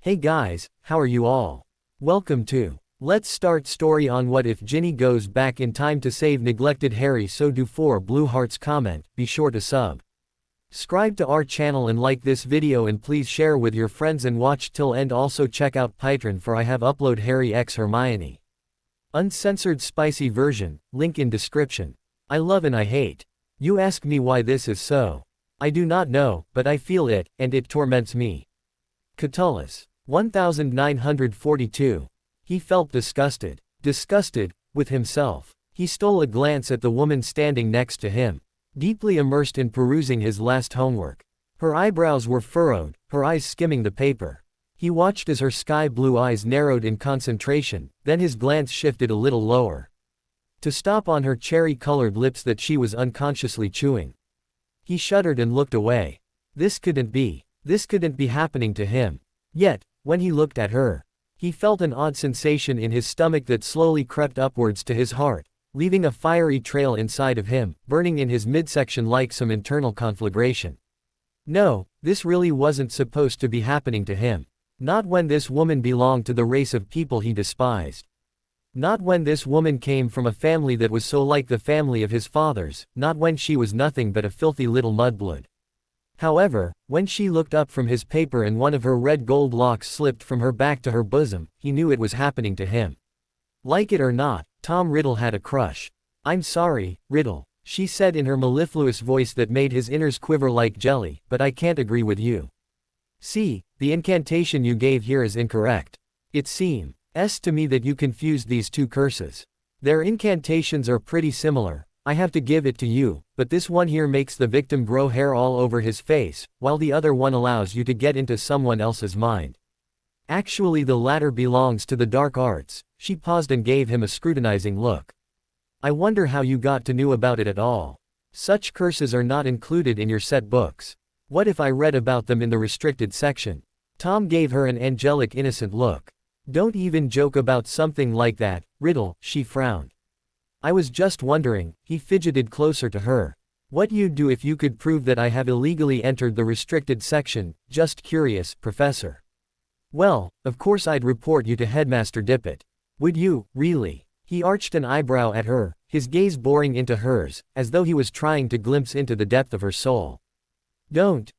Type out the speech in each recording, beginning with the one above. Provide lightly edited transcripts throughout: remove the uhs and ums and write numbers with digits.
Hey guys, how are you all? Welcome to Let's Start Story on What If Ginny Goes Back in Time to Save Neglected Harry. So do 4 blue hearts. Comment, be sure to subscribe to our channel and like this video, and please share with your friends and watch till end. Also check out Patreon for I have upload Harry x Hermione uncensored spicy version, link in description. I love and I hate. You ask me why this is so. I do not know, but I feel it, and it torments me. Catullus 1942. He felt disgusted with himself. He stole a glance at the woman standing next to him, deeply immersed in perusing his last homework. Her eyebrows were furrowed, her eyes skimming the paper. He watched as her sky-blue eyes narrowed in concentration, then his glance shifted a little lower, to stop on her cherry-colored lips that she was unconsciously chewing. He shuddered and looked away. This couldn't be happening to him. Yet, when he looked at her, he felt an odd sensation in his stomach that slowly crept upwards to his heart, leaving a fiery trail inside of him, burning in his midsection like some internal conflagration. No, this really wasn't supposed to be happening to him. Not when this woman belonged to the race of people he despised. Not when this woman came from a family that was so like the family of his fathers, not when she was nothing but a filthy little mudblood. However, when she looked up from his paper and one of her red gold locks slipped from her back to her bosom, he knew it was happening to him. Like it or not, Tom Riddle had a crush. "I'm sorry, Riddle," she said in her mellifluous voice that made his innards quiver like jelly, "but I can't agree with you. See, the incantation you gave here is incorrect. It seems to me that you confused these two curses. Their incantations are pretty similar, I have to give it to you, but this one here makes the victim grow hair all over his face, while the other one allows you to get into someone else's mind. Actually, the latter belongs to the dark arts." She paused and gave him a scrutinizing look. "I wonder how you got to know about it at all. Such curses are not included in your set books. What if I read about them in the restricted section?" Tom gave her an angelic innocent look. "Don't even joke about something like that, Riddle," she frowned. "I was just wondering." He fidgeted closer to her. "What you'd do if you could prove that I have illegally entered the restricted section. Just curious, Professor." "Well, of course I'd report you to Headmaster Dippet." "Would you, really?" He arched an eyebrow at her, his gaze boring into hers, as though he was trying to glimpse into the depth of her soul. Don't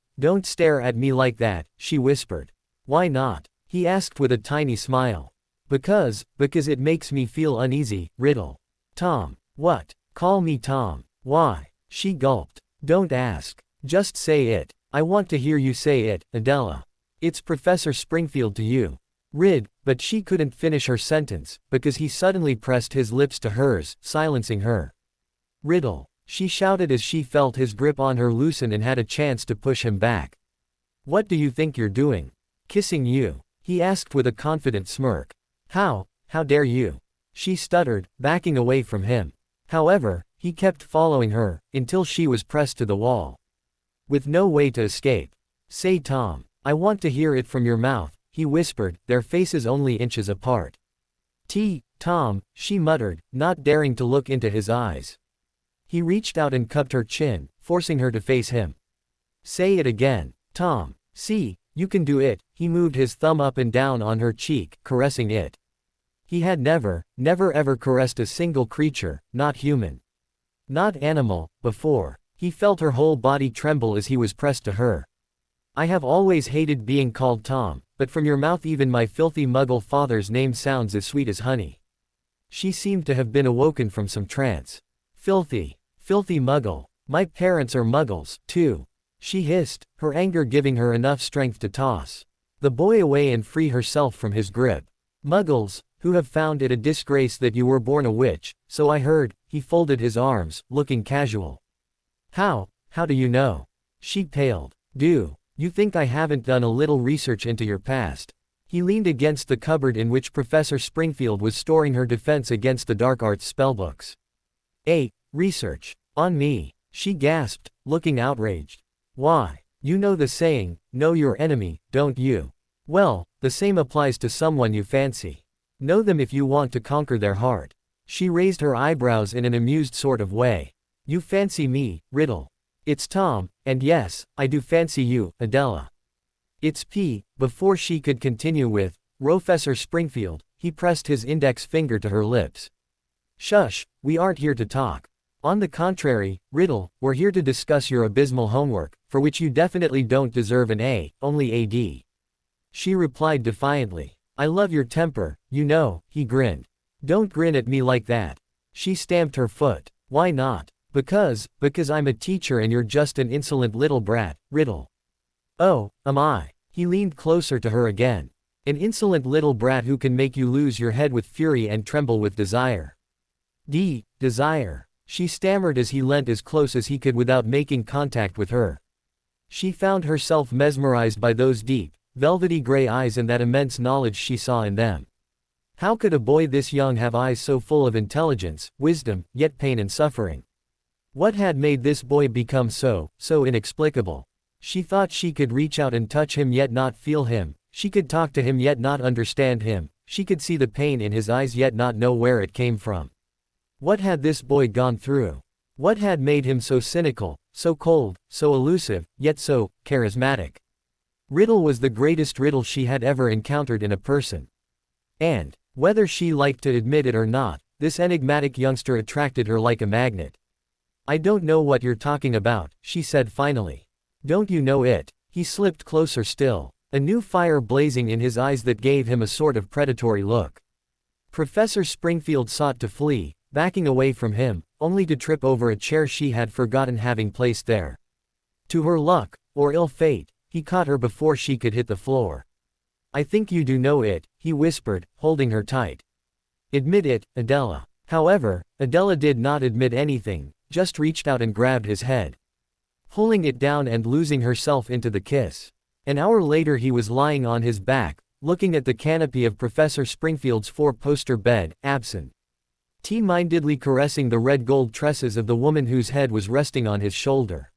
stare at me like that," she whispered. "Why not?" he asked with a tiny smile. Because it makes me feel uneasy, Riddle." "Tom." "What? Call me Tom. Why?" She gulped. "Don't ask. Just say it. I want to hear you say it, Adela. It's Professor Springfield to you." But she couldn't finish her sentence, because he suddenly pressed his lips to hers, silencing her. "Riddle," she shouted as she felt his grip on her loosen and had a chance to push him back. "What do you think you're doing?" "Kissing you," he asked with a confident smirk. How dare you?" she stuttered, backing away from him. However, he kept following her, until she was pressed to the wall, with no way to escape. "Say Tom. I want to hear it from your mouth," he whispered, their faces only inches apart. Tom," she muttered, not daring to look into his eyes. He reached out and cupped her chin, forcing her to face him. "Say it again, Tom. See, you can do it." He moved his thumb up and down on her cheek, caressing it. He had never ever caressed a single creature, not human, not animal, before. He felt her whole body tremble as he was pressed to her. "I have always hated being called Tom, but from your mouth even my filthy muggle father's name sounds as sweet as honey." She seemed to have been awoken from some trance. Filthy muggle. My parents are muggles, too," she hissed, her anger giving her enough strength to toss the boy away and free herself from his grip. "Muggles, who have found it a disgrace that you were born a witch, so I heard." He folded his arms, looking casual. How do you know?" She paled. "Do you think I haven't done a little research into your past?" He leaned against the cupboard in which Professor Springfield was storing her defense against the dark arts spellbooks. Research? On me?" she gasped, looking outraged. "Why, you know the saying, know your enemy, don't you? Well, the same applies to someone you fancy. Know them if you want to conquer their heart." She raised her eyebrows in an amused sort of way. "You fancy me, Riddle?" "It's Tom, and yes, I do fancy you, Adela." It's P. Before she could continue with, Professor Springfield, he pressed his index finger to her lips. Shush, we aren't here to talk. On the contrary, Riddle, we're here to discuss your abysmal homework, for which you definitely don't deserve an A, only a D. She replied defiantly. I love your temper, you know, he grinned. Don't grin at me like that. She stamped her foot. Why not? Because I'm a teacher and you're just an insolent little brat, Riddle. Oh, am I? He leaned closer to her again. An insolent little brat who can make you lose your head with fury and tremble with desire. Desire. She stammered as he leant as close as he could without making contact with her. She found herself mesmerized by those deep, velvety gray eyes and that immense knowledge she saw in them. How could a boy this young have eyes so full of intelligence, wisdom, yet pain and suffering? What had made this boy become so inexplicable? She thought she could reach out and touch him yet not feel him, she could talk to him yet not understand him, she could see the pain in his eyes yet not know where it came from. What had this boy gone through? What had made him so cynical, so cold, so elusive, yet so charismatic? Riddle was the greatest riddle she had ever encountered in a person. And, whether she liked to admit it or not, this enigmatic youngster attracted her like a magnet. I don't know what you're talking about, she said finally. Don't you know it? He slipped closer still, a new fire blazing in his eyes that gave him a sort of predatory look. Professor Springfield sought to flee, backing away from him, only to trip over a chair she had forgotten having placed there. To her luck, or ill fate, he caught her before she could hit the floor. I think you do know it, he whispered, holding her tight. Admit it, Adela. However, Adela did not admit anything, just reached out and grabbed his head, pulling it down and losing herself into the kiss. An hour later he was lying on his back, looking at the canopy of Professor Springfield's four-poster bed, absent. Mindedly caressing the red gold tresses of the woman whose head was resting on his shoulder.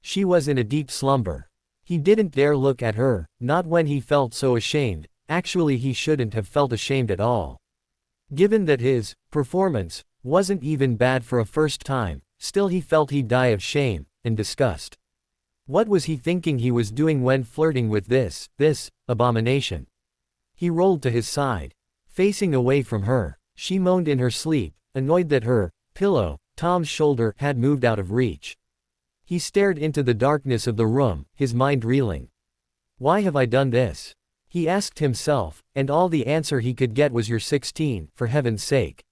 She was in a deep slumber. He didn't dare look at her, not when he felt so ashamed, actually he shouldn't have felt ashamed at all. Given that his performance wasn't even bad for a first time, still he felt he'd die of shame and disgust. What was he thinking he was doing when flirting with this abomination? He rolled to his side, facing away from her. She moaned in her sleep, annoyed that her pillow, Tom's shoulder, had moved out of reach. He stared into the darkness of the room, his mind reeling. Why have I done this? He asked himself, and all the answer he could get was you're 16, for heaven's sake.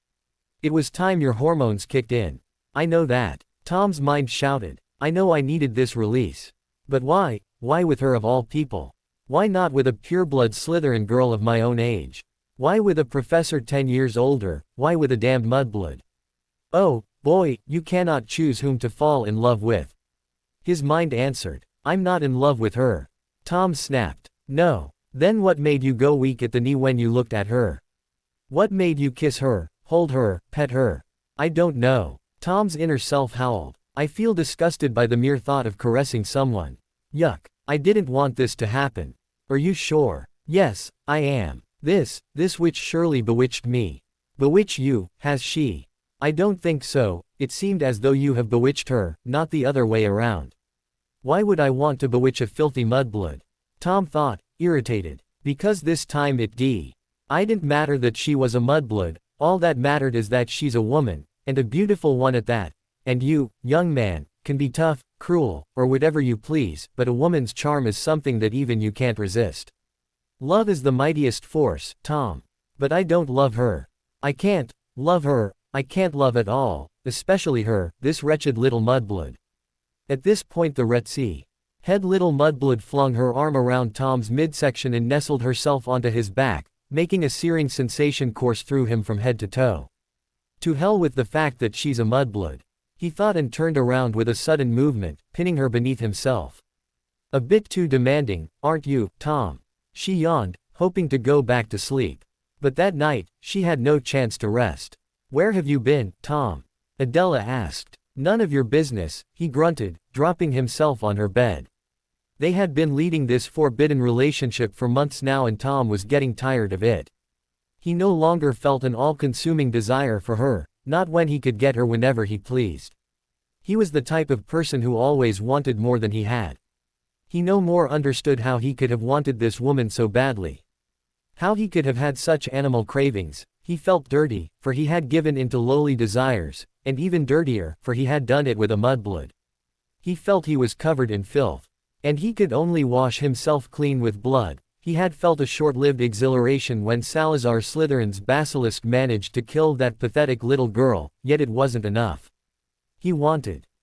It was time your hormones kicked in. I know that. Tom's mind shouted. I know I needed this release. But why with her of all people? Why not with a pureblood Slytherin girl of my own age? Why with a professor 10 years older? Why with a damned mudblood? Oh, boy, you cannot choose whom to fall in love with. His mind answered. I'm not in love with her. Tom snapped. No. Then what made you go weak at the knee when you looked at her? What made you kiss her, hold her, pet her? I don't know. Tom's inner self howled. I feel disgusted by the mere thought of caressing someone. Yuck. I didn't want this to happen. Are you sure? Yes, I am. This witch surely bewitched me. Bewitch you, has she? I don't think so, it seemed as though you have bewitched her, not the other way around. Why would I want to bewitch a filthy mudblood? Tom thought, irritated. Because this time it didn't matter that she was a mudblood, all that mattered is that she's a woman, and a beautiful one at that, and you, young man, can be tough, cruel, or whatever you please, but a woman's charm is something that even you can't resist. Love is the mightiest force, Tom. But I don't love her. I can't love her, I can't love at all, especially her, this wretched little mudblood. At this point the Retzi head little mudblood flung her arm around Tom's midsection and nestled herself onto his back, making a searing sensation course through him from head to toe. To hell with the fact that she's a mudblood, he thought, and turned around with a sudden movement, pinning her beneath himself. A bit too demanding, aren't you, Tom? She yawned, hoping to go back to sleep. But that night, she had no chance to rest. Where have you been, Tom? Adela asked. None of your business, he grunted, dropping himself on her bed. They had been leading this forbidden relationship for months now and Tom was getting tired of it. He no longer felt an all-consuming desire for her, not when he could get her whenever he pleased. He was the type of person who always wanted more than he had. He no more understood how he could have wanted this woman so badly. How he could have had such animal cravings. He felt dirty, for he had given into lowly desires, and even dirtier, for he had done it with a mudblood. He felt he was covered in filth. And he could only wash himself clean with blood. He had felt a short-lived exhilaration when Salazar Slytherin's basilisk managed to kill that pathetic little girl, yet it wasn't enough. He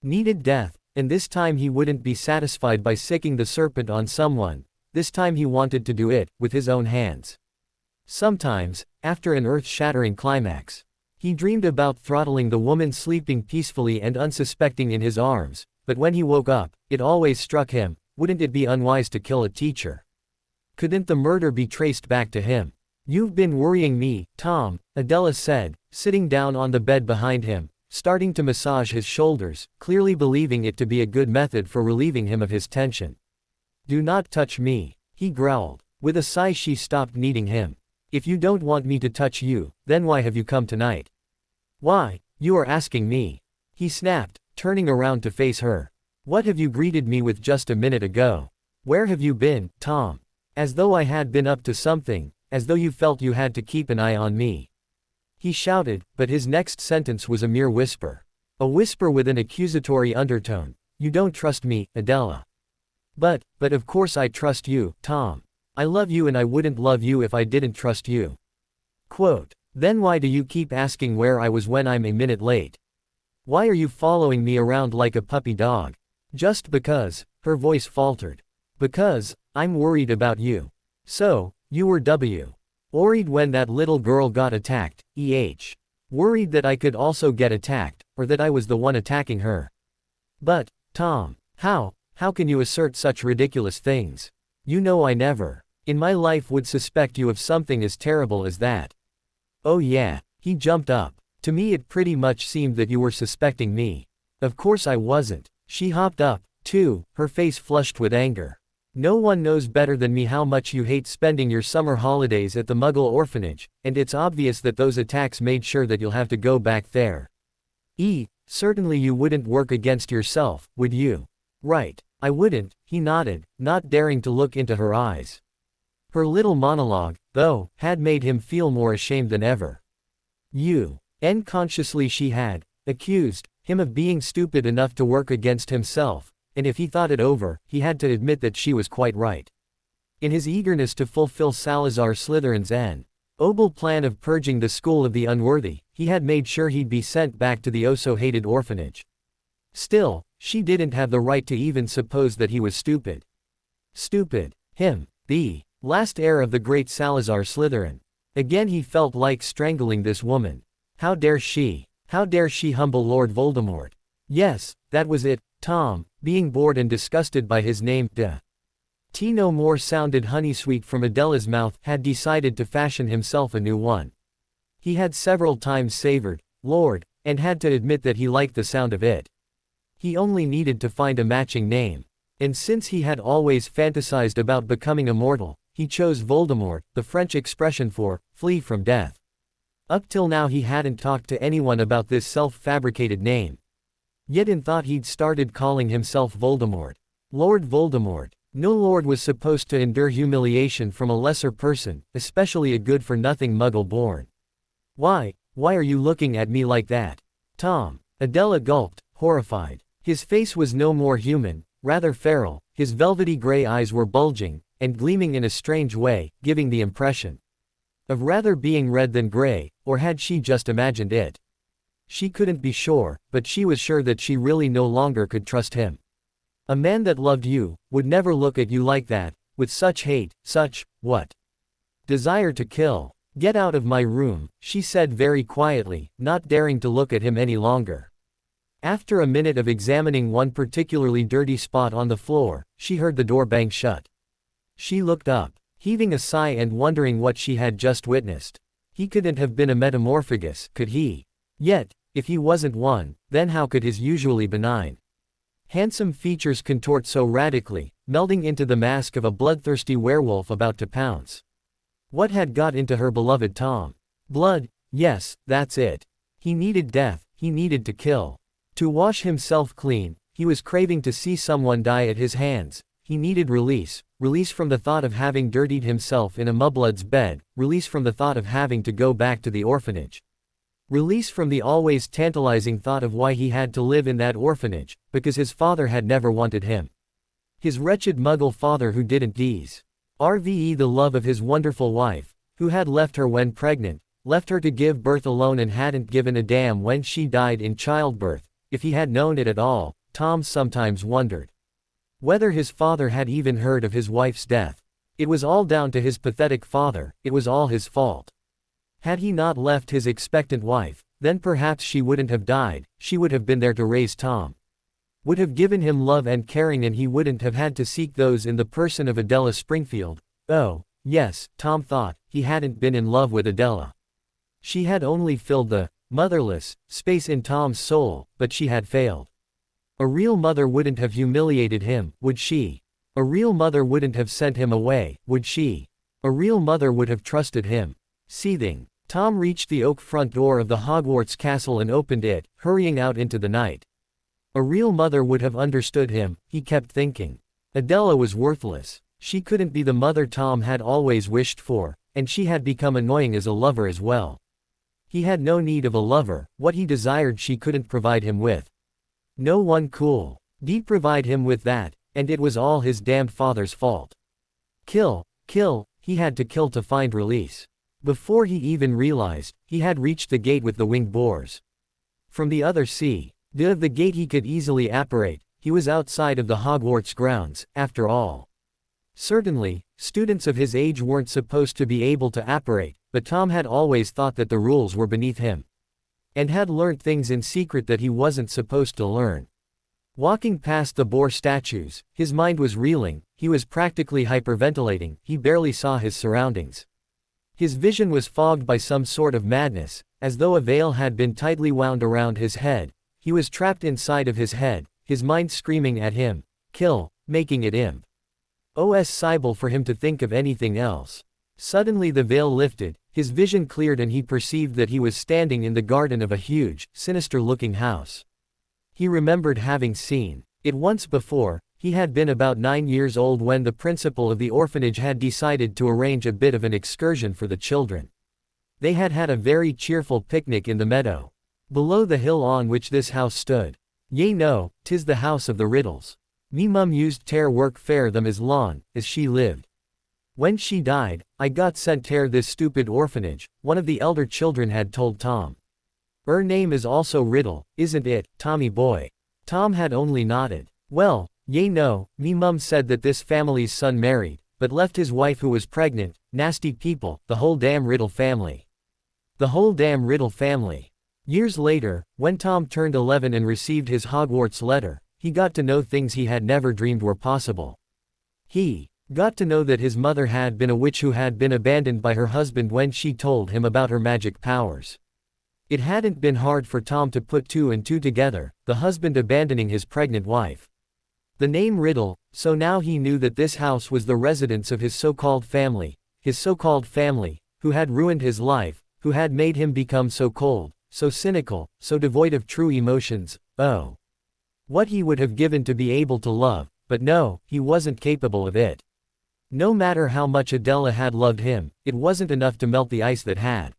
needed death, and this time he wouldn't be satisfied by sicking the serpent on someone. This time he wanted to do it, with his own hands. Sometimes, after an earth-shattering climax, he dreamed about throttling the woman sleeping peacefully and unsuspecting in his arms, but when he woke up, it always struck him, wouldn't it be unwise to kill a teacher? Couldn't the murder be traced back to him? You've been worrying me, Tom, Adela said, sitting down on the bed behind him, starting to massage his shoulders, clearly believing it to be a good method for relieving him of his tension. Do not touch me, he growled. With a sigh she stopped needing him. If you don't want me to touch you, then why have you come tonight? Why, you are asking me. He snapped, turning around to face her. What have you greeted me with just a minute ago? Where have you been, Tom? As though I had been up to something, as though you felt you had to keep an eye on me. He shouted, but his next sentence was a mere whisper. A whisper with an accusatory undertone. You don't trust me, Adela. But of course I trust you, Tom. I love you and I wouldn't love you if I didn't trust you. Quote, then why do you keep asking where I was when I'm a minute late? Why are you following me around like a puppy dog? Just because, her voice faltered. Because, I'm worried about you. So, you were worried when that little girl got attacked, Worried that I could also get attacked, or that I was the one attacking her. But, Tom, how can you assert such ridiculous things? You know I never, in my life would suspect you of something as terrible as that. Oh yeah, he jumped up. To me it pretty much seemed that you were suspecting me. Of course I wasn't. She hopped up, too, her face flushed with anger. No one knows better than me how much you hate spending your summer holidays at the Muggle orphanage, and it's obvious that those attacks made sure that you'll have to go back there. Certainly you wouldn't work against yourself, would you? Right, I wouldn't, he nodded, not daring to look into her eyes. Her little monologue, though, had made him feel more ashamed than ever. Unconsciously she had accused him of being stupid enough to work against himself, and if he thought it over, he had to admit that she was quite right. In his eagerness to fulfill Salazar Slytherin's noble plan of purging the school of the unworthy, he had made sure he'd be sent back to the oh-so-hated orphanage. Still, she didn't have the right to even suppose that he was stupid. Stupid. Him. The last heir of the great Salazar Slytherin. Again he felt like strangling this woman. How dare she? How dare she humble Lord Voldemort? Yes, that was it, Tom, being bored and disgusted by his name, no more sounded honeysweet from Adela's mouth, had decided to fashion himself a new one. He had several times savored, Lord, and had to admit that he liked the sound of it. He only needed to find a matching name. And since he had always fantasized about becoming immortal, he chose Voldemort, the French expression for, flee from death. Up till now he hadn't talked to anyone about this self-fabricated name. Yet in thought he'd started calling himself Voldemort. Lord Voldemort. No lord was supposed to endure humiliation from a lesser person, especially a good-for-nothing Muggle-born. Why are you looking at me like that? Tom. Adela gulped, horrified. His face was no more human, rather feral, his velvety gray eyes were bulging, and gleaming in a strange way, giving the impression of rather being red than gray, or had she just imagined it? She couldn't be sure, but she was sure that she really no longer could trust him. A man that loved you, would never look at you like that, with such hate, such, desire to kill. Get out of my room, she said very quietly, not daring to look at him any longer. After a minute of examining one particularly dirty spot on the floor, she heard the door bang shut. She looked up, heaving a sigh and wondering what she had just witnessed. He couldn't have been a metamorphagus, could he? Yet, if he wasn't one, then how could his usually benign, handsome features contort so radically, melding into the mask of a bloodthirsty werewolf about to pounce? What had got into her beloved Tom? Blood, yes, that's it. He needed death, he needed to kill. To wash himself clean, he was craving to see someone die at his hands. he needed release, release from the thought of having dirtied himself in a mudblood's bed, release from the thought of having to go back to the orphanage. Release from the always tantalizing thought of why he had to live in that orphanage, because his father had never wanted him. His wretched Muggle father who didn't RVE the love of his wonderful wife, who had left her when pregnant, left her to give birth alone and hadn't given a damn when she died in childbirth. If he had known it at all, Tom sometimes wondered whether his father had even heard of his wife's death. It was all down to his pathetic father, it was all his fault. Had he not left his expectant wife, then perhaps she wouldn't have died, she would have been there to raise Tom. Would have given him love and caring, and he wouldn't have had to seek those in the person of Adela Springfield. Oh, yes, Tom thought, he hadn't been in love with Adela. She had only filled the motherless space in Tom's soul, but she had failed. A real mother wouldn't have humiliated him, would she? A real mother wouldn't have sent him away, would she? A real mother would have trusted him. Seething, Tom reached the oak front door of the Hogwarts castle and opened it, hurrying out into the night. A real mother would have understood him, he kept thinking. Adela was worthless. She couldn't be the mother Tom had always wished for, and she had become annoying as a lover as well. He had no need of a lover, what he desired she couldn't provide him with. No one cool. Deep provide him with that, and it was all his damned father's fault. Kill, he had to kill to find release. Before he even realized, he had reached the gate with the winged boars. From the other of the gate he could easily apparate, he was outside of the Hogwarts grounds, after all. Certainly, students of his age weren't supposed to be able to apparate, but Tom had always thought that the rules were beneath him. And had learned things in secret that he wasn't supposed to learn. Walking past the boar statues, his mind was reeling, he was practically hyperventilating, he barely saw his surroundings. His vision was fogged by some sort of madness, as though a veil had been tightly wound around his head. He was trapped inside of his head, his mind screaming at him, kill, making it impossible for him to think of anything else. Suddenly the veil lifted, his vision cleared, and he perceived that he was standing in the garden of a huge, sinister-looking house. He remembered having seen it once before. He had been about 9 years old when the principal of the orphanage had decided to arrange a bit of an excursion for the children. They had had a very cheerful picnic in the meadow below the hill on which this house stood. Yea no, 'tis the house of the Riddles. Me mum used ter work fair them as long as she lived. When she died, I got sent ter this stupid orphanage, one of the elder children had told Tom. Name is also Riddle, isn't it, Tommy boy? Tom had only nodded. Well, yea no, me mum said that this family's son married, but left his wife who was pregnant. Nasty people, the whole damn Riddle family. The whole damn Riddle family. Years later, when Tom turned 11 and received his Hogwarts letter, he got to know things he had never dreamed were possible. He got to know that his mother had been a witch who had been abandoned by her husband when she told him about her magic powers. It hadn't been hard for Tom to put two and two together, the husband abandoning his pregnant wife. The name Riddle, so now he knew that this house was the residence of his so-called family, who had ruined his life, who had made him become so cold, so cynical, so devoid of true emotions. Oh, what he would have given to be able to love, but no, he wasn't capable of it. No matter how much Adela had loved him, it wasn't enough to melt the ice that had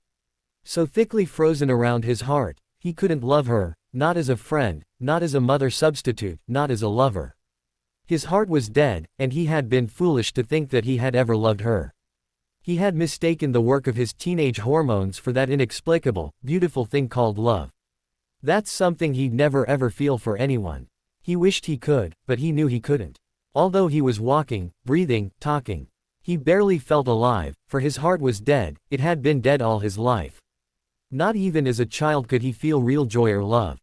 so thickly frozen around his heart. He couldn't love her, not as a friend, not as a mother substitute, not as a lover. His heart was dead, and he had been foolish to think that he had ever loved her. He had mistaken the work of his teenage hormones for that inexplicable, beautiful thing called love. That's something he'd never ever feel for anyone. He wished he could, but he knew he couldn't. Although he was walking, breathing, talking, he barely felt alive, for his heart was dead. It had been dead all his life. Not even as a child could he feel real joy or love.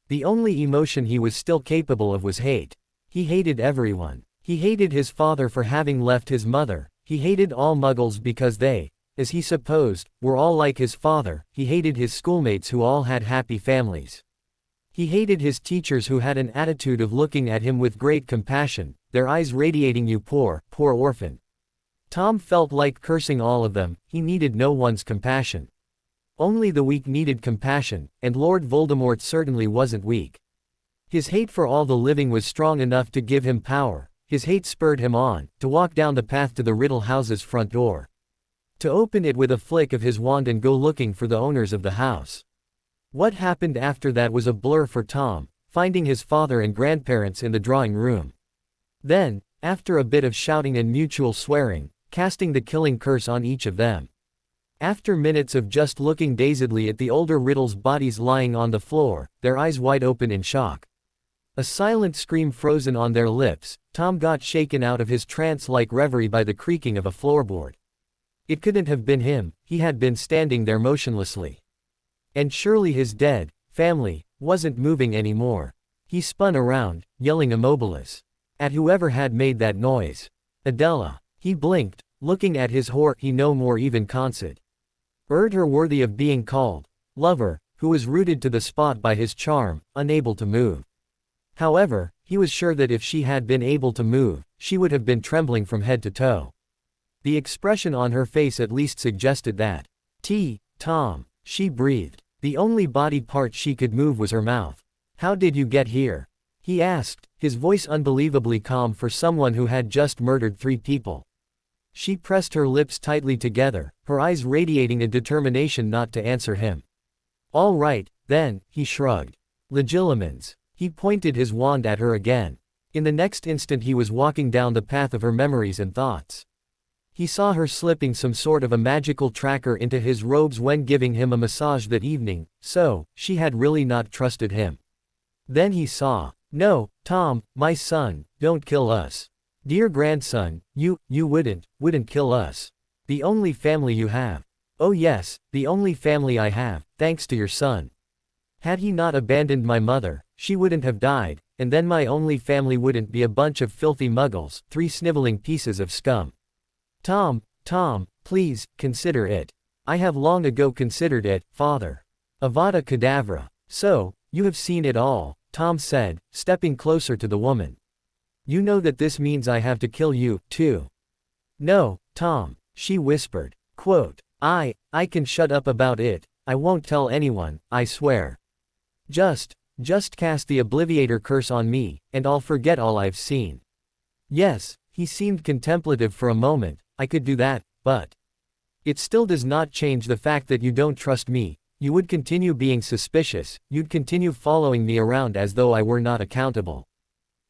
The only emotion he was still capable of was hate. He hated everyone. He hated his father for having left his mother. He hated all Muggles because they, as he supposed, were all like his father. He hated his schoolmates who all had happy families. He hated his teachers who had an attitude of looking at him with great compassion, their eyes radiating "You poor, poor orphan." Tom felt like cursing all of them. He needed no one's compassion. Only the weak needed compassion, and Lord Voldemort certainly wasn't weak. His hate for all the living was strong enough to give him power. his hate spurred him on, to walk down the path to the Riddle house's front door. To open it with a flick of his wand and go looking for the owners of the house. What happened after that was a blur for Tom, finding his father and grandparents in the drawing room. Then, after a bit of shouting and mutual swearing, casting the killing curse on each of them. After minutes of just looking dazedly at the older Riddle's bodies lying on the floor, their eyes wide open in shock. A silent scream frozen on their lips, Tom got shaken out of his trance-like reverie by the creaking of a floorboard. It couldn't have been him, he had been standing there motionlessly. And surely his dead family wasn't moving anymore. He spun around, yelling immobilis at whoever had made that noise. Adela. He blinked, looking at his he no more even consid. Her worthy of being called lover, who was rooted to the spot by his charm, unable to move. However, he was sure that if she had been able to move, she would have been trembling from head to toe. The expression on her face at least suggested that. Tom, she breathed. The only body part she could move was her mouth. How did you get here? He asked, his voice unbelievably calm for someone who had just murdered 3 people. She pressed her lips tightly together, her eyes radiating a determination not to answer him. All right, then, he shrugged. Legilimens. He pointed his wand at her again. In the next instant he was walking down the path of her memories and thoughts. He saw her slipping some sort of a magical tracker into his robes when giving him a massage that evening, so, she had really not trusted him. Then he saw. No, Tom, my son, don't kill us. Dear grandson, you wouldn't kill us. The only family you have. Oh yes, the only family I have, thanks to your son. Had he not abandoned my mother, she wouldn't have died, and then my only family wouldn't be a bunch of filthy muggles, 3 sniveling pieces of scum. Tom, please, consider it. I have long ago considered it, father. Avada Kedavra. So, you have seen it all, Tom said, stepping closer to the woman. You know that this means I have to kill you, too. No, Tom, she whispered. Quote, I can shut up about it, I won't tell anyone, I swear. Just cast the Obliviator curse on me, and I'll forget all I've seen. Yes, he seemed contemplative for a moment, I could do that, but it still does not change the fact that you don't trust me, you would continue being suspicious, you'd continue following me around as though I were not accountable.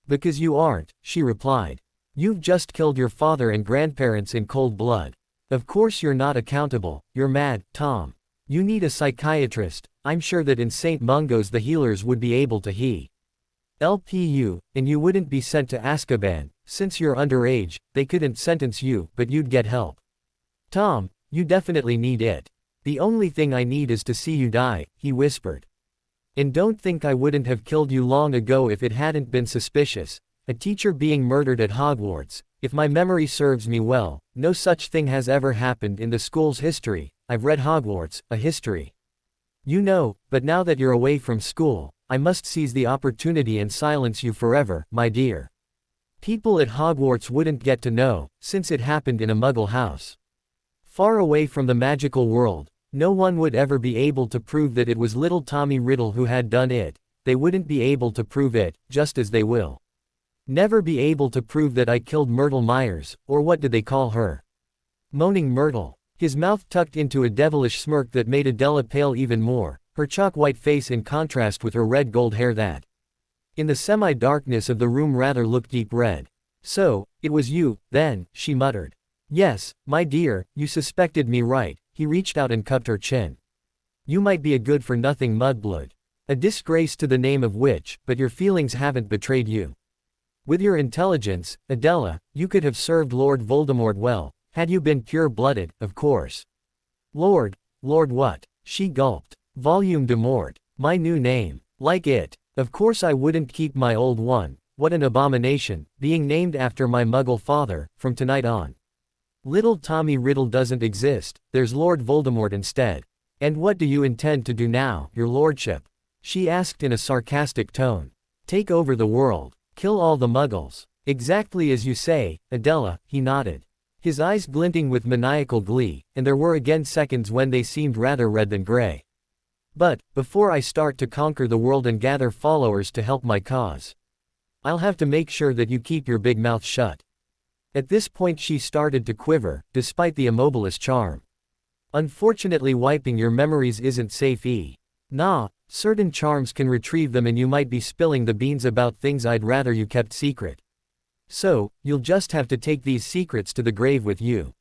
Because you aren't, she replied. You've just killed your father and grandparents in cold blood. Of course you're not accountable, you're mad, Tom. You need a psychiatrist, I'm sure that in St. Mungo's the healers would be able to help you, and you wouldn't be sent to Azkaban, since you're underage, they couldn't sentence you, but you'd get help. Tom, you definitely need it. The only thing I need is to see you die, he whispered. And don't think I wouldn't have killed you long ago if it hadn't been suspicious. A teacher being murdered at Hogwarts, if my memory serves me well, no such thing has ever happened in the school's history. I've read Hogwarts, a history. You know, but now that you're away from school, I must seize the opportunity and silence you forever, my dear. People at Hogwarts wouldn't get to know, since it happened in a Muggle house. Far away from the magical world, no one would ever be able to prove that it was little Tommy Riddle who had done it. They wouldn't be able to prove it, just as they will never be able to prove that I killed Myrtle Myers, or what did they call her? Moaning Myrtle. His mouth tucked into a devilish smirk that made Adela pale even more, her chalk-white face in contrast with her red gold hair that, in the semi-darkness of the room, rather looked deep red. So, it was you, then, she muttered. Yes, my dear, you suspected me right. He reached out and cupped her chin. You might be a good-for-nothing mudblood. A disgrace to the name of witch, but your feelings haven't betrayed you. With your intelligence, Adela, you could have served Lord Voldemort well, had you been pure-blooded, of course. Lord what? She gulped. Volume de Mort. My new name. Like it. Of course I wouldn't keep my old one. What an abomination, being named after my Muggle father, from tonight on. Little Tommy Riddle doesn't exist, there's Lord Voldemort instead. And what do you intend to do now, your lordship? She asked in a sarcastic tone. Take over the world. Kill all the Muggles. Exactly as you say, Adela, he nodded. His eyes glinting with maniacal glee, and there were again seconds when they seemed rather red than gray. But, before I start to conquer the world and gather followers to help my cause, I'll have to make sure that you keep your big mouth shut. At this point she started to quiver, despite the immobilist charm. Unfortunately wiping your memories isn't safe. Nah, certain charms can retrieve them and you might be spilling the beans about things I'd rather you kept secret. So, you'll just have to take these secrets to the grave with you.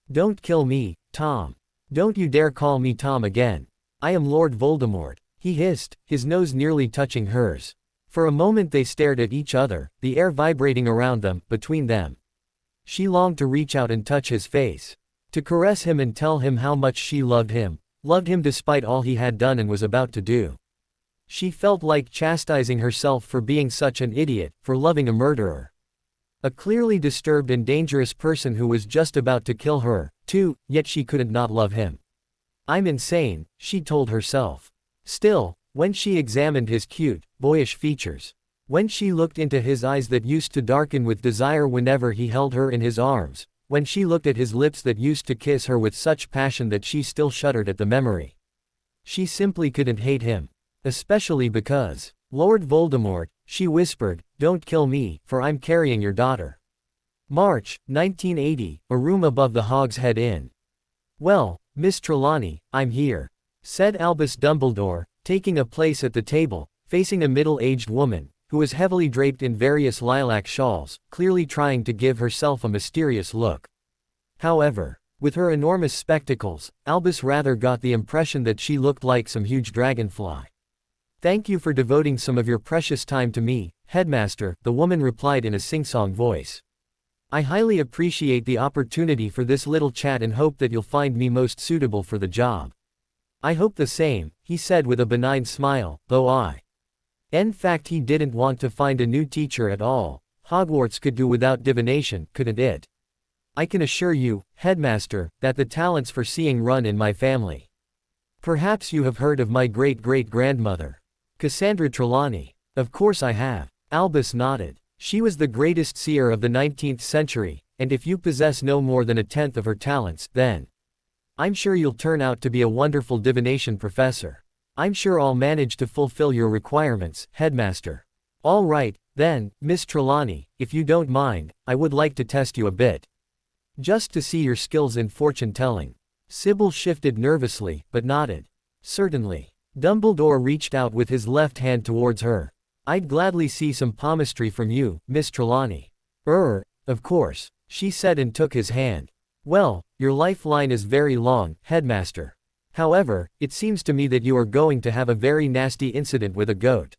Don't kill me, Tom. Don't you dare call me Tom again. I am Lord Voldemort, he hissed, his nose nearly touching hers. For a moment they stared at each other, the air vibrating around them, between them. She longed to reach out and touch his face. To caress him and tell him how much she loved him despite all he had done and was about to do. She felt like chastising herself for being such an idiot, for loving a murderer. A clearly disturbed and dangerous person who was just about to kill her, too, yet she couldn't not love him. I'm insane, she told herself. Still, when she examined his cute, boyish features, when she looked into his eyes that used to darken with desire whenever he held her in his arms, when she looked at his lips that used to kiss her with such passion that she still shuddered at the memory. She simply couldn't hate him. Especially because, Lord Voldemort, she whispered, don't kill me, for I'm carrying your daughter. March, 1980, a room above the Hog's Head Inn. Well, Miss Trelawney, I'm here, said Albus Dumbledore, taking a place at the table, facing a middle-aged woman, who was heavily draped in various lilac shawls, clearly trying to give herself a mysterious look. However, with her enormous spectacles, Albus rather got the impression that she looked like some huge dragonfly. Thank you for devoting some of your precious time to me, Headmaster, the woman replied in a sing-song voice. I highly appreciate the opportunity for this little chat and hope that you'll find me most suitable for the job. I hope the same, he said with a benign smile, though in fact he didn't want to find a new teacher at all. Hogwarts could do without divination, couldn't it? I can assure you, Headmaster, that the talents for seeing run in my family. Perhaps you have heard of my great-great-grandmother, Cassandra Trelawney. Of course I have. Albus nodded. She was the greatest seer of the 19th century, and if you possess no more than a tenth of her talents, then I'm sure you'll turn out to be a wonderful divination professor. I'm sure I'll manage to fulfill your requirements, Headmaster. All right, then, Miss Trelawney, if you don't mind, I would like to test you a bit. Just to see your skills in fortune-telling. Sybil shifted nervously, but nodded. Certainly. Dumbledore reached out with his left hand towards her. I'd gladly see some palmistry from you, Miss Trelawney. Of course, she said and took his hand. Well, your lifeline is very long, Headmaster. However, it seems to me that you are going to have a very nasty incident with a goat.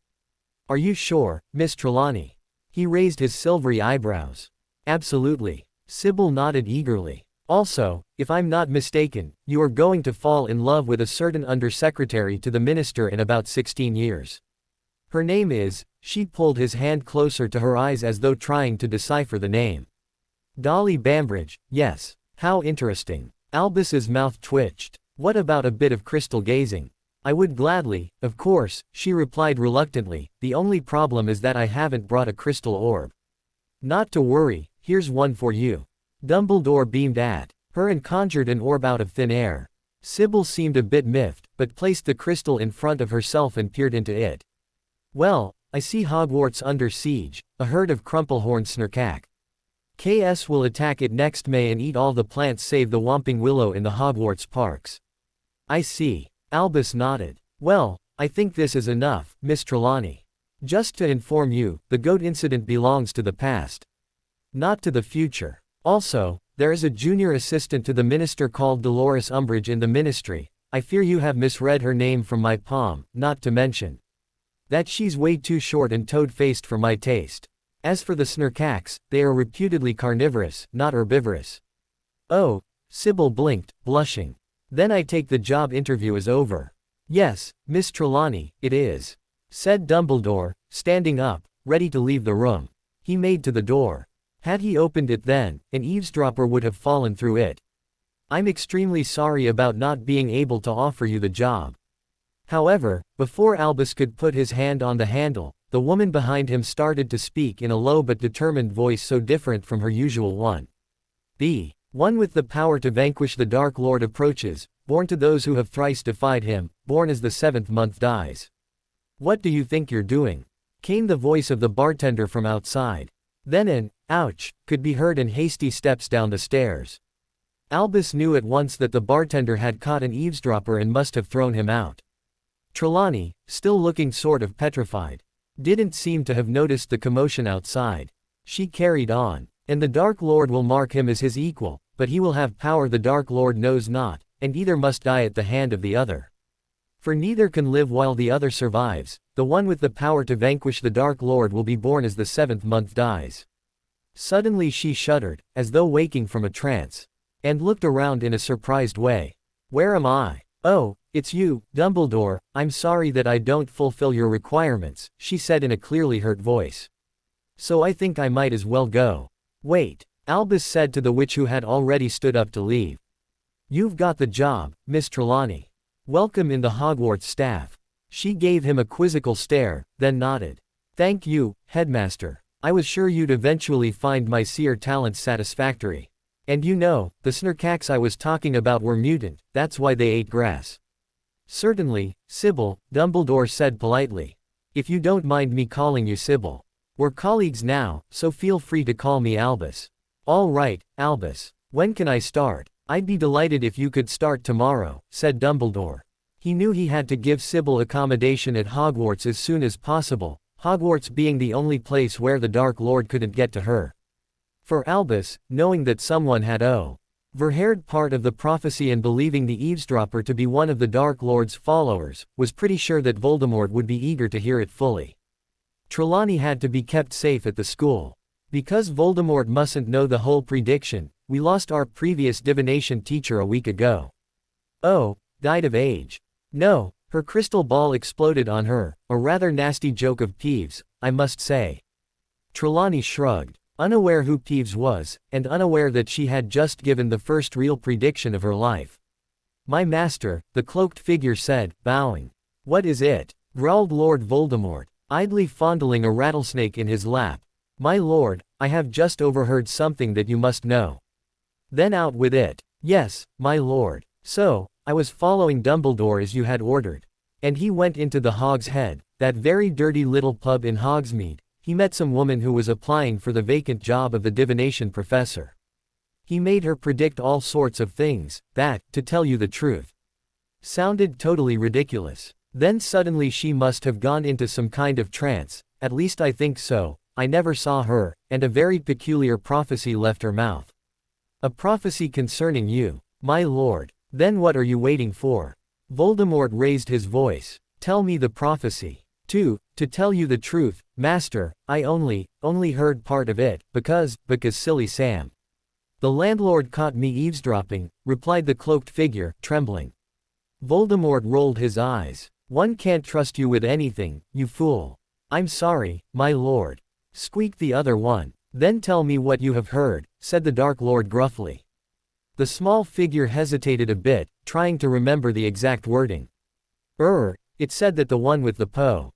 Are you sure, Miss Trelawney? He raised his silvery eyebrows. Absolutely. Sybil nodded eagerly. Also, if I'm not mistaken, you are going to fall in love with a certain undersecretary to the minister in about 16 years. Her name is, she pulled his hand closer to her eyes as though trying to decipher the name. Dolly Bambridge, yes. How interesting. Albus's mouth twitched. What about a bit of crystal gazing? I would gladly, of course, she replied reluctantly, the only problem is that I haven't brought a crystal orb. Not to worry, here's one for you. Dumbledore beamed at her and conjured an orb out of thin air. Sybil seemed a bit miffed, but placed the crystal in front of herself and peered into it. Well, I see Hogwarts under siege, a herd of crumplehorn snurkak. KS will attack it next May and eat all the plants save the Whomping Willow in the Hogwarts parks. I see. Albus nodded. Well, I think this is enough, Miss Trelawney. Just to inform you, the goat incident belongs to the past, not to the future. Also, there is a junior assistant to the minister called Dolores Umbridge in the ministry. I fear you have misread her name from my palm, not to mention that she's way too short and toad-faced for my taste. As for the snurkaks, they are reputedly carnivorous, not herbivorous. Oh, Sybil blinked, blushing. Then I take the job interview is over. Yes, Miss Trelawney, it is, said Dumbledore, standing up, ready to leave the room. He made to the door. Had he opened it then, an eavesdropper would have fallen through it. I'm extremely sorry about not being able to offer you the job. However, before Albus could put his hand on the handle, the woman behind him started to speak in a low but determined voice so different from her usual one. The one with the power to vanquish the Dark Lord approaches, born to those who have thrice defied him, born as the seventh month dies. What do you think you're doing? came the voice of the bartender from outside. Then an ouch could be heard and hasty steps down the stairs. Albus knew at once that the bartender had caught an eavesdropper and must have thrown him out. Trelawney, still looking sort of petrified, didn't seem to have noticed the commotion outside. She carried on. And the Dark Lord will mark him as his equal, but he will have power the Dark Lord knows not, and either must die at the hand of the other. For neither can live while the other survives. The one with the power to vanquish the Dark Lord will be born as the 7th month dies. Suddenly she shuddered, as though waking from a trance, and looked around in a surprised way. Where am I? Oh, it's you, Dumbledore. I'm sorry that I don't fulfill your requirements, she said in a clearly hurt voice. So I think I might as well go. Wait, Albus said to the witch who had already stood up to leave. You've got the job, Miss Trelawney. Welcome in the Hogwarts staff. She gave him a quizzical stare, then nodded. Thank you, Headmaster. I was sure you'd eventually find my seer talents satisfactory. And you know, the Snurcax I was talking about were mutant, that's why they ate grass. Certainly, Sybil, Dumbledore said politely. If you don't mind me calling you Sybil. We're colleagues now, so feel free to call me Albus. All right, Albus. When can I start? I'd be delighted if you could start tomorrow, said Dumbledore. He knew he had to give Sybil accommodation at Hogwarts as soon as possible, Hogwarts being the only place where the Dark Lord couldn't get to her. For Albus, knowing that someone had overheard part of the prophecy and believing the eavesdropper to be one of the Dark Lord's followers, was pretty sure that Voldemort would be eager to hear it fully. Trelawney had to be kept safe at the school. Because Voldemort mustn't know the whole prediction, we lost our previous divination teacher a week ago. Oh, died of age. No, her crystal ball exploded on her, a rather nasty joke of Peeves, I must say. Trelawney shrugged, unaware who Peeves was, and unaware that she had just given the first real prediction of her life. My master, the cloaked figure said, bowing. What is it? Growled Lord Voldemort, idly fondling a rattlesnake in his lap. My lord, I have just overheard something that you must know. Then out with it. Yes, my lord. So, I was following Dumbledore as you had ordered. And he went into the Hog's Head, that very dirty little pub in Hogsmeade. He met some woman who was applying for the vacant job of the divination professor. He made her predict all sorts of things, that, to tell you the truth, sounded totally ridiculous. Then suddenly she must have gone into some kind of trance, at least I think so, I never saw her, and a very peculiar prophecy left her mouth. A prophecy concerning you, my lord. Then what are you waiting for? Voldemort raised his voice. Tell me the prophecy. To tell you the truth, master, I only heard part of it, because silly Sam. The landlord caught me eavesdropping, replied the cloaked figure, trembling. Voldemort rolled his eyes. One can't trust you with anything, you fool. I'm sorry, my lord. Squeaked the other one. Then tell me what you have heard, said the Dark Lord gruffly. The small figure hesitated a bit, trying to remember the exact wording. It said that the one with the power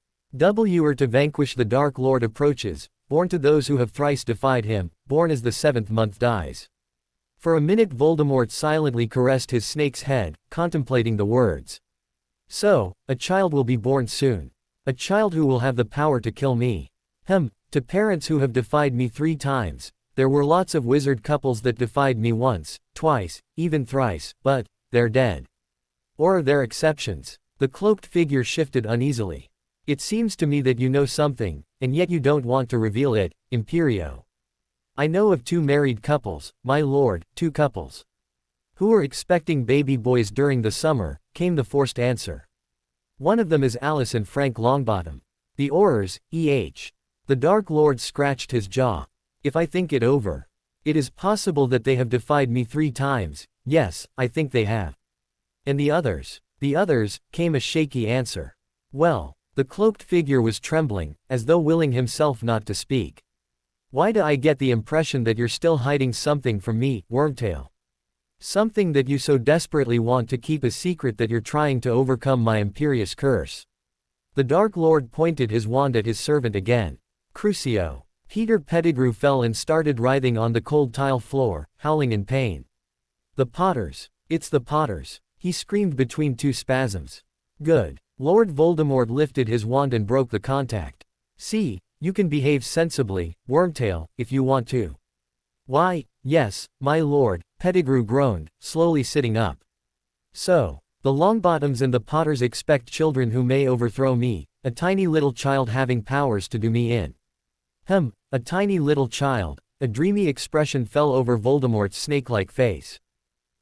to vanquish the Dark Lord approaches, born to those who have thrice defied him, born as the 7th month dies. For a minute Voldemort silently caressed his snake's head, contemplating the words. So, a child will be born soon. A child who will have the power to kill me. To parents who have defied me 3 times, there were lots of wizard couples that defied me once, twice, even thrice, but, they're dead. Or are there exceptions? The cloaked figure shifted uneasily. It seems to me that you know something, and yet you don't want to reveal it, Imperio. I know of 2 married couples, my lord, 2 couples. Who are expecting baby boys during the summer, came the forced answer. One of them is Alice and Frank Longbottom. The Aurors, E.H. The Dark Lord scratched his jaw. If I think it over. It is possible that they have defied me 3 times, yes, I think they have. And the others? The others, came a shaky answer. Well, the cloaked figure was trembling, as though willing himself not to speak. Why do I get the impression that you're still hiding something from me, Wormtail? Something that you so desperately want to keep a secret that you're trying to overcome my imperious curse. The Dark Lord pointed his wand at his servant again. Crucio. Peter Pettigrew fell and started writhing on the cold tile floor, howling in pain. The Potters. It's the Potters. He screamed between 2 spasms. Good. Lord Voldemort lifted his wand and broke the contact. See, you can behave sensibly, Wormtail, if you want to. Why, yes, my lord, Pettigrew groaned, slowly sitting up. So, the Longbottoms and the Potters expect children who may overthrow me, a tiny little child having powers to do me in. A tiny little child, a dreamy expression fell over Voldemort's snake-like face.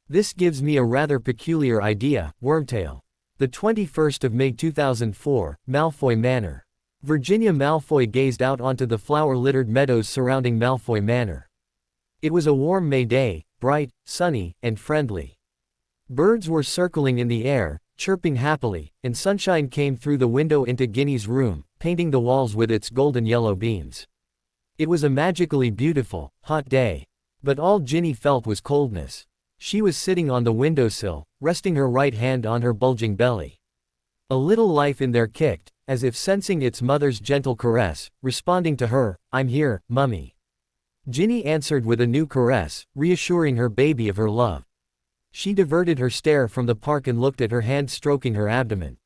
This gives me a rather peculiar idea, Wormtail. The 21st of May 2004, Malfoy Manor. Virginia Malfoy gazed out onto the flower-littered meadows surrounding Malfoy Manor. It was a warm May day, bright, sunny, and friendly. Birds were circling in the air, chirping happily, and sunshine came through the window into Ginny's room, painting the walls with its golden yellow beams. It was a magically beautiful, hot day. But all Ginny felt was coldness. She was sitting on the windowsill, resting her right hand on her bulging belly. A little life in there kicked, as if sensing its mother's gentle caress, responding to her, "I'm here, Mummy." Ginny answered with a new caress, reassuring her baby of her love. She diverted her stare from the park and looked at her hand stroking her abdomen.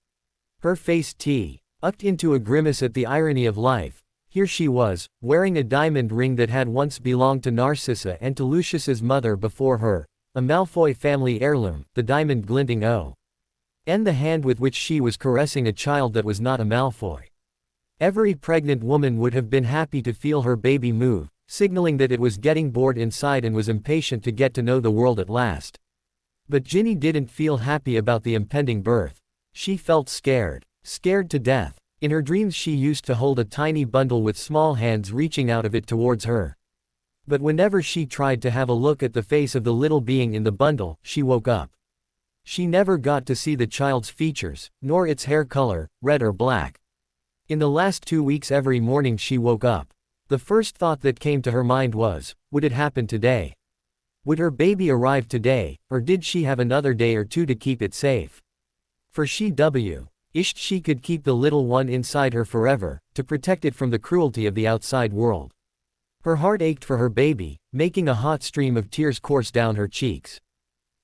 Her face tucked into a grimace at the irony of life. Here she was, wearing a diamond ring that had once belonged to Narcissa and to Lucius's mother before her, a Malfoy family heirloom, the diamond glinting and the hand with which she was caressing a child that was not a Malfoy. Every pregnant woman would have been happy to feel her baby move, signaling that it was getting bored inside and was impatient to get to know the world at last. But Ginny didn't feel happy about the impending birth. She felt scared to death. In her dreams she used to hold a tiny bundle with small hands reaching out of it towards her. But whenever she tried to have a look at the face of the little being in the bundle, she woke up. She never got to see the child's features, nor its hair color, red or black. In the last 2 weeks every morning she woke up. The first thought that came to her mind was, would it happen today? Would her baby arrive today, or did she have another day or two to keep it safe? For she wished she could keep the little one inside her forever, to protect it from the cruelty of the outside world. Her heart ached for her baby, making a hot stream of tears course down her cheeks.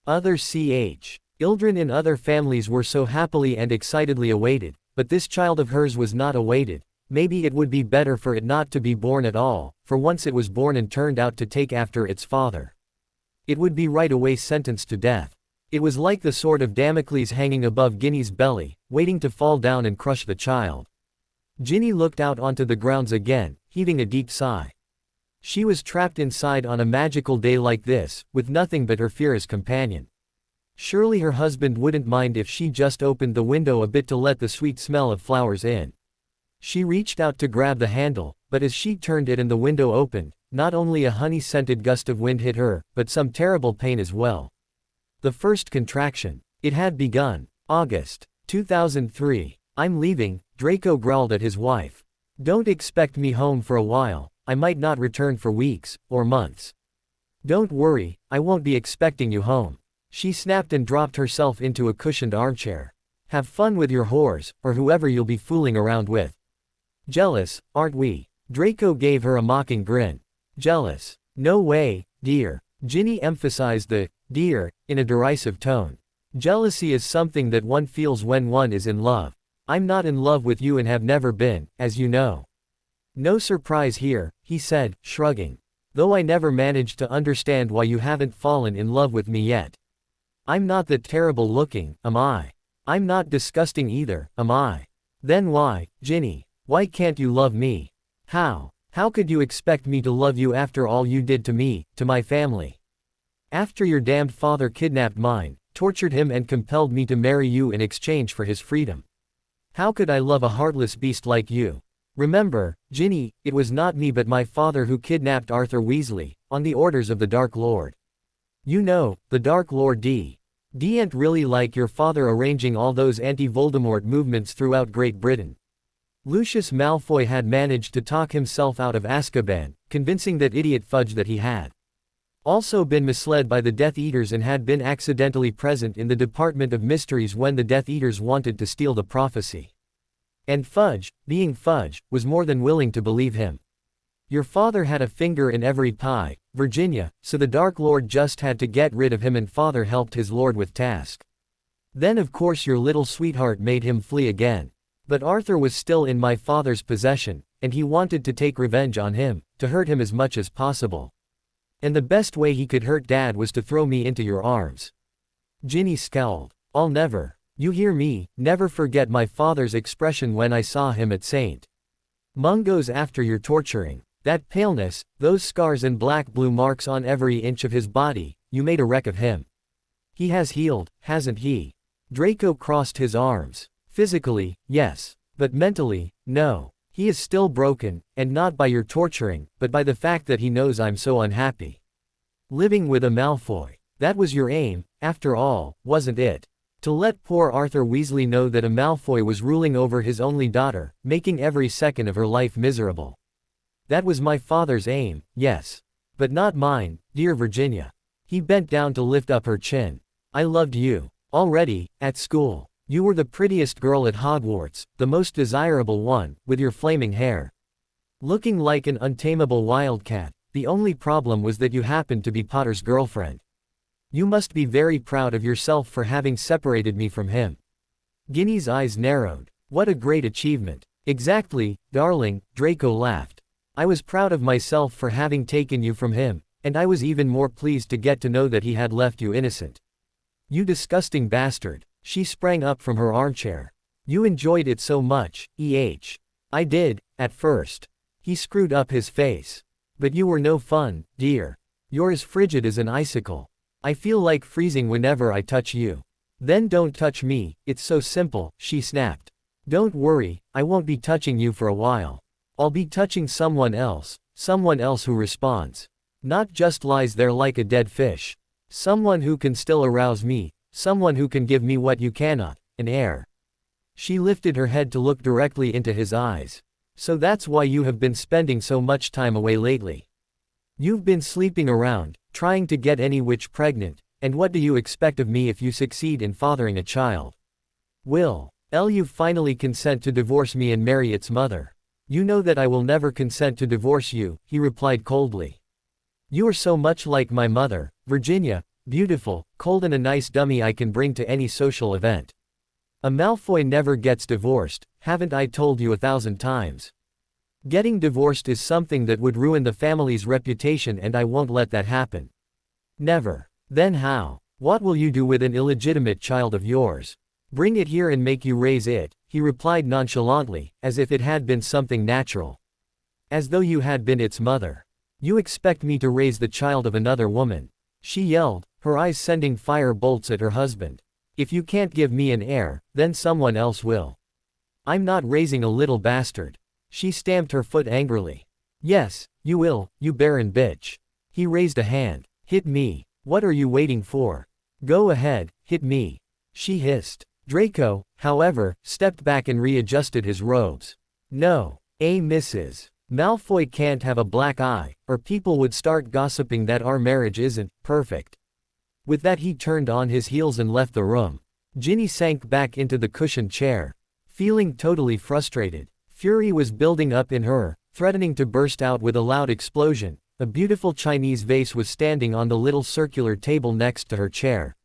Other children in other families were so happily and excitedly awaited, but this child of hers was not awaited. Maybe it would be better for it not to be born at all, for once it was born and turned out to take after its father. It would be right away sentenced to death. It was like the sword of Damocles hanging above Ginny's belly, waiting to fall down and crush the child. Ginny looked out onto the grounds again, heaving a deep sigh. She was trapped inside on a magical day like this, with nothing but her fear as companion. Surely her husband wouldn't mind if she just opened the window a bit to let the sweet smell of flowers in. She reached out to grab the handle, but as she turned it and the window opened, not only a honey-scented gust of wind hit her, but some terrible pain as well. The first contraction. It had begun. August 2003. "I'm leaving," Draco growled at his wife. "Don't expect me home for a while. I might not return for weeks, or months." "Don't worry, I won't be expecting you home." She snapped and dropped herself into a cushioned armchair. "Have fun with your whores, or whoever you'll be fooling around with." "Jealous, aren't we?" Draco gave her a mocking grin. "Jealous? No way, dear." Ginny emphasized the dear in a derisive tone. "Jealousy is something that one feels when one is in love. I'm not in love with you and have never been, as you know." "No surprise here," he said, shrugging. "Though I never managed to understand why you haven't fallen in love with me yet. I'm not that terrible looking, am I? I'm not disgusting either, am I? Then why, Ginny, why can't you love me? How could you expect me to love you after all you did to me, to my family? After your damned father kidnapped mine, tortured him and compelled me to marry you in exchange for his freedom. How could I love a heartless beast like you? Remember, Ginny, it was not me but my father who kidnapped Arthur Weasley, on the orders of the Dark Lord. You know, the Dark Lord d'n't really like your father arranging all those anti-Voldemort movements throughout Great Britain. Lucius Malfoy had managed to talk himself out of Azkaban, convincing that idiot Fudge that he had also been misled by the Death Eaters and had been accidentally present in the Department of Mysteries when the Death Eaters wanted to steal the prophecy. And Fudge, being Fudge, was more than willing to believe him. Your father had a finger in every pie, Virginia, so the Dark Lord just had to get rid of him and father helped his lord with task. Then of course your little sweetheart made him flee again. But Arthur was still in my father's possession, and he wanted to take revenge on him, to hurt him as much as possible. And the best way he could hurt Dad was to throw me into your arms." Ginny scowled. "I'll never, you hear me, never forget my father's expression when I saw him at St. Mungo's after your torturing. That paleness, those scars and black blue marks on every inch of his body, you made a wreck of him. He has healed, hasn't he?" Draco crossed his arms. "Physically, yes. But mentally, no. He is still broken, and not by your torturing, but by the fact that he knows I'm so unhappy. Living with a Malfoy. That was your aim, after all, wasn't it? To let poor Arthur Weasley know that a Malfoy was ruling over his only daughter, making every second of her life miserable. That was my father's aim, yes. But not mine, dear Virginia." He bent down to lift up her chin. "I loved you. Already, at school. You were the prettiest girl at Hogwarts, the most desirable one, with your flaming hair. Looking like an untamable wildcat. The only problem was that you happened to be Potter's girlfriend. You must be very proud of yourself for having separated me from him." Ginny's eyes narrowed. "What a great achievement." "Exactly, darling," Draco laughed. "I was proud of myself for having taken you from him, and I was even more pleased to get to know that he had left you innocent. You disgusting bastard." She sprang up from her armchair. "You enjoyed it so much, eh? I did, at first." He screwed up his face. "But you were no fun, dear. You're as frigid as an icicle. I feel like freezing whenever I touch you." "Then don't touch me, it's so simple," she snapped. "Don't worry, I won't be touching you for a while. I'll be touching someone else who responds. Not just lies there like a dead fish. Someone who can still arouse me. Someone who can give me what you cannot, an heir." She lifted her head to look directly into his eyes. "So that's why you have been spending so much time away lately. You've been sleeping around, trying to get any witch pregnant, and what do you expect of me if you succeed in fathering a child? Will you finally consent to divorce me and marry its mother?" "You know that I will never consent to divorce you," he replied coldly. "You are so much like my mother, Virginia. Beautiful, cold and a nice dummy I can bring to any social event. A Malfoy never gets divorced, haven't I told you 1,000 times? Getting divorced is something that would ruin the family's reputation and I won't let that happen. Never." "Then how? What will you do with an illegitimate child of yours?" "Bring it here and make you raise it," he replied nonchalantly, as if it had been something natural. "As though you had been its mother. You expect me to raise the child of another woman?" She yelled, her eyes sending fire bolts at her husband. "If you can't give me an heir, then someone else will. I'm not raising a little bastard." She stamped her foot angrily. "Yes, you will, you barren bitch." He raised a hand. "Hit me. What are you waiting for? Go ahead, hit me." She hissed. Draco, however, stepped back and readjusted his robes. "No, Mrs. Malfoy can't have a black eye, or people would start gossiping that our marriage isn't perfect." With that he turned on his heels and left the room. Ginny sank back into the cushioned chair. Feeling totally frustrated, fury was building up in her, threatening to burst out with a loud explosion. A beautiful Chinese vase was standing on the little circular table next to her chair.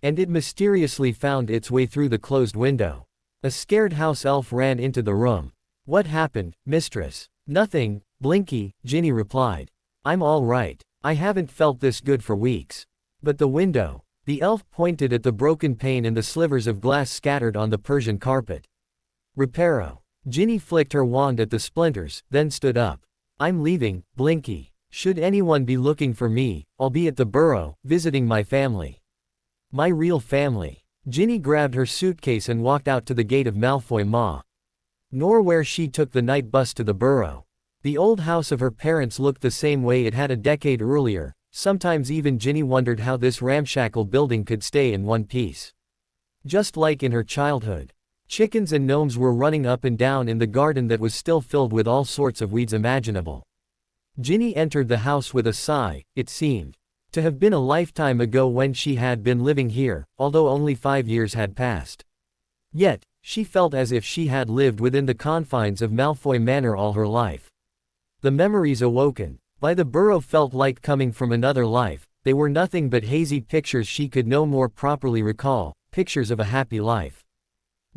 And it mysteriously found its way through the closed window. A scared house elf ran into the room. "What happened, mistress?" "Nothing, Blinky," Ginny replied. "I'm all right. I haven't felt this good for weeks. But the window." The elf pointed at the broken pane and the slivers of glass scattered on the Persian carpet. "Reparo." Ginny flicked her wand at the splinters, then stood up. "I'm leaving, Blinky. Should anyone be looking for me, I'll be at the Burrow, visiting my family. My real family." Ginny grabbed her suitcase and walked out to the gate of Malfoy Maw. Nor where she took the night bus to the Burrow. The old house of her parents looked the same way it had a decade earlier. Sometimes even Ginny wondered how this ramshackle building could stay in one piece. Just like in her childhood. Chickens and gnomes were running up and down in the garden that was still filled with all sorts of weeds imaginable. Ginny entered the house with a sigh. It seemed to have been a lifetime ago when she had been living here, although only 5 years had passed. Yet, she felt as if she had lived within the confines of Malfoy Manor all her life. The memories awoken by the Burrow felt like coming from another life. They were nothing but hazy pictures she could no more properly recall, pictures of a happy life.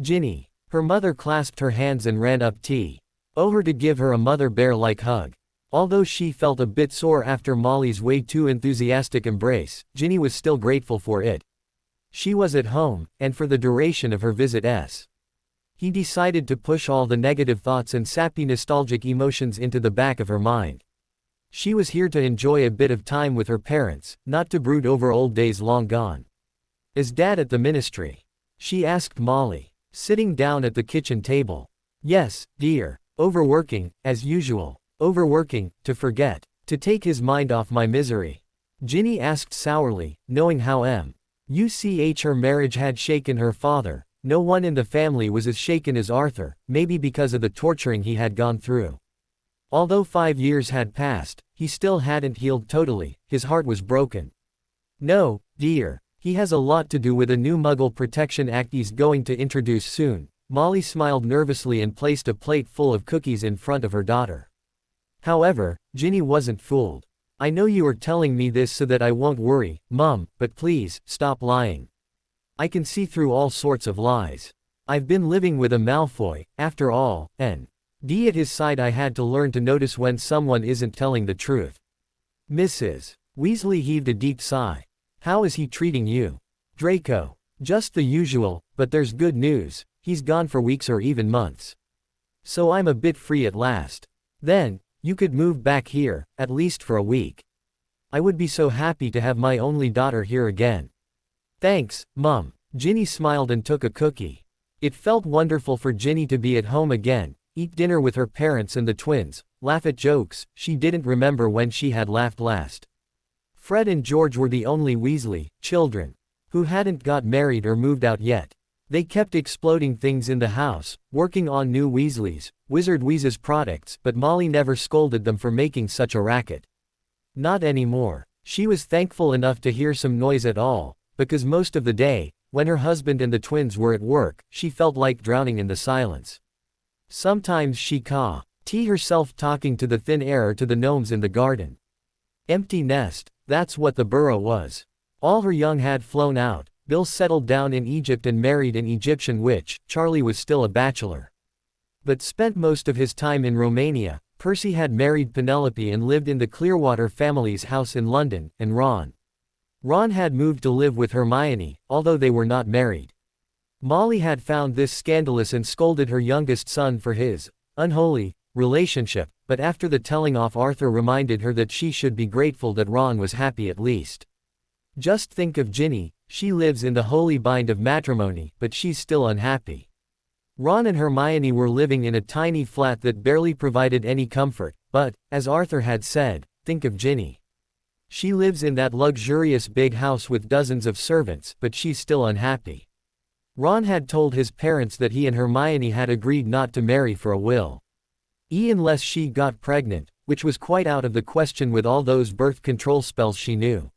Ginny. Her mother clasped her hands and ran up her to give her a mother bear-like hug. Although she felt a bit sore after Molly's way too enthusiastic embrace, Ginny was still grateful for it. She was at home, and for the duration of her visit he decided to push all the negative thoughts and sappy nostalgic emotions into the back of her mind. She was here to enjoy a bit of time with her parents, not to brood over old days long gone. "Is Dad at the ministry?" she asked Molly, sitting down at the kitchen table. "Yes, dear. Overworking, as usual. Overworking, to forget. To take his mind off my misery." Ginny asked sourly, knowing how her marriage had shaken her father. No one in the family was as shaken as Arthur, maybe because of the torturing he had gone through. Although 5 years had passed, he still hadn't healed totally, his heart was broken. "No, dear. He has a lot to do with a new Muggle Protection Act he's going to introduce soon." Molly smiled nervously and placed a plate full of cookies in front of her daughter. However, Ginny wasn't fooled. "I know you are telling me this so that I won't worry, Mum, but please, stop lying. I can see through all sorts of lies. I've been living with a Malfoy, after all, and at his side I had to learn to notice when someone isn't telling the truth." Mrs. Weasley heaved a deep sigh. "How is he treating you?" "Draco. Just the usual, but there's good news, he's gone for weeks or even months. So I'm a bit free at last. Then, you could move back here, at least for a week. I would be so happy to have my only daughter here again." "Thanks, Mum." Ginny smiled and took a cookie. It felt wonderful for Ginny to be at home again, eat dinner with her parents and the twins, laugh at jokes she didn't remember when she had laughed last. Fred and George were the only Weasley children who hadn't got married or moved out yet. They kept exploding things in the house, working on new Weasleys, Wizard Wheezes products, but Molly never scolded them for making such a racket. Not anymore. She was thankful enough to hear some noise at all, because most of the day, when her husband and the twins were at work, she felt like drowning in the silence. Sometimes she caught herself talking to the thin air or to the gnomes in the garden. Empty nest, that's what the Burrow was. All her young had flown out. Bill settled down in Egypt and married an Egyptian witch. Charlie was still a bachelor, but spent most of his time in Romania. Percy had married Penelope and lived in the Clearwater family's house in London, and Ron had moved to live with Hermione, although they were not married. Molly had found this scandalous and scolded her youngest son for his unholy relationship, but after the telling off, Arthur reminded her that she should be grateful that Ron was happy at least. "Just think of Ginny, she lives in the holy bind of matrimony, but she's still unhappy." Ron and Hermione were living in a tiny flat that barely provided any comfort, but, as Arthur had said, think of Ginny. She lives in that luxurious big house with dozens of servants, but she's still unhappy. Ron had told his parents that he and Hermione had agreed not to marry for a will. Unless she got pregnant, which was quite out of the question with all those birth control spells she knew.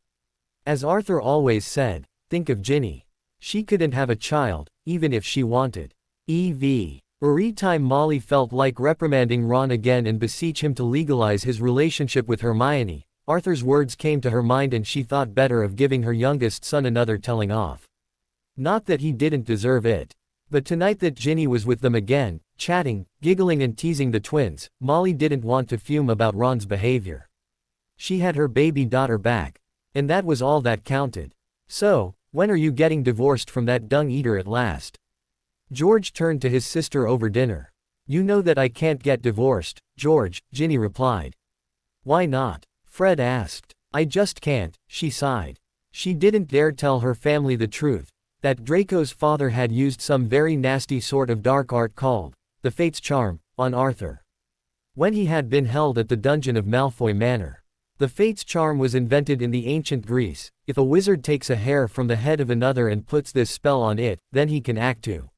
As Arthur always said, think of Ginny. She couldn't have a child, even if she wanted. Every time Molly felt like reprimanding Ron again and beseech him to legalize his relationship with Hermione, Arthur's words came to her mind and she thought better of giving her youngest son another telling off. Not that he didn't deserve it. But tonight that Ginny was with them again, chatting, giggling and teasing the twins, Molly didn't want to fume about Ron's behavior. She had her baby daughter back. And that was all that counted. "So, when are you getting divorced from that dung-eater at last?" George turned to his sister over dinner. "You know that I can't get divorced, George," Ginny replied. "Why not?" Fred asked. "I just can't," she sighed. She didn't dare tell her family the truth, that Draco's father had used some very nasty sort of dark art called the Fate's Charm on Arthur when he had been held at the dungeon of Malfoy Manor. The Fate's Charm was invented in the ancient Greece. If a wizard takes a hair from the head of another and puts this spell on it, then he can act to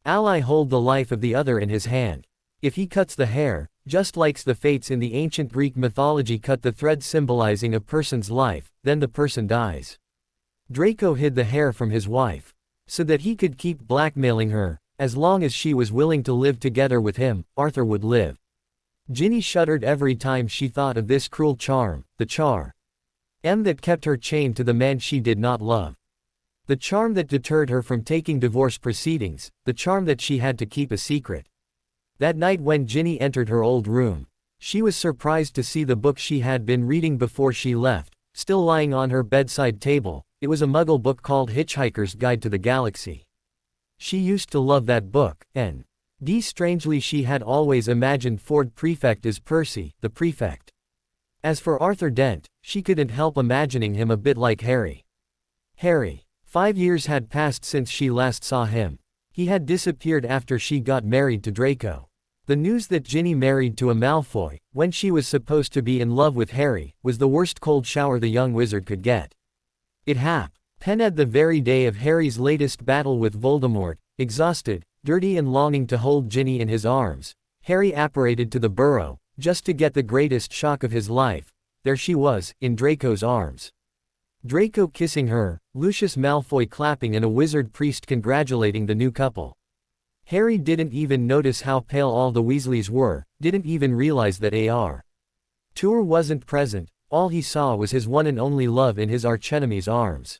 ally hold the life of the other in his hand. If he cuts the hair, just like the fates in the ancient Greek mythology cut the thread symbolizing a person's life, then the person dies. Draco hid the hair from his wife, so that he could keep blackmailing her. As long as she was willing to live together with him, Arthur would live. Ginny shuddered every time she thought of this cruel charm, the charm that kept her chained to the man she did not love. The charm that deterred her from taking divorce proceedings, the charm that she had to keep a secret. That night when Ginny entered her old room, she was surprised to see the book she had been reading before she left, still lying on her bedside table. It was a Muggle book called Hitchhiker's Guide to the Galaxy. She used to love that book, and strangely she had always imagined Ford Prefect as Percy, the prefect. As for Arthur Dent, she couldn't help imagining him a bit like Harry. Harry. 5 years had passed since she last saw him. He had disappeared after she got married to Draco. The news that Ginny married to a Malfoy, when she was supposed to be in love with Harry, was the worst cold shower the young wizard could get. It happened the very day of Harry's latest battle with Voldemort. Exhausted, dirty and longing to hold Ginny in his arms, Harry apparated to the Burrow, just to get the greatest shock of his life. There she was, in Draco's arms. Draco kissing her, Lucius Malfoy clapping and a wizard priest congratulating the new couple. Harry didn't even notice how pale all the Weasleys were, didn't even realize that A.R. Tour wasn't present. All he saw was his one and only love in his archenemy's arms.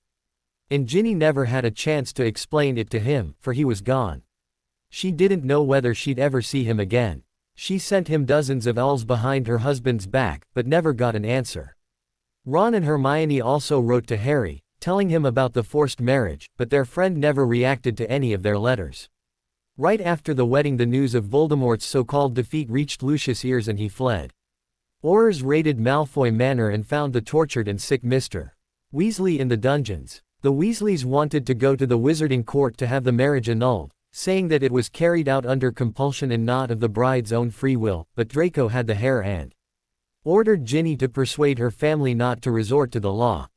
And Ginny never had a chance to explain it to him, for he was gone. She didn't know whether she'd ever see him again. She sent him dozens of owls behind her husband's back, but never got an answer. Ron and Hermione also wrote to Harry, telling him about the forced marriage, but their friend never reacted to any of their letters. Right after the wedding, the news of Voldemort's so-called defeat reached Lucius' ears and he fled. Aurors raided Malfoy Manor and found the tortured and sick Mr. Weasley in the dungeons. The Weasleys wanted to go to the Wizarding Court to have the marriage annulled, saying that it was carried out under compulsion and not of the bride's own free will, but Draco had the hair and ordered Ginny to persuade her family not to resort to the law.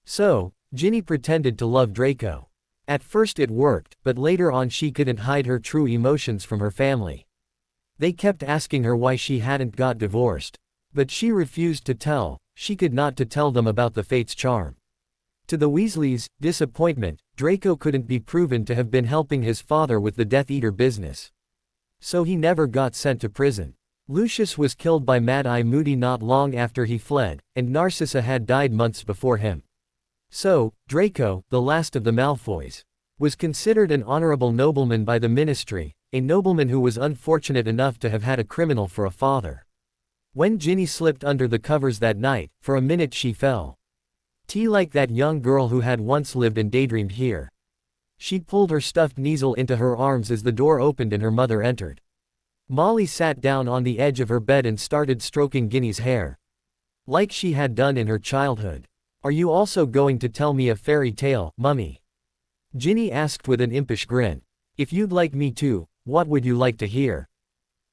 So, Ginny pretended to love Draco. At first it worked, but later on she couldn't hide her true emotions from her family. They kept asking her why she hadn't got divorced. But she refused to tell. She could not to tell them about the Fate's charm. To the Weasleys' disappointment, Draco couldn't be proven to have been helping his father with the Death Eater business. So he never got sent to prison. Lucius was killed by Mad-Eye Moody not long after he fled, and Narcissa had died months before him. So, Draco, the last of the Malfoys, was considered an honorable nobleman by the Ministry, a nobleman who was unfortunate enough to have had a criminal for a father. When Ginny slipped under the covers that night, for a minute she fell. Like that young girl who had once lived and daydreamed here. She pulled her stuffed Kneazle into her arms as the door opened and her mother entered. Molly sat down on the edge of her bed and started stroking Ginny's hair. Like she had done in her childhood. "Are you also going to tell me a fairy tale, Mummy?" Ginny asked with an impish grin. "If you'd like me to, what would you like to hear?"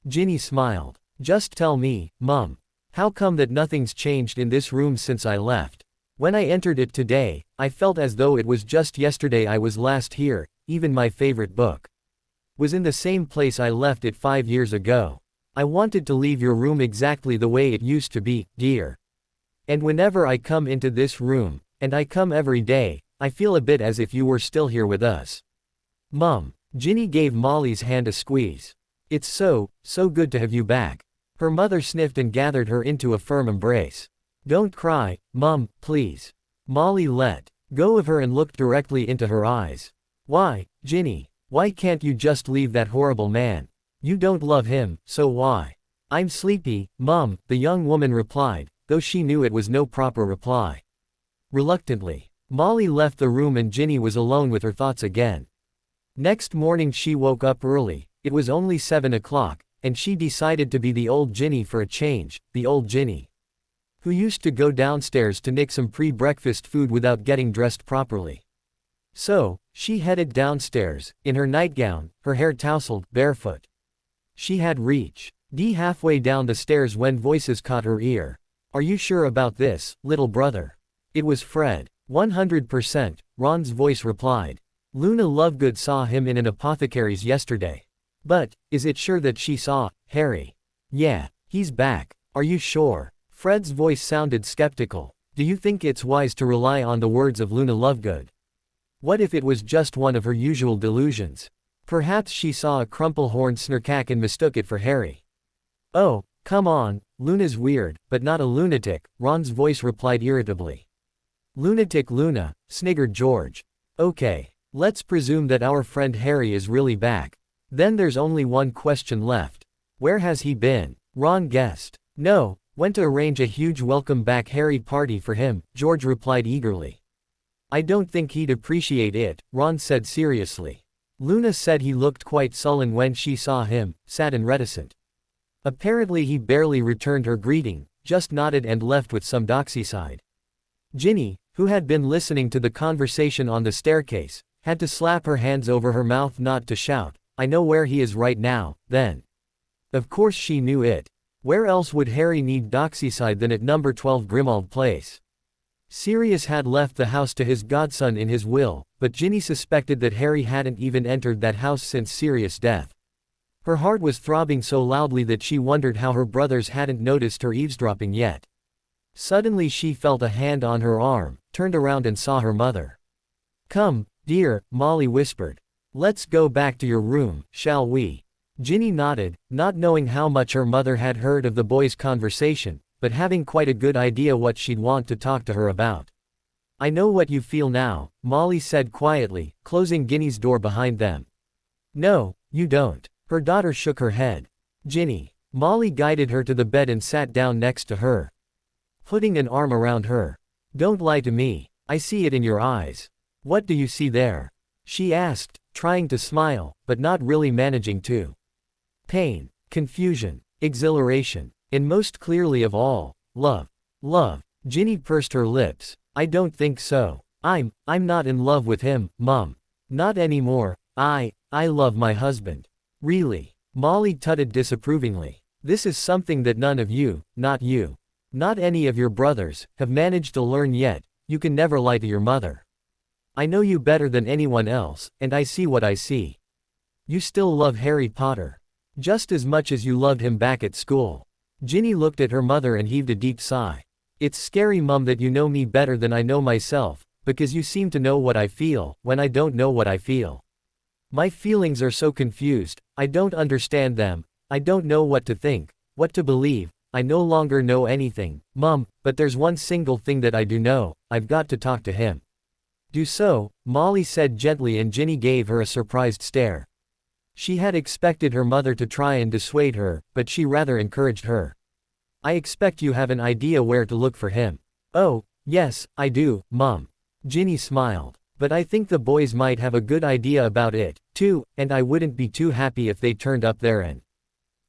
Ginny smiled. "Just tell me, Mum. How come that nothing's changed in this room since I left? When I entered it today, I felt as though it was just yesterday I was last here. Even my favorite book was in the same place I left it 5 years ago. I wanted to leave your room exactly the way it used to be, dear. And whenever I come into this room, and I come every day, I feel a bit as if you were still here with us." "Mum." Ginny gave Molly's hand a squeeze. "It's so good to have you back." Her mother sniffed and gathered her into a firm embrace. "Don't cry, Mum, please." Molly let go of her and looked directly into her eyes. "Why, Ginny? Why can't you just leave that horrible man? You don't love him, so why?" "I'm sleepy, Mum," the young woman replied, though she knew it was no proper reply. Reluctantly, Molly left the room and Ginny was alone with her thoughts again. Next morning she woke up early. It was only 7 o'clock, and she decided to be the old Ginny for a change, the old Ginny who used to go downstairs to nick some pre-breakfast food without getting dressed properly. So, she headed downstairs, in her nightgown, her hair tousled, barefoot. She had reached halfway down the stairs when voices caught her ear. "Are you sure about this, little brother?" It was Fred. 100%, Ron's voice replied. "Luna Lovegood saw him in an apothecary's yesterday." "But, is it sure that she saw Harry?" "Yeah, he's back." "Are you sure?" Fred's voice sounded skeptical. "Do you think it's wise to rely on the words of Luna Lovegood? What if it was just one of her usual delusions? Perhaps she saw a crumple-horned snarkak and mistook it for Harry." "Oh, come on, Luna's weird, but not a lunatic," Ron's voice replied irritably. "Lunatic Luna," sniggered George. Okay. Let's presume that our friend Harry is really back. Then there's only one question left. Where has he been? Ron guessed. No, went to arrange a huge welcome back Harry party for him, George replied eagerly. I don't think he'd appreciate it, Ron said seriously. Luna said he looked quite sullen when she saw him, sad and reticent. Apparently he barely returned her greeting, just nodded and left with some doxycyde. Ginny, who had been listening to the conversation on the staircase, had to slap her hands over her mouth not to shout, I know where he is right now, then. Of course she knew it. Where else would Harry need doxycyde than at number 12 Grimmauld Place? Sirius had left the house to his godson in his will, but Ginny suspected that Harry hadn't even entered that house since Sirius' death. Her heart was throbbing so loudly that she wondered how her brothers hadn't noticed her eavesdropping yet. Suddenly she felt a hand on her arm, turned around and saw her mother. Come, dear, Molly whispered. Let's go back to your room, shall we? Ginny nodded, not knowing how much her mother had heard of the boys' conversation, but having quite a good idea what she'd want to talk to her about. I know what you feel now, Molly said quietly, closing Ginny's door behind them. No, you don't. Her daughter shook her head. Ginny. Molly guided her to the bed and sat down next to her, putting an arm around her. Don't lie to me. I see it in your eyes. What do you see there? She asked, trying to smile, but not really managing to. Pain, confusion, exhilaration, and most clearly of all, love. Love. Ginny pursed her lips. I don't think so. I'm not in love with him, Mum. Not anymore. I love my husband. Really? Molly tutted disapprovingly. This is something that none of you, not you, not any of your brothers, have managed to learn yet. You can never lie to your mother. I know you better than anyone else, and I see what I see. You still love Harry Potter. Just as much as you loved him back at school. Ginny looked at her mother and heaved a deep sigh. It's scary, Mum, that you know me better than I know myself, because you seem to know what I feel, when I don't know what I feel. My feelings are so confused, I don't understand them, I don't know what to think, what to believe, I no longer know anything, Mum, but there's one single thing that I do know, I've got to talk to him. Do so, Molly said gently, and Ginny gave her a surprised stare. She had expected her mother to try and dissuade her, but she rather encouraged her. I expect you have an idea where to look for him. Oh, yes, I do, Mum. Ginny smiled. But I think the boys might have a good idea about it, too, and I wouldn't be too happy if they turned up there and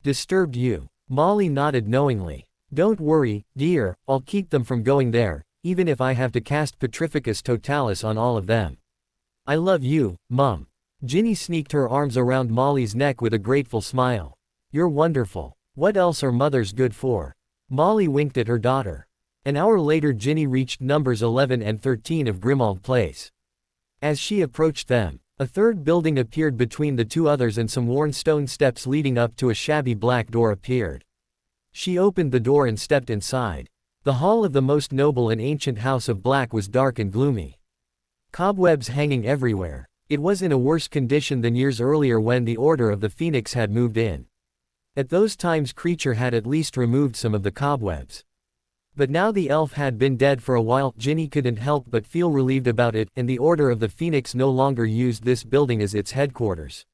disturbed you. Molly nodded knowingly. Don't worry, dear, I'll keep them from going there, even if I have to cast Petrificus Totalis on all of them. I love you, Mum. Ginny sneaked her arms around Molly's neck with a grateful smile. You're wonderful. What else are mothers good for? Molly winked at her daughter. An hour later Ginny reached numbers 11 and 13 of Grimmauld Place. As she approached them, a third building appeared between the two others, and some worn stone steps leading up to a shabby black door appeared. She opened the door and stepped inside. The hall of the most noble and ancient house of Black was dark and gloomy. Cobwebs hanging everywhere. It was in a worse condition than years earlier when the Order of the Phoenix had moved in. At those times Creature had at least removed some of the cobwebs. But now the elf had been dead for a while. Ginny couldn't help but feel relieved about it, and the Order of the Phoenix no longer used this building as its headquarters.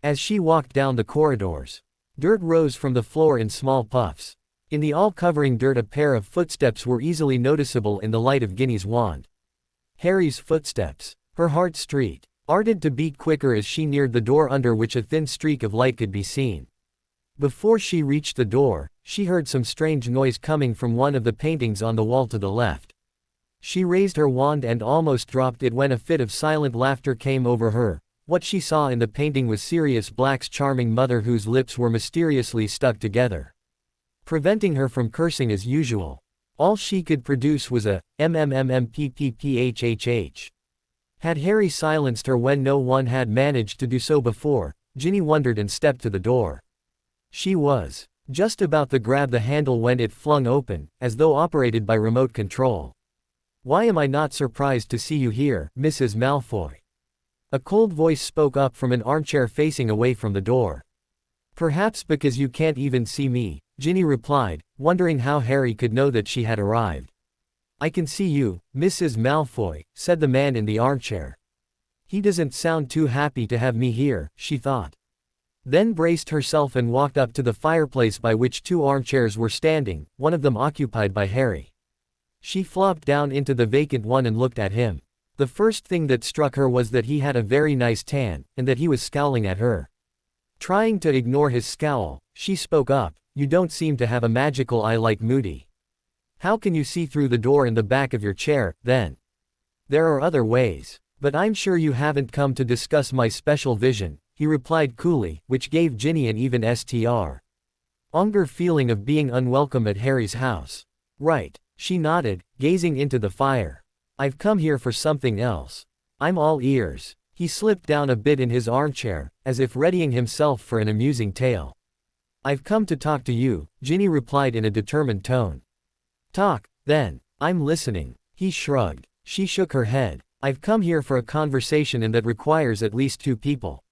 As she walked down the corridors, dirt rose from the floor in small puffs. In the all-covering dirt a pair of footsteps were easily noticeable in the light of Ginny's wand. Harry's footsteps. Her heart street started to beat quicker as she neared the door, under which a thin streak of light could be seen. Before she reached the door, she heard some strange noise coming from one of the paintings on the wall to the left. She raised her wand and almost dropped it when a fit of silent laughter came over her. What she saw in the painting was Sirius Black's charming mother, whose lips were mysteriously stuck together, preventing her from cursing as usual. All she could produce was a mmmmpphhh. Had Harry silenced her when no one had managed to do so before? Ginny wondered and stepped to the door. She was just about to grab the handle when it flung open, as though operated by remote control. Why am I not surprised to see you here, Mrs. Malfoy? A cold voice spoke up from an armchair facing away from the door. Perhaps because you can't even see me, Ginny replied, wondering how Harry could know that she had arrived. I can see you, Mrs. Malfoy, said the man in the armchair. He doesn't sound too happy to have me here, she thought. Then braced herself and walked up to the fireplace by which 2 armchairs were standing, one of them occupied by Harry. She flopped down into the vacant one and looked at him. The first thing that struck her was that he had a very nice tan, and that he was scowling at her. Trying to ignore his scowl, she spoke up, "You don't seem to have a magical eye like Moody. How can you see through the door in the back of your chair, then? There are other ways. But I'm sure you haven't come to discuss my special vision," he replied coolly, which gave Ginny an even stronger feeling of being unwelcome at Harry's house. "Right," she nodded, gazing into the fire. "I've come here for something else. I'm all ears." He slipped down a bit in his armchair, as if readying himself for an amusing tale. "I've come to talk to you," Ginny replied in a determined tone. "Talk, then. I'm listening." He shrugged. She shook her head. "I've come here for a conversation, and that requires at least 2 people.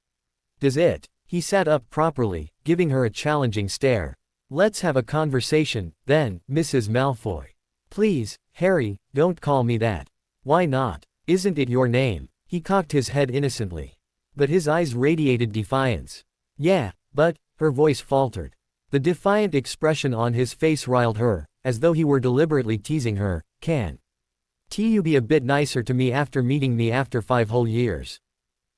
Does it?" He sat up properly, giving her a challenging stare. "Let's have a conversation, then, Mrs. Malfoy." "Please, Harry, don't call me that." "Why not? Isn't it your name?" He cocked his head innocently. But his eyes radiated defiance. "Yeah, but," her voice faltered. The defiant expression on his face riled her, as though he were deliberately teasing her. "Can't you be a bit nicer to me after meeting me after 5 whole years?"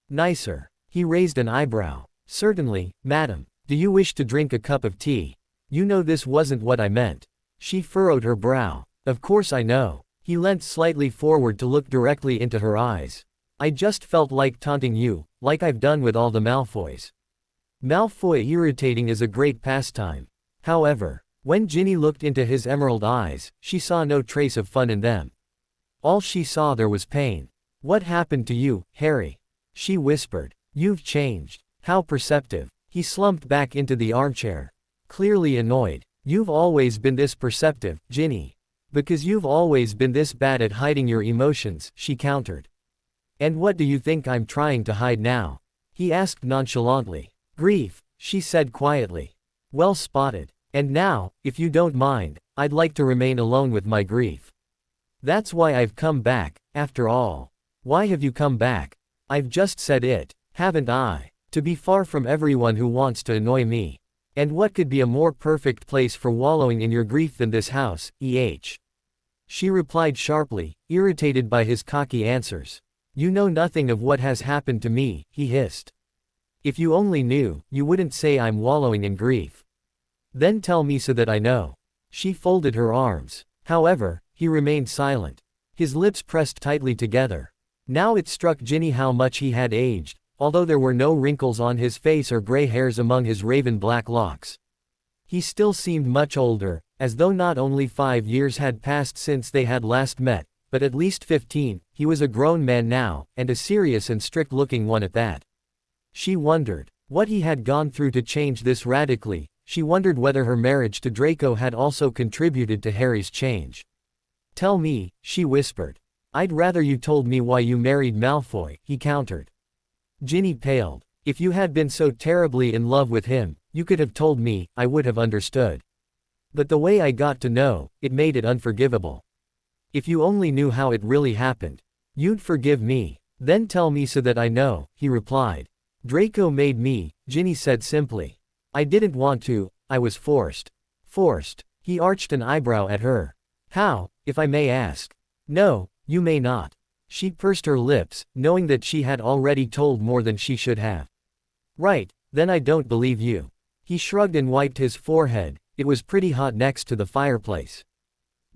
"Nicer?" He raised an eyebrow. "Certainly, madam. Do you wish to drink a cup of tea? You know this wasn't what I meant." She furrowed her brow. "Of course I know." He leant slightly forward to look directly into her eyes. "I just felt like taunting you, like I've done with all the Malfoys." Malfoy irritating is a great pastime. However, when Ginny looked into his emerald eyes, she saw no trace of fun in them. All she saw there was pain. "What happened to you, Harry?" she whispered. "You've changed." "How perceptive." He slumped back into the armchair, clearly annoyed. "You've always been this perceptive, Ginny. Because you've always been this bad at hiding your emotions," she countered. "And what do you think I'm trying to hide now?" he asked nonchalantly. "Grief," she said quietly. "Well spotted. And now, if you don't mind, I'd like to remain alone with my grief. That's why I've come back, after all." "Why have you come back?" "I've just said it, haven't I? To be far from everyone who wants to annoy me. And what could be a more perfect place for wallowing in your grief than this house, She replied sharply, irritated by his cocky answers. "You know nothing of what has happened to me," he hissed. "If you only knew, you wouldn't say I'm wallowing in grief." "Then tell me so that I know." She folded her arms. However, he remained silent. His lips pressed tightly together. Now it struck Ginny how much he had aged, although there were no wrinkles on his face or gray hairs among his raven black locks. He still seemed much older, as though not only 5 years had passed since they had last met, but at least 15. He was a grown man now, and a serious and strict-looking one at that. She wondered what he had gone through to change this radically. She wondered whether her marriage to Draco had also contributed to Harry's change. "Tell me," she whispered. "I'd rather you told me why you married Malfoy," he countered. Ginny paled. "If you had been so terribly in love with him, you could have told me, I would have understood. But the way I got to know, it made it unforgivable. If you only knew how it really happened, you'd forgive me." "Then tell me so that I know," he replied. "Draco made me," Ginny said simply. "I didn't want to, I was forced." "Forced?" He arched an eyebrow at her. "How, if I may ask?" "No, you may not." She pursed her lips, knowing that she had already told more than she should have. "Right, then I don't believe you." He shrugged and wiped his forehead. It was pretty hot next to the fireplace.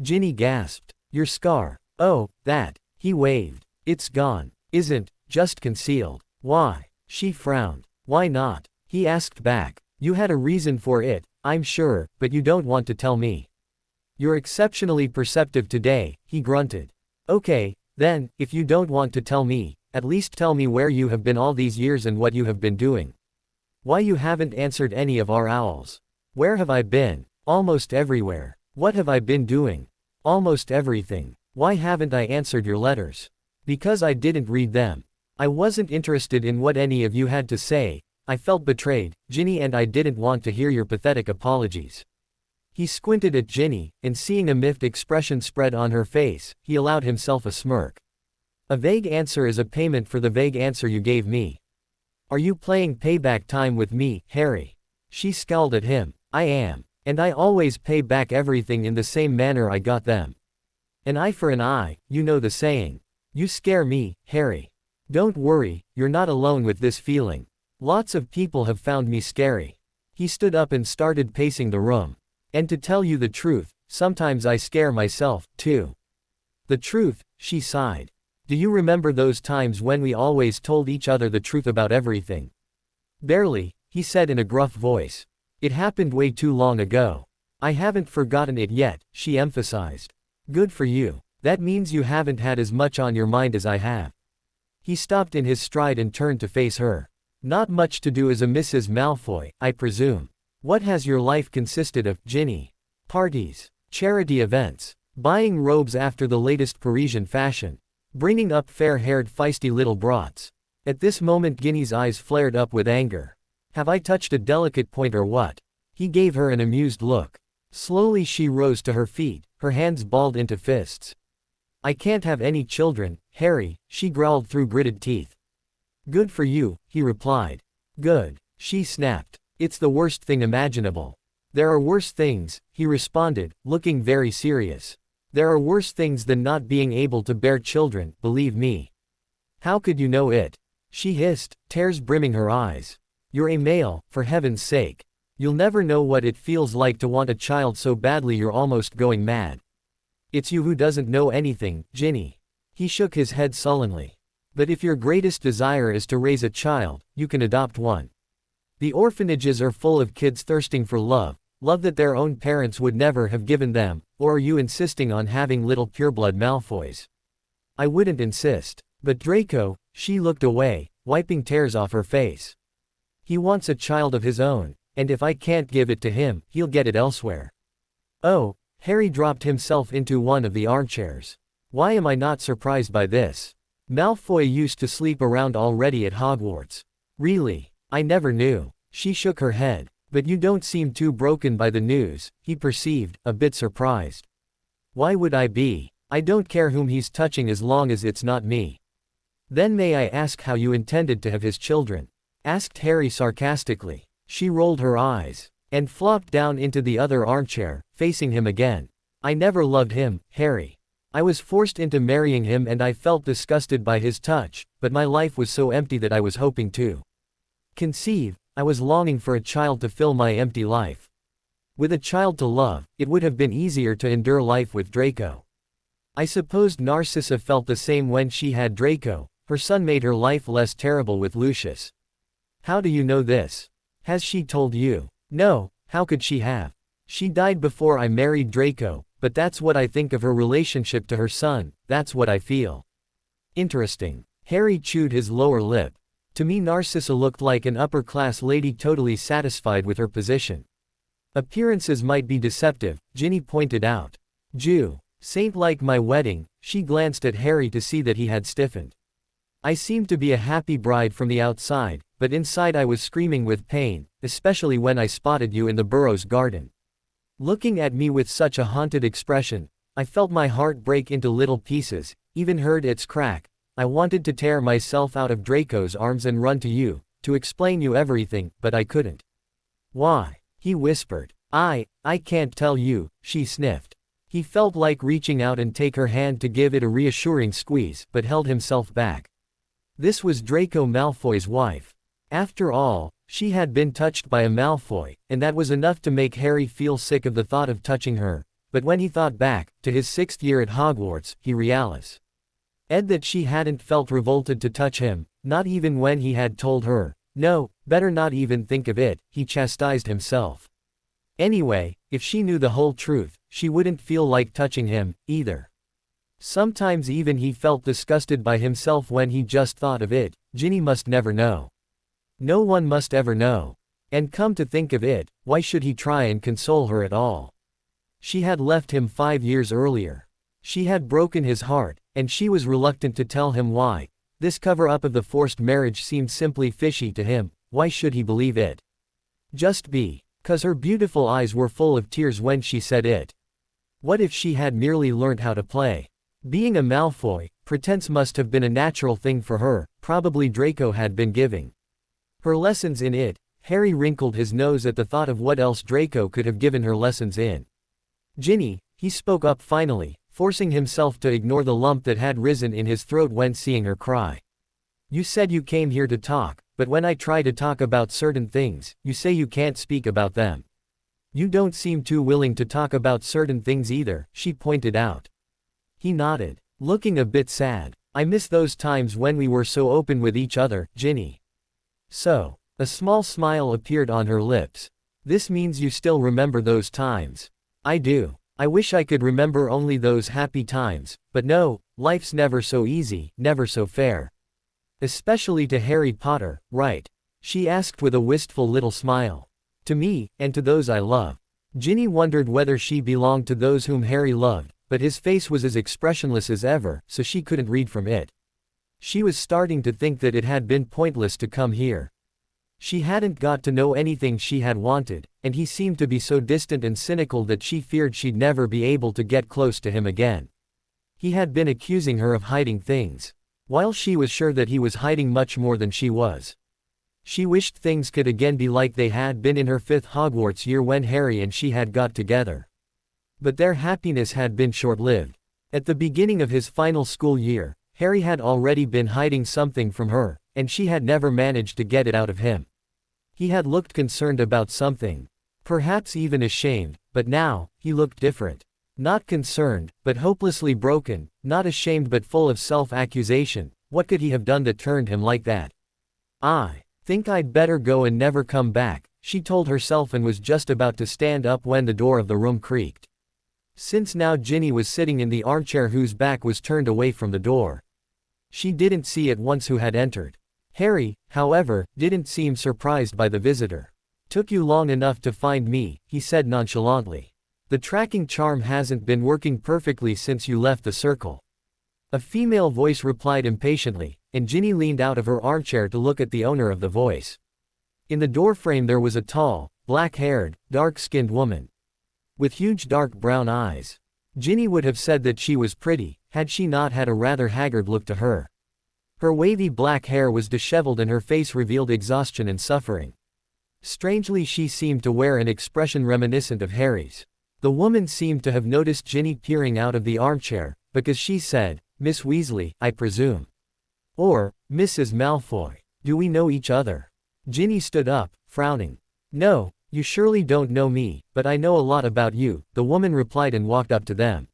Ginny gasped. "Your scar." "Oh, that." He waved. "It's gone. Isn't, just concealed." "Why?" She frowned. "Why not?" He asked back. "You had a reason for it, I'm sure, but you don't want to tell me." "You're exceptionally perceptive today," he grunted. "Okay, then, if you don't want to tell me, at least tell me where you have been all these years and what you have been doing. Why you haven't answered any of our owls." "Where have I been?" "Almost everywhere." "What have I been doing?" "Almost everything." "Why haven't I answered your letters?" "Because I didn't read them. I wasn't interested in what any of you had to say. I felt betrayed, Ginny, and I didn't want to hear your pathetic apologies." He squinted at Ginny, and seeing a miffed expression spread on her face, he allowed himself a smirk. A vague answer is a payment for the vague answer you gave me. Are you playing payback time with me, Harry? She scowled at him. I am. And I always pay back everything in the same manner I got them. An eye for an eye, you know the saying. You scare me, Harry. Don't worry, you're not alone with this feeling. Lots of people have found me scary. He stood up and started pacing the room. And to tell you the truth, sometimes I scare myself, too. The truth, she sighed. Do you remember those times when we always told each other the truth about everything? Barely, he said in a gruff voice. It happened way too long ago. I haven't forgotten it yet, she emphasized. Good for you. That means you haven't had as much on your mind as I have. He stopped in his stride and turned to face her. Not much to do as a Mrs. Malfoy, I presume. What has your life consisted of, Ginny? Parties, charity events, buying robes after the latest Parisian fashion, bringing up fair-haired feisty little brats. At this moment Ginny's eyes flared up with anger. Have I touched a delicate point or what? He gave her an amused look. Slowly she rose to her feet, her hands balled into fists. I can't have any children, Harry, she growled through gritted teeth. Good for you, he replied. Good, she snapped. It's the worst thing imaginable. There are worse things, he responded, looking very serious. There are worse things than not being able to bear children, believe me. How could you know it? She hissed, tears brimming her eyes. You're a male, for heaven's sake. You'll never know what it feels like to want a child so badly you're almost going mad. It's you who doesn't know anything, Ginny. He shook his head sullenly. But if your greatest desire is to raise a child, you can adopt one. The orphanages are full of kids thirsting for love, love that their own parents would never have given them, or are you insisting on having little pureblood Malfoys? I wouldn't insist. But Draco, she looked away, wiping tears off her face. He wants a child of his own, and if I can't give it to him, he'll get it elsewhere. Oh, Harry dropped himself into one of the armchairs. Why am I not surprised by this? Malfoy used to sleep around already at Hogwarts. Really? I never knew. She shook her head. But you don't seem too broken by the news, he perceived, a bit surprised. Why would I be? I don't care whom he's touching as long as it's not me. Then may I ask how you intended to have his children? Asked Harry sarcastically. She rolled her eyes, and flopped down into the other armchair, facing him again. I never loved him, Harry. I was forced into marrying him and I felt disgusted by his touch, but my life was so empty that I was hoping to conceive. I was longing for a child to fill my empty life. With a child to love, it would have been easier to endure life with Draco. I supposed Narcissa felt the same when she had Draco. Her son made her life less terrible with Lucius. How do you know this? Has she told you? No, how could she have? She died before I married Draco, but that's what I think of her relationship to her son, that's what I feel. Interesting. Harry chewed his lower lip. To me Narcissa looked like an upper-class lady totally satisfied with her position. Appearances might be deceptive, Ginny pointed out. Jew. Saint like my wedding, she glanced at Harry to see that he had stiffened. I seemed to be a happy bride from the outside, but inside I was screaming with pain, especially when I spotted you in the Burrow's garden. Looking at me with such a haunted expression, I felt my heart break into little pieces, even heard its crack. I wanted to tear myself out of Draco's arms and run to you, to explain you everything, but I couldn't. Why? He whispered. I can't tell you, she sniffed. He felt like reaching out and take her hand to give it a reassuring squeeze, but held himself back. This was Draco Malfoy's wife. After all, she had been touched by a Malfoy, and that was enough to make Harry feel sick of the thought of touching her, but when he thought back, to his 6th year at Hogwarts, he realized that she hadn't felt revolted to touch him, not even when he had told her, no, better not even think of it, he chastised himself. Anyway, if she knew the whole truth, she wouldn't feel like touching him, either. Sometimes even he felt disgusted by himself when he just thought of it. Ginny must never know. No one must ever know. And come to think of it, why should he try and console her at all? She had left him 5 years earlier. She had broken his heart, and she was reluctant to tell him why. This cover-up of the forced marriage seemed simply fishy to him. Why should he believe it? Just because her beautiful eyes were full of tears when she said it. What if she had merely learned how to play? Being a Malfoy, Pretense must have been a natural thing for her, probably Draco had been giving her lessons in it. Harry wrinkled his nose at the thought of what else Draco could have given her lessons in. Ginny, he spoke up finally, forcing himself to ignore the lump that had risen in his throat when seeing her cry. You said you came here to talk, but when I try to talk about certain things, you say you can't speak about them. You don't seem too willing to talk about certain things either, she pointed out. He nodded, looking a bit sad. I miss those times when we were so open with each other, Ginny. So, a small smile appeared on her lips. This means you still remember those times. I do. I wish I could remember only those happy times, but no, life's never so easy, never so fair. Especially to Harry Potter, right? She asked with a wistful little smile. To me, and to those I love. Ginny wondered whether she belonged to those whom Harry loved, but his face was as expressionless as ever, so she couldn't read from it. She was starting to think that it had been pointless to come here. She hadn't got to know anything she had wanted, and he seemed to be so distant and cynical that she feared she'd never be able to get close to him again. He had been accusing her of hiding things, while she was sure that he was hiding much more than she was. She wished things could again be like they had been in her 5th Hogwarts year when Harry and she had got together. But their happiness had been short-lived. At the beginning of his final school year, Harry had already been hiding something from her, and she had never managed to get it out of him. He had looked concerned about something. Perhaps even ashamed, but now, he looked different. Not concerned, but hopelessly broken, not ashamed but full of self-accusation. What could he have done that turned him like that? I think I'd better go and never come back, she told herself and was just about to stand up when the door of the room creaked. Since now Ginny was sitting in the armchair whose back was turned away from the door. She didn't see at once who had entered. Harry, however, didn't seem surprised by the visitor. Took you long enough to find me, he said nonchalantly. The tracking charm hasn't been working perfectly since you left the circle. A female voice replied impatiently, and Ginny leaned out of her armchair to look at the owner of the voice. In the doorframe there was a tall, black-haired, dark-skinned woman with huge dark brown eyes. Ginny would have said that she was pretty, had she not had a rather haggard look to her. Her wavy black hair was disheveled and her face revealed exhaustion and suffering. Strangely she seemed to wear an expression reminiscent of Harry's. The woman seemed to have noticed Ginny peering out of the armchair, because she said, Miss Weasley, I presume. Or, Mrs. Malfoy. Do we know each other? Ginny stood up, frowning. No, you surely don't know me, but I know a lot about you, the woman replied and walked up to them.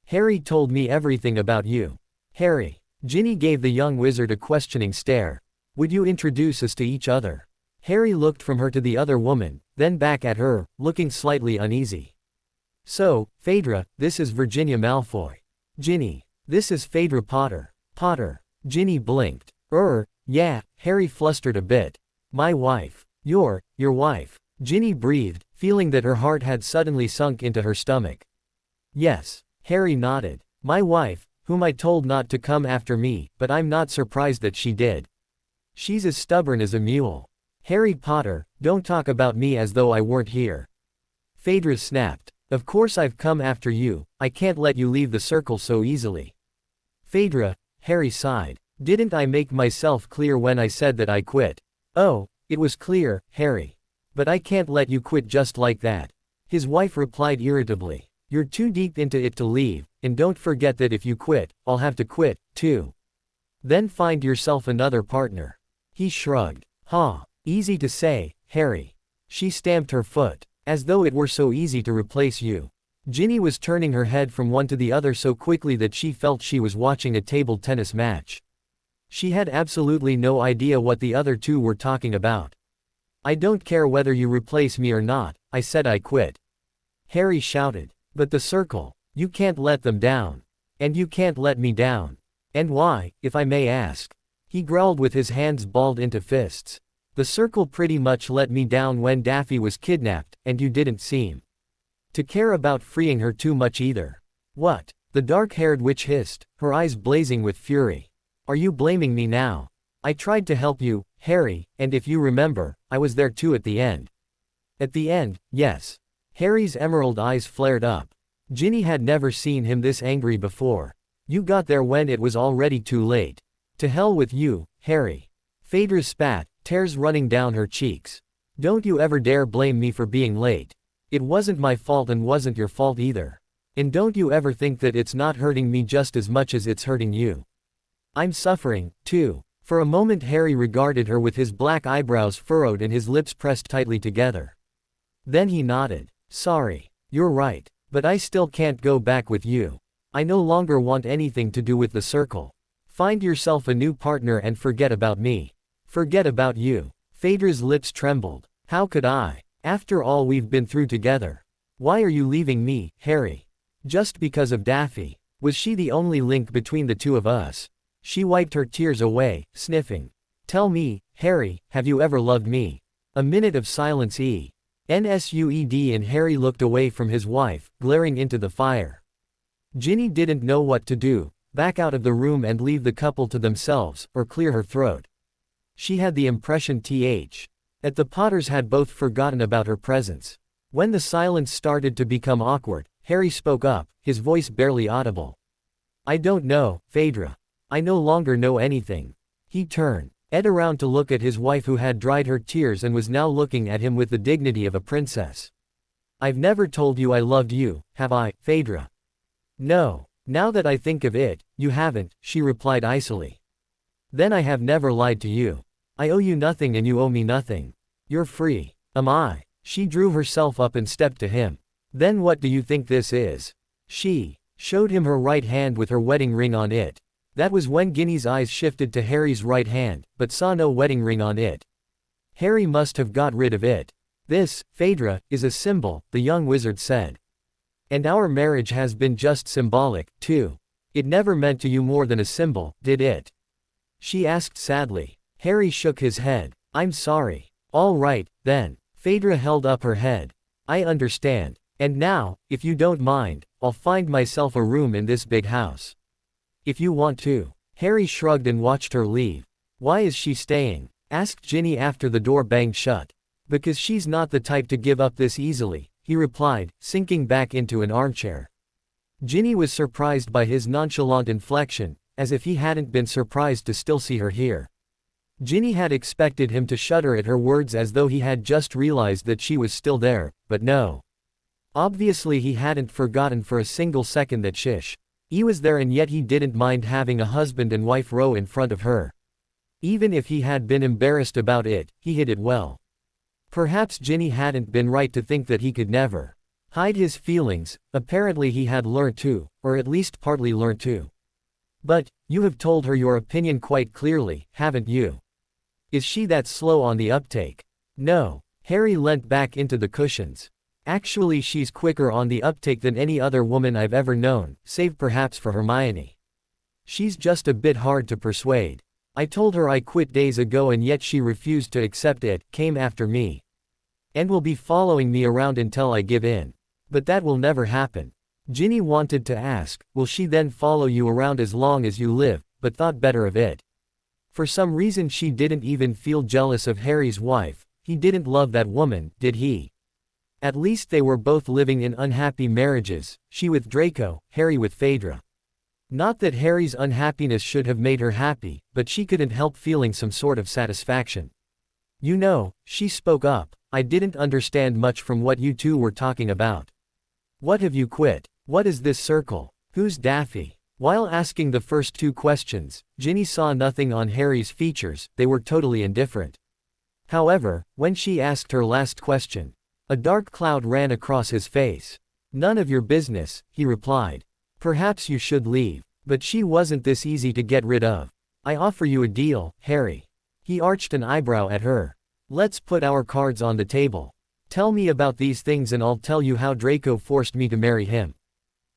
Harry told me everything about you. Harry. Ginny gave the young wizard a questioning stare. Would you introduce us to each other? Harry looked from her to the other woman, then back at her, looking slightly uneasy. So, Fedra, this is Virginia Malfoy. Ginny. This is Fedra Potter. Potter. Ginny blinked. Yeah, Harry flustered a bit. My wife. Your wife. Ginny breathed, feeling that her heart had suddenly sunk into her stomach. Yes. Harry nodded. My wife, whom I told not to come after me, but I'm not surprised that she did. She's as stubborn as a mule. Harry Potter, don't talk about me as though I weren't here. Phaedra snapped. Of course I've come after you, I can't let you leave the circle so easily. Phaedra, Harry sighed. Didn't I make myself clear when I said that I quit? Oh, it was clear, Harry. But I can't let you quit just like that. His wife replied irritably. You're too deep into it to leave, and don't forget that if you quit, I'll have to quit, too. Then find yourself another partner. He shrugged. Easy to say, Harry. She stamped her foot. As though it were so easy to replace you. Ginny was turning her head from one to the other so quickly that she felt she was watching a table tennis match. She had absolutely no idea what the other two were talking about. I don't care whether you replace me or not, I said I quit. Harry shouted. But the circle. You can't let them down. And you can't let me down. And why, if I may ask? He growled with his hands balled into fists. The circle pretty much let me down when Daffy was kidnapped, and you didn't seem to care about freeing her too much either. What? The dark-haired witch hissed, her eyes blazing with fury. Are you blaming me now? I tried to help you, Harry, and if you remember, I was there too at the end. At the end, yes. Harry's emerald eyes flared up. Ginny had never seen him this angry before. You got there when it was already too late. To hell with you, Harry. Phaedra spat, tears running down her cheeks. Don't you ever dare blame me for being late. It wasn't my fault and wasn't your fault either. And don't you ever think that it's not hurting me just as much as it's hurting you. I'm suffering, too. For a moment Harry regarded her with his black eyebrows furrowed and his lips pressed tightly together. Then he nodded. Sorry. You're right. But I still can't go back with you. I no longer want anything to do with the circle. Find yourself a new partner and forget about me. Forget about you. Phaedra's lips trembled. How could I? After all we've been through together. Why are you leaving me, Harry? Just because of Daffy. Was she the only link between the two of us? She wiped her tears away, sniffing. Tell me, Harry, have you ever loved me? A minute of silence ensued and Harry looked away from his wife, glaring into the fire. Ginny didn't know what to do, back out of the room and leave the couple to themselves, or clear her throat. She had the impression that the Potters had both forgotten about her presence. When the silence started to become awkward, Harry spoke up, his voice barely audible. I don't know, Phaedra. I no longer know anything. He turned around to look at his wife who had dried her tears and was now looking at him with the dignity of a princess. I've never told you I loved you, have I, Phaedra? No. Now that I think of it, you haven't, she replied icily. Then I have never lied to you. I owe you nothing and you owe me nothing. You're free. Am I? She drew herself up and stepped to him. Then what do you think this is? She showed him her right hand with her wedding ring on it. That was when Ginny's eyes shifted to Harry's right hand, but saw no wedding ring on it. Harry must have got rid of it. This, Phaedra, is a symbol, the young wizard said. And our marriage has been just symbolic, too. It never meant to you more than a symbol, did it? She asked sadly. Harry shook his head. I'm sorry. All right, then. Phaedra held up her head. I understand. And now, if you don't mind, I'll find myself a room in this big house. If you want to. Harry shrugged and watched her leave. Why is she staying? Asked Ginny after the door banged shut. Because she's not the type to give up this easily, he replied, sinking back into an armchair. Ginny was surprised by his nonchalant inflection, as if he hadn't been surprised to still see her here. Ginny had expected him to shudder at her words as though he had just realized that she was still there, but no. Obviously he hadn't forgotten for a single second that he was there, and yet he didn't mind having a husband and wife row in front of her. Even if he had been embarrassed about it, he hid it well. Perhaps Ginny hadn't been right to think that he could never hide his feelings. Apparently he had learnt to, or at least partly learnt to. But, you have told her your opinion quite clearly, haven't you? Is she that slow on the uptake? No. Harry leant back into the cushions. Actually she's quicker on the uptake than any other woman I've ever known, save perhaps for Hermione. She's just a bit hard to persuade. I told her I quit days ago and yet she refused to accept it, came after me. And will be following me around until I give in. But that will never happen. Ginny wanted to ask, will she then follow you around as long as you live, but thought better of it. For some reason she didn't even feel jealous of Harry's wife. He didn't love that woman, did he? At least they were both living in unhappy marriages, she with Draco, Harry with Phaedra. Not that Harry's unhappiness should have made her happy, but she couldn't help feeling some sort of satisfaction. You know, she spoke up, I didn't understand much from what you two were talking about. What have you quit? What is this circle? Who's Daffy? While asking the first two questions, Ginny saw nothing on Harry's features, they were totally indifferent. However, when she asked her last question, a dark cloud ran across his face. None of your business, he replied. Perhaps you should leave. But she wasn't this easy to get rid of. I offer you a deal, Harry. He arched an eyebrow at her. Let's put our cards on the table. Tell me about these things and I'll tell you how Draco forced me to marry him.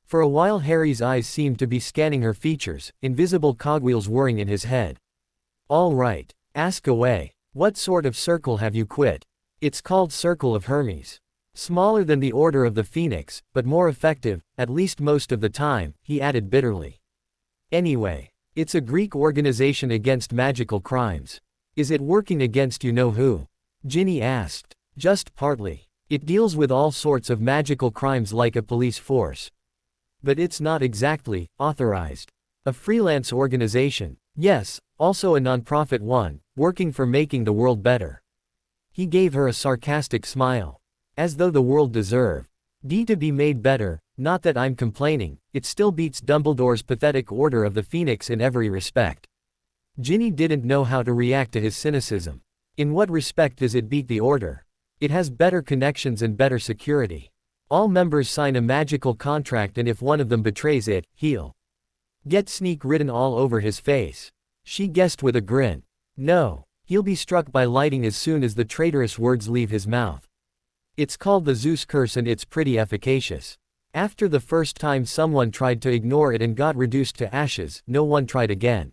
For a while Harry's eyes seemed to be scanning her features, invisible cogwheels whirring in his head. All right. Ask away. What sort of circle have you quit? It's called Circle of Hermes. Smaller than the Order of the Phoenix, but more effective, at least most of the time, he added bitterly. Anyway, it's a Greek organization against magical crimes. Is it working against you know who? Ginny asked. Just partly. It deals with all sorts of magical crimes like a police force. But it's not exactly authorized. A freelance organization. Yes, also a nonprofit one, working for making the world better. He gave her a sarcastic smile. As though the world deserved to be made better. Not that I'm complaining, it still beats Dumbledore's pathetic Order of the Phoenix in every respect. Ginny didn't know how to react to his cynicism. In what respect does it beat the Order? It has better connections and better security. All members sign a magical contract, and if one of them betrays it, he'll get sneak written all over his face. She guessed with a grin. No, he'll be struck by lightning as soon as the traitorous words leave his mouth. It's called the Zeus curse, and it's pretty efficacious. After the first time someone tried to ignore it and got reduced to ashes, no one tried again.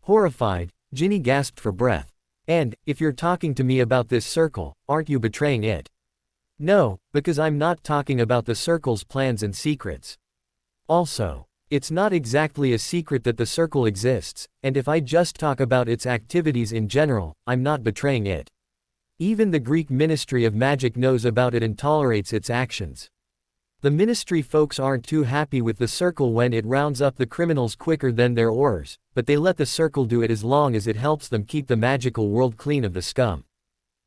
Horrified, Ginny gasped for breath. And, if you're talking to me about this circle, aren't you betraying it? No, because I'm not talking about the circle's plans and secrets. Also, it's not exactly a secret that the circle exists, and if I just talk about its activities in general, I'm not betraying it. Even the Greek Ministry of Magic knows about it and tolerates its actions. The ministry folks aren't too happy with the circle when it rounds up the criminals quicker than their oars, but they let the circle do it as long as it helps them keep the magical world clean of the scum.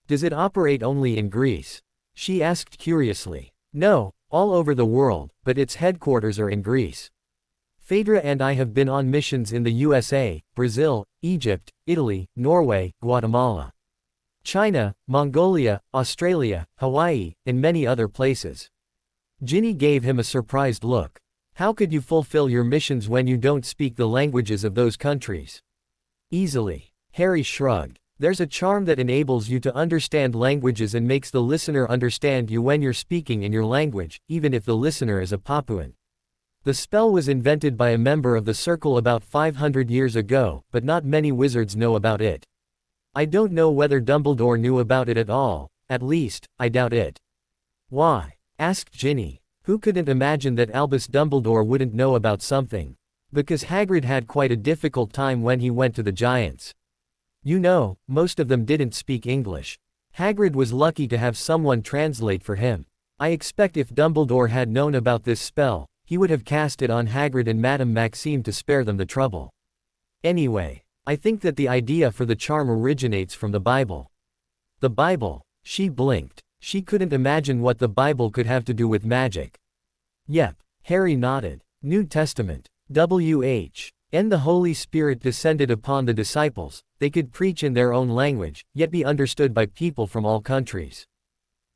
Does it operate only in Greece? She asked curiously. No, all over the world, but its headquarters are in Greece. Fedra and I have been on missions in the USA, Brazil, Egypt, Italy, Norway, Guatemala, China, Mongolia, Australia, Hawaii, and many other places. Ginny gave him a surprised look. How could you fulfill your missions when you don't speak the languages of those countries? Easily. Harry shrugged. There's a charm that enables you to understand languages and makes the listener understand you when you're speaking in your language, even if the listener is a Papuan. The spell was invented by a member of the Circle about 500 years ago, but not many wizards know about it. I don't know whether Dumbledore knew about it at all, at least, I doubt it. Why? Asked Ginny. Who couldn't imagine that Albus Dumbledore wouldn't know about something? Because Hagrid had quite a difficult time when he went to the Giants. You know, most of them didn't speak English. Hagrid was lucky to have someone translate for him. I expect if Dumbledore had known about this spell, he would have cast it on Hagrid and Madame Maxime to spare them the trouble. Anyway, I think that the idea for the charm originates from the Bible. The Bible? She blinked. She couldn't imagine what the Bible could have to do with magic. Yep. Harry nodded. New Testament. W.H. And the Holy Spirit descended upon the disciples. They could preach in their own language, yet be understood by people from all countries.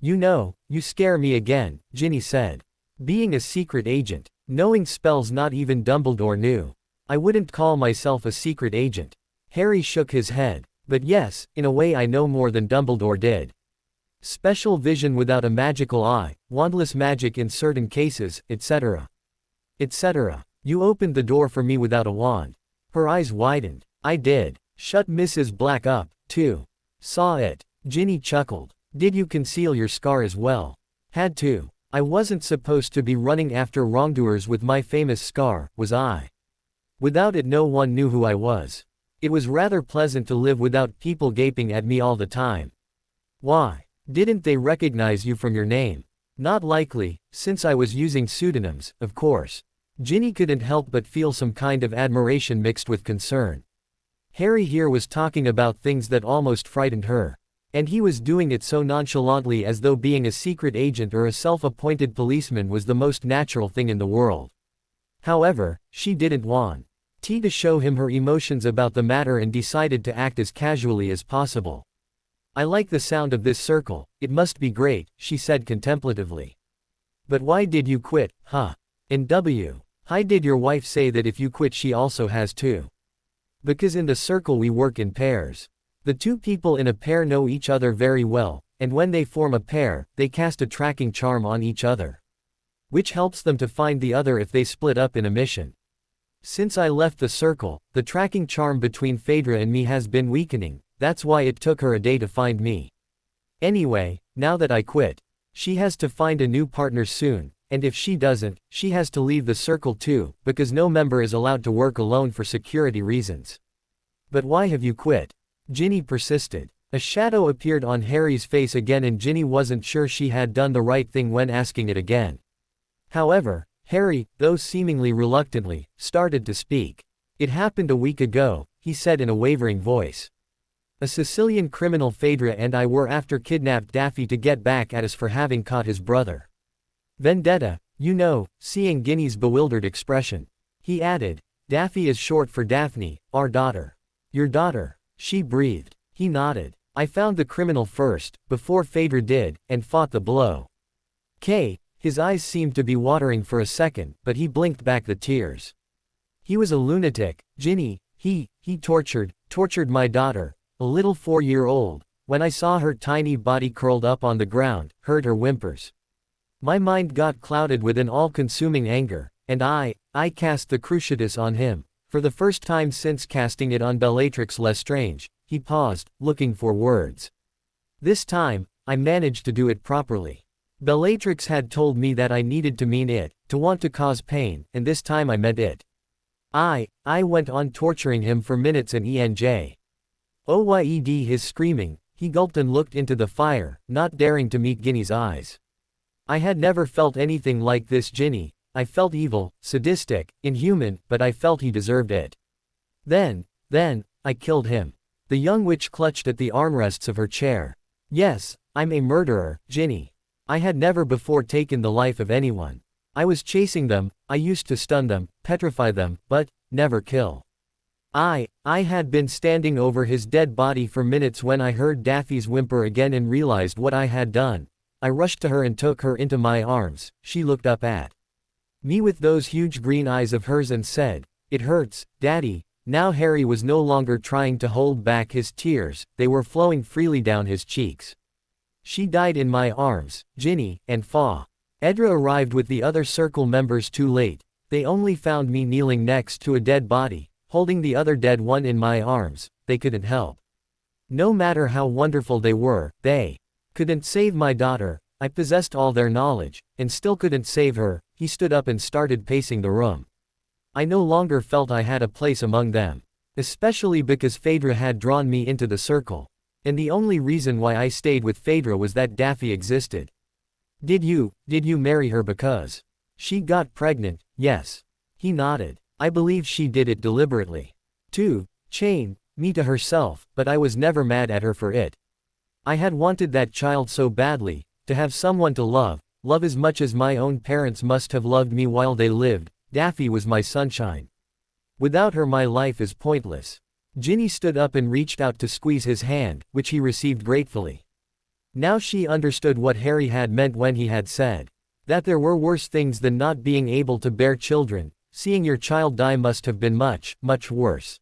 You know, you scare me again, Ginny said. Being a secret agent, knowing spells not even Dumbledore knew. I wouldn't call myself a secret agent. Harry shook his head. But yes, in a way I know more than Dumbledore did. Special vision without a magical eye, wandless magic in certain cases, etc. etc. You opened the door for me without a wand. Her eyes widened. I did. Shut Mrs. Black up, too. Saw it. Ginny chuckled. Did you conceal your scar as well? Had to. I wasn't supposed to be running after wrongdoers with my famous scar, was I? Without it no one knew who I was. It was rather pleasant to live without people gaping at me all the time. Why? Didn't they recognize you from your name? Not likely, since I was using pseudonyms, of course. Ginny couldn't help but feel some kind of admiration mixed with concern. Harry here was talking about things that almost frightened her. And he was doing it so nonchalantly as though being a secret agent or a self-appointed policeman was the most natural thing in the world. However, she didn't want to show him her emotions about the matter and decided to act as casually as possible. I like the sound of this circle, it must be great, she said contemplatively. But why did you quit, huh? And why did your wife say that if you quit she also has to? Because in the circle we work in pairs. The two people in a pair know each other very well, and when they form a pair, they cast a tracking charm on each other. Which helps them to find the other if they split up in a mission. Since I left the circle, the tracking charm between Phaedra and me has been weakening, that's why it took her a day to find me. Anyway, now that I quit, she has to find a new partner soon, and if she doesn't, she has to leave the circle too, because no member is allowed to work alone for security reasons. But why have you quit? Ginny persisted. A shadow appeared on Harry's face again and Ginny wasn't sure she had done the right thing when asking it again. However, Harry, though seemingly reluctantly, started to speak. It happened a week ago, he said in a wavering voice. A Sicilian criminal Fedra and I were after kidnapped Daffy to get back at us for having caught his brother. Vendetta, you know, seeing Ginny's bewildered expression. He added, Daffy is short for Daphne, our daughter. Your daughter, she breathed. He nodded. I found the criminal first, before Fedra did, and fought the blow. His eyes seemed to be watering for a second, but he blinked back the tears. He was a lunatic, Ginny, he tortured my daughter, a little 4-year-old, when I saw her tiny body curled up on the ground, heard her whimpers. My mind got clouded with an all-consuming anger, and I cast the cruciatus on him, for the first time since casting it on Bellatrix Lestrange. He paused, looking for words. This time, I managed to do it properly. Bellatrix had told me that I needed to mean it, to want to cause pain, and this time I meant it. I went on torturing him for minutes and Oyed his screaming, he gulped and looked into the fire, not daring to meet Ginny's eyes. I had never felt anything like this, Ginny. I felt evil, sadistic, inhuman, but I felt he deserved it. Then, I killed him. The young witch clutched at the armrests of her chair. Yes, I'm a murderer, Ginny. I had never before taken the life of anyone. I was chasing them, I used to stun them, petrify them, but never kill. I had been standing over his dead body for minutes when I heard Daffy's whimper again and realized what I had done. I rushed to her and took her into my arms. She looked up at me with those huge green eyes of hers and said, "It hurts, Daddy." Now Harry was no longer trying to hold back his tears, they were flowing freely down his cheeks. She died in my arms, Ginny, and Fedra arrived with the other circle members too late. They only found me kneeling next to a dead body, holding the other dead one in my arms. They couldn't help. No matter how wonderful they were, they couldn't save my daughter. I possessed all their knowledge, and still couldn't save her. He stood up and started pacing the room. I no longer felt I had a place among them. Especially because Fedra had drawn me into the circle. And the only reason why I stayed with Fedra was that Daffy existed. Did you marry her because she got pregnant? Yes. He nodded. I believe she did it deliberately. To chain me to herself, but I was never mad at her for it. I had wanted that child so badly, to have someone to love as much as my own parents must have loved me while they lived. Daffy was my sunshine. Without her my life is pointless. Ginny stood up and reached out to squeeze his hand, which he received gratefully. Now she understood what Harry had meant when he had said that there were worse things than not being able to bear children. Seeing your child die must have been much, much worse.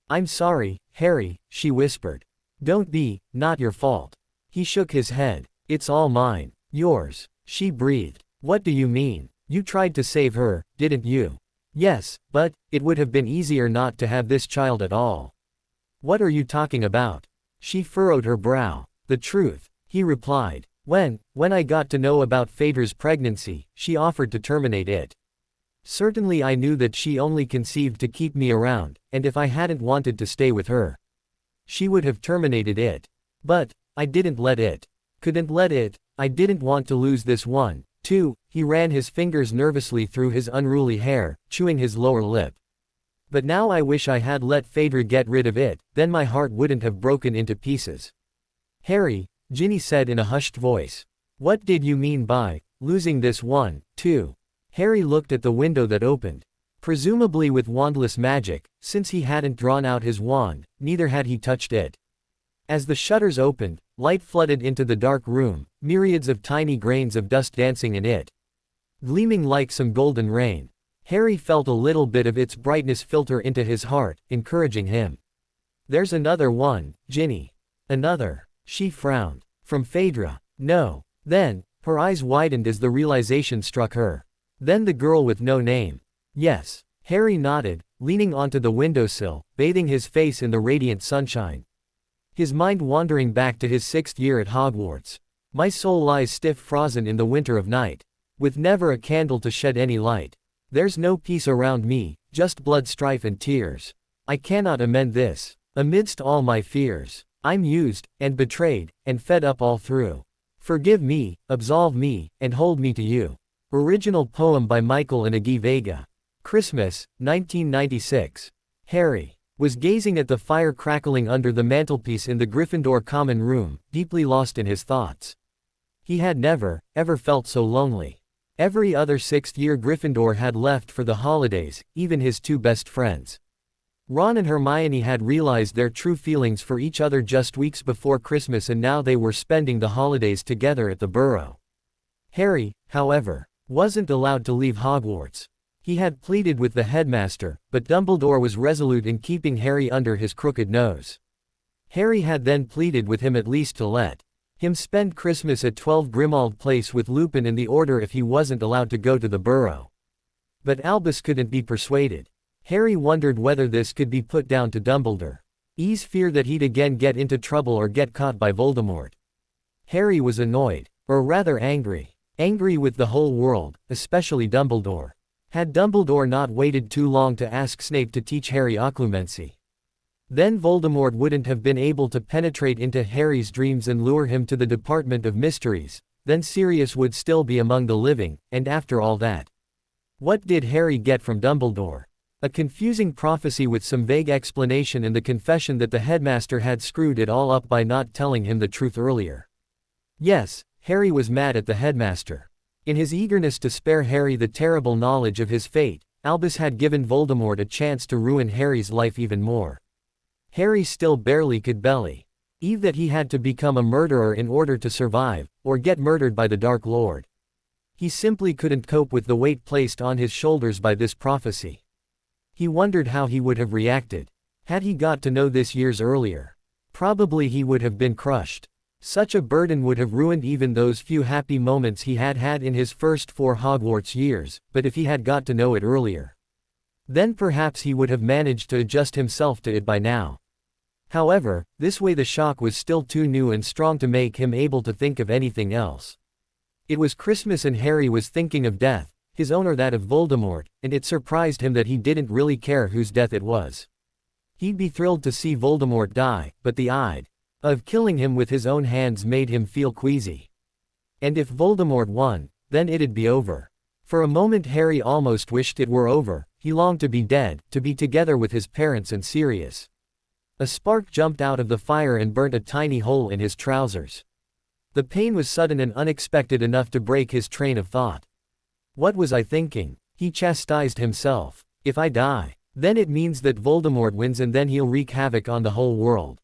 I'm sorry, Harry, she whispered. Don't be, not your fault. He shook his head. It's all mine. Yours. She breathed. What do you mean? You tried to save her, didn't you? Yes, but it would have been easier not to have this child at all. What are you talking about? She furrowed her brow. The truth, he replied. When I got to know about Fedra's pregnancy, she offered to terminate it. Certainly I knew that she only conceived to keep me around, and if I hadn't wanted to stay with her, she would have terminated it. But I didn't let it. Couldn't let it. I didn't want to lose this one, too. He ran his fingers nervously through his unruly hair, chewing his lower lip. But now I wish I had let Fedra get rid of it, then my heart wouldn't have broken into pieces. Harry, Ginny said in a hushed voice. What did you mean by losing this one, too? Harry looked at the window that opened. Presumably with wandless magic, since he hadn't drawn out his wand, neither had he touched it. As the shutters opened, light flooded into the dark room, myriads of tiny grains of dust dancing in it, gleaming like some golden rain. Harry felt a little bit of its brightness filter into his heart, encouraging him. There's another one, Ginny. Another. She frowned. From Fedra. No. Then, her eyes widened as the realization struck her. Then the girl with no name. Yes. Harry nodded, leaning onto the windowsill, bathing his face in the radiant sunshine. His mind wandering back to his 6th year at Hogwarts. My soul lies stiff frozen in the winter of night, with never a candle to shed any light. There's no peace around me, just blood, strife and tears. I cannot amend this. Amidst all my fears, I'm used, and betrayed, and fed up all through. Forgive me, absolve me, and hold me to you. Original poem by Michael and Agi Vega. Christmas, 1996. Harry was gazing at the fire crackling under the mantelpiece in the Gryffindor common room, deeply lost in his thoughts. He had never, ever felt so lonely. Every other sixth-year Gryffindor had left for the holidays, even his two best friends. Ron and Hermione had realized their true feelings for each other just weeks before Christmas, and now they were spending the holidays together at the Burrow. Harry, however, wasn't allowed to leave Hogwarts. He had pleaded with the headmaster, but Dumbledore was resolute in keeping Harry under his crooked nose. Harry had then pleaded with him at least to let him spend Christmas at 12 Grimmauld Place with Lupin in the Order if he wasn't allowed to go to the Burrow. But Albus couldn't be persuaded. Harry wondered whether this could be put down to Dumbledore's fear that he'd again get into trouble or get caught by Voldemort. Harry was annoyed, or rather angry. Angry with the whole world, especially Dumbledore. Had Dumbledore not waited too long to ask Snape to teach Harry occlumency? Then Voldemort wouldn't have been able to penetrate into Harry's dreams and lure him to the Department of Mysteries. Then Sirius would still be among the living, and after all that, what did Harry get from Dumbledore? A confusing prophecy with some vague explanation and the confession that the headmaster had screwed it all up by not telling him the truth earlier. Yes, Harry was mad at the headmaster. In his eagerness to spare Harry the terrible knowledge of his fate, Albus had given Voldemort a chance to ruin Harry's life even more. Harry still barely could believe that he had to become a murderer in order to survive, or get murdered by the Dark Lord. He simply couldn't cope with the weight placed on his shoulders by this prophecy. He wondered how he would have reacted had he got to know this years earlier. Probably he would have been crushed. Such a burden would have ruined even those few happy moments he had had in his first 4 Hogwarts years, but if he had got to know it earlier, then perhaps he would have managed to adjust himself to it by now. However, this way the shock was still too new and strong to make him able to think of anything else. It was Christmas and Harry was thinking of death, his own or that of Voldemort, and it surprised him that he didn't really care whose death it was. He'd be thrilled to see Voldemort die, but the idea of killing him with his own hands made him feel queasy. And if Voldemort won, then it'd be over. For a moment Harry almost wished it were over. He longed to be dead, to be together with his parents and Sirius. A spark jumped out of the fire and burnt a tiny hole in his trousers. The pain was sudden and unexpected enough to break his train of thought. What was I thinking? He chastised himself. If I die, then it means that Voldemort wins and then he'll wreak havoc on the whole world.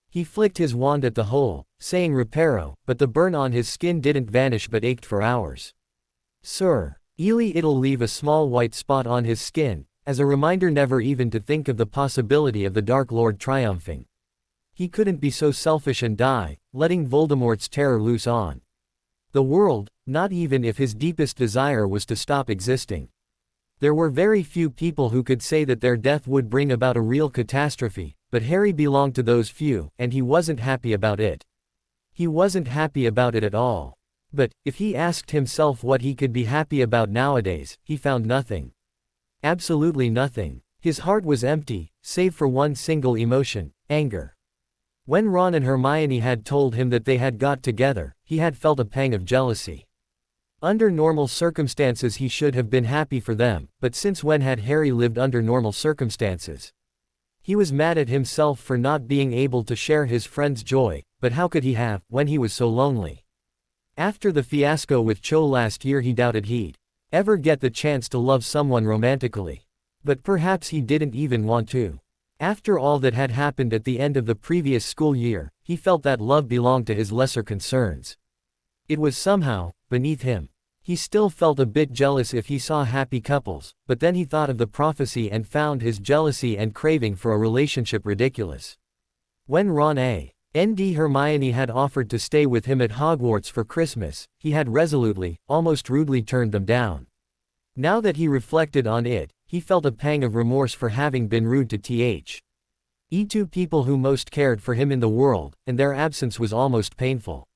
He flicked his wand at the hole, saying reparo, but the burn on his skin didn't vanish but ached for hours. Sir, it'll leave a small white spot on his skin, as a reminder never even to think of the possibility of the Dark Lord triumphing. He couldn't be so selfish and die, letting Voldemort's terror loose on the world, not even if his deepest desire was to stop existing. There were very few people who could say that their death would bring about a real catastrophe, but Harry belonged to those few, and he wasn't happy about it. He wasn't happy about it at all. But, if he asked himself what he could be happy about nowadays, he found nothing. Absolutely nothing. His heart was empty, save for one single emotion, anger. When Ron and Hermione had told him that they had got together, he had felt a pang of jealousy. Under normal circumstances he should have been happy for them, but since when had Harry lived under normal circumstances? He was mad at himself for not being able to share his friend's joy, but how could he have, when he was so lonely? After the fiasco with Cho last year he doubted he'd ever get the chance to love someone romantically. But perhaps he didn't even want to. After all that had happened at the end of the previous school year, he felt that love belonged to his lesser concerns. It was somehow beneath him. He still felt a bit jealous if he saw happy couples, but then he thought of the prophecy and found his jealousy and craving for a relationship ridiculous. When Ron and Hermione had offered to stay with him at Hogwarts for Christmas, he had resolutely, almost rudely turned them down. Now that he reflected on it, he felt a pang of remorse for having been rude to two people who most cared for him in the world, and their absence was almost painful.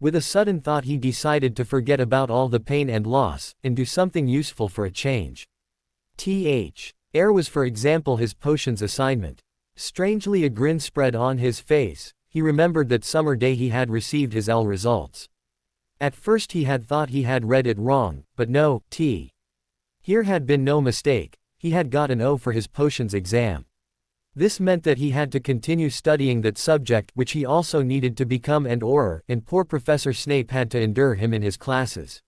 With a sudden thought he decided to forget about all the pain and loss, and do something useful for a change. Air was for example his potions assignment. Strangely a grin spread on his face. He remembered that summer day he had received his L results. At first he had thought he had read it wrong, but no, here had been no mistake. he had got an O for his potions exam. This meant that he had to continue studying that subject which he also needed to become an Auror, and poor Professor Snape had to endure him in his classes.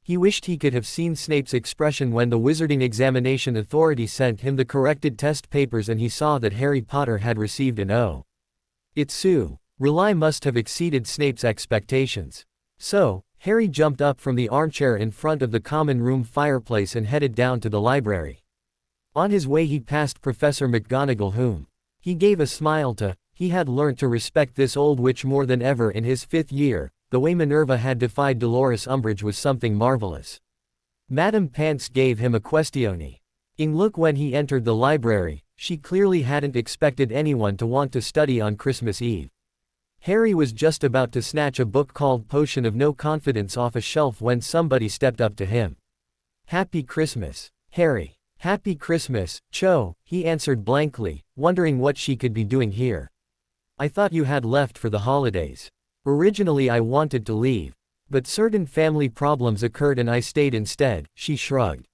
He wished he could have seen Snape's expression when the Wizarding Examination Authority sent him the corrected test papers and he saw that Harry Potter had received an O. Its rely must have exceeded Snape's expectations. So, Harry jumped up from the armchair in front of the common room fireplace and headed down to the library. On his way he passed Professor McGonagall whom he gave a smile to. He had learnt to respect this old witch more than ever in his 5th year. The way Minerva had defied Dolores Umbridge was something marvelous. Madame Pants gave him a questioning look when he entered the library. She clearly hadn't expected anyone to want to study on Christmas Eve. Harry was just about to snatch a book called Potion of No Confidence off a shelf when somebody stepped up to him. "Happy Christmas, Harry." "Happy Christmas, Cho," he answered blankly, wondering what she could be doing here. "I thought you had left for the holidays. Originally I wanted to leave. But certain family problems occurred and I stayed instead," she shrugged.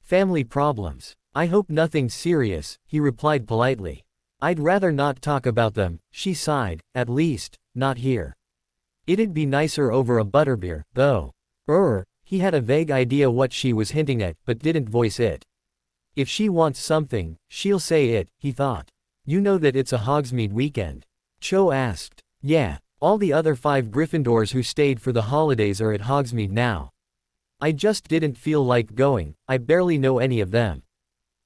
"Family problems? I hope nothing serious," he replied politely. "I'd rather not talk about them," she sighed, "at least, not here. It'd be nicer over a butterbeer, though." He had a vague idea what she was hinting at, but didn't voice it. If she wants something, she'll say it, he thought. "You know that it's a Hogsmeade weekend?" Cho asked. "Yeah. All the other 5 Gryffindors who stayed for the holidays are at Hogsmeade now. I just didn't feel like going, I barely know any of them.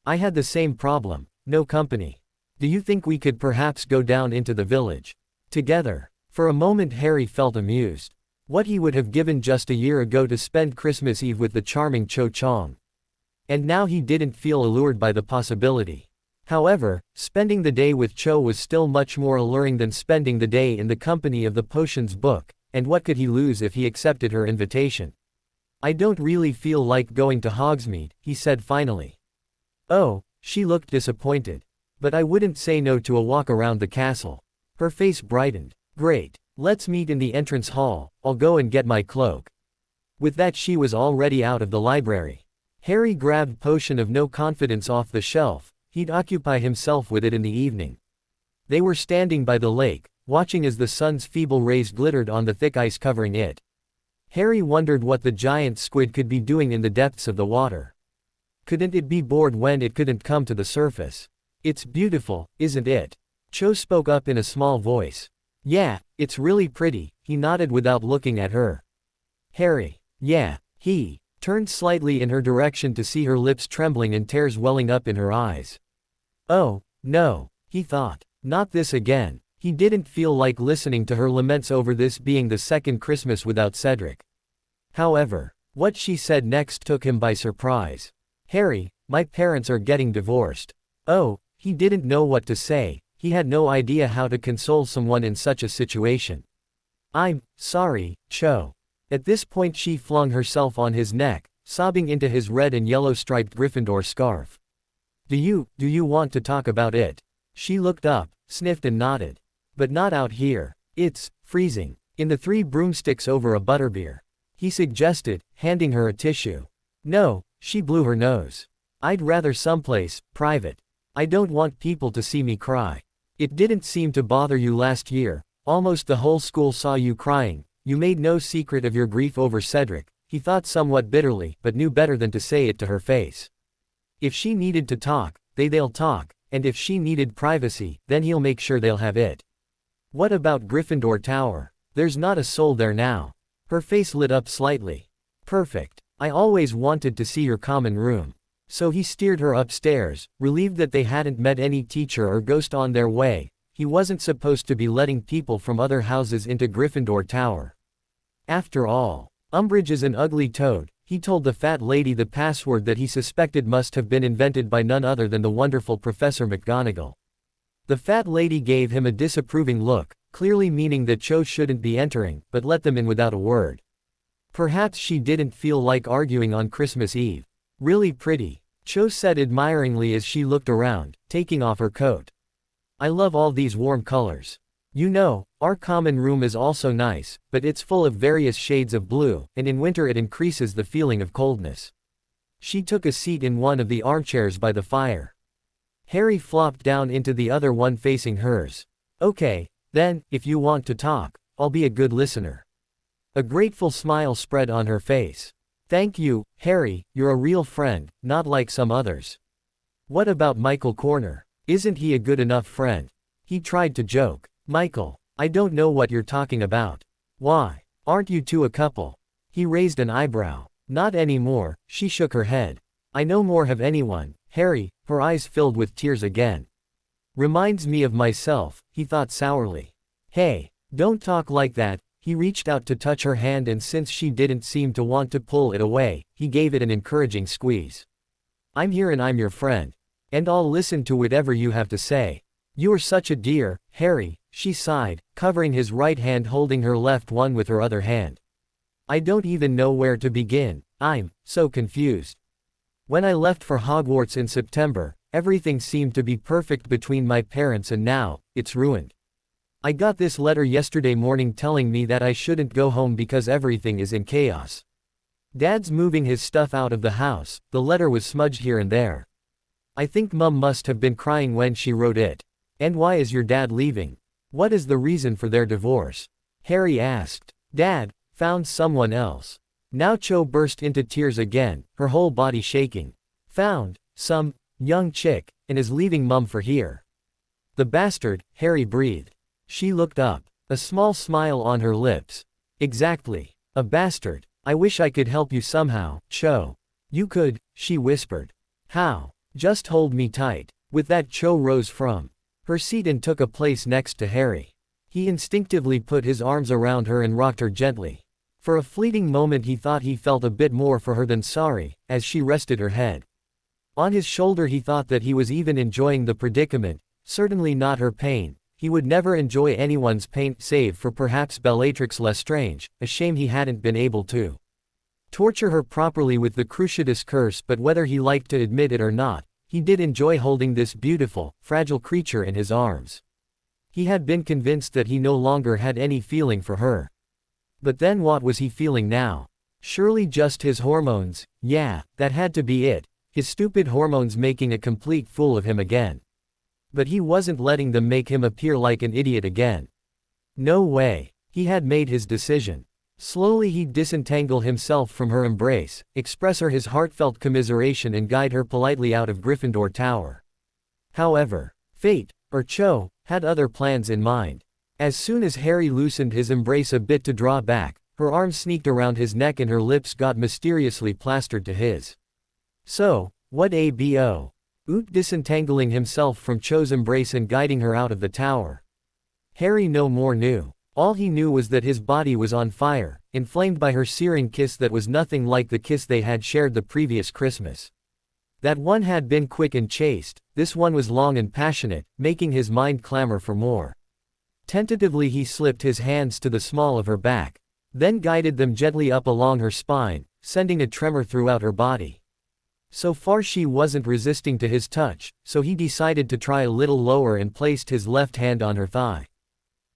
I had the same problem, no company. Do you think we could perhaps go down into the village together?" For a moment Harry felt amused. What he would have given just a year ago to spend Christmas Eve with the charming Cho Chang. And now he didn't feel allured by the possibility. However, spending the day with Cho was still much more alluring than spending the day in the company of the potions book, and what could he lose if he accepted her invitation? "I don't really feel like going to Hogsmeade," he said finally. "Oh," she looked disappointed. "But I wouldn't say no to a walk around the castle." Her face brightened. "Great. Let's meet in the entrance hall, I'll go and get my cloak." With that she was already out of the library. Harry grabbed Potion of No Confidence off the shelf. He'd occupy himself with it in the evening. They were standing by the lake, watching as the sun's feeble rays glittered on the thick ice covering it. Harry wondered what the giant squid could be doing in the depths of the water. Couldn't it be bored when it couldn't come to the surface? "It's beautiful, isn't it?" Cho spoke up in a small voice. "Yeah, it's really pretty," he nodded without looking at her. Harry. "Yeah." He turned slightly in her direction to see her lips trembling and tears welling up in her eyes. "Oh, no," he thought. Not this again. He didn't feel like listening to her laments over this being the second Christmas without Cedric. However, what she said next took him by surprise. "Harry, my parents are getting divorced." Oh, he didn't know what to say. He had no idea how to console someone in such a situation. "I'm sorry, Cho." At this point she flung herself on his neck, sobbing into his red and yellow striped Gryffindor scarf. Do you want to talk about it?" She looked up, sniffed and nodded. "But not out here. It's freezing. In the 3 broomsticks over a butterbeer," he suggested, handing her a tissue. "No," she blew her nose. "I'd rather someplace private. I don't want people to see me cry. It didn't seem to bother you last year. Almost the whole school saw you crying. You made no secret of your grief over Cedric," he thought somewhat bitterly, but knew better than to say it to her face. If she needed to talk, they'll talk, and if she needed privacy, then he'll make sure they'll have it. "What about Gryffindor Tower? There's not a soul there now." Her face lit up slightly. "Perfect. I always wanted to see your common room." So he steered her upstairs, relieved that they hadn't met any teacher or ghost on their way. He wasn't supposed to be letting people from other houses into Gryffindor Tower. After all, Umbridge is an ugly toad. He told the fat lady the password that he suspected must have been invented by none other than the wonderful Professor McGonagall. The fat lady gave him a disapproving look, clearly meaning that Cho shouldn't be entering, but let them in without a word. Perhaps she didn't feel like arguing on Christmas Eve. "Really pretty," Cho said admiringly as she looked around, taking off her coat. "I love all these warm colors. You know, our common room is also nice, but it's full of various shades of blue, and in winter it increases the feeling of coldness." She took a seat in one of the armchairs by the fire. Harry flopped down into the other one facing hers. Okay, then, if you want to talk, I'll be a good listener. A grateful smile spread on her face. Thank you, Harry, you're a real friend, not like some others. What about Michael Corner? Isn't he a good enough friend? He tried to joke. Michael, I don't know what you're talking about. Why? Aren't you two a couple? He raised an eyebrow. Not anymore, she shook her head. I no more have anyone. Harry, her eyes filled with tears again. Reminds me of myself, he thought sourly. Hey, don't talk like that. He reached out to touch her hand, and since she didn't seem to want to pull it away, he gave it an encouraging squeeze. I'm here and I'm your friend. And I'll listen to whatever you have to say. You're such a dear, Harry, she sighed, covering his right hand, holding her left one with her other hand. I don't even know where to begin, I'm so confused. When I left for Hogwarts in September, everything seemed to be perfect between my parents, and now, it's ruined. I got this letter yesterday morning telling me that I shouldn't go home because everything is in chaos. Dad's moving his stuff out of the house. The letter was smudged here and there. I think Mum must have been crying when she wrote it. And why is your dad leaving? What is the reason for their divorce? Harry asked. Dad found someone else. Now Cho burst into tears again, her whole body shaking. Found some young chick, and is leaving Mum for here. The bastard, Harry breathed. She looked up, a small smile on her lips. Exactly. A bastard. I wish I could help you somehow, Cho. You could, she whispered. How? Just hold me tight. With that, Cho rose from her seat and took a place next to Harry. He instinctively put his arms around her and rocked her gently. For a fleeting moment he thought he felt a bit more for her than sorry, as she rested her head on his shoulder. He thought that he was even enjoying the predicament, certainly not her pain. He would never enjoy anyone's pain, save for perhaps Bellatrix Lestrange, a shame he hadn't been able to torture her properly with the Cruciatus curse, but whether he liked to admit it or not, he did enjoy holding this beautiful, fragile creature in his arms. He had been convinced that he no longer had any feeling for her. But then what was he feeling now? Surely just his hormones. Yeah, that had to be it. His stupid hormones making a complete fool of him again. But he wasn't letting them make him appear like an idiot again. No way. He had made his decision. Slowly he'd disentangle himself from her embrace, express her his heartfelt commiseration, and guide her politely out of Gryffindor Tower. However, fate, or Cho, had other plans in mind. As soon as Harry loosened his embrace a bit to draw back, her arms sneaked around his neck and her lips got mysteriously plastered to his. So, what abo? Oot, disentangling himself from Cho's embrace and guiding her out of the tower. Harry no more knew. All he knew was that his body was on fire, inflamed by her searing kiss that was nothing like the kiss they had shared the previous Christmas. That one had been quick and chaste, this one was long and passionate, making his mind clamor for more. Tentatively he slipped his hands to the small of her back, then guided them gently up along her spine, sending a tremor throughout her body. So far she wasn't resisting to his touch, so he decided to try a little lower and placed his left hand on her thigh,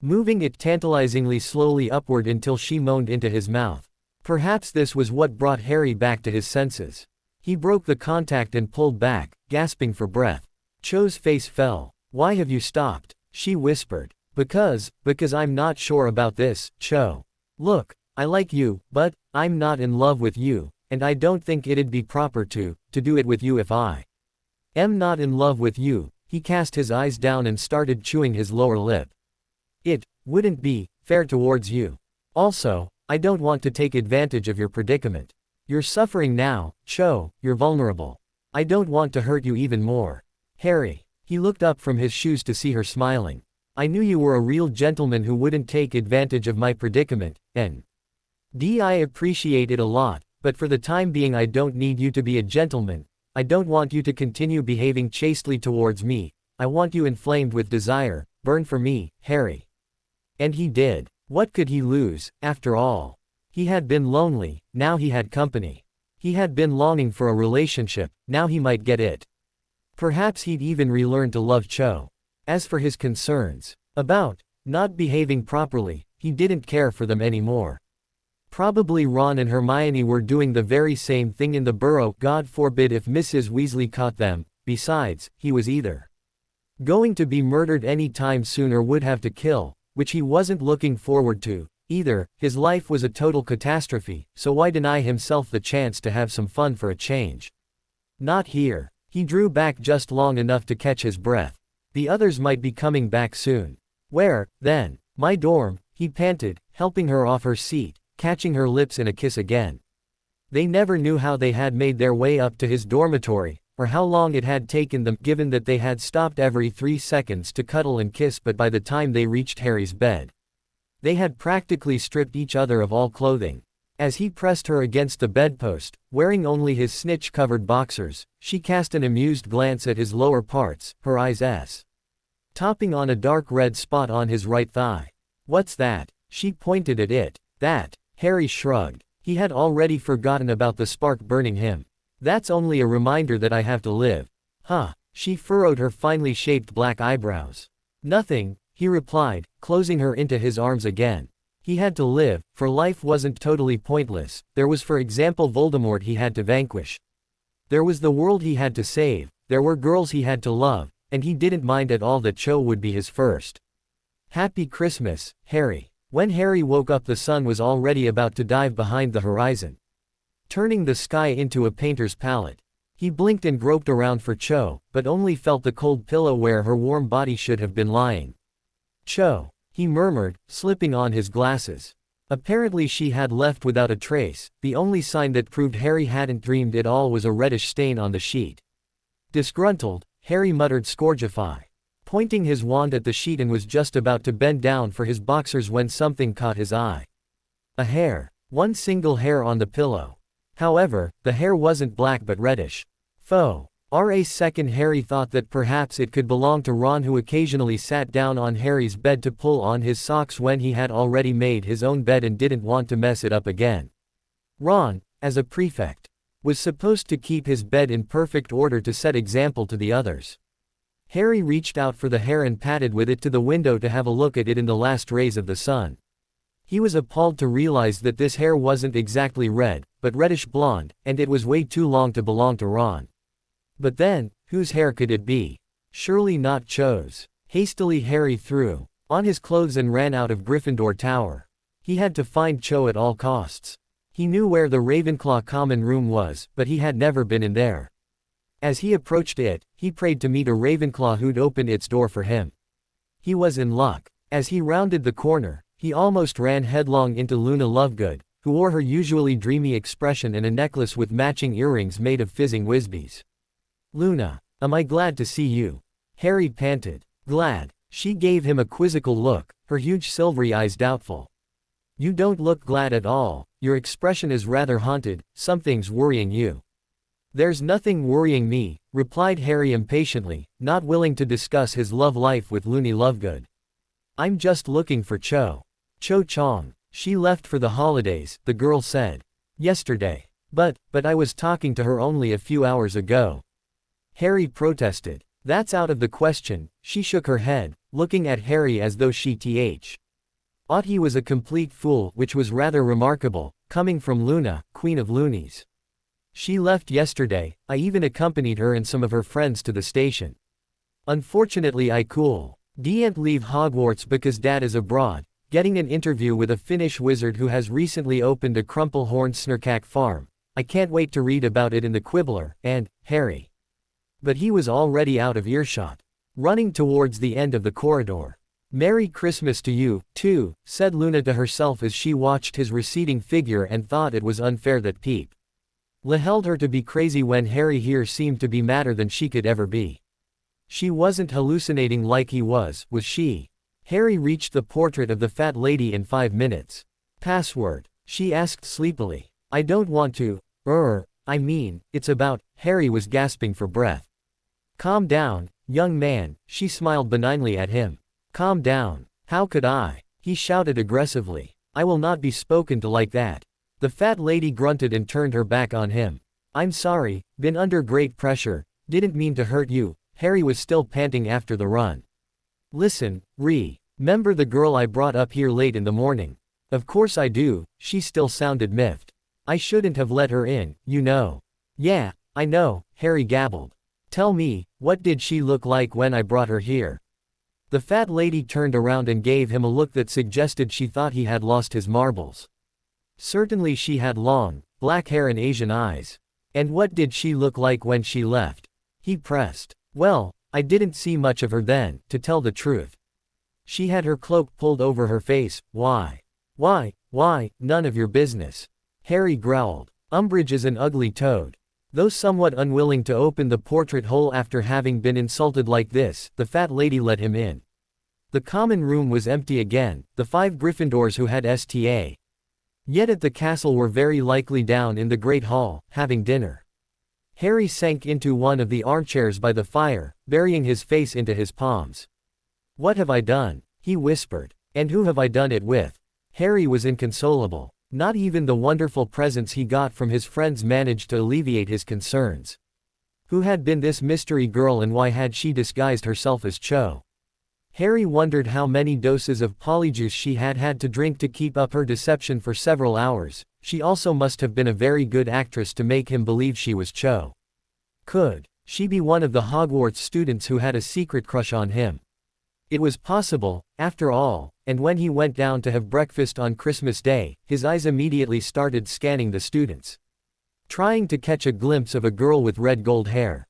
moving it tantalizingly slowly upward until she moaned into his mouth. Perhaps this was what brought Harry back to his senses. He broke the contact and pulled back, gasping for breath. Cho's face fell. Why have you stopped? She whispered. Because I'm not sure about this, Cho. Look, I like you, but I'm not in love with you, and I don't think it'd be proper to do it with you if I am not in love with you. He cast his eyes down and started chewing his lower lip. It wouldn't be fair towards you. Also, I don't want to take advantage of your predicament. You're suffering now, Cho, you're vulnerable. I don't want to hurt you even more. Harry. He looked up from his shoes to see her smiling. I knew you were a real gentleman who wouldn't take advantage of my predicament, and I appreciate it a lot, but for the time being I don't need you to be a gentleman. I don't want you to continue behaving chastely towards me. I want you inflamed with desire, burn for me, Harry. And he did. What could he lose, after all? He had been lonely, now he had company. He had been longing for a relationship, now he might get it. Perhaps he'd even relearn to love Cho. As for his concerns about not behaving properly, he didn't care for them anymore. Probably Ron and Hermione were doing the very same thing in the Burrow. God forbid if Mrs. Weasley caught them. Besides, he was either going to be murdered any time soon or would have to kill, which he wasn't looking forward to. Either, his life was a total catastrophe, so why deny himself the chance to have some fun for a change? Not here. He drew back just long enough to catch his breath. The others might be coming back soon. Where, then? My dorm, he panted, helping her off her seat, catching her lips in a kiss again. They never knew how they had made their way up to his dormitory, or how long it had taken them, given that they had stopped every 3 seconds to cuddle and kiss, but by the time they reached Harry's bed, they had practically stripped each other of all clothing. As he pressed her against the bedpost, wearing only his snitch-covered boxers, she cast an amused glance at his lower parts, her eyes topping on a dark red spot on his right thigh. What's that? She pointed at it. That. Harry shrugged. He had already forgotten about the spark burning him. That's only a reminder that I have to live. Huh. She furrowed her finely shaped black eyebrows. Nothing, he replied, closing her into his arms again. He had to live, for life wasn't totally pointless. There was, for example, Voldemort he had to vanquish. There was the world he had to save, there were girls he had to love, and he didn't mind at all that Cho would be his first. Happy Christmas, Harry. When Harry woke up, the sun was already about to dive behind the horizon, turning the sky into a painter's palette. He blinked and groped around for Cho, but only felt the cold pillow where her warm body should have been lying. Cho, he murmured, slipping on his glasses. Apparently she had left without a trace. The only sign that proved Harry hadn't dreamed it all was a reddish stain on the sheet. Disgruntled, Harry muttered Scourgify, pointing his wand at the sheet, and was just about to bend down for his boxers when something caught his eye. A hair. One single hair on the pillow. However, the hair wasn't black but reddish. For a second Harry thought that perhaps it could belong to Ron, who occasionally sat down on Harry's bed to pull on his socks when he had already made his own bed and didn't want to mess it up again. Ron, as a prefect, was supposed to keep his bed in perfect order to set example to the others. Harry reached out for the hair and patted with it to the window to have a look at it in the last rays of the sun. He was appalled to realize that this hair wasn't exactly red, but reddish blonde, and it was way too long to belong to Ron. But then, whose hair could it be? Surely not Cho's. Hastily Harry threw on his clothes and ran out of Gryffindor Tower. He had to find Cho at all costs. He knew where the Ravenclaw common room was, but he had never been in there. As he approached it, he prayed to meet a Ravenclaw who'd open its door for him. He was in luck. As he rounded the corner, he almost ran headlong into Luna Lovegood, who wore her usually dreamy expression and a necklace with matching earrings made of fizzing Whizbees. Luna, am I glad to see you? Harry panted. Glad. She gave him a quizzical look, her huge silvery eyes doubtful. You don't look glad at all, your expression is rather haunted, something's worrying you. There's nothing worrying me, replied Harry impatiently, not willing to discuss his love life with Loony Lovegood. I'm just looking for Cho. Cho Chong. She left for the holidays, the girl said. Yesterday. But I was talking to her only a few hours ago. Harry protested. That's out of the question. She shook her head, looking at Harry as though she thought he was a complete fool, which was rather remarkable, coming from Luna, Queen of Loonies. She left yesterday. I even accompanied her and some of her friends to the station. Unfortunately I didn't leave Hogwarts because Dad is abroad, getting an interview with a Finnish wizard who has recently opened a crumple-horned snurkak farm. I can't wait to read about it in the Quibbler, and, Harry. But he was already out of earshot, running towards the end of the corridor. Merry Christmas to you, too, said Luna to herself as she watched his receding figure and thought it was unfair that Peep held her to be crazy when Harry here seemed to be madder than she could ever be. She wasn't hallucinating like he was she? Harry reached the portrait of the fat lady in 5 minutes. Password? She asked sleepily. I don't want to. I mean, it's about. Harry was gasping for breath. Calm down, young man, she smiled benignly at him. Calm down. How could I? He shouted aggressively. I will not be spoken to like that. The fat lady grunted and turned her back on him. I'm sorry, been under great pressure, didn't mean to hurt you. Harry was still panting after the run. Listen, remember the girl I brought up here late in the morning? Of course I do, she still sounded miffed. I shouldn't have let her in, you know. Yeah, I know, Harry gabbled. Tell me, what did she look like when I brought her here? The fat lady turned around and gave him a look that suggested she thought he had lost his marbles. Certainly she had long, black hair and Asian eyes. And what did she look like when she left? He pressed. Well, I didn't see much of her then, to tell the truth. She had her cloak pulled over her face. Why? Why, none of your business. Harry growled. Umbridge is an ugly toad. Though somewhat unwilling to open the portrait hole after having been insulted like this, the fat lady let him in. The common room was empty again, the 5 Gryffindors who had STA. Yet at the castle were very likely down in the Great Hall, having dinner. Harry sank into one of the armchairs by the fire, burying his face into his palms. What have I done? He whispered. And who have I done it with? Harry was inconsolable. Not even the wonderful presents he got from his friends managed to alleviate his concerns. Who had been this mystery girl and why had she disguised herself as Cho? Harry wondered how many doses of polyjuice she had had to drink to keep up her deception for several hours. She also must have been a very good actress to make him believe she was Cho. Could she be one of the Hogwarts students who had a secret crush on him? It was possible, after all, and when he went down to have breakfast on Christmas Day, his eyes immediately started scanning the students, trying to catch a glimpse of a girl with red gold hair.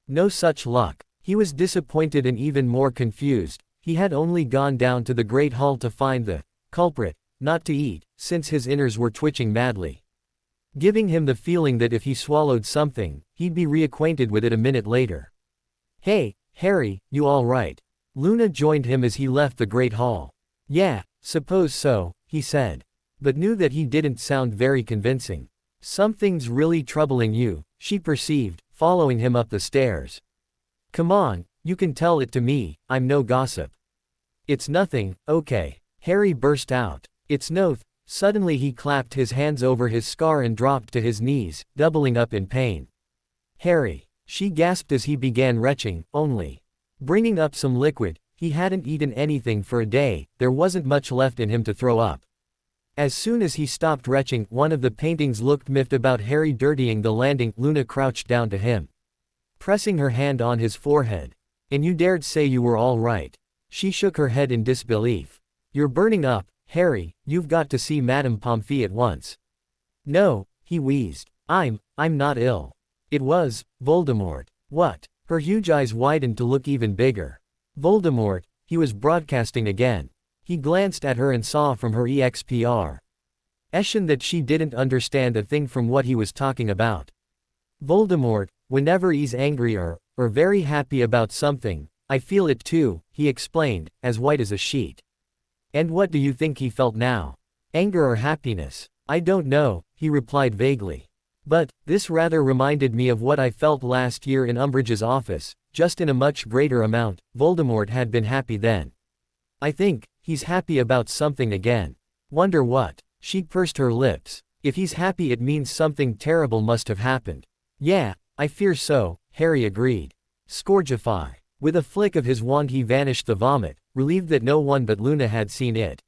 No such luck. He was disappointed and even more confused. He had only gone down to the Great Hall to find the culprit, not to eat, since his innards were twitching madly, giving him the feeling that if he swallowed something, he'd be reacquainted with it a minute later. Hey, Harry, you all right? Luna joined him as he left the Great Hall. Yeah, suppose so, he said. But knew that he didn't sound very convincing. Something's really troubling you, she perceived, following him up the stairs. Come on, you can tell it to me, I'm no gossip. It's nothing, okay. Harry burst out. It's no. Suddenly he clapped his hands over his scar and dropped to his knees, doubling up in pain. Harry, she gasped as he began retching, only bringing up some liquid. He hadn't eaten anything for a day, there wasn't much left in him to throw up. As soon as he stopped retching, one of the paintings looked miffed about Harry dirtying the landing. Luna crouched down to him, pressing her hand on his forehead. And you dared say you were all right? She shook her head in disbelief. You're burning up, Harry, you've got to see Madame Pomfrey at once. No, he wheezed. I'm not ill. It was Voldemort. What? Her huge eyes widened to look even bigger. Voldemort, he was broadcasting again. He glanced at her and saw from her expr that she didn't understand a thing from what he was talking about. Voldemort, whenever he's angry or very happy about something, I feel it too, he explained, as white as a sheet. And what do you think he felt now? Anger or happiness? I don't know, he replied vaguely. But, this rather reminded me of what I felt last year in Umbridge's office, just in a much greater amount. Voldemort had been happy then. I think he's happy about something again. Wonder what? She pursed her lips. If he's happy it means something terrible must have happened. Yeah, I fear so, Harry agreed. Scourgify. With a flick of his wand he vanished the vomit, relieved that no one but Luna had seen it.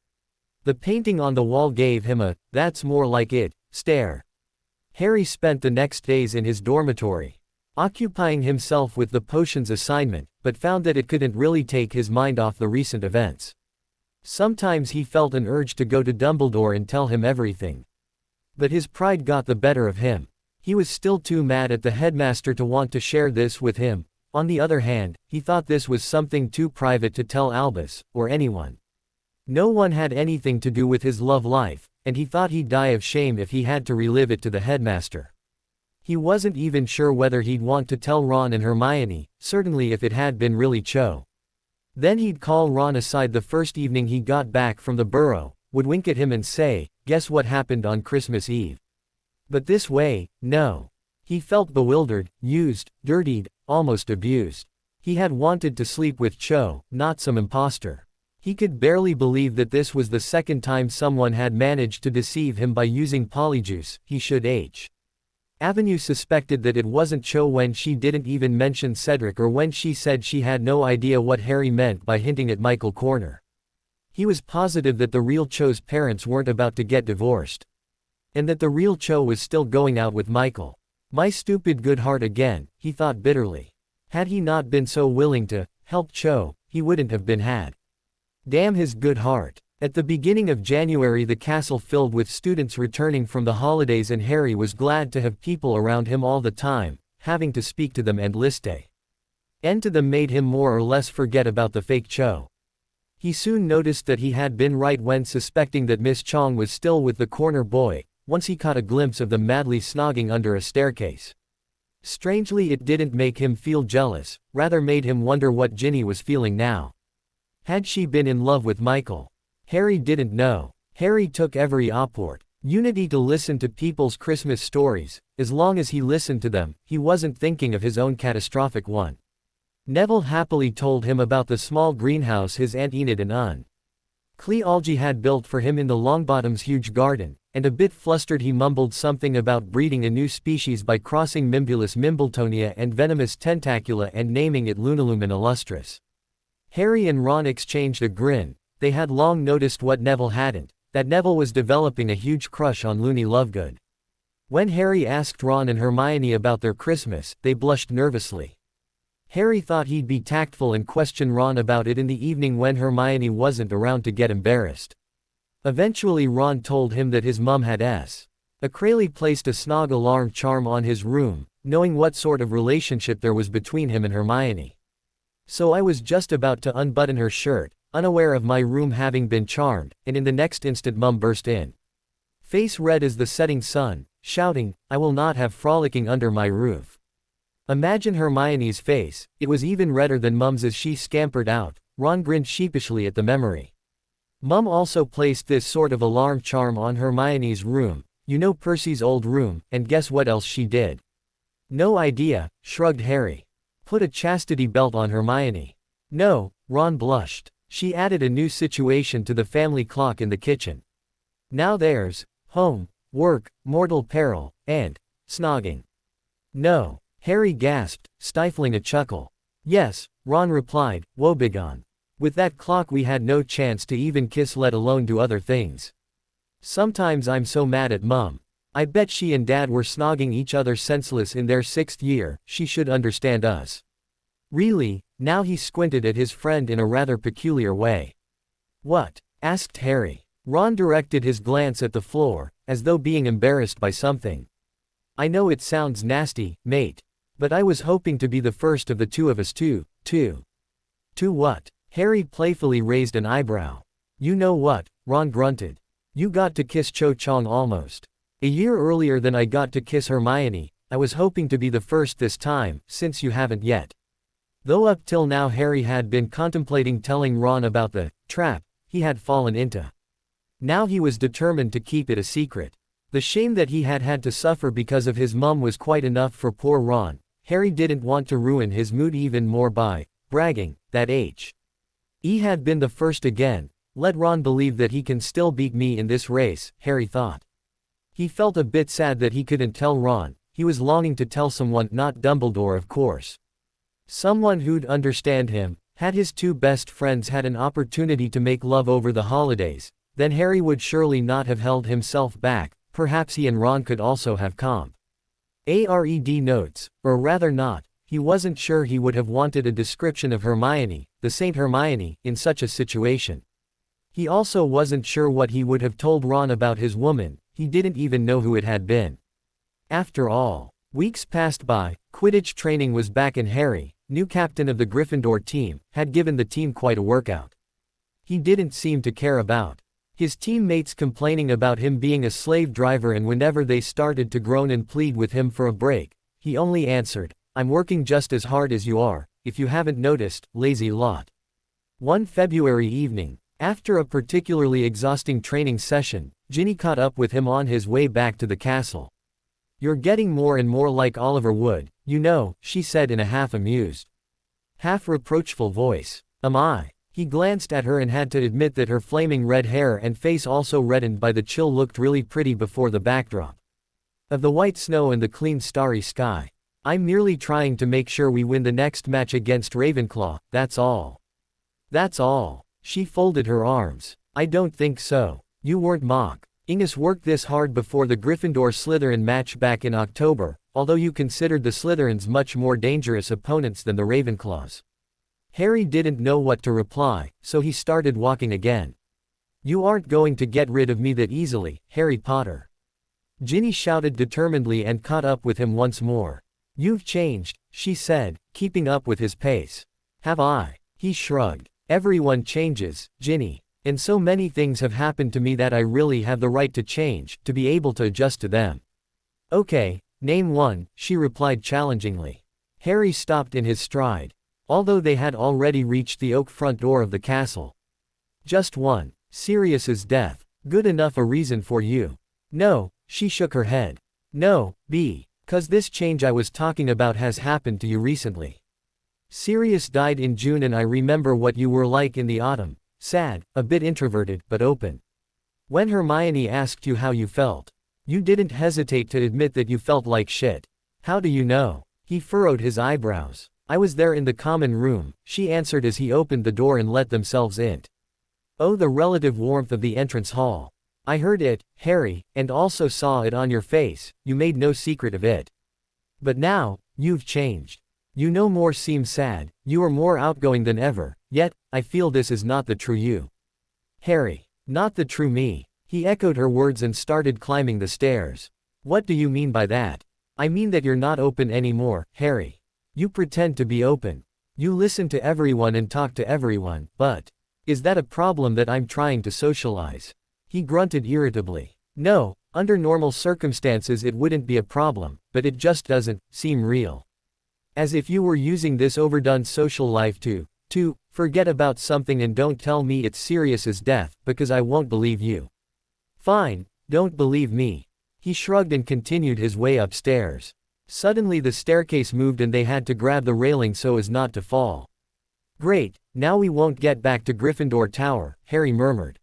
The painting on the wall gave him a, that's more like it, stare. Harry spent the next days in his dormitory, occupying himself with the potions assignment, but found that it couldn't really take his mind off the recent events. Sometimes he felt an urge to go to Dumbledore and tell him everything. But his pride got the better of him. He was still too mad at the headmaster to want to share this with him. On the other hand, he thought this was something too private to tell Albus, or anyone. No one had anything to do with his love life, and he thought he'd die of shame if he had to relive it to the headmaster. He wasn't even sure whether he'd want to tell Ron and Hermione, certainly if it had been really Cho. Then he'd call Ron aside the first evening he got back from the Burrow, would wink at him and say, guess what happened on Christmas Eve? But this way, no. He felt bewildered, used, dirtied, almost abused. He had wanted to sleep with Cho, not some impostor. He could barely believe that this was the second time someone had managed to deceive him by using polyjuice. He should H. Avenue suspected that it wasn't Cho when she didn't even mention Cedric or when she said she had no idea what Harry meant by hinting at Michael Corner. He was positive that the real Cho's parents weren't about to get divorced. And that the real Cho was still going out with Michael. My stupid good heart again, he thought bitterly. Had he not been so willing to help Cho, he wouldn't have been had. Damn his good heart. At the beginning of January, the castle filled with students returning from the holidays, and Harry was glad to have people around him all the time, having to speak to them endlessly. And to them made him more or less forget about the fake Cho. He soon noticed that he had been right when suspecting that Miss Chong was still with the corner boy, once he caught a glimpse of them madly snogging under a staircase. Strangely, it didn't make him feel jealous, rather made him wonder what Ginny was feeling now. Had she been in love with Michael? Harry didn't know. Harry took every opportunity to listen to people's Christmas stories. As long as he listened to them, he wasn't thinking of his own catastrophic one. Neville happily told him about the small greenhouse his Aunt Enid and Clealgy had built for him in the Longbottom's huge garden, and a bit flustered he mumbled something about breeding a new species by crossing Mimbulus Mimbletonia and Venomous Tentacula and naming it Lunalumin Illustris. Harry and Ron exchanged a grin. They had long noticed what Neville hadn't, that Neville was developing a huge crush on Loony Lovegood. When Harry asked Ron and Hermione about their Christmas, they blushed nervously. Harry thought he'd be tactful and question Ron about it in the evening when Hermione wasn't around to get embarrassed. Eventually Ron told him that his mum had accurately placed a snog alarm charm on his room, knowing what sort of relationship there was between him and Hermione. So I was just about to unbutton her shirt, unaware of my room having been charmed, and in the next instant Mum burst in. Face red as the setting sun, shouting, "I will not have frolicking under my roof." Imagine Hermione's face, it was even redder than Mum's as she scampered out. Ron grinned sheepishly at the memory. Mum also placed this sort of alarm charm on Hermione's room, you know, Percy's old room, and guess what else she did? No idea, shrugged Harry. Put a chastity belt on Hermione. No, Ron blushed. She added a new situation to the family clock in the kitchen. Now there's home, work, mortal peril, and snogging. No, Harry gasped, stifling a chuckle. Yes, Ron replied, woebegone. With that clock we had no chance to even kiss, let alone do other things. Sometimes I'm so mad at Mum. I bet she and Dad were snogging each other senseless in their 6th year, she should understand us. Really? Now he squinted at his friend in a rather peculiar way. What? Asked Harry. Ron directed his glance at the floor, as though being embarrassed by something. I know it sounds nasty, mate. But I was hoping to be the first of the two of us to what? Harry playfully raised an eyebrow. You know what? Ron grunted. You got to kiss Cho Chang almost. A year earlier than I got to kiss Hermione. I was hoping to be the first this time, since you haven't yet. Though up till now Harry had been contemplating telling Ron about the trap he had fallen into. Now he was determined to keep it a secret. The shame that he had had to suffer because of his mum was quite enough for poor Ron. Harry didn't want to ruin his mood even more by bragging that he had been the first again. Let Ron believe that he can still beat me in this race, Harry thought. He felt a bit sad that he couldn't tell Ron. He was longing to tell someone, not Dumbledore of course. Someone who'd understand him. Had his two best friends had an opportunity to make love over the holidays, then Harry would surely not have held himself back. Perhaps he and Ron could also have compared notes, or rather not. He wasn't sure he would have wanted a description of Hermione, the Saint Hermione, in such a situation. He also wasn't sure what he would have told Ron about his woman. He didn't even know who it had been. After all, weeks passed by. Quidditch training was back, and Harry, new captain of the Gryffindor team, had given the team quite a workout. He didn't seem to care about his teammates complaining about him being a slave driver, and whenever they started to groan and plead with him for a break, he only answered, I'm working just as hard as you are, if you haven't noticed, lazy lot. One February evening, after a particularly exhausting training session, Ginny caught up with him on his way back to the castle. You're getting more and more like Oliver Wood, you know, she said in a half-amused, half-reproachful voice. Am I? He glanced at her and had to admit that her flaming red hair and face, also reddened by the chill, looked really pretty before the backdrop of the white snow and the clean starry sky. I'm merely trying to make sure we win the next match against Ravenclaw, that's all. That's all. She folded her arms. I don't think so. You weren't mock. Ingus worked this hard before the Gryffindor-Slytherin match back in October, although you considered the Slytherins much more dangerous opponents than the Ravenclaws. Harry didn't know what to reply, so he started walking again. You aren't going to get rid of me that easily, Harry Potter. Ginny shouted determinedly and caught up with him once more. You've changed, she said, keeping up with his pace. Have I? He shrugged. Everyone changes, Ginny. And so many things have happened to me that I really have the right to change, to be able to adjust to them. Okay, name one, she replied challengingly. Harry stopped in his stride. Although they had already reached the oak front door of the castle. Just one. Sirius's death. Good enough a reason for you. No, she shook her head. No, B. 'Cause this change I was talking about has happened to you recently. Sirius died in June and I remember what you were like in the autumn. Sad, a bit introverted, but open. When Hermione asked you how you felt, you didn't hesitate to admit that you felt like shit. How do you know? He furrowed his eyebrows. I was there in the common room, she answered as he opened the door and let themselves in. Oh, the relative warmth of the entrance hall. I heard it, Harry, and also saw it on your face, you made no secret of it. But now, you've changed. You no more seem sad, you are more outgoing than ever, yet, I feel this is not the true you. Harry. Not the true me. He echoed her words and started climbing the stairs. What do you mean by that? I mean that you're not open anymore, Harry. You pretend to be open. You listen to everyone and talk to everyone, but is that a problem that I'm trying to socialize? He grunted irritably. No, under normal circumstances it wouldn't be a problem, but it just doesn't seem real. As if you were using this overdone social life to forget about something and don't tell me it's Sirius's death, because I won't believe you. Fine, don't believe me. He shrugged and continued his way upstairs. Suddenly the staircase moved and they had to grab the railing so as not to fall. Great, now we won't get back to Gryffindor Tower, Harry murmured.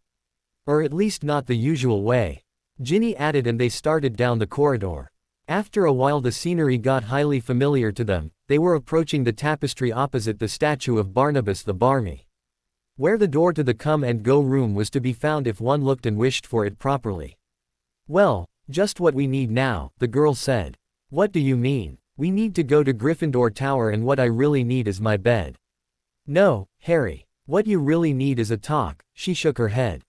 Or at least not the usual way. Ginny added and they started down the corridor. After a while the scenery got highly familiar to them, they were approaching the tapestry opposite the statue of Barnabas the Barmy. Where the door to the come-and-go room was to be found if one looked and wished for it properly. Well, just what we need now, the girl said. What do you mean? We need to go to Gryffindor Tower and what I really need is my bed. No, Harry. What you really need is a talk, she shook her head.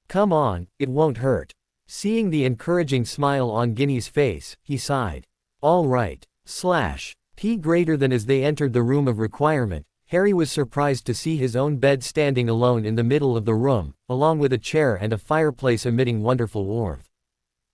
Come on, it won't hurt. Seeing the encouraging smile on Ginny's face, he sighed. All right. P greater than as they entered the room of requirement, Harry was surprised to see his own bed standing alone in the middle of the room, along with a chair and a fireplace emitting wonderful warmth.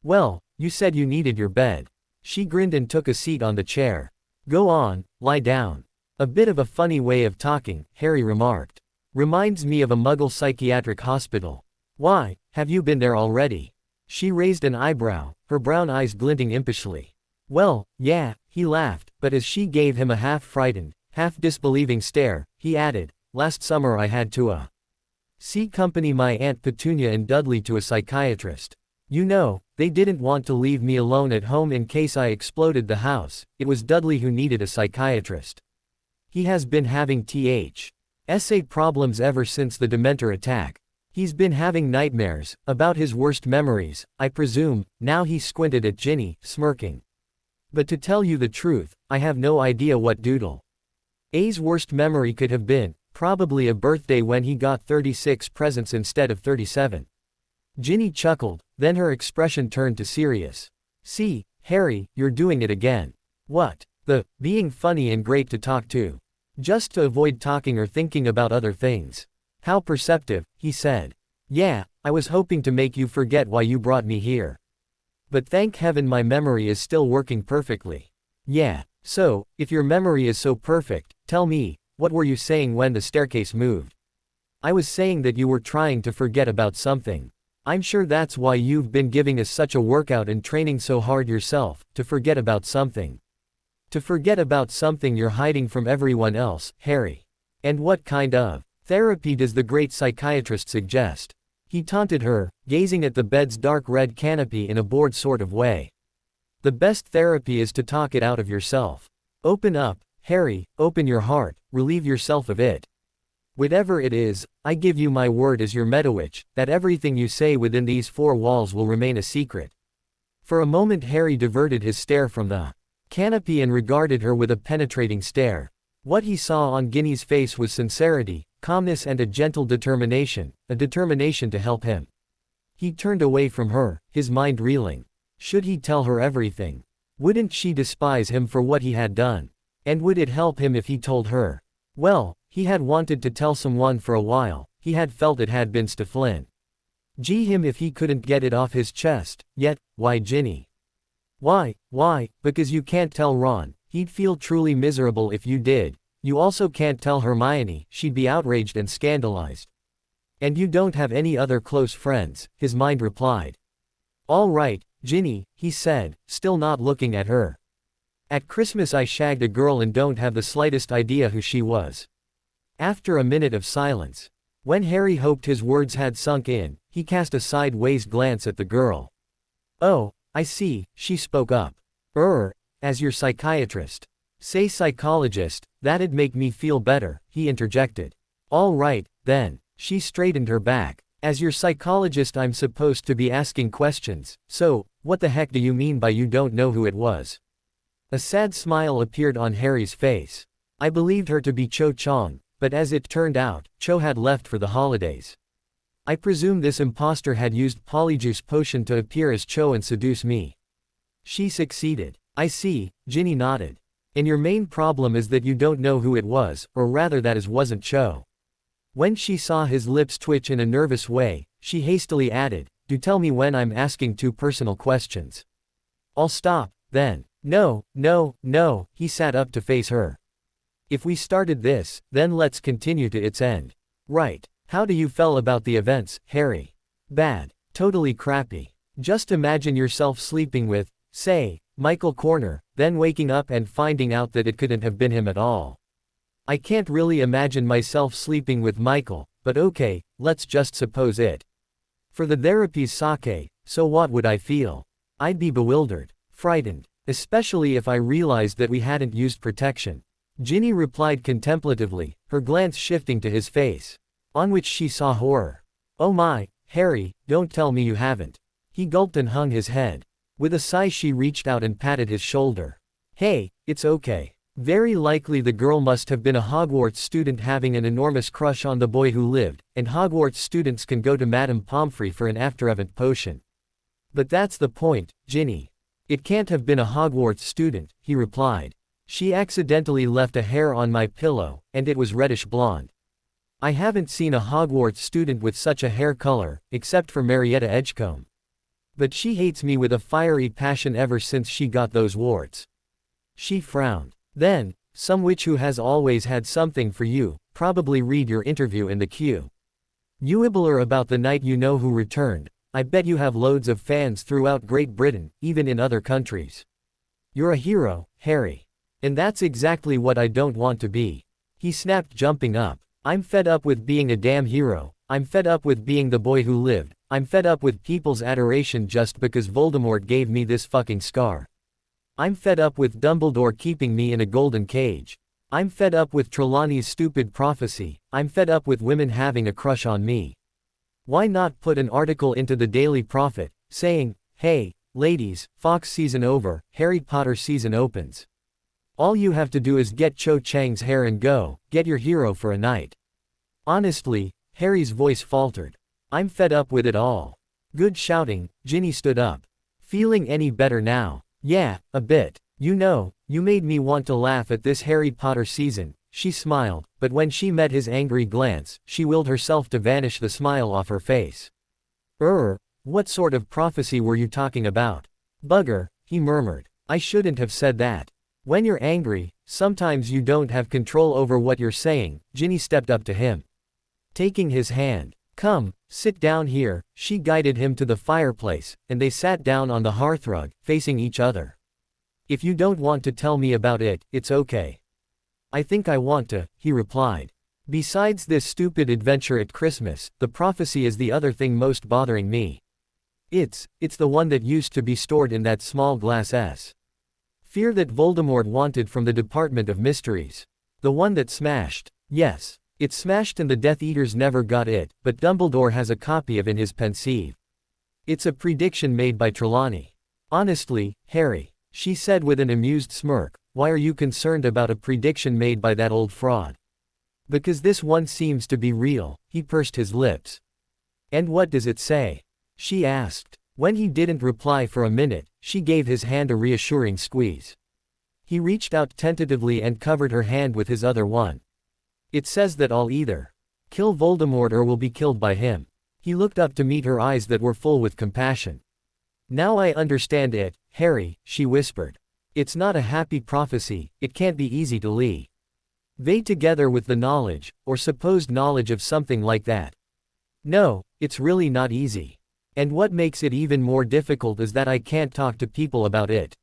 Well, you said you needed your bed. She grinned and took a seat on the chair. Go on, lie down. A bit of a funny way of talking, Harry remarked. Reminds me of a Muggle psychiatric hospital. Why, have you been there already? She raised an eyebrow, her brown eyes glinting impishly. Well, yeah, he laughed, but as she gave him a half-frightened, half-disbelieving stare, he added, last summer I had to accompany my Aunt Petunia and Dudley to a psychiatrist. You know, they didn't want to leave me alone at home in case I exploded the house. It was Dudley who needed a psychiatrist. He has been having SA problems ever since the Dementor attack. He's been having nightmares, about his worst memories, I presume. Now he squinted at Ginny, smirking. But to tell you the truth, I have no idea what Doodle A's worst memory could have been, probably a birthday when he got 36 presents instead of 37. Ginny chuckled, then her expression turned to serious. See, Harry, you're doing it again. What? Being funny and great to talk to. Just to avoid talking or thinking about other things. How perceptive, he said. Yeah, I was hoping to make you forget why you brought me here. But thank heaven my memory is still working perfectly. Yeah, so, if your memory is so perfect, tell me, what were you saying when the staircase moved? I was saying that you were trying to forget about something. I'm sure that's why you've been giving us such a workout and training so hard yourself, to forget about something. To forget about something you're hiding from everyone else, Harry. And what kind of therapy does the great psychiatrist suggest? He taunted her, gazing at the bed's dark red canopy in a bored sort of way. The best therapy is to talk it out of yourself. Open up, Harry, open your heart, relieve yourself of it. Whatever it is, I give you my word as your Medowitch, that everything you say within these four walls will remain a secret." For a moment Harry diverted his stare from the canopy and regarded her with a penetrating stare. What he saw on Ginny's face was sincerity, calmness and a gentle determination, a determination to help him. He turned away from her, his mind reeling. Should he tell her everything? Wouldn't she despise him for what he had done? And would it help him if he told her? Well, he had wanted to tell someone for a while, he had felt it had been Flynn. Gee him if he couldn't get it off his chest, yet, why Ginny? Why, because you can't tell Ron, he'd feel truly miserable if you did. You also can't tell Hermione, she'd be outraged and scandalized. And you don't have any other close friends, his mind replied. All right, Ginny, he said, still not looking at her. At Christmas I shagged a girl and don't have the slightest idea who she was. After a minute of silence. When Harry hoped his words had sunk in, he cast a sideways glance at the girl. Oh, I see, she spoke up. As your psychiatrist. Say psychologist, that'd make me feel better, he interjected. All right, then. She straightened her back. As your psychologist I'm supposed to be asking questions, so, what the heck do you mean by you don't know who it was? A sad smile appeared on Harry's face. I believed her to be Cho Chang, but as it turned out, Cho had left for the holidays. I presume this impostor had used Polyjuice Potion to appear as Cho and seduce me. She succeeded. I see, Ginny nodded. And your main problem is that you don't know who it was, or rather that it wasn't Cho. When she saw his lips twitch in a nervous way, she hastily added, do tell me when I'm asking too personal questions. I'll stop, then. No, he sat up to face her. If we started this, then let's continue to its end. Right. How do you feel about the events, Harry? Bad. Totally crappy. Just imagine yourself sleeping with, say, Michael Corner, then waking up and finding out that it couldn't have been him at all. I can't really imagine myself sleeping with Michael, but okay, let's just suppose it. For the therapy's sake, so what would I feel? I'd be bewildered, frightened, especially if I realized that we hadn't used protection. Ginny replied contemplatively, her glance shifting to his face, on which she saw horror. Oh my, Harry, don't tell me you haven't. He gulped and hung his head. With a sigh she reached out and patted his shoulder. Hey, it's okay. Very likely the girl must have been a Hogwarts student having an enormous crush on the boy who lived, and Hogwarts students can go to Madame Pomfrey for an after-event potion. But that's the point, Ginny. It can't have been a Hogwarts student, he replied. She accidentally left a hair on my pillow, and it was reddish blonde. I haven't seen a Hogwarts student with such a hair color, except for Marietta Edgecombe. But she hates me with a fiery passion ever since she got those warts. She frowned. Then, some witch who has always had something for you, probably read your interview in the queue. You ibbler about the knight you know who returned, I bet you have loads of fans throughout Great Britain, even in other countries. You're a hero, Harry. And that's exactly what I don't want to be. He snapped, jumping up. I'm fed up with being a damn hero, I'm fed up with being the boy who lived, I'm fed up with people's adoration just because Voldemort gave me this fucking scar. I'm fed up with Dumbledore keeping me in a golden cage. I'm fed up with Trelawney's stupid prophecy, I'm fed up with women having a crush on me. Why not put an article into the Daily Prophet, saying, hey, ladies, Fox season over, Harry Potter season opens. All you have to do is get Cho Chang's hair and go, get your hero for a night. Honestly, Harry's voice faltered. I'm fed up with it all. Good shouting, Ginny stood up. Feeling any better now? Yeah, a bit. You know, you made me want to laugh at this Harry Potter season, she smiled, but when she met his angry glance, she willed herself to vanish the smile off her face. What sort of prophecy were you talking about? Bugger, he murmured. I shouldn't have said that. When you're angry, sometimes you don't have control over what you're saying, Ginny stepped up to him. Taking his hand. Come, sit down here, she guided him to the fireplace, and they sat down on the hearthrug, facing each other. If you don't want to tell me about it, it's okay. I think I want to, he replied. Besides this stupid adventure at Christmas, the prophecy is the other thing most bothering me. It's the one that used to be stored in that small glass Fear that Voldemort wanted from the Department of Mysteries. The one that smashed. Yes. It's smashed and the Death Eaters never got it, but Dumbledore has a copy of in his pensieve. It's a prediction made by Trelawney. Honestly, Harry, she said with an amused smirk, why are you concerned about a prediction made by that old fraud? Because this one seems to be real, he pursed his lips. And what does it say? She asked. When he didn't reply for a minute, she gave his hand a reassuring squeeze. He reached out tentatively and covered her hand with his other one. It says that I'll either kill Voldemort or will be killed by him. He looked up to meet her eyes that were full with compassion. Now I understand it, Harry, she whispered. It's not a happy prophecy, it can't be easy to convey together with the knowledge, or supposed knowledge of something like that. No, it's really not easy. And what makes it even more difficult is that I can't talk to people about it.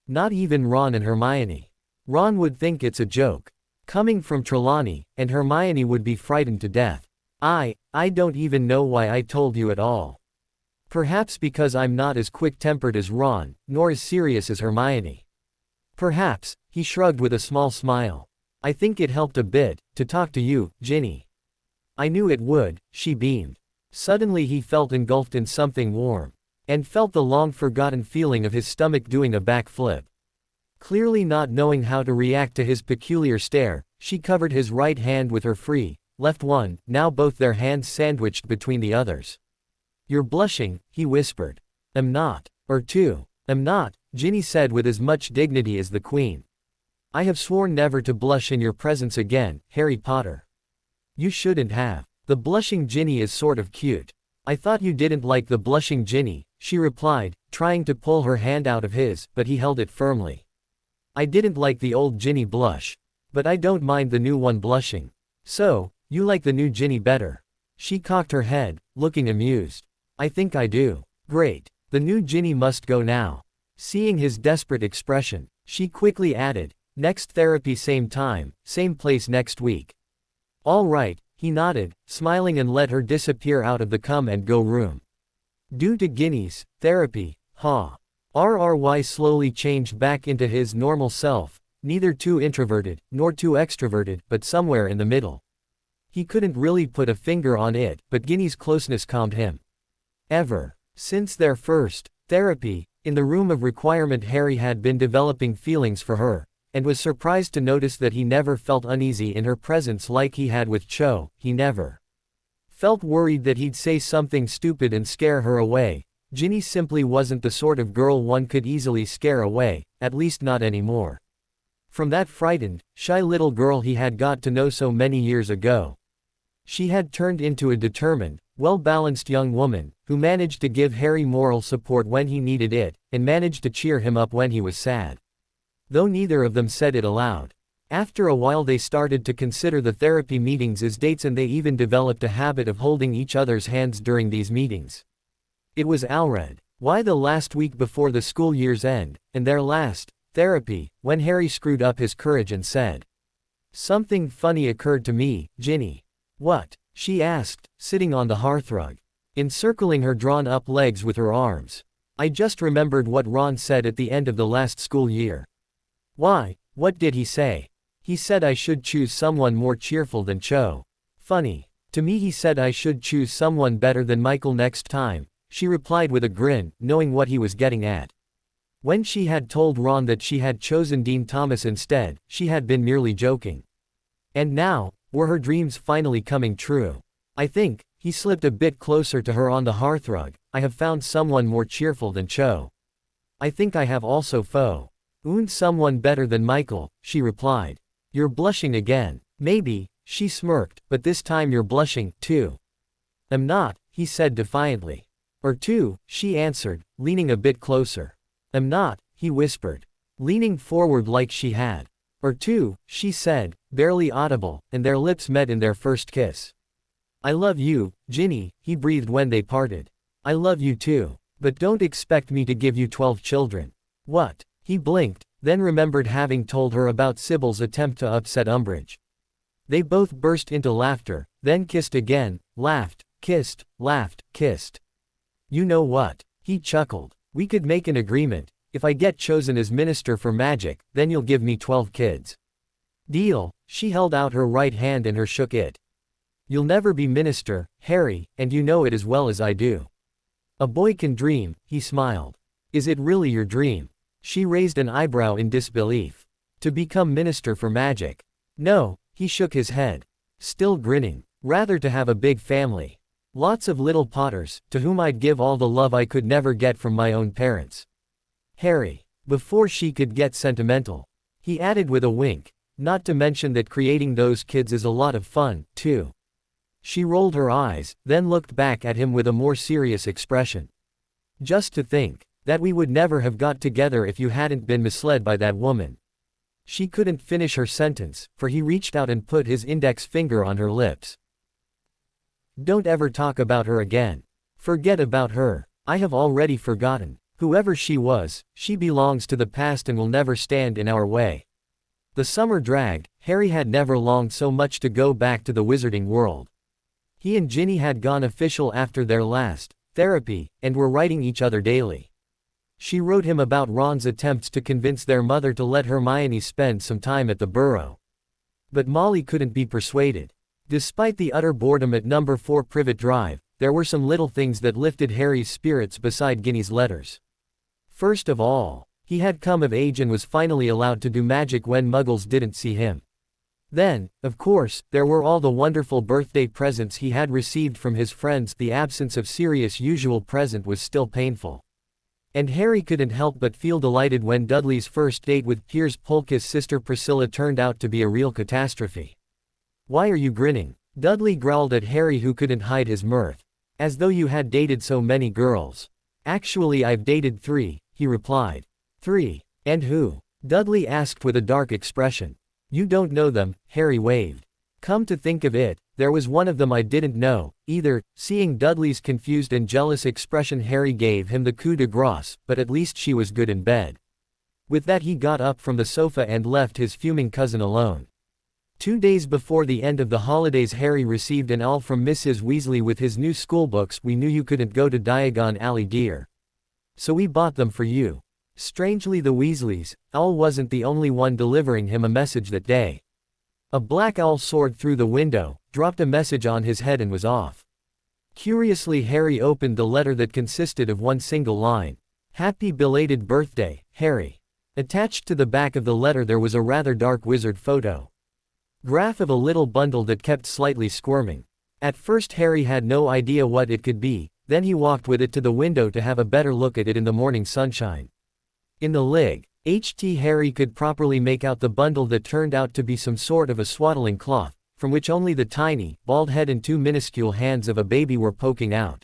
Not even Ron and Hermione. Ron would think it's a joke. Coming from Trelawney, and Hermione would be frightened to death. I don't even know why I told you at all. Perhaps because I'm not as quick-tempered as Ron, nor as serious as Hermione. Perhaps, he shrugged with a small smile. I think it helped a bit, to talk to you, Ginny. I knew it would, she beamed. Suddenly he felt engulfed in something warm. And felt the long-forgotten feeling of his stomach doing a backflip. Clearly not knowing how to react to his peculiar stare, she covered his right hand with her free, left one, now both their hands sandwiched between the others. You're blushing, he whispered. Am not. Or two. Am not, Ginny said with as much dignity as the Queen. I have sworn never to blush in your presence again, Harry Potter. You shouldn't have. The blushing Ginny is sort of cute. I thought you didn't like the blushing Ginny, she replied, trying to pull her hand out of his, but he held it firmly. I didn't like the old Ginny blush. But I don't mind the new one blushing. So, you like the new Ginny better. She cocked her head, looking amused. I think I do. Great. The new Ginny must go now. Seeing his desperate expression, she quickly added, next therapy same time, same place next week. All right, he nodded, smiling and let her disappear out of the come-and-go room. Due to Ginny's therapy, RRY slowly changed back into his normal self, neither too introverted, nor too extroverted, but somewhere in the middle. He couldn't really put a finger on it, but Ginny's closeness calmed him. Ever since their first therapy, in the room of requirement, Harry had been developing feelings for her, and was surprised to notice that he never felt uneasy in her presence like he had with Cho. He never felt worried that he'd say something stupid and scare her away. Ginny simply wasn't the sort of girl one could easily scare away, at least not anymore. From that frightened, shy little girl he had got to know so many years ago. She had turned into a determined, well-balanced young woman, who managed to give Harry moral support when he needed it, and managed to cheer him up when he was sad. Though neither of them said it aloud. After a while they started to consider the therapy meetings as dates, and they even developed a habit of holding each other's hands during these meetings. It was Alred. Why the last week before the school year's end, and their last therapy, when Harry screwed up his courage and said, something funny occurred to me, Ginny. What? She asked, sitting on the hearthrug, encircling her drawn-up legs with her arms. I just remembered what Ron said at the end of the last school year. Why, what did he say? He said I should choose someone more cheerful than Cho. Funny. To me he said I should choose someone better than Michael next time, she replied with a grin, knowing what he was getting at. When she had told Ron that she had chosen Dean Thomas instead, she had been merely joking. And now, were her dreams finally coming true? I think, he slipped a bit closer to her on the hearthrug, I have found someone more cheerful than Cho. I think I have also found someone better than Michael, she replied. You're blushing again. Maybe, she smirked, but this time you're blushing, too. I'm not, he said defiantly. Or two, she answered, leaning a bit closer. I'm not, he whispered, leaning forward like she had. Or two, she said, barely audible, and their lips met in their first kiss. I love you, Ginny, he breathed when they parted. I love you too. But don't expect me to give you 12 children. What? He blinked, then remembered having told her about Sybil's attempt to upset Umbridge. They both burst into laughter, then kissed again, laughed, kissed, kissed. You know what? He chuckled. We could make an agreement. If I get chosen as Minister for Magic, then you'll give me 12 kids. Deal, she held out her right hand and her shook it. You'll never be minister, Harry, and you know it as well as I do. A boy can dream, he smiled. Is it really your dream? She raised an eyebrow in disbelief. To become minister for magic. No, he shook his head. Still grinning. Rather to have a big family. Lots of little Potters, to whom I'd give all the love I could never get from my own parents. Harry. Before she could get sentimental. He added with a wink. Not to mention that creating those kids is a lot of fun, too. She rolled her eyes, then looked back at him with a more serious expression. Just to think, that we would never have got together if you hadn't been misled by that woman. She couldn't finish her sentence, for he reached out and put his index finger on her lips. Don't ever talk about her again. Forget about her. I have already forgotten. Whoever she was, she belongs to the past and will never stand in our way. The summer dragged. Harry had never longed so much to go back to the wizarding world. He and Ginny had gone official after their last therapy, and were writing each other daily. She wrote him about Ron's attempts to convince their mother to let Hermione spend some time at the Burrow. But Molly couldn't be persuaded. Despite the utter boredom at number 4 Privet Drive, there were some little things that lifted Harry's spirits beside Ginny's letters. First of all, he had come of age and was finally allowed to do magic when Muggles didn't see him. Then, of course, there were all the wonderful birthday presents he had received from his friends. The absence of Sirius' usual present was still painful. And Harry couldn't help but feel delighted when Dudley's first date with Piers Polkiss' sister Priscilla turned out to be a real catastrophe. Why are you grinning? Dudley growled at Harry, who couldn't hide his mirth. As though you had dated so many girls. Actually, I've dated 3, he replied. 3? And who? Dudley asked with a dark expression. You don't know them, Harry waved. Come to think of it, there was one of them I didn't know, either. Seeing Dudley's confused and jealous expression, Harry gave him the coup de grace, but at least she was good in bed. With that he got up from the sofa and left his fuming cousin alone. 2 days before the end of the holidays, Harry received an awl from Mrs. Weasley with his new schoolbooks. We knew you couldn't go to Diagon Alley, dear. So we bought them for you. Strangely, the Weasleys, Owl wasn't the only one delivering him a message that day. A black owl soared through the window, dropped a message on his head and was off. Curiously, Harry opened the letter that consisted of one single line. Happy belated birthday, Harry. Attached to the back of the letter there was a rather dark wizard photo. Graph of a little bundle that kept slightly squirming. At first Harry had no idea what it could be, then he walked with it to the window to have a better look at it in the morning sunshine. In the Harry could properly make out the bundle that turned out to be some sort of a swaddling cloth, from which only the tiny, bald head and 2 minuscule hands of a baby were poking out.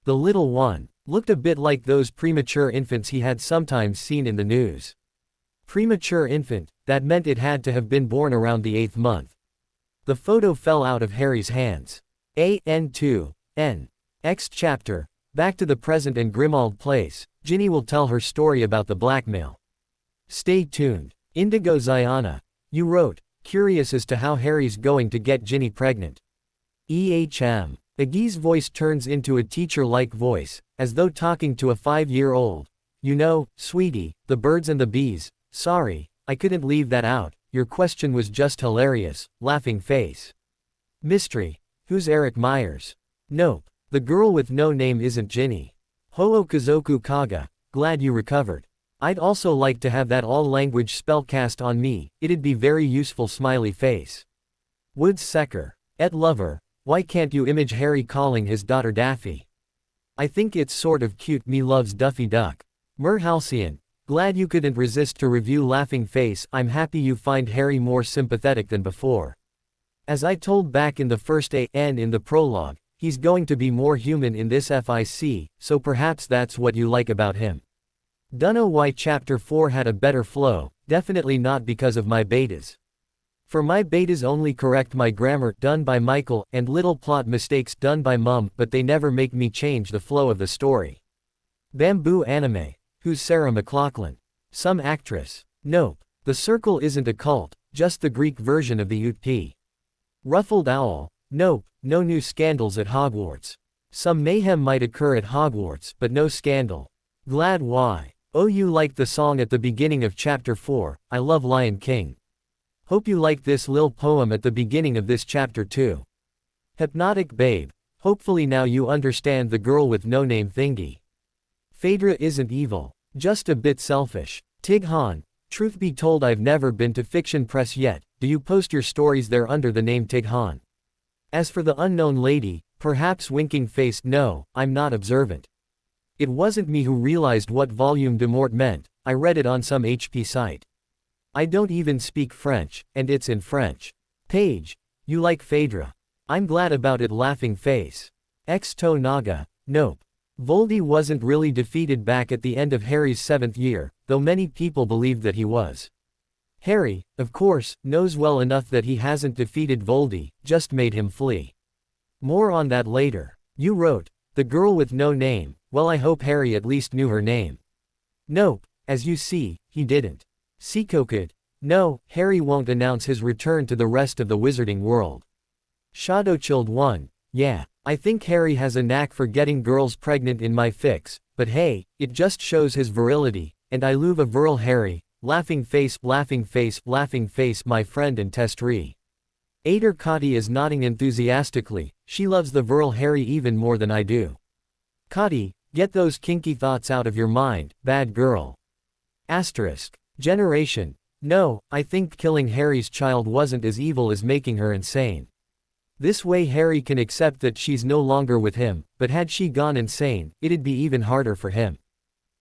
The little one looked a bit like those premature infants he had sometimes seen in the news. Premature infant, that meant it had to have been born around the 8th month. The photo fell out of Harry's hands. N2. Next chapter. Back to the present and Grimmauld Place. Ginny will tell her story about the blackmail. Stay tuned. Indigo Ziana. You wrote, curious as to how Harry's going to get Ginny pregnant. Aggie's voice turns into a teacher-like voice, as though talking to a 5-year-old. You know, sweetie, the birds and the bees. Sorry, I couldn't leave that out. Your question was just hilarious. Laughing face. Mystery. Who's Eric Myers? Nope. The girl with no name isn't Ginny. Ho-Oh Kazoku Kaga. Glad you recovered. I'd also like to have that all-language spell cast on me. It'd be very useful. Smiley face. Woods Secker. Et lover. Why can't you image Harry calling his daughter Daffy? I think it's sort of cute. Me loves Duffy Duck. Mer Halcyon. Glad you couldn't resist to review. Laughing face. I'm happy you find Harry more sympathetic than before. As I told back in the first and in the prologue, he's going to be more human in this FIC, so perhaps that's what you like about him. Dunno why chapter 4 had a better flow, definitely not because of my betas. For my betas only correct my grammar done by Michael and little plot mistakes done by Mum, but they never make me change the flow of the story. Bamboo Anime. Who's Sarah McLachlan? Some actress. Nope. The Circle isn't a cult, just the Greek version of the UT. Ruffled Owl. Nope, no new scandals at Hogwarts. Some mayhem might occur at Hogwarts, but no scandal. Glad why? Oh, you liked the song at the beginning of chapter 4, I love Lion King. Hope you like this lil poem at the beginning of this chapter too. Hypnotic babe. Hopefully now you understand the girl with no name thingy. Fedra isn't evil. Just a bit selfish. Tig Han. Truth be told, I've never been to Fiction Press yet. Do you post your stories there under the name Tig Han? As for the unknown lady, perhaps winking face, no, I'm not observant. It wasn't me who realized what volume de mort meant, I read it on some HP site. I don't even speak French, and it's in French. Page. You like Fedra. I'm glad about it, laughing face. X-To Naga. Nope. Voldy wasn't really defeated back at the end of Harry's 7th year, though many people believed that he was. Harry, of course, knows well enough that he hasn't defeated Voldy, just made him flee. More on that later. You wrote, the girl with no name. Well, I hope Harry at least knew her name. Nope, as you see, he didn't. Seekokid. No, Harry won't announce his return to the rest of the wizarding world. Shadowchild 1. Yeah, I think Harry has a knack for getting girls pregnant in my fics, but hey, it just shows his virility, and I love a virile Harry. Laughing face, laughing face, laughing face, my friend and testee. Ader Kati is nodding enthusiastically, she loves the virile Harry even more than I do. Kati, get those kinky thoughts out of your mind, bad girl. Asterisk. Generation. No, I think killing Harry's child wasn't as evil as making her insane. This way Harry can accept that she's no longer with him, but had she gone insane, it'd be even harder for him.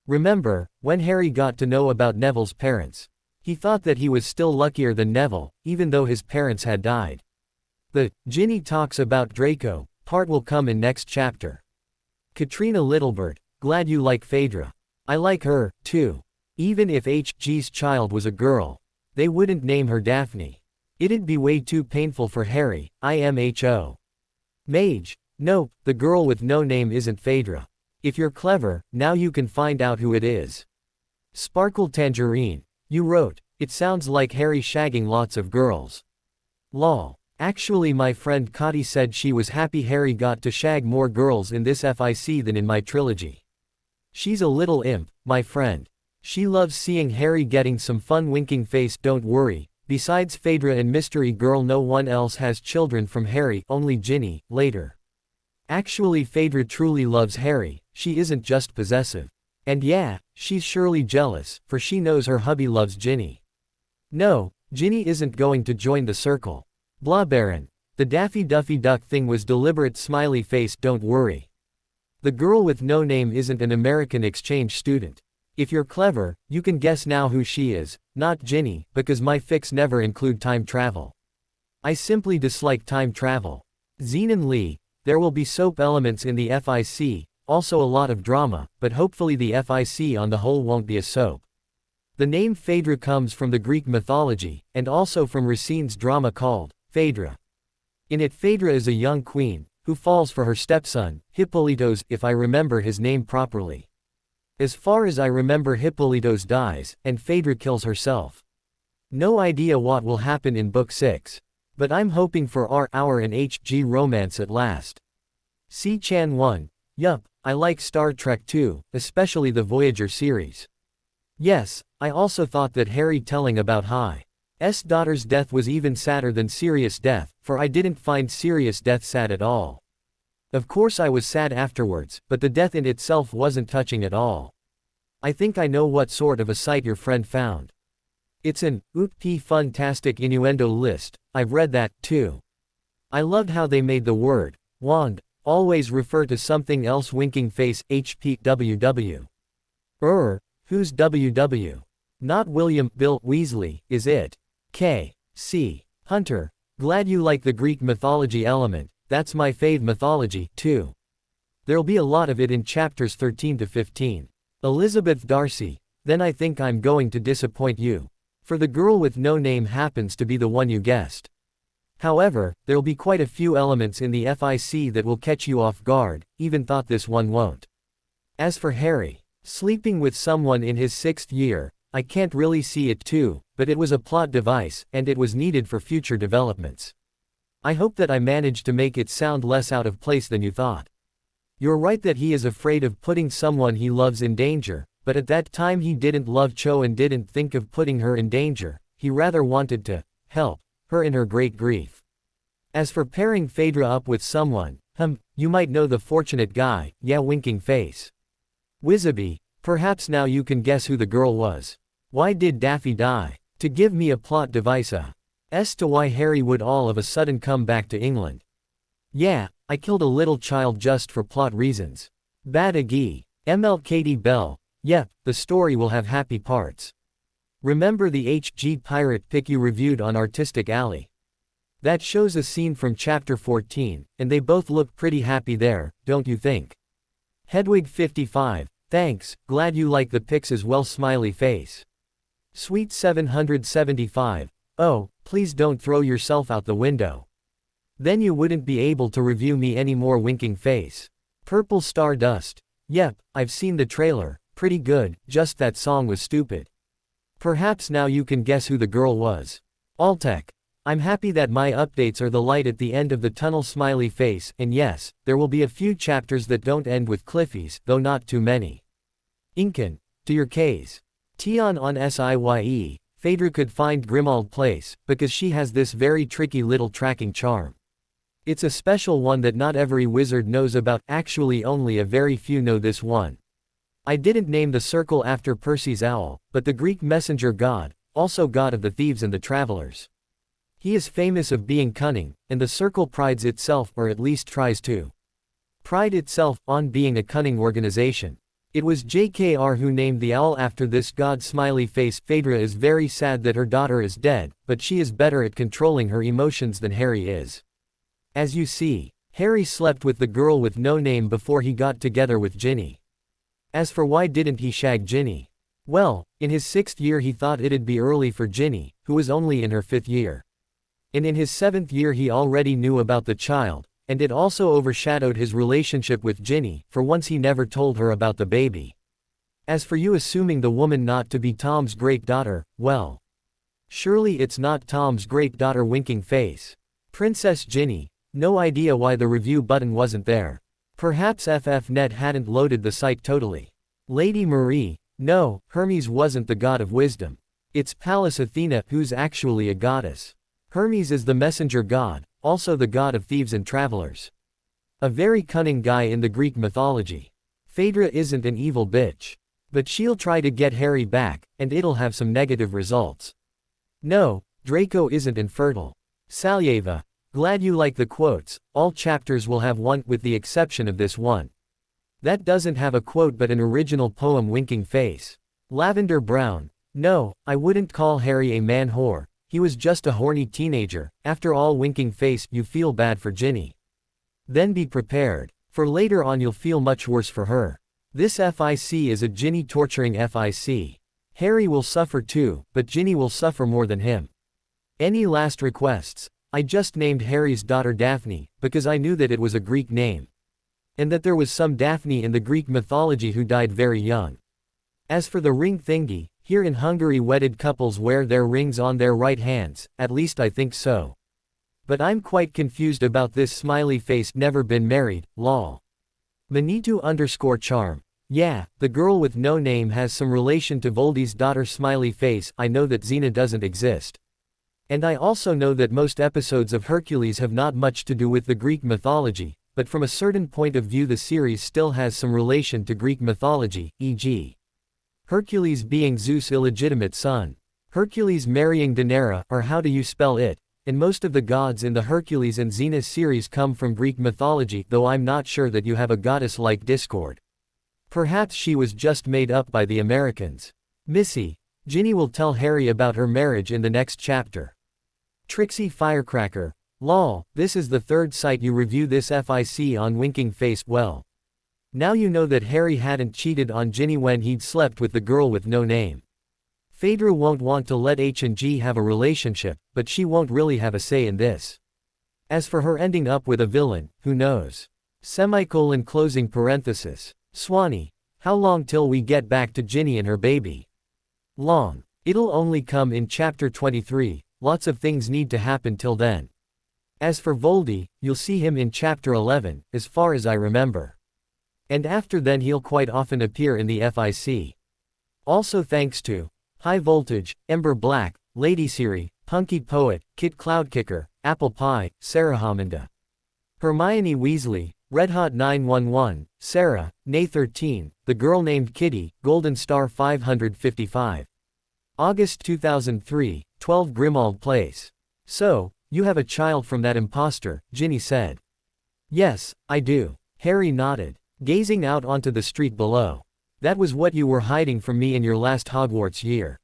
Remember, when Harry got to know about Neville's parents, he thought that he was still luckier than Neville, even though his parents had died. The Ginny talks about Draco part will come in next chapter. Katrina Littlebird, glad you like Fedra. I like her, too. Even if HG's child was a girl, they wouldn't name her Daphne. It'd be way too painful for Harry, IMHO. Mage. Nope, the girl with no name isn't Fedra. If you're clever, now you can find out who it is. Sparkle Tangerine. You wrote, it sounds like Harry shagging lots of girls. Lol. Actually my friend Kati said she was happy Harry got to shag more girls in this FIC than in my trilogy. She's a little imp, my friend. She loves seeing Harry getting some fun winking face. Don't worry, besides Fedra and Mystery Girl no one else has children from Harry, only Ginny, later. Actually Fedra truly loves Harry, she isn't just possessive. And yeah, she's surely jealous, for she knows her hubby loves Ginny. No, Ginny isn't going to join the circle. Blah Baron. The Daffy Duffy Duck thing was deliberate smiley face. Don't worry. The girl with no name isn't an American exchange student. If you're clever, you can guess now who she is, not Ginny, because my fics never include time travel. I simply dislike time travel. Zenon Lee. There will be soap elements in the FIC, also a lot of drama, but hopefully the FIC on the whole won't be a soap. The name Phaedra comes from the Greek mythology, and also from Racine's drama called Phaedra. In it Phaedra is a young queen, who falls for her stepson, Hippolytos, if I remember his name properly. As far as I remember Hippolytos dies, and Phaedra kills herself. No idea what will happen in Book 6. But I'm hoping for our and HG romance at last. C-Chan 1. Yup, I like Star Trek too, especially the Voyager series. Yes, I also thought that Harry telling about Hi's daughter's death was even sadder than Sirius' death, for I didn't find Sirius' death sad at all. Of course I was sad afterwards, but the death in itself wasn't touching at all. I think I know what sort of a site your friend found. It's an fantastic innuendo list. I've read that, too. I loved how they made the word wand always refer to something else. Winking face. HPWW. Who's WW? Not William Bill Weasley, is it? K.C. Hunter. Glad you like the Greek mythology element. That's my fave mythology, too. There'll be a lot of it in chapters 13 to 15. Elizabeth Darcy. Then I think I'm going to disappoint you. For the girl with no name happens to be the one you guessed. However, there'll be quite a few elements in the FIC that will catch you off guard, even thought this one won't. As for Harry, sleeping with someone in his 6th year, I can't really see it too, but it was a plot device, and it was needed for future developments. I hope that I managed to make it sound less out of place than you thought. You're right that he is afraid of putting someone he loves in danger, but at that time he didn't love Cho and didn't think of putting her in danger, he rather wanted to help her in her great grief. As for pairing Phaedra up with someone, you might know the fortunate guy, yeah, winking face. Wizzaby, perhaps now you can guess who the girl was. Why did Daffy die? To give me a plot device as to why Harry would all of a sudden come back to England. Yeah, I killed a little child just for plot reasons. Bad agee. ML Katie Bell. Yep, the story will have happy parts. Remember the HG pirate pic you reviewed on Artistic Alley? That shows a scene from chapter 14, and they both look pretty happy there, don't you think? Hedwig 55. Thanks, glad you like the pics as well, smiley face. Sweet 775. Oh, please don't throw yourself out the window. Then you wouldn't be able to review me anymore, winking face. Purple Stardust. Yep, I've seen the trailer, pretty good, just that song was stupid. Perhaps now you can guess who the girl was. Altec. I'm happy that my updates are the light at the end of the tunnel, smiley face, and yes, there will be a few chapters that don't end with Cliffies, though not too many. Incan. To your K's. Tion on SIYE, Phaedra could find Grimmauld Place, because she has this very tricky little tracking charm. It's a special one that not every wizard knows about, actually only a very few know this one. I didn't name the circle after Percy's owl, but the Greek messenger god, also god of the thieves and the travelers. He is famous of being cunning, and the circle prides itself, or at least tries to pride itself, on being a cunning organization. It was JKR who named the owl after this god, smiley face. Phaedra is very sad that her daughter is dead, but she is better at controlling her emotions than Harry is. As you see, Harry slept with the girl with no name before he got together with Ginny. As for why didn't he shag Ginny? Well, in his 6th year he thought it'd be early for Ginny, who was only in her 5th year. And in his 7th year he already knew about the child, and it also overshadowed his relationship with Ginny, for once he never told her about the baby. As for you assuming the woman not to be Tom's great-daughter, well, surely it's not Tom's great-daughter, winking face. Princess Ginny. No idea why the review button wasn't there. Perhaps FFnet hadn't loaded the site totally. Lady Marie. No, Hermes wasn't the god of wisdom. It's Pallas Athena, who's actually a goddess. Hermes is the messenger god, also the god of thieves and travelers. A very cunning guy in the Greek mythology. Phaedra isn't an evil bitch. But she'll try to get Harry back, and it'll have some negative results. No, Draco isn't infertile. Salyeva. Glad you like the quotes. All chapters will have one, with the exception of this one. That doesn't have a quote but an original poem, winking face. Lavender Brown. No, I wouldn't call Harry a man whore. He was just a horny teenager. After all, winking face, you feel bad for Ginny. Then be prepared. For later on you'll feel much worse for her. This FIC is a Ginny torturing FIC. Harry will suffer too, but Ginny will suffer more than him. Any last requests? I just named Harry's daughter Daphne, because I knew that it was a Greek name. And that there was some Daphne in the Greek mythology who died very young. As for the ring thingy, here in Hungary wedded couples wear their rings on their right hands, at least I think so. But I'm quite confused about this, smiley face, never been married, lol. Manitou_charm. Yeah, the girl with no name has some relation to Voldy's daughter, smiley face. I know that Xena doesn't exist. And I also know that most episodes of Hercules have not much to do with the Greek mythology, but from a certain point of view the series still has some relation to Greek mythology, e.g. Hercules being Zeus' illegitimate son. Hercules marrying Daenerys, or how do you spell it? And most of the gods in the Hercules and Xena series come from Greek mythology, though I'm not sure that you have a goddess-like Discord. Perhaps she was just made up by the Americans. Missy. Ginny will tell Harry about her marriage in the next chapter. Trixie Firecracker. Lol, this is the 3rd site you review this FIC on, winking face. Well, now you know that Harry hadn't cheated on Ginny when he'd slept with the girl with no name. Phaedra won't want to let H&G have a relationship, but she won't really have a say in this. As for her ending up with a villain, who knows? Closing parenthesis. Swanee. How long till we get back to Ginny and her baby? Long. It'll only come in chapter 23, lots of things need to happen till then. As for Voldy, you'll see him in chapter 11, as far as I remember. And after then he'll quite often appear in the FIC. Also thanks to High Voltage, Ember Black, Lady Siri, Punky Poet, Kit Cloudkicker, Apple Pie, Sarah Haminda. Hermione Weasley, Red Hot 911, Sarah, Nay 13, The Girl Named Kitty, Golden Star 555. August 2003, 12 Grimmauld Place. So, you have a child from that impostor, Ginny said. Yes, I do. Harry nodded, gazing out onto the street below. That was what you were hiding from me in your last Hogwarts year.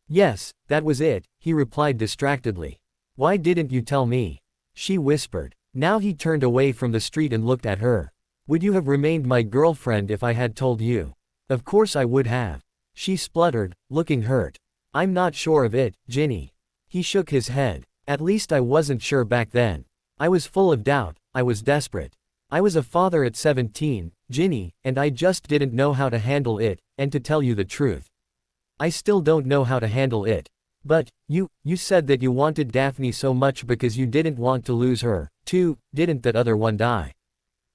Yes, that was it, he replied distractedly. Why didn't you tell me? She whispered. Now he turned away from the street and looked at her. Would you have remained my girlfriend if I had told you? Of course I would have. She spluttered, looking hurt. I'm not sure of it, Ginny. He shook his head. At least I wasn't sure back then. I was full of doubt, I was desperate. I was a father at 17, Ginny, and I just didn't know how to handle it, and to tell you the truth, I still don't know how to handle it. But, you said that you wanted Daphne so much because you didn't want to lose her, too, didn't that other one die?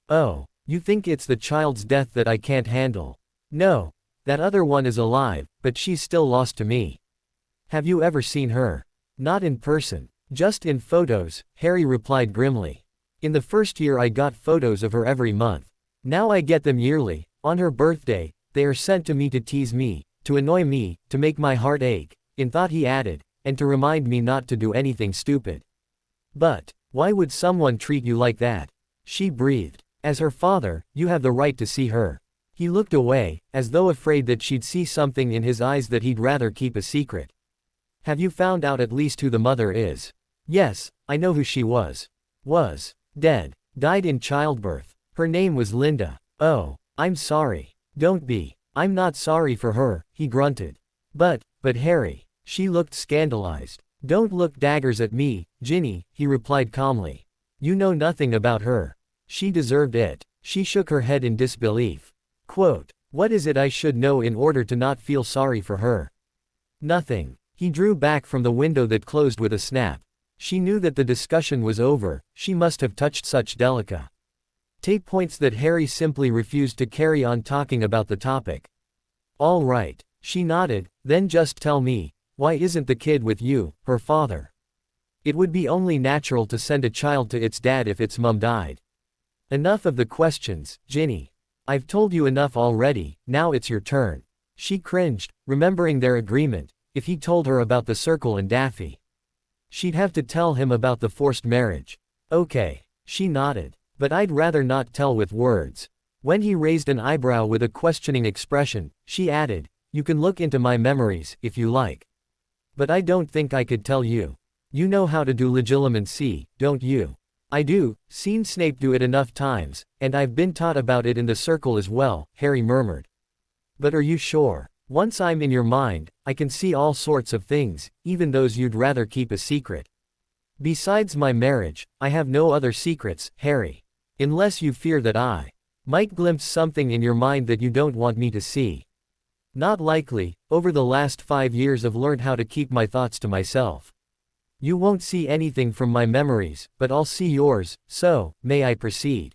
Oh, you think it's the child's death that I can't handle? No. That other one is alive, but she's still lost to me. Have you ever seen her? Not in person. Just in photos, Harry replied grimly. In the first year I got photos of her every month. Now I get them yearly. On her birthday, they are sent to me to tease me, to annoy me, to make my heart ache, in thought he added, and to remind me not to do anything stupid. But, why would someone treat you like that? She breathed. As her father, you have the right to see her. He looked away, as though afraid that she'd see something in his eyes that he'd rather keep a secret. Have you found out at least who the mother is? Yes, I know who she was. Was. Dead. Died in childbirth. Her name was Linda. Oh, I'm sorry. Don't be. I'm not sorry for her, he grunted. But Harry. She looked scandalized. Don't look daggers at me, Ginny, he replied calmly. You know nothing about her. She deserved it. She shook her head in disbelief. Quote, what is it I should know in order to not feel sorry for her? Nothing. He drew back from the window that closed with a snap. She knew that the discussion was over, she must have touched such delicate points that Harry simply refused to carry on talking about the topic. All right, she nodded, then just tell me, why isn't the kid with you, her father? It would be only natural to send a child to its dad if its mum died. Enough of the questions, Ginny. I've told you enough already, now it's your turn. She cringed, remembering their agreement. If he told her about the circle and Daffy, she'd have to tell him about the forced marriage. Okay. She nodded. But I'd rather not tell with words. When he raised an eyebrow with a questioning expression, she added, you can look into my memories, if you like. But I don't think I could tell you. You know how to do legilimency, don't you? I do, seen Snape do it enough times, and I've been taught about it in the circle as well, Harry murmured. But are you sure? Once I'm in your mind, I can see all sorts of things, even those you'd rather keep a secret. Besides my marriage, I have no other secrets, Harry. Unless you fear that I might glimpse something in your mind that you don't want me to see. Not likely. Over the last 5 years I've learned how to keep my thoughts to myself. You won't see anything from my memories, but I'll see yours, so, may I proceed?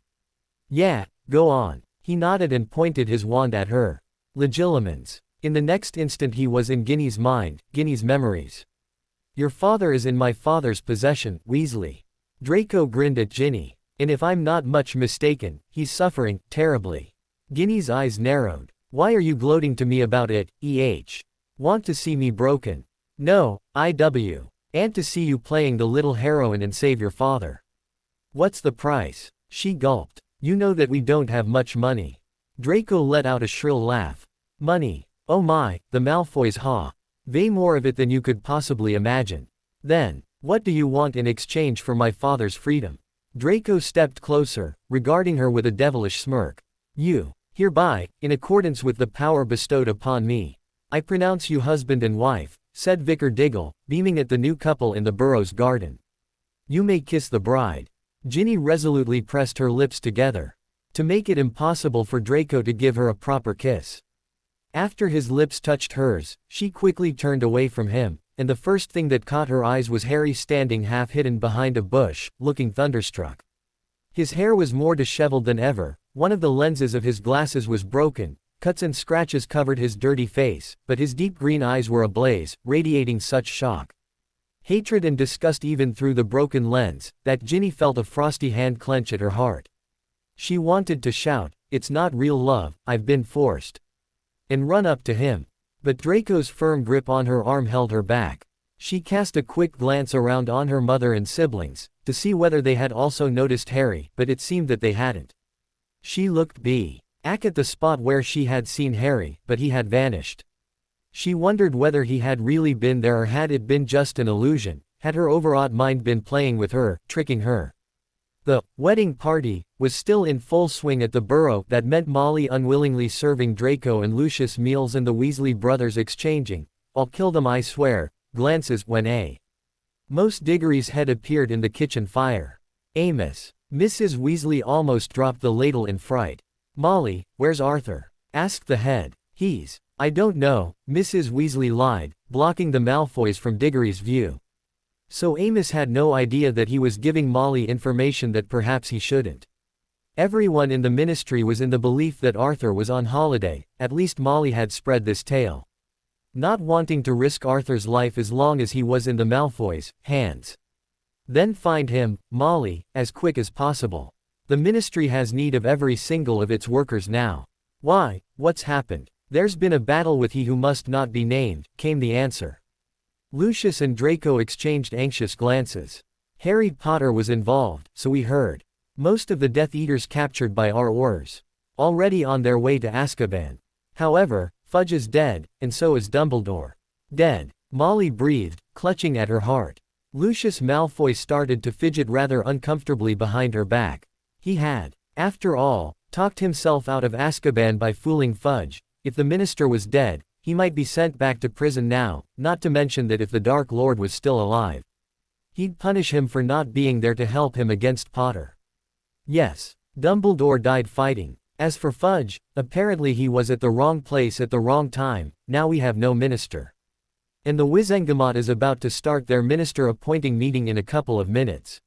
Yeah, go on. He nodded and pointed his wand at her. Legilimens. In the next instant he was in Ginny's mind, Ginny's memories. Your father is in my father's possession, Weasley. Draco grinned at Ginny. And if I'm not much mistaken, he's suffering, terribly. Ginny's eyes narrowed. Why are you gloating to me about it, Want to see me broken? No, IW. And to see you playing the little heroine and save your father. What's the price? She gulped. You know that we don't have much money. Draco let out a shrill laugh. Money. Oh my, the Malfoys ha. Way more of it than you could possibly imagine. Then, what do you want in exchange for my father's freedom? Draco stepped closer, regarding her with a devilish smirk. You, hereby, in accordance with the power bestowed upon me, I pronounce you husband and wife, said Vicar Diggle, beaming at the new couple in the Burrow's garden. You may kiss the bride. Ginny resolutely pressed her lips together, to make it impossible for Draco to give her a proper kiss. After his lips touched hers, she quickly turned away from him, and the first thing that caught her eyes was Harry standing half-hidden behind a bush, looking thunderstruck. His hair was more disheveled than ever, one of the lenses of his glasses was broken, cuts and scratches covered his dirty face, but his deep green eyes were ablaze, radiating such shock. Hatred and disgust even through the broken lens, that Ginny felt a frosty hand clench at her heart. She wanted to shout, "It's not real love, I've been forced," and run up to him. But Draco's firm grip on her arm held her back. She cast a quick glance around on her mother and siblings, to see whether they had also noticed Harry, but it seemed that they hadn't. She looked back at the spot where she had seen Harry, but he had vanished. She wondered whether he had really been there or had it been just an illusion, had her overwrought mind been playing with her, tricking her. The wedding party was still in full swing at the Burrow. That meant Molly unwillingly serving Draco and Lucius meals and the Weasley brothers exchanging, "I'll kill them I swear," glances when most Diggory's head appeared in the kitchen fire. Amos. Mrs. Weasley almost dropped the ladle in fright. "Molly, where's Arthur?" asked the head. I don't know," Mrs. Weasley lied, blocking the Malfoys from Diggory's view. So Amos had no idea that he was giving Molly information that perhaps he shouldn't. Everyone in the ministry was in the belief that Arthur was on holiday, at least Molly had spread this tale. Not wanting to risk Arthur's life as long as he was in the Malfoys' hands. Then find him, Molly, as quick as possible. The ministry has need of every single of its workers now. "Why, what's happened?" "There's been a battle with he who must not be named," came the answer. Lucius and Draco exchanged anxious glances. "Harry Potter was involved, so we heard. Most of the Death Eaters captured by our Aurors. Already on their way to Azkaban. However, Fudge is dead, and so is Dumbledore." "Dead?" Molly breathed, clutching at her heart. Lucius Malfoy started to fidget rather uncomfortably behind her back. He had, after all, talked himself out of Azkaban by fooling Fudge. If the minister was dead, he might be sent back to prison now, not to mention that if the Dark Lord was still alive, he'd punish him for not being there to help him against Potter. Yes, Dumbledore died fighting. As for Fudge, apparently he was at the wrong place at the wrong time. Now we have no minister. And the Wizengamot is about to start their minister appointing meeting in a couple of minutes.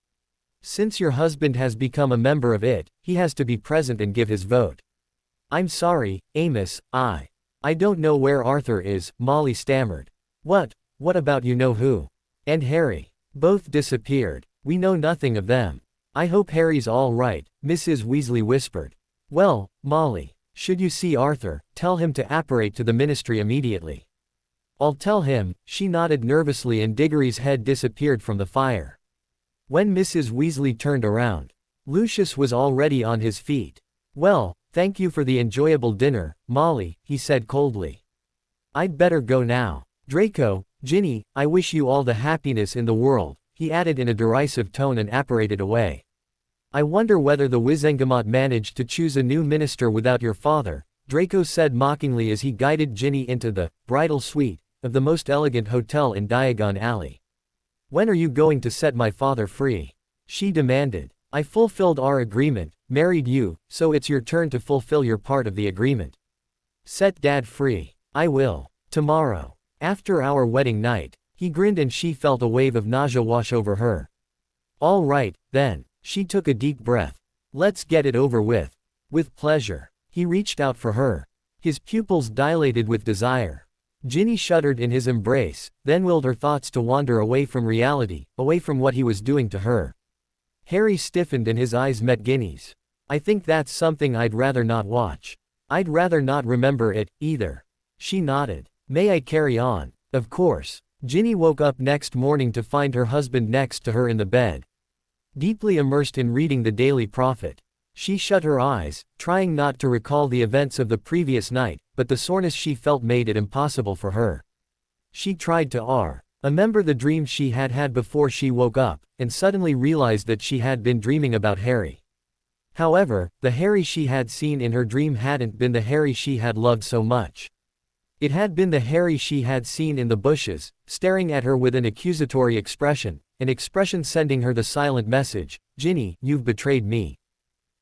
Since your husband has become a member of it, he has to be present and give his vote. "I'm sorry, Amos, I don't know where Arthur is," Molly stammered. What about you know who? And Harry? Both disappeared. We know nothing of them." "I hope Harry's all right," Mrs. Weasley whispered. "Well, Molly, should you see Arthur, tell him to apparate to the ministry immediately." "I'll tell him," she nodded nervously and Diggory's head disappeared from the fire. When Mrs. Weasley turned around, Lucius was already on his feet. "Well, thank you for the enjoyable dinner, Molly," he said coldly. "I'd better go now. Draco, Ginny, I wish you all the happiness in the world," he added in a derisive tone and apparated away. "I wonder whether the Wizengamot managed to choose a new minister without your father," Draco said mockingly as he guided Ginny into the bridal suite of the most elegant hotel in Diagon Alley. "When are you going to set my father free?" she demanded. "I fulfilled our agreement, married you, so it's your turn to fulfill your part of the agreement. Set Dad free." "I will. Tomorrow. After our wedding night." He grinned and she felt a wave of nausea wash over her. "All right, then." She took a deep breath. "Let's get it over with." "With pleasure." He reached out for her. His pupils dilated with desire. Ginny shuddered in his embrace, then willed her thoughts to wander away from reality, away from what he was doing to her. Harry stiffened and his eyes met Ginny's. "I think that's something I'd rather not watch. I'd rather not remember it, either." She nodded. "May I carry on?" "Of course." Ginny woke up next morning to find her husband next to her in the bed, deeply immersed in reading the Daily Prophet. She shut her eyes, trying not to recall the events of the previous night, but the soreness she felt made it impossible for her. She tried to remember the dream she had had before she woke up, and suddenly realized that she had been dreaming about Harry. However, the Harry she had seen in her dream hadn't been the Harry she had loved so much. It had been the Harry she had seen in the bushes, staring at her with an accusatory expression, an expression sending her the silent message, "Ginny, you've betrayed me."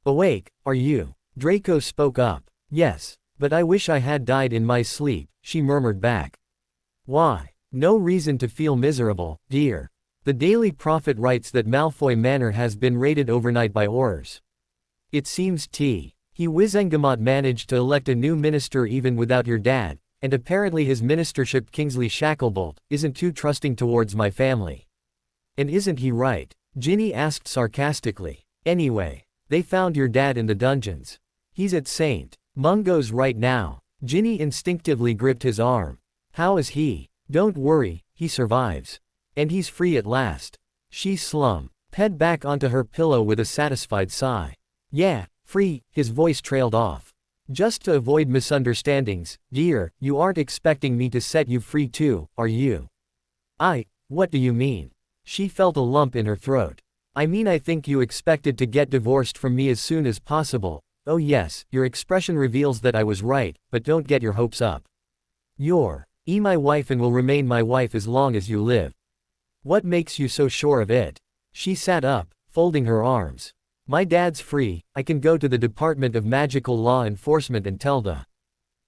"Awake, are you?" Draco spoke up. "Yes, but I wish I had died in my sleep," she murmured back. "Why?" "No reason to feel miserable, dear. The Daily Prophet writes that Malfoy Manor has been raided overnight by Aurors. It seems Wizengamot managed to elect a new minister even without your dad, and apparently his ministership Kingsley Shacklebolt isn't too trusting towards my family. And isn't he right? Ginny asked sarcastically. Anyway, they found your dad in the dungeons. He's at St. Mungo's right now. Ginny instinctively gripped his arm. How is he? Don't worry, he survives. And he's free at last. She slumped head back onto her pillow with a satisfied sigh. Yeah, free, his voice trailed off. Just to avoid misunderstandings, dear, you aren't expecting me to set you free too, are you? What do you mean? She felt a lump in her throat. I mean, I think you expected to get divorced from me as soon as possible. Oh yes, your expression reveals that I was right, but don't get your hopes up. You're my wife and will remain my wife as long as you live. What makes you so sure of it? She sat up, folding her arms. My dad's free, I can go to the Department of Magical Law Enforcement and tell the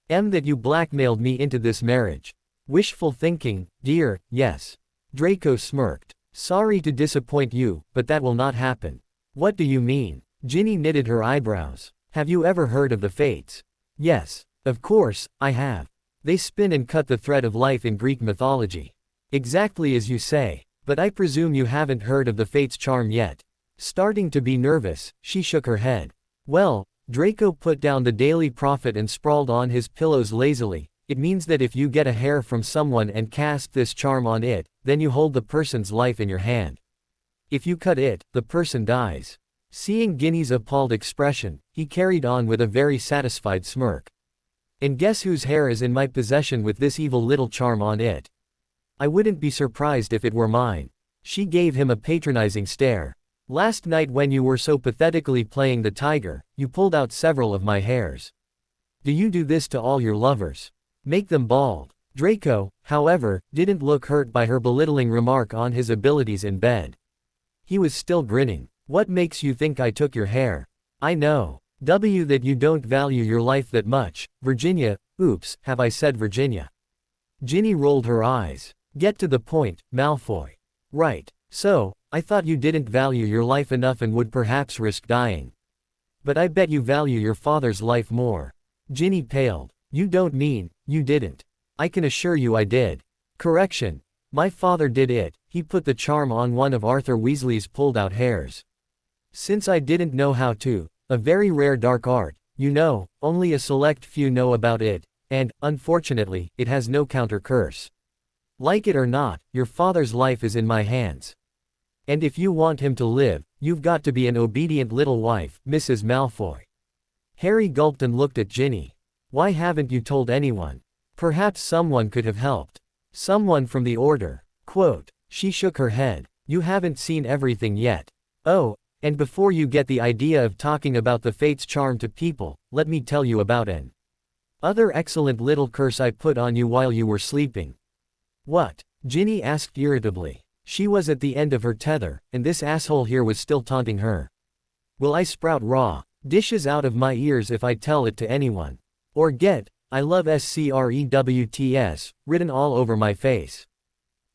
that you blackmailed me into this marriage. Wishful thinking, dear, yes. Draco smirked. Sorry to disappoint you, but that will not happen. What do you mean? Ginny knitted her eyebrows. Have you ever heard of the Fates? Yes, of course, I have. They spin and cut the thread of life in Greek mythology. Exactly as you say, but I presume you haven't heard of the Fates charm yet. Starting to be nervous, she shook her head. Well, Draco put down the Daily Prophet and sprawled on his pillows lazily. It means that if you get a hair from someone and cast this charm on it, then you hold the person's life in your hand. If you cut it, the person dies. Seeing Ginny's appalled expression, he carried on with a very satisfied smirk. And guess whose hair is in my possession with this evil little charm on it? I wouldn't be surprised if it were mine. She gave him a patronizing stare. Last night when you were so pathetically playing the tiger, you pulled out several of my hairs. Do you do this to all your lovers? Make them bald. Draco, however, didn't look hurt by her belittling remark on his abilities in bed. He was still grinning. What makes you think I took your hair? I know. That you don't value your life that much, Virginia. Oops, have I said Virginia? Ginny rolled her eyes. Get to the point, Malfoy. Right. So, I thought you didn't value your life enough and would perhaps risk dying. But I bet you value your father's life more. Ginny paled. You don't mean, you didn't. I can assure you I did. Correction. My father did it, he put the charm on one of Arthur Weasley's pulled out hairs. Since I didn't know how to, a very rare dark art, you know, only a select few know about it, and, unfortunately, it has no counter curse. Like it or not, your father's life is in my hands. And if you want him to live, you've got to be an obedient little wife, Mrs. Malfoy. Harry gulped and looked at Ginny. Why haven't you told anyone? Perhaps someone could have helped. Someone from the Order. Quote. She shook her head. You haven't seen everything yet. Oh, and before you get the idea of talking about the Fates charm to people, let me tell you about an other excellent little curse I put on you while you were sleeping. What? Ginny asked irritably. She was at the end of her tether, and this asshole here was still taunting her. Will I sprout raw dishes out of my ears if I tell it to anyone? Or get, I love SCREWTS, written all over my face?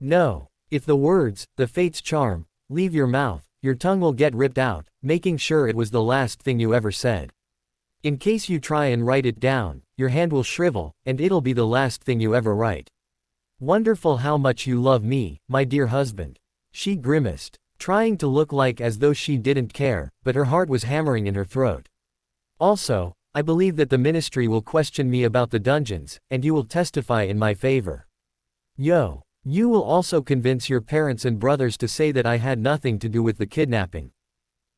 No. If the words, the Fates charm, leave your mouth, your tongue will get ripped out, making sure it was the last thing you ever said. In case you try and write it down, your hand will shrivel, and it'll be the last thing you ever write. Wonderful how much you love me, my dear husband. She grimaced, trying to look like as though she didn't care, but her heart was hammering in her throat. Also, I believe that the ministry will question me about the dungeons, and you will testify in my favor. Yo. You will also convince your parents and brothers to say that I had nothing to do with the kidnapping.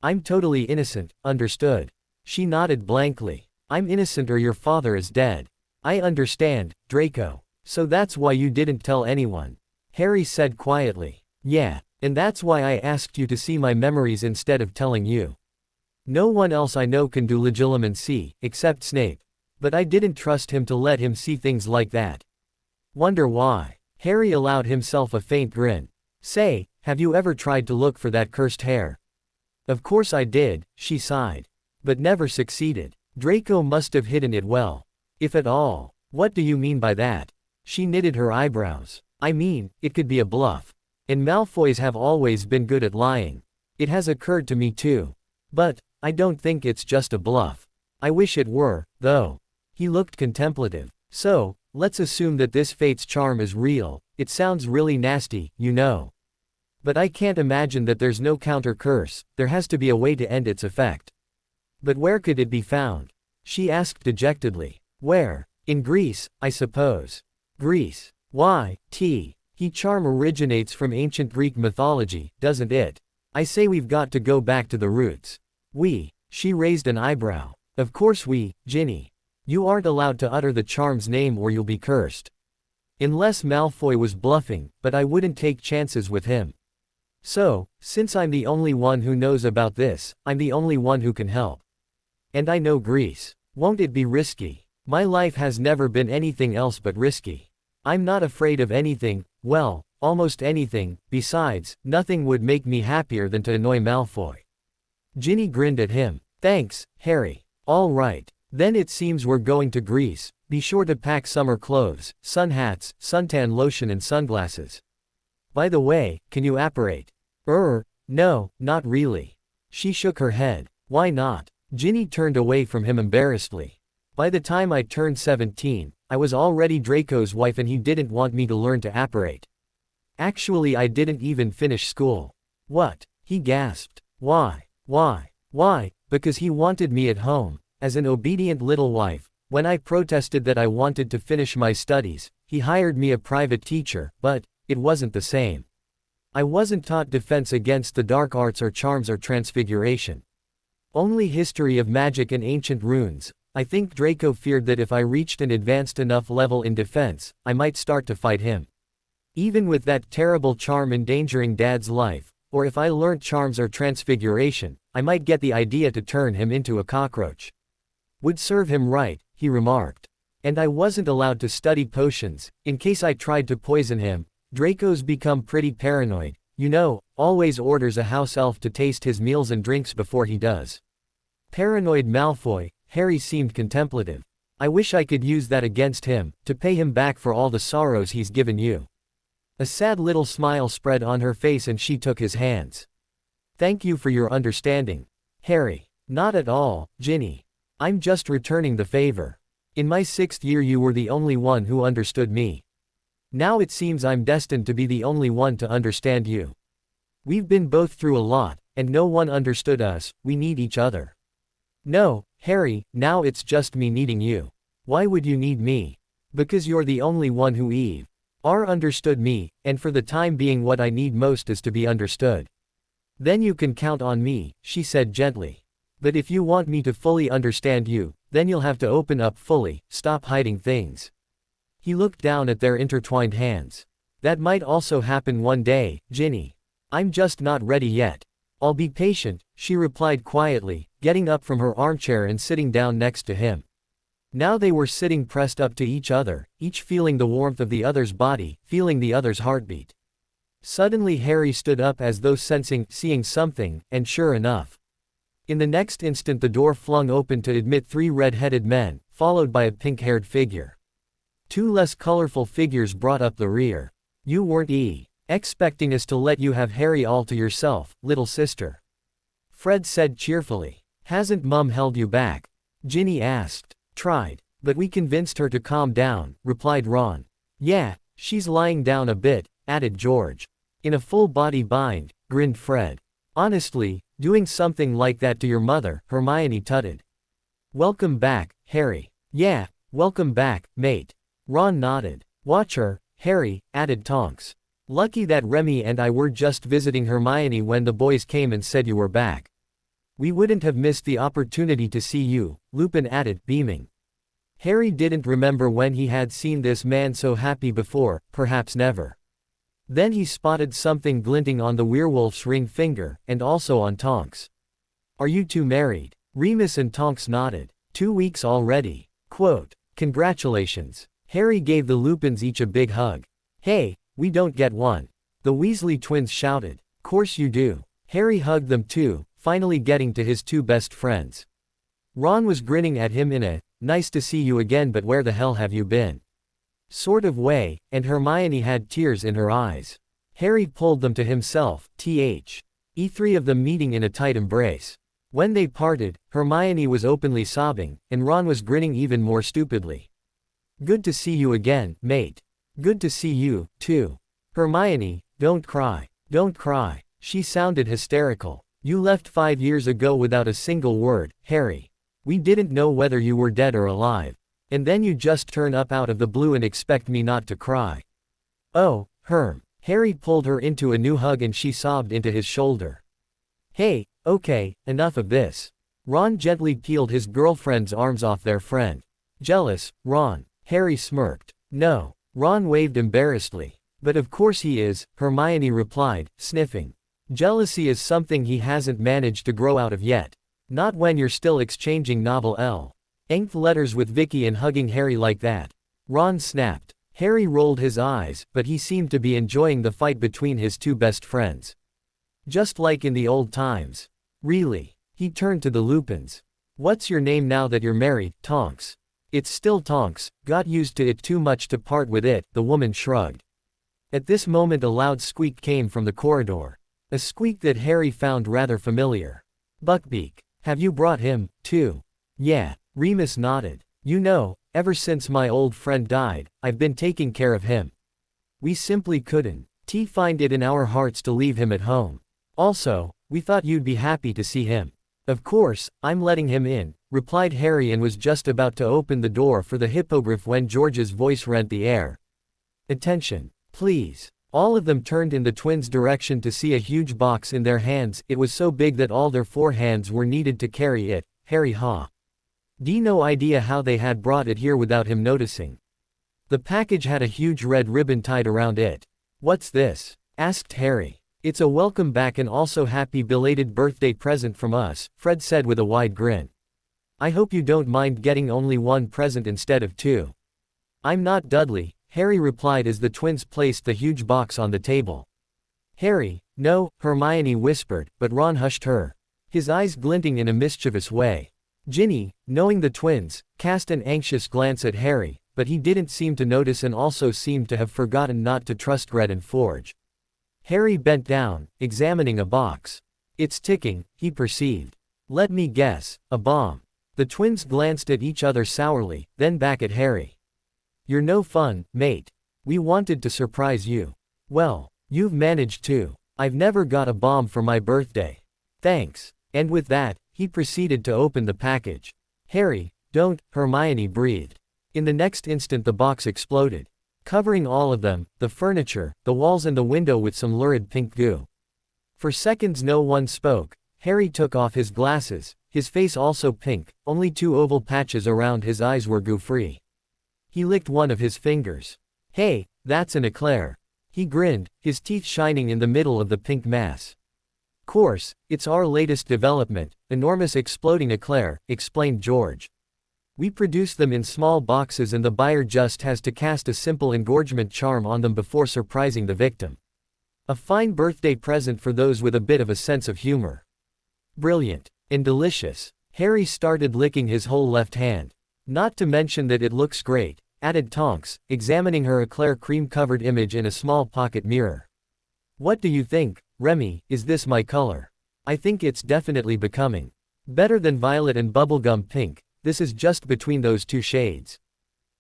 I'm totally innocent, understood? She nodded blankly. I'm innocent or your father is dead. I understand, Draco. So that's why you didn't tell anyone. Harry said quietly. Yeah, and that's why I asked you to see my memories instead of telling you. No one else I know can do legilimency, except Snape. But I didn't trust him to let him see things like that. Wonder why? Harry allowed himself a faint grin. Say, have you ever tried to look for that cursed hair? Of course I did, she sighed. But never succeeded. Draco must have hidden it well. If at all. What do you mean by that? She knitted her eyebrows. I mean, it could be a bluff. And Malfoys have always been good at lying. It has occurred to me too. But, I don't think it's just a bluff. I wish it were, though. He looked contemplative. So, let's assume that this Fate's charm is real. It sounds really nasty, you know. But I can't imagine that there's no counter-curse, there has to be a way to end its effect. But where could it be found? She asked dejectedly. Where? In Greece, I suppose. Greece. Why, charm originates from ancient Greek mythology, doesn't it? I say we've got to go back to the roots. We. She raised an eyebrow. Of course we, Ginny. You aren't allowed to utter the charm's name or you'll be cursed. Unless Malfoy was bluffing, but I wouldn't take chances with him. So, since I'm the only one who knows about this, I'm the only one who can help. And I know Greece. Won't it be risky? My life has never been anything else but risky. I'm not afraid of anything, well, almost anything, besides, nothing would make me happier than to annoy Malfoy. Ginny grinned at him. Thanks, Harry. All right. Then it seems we're going to Greece. Be sure to pack summer clothes, sun hats, suntan lotion and sunglasses. By the way, can you apparate? No, not really. She shook her head. Why not? Ginny turned away from him embarrassedly. By the time I turned 17, I was already Draco's wife and he didn't want me to learn to apparate. Actually, I didn't even finish school. What? He gasped. Why? Because he wanted me at home, as an obedient little wife. When I protested that I wanted to finish my studies, he hired me a private teacher, but it wasn't the same. I wasn't taught defense against the dark arts or charms or transfiguration. Only history of magic and ancient runes. I think Draco feared that if I reached an advanced enough level in defense, I might start to fight him. Even with that terrible charm endangering Dad's life, or if I learnt charms or transfiguration, I might get the idea to turn him into a cockroach. Would serve him right, he remarked. And I wasn't allowed to study potions, in case I tried to poison him. Draco's become pretty paranoid, you know, always orders a house elf to taste his meals and drinks before he does. Paranoid Malfoy, Harry seemed contemplative. I wish I could use that against him, to pay him back for all the sorrows he's given you. A sad little smile spread on her face and she took his hands. Thank you for your understanding. Harry. Not at all, Ginny. I'm just returning the favor. In my 6th year you were the only one who understood me. Now it seems I'm destined to be the only one to understand you. We've been both through a lot, and no one understood us, we need each other. No, Harry, now it's just me needing you. Why would you need me? Because you're the only one who understood me, and for the time being what I need most is to be understood. Then you can count on me, she said gently. But if you want me to fully understand you, then you'll have to open up fully, stop hiding things. He looked down at their intertwined hands. That might also happen one day, Ginny. I'm just not ready yet. I'll be patient, she replied quietly, getting up from her armchair and sitting down next to him. Now they were sitting pressed up to each other, each feeling the warmth of the other's body, feeling the other's heartbeat. Suddenly Harry stood up as though seeing something, and sure enough. In the next instant the door flung open to admit 3 red-headed men, followed by a pink-haired figure. 2 less colorful figures brought up the rear. You weren't expecting us to let you have Harry all to yourself, little sister. Fred said cheerfully. Hasn't Mum held you back? Ginny asked. Tried. But we convinced her to calm down, replied Ron. Yeah, she's lying down a bit, added George. In a full-body bind, grinned Fred. Honestly, doing something like that to your mother, Hermione tutted. Welcome back, Harry. Yeah, welcome back, mate. Ron nodded. Watch her, Harry, added Tonks. Lucky that Remy and I were just visiting Hermione when the boys came and said you were back. We wouldn't have missed the opportunity to see you, Lupin added, beaming. Harry didn't remember when he had seen this man so happy before, perhaps never. Then he spotted something glinting on the werewolf's ring finger, and also on Tonks. Are you two married? Remus and Tonks nodded. 2 weeks already. Quote. Congratulations. Harry gave the Lupins each a big hug. Hey, we don't get one. The Weasley twins shouted. Course you do. Harry hugged them too, finally getting to his 2 best friends. Ron was grinning at him in a, nice to see you again but where the hell have you been? Sort of way, and Hermione had tears in her eyes. Harry pulled them to himself, E3 of them meeting in a tight embrace. When they parted, Hermione was openly sobbing, and Ron was grinning even more stupidly. Good to see you again, mate. Good to see you, too. Hermione, don't cry. Don't cry. She sounded hysterical. You left 5 years ago without a single word, Harry. We didn't know whether you were dead or alive. And then you just turn up out of the blue and expect me not to cry. Oh, Herm. Harry pulled her into a new hug and she sobbed into his shoulder. Hey, okay, enough of this. Ron gently peeled his girlfriend's arms off their friend. Jealous, Ron. Harry smirked. No. Ron waved embarrassedly. But of course he is, Hermione replied, sniffing. Jealousy is something he hasn't managed to grow out of yet. Not when you're still exchanging novel L-length letters with Vicky and hugging Harry like that. Ron snapped. Harry rolled his eyes, but he seemed to be enjoying the fight between his two best friends. Just like in the old times. Really? He turned to the Lupins. What's your name now that you're married, Tonks? It's still Tonks, got used to it too much to part with it, the woman shrugged. At this moment a loud squeak came from the corridor. A squeak that Harry found rather familiar. Buckbeak. Have you brought him, too? Yeah, Remus nodded. You know, ever since my old friend died, I've been taking care of him. We simply couldn't find it in our hearts to leave him at home. Also, we thought you'd be happy to see him. Of course, I'm letting him in, replied Harry and was just about to open the door for the hippogriff when George's voice rent the air. Attention, please. All of them turned in the twins' direction to see a huge box in their hands. It was so big that all their 4 hands were needed to carry it. Harry had no idea how they had brought it here without him noticing. The package had a huge red ribbon tied around it. What's this? Asked Harry. It's a welcome back and also happy belated birthday present from us, Fred said with a wide grin. I hope you don't mind getting only 1 present instead of 2. I'm not Dudley, Harry replied as the twins placed the huge box on the table. Harry, no, Hermione whispered, but Ron hushed her. His eyes glinting in a mischievous way. Ginny, knowing the twins, cast an anxious glance at Harry, but he didn't seem to notice and also seemed to have forgotten not to trust Red and Forge. Harry bent down, examining a box. It's ticking, he perceived. Let me guess, a bomb. The twins glanced at each other sourly, then back at Harry. You're no fun, mate. We wanted to surprise you. Well, you've managed to. I've never got a bomb for my birthday. Thanks. And with that, he proceeded to open the package. Harry, don't, Hermione breathed. In the next instant the box exploded. Covering all of them, the furniture, the walls and the window with some lurid pink goo. For seconds no one spoke. Harry took off his glasses, his face also pink, only 2 oval patches around his eyes were goo-free. He licked one of his fingers. Hey, that's an eclair. He grinned, his teeth shining in the middle of the pink mass. Course, it's our latest development, enormous exploding eclair, explained George. We produce them in small boxes and the buyer just has to cast a simple engorgement charm on them before surprising the victim. A fine birthday present for those with a bit of a sense of humor. Brilliant. And delicious. Harry started licking his whole left hand. Not to mention that it looks great, added Tonks, examining her eclair cream-covered image in a small pocket mirror. What do you think, Remy, is this my color? I think it's definitely becoming. Better than violet and bubblegum pink, this is just between those 2 shades.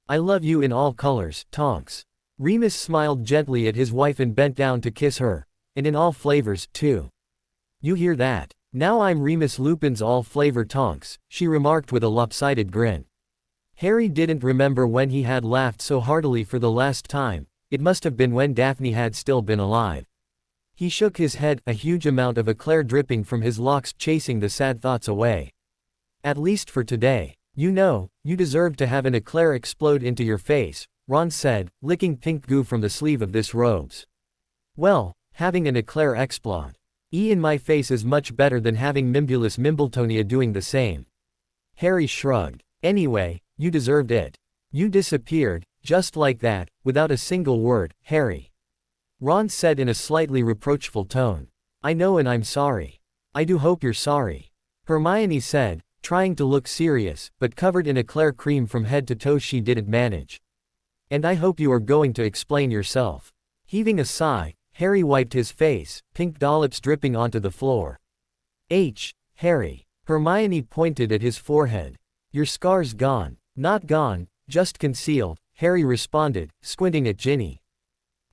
I love you in all colors, Tonks. Remus smiled gently at his wife and bent down to kiss her, and in all flavors, too. You hear that? Now I'm Remus Lupin's all-flavor Tonks, she remarked with a lopsided grin. Harry didn't remember when he had laughed so heartily for the last time. It must have been when Daphne had still been alive. He shook his head, a huge amount of eclair dripping from his locks chasing the sad thoughts away. At least for today. You know, you deserve to have an eclair explode into your face, Ron said, licking pink goo from the sleeve of this robe's. Well, having an eclair explode in my face is much better than having Mimbulus Mimbletonia doing the same. Harry shrugged. Anyway, you deserved it. You disappeared, just like that, without a single word, Harry. Ron said in a slightly reproachful tone. I know and I'm sorry. I do hope you're sorry. Hermione said, trying to look serious, but covered in eclair cream from head to toe she didn't manage. And I hope you are going to explain yourself. Heaving a sigh, Harry wiped his face, pink dollops dripping onto the floor. Harry. Hermione pointed at his forehead. Your scar's gone. Not gone, just concealed, Harry responded, squinting at Ginny.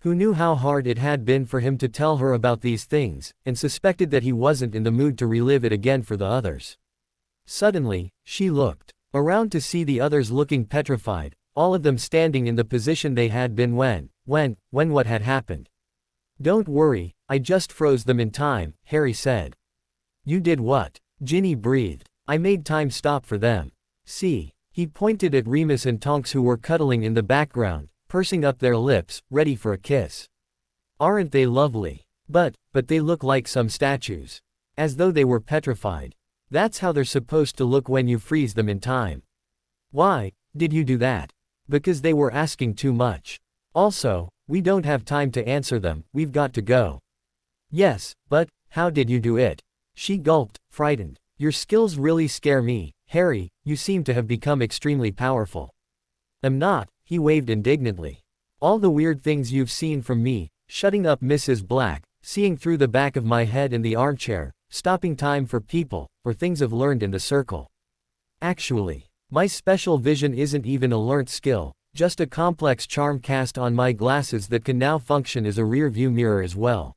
who knew how hard it had been for him to tell her about these things, and suspected that he wasn't in the mood to relive it again for the others. Suddenly, she looked around to see the others looking petrified, all of them standing in the position they had been when what had happened. "Don't worry, I just froze them in time," Harry said. "You did what?" Ginny breathed. "I made time stop for them. See." He pointed at Remus and Tonks, who were cuddling in the background, pursing up their lips, ready for a kiss. "Aren't they lovely? But they look like some statues. As though they were petrified. That's how they're supposed to look when you freeze them in time." "Why did you do that?" "Because they were asking too much. Also, we don't have time to answer them, we've got to go." "Yes, but how did you do it?" She gulped, frightened. "Your skills really scare me, Harry, you seem to have become extremely powerful." "I'm not," he waved indignantly. "All the weird things you've seen from me, shutting up Mrs. Black, seeing through the back of my head in the armchair, stopping time for people, or things I've learned in the circle. Actually, my special vision isn't even a learnt skill, just a complex charm cast on my glasses that can now function as a rear-view mirror as well.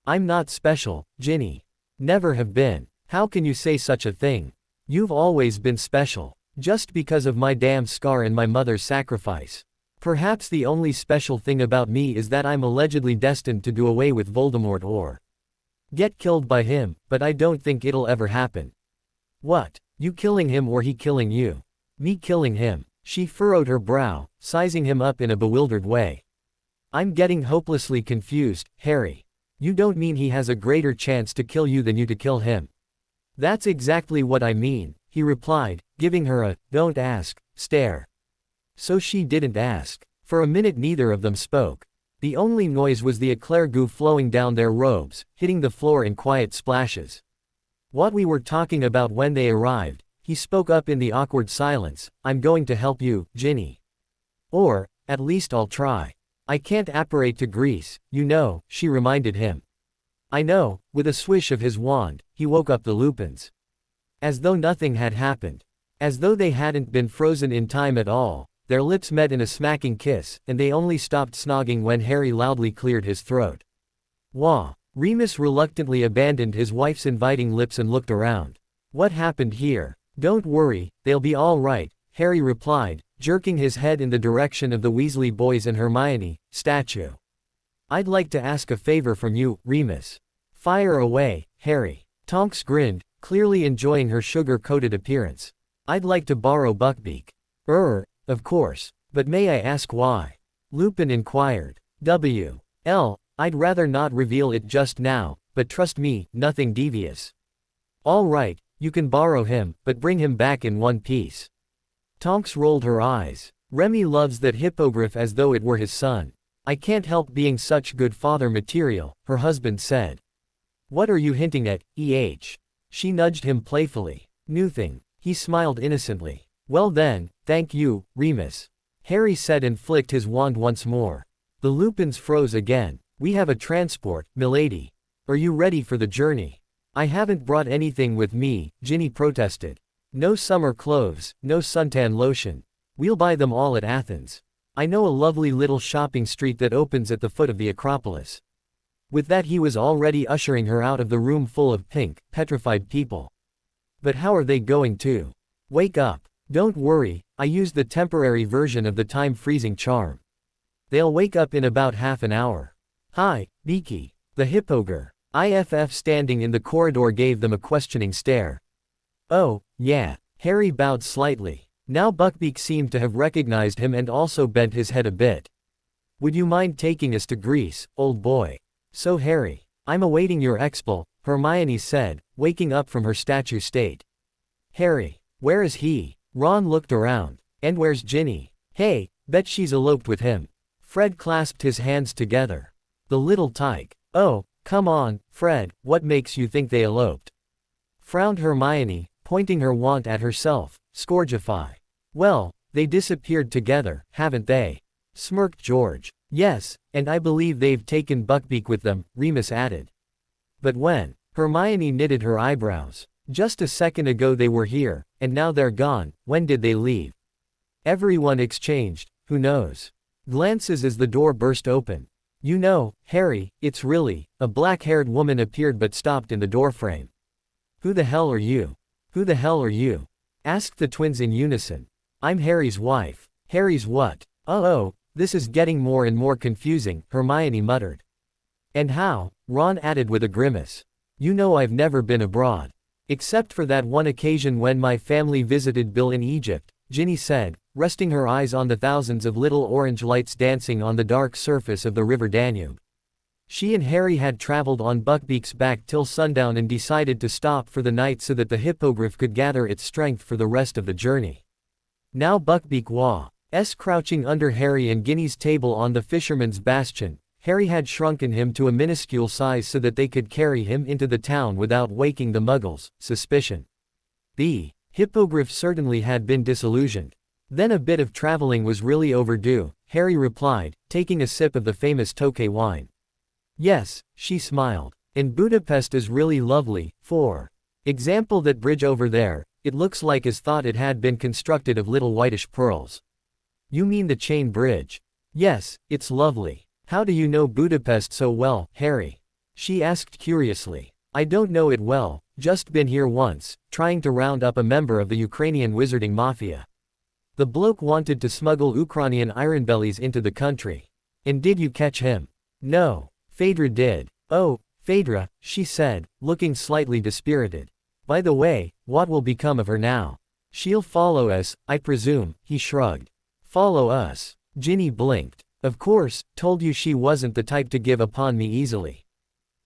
I'm not special, Ginny. Never have been. How can you say such a thing? You've always been special. Just because of my damn scar and my mother's sacrifice. Perhaps the only special thing about me is that I'm allegedly destined to do away with Voldemort or get killed by him, but I don't think it'll ever happen." "What? You killing him or he killing you?" "Me killing him." She furrowed her brow, sizing him up in a bewildered way. "I'm getting hopelessly confused, Harry. You don't mean he has a greater chance to kill you than you to kill him?" "That's exactly what I mean," he replied, giving her a "don't ask" stare. So she didn't ask. For a minute neither of them spoke. The only noise was the eclair goo flowing down their robes, hitting the floor in quiet splashes. "What we were talking about when they arrived," he spoke up in the awkward silence, "I'm going to help you, Ginny. Or, at least I'll try. I can't apparate to Greece, you know," she reminded him. "I know." With a swish of his wand, he woke up the Lupins. As though nothing had happened. As though they hadn't been frozen in time at all, their lips met in a smacking kiss, and they only stopped snogging when Harry loudly cleared his throat. "Wah." Remus reluctantly abandoned his wife's inviting lips and looked around. "What happened here?" "Don't worry, they'll be all right," Harry replied, jerking his head in the direction of the Weasley boys and Hermione statue. "I'd like to ask a favor from you, Remus." "Fire away, Harry." Tonks grinned, clearly enjoying her sugar-coated appearance. "I'd like to borrow Buckbeak." Of course. But may I ask why?" Lupin inquired. I'd rather not reveal it just now, but trust me, nothing devious." "All right, you can borrow him, but bring him back in one piece." Tonks rolled her eyes. "Remy loves that hippogriff as though it were his son. I can't help being such good father material," her husband said. "What are you hinting at, She nudged him playfully. "Nothing." He smiled innocently. "Well then, thank you, Remus," Harry said and flicked his wand once more. The Lupins froze again. "We have a transport, milady. Are you ready for the journey?" "I haven't brought anything with me," Ginny protested. "No summer clothes, no suntan lotion. We'll buy them all at Athens. I know a lovely little shopping street that opens at the foot of the Acropolis." With that he was already ushering her out of the room full of pink, petrified people. "But how are they going to wake up?" "Don't worry, I used the temporary version of the time-freezing charm. They'll wake up in about half an hour." "Hi, Beaky." The hippogre, IFF standing in the corridor gave them a questioning stare. "Oh, yeah." Harry bowed slightly. Now Buckbeak seemed to have recognized him and also bent his head a bit. "Would you mind taking us to Greece, old boy?" "So Harry, I'm awaiting your expel," Hermione said, waking up from her statue state. "Harry, where is he?" Ron looked around. "And where's Ginny?" "Hey, bet she's eloped with him." Fred clasped his hands together. "The little tyke." "Oh, come on, Fred, what makes you think they eloped?" Frowned Hermione, pointing her wand at herself, Scourgify. "Well, they disappeared together, haven't they?" Smirked George. "Yes, and I believe they've taken Buckbeak with them," Remus added. "But when?" Hermione knitted her eyebrows. "Just a second ago they were here, and now they're gone. When did they leave?" Everyone exchanged, "Who knows?" glances as the door burst open. You know, Harry, it's really, a black-haired woman appeared but stopped in the doorframe. Who the hell are you? Who the hell are you? Asked the twins in unison. I'm Harry's wife. Harry's what? Oh, this is getting more and more confusing, Hermione muttered. And how? Ron added with a grimace. You know I've never been abroad. Except for that one occasion when my family visited Bill in Egypt, Ginny said, resting her eyes on the thousands of little orange lights dancing on the dark surface of the river Danube. She and Harry had traveled on Buckbeak's back till sundown and decided to stop for the night so that the hippogriff could gather its strength for the rest of the journey. Now Buckbeak was crouching under Harry and Ginny's table on the fisherman's bastion. Harry had shrunken him to a minuscule size so that they could carry him into the town without waking the muggles' suspicion. The hippogriff certainly had been disillusioned. Then a bit of traveling was really overdue, Harry replied, taking a sip of the famous Tokay wine. Yes, she smiled. And Budapest is really lovely, for example that bridge over there, it looks like as thought it had been constructed of little whitish pearls. You mean the chain bridge? Yes, it's lovely. How do you know Budapest so well, Harry? She asked curiously. I don't know it well, just been here once, trying to round up a member of the Ukrainian wizarding mafia. The bloke wanted to smuggle Ukrainian ironbellies into the country. And did you catch him? No. Fedra did. Oh, Fedra, she said, looking slightly dispirited. By the way, what will become of her now? She'll follow us, I presume, he shrugged. Follow us. Ginny blinked. Of course, told you she wasn't the type to give upon me easily.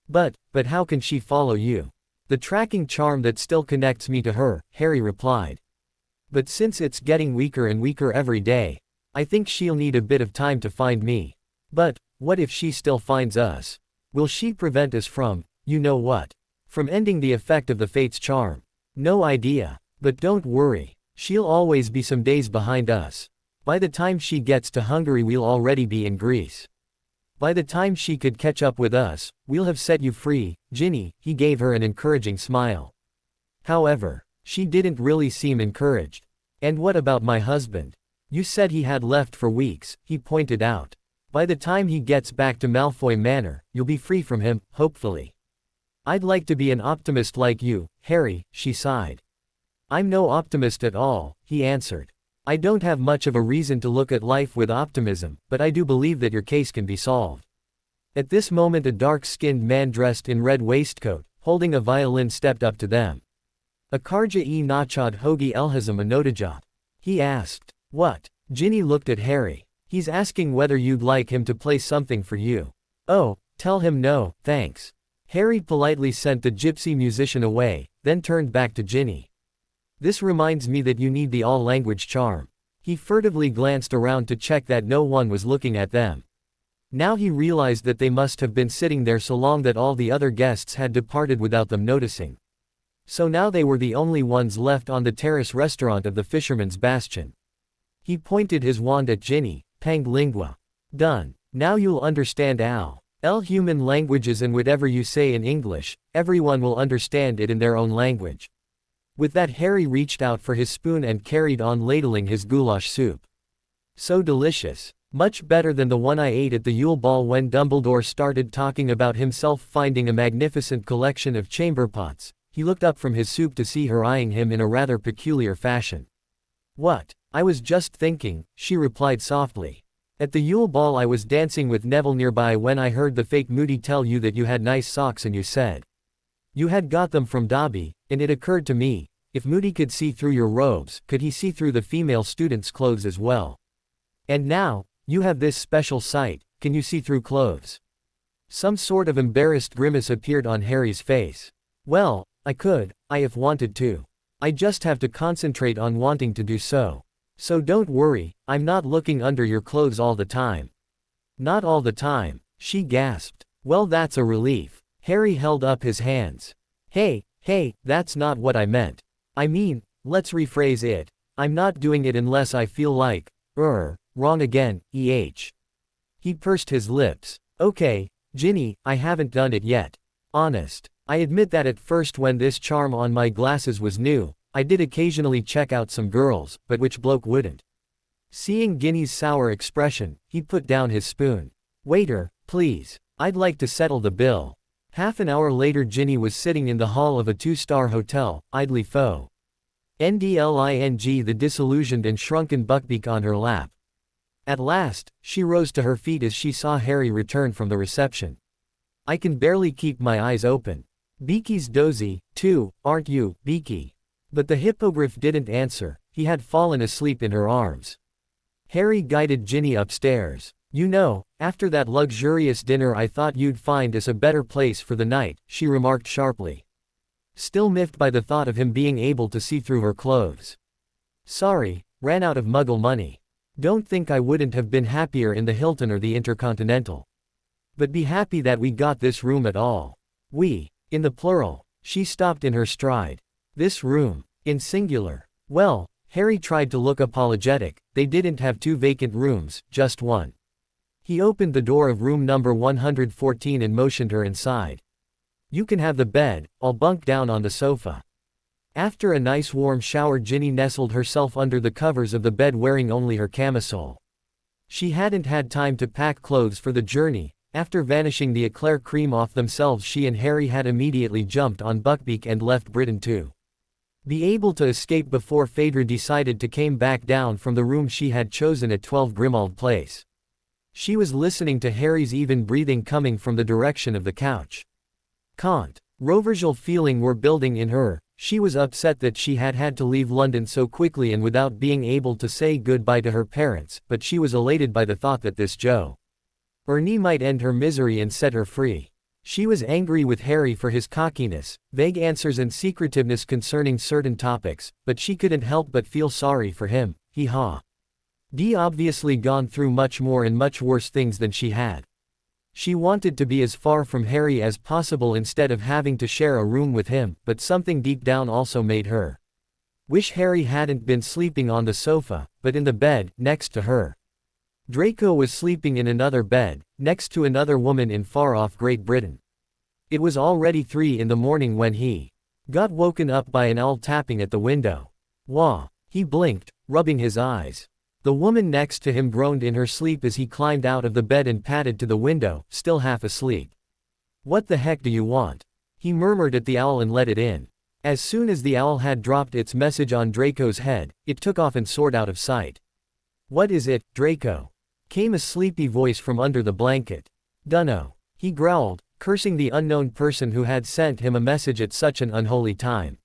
But how can she follow you? The tracking charm that still connects me to her, Harry replied. But since it's getting weaker and weaker every day, I think she'll need a bit of time to find me. But what if she still finds us? Will she prevent us from, you know what? From ending the effect of the Fate's charm? No idea. But don't worry. She'll always be some days behind us. By the time she gets to Hungary we'll already be in Greece. By the time she could catch up with us, we'll have set you free, Ginny, he gave her an encouraging smile. However, she didn't really seem encouraged. And what about my husband? You said he had left for weeks, he pointed out. By the time he gets back to Malfoy Manor, you'll be free from him, hopefully. I'd like to be an optimist like you, Harry, she sighed. I'm no optimist at all, he answered. I don't have much of a reason to look at life with optimism, but I do believe that your case can be solved. At this moment a dark-skinned man dressed in red waistcoat, holding a violin stepped up to them. Akarja e nachad hogi elhazam anotijat. He asked. What? Ginny looked at Harry. He's asking whether you'd like him to play something for you. Oh, tell him no, thanks. Harry politely sent the gypsy musician away, then turned back to Ginny. This reminds me that you need the all-language charm. He furtively glanced around to check that no one was looking at them. Now he realized that they must have been sitting there so long that all the other guests had departed without them noticing. So now they were the only ones left on the terrace restaurant of the Fisherman's Bastion. He pointed his wand at Ginny, pang lingua. Done. Now you'll understand human languages, and whatever you say in English, everyone will understand it in their own language. With that Harry reached out for his spoon and carried on ladling his goulash soup. So delicious. Much better than the one I ate at the Yule Ball when Dumbledore started talking about himself finding a magnificent collection of chamber pots. He looked up from his soup to see her eyeing him in a rather peculiar fashion. What? I was just thinking, she replied softly. At the Yule Ball I was dancing with Neville nearby when I heard the fake Moody tell you that you had nice socks and you said you had got them from Dobby, and it occurred to me, if Moody could see through your robes, could he see through the female students' clothes as well? And now, you have this special sight, can you see through clothes? Some sort of embarrassed grimace appeared on Harry's face. Well, I could, if wanted to. I just have to concentrate on wanting to do so. So don't worry, I'm not looking under your clothes all the time. Not all the time, she gasped. Well, that's a relief. Harry held up his hands. Hey, that's not what I meant. I mean, let's rephrase it. I'm not doing it unless I feel like, wrong again, He pursed his lips. Okay, Ginny, I haven't done it yet. Honest. I admit that at first when this charm on my glasses was new, I did occasionally check out some girls, but which bloke wouldn't? Seeing Ginny's sour expression, he put down his spoon. Waiter, Please. I'd like to settle the bill. Half an hour later Ginny was sitting in the hall of a 2-star hotel, idly faux. Ndling the disillusioned and shrunken Buckbeak on her lap. At last, she rose to her feet as she saw Harry return from the reception. I can barely keep my eyes open. Beaky's dozy, too, aren't you, Beaky? But the hippogriff didn't answer, he had fallen asleep in her arms. Harry guided Ginny upstairs. You know, after that luxurious dinner I thought you'd find us a better place for the night, she remarked sharply. Still miffed by the thought of him being able to see through her clothes. Sorry, ran out of Muggle money. Don't think I wouldn't have been happier in the Hilton or the Intercontinental. But be happy that we got this room at all. We, in the plural. She stopped in her stride. This room, in singular. Well, Harry tried to look apologetic, they didn't have 2 vacant rooms, just one. He opened the door of room number 114 and motioned her inside. You can have the bed, I'll bunk down on the sofa. After a nice warm shower Ginny nestled herself under the covers of the bed wearing only her camisole. She hadn't had time to pack clothes for the journey. After vanishing the eclair cream off themselves she and Harry had immediately jumped on Buckbeak and left Britain to be able to escape before Fedra decided to came back down from the room she had chosen at 12 Grimmauld Place. She was listening to Harry's even breathing coming from the direction of the couch. Controversial feeling were building in her. She was upset that she had had to leave London so quickly and without being able to say goodbye to her parents, but she was elated by the thought that this journey might end her misery and set her free. She was angry with Harry for his cockiness, vague answers and secretiveness concerning certain topics, but she couldn't help but feel sorry for him. He'd obviously gone through much more and much worse things than she had. She wanted to be as far from Harry as possible instead of having to share a room with him, but something deep down also made her wish Harry hadn't been sleeping on the sofa, but in the bed, next to her. Draco was sleeping in another bed, next to another woman in far-off Great Britain. It was already 3 in the morning when he got woken up by an owl tapping at the window. Wah! He blinked, rubbing his eyes. The woman next to him groaned in her sleep as he climbed out of the bed and padded to the window, still half asleep. What the heck do you want? He murmured at the owl and let it in. As soon as the owl had dropped its message on Draco's head, it took off and soared out of sight. What is it, Draco? Came a sleepy voice from under the blanket. Dunno. He growled, cursing the unknown person who had sent him a message at such an unholy time.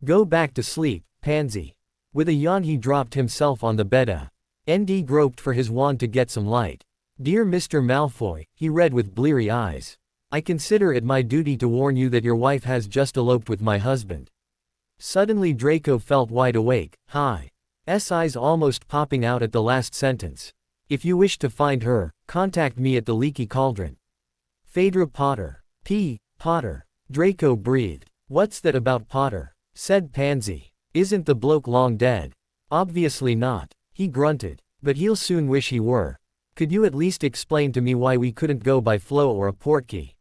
Go back to sleep, pansy. With a yawn he dropped himself on the bed. ND groped for his wand to get some light. Dear Mr. Malfoy, he read with bleary eyes. I consider it my duty to warn you that your wife has just eloped with my husband. Suddenly Draco felt wide awake, his eyes almost popping out at the last sentence. If you wish to find her, contact me at the Leaky Cauldron. Phaedra Potter. Potter. Draco breathed. What's that about Potter? Said Pansy. Isn't the bloke long dead? Obviously not. He grunted. But he'll soon wish he were. Could you at least explain to me why we couldn't go by Flo or a portkey?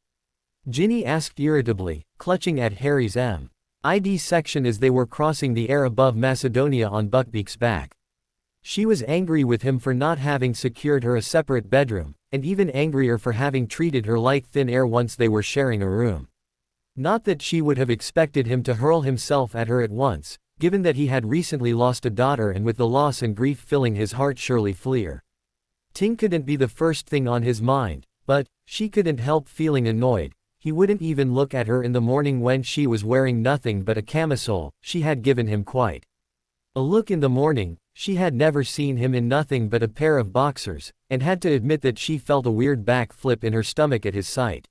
Ginny asked irritably, clutching at Harry's ID section as they were crossing the air above Macedonia on Buckbeak's back. She was angry with him for not having secured her a separate bedroom, and even angrier for having treated her like thin air once they were sharing a room. Not that she would have expected him to hurl himself at her at once, given that he had recently lost a daughter and with the loss and grief filling his heart surely fleer. Ting couldn't be the first thing on his mind, but she couldn't help feeling annoyed. He wouldn't even look at her in the morning when she was wearing nothing but a camisole. She had given him quite a look in the morning. She had never seen him in nothing but a pair of boxers, and had to admit that she felt a weird back flip in her stomach at his sight.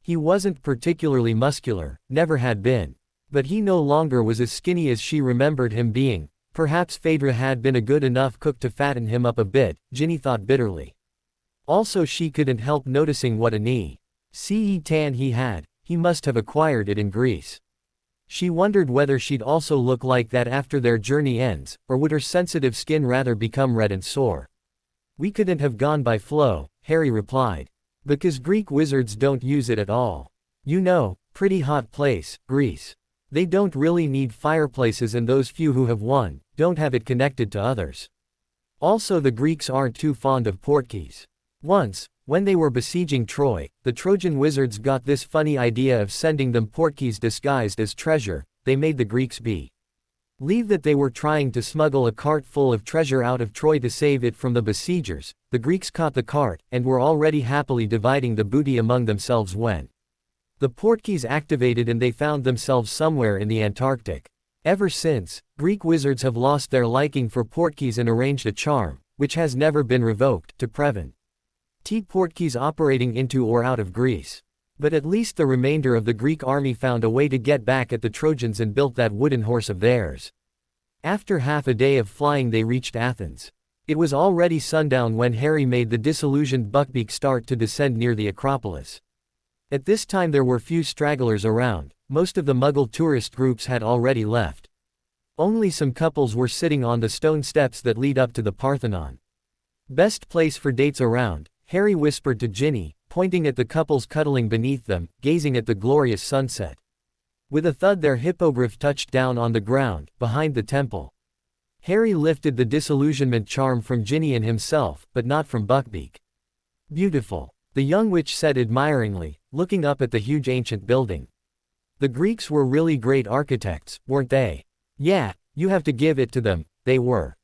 He wasn't particularly muscular, never had been. But he no longer was as skinny as she remembered him being. Perhaps Phaedra had been a good enough cook to fatten him up a bit, Ginny thought bitterly. Also she couldn't help noticing what a knee-ce tan he had. He must have acquired it in Greece. She wondered whether she'd also look like that after their journey ends, or would her sensitive skin rather become red and sore. We couldn't have gone by Flo, Harry replied. Because Greek wizards don't use it at all. You know, pretty hot place, Greece. They don't really need fireplaces and those few who have one, don't have it connected to others. Also the Greeks aren't too fond of portkeys. Once, when they were besieging Troy, the Trojan wizards got this funny idea of sending them portkeys disguised as treasure. They made the Greeks believe that they were trying to smuggle a cart full of treasure out of Troy to save it from the besiegers. The Greeks caught the cart, and were already happily dividing the booty among themselves when the portkeys activated and they found themselves somewhere in the Antarctic. Ever since, Greek wizards have lost their liking for portkeys and arranged a charm, which has never been revoked, to prevent portkeys operating into or out of Greece. But at least the remainder of the Greek army found a way to get back at the Trojans and built that wooden horse of theirs. After half a day of flying they reached Athens. It was already sundown when Harry made the disillusioned Buckbeak start to descend near the Acropolis. At this time there were few stragglers around. Most of the Muggle tourist groups had already left. Only some couples were sitting on the stone steps that lead up to the Parthenon. Best place for dates around, Harry whispered to Ginny, pointing at the couples cuddling beneath them, gazing at the glorious sunset. With a thud their hippogriff touched down on the ground, behind the temple. Harry lifted the disillusionment charm from Ginny and himself, but not from Buckbeak. Beautiful, the young witch said admiringly, looking up at the huge ancient building. The Greeks were really great architects, weren't they? Yeah, you have to give it to them, they were.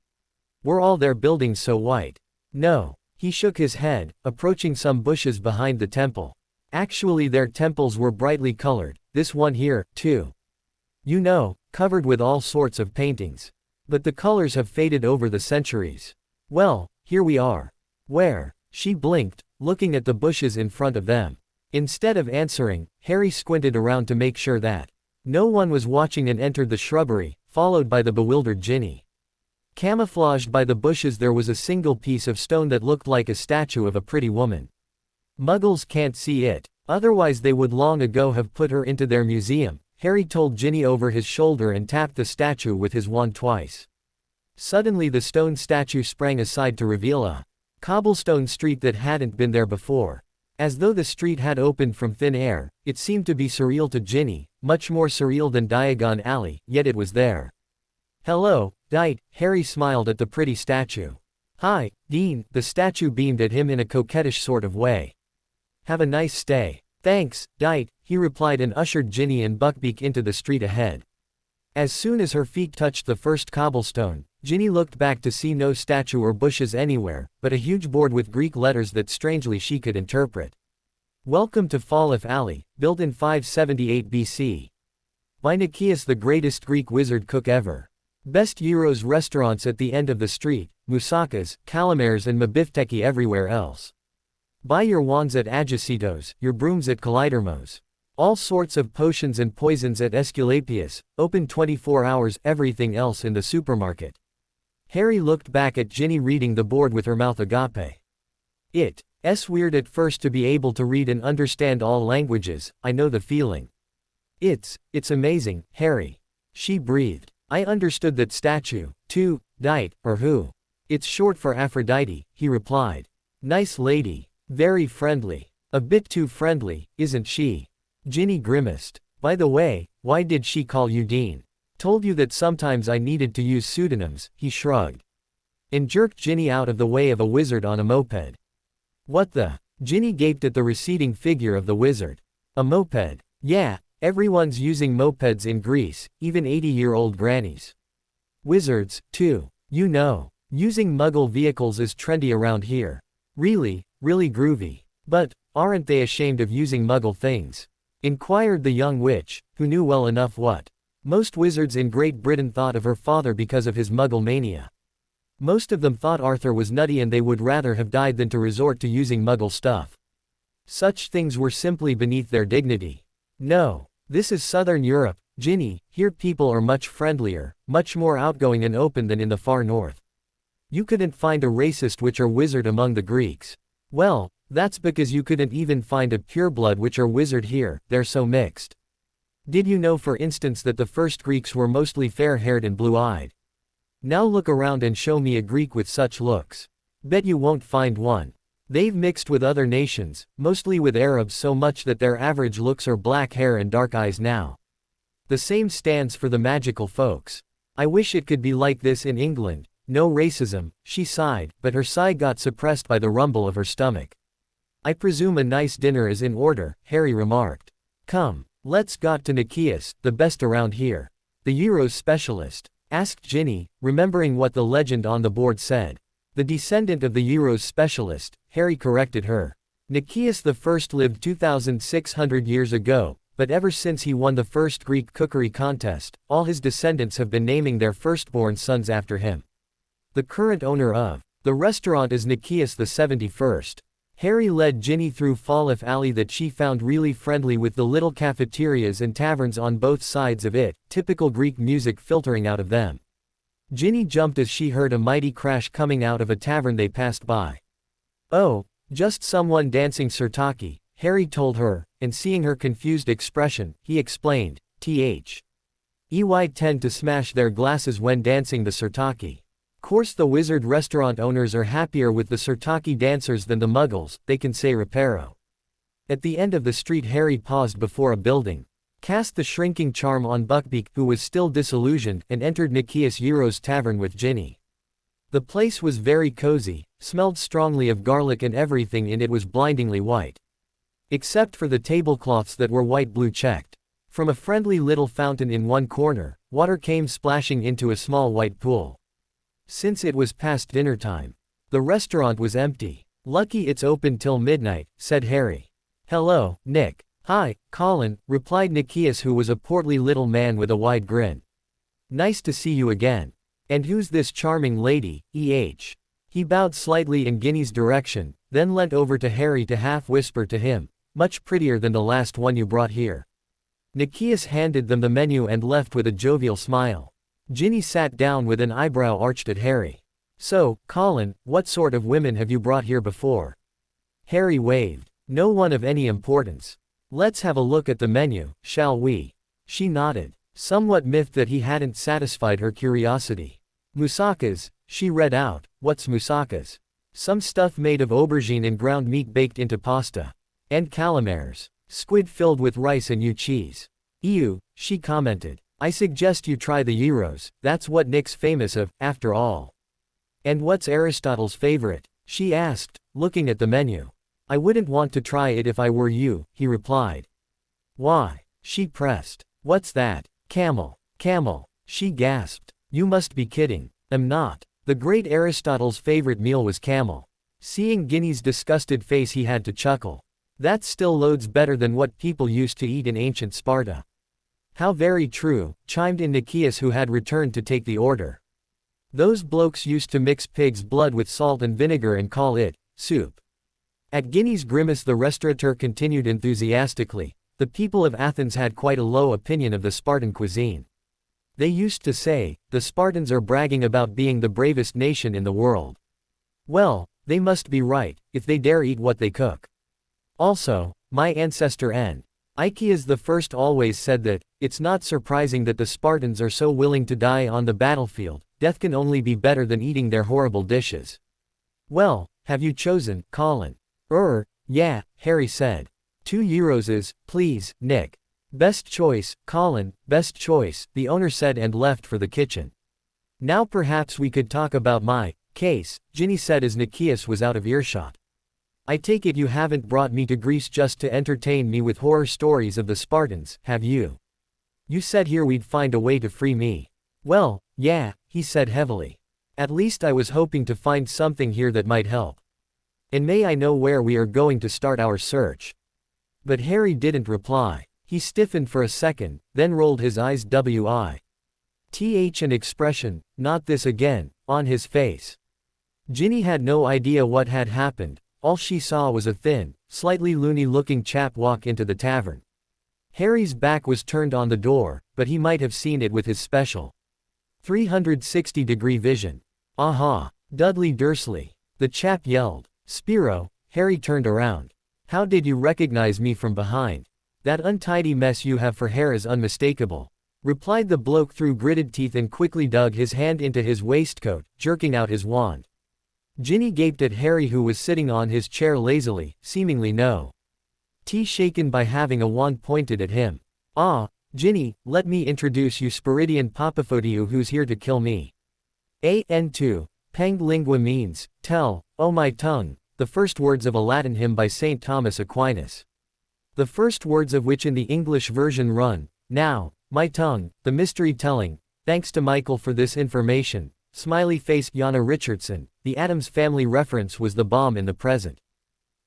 Were all their buildings so white? No. He shook his head, approaching some bushes behind the temple. Actually their temples were brightly colored, this one here, too. You know, covered with all sorts of paintings. But the colors have faded over the centuries. Well, here we are. Where? She blinked, looking at the bushes in front of them. Instead of answering, Harry squinted around to make sure that no one was watching and entered the shrubbery, followed by the bewildered Ginny. Camouflaged by the bushes there was a single piece of stone that looked like a statue of a pretty woman. Muggles can't see it, otherwise they would long ago have put her into their museum. Harry told Ginny over his shoulder and tapped the statue with his wand twice. Suddenly the stone statue sprang aside to reveal a cobblestone street that hadn't been there before. As though the street had opened from thin air, it seemed to be surreal to Ginny, much more surreal than Diagon Alley, yet it was there. Hello, Dite, Harry smiled at the pretty statue. Hi, Dean, the statue beamed at him in a coquettish sort of way. Have a nice stay. Thanks, Dite, he replied and ushered Ginny and Buckbeak into the street ahead. As soon as her feet touched the first cobblestone, Ginny looked back to see no statue or bushes anywhere, but a huge board with Greek letters that strangely she could interpret. Welcome to Fallif Alley, built in 578 BC. By Nicias, the greatest Greek wizard cook ever. Best gyros restaurants at the end of the street, moussakas, calamars and mabifteki everywhere else. Buy your wands at Agesitos, your brooms at Kaleidermos. All sorts of potions and poisons at Esculapius, open 24 hours, everything else in the supermarket. Harry looked back at Ginny reading the board with her mouth agape. It's weird at first to be able to read and understand all languages, I know the feeling. It's amazing, Harry. She breathed. I understood that statue, too, Dite, or who? It's short for Aphrodite, he replied. Nice lady. Very friendly. A bit too friendly, isn't she? Ginny grimaced. By the way, why did she call you Dean? Told you that sometimes I needed to use pseudonyms, he shrugged. And jerked Ginny out of the way of a wizard on a moped. What the? Ginny gaped at the receding figure of the wizard. A moped? Yeah. Everyone's using mopeds in Greece, even 80-year-old grannies. Wizards, too. You know. Using Muggle vehicles is trendy around here. Really groovy. But, aren't they ashamed of using Muggle things? Inquired the young witch, who knew well enough what most wizards in Great Britain thought of her father because of his Muggle mania. Most of them thought Arthur was nutty and they would rather have died than to resort to using Muggle stuff. Such things were simply beneath their dignity. No. This is Southern Europe, Ginny. Here people are much friendlier, much more outgoing and open than in the far north. You couldn't find a racist witch or wizard among the Greeks. Well, that's because you couldn't even find a pureblood witch or wizard here, they're so mixed. Did you know for instance that the first Greeks were mostly fair-haired and blue-eyed? Now look around and show me a Greek with such looks. Bet you won't find one. They've mixed with other nations, mostly with Arabs so much that their average looks are black hair and dark eyes now. The same stands for the magical folks. I wish it could be like this in England. no racism, she sighed, but her sigh got suppressed by the rumble of her stomach. I presume a nice dinner is in order, Harry remarked. Come, let's got to Nikias, the best around here. The Euros specialist? Asked Ginny, remembering what the legend on the board said. The descendant of the Euros specialist, Harry corrected her. Nikias I lived 2,600 years ago, but ever since he won the first Greek cookery contest, all his descendants have been naming their firstborn sons after him. The current owner of the restaurant is Nikias the 71st. Harry led Ginny through Fallif Alley that she found really friendly with the little cafeterias and taverns on both sides of it, typical Greek music filtering out of them. Ginny jumped as she heard a mighty crash coming out of a tavern they passed by. Oh, just someone dancing sirtaki, Harry told her, and seeing her confused expression, he explained, EY tend to smash their glasses when dancing the sirtaki. Course the wizard restaurant owners are happier with the sirtaki dancers than the muggles, they can say reparo. At the end of the street Harry paused before a building, cast the shrinking charm on Buckbeak, who was still disillusioned, and entered Nikias Euros tavern with Ginny. The place was very cozy, smelled strongly of garlic and everything in it was blindingly white. Except for the tablecloths that were white-blue checked. From a friendly little fountain in one corner, water came splashing into a small white pool. Since it was past dinner time, the restaurant was empty. Lucky it's open till midnight, said Harry. Hello, Nick. Hi, Colin, replied Nikias, who was a portly little man with a wide grin. Nice to see you again. And who's this charming lady, He bowed slightly in Ginny's direction, then leant over to Harry to half whisper to him, much prettier than the last one you brought here. Nikias handed them the menu and left with a jovial smile. Ginny sat down with an eyebrow arched at Harry. So, Colin, what sort of women have you brought here before? Harry waved. No one of any importance. Let's have a look at the menu, shall we? She nodded, somewhat miffed that he hadn't satisfied her curiosity. Moussakas, she read out. What's moussakas? Some stuff made of aubergine and ground meat baked into pasta. And calamars. Squid filled with rice and eau cheese. Ew, she commented. I suggest you try the gyros, that's what Nick's famous of, after all. And what's Aristotle's favorite? She asked, looking at the menu. I wouldn't want to try it if I were you, he replied. Why? She pressed. What's that? Camel. Camel. She gasped. You must be kidding. I'm not. The great Aristotle's favorite meal was camel. Seeing Ginny's disgusted face he had to chuckle. That's still loads better than what people used to eat in ancient Sparta. How very true, chimed in Nikias, who had returned to take the order. Those blokes used to mix pig's blood with salt and vinegar and call it soup. At Ginny's grimace the restaurateur continued enthusiastically, the people of Athens had quite a low opinion of the Spartan cuisine. They used to say, the Spartans are bragging about being the bravest nation in the world. Well, they must be right, if they dare eat what they cook. Also, my ancestor Nikeas the first always said that, it's not surprising that the Spartans are so willing to die on the battlefield, death can only be better than eating their horrible dishes. Well, have you chosen, Colin? Yeah, Harry said. 2 euros, please, Nick. Best choice, Colin, best choice, the owner said and left for the kitchen. Now perhaps we could talk about my case, Ginny said as Nikias was out of earshot. I take it you haven't brought me to Greece just to entertain me with horror stories of the Spartans, have you? You said here we'd find a way to free me. Well, yeah, he said heavily. At least I was hoping to find something here that might help. And may I know where we are going to start our search? But Harry didn't reply. He stiffened for a second, then rolled his eyes an expression, not this again, on his face. Ginny had no idea what had happened. All she saw was a thin, slightly loony-looking chap walk into the tavern. Harry's back was turned on the door, but he might have seen it with his special 360-degree vision. Aha! Dudley Dursley! The chap yelled. Spiro! Harry turned around. How did you recognize me from behind? That untidy mess you have for hair is unmistakable, replied the bloke through gritted teeth and quickly dug his hand into his waistcoat, jerking out his wand. Ginny gaped at Harry, who was sitting on his chair lazily, seemingly shaken by having a wand pointed at him. Ah, Ginny, let me introduce you Spiridion Papaphodiou, who's here to kill me. An 2, Pang lingua means, tell, O my tongue, the first words of a Latin hymn by St. Thomas Aquinas. The first words of which in the English version run, now, my tongue, the mystery telling, thanks to Michael for this information, smiley face Jana Richardson. The Addams family reference was the bomb in the present.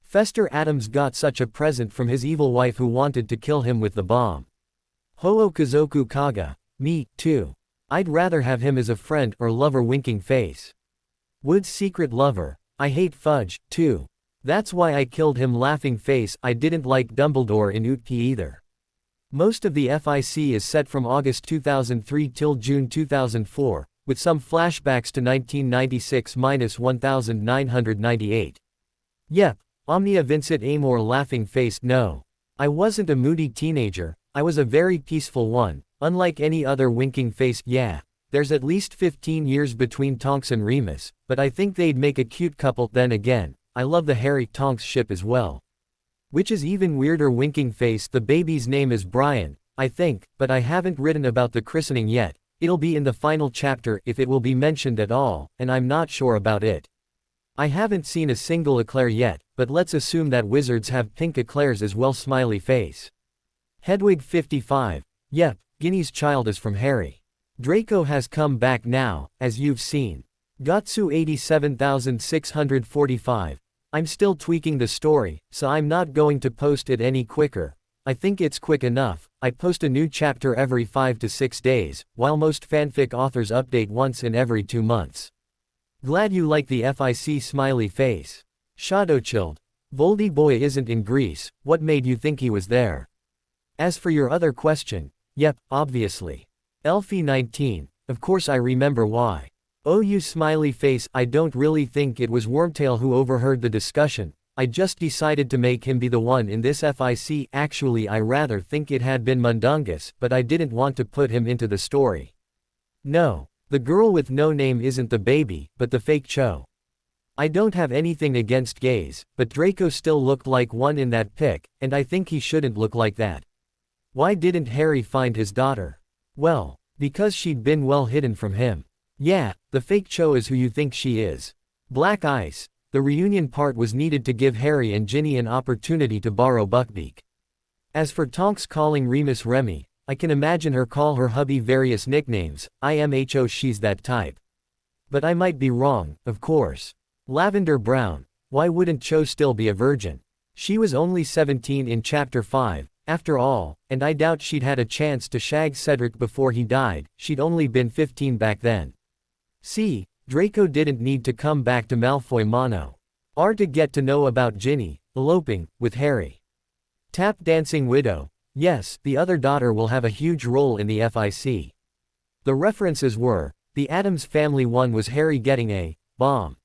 Fester Addams got such a present from his evil wife who wanted to kill him with the bomb. Ho Kazoku Kaga, me, too. I'd rather have him as a friend or lover winking face. Wood's secret lover, I hate fudge, too. That's why I killed him laughing face. I didn't like Dumbledore in Utki either. Most of the FIC is set from August 2003 till June 2004, with some flashbacks to 1996-1998. Yep, Omnia Vincit Amor laughing face. No. I wasn't a moody teenager, I was a very peaceful one, unlike any other winking face. Yeah, there's at least 15 years between Tonks and Remus, but I think they'd make a cute couple. Then again, I love the Harry-Tonks ship as well. Which is even weirder. Winking face. The baby's name is Brian, I think, but I haven't written about the christening yet. It'll be in the final chapter if it will be mentioned at all, and I'm not sure about it. I haven't seen a single eclair yet, but let's assume that wizards have pink eclairs as well. Smiley face. Hedwig 55. Yep, Ginny's child is from Harry. Draco has come back now, as you've seen. Gatsu 87645. I'm still tweaking the story, so I'm not going to post it any quicker. I think it's quick enough. I post a new chapter every 5 to 6 days, while most fanfic authors update once in every 2 months. Glad you like the FIC. Smiley face. Shadowchilled. Voldy boy isn't in Greece, what made you think he was there? As for your other question, yep, obviously. Elfie 19, of course I remember why. Oh you smiley face. I don't really think it was Wormtail who overheard the discussion, I just decided to make him be the one in this FIC. Actually I rather think it had been Mundungus, but I didn't want to put him into the story. No, the girl with no name isn't the baby, but the fake Cho. I don't have anything against gays, but Draco still looked like one in that pic, and I think he shouldn't look like that. Why didn't Harry find his daughter? Well, because she'd been well hidden from him. Yeah, the fake Cho is who you think she is. Black Ice. The reunion part was needed to give Harry and Ginny an opportunity to borrow Buckbeak. As for Tonks calling Remus Remy, I can imagine her call her hubby various nicknames. IMHO she's that type. But I might be wrong, of course. Lavender Brown. Why wouldn't Cho still be a virgin? She was only 17 in chapter 5. After all, and I doubt she'd had a chance to shag Cedric before he died. She'd only been 15 back then. See, Draco didn't need to come back to Malfoy Mono. R to get to know about Ginny, eloping, with Harry. Tap dancing widow. Yes, the other daughter will have a huge role in the FIC. The references were, the Addams family one was Harry getting a bomb.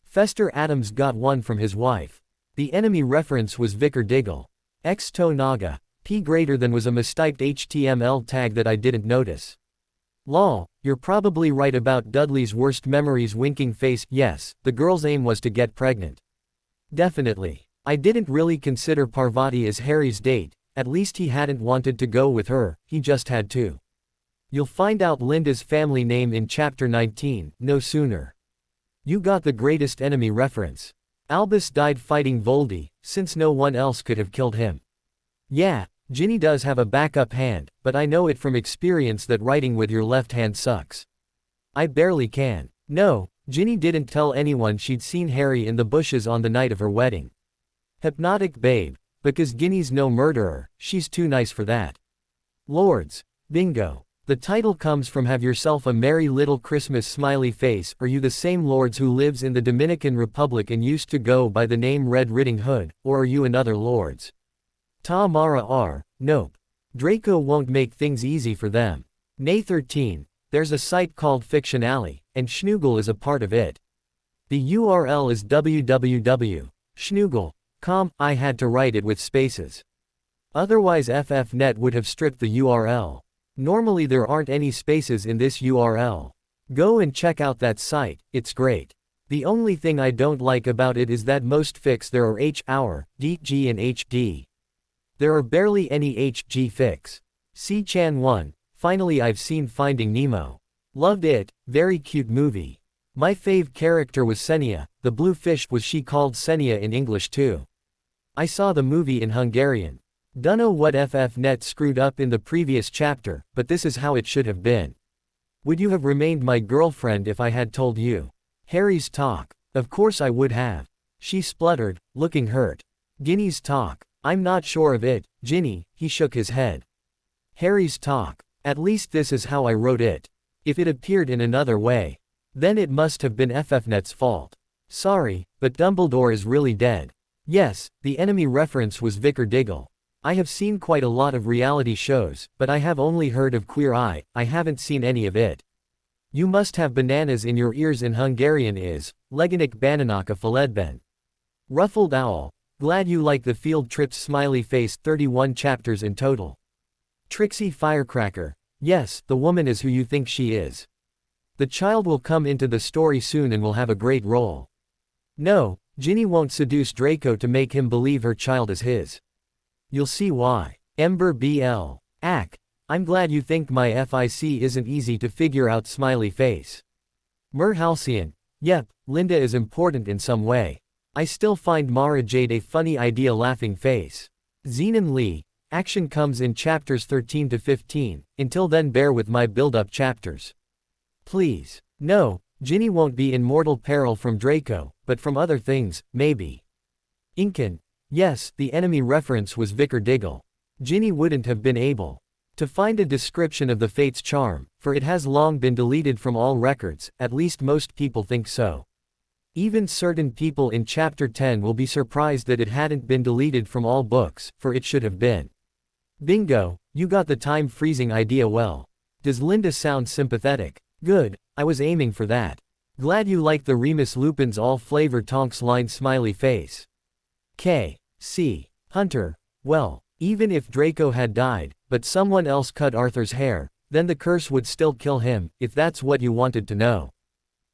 Fester Addams got one from his wife. The enemy reference was Vicar Diggle. X To Naga. P greater than was a mistyped HTML tag that I didn't notice. Lol, you're probably right about Dudley's worst memories. Winking face. Yes, the girl's aim was to get pregnant. Definitely. I didn't really consider Parvati as Harry's date, at least he hadn't wanted to go with her, he just had to. You'll find out Linda's family name in chapter 19, no sooner. You got the greatest enemy reference. Albus died fighting Voldy, since no one else could have killed him. Yeah, Ginny does have a backup hand, but I know it from experience that writing with your left hand sucks. I barely can. No, Ginny didn't tell anyone she'd seen Harry in the bushes on the night of her wedding. Hypnotic babe, because Ginny's no murderer, she's too nice for that. Lords. Bingo. The title comes from Have Yourself a Merry Little Christmas smiley face. Are you the same Lords who lives in the Dominican Republic and used to go by the name Red Riding Hood, or are you another Lords? Ta Mara R. Nope. Draco won't make things easy for them. Nay 13. There's a site called Fiction Alley, and Schnoogle is a part of it. The URL is www.schnoogle.com. I had to write it with spaces. Otherwise FFnet would have stripped the URL. Normally there aren't any spaces in this URL. Go and check out that site, it's great. The only thing I don't like about it is that most fics there are H-hour, DG and HD. There are barely any HG fics. C-Chan 1, finally I've seen Finding Nemo. Loved it, Very cute movie. My fave character was Senia, the blue fish was she called Senia in English too. I saw the movie in Hungarian. Dunno what FFnet screwed up in the previous chapter, but this is how it should have been. Would you have remained my girlfriend if I had told you? Harry's talk. Of course I would have. She spluttered, looking hurt. Ginny's talk. I'm not sure of it, Ginny, he shook his head. Harry's talk. At least this is how I wrote it. If it appeared in another way, then it must have been FFnet's fault. Sorry, but Dumbledore is really dead. Yes, the enemy reference was Vicar Diggle. I have seen quite a lot of reality shows, but I have only heard of Queer Eye, I haven't seen any of it. You must have bananas in your ears in Hungarian is, Leganik Bananak a Feledben. Ruffled Owl. Glad you like the field trips smiley face 31 chapters in total. Trixie Firecracker. Yes, the woman is who you think she is. The child will come into the story soon and will have a great role. No, Ginny won't seduce Draco to make him believe her child is his. You'll see why. Ember BL. Ack. I'm glad you think my FIC isn't easy to figure out smiley face. Mer Halcyon. Yep, Linda is important in some way. I still find Mara Jade a funny idea laughing face. Zenon Lee. Action comes in chapters 13 to 15, until then bear with my build-up chapters. Please. No, Ginny won't be in mortal peril from Draco, but from other things, maybe. Incan. Yes, the enemy reference was Vicar Diggle. Ginny wouldn't have been able to find a description of the Fate's charm, for it has long been deleted from all records, at least most people think so. Even certain people in chapter 10 will be surprised that it hadn't been deleted from all books, for it should have been. Bingo, you got the time freezing idea well. Does Linda sound sympathetic? Good, I was aiming for that. Glad you like the Remus Lupin's all-flavor Tonks line smiley face. K. C. Hunter. Well, even if Draco had died, but someone else cut Arthur's hair, then the curse would still kill him, if that's what you wanted to know.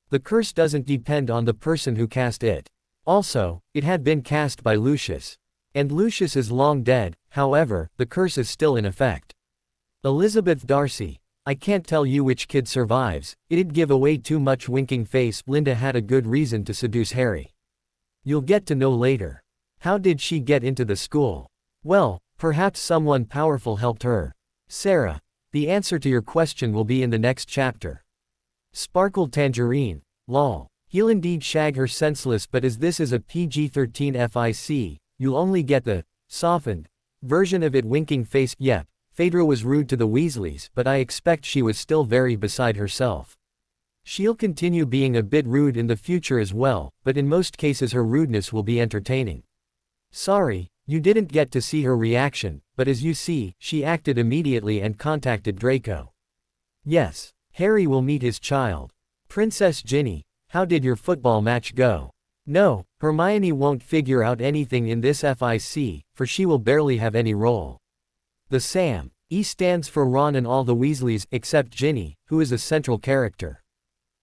The curse doesn't depend on the person who cast it. Also, it had been cast by Lucius. And Lucius is long dead, however, the curse is still in effect. Elizabeth Darcy. I can't tell you which kid survives, it'd give away too much winking face. Linda had a good reason to seduce Harry. You'll get to know later. How did she get into the school? Well, perhaps someone powerful helped her. Sarah. The answer to your question will be in the next chapter. Sparkle Tangerine. Lol. He'll indeed shag her senseless, but as this is a PG-13 FIC, you'll only get the softened version of it. Winking face. Yep, Phaedra was rude to the Weasleys, but I expect she was still very beside herself. She'll continue being a bit rude in the future as well, but in most cases her rudeness will be entertaining. Sorry, you didn't get to see her reaction, but as you see, she acted immediately and contacted Draco. Yes, Harry will meet his child. Princess Ginny, how did your football match go? No, Hermione won't figure out anything in this FIC, for she will barely have any role. The Sam. E stands for Ron and all the Weasleys, except Ginny, who is a central character.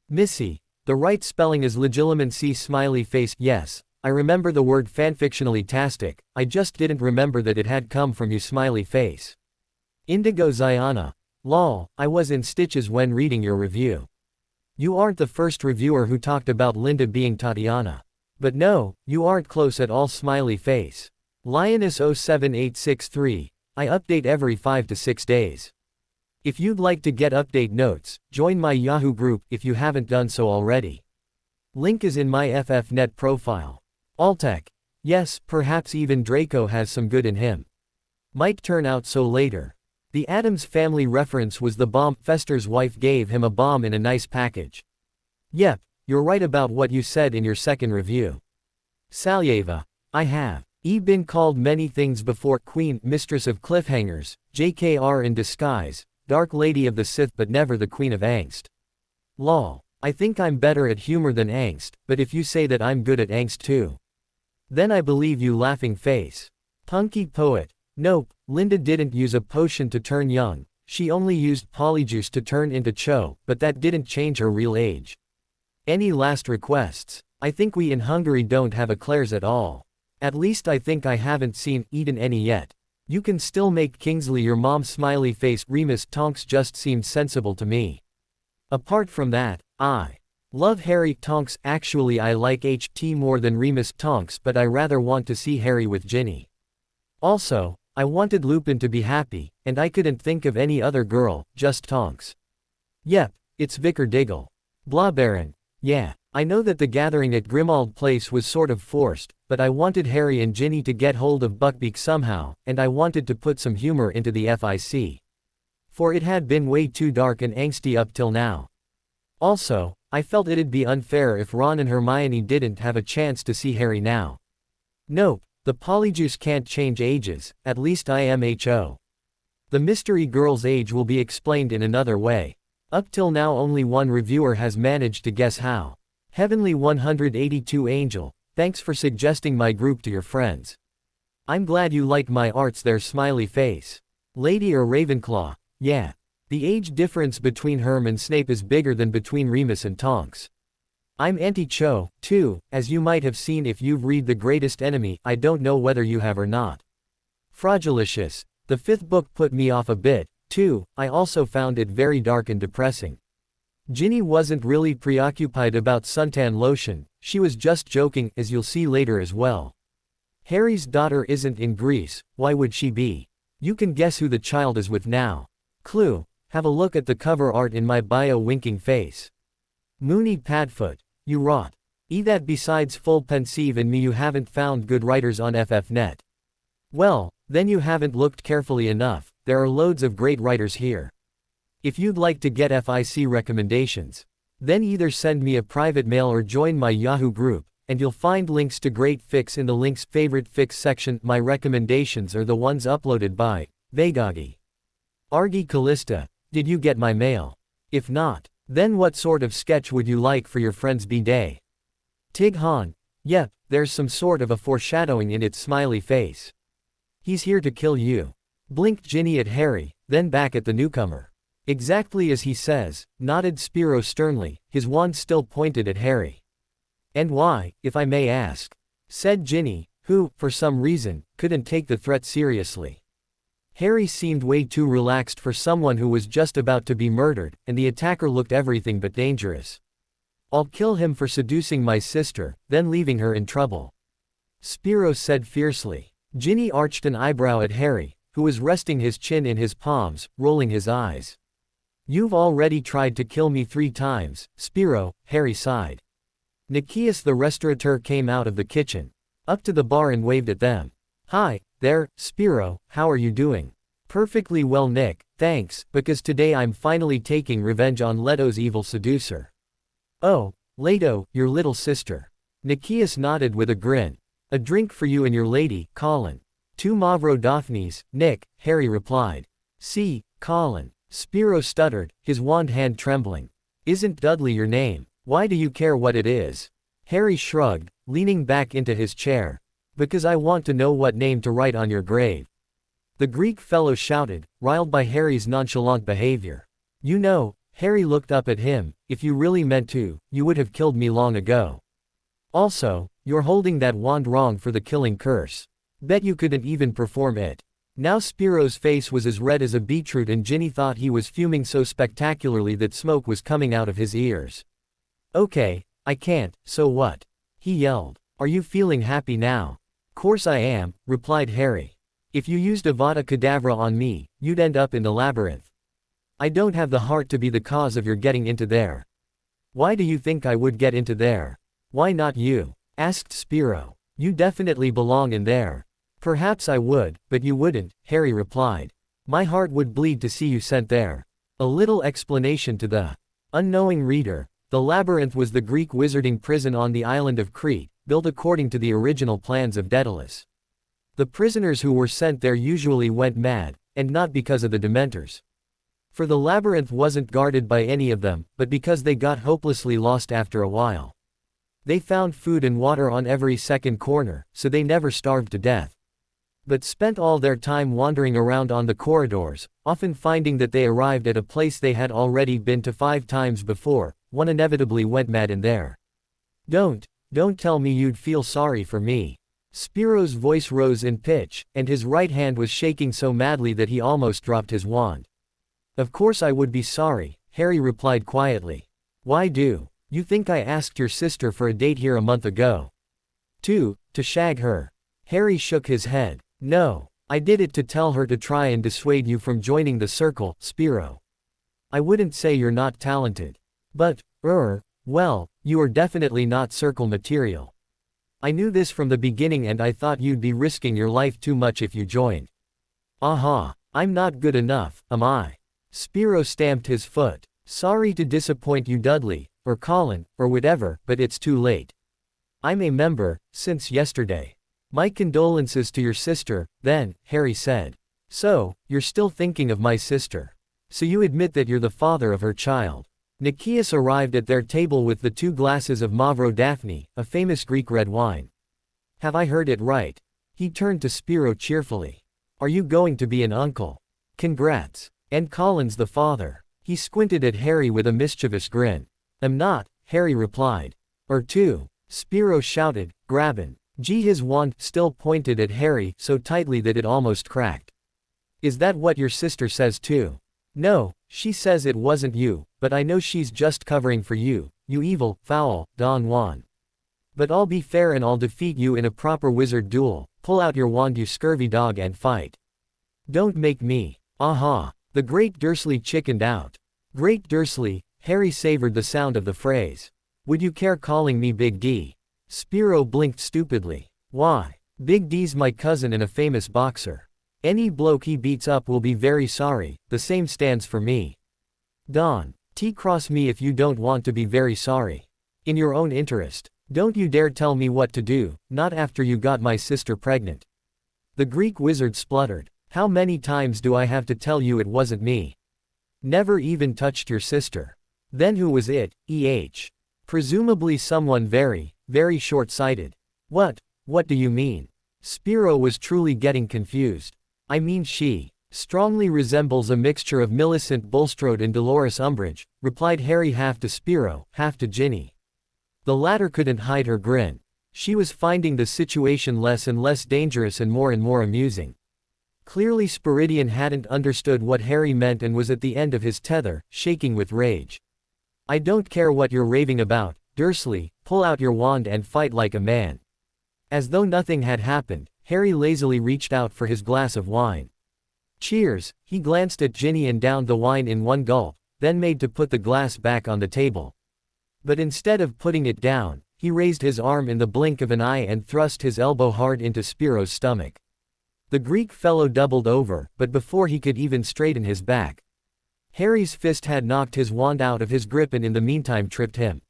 Missy. The right spelling is Legilimensy smiley face. Yes, I remember the word fanfictionally-tastic, I just didn't remember that it had come from you smiley face. Indigo Ziana. Lol, I was in stitches when reading your review. You aren't the first reviewer who talked about Linda being Tatiana. But no, you aren't close at all smiley face. Lioness07863, I update every 5 to 6 days. If you'd like to get update notes, join my Yahoo group if you haven't done so already. Link is in my FFnet profile. Altec. Yes, perhaps even Draco has some good in him. Might turn out so later. The Addams Family reference was the bomb. Fester's wife gave him a bomb in a nice package. Yep, you're right about what you said in your second review. Salyeva. I have been called many things before: Queen, Mistress of Cliffhangers, JKR in disguise, Dark Lady of the Sith, but never the Queen of Angst. Lol. I think I'm better at humor than angst, but if you say that I'm good at angst too, then I believe you laughing face. Punky Poet. Nope, Linda didn't use a potion to turn young, she only used polyjuice to turn into Cho, but that didn't change her real age. Any last requests? I think we in Hungary don't have eclairs at all. At least I think I haven't eaten any yet. You can still make Kingsley your mom smiley face. Remus Tonks just seemed sensible to me. Apart from that, I love Harry Tonks. Actually I like HT more than Remus Tonks, but I rather want to see Harry with Ginny. Also, I wanted Lupin to be happy, and I couldn't think of any other girl, just Tonks. Yep, it's Vicar Diggle. Blah Baron. Yeah, I know that the gathering at Grimmauld Place was sort of forced, but I wanted Harry and Ginny to get hold of Buckbeak somehow, and I wanted to put some humor into the FIC. For it had been way too dark and angsty up till now. Also, I felt it'd be unfair if Ron and Hermione didn't have a chance to see Harry now. Nope, the Polyjuice can't change ages, at least IMHO. The mystery girl's age will be explained in another way. Up till now only one reviewer has managed to guess how. Heavenly 182 Angel, thanks for suggesting my group to your friends. I'm glad you like my arts there, smiley face. Lady or Ravenclaw, yeah. The age difference between Herm and Snape is bigger than between Remus and Tonks. I'm anti-Cho, too, as you might have seen if you've read The Greatest Enemy. I don't know whether you have or not. Fragilicious, the 5th book put me off a bit, too. I also found it very dark and depressing. Ginny wasn't really preoccupied about suntan lotion, she was just joking, as you'll see later as well. Harry's daughter isn't in Greece, why would she be? You can guess who the child is with now. Clue, have a look at the cover art in my bio, winking face. Moony Padfoot, you rot. That besides full pensive and me you haven't found good writers on FFnet. Well, then you haven't looked carefully enough, there are loads of great writers here. If you'd like to get FIC recommendations, then either send me a private mail or join my Yahoo group, and you'll find links to great fics in the links favorite fics section. My recommendations are the ones uploaded by Vagagi. Argy Callista, did you get my mail? If not, then what sort of sketch would you like for your friend's B-day? Tig Han, yep, there's some sort of a foreshadowing in its smiley face. He's here to kill you. Blinked Ginny at Harry, then back at the newcomer. Exactly as he says, nodded Spiro sternly, his wand still pointed at Harry. And why, if I may ask? Said Ginny, who, for some reason, couldn't take the threat seriously. Harry seemed way too relaxed for someone who was just about to be murdered, and the attacker looked everything but dangerous. I'll kill him for seducing my sister, then leaving her in trouble. Spiro said fiercely. Ginny arched an eyebrow at Harry, who was resting his chin in his palms, rolling his eyes. You've already tried to kill me 3 times, Spiro, Harry sighed. Nikias the restaurateur came out of the kitchen, up to the bar and waved at them. Hi, there, Spiro, how are you doing? Perfectly well, Nick, thanks, because today I'm finally taking revenge on Leto's evil seducer. Oh, Leto, your little sister. Nikias nodded with a grin. A drink for you and your lady, Colin. 2 Mavro Daphnes, Nick, Harry replied. See, Colin. Spiro stuttered, his wand hand trembling. Isn't Dudley your name? Why do you care what it is? Harry shrugged, leaning back into his chair. Because I want to know what name to write on your grave. The Greek fellow shouted, riled by Harry's nonchalant behavior. You know, Harry looked up at him, if you really meant to, you would have killed me long ago. Also, you're holding that wand wrong for the killing curse. Bet you couldn't even perform it. Now Spiro's face was as red as a beetroot and Ginny thought he was fuming so spectacularly that smoke was coming out of his ears. Okay, I can't, so what? He yelled. Are you feeling happy now? Course I am, replied Harry. If you used Avada Kedavra on me, you'd end up in the labyrinth. I don't have the heart to be the cause of your getting into there. Why do you think I would get into there? Why not you? Asked Spiro. You definitely belong in there. Perhaps I would, but you wouldn't, Harry replied. My heart would bleed to see you sent there. A little explanation to the unknowing reader. The labyrinth was the Greek wizarding prison on the island of Crete, built according to the original plans of Daedalus. The prisoners who were sent there usually went mad, and not because of the Dementors. For the labyrinth wasn't guarded by any of them, but because they got hopelessly lost after a while. They found food and water on every second corner, so they never starved to death. But spent all their time wandering around on the corridors, often finding that they arrived at a place they had already been to 5 times before. One inevitably went mad in there. Don't tell me you'd feel sorry for me. Spiro's voice rose in pitch, and his right hand was shaking so madly that he almost dropped his wand. Of course I would be sorry, Harry replied quietly. Why do you think I asked your sister for a date here a month ago? To shag her. Harry shook his head. No, I did it to tell her to try and dissuade you from joining the circle, Spiro. I wouldn't say you're not talented. But, well, you are definitely not circle material. I knew this from the beginning and I thought you'd be risking your life too much if you joined. Aha, I'm not good enough, am I? Spiro stamped his foot. Sorry to disappoint you, Dudley, or Colin, or whatever, but it's too late. I'm a member, since yesterday. My condolences to your sister, then, Harry said. So, you're still thinking of my sister. So you admit that you're the father of her child. Nikias arrived at their table with the 2 glasses of Mavro Daphne, a famous Greek red wine. Have I heard it right? He turned to Spiro cheerfully. Are you going to be an uncle? Congrats. And Colin's the father. He squinted at Harry with a mischievous grin. I'm not, Harry replied. Or two, Spiro shouted, grabbing. His wand still pointed at Harry so tightly that it almost cracked. Is that what your sister says too? No, she says it wasn't you, but I know she's just covering for you, you evil, foul, Don Juan. But I'll be fair and I'll defeat you in a proper wizard duel. Pull out your wand, you scurvy dog, and fight. Don't make me. Aha. The Great Dursley chickened out. Great Dursley, Harry savored the sound of the phrase. Would you care calling me Big D? Spiro blinked stupidly. Why? Big D's my cousin and a famous boxer. Any bloke he beats up will be very sorry, the same stands for me. Don, T-cross me if you don't want to be very sorry. In your own interest. Don't you dare tell me what to do, not after you got my sister pregnant. The Greek wizard spluttered. How many times do I have to tell you it wasn't me? Never even touched your sister. Then who was it, Presumably someone very, very short-sighted. What do you mean? Spiro was truly getting confused. I mean she strongly resembles a mixture of Millicent Bulstrode and Dolores Umbridge, replied Harry, half to Spiro, half to Ginny. The latter couldn't hide her grin. She was finding the situation less and less dangerous and more amusing. Clearly Spiridion hadn't understood what Harry meant and was at the end of his tether, shaking with rage. I don't care what you're raving about, Dursley, pull out your wand and fight like a man. As though nothing had happened, Harry lazily reached out for his glass of wine. Cheers, he glanced at Ginny and downed the wine in one gulp, then made to put the glass back on the table. But instead of putting it down, he raised his arm in the blink of an eye and thrust his elbow hard into Spiro's stomach. The Greek fellow doubled over, but before he could even straighten his back, Harry's fist had knocked his wand out of his grip and in the meantime tripped him.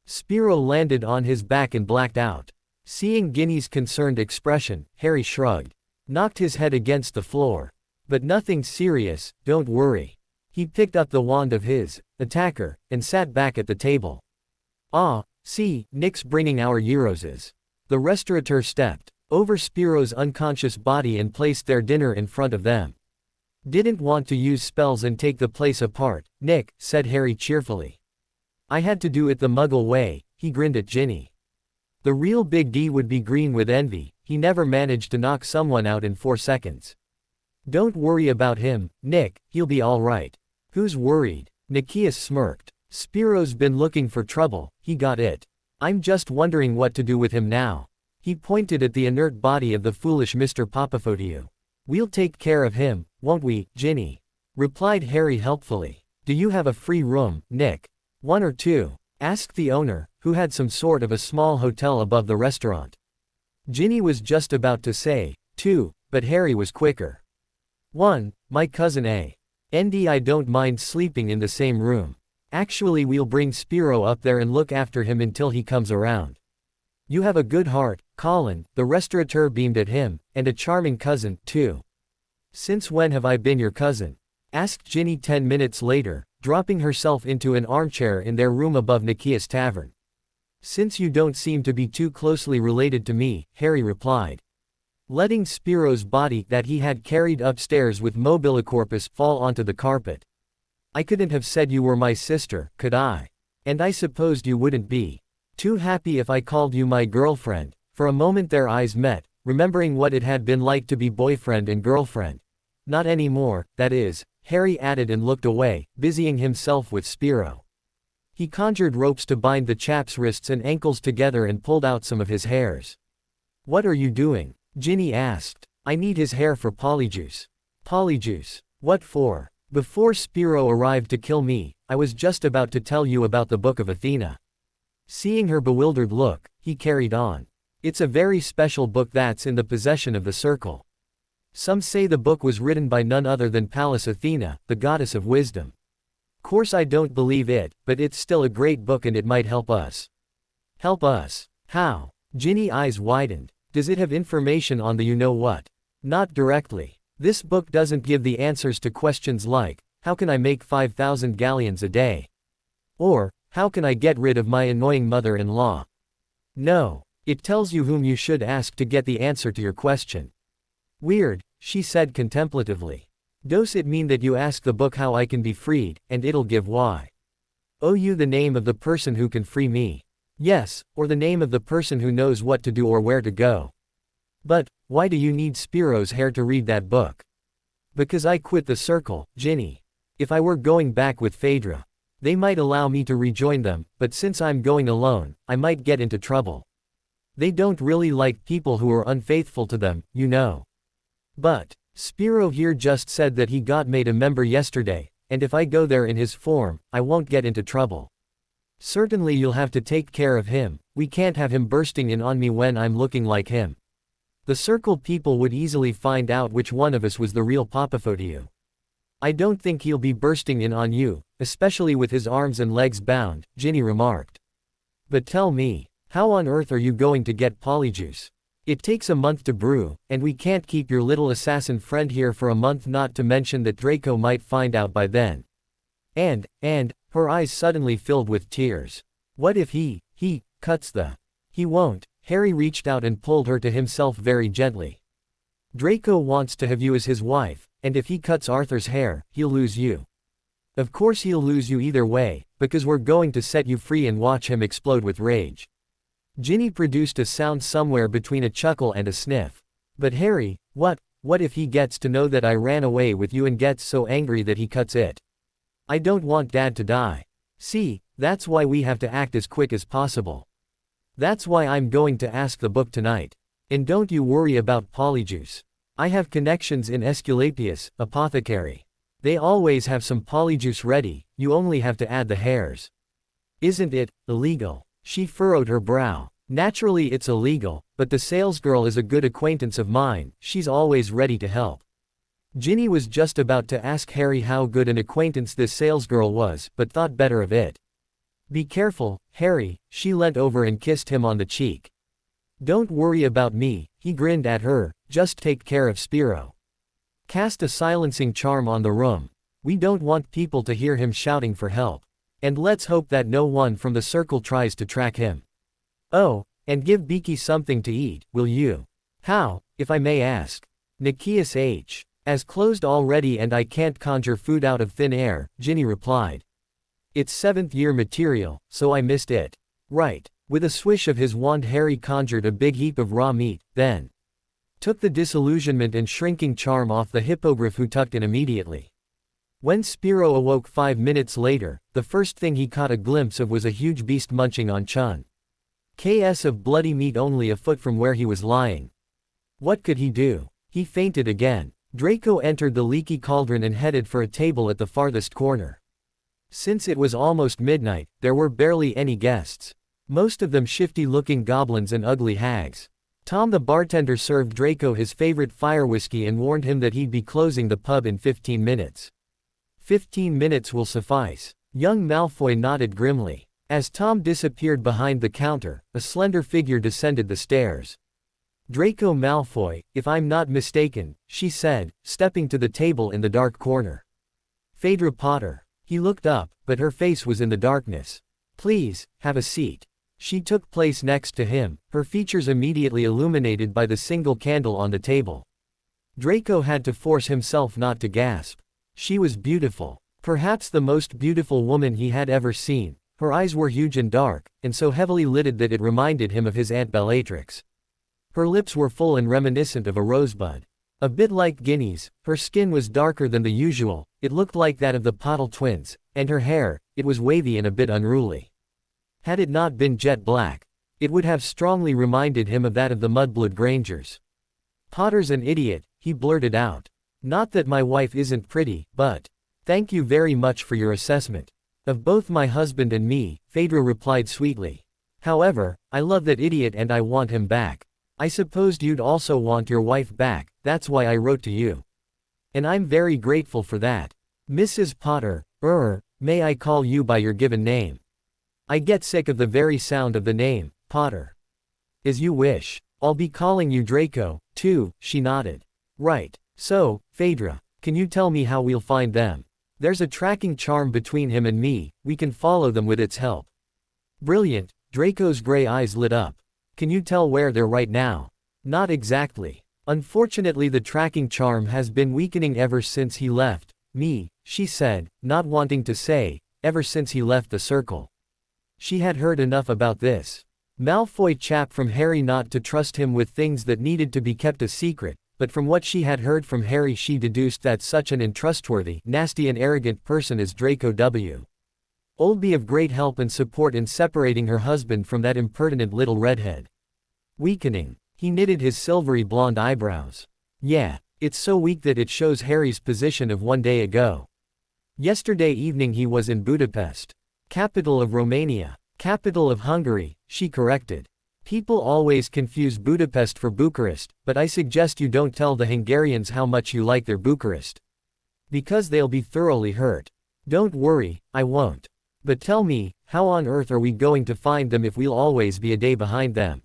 Spiro landed on his back and blacked out. Seeing Ginny's concerned expression, Harry shrugged. Knocked his head against the floor. But nothing serious, don't worry. He picked up the wand of his attacker, and sat back at the table. Ah, see, Nick's bringing our Euroses. The restaurateur stepped over Spiro's unconscious body and placed their dinner in front of them. Didn't want to use spells and take the place apart, Nick, said Harry cheerfully. I had to do it the Muggle way, he grinned at Ginny. The real Big D would be green with envy, he never managed to knock someone out in 4 seconds. Don't worry about him, Nick, he'll be all right. Who's worried? Nikias smirked. Spiro's been looking for trouble, he got it. I'm just wondering what to do with him now. He pointed at the inert body of the foolish Mr. Papafotiu. We'll take care of him, won't we, Ginny? Replied Harry helpfully. Do you have a free room, Nick? 1 or 2? Asked the owner, who had some sort of a small hotel above the restaurant. Ginny was just about to say 2, but Harry was quicker. 1, my cousin and I don't mind sleeping in the same room. Actually, we'll bring Spiro up there and look after him until he comes around. You have a good heart, Colin, the restaurateur beamed at him, and a charming cousin, too. Since when have I been your cousin? Asked Ginny 10 minutes later, dropping herself into an armchair in their room above Nikias Tavern. Since you don't seem to be too closely related to me, Harry replied. Letting Spiro's body that he had carried upstairs with Mobilicorpus fall onto the carpet. I couldn't have said you were my sister, could I? And I supposed you wouldn't be too happy if I called you my girlfriend. For a moment their eyes met, remembering what it had been like to be boyfriend and girlfriend. Not anymore, that is, Harry added and looked away, busying himself with Spiro. He conjured ropes to bind the chap's wrists and ankles together and pulled out some of his hairs. What are you doing? Ginny asked. I need his hair for polyjuice. Polyjuice? What for? Before Spiro arrived to kill me, I was just about to tell you about the Book of Athena. Seeing her bewildered look, he carried on. It's a very special book that's in the possession of the Circle. Some say the book was written by none other than Pallas Athena, the goddess of wisdom. Course I don't believe it, but it's still a great book and it might help us. Help us? How? Ginny's eyes widened. Does it have information on the you-know-what? Not directly. This book doesn't give the answers to questions like, how can I make 5,000 galleons a day? Or, how can I get rid of my annoying mother-in-law? No. It tells you whom you should ask to get the answer to your question. Weird, she said contemplatively. Does it mean that you ask the book how I can be freed, and it'll give why? Oh, you the name of the person who can free me. Yes, or the name of the person who knows what to do or where to go. But, why do you need Spiro's hair to read that book? Because I quit the Circle, Ginny. If I were going back with Fedra, they might allow me to rejoin them, but since I'm going alone, I might get into trouble. They don't really like people who are unfaithful to them, you know. But, Spiro here just said that he got made a member yesterday, and if I go there in his form, I won't get into trouble. Certainly you'll have to take care of him, we can't have him bursting in on me when I'm looking like him. The Circle people would easily find out which one of us was the real Papafotiu. I don't think he'll be bursting in on you, especially with his arms and legs bound, Ginny remarked. But tell me, how on earth are you going to get polyjuice? It takes a month to brew, and we can't keep your little assassin friend here for a month, not to mention that Draco might find out by then. And, her eyes suddenly filled with tears. What if he cuts the... He won't. Harry reached out and pulled her to himself very gently. Draco wants to have you as his wife, and if he cuts Arthur's hair, he'll lose you. Of course he'll lose you either way, because we're going to set you free and watch him explode with rage. Ginny produced a sound somewhere between a chuckle and a sniff. But Harry, what if he gets to know that I ran away with you and gets so angry that he cuts it? I don't want Dad to die. See, that's why we have to act as quick as possible. That's why I'm going to ask the book tonight. And don't you worry about polyjuice. I have connections in Aesculapius, apothecary. They always have some polyjuice ready, you only have to add the hairs. Isn't it illegal? She furrowed her brow. Naturally it's illegal, but the salesgirl is a good acquaintance of mine, she's always ready to help. Ginny was just about to ask Harry how good an acquaintance this salesgirl was, but thought better of it. Be careful, Harry, she leant over and kissed him on the cheek. Don't worry about me, he grinned at her, just take care of Spiro. Cast a silencing charm on the room. We don't want people to hear him shouting for help. And let's hope that no one from the Circle tries to track him. Oh, and give Beaky something to eat, will you? How, if I may ask? Nikias H. As closed already and I can't conjure food out of thin air, Ginny replied. It's 7th year material, so I missed it. Right. With a swish of his wand Harry conjured a big heap of raw meat, then took the disillusionment and shrinking charm off the hippogriff, who tucked in immediately. When Spiro awoke 5 minutes later, the first thing he caught a glimpse of was a huge beast munching on chun. KS of bloody meat only a foot from where he was lying. What could he do? He fainted again. Draco entered the leaky cauldron and headed for a table at the farthest corner. Since it was almost midnight, there were barely any guests. Most of them shifty-looking goblins and ugly hags. Tom the bartender served Draco his favorite fire whiskey and warned him that he'd be closing the pub in 15 minutes. 15 minutes will suffice. Young Malfoy nodded grimly. As Tom disappeared behind the counter, a slender figure descended the stairs. Draco Malfoy, if I'm not mistaken, she said, stepping to the table in the dark corner. Phaedra Potter. He looked up, but her face was in the darkness. Please, have a seat. She took place next to him, her features immediately illuminated by the single candle on the table. Draco had to force himself not to gasp. She was beautiful. Perhaps the most beautiful woman he had ever seen. Her eyes were huge and dark, and so heavily lidded that it reminded him of his Aunt Bellatrix. Her lips were full and reminiscent of a rosebud. A bit like Ginny's, her skin was darker than the usual, it looked like that of the Pottle twins, and her hair, it was wavy and a bit unruly. Had it not been jet black, it would have strongly reminded him of that of the Mudblood Grangers. Potter's an idiot, he blurted out. Not that my wife isn't pretty, but… Thank you very much for your assessment. Of both my husband and me, Fedra replied sweetly. However, I love that idiot and I want him back. I supposed you'd also want your wife back, that's why I wrote to you. And I'm very grateful for that. Mrs. Potter, may I call you by your given name? I get sick of the very sound of the name, Potter. As you wish. I'll be calling you Draco, too, she nodded. Right. So, Fedra, can you tell me how we'll find them? There's a tracking charm between him and me, we can follow them with its help. Brilliant, Draco's gray eyes lit up. Can you tell where they're right now? Not exactly. Unfortunately the tracking charm has been weakening ever since he left me, she said, not wanting to say, ever since he left the circle. She had heard enough about this. Malfoy chap from Harry not to trust him with things that needed to be kept a secret, but from what she had heard from Harry she deduced that such an untrustworthy, nasty and arrogant person as Draco would be of great help and support in separating her husband from that impertinent little redhead. Weakening. He knitted his silvery blonde eyebrows. Yeah, it's so weak that it shows Harry's position of one day ago. Yesterday evening he was in Budapest. Capital of Romania. Capital of Hungary, she corrected. People always confuse Budapest for Bucharest, but I suggest you don't tell the Hungarians how much you like their Bucharest. Because they'll be thoroughly hurt. Don't worry, I won't. But tell me, how on earth are we going to find them if we'll always be a day behind them?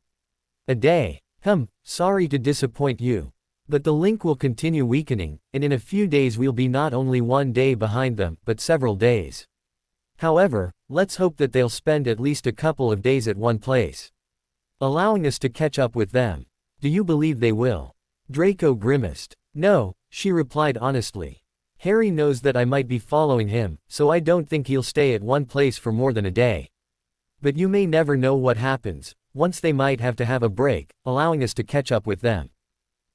A day. Sorry to disappoint you. But the link will continue weakening, and in a few days we'll be not only one day behind them, but several days. However, let's hope that they'll spend at least a couple of days at one place, allowing us to catch up with them. Do you believe they will? Draco grimaced. No, she replied honestly. Harry knows that I might be following him, so I don't think he'll stay at one place for more than a day. But you may never know what happens. Once they might have to have a break, allowing us to catch up with them.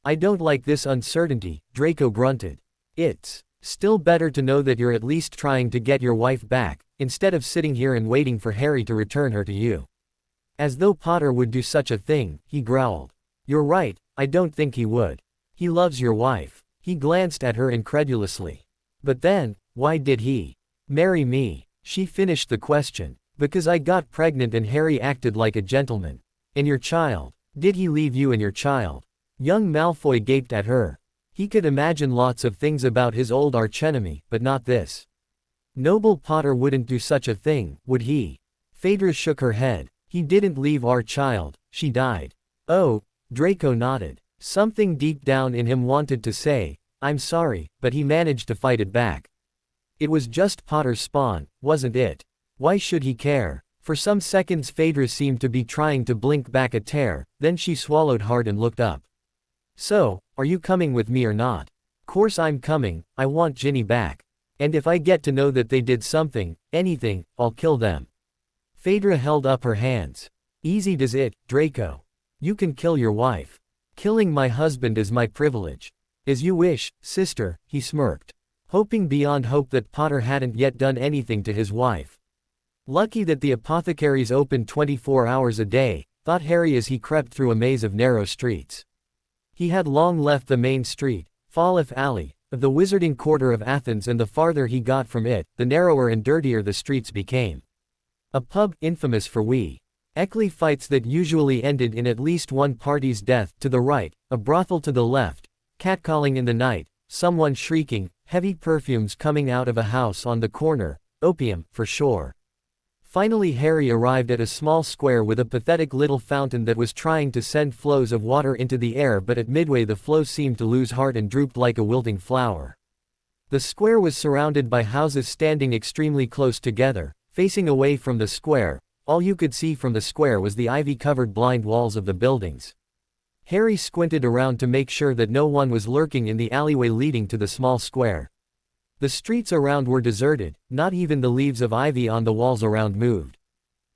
I don't like this uncertainty, Draco grunted. It's still better to know that you're at least trying to get your wife back, instead of sitting here and waiting for Harry to return her to you. As though Potter would do such a thing, he growled. You're right, I don't think he would. He loves your wife. He glanced at her incredulously. But then, why did he marry me? She finished the question. Because I got pregnant and Harry acted like a gentleman. And your child? Did he leave you and your child? Young Malfoy gaped at her. He could imagine lots of things about his old archenemy, but not this. Noble Potter wouldn't do such a thing, would he? Phaedra shook her head. He didn't leave our child, she died. Oh, Draco nodded. Something deep down in him wanted to say, I'm sorry, but he managed to fight it back. It was just Potter's spawn, wasn't it? Why should he care? For some seconds Phaedra seemed to be trying to blink back a tear, then she swallowed hard and looked up. So, are you coming with me or not? Course I'm coming, I want Ginny back. And if I get to know that they did something, anything, I'll kill them. Phaedra held up her hands. Easy does it, Draco. You can kill your wife. Killing my husband is my privilege. As you wish, sister, he smirked. Hoping beyond hope that Potter hadn't yet done anything to his wife. Lucky that the apothecaries opened 24 hours a day, thought Harry as he crept through a maze of narrow streets. He had long left the main street, Falif Alley, of the wizarding quarter of Athens, and the farther he got from it, the narrower and dirtier the streets became. A pub infamous for weekly fights that usually ended in at least one party's death to the right, a brothel to the left, catcalling in the night, someone shrieking, heavy perfumes coming out of a house on the corner, opium, for sure. Finally Harry arrived at a small square with a pathetic little fountain that was trying to send flows of water into the air, but at midway the flow seemed to lose heart and drooped like a wilting flower. The square was surrounded by houses standing extremely close together, facing away from the square. All you could see from the square was the ivy-covered blind walls of the buildings. Harry squinted around to make sure that no one was lurking in the alleyway leading to the small square. The streets around were deserted, not even the leaves of ivy on the walls around moved.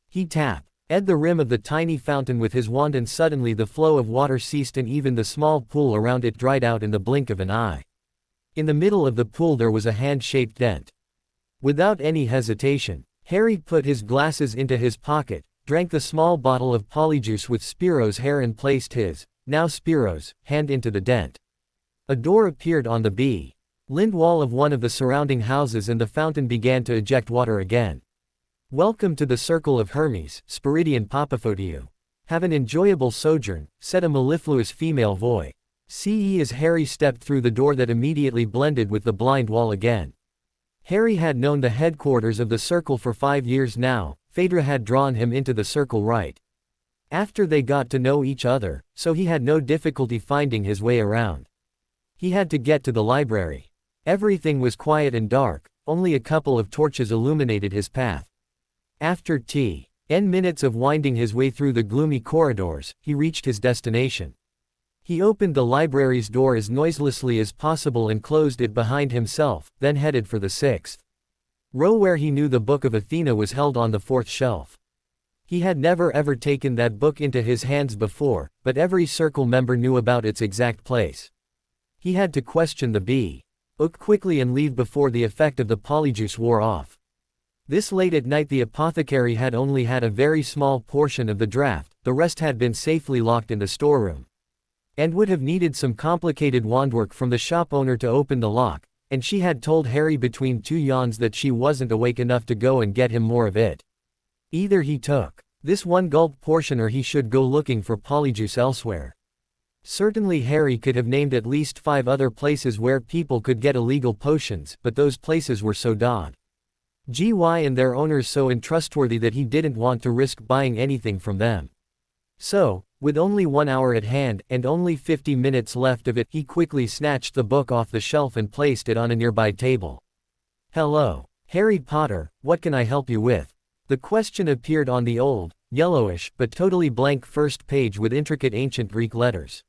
He tapped. At the rim of the tiny fountain with his wand, and suddenly the flow of water ceased and even the small pool around it dried out in the blink of an eye. In the middle of the pool there was a hand-shaped dent. Without any hesitation, Harry put his glasses into his pocket, drank the small bottle of polyjuice with Spiro's hair and placed his, now Spiro's, hand into the dent. A door appeared on the B-lined wall of one of the surrounding houses and the fountain began to eject water again. "Welcome to the Circle of Hermes, Spiridion Papafotiu. Have an enjoyable sojourn," said a mellifluous female voice. As Harry stepped through the door that immediately blended with the blind wall again. Harry had known the headquarters of the Circle for 5 years now. Fedra had drawn him into the Circle right after they got to know each other, so he had no difficulty finding his way around. He had to get to the library. Everything was quiet and dark, only a couple of torches illuminated his path. After 10 minutes of winding his way through the gloomy corridors, he reached his destination. He opened the library's door as noiselessly as possible and closed it behind himself, then headed for the 6th row where he knew the Book of Athena was held on the 4th shelf. He had never ever taken that book into his hands before, but every Circle member knew about its exact place. He had to question the book quickly and leave before the effect of the polyjuice wore off. This late at night the apothecary had only had a very small portion of the draft, the rest had been safely locked in the storeroom. And would have needed some complicated wandwork from the shop owner to open the lock, and she had told Harry between 2 yawns that she wasn't awake enough to go and get him more of it. Either he took this one gulp portion or he should go looking for polyjuice elsewhere. Certainly Harry could have named at least 5 other places where people could get illegal potions, but those places were so GY and their owners so untrustworthy that he didn't want to risk buying anything from them. So, with only 1 hour at hand, and only 50 minutes left of it, he quickly snatched the book off the shelf and placed it on a nearby table. "Hello, Harry Potter, what can I help you with?" The question appeared on the old, yellowish, but totally blank first page with intricate ancient Greek letters.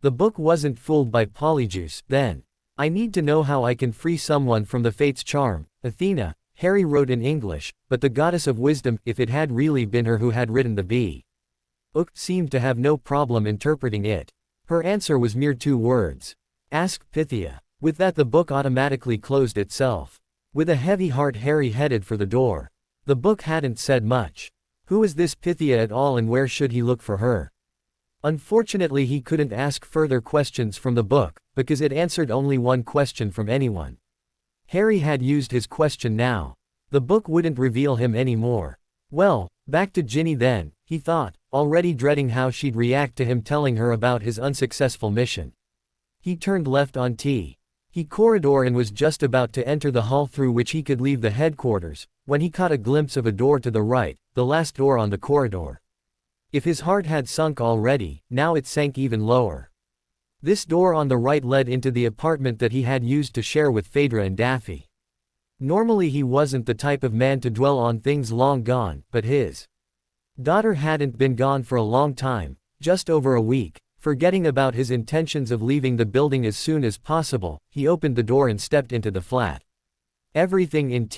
The book wasn't fooled by polyjuice, then. "I need to know how I can free someone from the fate's charm, Athena," Harry wrote in English, but the goddess of wisdom, if it had really been her who had written the book, seemed to have no problem interpreting it. Her answer was mere 2 words. "Ask Pythia." With that the book automatically closed itself. With a heavy heart Harry headed for the door. The book hadn't said much. Who is this Pythia at all and where should he look for her? Unfortunately he couldn't ask further questions from the book, because it answered only one question from anyone. Harry had used his question now. The book wouldn't reveal him anymore. Well, back to Ginny then, he thought, already dreading how she'd react to him telling her about his unsuccessful mission. He turned left on He corridor and was just about to enter the hall through which he could leave the headquarters, when he caught a glimpse of a door to the right, the last door on the corridor. If his heart had sunk already, now it sank even lower. This door on the right led into the apartment that he had used to share with Fedra and Daffy. Normally he wasn't the type of man to dwell on things long gone, but his daughter hadn't been gone for a long time, just over a week. Forgetting about his intentions of leaving the building as soon as possible, he opened the door and stepped into the flat. Everything in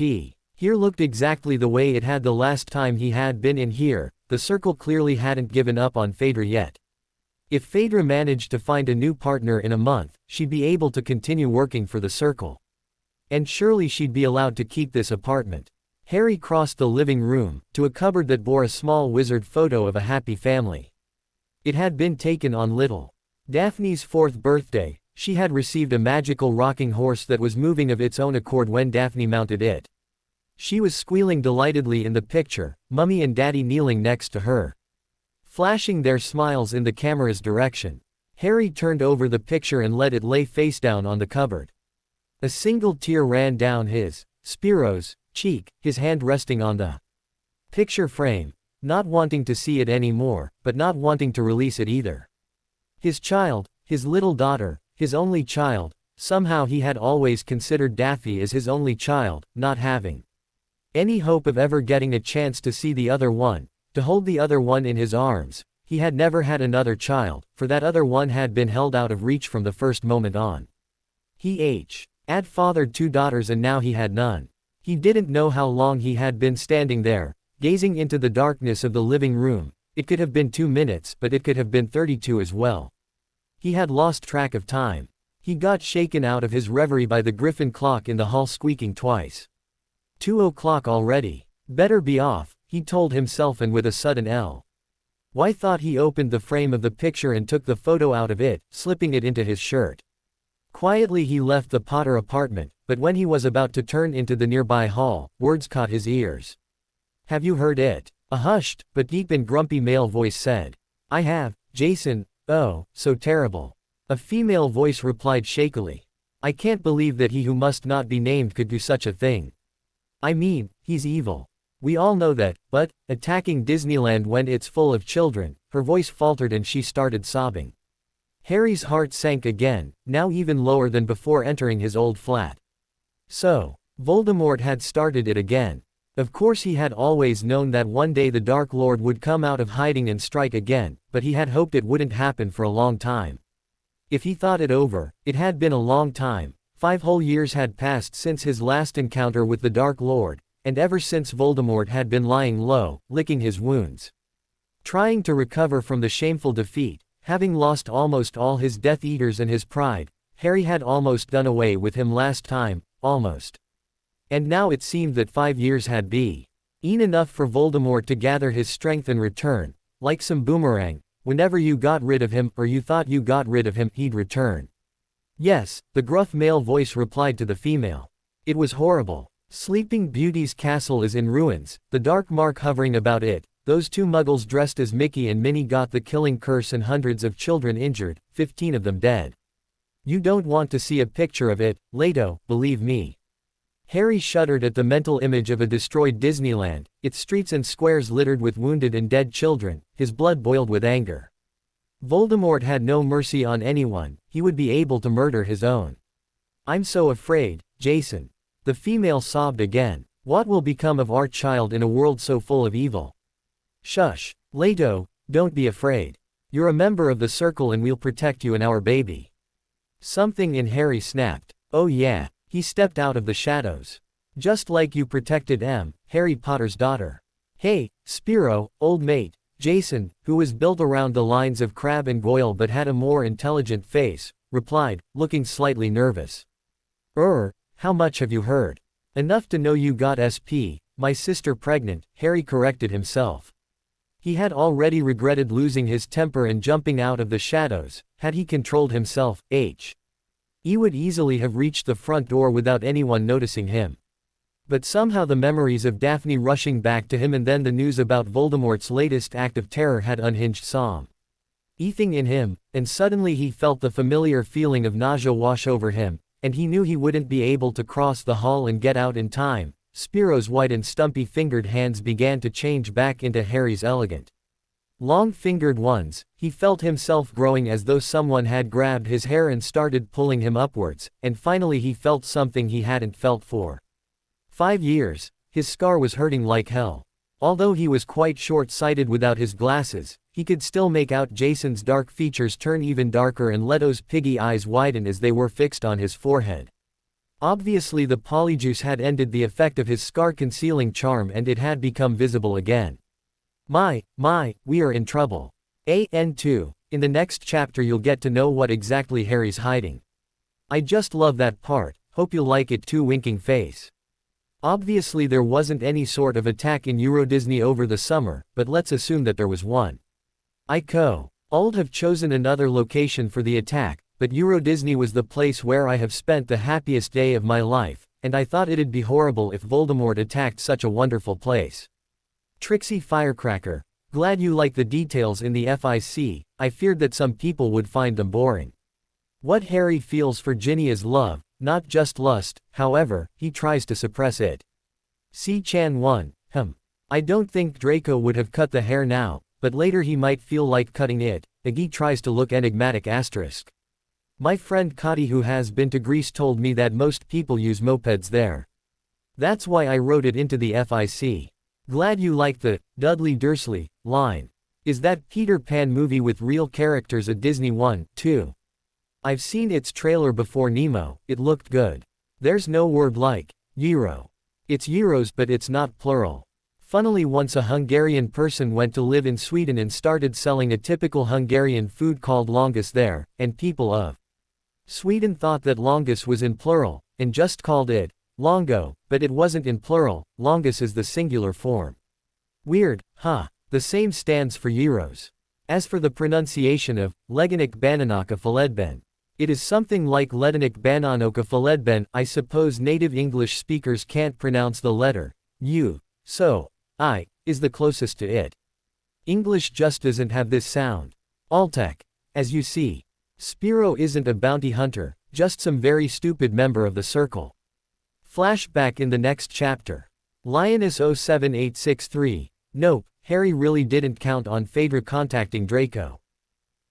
here looked exactly the way it had the last time he had been in here. The Circle clearly hadn't given up on Fedra yet. If Fedra managed to find a new partner in a month, she'd be able to continue working for the Circle. And surely she'd be allowed to keep this apartment. Harry crossed the living room, to a cupboard that bore a small wizard photo of a happy family. It had been taken on little Daphne's 4th birthday. She had received a magical rocking horse that was moving of its own accord when Daphne mounted it. She was squealing delightedly in the picture, Mummy and Daddy kneeling next to her, flashing their smiles in the camera's direction. Harry turned over the picture and let it lay face down on the cupboard. A single tear ran down Spiro's, cheek, his hand resting on the picture frame, not wanting to see it anymore, but not wanting to release it either. His child, his little daughter, his only child, somehow he had always considered Daffy as his only child, not having any hope of ever getting a chance to see the other one, to hold the other one in his arms. He had never had another child, for that other one had been held out of reach from the first moment on. He had fathered 2 daughters and now he had none. He didn't know how long he had been standing there, gazing into the darkness of the living room. It could have been 2 minutes, but it could have been 32 as well. He had lost track of time. He got shaken out of his reverie by the griffin clock in the hall squeaking twice. 2 o'clock already. Better be off, he told himself, and with a sudden why thought he opened the frame of the picture and took the photo out of it, slipping it into his shirt. Quietly he left the Potter apartment, but when he was about to turn into the nearby hall, words caught his ears. "Have you heard it?" A hushed, but deep and grumpy male voice said. "I have, Jason. Oh, so terrible." A female voice replied shakily. "I can't believe that he who must not be named could do such a thing. I mean, he's evil. We all know that, but, attacking Disneyland when it's full of children," her voice faltered and she started sobbing. Harry's heart sank again, now even lower than before entering his old flat. So, Voldemort had started it again. Of course he had always known that one day the Dark Lord would come out of hiding and strike again, but he had hoped it wouldn't happen for a long time. If he thought it over, it had been a long time. 5 whole years had passed since his last encounter with the Dark Lord, and ever since Voldemort had been lying low, licking his wounds. Trying to recover from the shameful defeat, having lost almost all his Death Eaters and his pride, Harry had almost done away with him last time, almost. And now it seemed that 5 years had been enough for Voldemort to gather his strength and return. Like some boomerang, whenever you got rid of him, or you thought you got rid of him, he'd return. Yes, the gruff male voice replied to the female. It was horrible. Sleeping Beauty's castle is in ruins, the dark mark hovering about it. Those 2 muggles dressed as Mickey and Minnie got the killing curse and hundreds of children injured, 15 of them dead. You don't want to see a picture of it, Leto, believe me. Harry shuddered at the mental image of a destroyed Disneyland, its streets and squares littered with wounded and dead children. His blood boiled with anger. Voldemort had no mercy on anyone. He would be able to murder his own. "I'm so afraid, Jason." The female sobbed again. "What will become of our child in a world so full of evil?" "Shush, Leto, don't be afraid. You're a member of the Circle and we'll protect you and our baby." Something in Harry snapped. "Oh yeah." He stepped out of the shadows. "Just like you protected Harry Potter's daughter." "Hey, Spiro, old mate." Jason, who was built around the lines of Crabbe and Goyle but had a more intelligent face, replied, looking slightly nervous. How much have you heard?" "Enough to know you got my sister pregnant," Harry corrected himself. He had already regretted losing his temper and jumping out of the shadows. Had he controlled himself, he would easily have reached the front door without anyone noticing him. But somehow the memories of Daphne rushing back to him and then the news about Voldemort's latest act of terror had unhinged something in him, and suddenly he felt the familiar feeling of nausea wash over him, and he knew he wouldn't be able to cross the hall and get out in time. Spiro's white and stumpy-fingered hands began to change back into Harry's elegant, long-fingered ones. He felt himself growing as though someone had grabbed his hair and started pulling him upwards, and finally he felt something he hadn't felt for 5 years. His scar was hurting like hell. Although he was quite short-sighted without his glasses, he could still make out Jason's dark features turn even darker and Leto's piggy eyes widen as they were fixed on his forehead. Obviously the polyjuice had ended the effect of his scar-concealing charm and it had become visible again. My, we are in trouble. N2. In the next chapter you'll get to know what exactly Harry's hiding. I just love that part, hope you'll like it too, winking face. Obviously there wasn't any sort of attack in Euro Disney over the summer, but let's assume that there was one. I could have chosen another location for the attack, but Euro Disney was the place where I have spent the happiest day of my life, and I thought it'd be horrible if Voldemort attacked such a wonderful place. Trixie Firecracker. Glad you like the details in the FIC, I feared that some people would find them boring. What Harry feels for Ginny is love, not just lust, however, he tries to suppress it. C-Chan 1, I don't think Draco would have cut the hair now, but later he might feel like cutting it. Iggy tries to look enigmatic asterisk. My friend Kati who has been to Greece told me that most people use mopeds there. That's why I wrote it into the FIC. Glad you like the Dudley Dursley line. Is that Peter Pan movie with real characters a Disney one, too? I've seen its trailer before. Nemo, it looked good. There's no word like Euro. It's Euros but it's not plural. Funnily, once a Hungarian person went to live in Sweden and started selling a typical Hungarian food called longus there, and people of Sweden thought that longus was in plural, and just called it longo, but it wasn't in plural, longus is the singular form. Weird, huh? The same stands for euros. As for the pronunciation of Leganik Bananoka Faledben, it is something like Ledanik Bananoka Faledben. I suppose native English speakers can't pronounce the letter U, so I is the closest to it. English just doesn't have this sound. Altec. As you see, Spiro isn't a bounty hunter, just some very stupid member of the circle. Flashback in the next chapter. Lioness 07863. Nope, Harry really didn't count on Fedra contacting Draco.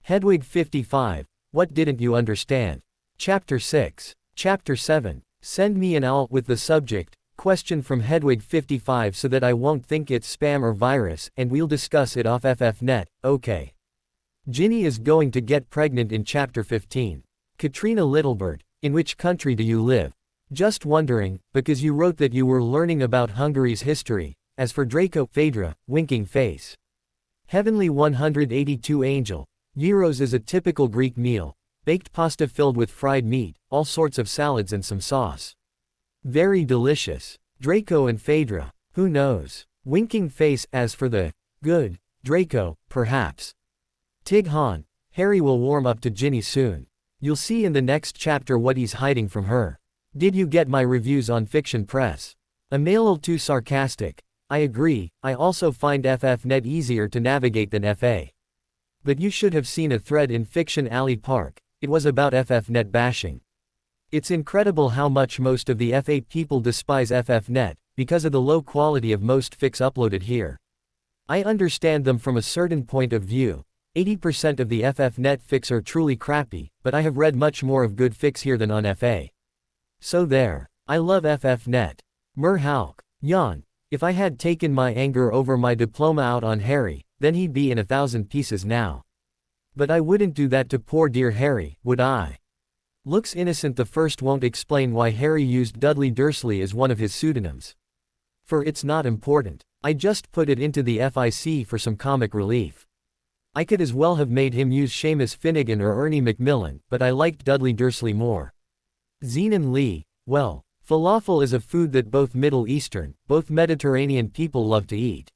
Hedwig 55. What didn't you understand? Chapter 6. Chapter 7. Send me an owl with the subject, question from Hedwig 55 so that I won't think it's spam or virus, and we'll discuss it off FFnet, okay. Ginny is going to get pregnant in Chapter 15. Katrina Littlebird, in which country do you live? Just wondering, because you wrote that you were learning about Hungary's history. As for Draco, Fedra, winking face. Heavenly 182 Angel. Gyros is a typical Greek meal, baked pasta filled with fried meat, all sorts of salads and some sauce. Very delicious. Draco and Fedra, who knows? Winking face. As for the good Draco, perhaps. Tig Han, Harry will warm up to Ginny soon. You'll see in the next chapter what he's hiding from her. Did you get my reviews on Fiction Press? A little too sarcastic. I agree, I also find FFnet easier to navigate than FA. But you should have seen a thread in Fiction Alley Park, it was about FFnet bashing. It's incredible how much most of the FA people despise FFnet, because of the low quality of most fics uploaded here. I understand them from a certain point of view. 80% of the FFnet fics are truly crappy, but I have read much more of good fics here than on FA. So there. I love FFnet. Merhauk. Yawn. If I had taken my anger over my diploma out on Harry, then he'd be in 1,000 pieces now. But I wouldn't do that to poor dear Harry, would I? Looks innocent. The first won't explain why Harry used Dudley Dursley as one of his pseudonyms. For it's not important. I just put it into the FIC for some comic relief. I could as well have made him use Seamus Finnegan or Ernie Macmillan, but I liked Dudley Dursley more. Zenon Lee. Well, falafel is a food that both Middle Eastern, both Mediterranean people love to eat.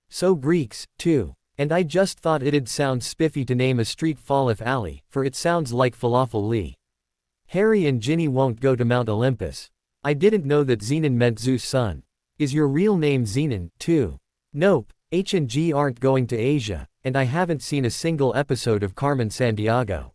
So Greeks, too. And I just thought it'd sound spiffy to name a street Falaf Alley, for it sounds like Falafel Lee. Harry and Ginny won't go to Mount Olympus. I didn't know that Zenon meant Zeus' son. Is your real name Zenon, too? Nope, H and G aren't going to Asia, and I haven't seen a single episode of Carmen Sandiego.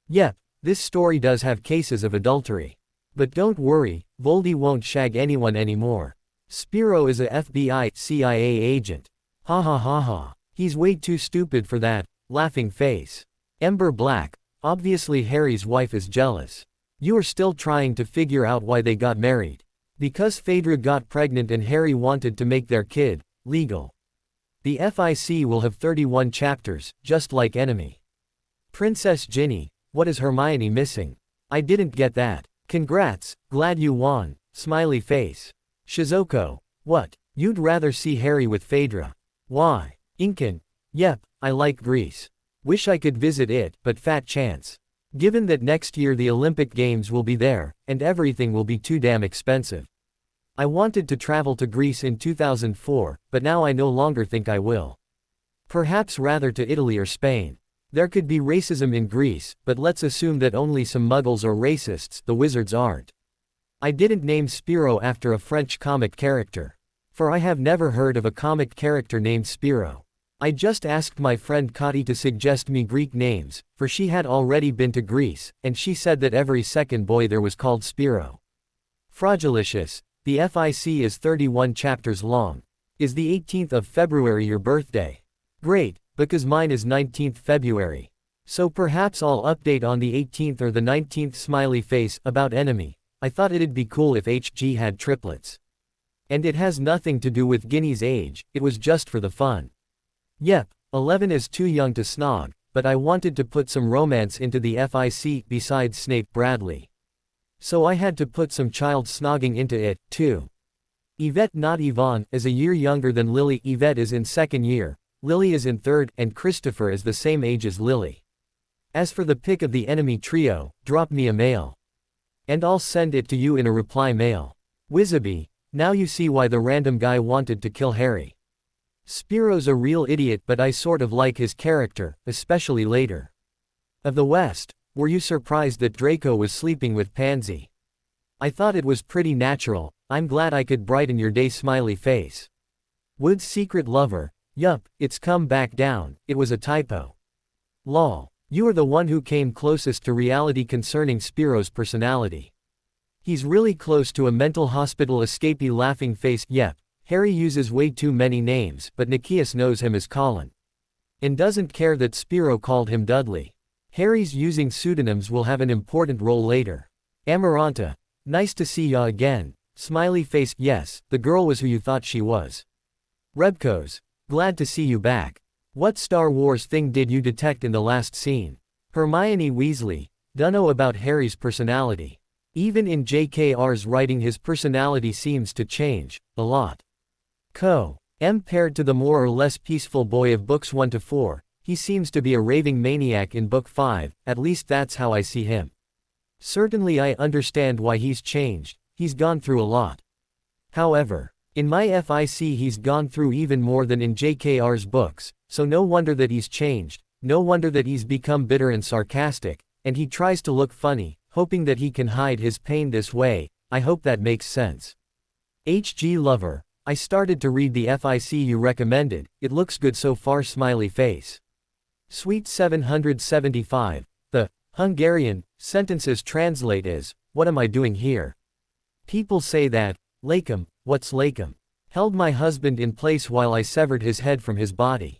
Yep, this story does have cases of adultery. But don't worry, Voldy won't shag anyone anymore. Spiro is a FBI, CIA agent. Ha ha ha ha. He's way too stupid for that, laughing face. Ember Black. Obviously Harry's wife is jealous. You are still trying to figure out why they got married. Because Fedra got pregnant and Harry wanted to make their kid legal. The FIC will have 31 chapters, just like Enemy. Princess Ginny. What is Hermione missing? I didn't get that. Congrats, glad you won. Smiley face. Shizuko. What? You'd rather see Harry with Fedra. Why? Incan. Yep, I like Greece. Wish I could visit it, but fat chance. Given that next year the Olympic Games will be there, and everything will be too damn expensive. I wanted to travel to Greece in 2004, but now I no longer think I will. Perhaps rather to Italy or Spain. There could be racism in Greece, but let's assume that only some muggles are racists, the wizards aren't. I didn't name Spiro after a French comic character. For I have never heard of a comic character named Spiro. I just asked my friend Kati to suggest me Greek names, for she had already been to Greece, and she said that every second boy there was called Spiro. Fragilicious. The FIC is 31 chapters long. Is the 18th of February your birthday? Great, because mine is 19th February. So perhaps I'll update on the 18th or the 19th. Smiley face. About Enemy. I thought it'd be cool if HG had triplets. And it has nothing to do with Ginny's age, it was just for the fun. Yep, 11 is too young to snog, but I wanted to put some romance into the FIC besides Snape Bradley. So I had to put some child snogging into it, too. Yvette not Yvonne is a year younger than Lily. Yvette is in second year, Lily is in third, and Christopher is the same age as Lily. As for the pick of the enemy trio, drop me a mail. And I'll send it to you in a reply mail. Wizzaby, now you see why the random guy wanted to kill Harry. Spiro's a real idiot, but I sort of like his character, especially later. Of the West, were you surprised that Draco was sleeping with Pansy? I thought it was pretty natural. I'm glad I could brighten your day. Smiley face. Wood's secret lover. Yup, it's come back down, it was a typo. Lol. You are the one who came closest to reality concerning Spiro's personality. He's really close to a mental hospital escapee. Laughing face. Yep, Harry uses way too many names, but Nikias knows him as Colin. And doesn't care that Spiro called him Dudley. Harry's using pseudonyms will have an important role later. Amaranta. Nice to see ya again. Smiley face. Yes, the girl was who you thought she was. Rebkos. Glad to see you back. What Star Wars thing did you detect in the last scene? Hermione Weasley. Dunno about Harry's personality. Even in JKR's writing his personality seems to change, a lot. Compared to the more or less peaceful boy of books 1 to 4, he seems to be a raving maniac in book 5, at least that's how I see him. Certainly I understand why he's changed, he's gone through a lot. However, in my FIC he's gone through even more than in JKR's books, so no wonder that he's changed, no wonder that he's become bitter and sarcastic, and he tries to look funny, hoping that he can hide his pain this way. I hope that makes sense. HG Lover. I started to read the FIC you recommended, it looks good so far. Smiley face. Sweet 775. The Hungarian sentences translate as, what am I doing here? People say that, Lakem, what's Lakem? Held my husband in place while I severed his head from his body.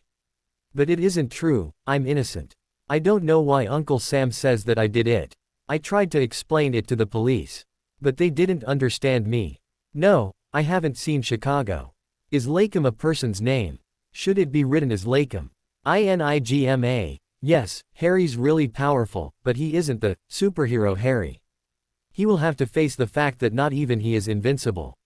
But it isn't true, I'm innocent. I don't know why Uncle Sam says that I did it. I tried to explain it to the police. But they didn't understand me. No, I haven't seen Chicago. Is Lakem a person's name? Should it be written as Lakem? Inigma. Yes, Harry's really powerful, but he isn't the superhero Harry. He will have to face the fact that not even he is invincible.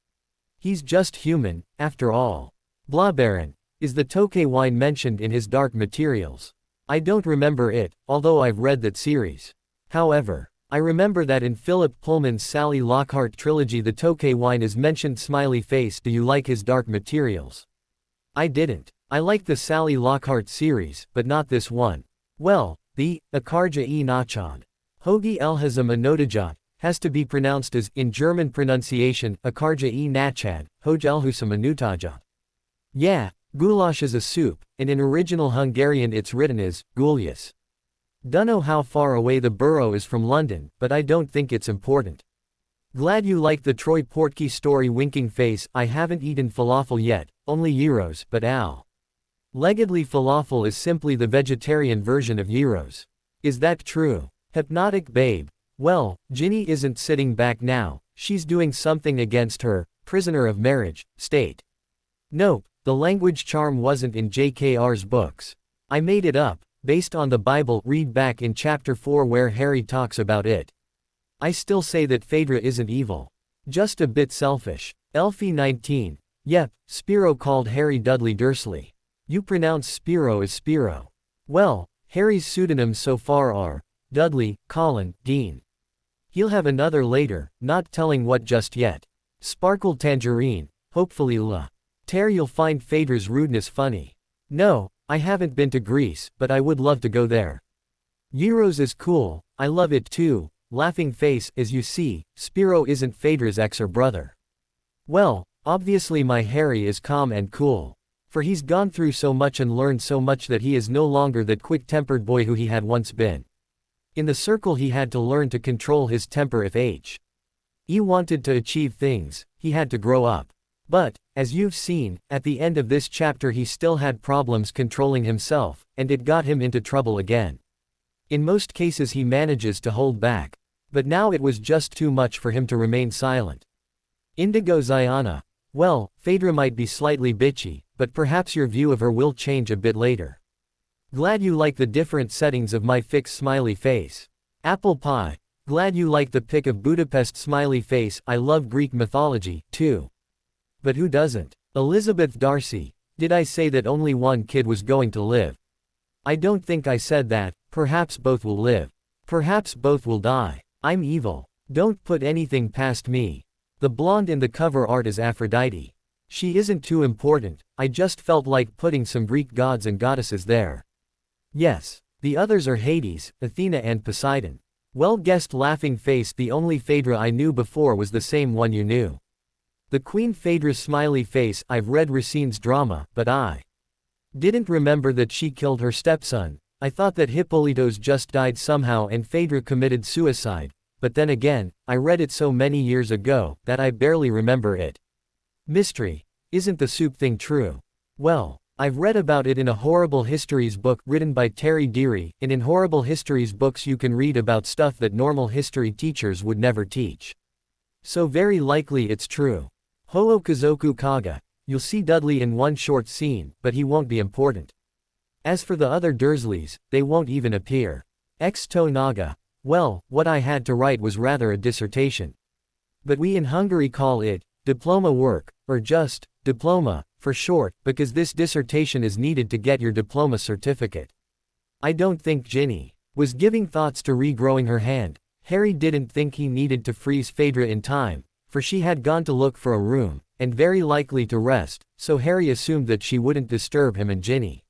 He's just human, after all. Blaubeeren. Is the Tokay wine mentioned in his Dark Materials? I don't remember it, although I've read that series. However, I remember that in Philip Pullman's Sally Lockhart trilogy the Tokay wine is mentioned. Smiley face. Do you like his Dark Materials? I didn't. I like the Sally Lockhart series, but not this one. Well, the Akarja e Nachad. Hogi Elhazam Anodajat has to be pronounced as, in German pronunciation, Akarja e Nachad, Hoj Elhusam Anutajat. Yeah, goulash is a soup, and in original Hungarian it's written as, Gulyas. Dunno how far away the Burrow is from London, but I don't think it's important. Glad you like the Troy Portkey story. Winking face. I haven't eaten falafel yet, only gyros, but Al. Leggedly falafel is simply the vegetarian version of gyros. Is that true? Hypnotic babe. Well, Ginny isn't sitting back now, she's doing something against her, prisoner of marriage, state. Nope, the language charm wasn't in JKR's books. I made it up, based on the Bible. Read back in chapter 4 where Harry talks about it. I still say that Fedra isn't evil. Just a bit selfish. Elfie 19. Yep, Spiro called Harry Dudley Dursley. You pronounce Spiro as Spiro. Well, Harry's pseudonyms so far are Dudley, Colin, Dean. He'll have another later, not telling what just yet. Sparkle Tangerine, hopefully La. Tear. You'll find Fedra's rudeness funny. No, I haven't been to Greece, but I would love to go there. Euros is cool, I love it too. Laughing face. As you see, Spiro isn't Fedra's ex or brother. Well, obviously my Harry is calm and cool. For he's gone through so much and learned so much that he is no longer that quick-tempered boy who he had once been. In the circle he had to learn to control his temper if he wanted to achieve things, he had to grow up. But, as you've seen, at the end of this chapter he still had problems controlling himself, and it got him into trouble again. In most cases he manages to hold back. But now it was just too much for him to remain silent. Indigo Ziana. Well, Fedra might be slightly bitchy, but perhaps your view of her will change a bit later. Glad you like the different settings of my fix. Smiley face. Apple pie. Glad you like the pic of Budapest. Smiley face. I love Greek mythology, too. But who doesn't? Elizabeth Darcy. Did I say that only one kid was going to live? I don't think I said that. Perhaps both will live. Perhaps both will die. I'm evil. Don't put anything past me. The blonde in the cover art is Aphrodite. She isn't too important, I just felt like putting some Greek gods and goddesses there. Yes. The others are Hades, Athena and Poseidon. Well guessed, laughing face. The only Phaedra I knew before was the same one you knew. The Queen Phaedra's smiley face. I've read Racine's drama, but I didn't remember that she killed her stepson. I thought that Hippolytos just died somehow and Phaedra committed suicide, but then again, I read it so many years ago that I barely remember it. Mystery. Isn't the soup thing true? Well, I've read about it in a Horrible Histories book written by Terry Deary, and in Horrible Histories books you can read about stuff that normal history teachers would never teach. So very likely it's true. Ho'okazoku Kaga. You'll see Dudley in one short scene, but he won't be important. As for the other Dursleys, they won't even appear. Ex-to Naga. Well, what I had to write was rather a dissertation. But we in Hungary call it diploma work, or just diploma, for short, because this dissertation is needed to get your diploma certificate. I don't think Ginny was giving thoughts to regrowing her hand. Harry didn't think he needed to freeze Phaedra in time, for she had gone to look for a room, and very likely to rest, so Harry assumed that she wouldn't disturb him and Ginny.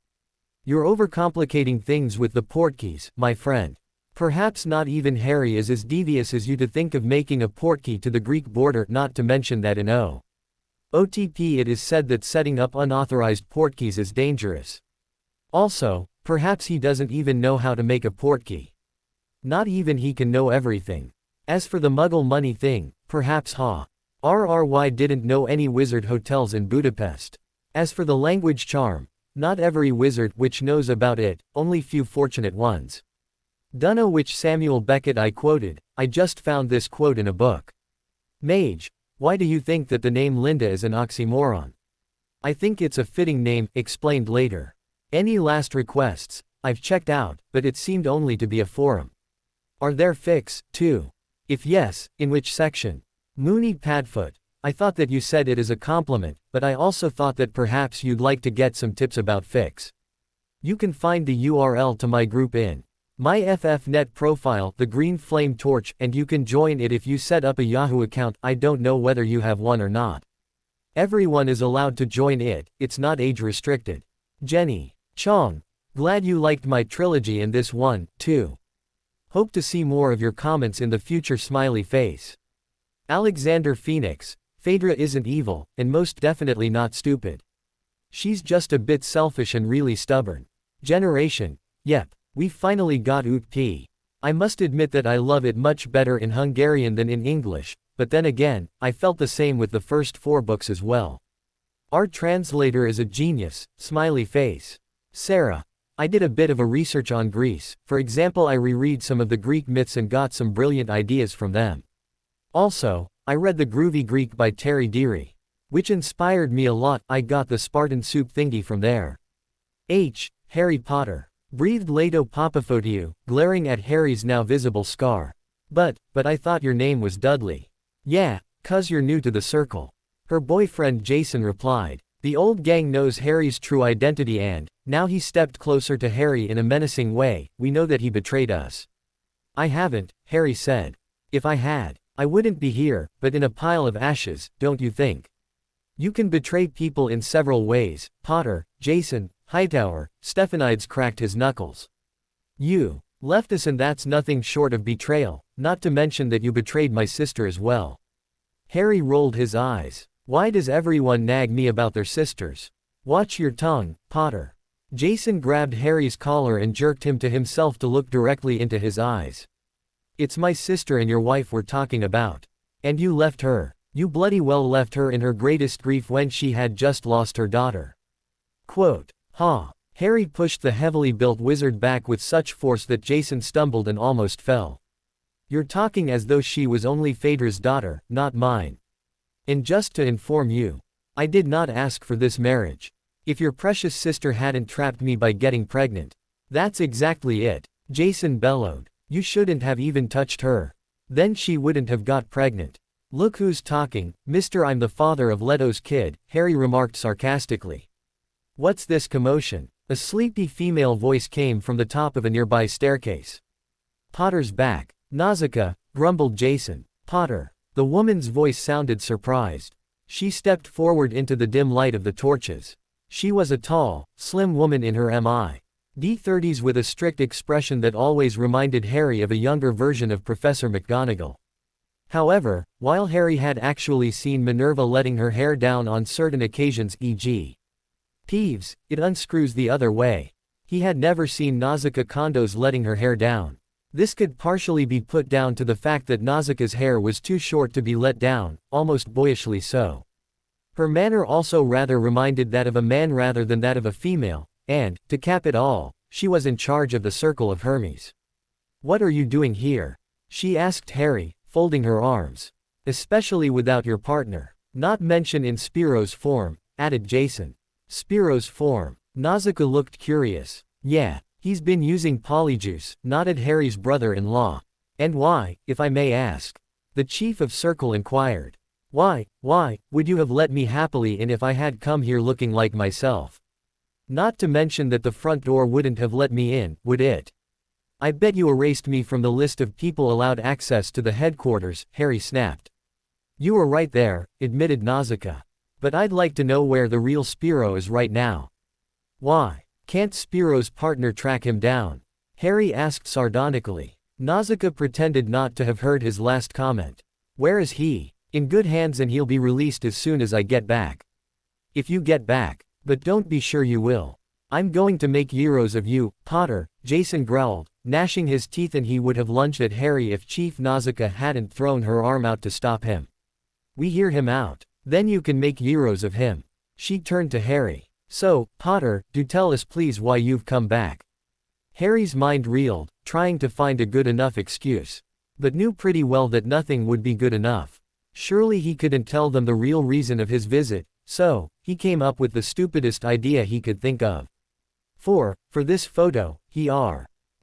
You're overcomplicating things with the portkeys, my friend. Perhaps not even Harry is as devious as you to think of making a portkey to the Greek border, not to mention that in OTP it is said that setting up unauthorized portkeys is dangerous. Also, perhaps he doesn't even know how to make a portkey. Not even he can know everything. As for the Muggle money thing, perhaps RRY didn't know any wizard hotels in Budapest. As for the language charm, not every wizard which knows about it, only few fortunate ones. Dunno which Samuel Beckett I quoted, I just found this quote in a book. Mage. Why do you think that the name Linda is an oxymoron? I think it's a fitting name, explained later. Any last requests? I've checked out, but it seemed only to be a forum. Are there fics, too? If yes, in which section? Mooney Padfoot. I thought that you said it as a compliment, but I also thought that perhaps you'd like to get some tips about fics. You can find the URL to my group in my FFnet profile, the Green Flame Torch, and you can join it if you set up a Yahoo account. I don't know whether you have one or not. Everyone is allowed to join it, it's not age restricted. Jenny Chong. Glad you liked my trilogy and this one, too. Hope to see more of your comments in the future, smiley face. Alexander Phoenix. Phaedra isn't evil, and most definitely not stupid. She's just a bit selfish and really stubborn. Generation. Yep. We finally got UT. I must admit that I love it much better in Hungarian than in English, but then again, I felt the same with the first 4 books as well. Our translator is a genius, smiley face. Sarah. I did a bit of a research on Greece, for example I reread some of the Greek myths and got some brilliant ideas from them. Also, I read The Groovy Greek by Terry Deary, which inspired me a lot. I got the Spartan soup thingy from there. Harry Potter. Breathed Leto Papafotiu, glaring at Harry's now visible scar. But I thought your name was Dudley. Yeah, 'cause you're new to the circle. Her boyfriend Jason replied. The old gang knows Harry's true identity and, now he stepped closer to Harry in a menacing way, we know that he betrayed us. I haven't, Harry said. If I had, I wouldn't be here, but in a pile of ashes, don't you think? You can betray people in several ways, Potter, Jason, Hightower. Stephanides cracked his knuckles. You left us and that's nothing short of betrayal, not to mention that you betrayed my sister as well. Harry rolled his eyes. Why does everyone nag me about their sisters? Watch your tongue, Potter. Jason grabbed Harry's collar and jerked him to himself to look directly into his eyes. It's my sister and your wife we're talking about. And you left her. You bloody well left her in her greatest grief when she had just lost her daughter. Quote. Harry pushed the heavily built wizard back with such force that Jason stumbled and almost fell. You're talking as though she was only Phaedra's daughter, not mine. And just to inform you, I did not ask for this marriage. If your precious sister hadn't trapped me by getting pregnant. That's exactly it, Jason bellowed. You shouldn't have even touched her. Then she wouldn't have got pregnant. Look who's talking, mister, I'm the father of Leto's kid, Harry remarked sarcastically. What's this commotion? A sleepy female voice came from the top of a nearby staircase. Potter's back. Nausicaa, grumbled Jason. Potter. The woman's voice sounded surprised. She stepped forward into the dim light of the torches. She was a tall, slim woman in her mid-30s with a strict expression that always reminded Harry of a younger version of Professor McGonagall. However, while Harry had actually seen Minerva letting her hair down on certain occasions, e.g. Peeves, it unscrews the other way. He had never seen Nausicaa condos letting her hair down. This could partially be put down to the fact that Nausicaa's hair was too short to be let down, almost boyishly so. Her manner also rather reminded that of a man rather than that of a female, and, to cap it all, she was in charge of the Circle of Hermes. What are you doing here? She asked Harry, folding her arms. Especially without your partner. Not mentioned in Spiro's form, added Jason. Spiro's form. Nausicaa looked curious. Yeah, he's been using polyjuice, nodded Harry's brother-in-law. And why, if I may ask? The chief of Circle inquired. Why, would you have let me happily in if I had come here looking like myself? Not to mention that the front door wouldn't have let me in, would it? I bet you erased me from the list of people allowed access to the headquarters, Harry snapped. You were right there, admitted Nausicaa. But I'd like to know where the real Spiro is right now. Why? Can't Spiro's partner track him down? Harry asked sardonically. Nausicaa pretended not to have heard his last comment. Where is he? In good hands and he'll be released as soon as I get back. If you get back. But don't be sure you will. I'm going to make heroes of you, Potter, Jason growled, gnashing his teeth, and he would have lunged at Harry if Chief Nausicaa hadn't thrown her arm out to stop him. We hear him out. Then you can make heroes of him. She turned to Harry. So, Potter, do tell us please why you've come back. Harry's mind reeled, trying to find a good enough excuse. But knew pretty well that nothing would be good enough. Surely he couldn't tell them the real reason of his visit, so, he came up with the stupidest idea he could think of. For this photo, he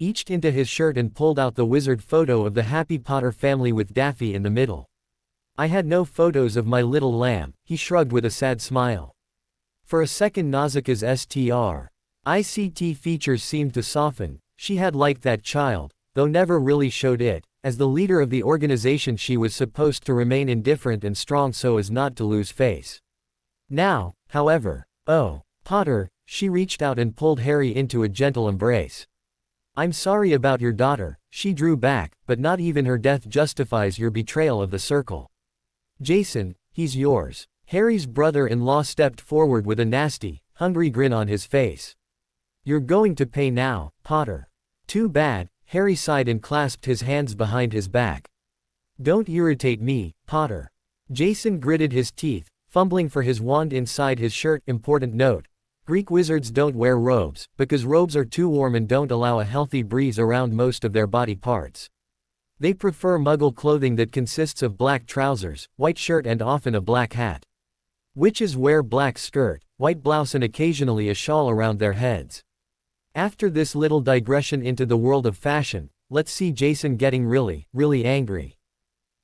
reached into his shirt and pulled out the wizard photo of the Happy Potter family with Daffy in the middle. I had no photos of my little lamb, he shrugged with a sad smile. For a second Nausicaa's ICT features seemed to soften. She had liked that child, though never really showed it. As the leader of the organization she was supposed to remain indifferent and strong so as not to lose face. Now, however, oh, Potter, she reached out and pulled Harry into a gentle embrace. I'm sorry about your daughter, she drew back, but not even her death justifies your betrayal of the Circle. Jason, he's yours. Harry's brother-in-law stepped forward with a nasty, hungry grin on his face. You're going to pay now, Potter. Too bad, Harry sighed and clasped his hands behind his back. Don't irritate me, Potter. Jason gritted his teeth, fumbling for his wand inside his shirt. Important note. Greek wizards don't wear robes, because robes are too warm and don't allow a healthy breeze around most of their body parts. They prefer muggle clothing that consists of black trousers, white shirt and often a black hat. Witches wear black skirt, white blouse and occasionally a shawl around their heads. After this little digression into the world of fashion, let's see Jason getting really angry.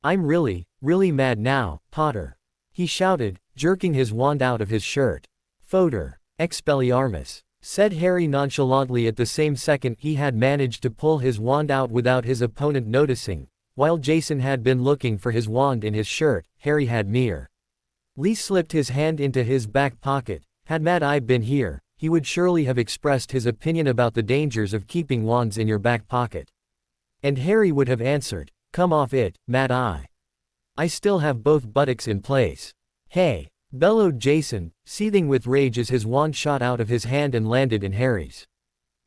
I'm really mad now, Potter. He shouted, jerking his wand out of his shirt. Foder, Expelliarmus, said Harry nonchalantly. At the same second he had managed to pull his wand out without his opponent noticing. While Jason had been looking for his wand in his shirt, Harry had merely slipped his hand into his back pocket. Had Mad Eye been here, he would surely have expressed his opinion about the dangers of keeping wands in your back pocket. And Harry would have answered, come off it, Mad Eye. I still have both buttocks in place. Hey, bellowed Jason, seething with rage as his wand shot out of his hand and landed in Harry's.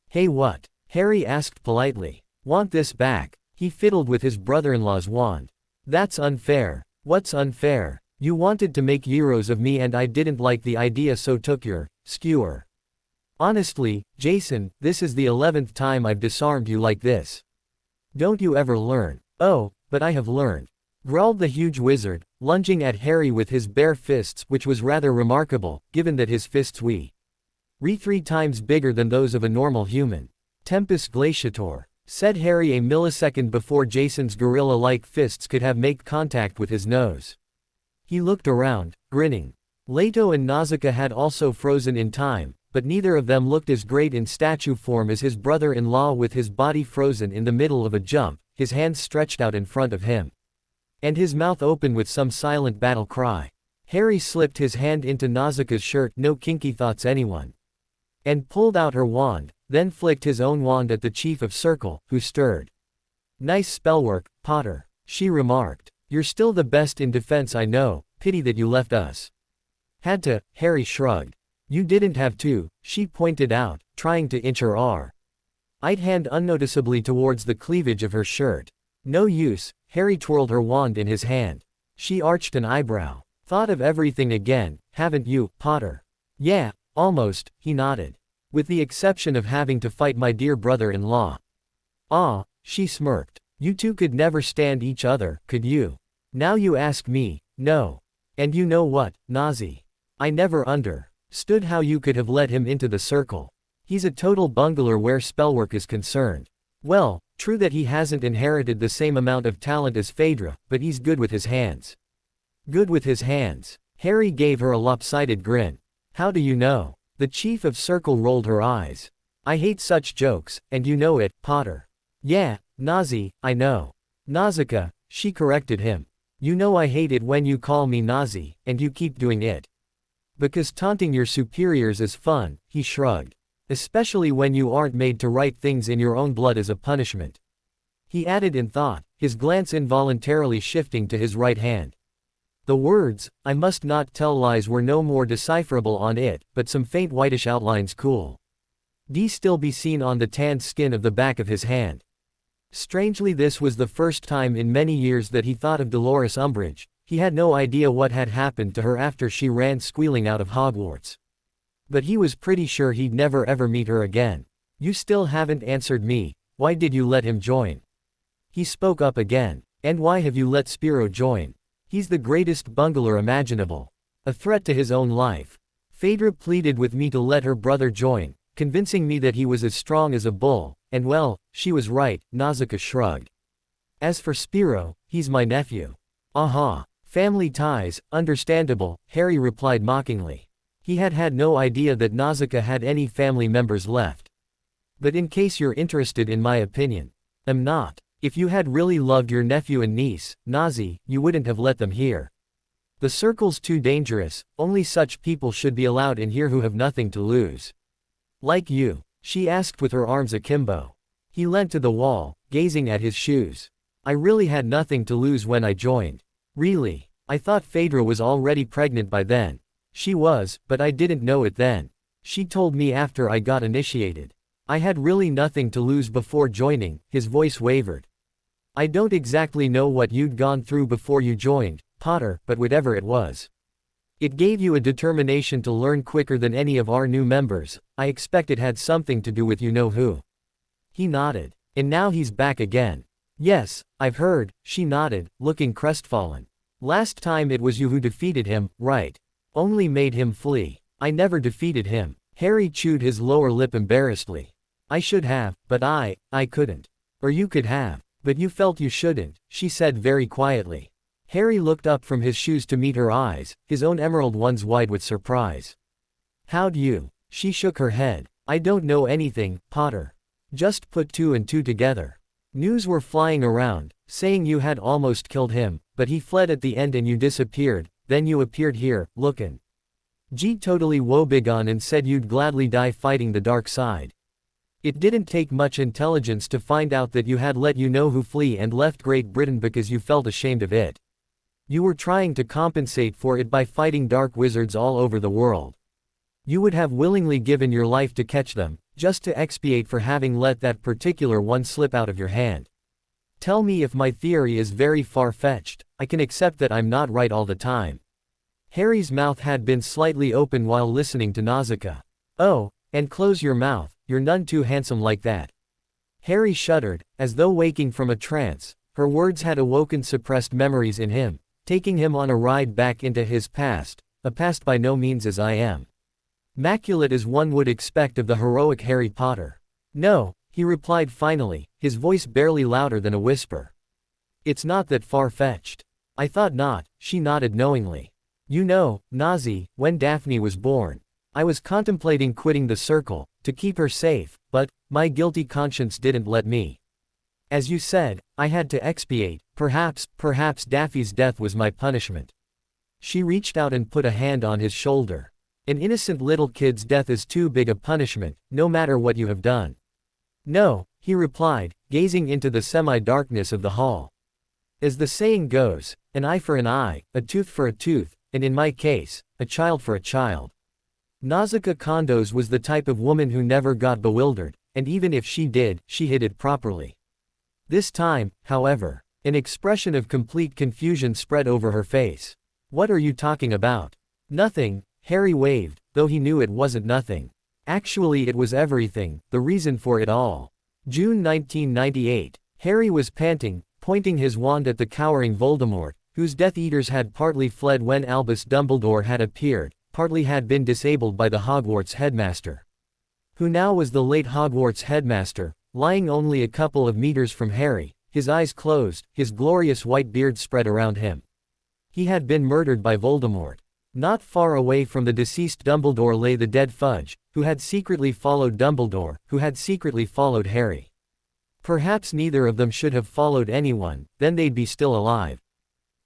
Hey, what? Harry asked politely. Want this back? He fiddled with his brother-in-law's wand. That's unfair. What's unfair? You wanted to make heroes of me and I didn't like the idea, so took your skewer. Honestly, Jason, this is the 11th time I've disarmed you like this. Don't you ever learn? Oh, but I have learned. Growled the huge wizard, lunging at Harry with his bare fists, which was rather remarkable, given that his fists were 3 times bigger than those of a normal human. Tempus glaciator. said Harry a millisecond before Jason's gorilla-like fists could have made contact with his nose. He looked around, grinning. Leto and Nausicaa had also frozen in time, but neither of them looked as great in statue form as his brother-in-law with his body frozen in the middle of a jump, his hands stretched out in front of him. And his mouth open with some silent battle cry. Harry slipped his hand into Nausicaa's shirt, no kinky thoughts anyone. And pulled out her wand, then flicked his own wand at the chief of Circle, who stirred. "Nice spellwork, Potter," she remarked. "You're still the best in defense I know, pity that you left us." "Had to," Harry shrugged. "You didn't have to," she pointed out, trying to inch her right hand unnoticeably towards the cleavage of her shirt. "No use," Harry twirled her wand in his hand. She arched an eyebrow. "Thought of everything again, haven't you, Potter?" "Yeah, almost," he nodded. "With the exception of having to fight my dear brother-in-law." "Ah," she smirked. "You two could never stand each other, could you? Now you ask me, no. And you know what, Nazi? I never understood how you could have let him into the circle. He's a total bungler where spellwork is concerned. Well, true that he hasn't inherited the same amount of talent as Fedra, but he's good with his hands." "Good with his hands." Harry gave her a lopsided grin. "How do you know?" The chief of Circle rolled her eyes. "I hate such jokes, and you know it, Potter." "Yeah, Nazi, I know." "Nausicaa," she corrected him. "You know I hate it when you call me Nazi, and you keep doing it." "Because taunting your superiors is fun," he shrugged. "Especially when you aren't made to write things in your own blood as a punishment." He added in thought, his glance involuntarily shifting to his right hand. The words, "I must not tell lies," were no more decipherable on it, but some faint whitish outlines could still be seen on the tanned skin of the back of his hand. Strangely, this was the first time in many years that he thought of Dolores Umbridge. He had no idea what had happened to her after she ran squealing out of Hogwarts. But he was pretty sure he'd never ever meet her again. "You still haven't answered me. Why did you let him join?" He spoke up again. "And why have you let Spiro join? He's the greatest bungler imaginable. A threat to his own life. Phaedra pleaded with me to let her brother join, convincing me that he was as strong as a bull, and well, she was right," Nausicaa shrugged. "As for Spiro, he's my nephew." "Aha. Family ties, understandable," Harry replied mockingly. He had had no idea that Nausicaa had any family members left. "But in case you're interested in my opinion, I'm not. If you had really loved your nephew and niece, Nazi, you wouldn't have let them here. The circle's too dangerous, only such people should be allowed in here who have nothing to lose." "Like you?" she asked with her arms akimbo. He leant to the wall, gazing at his shoes. "I really had nothing to lose when I joined." "Really? I thought Phaedra was already pregnant by then." "She was, but I didn't know it then. She told me after I got initiated. I had really nothing to lose before joining." His voice wavered. "I don't exactly know what you'd gone through before you joined, Potter, but whatever it was, it gave you a determination to learn quicker than any of our new members. I expect it had something to do with you-know-who." He nodded. "And now he's back again." "Yes, I've heard," she nodded, looking crestfallen. "Last time it was you who defeated him, right? Only made him flee." "I never defeated him." Harry chewed his lower lip embarrassedly. "I should have, but I couldn't." "Or you could have. But you felt you shouldn't," she said very quietly. Harry looked up from his shoes to meet her eyes, his own emerald ones wide with surprise. "How'd you?" She shook her head. "I don't know anything, Potter. Just put two and two together. News were flying around, saying you had almost killed him, but he fled at the end and you disappeared, then you appeared here, lookin' totally woebegone and said you'd gladly die fighting the dark side. It didn't take much intelligence to find out that you had let you-know-who flee and left Great Britain because you felt ashamed of it. You were trying to compensate for it by fighting dark wizards all over the world. You would have willingly given your life to catch them, just to expiate for having let that particular one slip out of your hand. Tell me if my theory is very far-fetched. I can accept that I'm not right all the time." Harry's mouth had been slightly open while listening to Nausicaa. "Oh, and close your mouth. You're none too handsome like that." Harry shuddered, as though waking from a trance. Her words had awoken suppressed memories in him, taking him on a ride back into his past, a past by no means as immaculate as one would expect of the heroic Harry Potter. "No," he replied finally, his voice barely louder than a whisper. It's not that far-fetched. I thought not, she nodded knowingly. You know, Nazi, when Daphne was born, I was contemplating quitting the circle, to keep her safe, but, my guilty conscience didn't let me. As you said, I had to expiate, perhaps Daffy's death was my punishment. She reached out and put a hand on his shoulder. An innocent little kid's death is too big a punishment, no matter what you have done. No, he replied, gazing into the semi-darkness of the hall. As the saying goes, an eye for an eye, a tooth for a tooth, and in my case, a child for a child. Nausicaa Condos was the type of woman who never got bewildered, and even if she did, she hid it properly. This time, however, an expression of complete confusion spread over her face. What are you talking about? Nothing, Harry waved, though he knew it wasn't nothing. Actually it was everything, the reason for it all. June 1998. Harry was panting, pointing his wand at the cowering Voldemort, whose Death Eaters had partly fled when Albus Dumbledore had appeared, partly had been disabled by the Hogwarts headmaster. Who now was the late Hogwarts headmaster, lying only a couple of meters from Harry, his eyes closed, his glorious white beard spread around him. He had been murdered by Voldemort. Not far away from the deceased Dumbledore lay the dead Fudge, who had secretly followed Dumbledore, who had secretly followed Harry. Perhaps neither of them should have followed anyone, then they'd be still alive.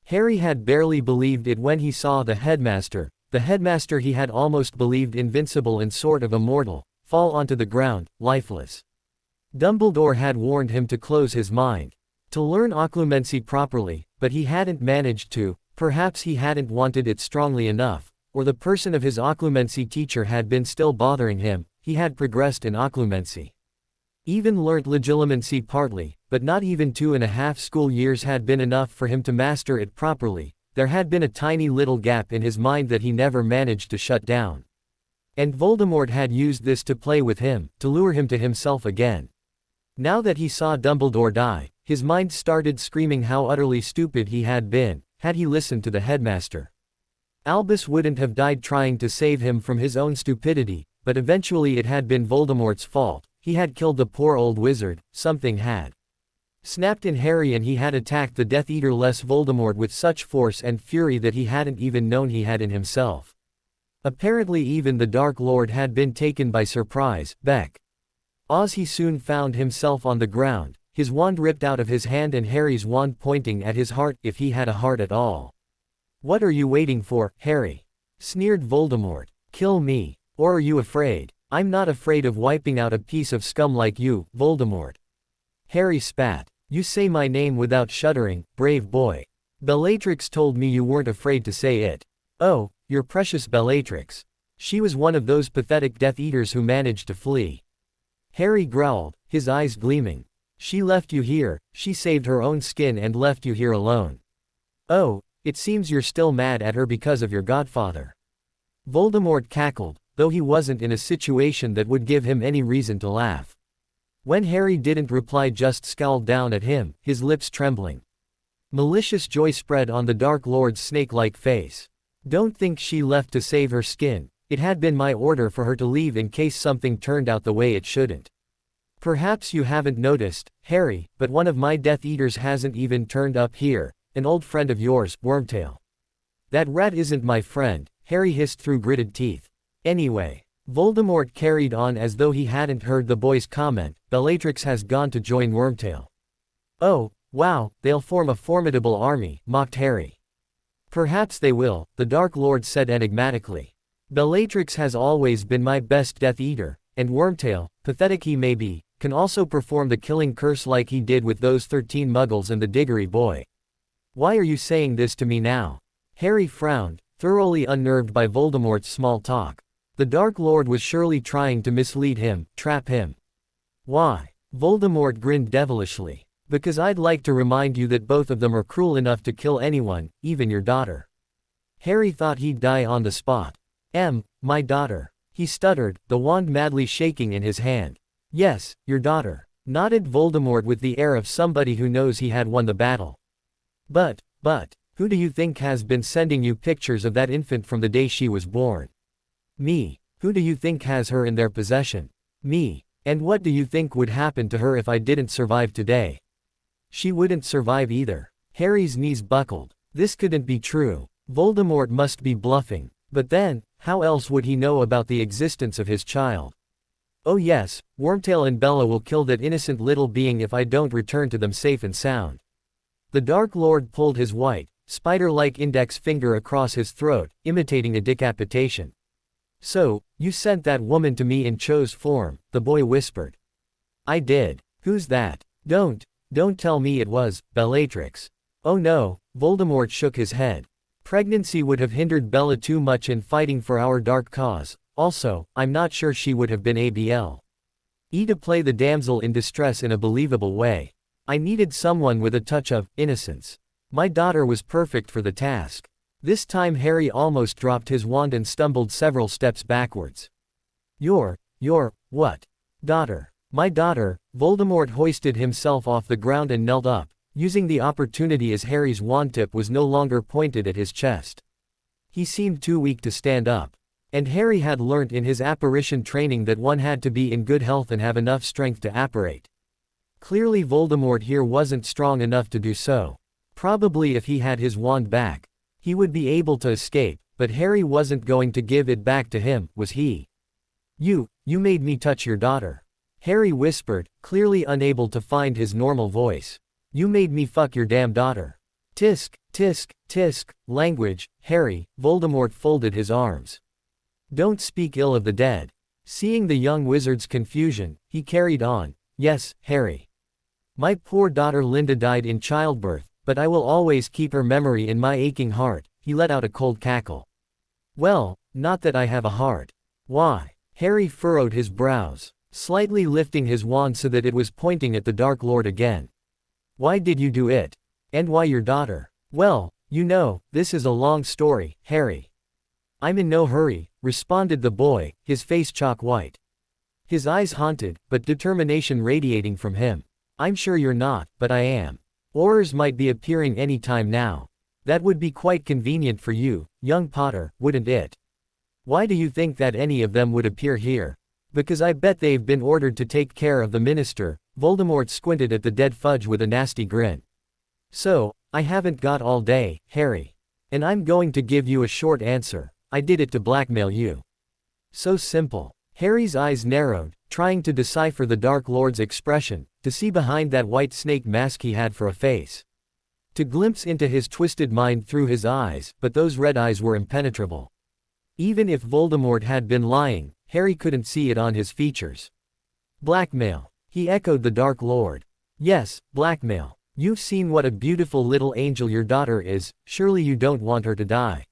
Harry had barely believed it when he saw the headmaster he had almost believed invincible and sort of immortal, fall onto the ground, lifeless. Dumbledore had warned him to close his mind, to learn occlumency properly, but he hadn't managed to, perhaps he hadn't wanted it strongly enough, or the person of his occlumency teacher had been still bothering him, he had progressed in occlumency. Even learnt legilimency partly, but not even 2.5 school years had been enough for him to master it properly. There had been a tiny little gap in his mind that he never managed to shut down. And Voldemort had used this to play with him, to lure him to himself again. Now that he saw Dumbledore die, his mind started screaming how utterly stupid he had been, had he listened to the headmaster. Albus wouldn't have died trying to save him from his own stupidity, but eventually it had been Voldemort's fault. He had killed the poor old wizard, something had snapped in Harry and he had attacked the Death Eater-less Voldemort with such force and fury that he hadn't even known he had in himself. Apparently even the Dark Lord had been taken by surprise. He soon found himself on the ground, his wand ripped out of his hand and Harry's wand pointing at his heart, if he had a heart at all. What are you waiting for, Harry? Sneered Voldemort. Kill me. Or are you afraid? I'm not afraid of wiping out a piece of scum like you, Voldemort. Harry spat. You say my name without shuddering, brave boy. Bellatrix told me you weren't afraid to say it. Oh, your precious Bellatrix. She was one of those pathetic Death Eaters who managed to flee. Harry growled, his eyes gleaming. She left you here, she saved her own skin and left you here alone. Oh, it seems you're still mad at her because of your godfather. Voldemort cackled, though he wasn't in a situation that would give him any reason to laugh. When Harry didn't reply, just scowled down at him, his lips trembling. Malicious joy spread on the Dark Lord's snake-like face. Don't think she left to save her skin. It had been my order for her to leave in case something turned out the way it shouldn't. Perhaps you haven't noticed, Harry, but one of my Death Eaters hasn't even turned up here, an old friend of yours, Wormtail. That rat isn't my friend, Harry hissed through gritted teeth. Anyway. Voldemort carried on as though he hadn't heard the boy's comment. Bellatrix has gone to join Wormtail. Oh, wow, they'll form a formidable army, mocked Harry. Perhaps they will, the Dark Lord said enigmatically. Bellatrix has always been my best Death Eater, and Wormtail, pathetic he may be, can also perform the killing curse like he did with those 13 Muggles and the Diggory boy. Why are you saying this to me now? Harry frowned, thoroughly unnerved by Voldemort's small talk. The Dark Lord was surely trying to mislead him, trap him. Why? Voldemort grinned devilishly. Because I'd like to remind you that both of them are cruel enough to kill anyone, even your daughter. Harry thought he'd die on the spot. My daughter. He stuttered, the wand madly shaking in his hand. Yes, your daughter. Nodded Voldemort with the air of somebody who knows he had won the battle. But, who do you think has been sending you pictures of that infant from the day she was born? Me. Who do you think has her in their possession? Me. And what do you think would happen to her if I didn't survive today? She wouldn't survive either. Harry's knees buckled. This couldn't be true. Voldemort must be bluffing. But then, how else would he know about the existence of his child? Oh yes, Wormtail and Bella will kill that innocent little being if I don't return to them safe and sound. The Dark Lord pulled his white, spider-like index finger across his throat, imitating a decapitation. So, you sent that woman to me in Cho's form, the boy whispered. I did. Who's that? Don't tell me it was Bellatrix. Oh no, Voldemort shook his head. Pregnancy would have hindered Bella too much in fighting for our dark cause. Also, I'm not sure she would have been able to play the damsel in distress in a believable way. I needed someone with a touch of innocence. My daughter was perfect for the task. This time Harry almost dropped his wand and stumbled several steps backwards. Your, what? Daughter. My daughter. Voldemort hoisted himself off the ground and knelt up, using the opportunity as Harry's wand tip was no longer pointed at his chest. He seemed too weak to stand up. And Harry had learnt in his apparition training that one had to be in good health and have enough strength to apparate. Clearly Voldemort here wasn't strong enough to do so. Probably if he had his wand back, he would be able to escape, but Harry wasn't going to give it back to him, was he? You made me touch your daughter. Harry whispered, clearly unable to find his normal voice. You made me fuck your damn daughter. Tisk, tisk, tisk, language, Harry. Voldemort folded his arms. Don't speak ill of the dead. Seeing the young wizard's confusion, he carried on. Yes, Harry. My poor daughter Linda died in childbirth, but I will always keep her memory in my aching heart. He let out a cold cackle. Well, not that I have a heart. Why? Harry furrowed his brows, slightly lifting his wand so that it was pointing at the Dark Lord again. Why did you do it? And why your daughter? Well, you know, this is a long story, Harry. I'm in no hurry, responded the boy, his face chalk white. His eyes haunted, but determination radiating from him. I'm sure you're not, but I am. Horrors might be appearing any time now. That would be quite convenient for you, young Potter, wouldn't it? Why do you think that any of them would appear here? Because I bet they've been ordered to take care of the minister. Voldemort squinted at the dead fudge with a nasty grin. So, I haven't got all day, Harry. And I'm going to give you a short answer. I did it to blackmail you. So simple. Harry's eyes narrowed, trying to decipher the Dark Lord's expression, to see behind that white snake mask he had for a face. To glimpse into his twisted mind through his eyes, but those red eyes were impenetrable. Even if Voldemort had been lying, Harry couldn't see it on his features. Blackmail. He echoed the Dark Lord. Yes, blackmail. You've seen what a beautiful little angel your daughter is, surely you don't want her to die.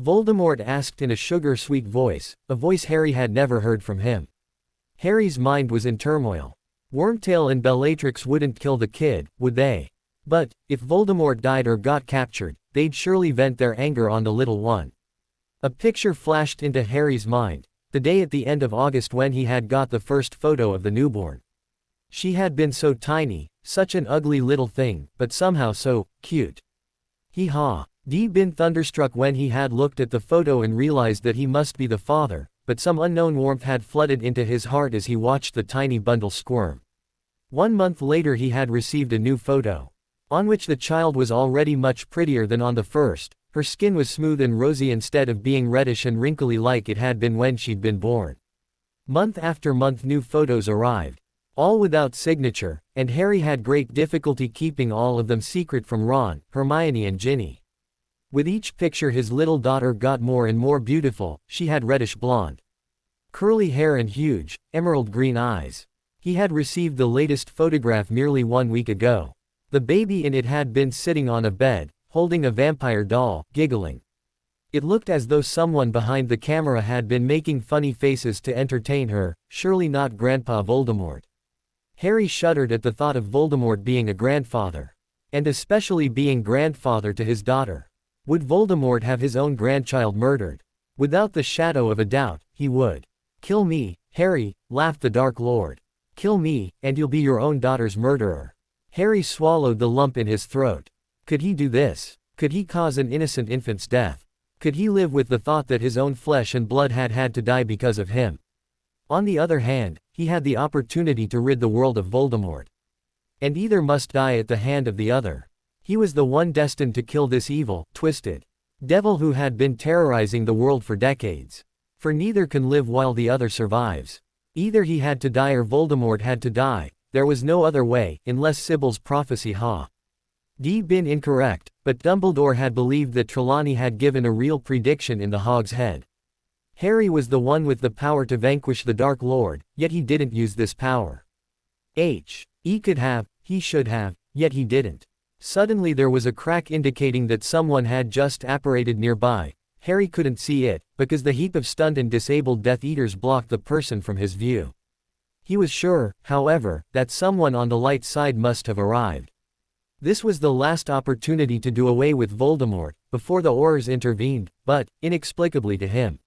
Voldemort asked in a sugar-sweet voice, a voice Harry had never heard from him. Harry's mind was in turmoil. Wormtail and Bellatrix wouldn't kill the kid, would they? But, if Voldemort died or got captured, they'd surely vent their anger on the little one. A picture flashed into Harry's mind, the day at the end of August when he had got the first photo of the newborn. She had been so tiny, such an ugly little thing, but somehow so cute. Hee-haw. He'd been thunderstruck when he had looked at the photo and realized that he must be the father, but some unknown warmth had flooded into his heart as he watched the tiny bundle squirm. 1 month later he had received a new photo, on which the child was already much prettier than on the first. Her skin was smooth and rosy instead of being reddish and wrinkly like it had been when she'd been born. Month after month new photos arrived, all without signature, and Harry had great difficulty keeping all of them secret from Ron, Hermione and Ginny. With each picture his little daughter got more and more beautiful. She had reddish blonde, curly hair and huge, emerald green eyes. He had received the latest photograph merely 1 week ago. The baby in it had been sitting on a bed, holding a vampire doll, giggling. It looked as though someone behind the camera had been making funny faces to entertain her, surely not Grandpa Voldemort. Harry shuddered at the thought of Voldemort being a grandfather. And especially being grandfather to his daughter. Would Voldemort have his own grandchild murdered? Without the shadow of a doubt, he would. Kill me, Harry, laughed the Dark Lord. Kill me, and you'll be your own daughter's murderer. Harry swallowed the lump in his throat. Could he do this? Could he cause an innocent infant's death? Could he live with the thought that his own flesh and blood had to die because of him? On the other hand, he had the opportunity to rid the world of Voldemort. And either must die at the hand of the other. He was the one destined to kill this evil, twisted devil who had been terrorizing the world for decades. For neither can live while the other survives. Either he had to die or Voldemort had to die. There was no other way, unless Sybil's prophecy had been incorrect, but Dumbledore had believed that Trelawney had given a real prediction in the Hog's Head. Harry was the one with the power to vanquish the Dark Lord, yet he didn't use this power. He could have, he should have, yet he didn't. Suddenly there was a crack indicating that someone had just apparated nearby. Harry couldn't see it, because the heap of stunned and disabled Death Eaters blocked the person from his view. He was sure, however, that someone on the light side must have arrived. This was the last opportunity to do away with Voldemort, before the Aurors intervened, but, inexplicably to him,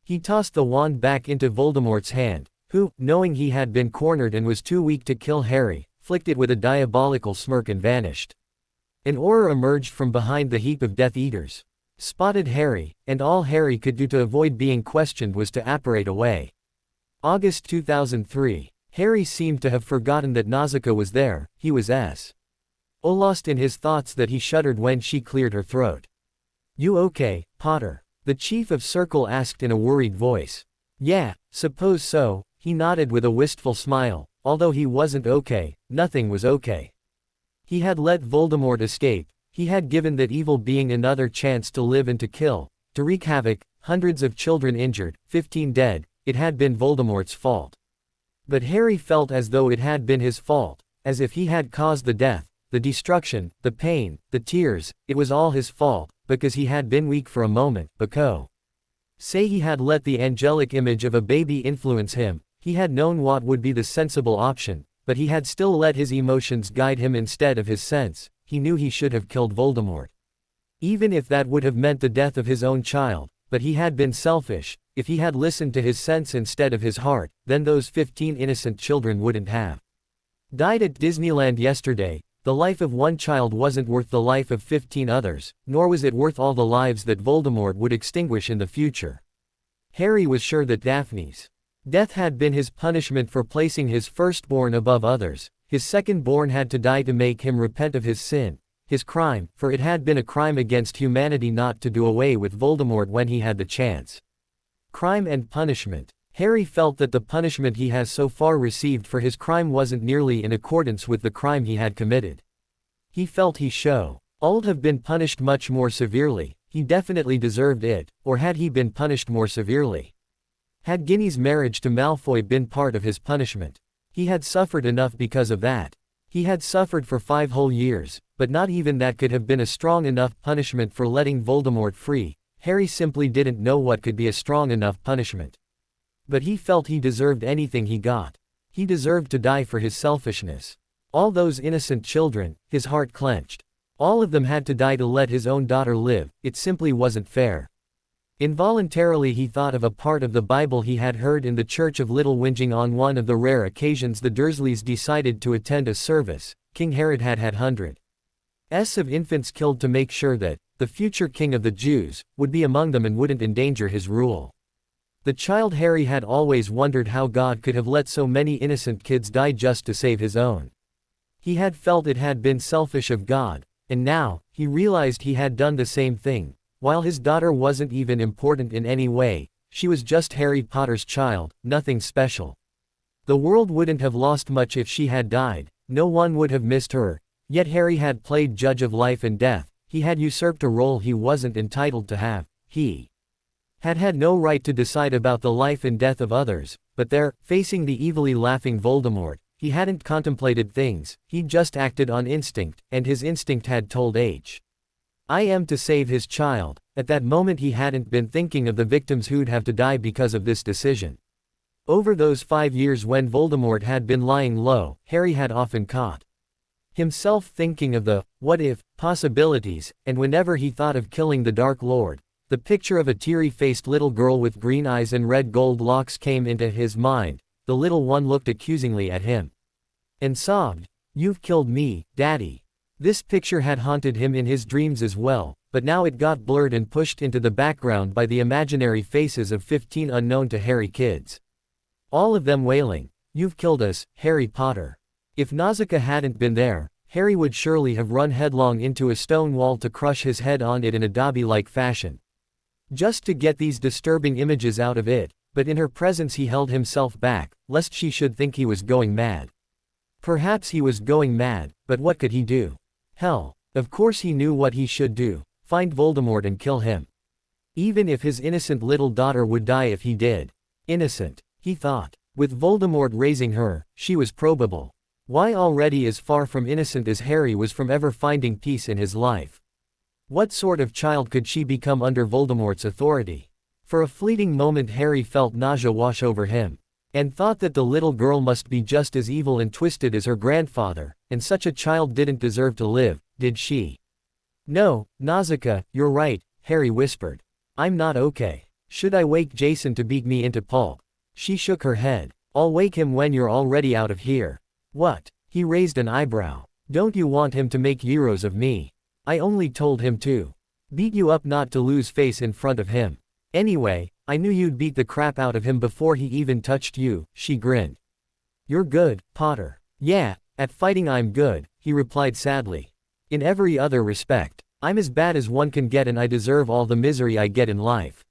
he tossed the wand back into Voldemort's hand, who, knowing he had been cornered and was too weak to kill Harry, flicked it with a diabolical smirk and vanished. An Auror emerged from behind the heap of Death Eaters, spotted Harry, and all Harry could do to avoid being questioned was to apparate away. August 2003. Harry seemed to have forgotten that Nausicaa was there. He was so lost in his thoughts that he shuddered when she cleared her throat. "You okay, Potter?" the Chief of Circle asked in a worried voice. "Yeah, suppose so," he nodded with a wistful smile. Although he wasn't okay, nothing was okay. He had let Voldemort escape, he had given that evil being another chance to live and to kill, to wreak havoc, hundreds of children injured, 15 dead. It had been Voldemort's fault. But Harry felt as though it had been his fault, as if he had caused the death, the destruction, the pain, the tears. It was all his fault, because he had been weak for a moment. Say he had let the angelic image of a baby influence him, he had known what would be the sensible option, but he had still let his emotions guide him instead of his sense. He knew he should have killed Voldemort. Even if that would have meant the death of his own child, but he had been selfish. If he had listened to his sense instead of his heart, then those 15 innocent children wouldn't have died at Disneyland yesterday. The life of one child wasn't worth the life of 15 others, nor was it worth all the lives that Voldemort would extinguish in the future. Harry was sure that Daphne's death had been his punishment for placing his firstborn above others. His secondborn had to die to make him repent of his sin, his crime, for it had been a crime against humanity not to do away with Voldemort when he had the chance. Crime and punishment. Harry felt that the punishment he has so far received for his crime wasn't nearly in accordance with the crime he had committed. He felt he should have been punished much more severely. He definitely deserved it, or had he been punished more severely? Had Ginny's marriage to Malfoy been part of his punishment? He had suffered enough because of that. He had suffered for 5 whole years, but not even that could have been a strong enough punishment for letting Voldemort free. Harry simply didn't know what could be a strong enough punishment. But he felt he deserved anything he got. He deserved to die for his selfishness. All those innocent children, his heart clenched. All of them had to die to let his own daughter live. It simply wasn't fair. Involuntarily he thought of a part of the Bible he had heard in the Church of Little Whinging on one of the rare occasions the Dursleys decided to attend a service. King Herod had hundreds of infants killed to make sure that the future king of the Jews would be among them and wouldn't endanger his rule. The child Harry had always wondered how God could have let so many innocent kids die just to save his own. He had felt it had been selfish of God, and now, he realized he had done the same thing. While his daughter wasn't even important in any way, she was just Harry Potter's child, nothing special. The world wouldn't have lost much if she had died, no one would have missed her, yet Harry had played judge of life and death. He had usurped a role he wasn't entitled to have. He had no right to decide about the life and death of others, but there, facing the evilly laughing Voldemort, he hadn't contemplated things, he'd just acted on instinct, and his instinct had told I am to save his child. At that moment he hadn't been thinking of the victims who'd have to die because of this decision. Over those 5 years when Voldemort had been lying low, Harry had often caught himself thinking of the what-if possibilities, and whenever he thought of killing the Dark Lord, the picture of a teary-faced little girl with green eyes and red gold locks came into his mind. The little one looked accusingly at him and sobbed, "You've killed me, Daddy." This picture had haunted him in his dreams as well, but now it got blurred and pushed into the background by the imaginary faces of 15 unknown to Harry kids. All of them wailing. You've killed us, Harry Potter. If Nausicaa hadn't been there, Harry would surely have run headlong into a stone wall to crush his head on it in a Dobby-like fashion. Just to get these disturbing images out of it, but in her presence he held himself back, lest she should think he was going mad. Perhaps he was going mad, but what could he do? Hell, of course he knew what he should do: find Voldemort and kill him. Even if his innocent little daughter would die if he did. Innocent, he thought. With Voldemort raising her, she was probable. Why already as far from innocent as Harry was from ever finding peace in his life? What sort of child could she become under Voldemort's authority? For a fleeting moment Harry felt nausea wash over him, and thought that the little girl must be just as evil and twisted as her grandfather, and such a child didn't deserve to live, did she? No, Nausicaa, you're right, Harry whispered. I'm not okay. Should I wake Jason to beat me into pulp? She shook her head. I'll wake him when you're already out of here. What? He raised an eyebrow. Don't you want him to make heroes of me? I only told him to beat you up, not to lose face in front of him. Anyway, I knew you'd beat the crap out of him before he even touched you, she grinned. You're good, Potter. Yeah, at fighting I'm good, he replied sadly. In every other respect, I'm as bad as one can get, and I deserve all the misery I get in life.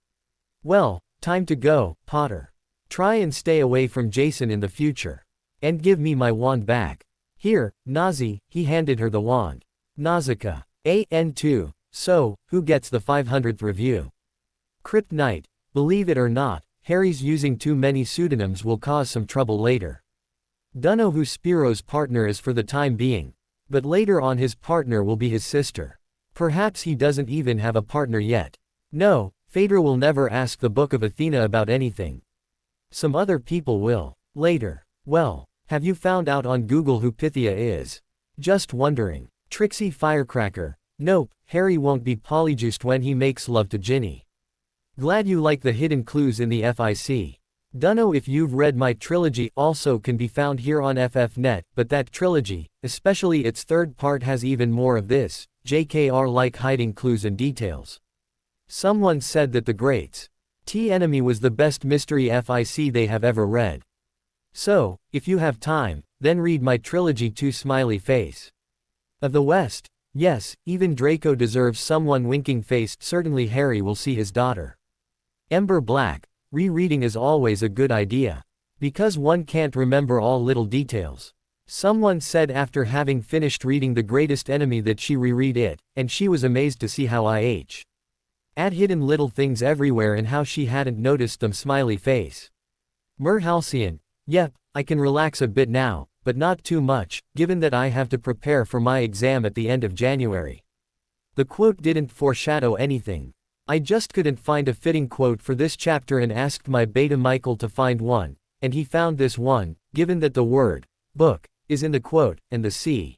Well, time to go, Potter. Try and stay away from Jason in the future. And give me my wand back. Here, Nazi, he handed her the wand. Nausicaa. AN2. So, who gets the 500th review? Crypt Knight. Believe it or not, Harry's using too many pseudonyms will cause some trouble later. Dunno who Spiro's partner is for the time being. But later on his partner will be his sister. Perhaps he doesn't even have a partner yet. No, Fedra will never ask the Book of Athena about anything. Some other people will. Later. Well, have you found out on Google who Pythia is? Just wondering. Trixie Firecracker. Nope, Harry won't be polyjuiced when he makes love to Ginny. Glad you like the hidden clues in the FIC. Dunno if you've read my trilogy, also can be found here on FFnet, but that trilogy, especially its third part, has even more of this, JKR-like hiding clues and details. Someone said that the Greats' Enemy was the best mystery FIC they have ever read. So, if you have time, then read my trilogy too, smiley face. Of the West, yes, even Draco deserves someone winking faced. Certainly Harry will see his daughter. Ember Black. Rereading is always a good idea. Because one can't remember all little details. Someone said after having finished reading The Greatest Enemy that she reread it, and she was amazed to see how I had hidden little things everywhere and how she hadn't noticed them, smiley face. Halcyon. Yep, I can relax a bit now, but not too much, given that I have to prepare for my exam at the end of January. The quote didn't foreshadow anything. I just couldn't find a fitting quote for this chapter and asked my beta Michael to find one, and he found this one, given that the word book is in the quote, and the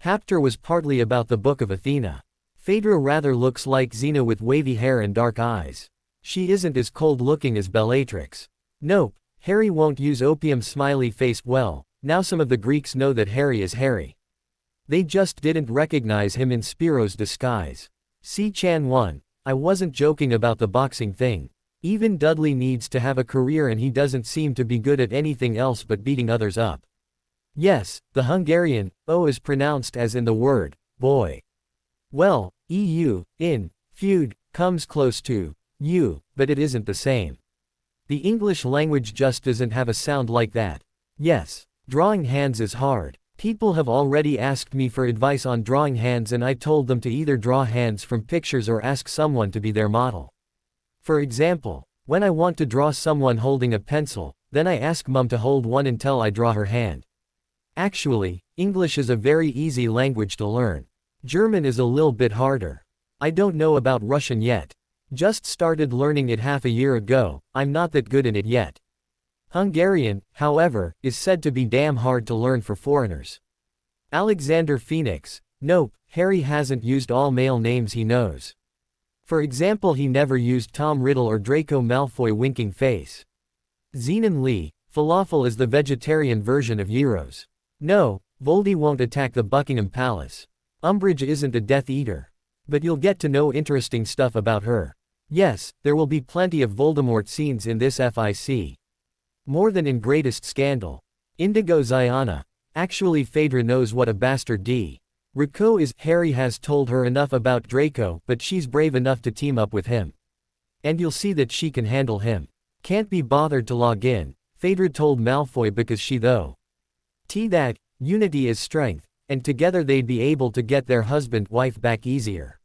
chapter was partly about the Book of Athena. Phaedra rather looks like Xena with wavy hair and dark eyes. She isn't as cold-looking as Bellatrix. Nope, Harry won't use opium, smiley face. Well, now some of the Greeks know that Harry is Harry. They just didn't recognize him in Spiro's disguise. C-Chan 1. I wasn't joking about the boxing thing. Even Dudley needs to have a career and he doesn't seem to be good at anything else but beating others up. Yes, the Hungarian O is pronounced as in the word boy. Well, EU, in, feud, comes close to U, but it isn't the same. The English language just doesn't have a sound like that. Yes, drawing hands is hard. People have already asked me for advice on drawing hands and I told them to either draw hands from pictures or ask someone to be their model. For example, when I want to draw someone holding a pencil, then I ask Mum to hold one until I draw her hand. Actually, English is a very easy language to learn. German is a little bit harder. I don't know about Russian yet. Just started learning it half a year ago, I'm not that good in it yet. Hungarian, however, is said to be damn hard to learn for foreigners. Alexander Phoenix. Nope, Harry hasn't used all male names he knows. For example, he never used Tom Riddle or Draco Malfoy winking face. Zenon Lee. Falafel is the vegetarian version of gyros. No, Voldy won't attack the Buckingham Palace. Umbridge isn't a Death Eater. But you'll get to know interesting stuff about her. Yes, there will be plenty of Voldemort scenes in this FIC. More than in Greatest Scandal. Indigo Ziana. Actually Phaedra knows what a bastard Draco is. Harry has told her enough about Draco, but she's brave enough to team up with him. And you'll see that she can handle him. Can't be bothered to log in, Phaedra told Malfoy because she though. That, unity is strength, and together they'd be able to get their husband-wife back easier.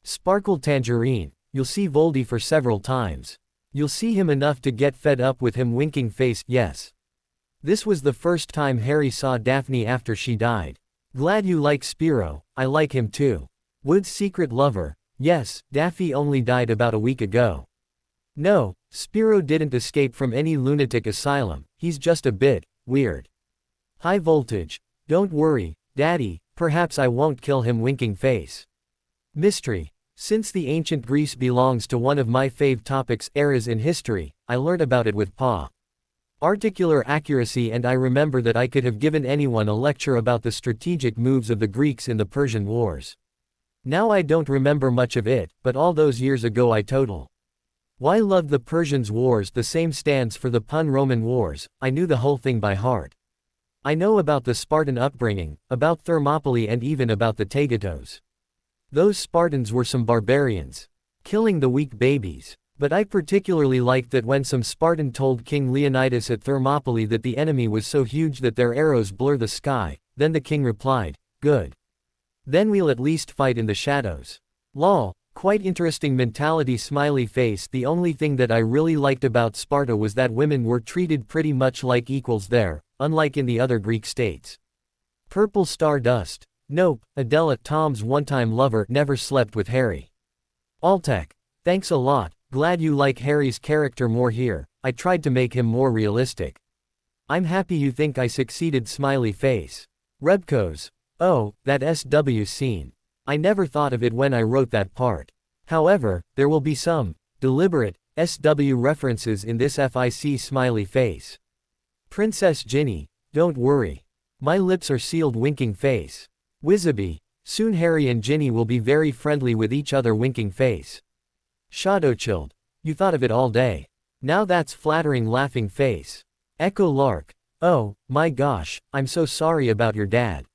Sparkle Tangerine. You'll see Voldy for several times. You'll see him enough to get fed up with him. Winking face. Yes. This was the first time Harry saw Daphne after she died. Glad you like Spiro, I like him too. Wood's secret lover. Yes, Daphne only died about a week ago. No, Spiro didn't escape from any lunatic asylum, he's just a bit weird. High voltage. Don't worry, Daddy, perhaps I won't kill him. Winking face. Mystery. Since the ancient Greece belongs to one of my fave topics, eras in history, I learned about it with Pa. Articular accuracy, and I remember that I could have given anyone a lecture about the strategic moves of the Greeks in the Persian Wars. Now I don't remember much of it, but all those years ago I total. Why loved the Persians Wars. The same stands for the pun Roman Wars. I knew the whole thing by heart. I know about the Spartan upbringing, about Thermopylae, and even about the Tegetos. Those Spartans were some barbarians. Killing the weak babies. But I particularly liked that when some Spartan told King Leonidas at Thermopylae that the enemy was so huge that their arrows blur the sky, then the king replied, "Good. Then we'll at least fight in the shadows." Lol, quite interesting mentality. Smiley face. The only thing that I really liked about Sparta was that women were treated pretty much like equals there, unlike in the other Greek states. Purple Stardust. Nope, Adela, Tom's one-time lover, never slept with Harry. Altec. Thanks a lot. Glad you like Harry's character more here. I tried to make him more realistic. I'm happy you think I succeeded. Smiley face. Rebcos. Oh, that SW scene. I never thought of it when I wrote that part. However, there will be some deliberate SW references in this FIC. Smiley face. Princess Ginny. Don't worry. My lips are sealed. Winking face. Wizaby. Soon Harry and Ginny will be very friendly with each other. Winking face. Shadowchilled. You thought of it all day. Now that's flattering. Laughing face. Echo Lark. Oh, my gosh, I'm so sorry about your dad.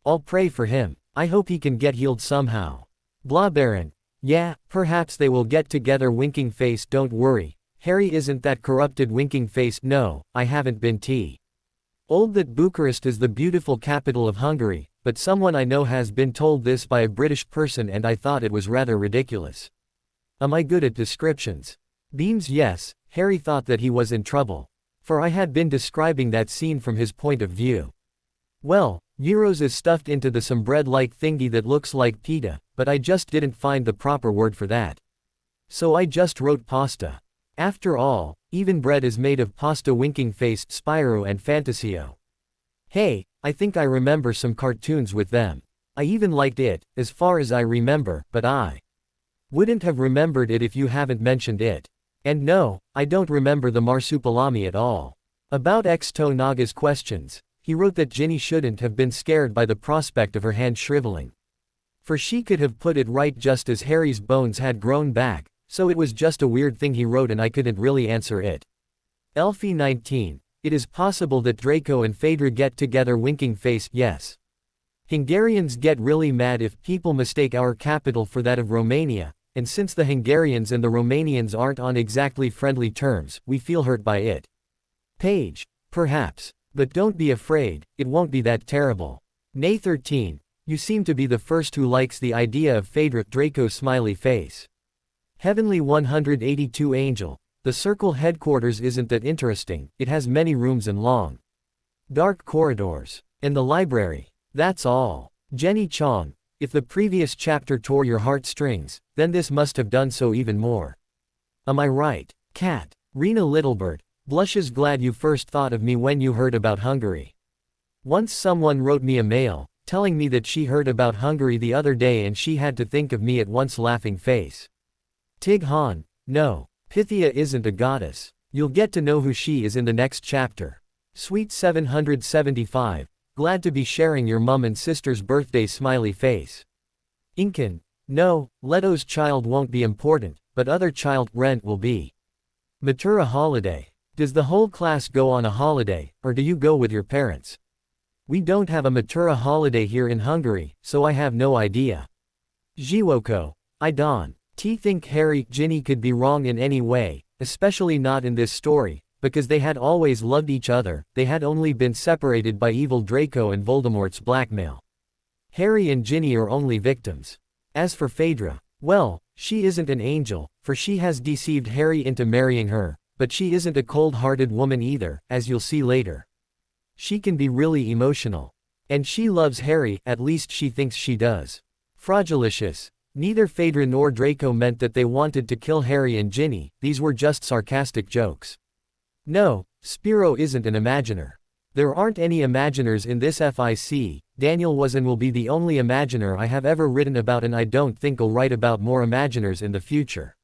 I'll pray for him. I hope he can get healed somehow. Blaubeeren. Yeah, perhaps they will get together. Winking face. Don't worry, Harry isn't that corrupted. Winking face. No, I haven't been told that Bucharest is the beautiful capital of Hungary, but someone I know has been told this by a British person and I thought it was rather ridiculous. Am I good at descriptions? Beams. Yes, Harry thought that he was in trouble. For I had been describing that scene from his point of view. Well, gyros is stuffed into the some bread-like thingy that looks like pita, but I just didn't find the proper word for that. So I just wrote pasta. After all, even bread is made of pasta. Winking face. Spiro and Fantasio. Hey, I think I remember some cartoons with them. I even liked it, as far as I remember, but I wouldn't have remembered it if you haven't mentioned it. And no, I don't remember the Marsupilami at all. About X-Toe Naga's questions, he wrote that Ginny shouldn't have been scared by the prospect of her hand shriveling. For she could have put it right just as Harry's bones had grown back, so it was just a weird thing he wrote and I couldn't really answer it. Elfie 19. It is possible that Draco and Phaedra get together. Winking face. Yes. Hungarians get really mad if people mistake our capital for that of Romania, and since the Hungarians and the Romanians aren't on exactly friendly terms, we feel hurt by it. Page. Perhaps. But don't be afraid, it won't be that terrible. Nay 13. You seem to be the first who likes the idea of Phaedra. Draco. Smiley face. Heavenly 182 Angel. The circle headquarters isn't that interesting, it has many rooms and long, dark corridors. And the library. That's all. Jenny Chong. If the previous chapter tore your heartstrings, then this must have done so even more. Am I right? Cat. Rena Littlebird. Blushes. Glad you first thought of me when you heard about Hungary. Once someone wrote me a mail, telling me that she heard about Hungary the other day and she had to think of me at once. Laughing face. Tig Han. No. Pythia isn't a goddess. You'll get to know who she is in the next chapter. Sweet 775. Glad to be sharing your mum and sister's birthday. Smiley face. Incan. No, Leto's child won't be important, but other child, Rent, will be. Matura Holiday. Does the whole class go on a holiday, or do you go with your parents? We don't have a Matura holiday here in Hungary, so I have no idea. Ziwoko. I don't think Harry, Ginny could be wrong in any way, especially not in this story, because they had always loved each other, they had only been separated by evil Draco and Voldemort's blackmail. Harry and Ginny are only victims. As for Fedra, well, she isn't an angel, for she has deceived Harry into marrying her, but she isn't a cold-hearted woman either, as you'll see later. She can be really emotional. And she loves Harry, at least she thinks she does. Fragilicious. Neither Fedra nor Draco meant that they wanted to kill Harry and Ginny, these were just sarcastic jokes. No, Spiro isn't an imaginer. There aren't any imaginers in this FIC, Daniel was and will be the only imaginer I have ever written about, and I don't think I'll write about more imaginers in the future.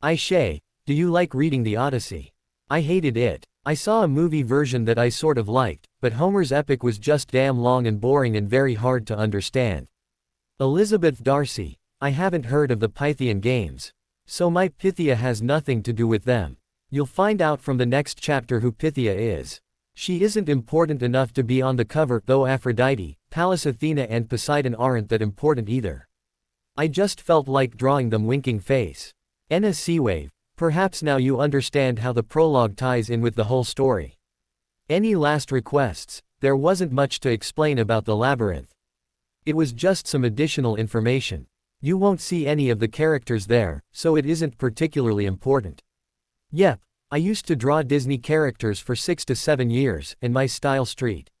Aishay, do you like reading the Odyssey? I hated it. I saw a movie version that I sort of liked, but Homer's epic was just damn long and boring and very hard to understand. Elizabeth Darcy. I haven't heard of the Pythian games. So my Pythia has nothing to do with them. You'll find out from the next chapter who Pythia is. She isn't important enough to be on the cover, though Aphrodite, Pallas Athena and Poseidon aren't that important either. I just felt like drawing them winking face. Enna Seawave. Perhaps now you understand how the prologue ties in with the whole story. Any last requests? There wasn't much to explain about the labyrinth. It was just some additional information. You won't see any of the characters there, so it isn't particularly important. Yep, I used to draw Disney characters for 6 to 7 years, and my style street.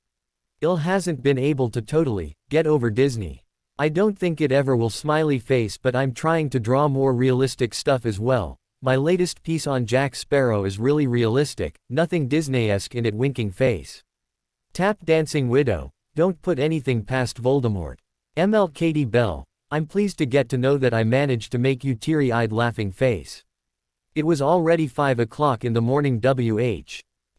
Il hasn't been able to totally get over Disney. I don't think it ever will, smiley face, but I'm trying to draw more realistic stuff as well. My latest piece on Jack Sparrow is really realistic, nothing Disney-esque in it, winking face. Tap dancing widow, don't put anything past Voldemort. ML Katie Bell. I'm pleased to get to know that I managed to make you teary-eyed laughing face. It was already 5 o'clock in the morning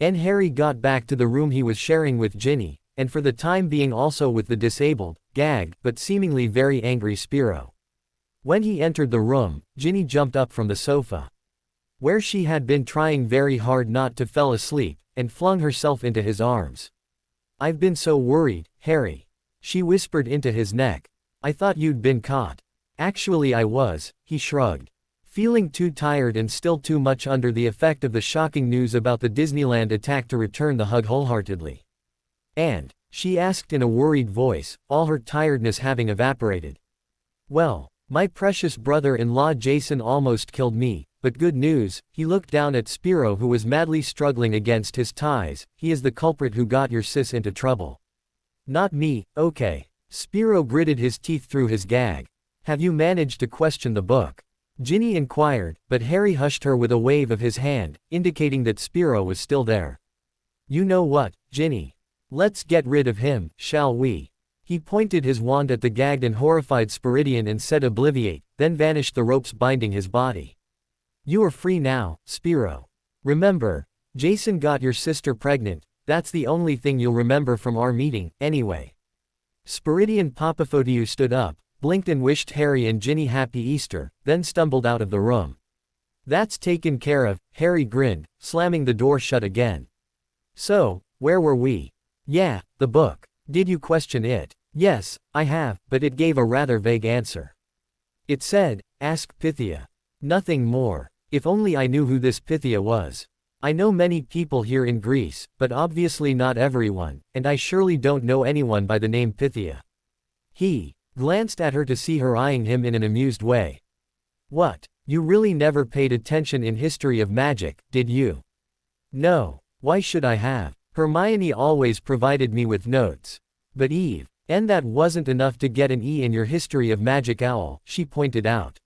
and Harry got back to the room he was sharing with Ginny, and for the time being also with the disabled, gagged, but seemingly very angry Spiro. When he entered the room, Ginny jumped up from the sofa, where she had been trying very hard not to fall asleep, and flung herself into his arms. I've been so worried, Harry. She whispered into his neck. I thought you'd been caught. Actually I was, he shrugged. Feeling too tired and still too much under the effect of the shocking news about the Disneyland attack to return the hug wholeheartedly. And, she asked in a worried voice, all her tiredness having evaporated. Well, my precious brother-in-law Jason almost killed me, but good news, he looked down at Spiro who was madly struggling against his ties, he is the culprit who got your sis into trouble. Not me, okay. Spiro gritted his teeth through his gag. Have you managed to question the book? Ginny inquired, but Harry hushed her with a wave of his hand, indicating that Spiro was still there. You know what, Ginny? Let's get rid of him, shall we? He pointed his wand at the gagged and horrified Spiridion and said obliviate, then vanished the ropes binding his body. You are free now, Spiro. Remember, Jason got your sister pregnant, that's the only thing you'll remember from our meeting, anyway. Spiridion Papaphodiou stood up, blinked and wished Harry and Ginny happy Easter, then stumbled out of the room. That's taken care of, Harry grinned, slamming the door shut again. So, where were we? Yeah, the book. Did you question it? Yes, I have, but it gave a rather vague answer. It said, ask Pythia. Nothing more. If only I knew who this Pythia was. I know many people here in Greece, but obviously not everyone, and I surely don't know anyone by the name Pythia. He glanced at her to see her eyeing him in an amused way. What? You really never paid attention in history of magic, did you? No. Why should I have? Hermione always provided me with notes. But Eve, and that wasn't enough to get an E in your history of magic, owl, she pointed out.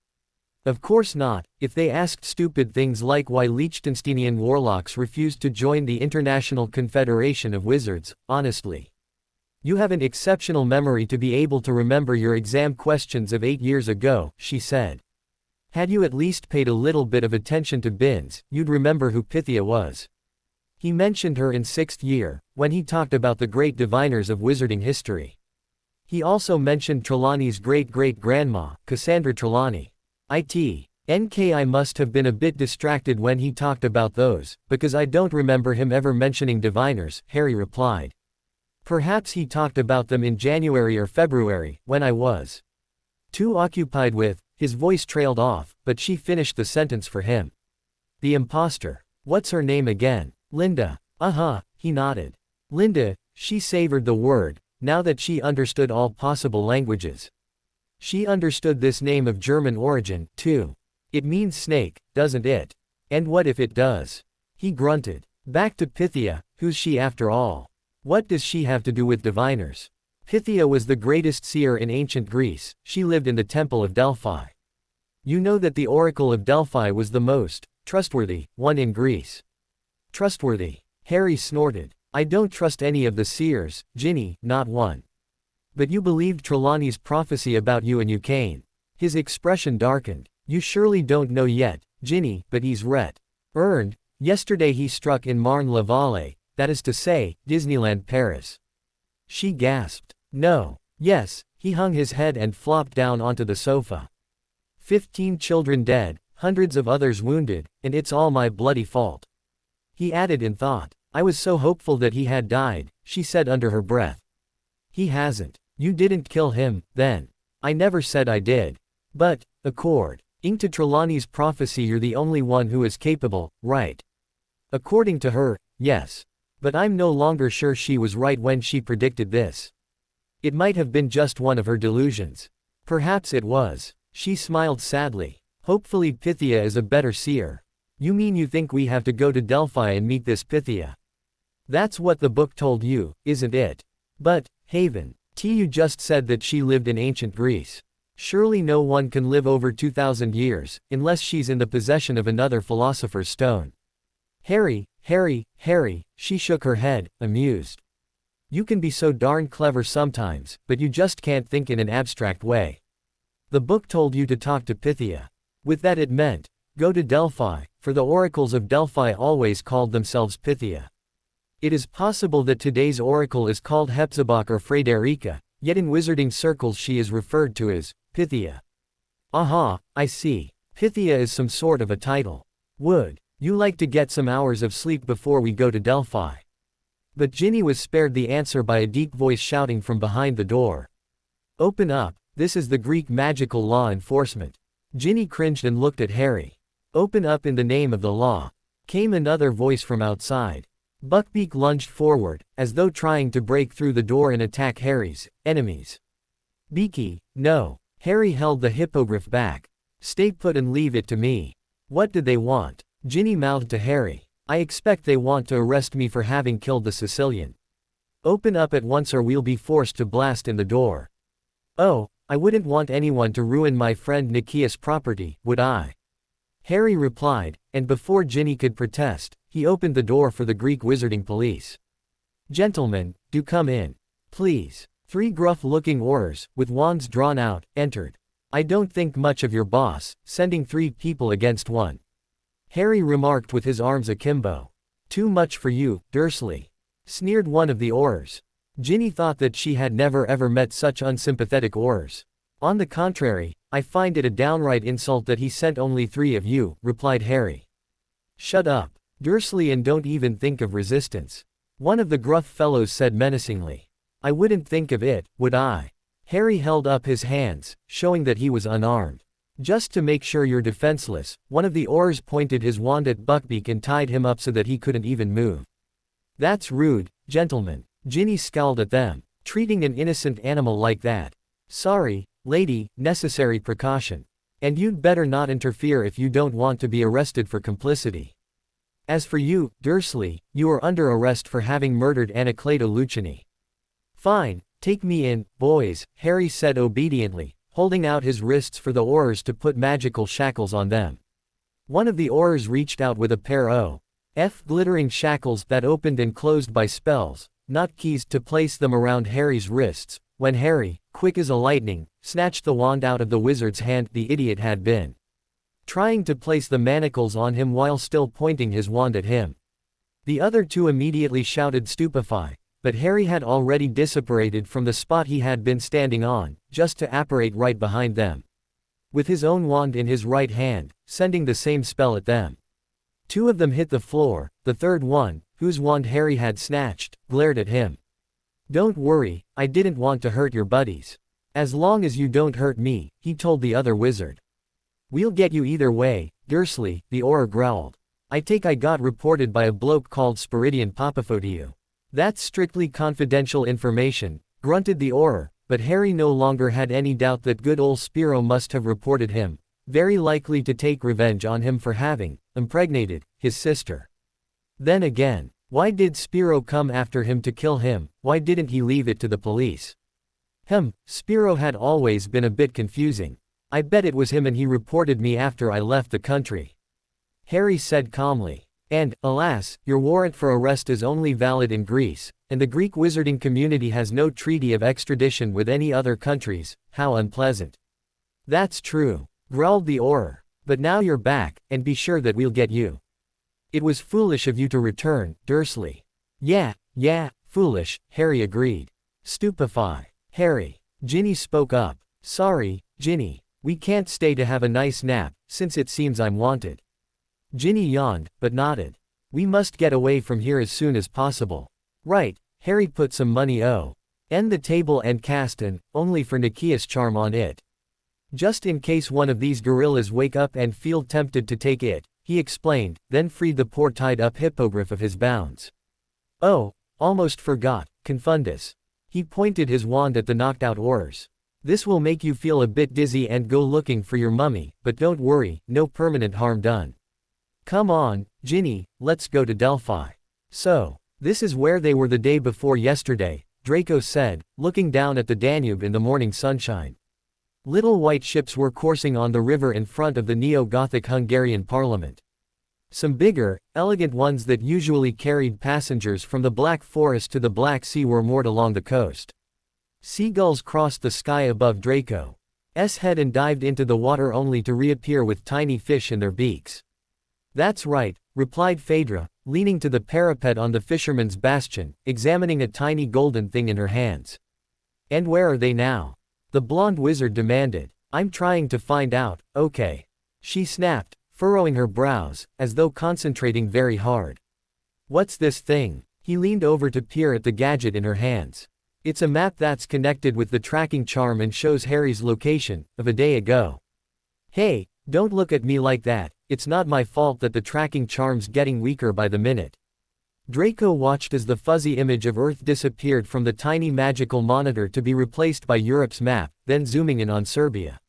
Of course not, if they asked stupid things like why Liechtensteinian warlocks refused to join the International Confederation of Wizards, honestly. You have an exceptional memory to be able to remember your exam questions of 8 years ago, she said. Had you at least paid a little bit of attention to Binns, you'd remember who Pythia was. He mentioned her in 6th year, when he talked about the great diviners of wizarding history. He also mentioned Trelawney's great-great-grandma, Cassandra Trelawney. I must have been a bit distracted when he talked about those, because I don't remember him ever mentioning diviners, Harry replied. Perhaps he talked about them in January or February, when I was too occupied with, his voice trailed off, but she finished the sentence for him. The impostor. What's her name again? Linda. Uh-huh, he nodded. Linda, she savored the word, now that she understood all possible languages. She understood this name of German origin, too. It means snake, doesn't it? And what if it does? He grunted. Back to Pythia, who's she after all? What does she have to do with diviners? Pythia was the greatest seer in ancient Greece, she lived in the Temple of Delphi. You know that the Oracle of Delphi was the most trustworthy one in Greece. Trustworthy? Harry snorted. I don't trust any of the seers, Ginny, not one. But you believed Trelawney's prophecy about you and Ucaine. His expression darkened. You surely don't know yet, Ginny, but he's earned. Yesterday he struck in Marne-la-Vallée, that is to say, Disneyland Paris. She gasped. No. Yes, he hung his head and flopped down onto the sofa. 15 children dead, hundreds of others wounded, and it's all my bloody fault. He added in thought. I was so hopeful that he had died, she said under her breath. He hasn't. You didn't kill him, then. I never said I did. But, according to Trelawney's prophecy, you're the only one who is capable, right? According to her, yes. But I'm no longer sure she was right when she predicted this. It might have been just one of her delusions. Perhaps it was. She smiled sadly. Hopefully Pythia is a better seer. You mean you think we have to go to Delphi and meet this Pythia? That's what the book told you, isn't it? But, Haven, you just said that she lived in ancient Greece. Surely no one can live over 2,000 years, unless she's in the possession of another philosopher's stone. Harry, she shook her head, amused. You can be so darn clever sometimes, but you just can't think in an abstract way. The book told you to talk to Pythia. With that it meant, go to Delphi, for the oracles of Delphi always called themselves Pythia. It is possible that today's oracle is called Hepzibah or Frederica, yet in wizarding circles she is referred to as Pythia. Aha, I see. Pythia is some sort of a title. Would you like to get some hours of sleep before we go to Delphi? But Ginny was spared the answer by a deep voice shouting from behind the door. Open up, this is the Greek magical law enforcement. Ginny cringed and looked at Harry. Open up in the name of the law. Came another voice from outside. Buckbeak lunged forward, as though trying to break through the door and attack Harry's enemies. Beaky, no. Harry held the hippogriff back. Stay put and leave it to me. What did they want? Ginny mouthed to Harry. I expect they want to arrest me for having killed the Sicilian. Open up at once or we'll be forced to blast in the door. Oh, I wouldn't want anyone to ruin my friend Nikia's property, would I? Harry replied, and before Ginny could protest, he opened the door for the Greek wizarding police. Gentlemen, do come in. Please. 3 gruff-looking Aurors, with wands drawn out, entered. I don't think much of your boss, sending 3 people against 1. Harry remarked with his arms akimbo. Too much for you, Dursley. Sneered one of the Aurors. Ginny thought that she had never ever met such unsympathetic Aurors. On the contrary, I find it a downright insult that he sent only 3 of you, replied Harry. Shut up, Dursley, and don't even think of resistance. One of the gruff fellows said menacingly. I wouldn't think of it, would I? Harry held up his hands, showing that he was unarmed. Just to make sure you're defenseless, one of the Aurors pointed his wand at Buckbeak and tied him up so that he couldn't even move. That's rude, gentlemen. Ginny scowled at them. Treating an innocent animal like that. Sorry, lady, necessary precaution. And you'd better not interfere if you don't want to be arrested for complicity. As for you, Dursley, you are under arrest for having murdered Anacleto Lucchini. Fine, take me in, boys, Harry said obediently, holding out his wrists for the Aurors to put magical shackles on them. One of the Aurors reached out with a pair of glittering shackles that opened and closed by spells, not keys, to place them around Harry's wrists, when Harry, quick as a lightning, snatched the wand out of the wizard's hand. The idiot had been trying to place the manacles on him while still pointing his wand at him. The other 2 immediately shouted stupefy, but Harry had already disapparated from the spot he had been standing on, just to apparate right behind them. with his own wand in his right hand, sending the same spell at them. Two of them hit the floor, the third one, whose wand Harry had snatched, glared at him. "Don't worry, I didn't want to hurt your buddies. As long as you don't hurt me," he told the other wizard. "We'll get you either way, Dursley," the Auror growled. "I got reported by a bloke called Spiridion Papafotiu." "That's strictly confidential information," grunted the Auror, but Harry no longer had any doubt that good old Spiro must have reported him, very likely to take revenge on him for having impregnated his sister. Then again, why did Spiro come after him to kill him? Why didn't he leave it to the police? Spiro had always been a bit confusing. "I bet it was him and he reported me after I left the country," Harry said calmly. "And, alas, your warrant for arrest is only valid in Greece, and the Greek wizarding community has no treaty of extradition with any other countries. How unpleasant." "That's true," growled the Auror. "But now you're back, and be sure that we'll get you." "It was foolish of you to return, Dursley." Yeah, foolish," Harry agreed. "Stupefy. Harry." Ginny spoke up. "Sorry, Ginny. We can't stay to have a nice nap, since it seems I'm wanted." Ginny yawned, but nodded. "We must get away from here as soon as possible." "Right." Harry put some money on the table and cast an "only for Nikias" charm on it. "Just in case one of these gorillas wake up and feel tempted to take it," he explained, then freed the poor tied-up hippogriff of his bounds. "Oh, almost forgot, Confundus." He pointed his wand at the knocked-out Aurors. "This will make you feel a bit dizzy and go looking for your mummy, but don't worry, no permanent harm done. Come on, Ginny, let's go to Delphi." "So, this is where they were the day before yesterday," Draco said, looking down at the Danube in the morning sunshine. Little white ships were coursing on the river in front of the neo-Gothic Hungarian parliament. Some bigger, elegant ones that usually carried passengers from the Black Forest to the Black Sea were moored along the coast. Seagulls crossed the sky above Draco's head and dived into the water only to reappear with tiny fish in their beaks. "That's right," replied Fedra, leaning to the parapet on the fisherman's bastion, examining a tiny golden thing in her hands. "And where are they now?" the blonde wizard demanded. "I'm trying to find out, okay," she snapped, furrowing her brows, as though concentrating very hard. "What's this thing?" He leaned over to peer at the gadget in her hands. "It's a map that's connected with the tracking charm and shows Harry's location, of a day ago." "Hey, don't look at me like that, it's not my fault that the tracking charm's getting weaker by the minute." Draco watched as the fuzzy image of Earth disappeared from the tiny magical monitor to be replaced by Europe's map, then zooming in on Serbia.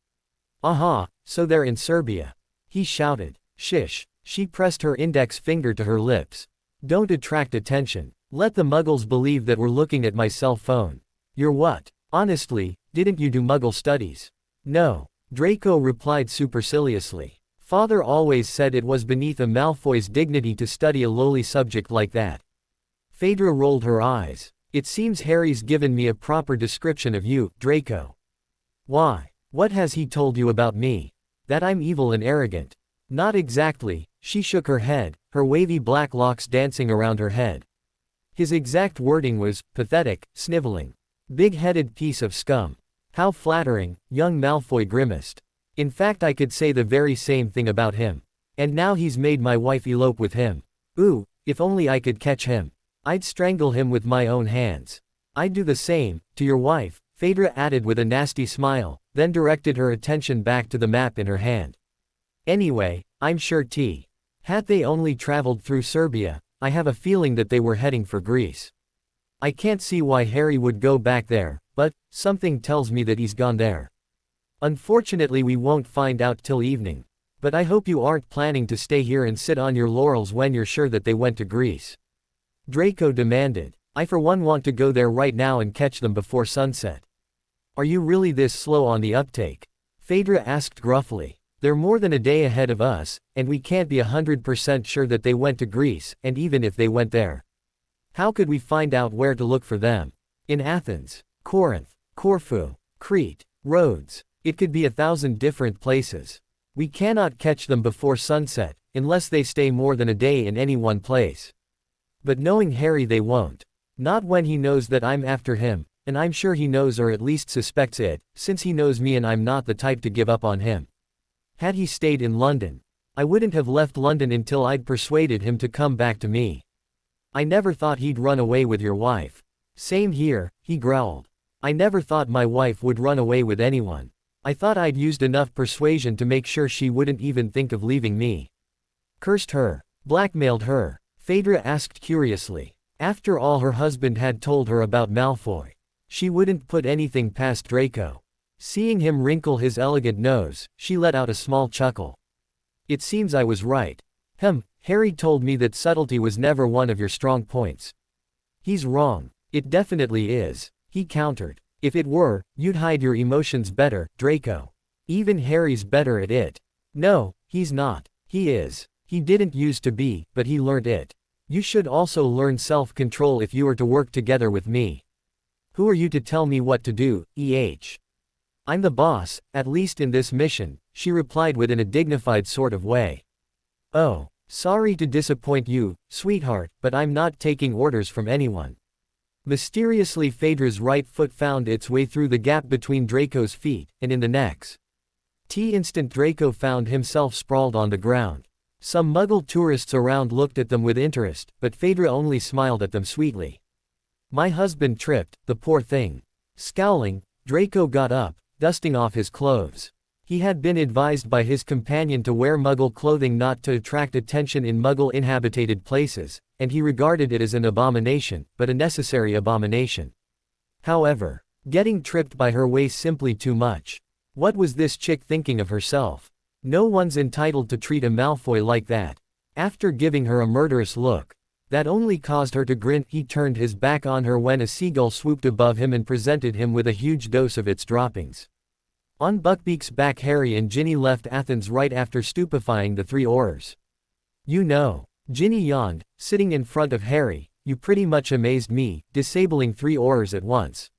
"Aha, so they're in Serbia," he shouted. "Shish," she pressed her index finger to her lips. "Don't attract attention. Let the muggles believe that we're looking at my cell phone." "You're what? Honestly, didn't you do muggle studies?" "No," Draco replied superciliously. "Father always said it was beneath a Malfoy's dignity to study a lowly subject like that." Phaedra rolled her eyes. "It seems Harry's given me a proper description of you, Draco." "Why? What has he told you about me? That I'm evil and arrogant?" "Not exactly," she shook her head, her wavy black locks dancing around her head. "His exact wording was, pathetic, sniveling. Big-headed piece of scum." "How flattering," young Malfoy grimaced. "In fact, I could say the very same thing about him. And now he's made my wife elope with him. Ooh, if only I could catch him. I'd strangle him with my own hands." "I'd do the same, to your wife," Phaedra added with a nasty smile, then directed her attention back to the map in her hand. "Anyway, I'm sure had they only traveled through Serbia, I have a feeling that they were heading for Greece. I can't see why Harry would go back there, but something tells me that he's gone there. Unfortunately, we won't find out till evening. But I hope you aren't planning to stay here and sit on your laurels when you're sure that they went to Greece," Draco demanded. "I for one want to go there right now and catch them before sunset." "Are you really this slow on the uptake?" Phaedra asked gruffly. "They're more than a day ahead of us, and we can't be 100% sure that they went to Greece, and even if they went there, how could we find out where to look for them? In Athens, Corinth, Corfu, Crete, Rhodes. It could be 1,000 different places. We cannot catch them before sunset, unless they stay more than a day in any one place. But knowing Harry, they won't. Not when he knows that I'm after him, And I'm sure he knows or at least suspects it, since he knows me and I'm not the type to give up on him. Had he stayed in London, I wouldn't have left London until I'd persuaded him to come back to me. I never thought he'd run away with your wife. Same here, he growled. I never thought my wife would run away with anyone. I thought I'd used enough persuasion to make sure she wouldn't even think of leaving me. Cursed her. Blackmailed her? Phaedra asked curiously. After all her husband had told her about Malfoy. She wouldn't put anything past Draco. Seeing him wrinkle his elegant nose, she let out a small chuckle. It seems I was right. Harry told me that subtlety was never one of your strong points. He's wrong. It definitely is, he countered. If it were, you'd hide your emotions better, Draco. Even Harry's better at it. No, he's not. He is. He didn't used to be, but he learned it. You should also learn self-control if you are to work together with me. Who are you to tell me what to do, I'm the boss, at least in this mission, she replied within a dignified sort of way. Oh, sorry to disappoint you, sweetheart, but I'm not taking orders from anyone. Mysteriously Phaedra's right foot found its way through the gap between Draco's feet, and in the next instant Draco found himself sprawled on the ground. Some Muggle tourists around looked at them with interest, but Phaedra only smiled at them sweetly. My husband tripped, the poor thing. Scowling, Draco got up, dusting off his clothes. He had been advised by his companion to wear Muggle clothing not to attract attention in Muggle-inhabited places, and he regarded it as an abomination, but a necessary abomination. However, getting tripped by her was simply too much. What was this chick thinking of herself? No one's entitled to treat a Malfoy like that. After giving her a murderous look, that only caused her to grin, he turned his back on her when a seagull swooped above him and presented him with a huge dose of its droppings. On Buckbeak's back, Harry and Ginny left Athens right after stupefying the three Aurors. You know, Ginny yawned, sitting in front of Harry, you pretty much amazed me, disabling three Aurors at once.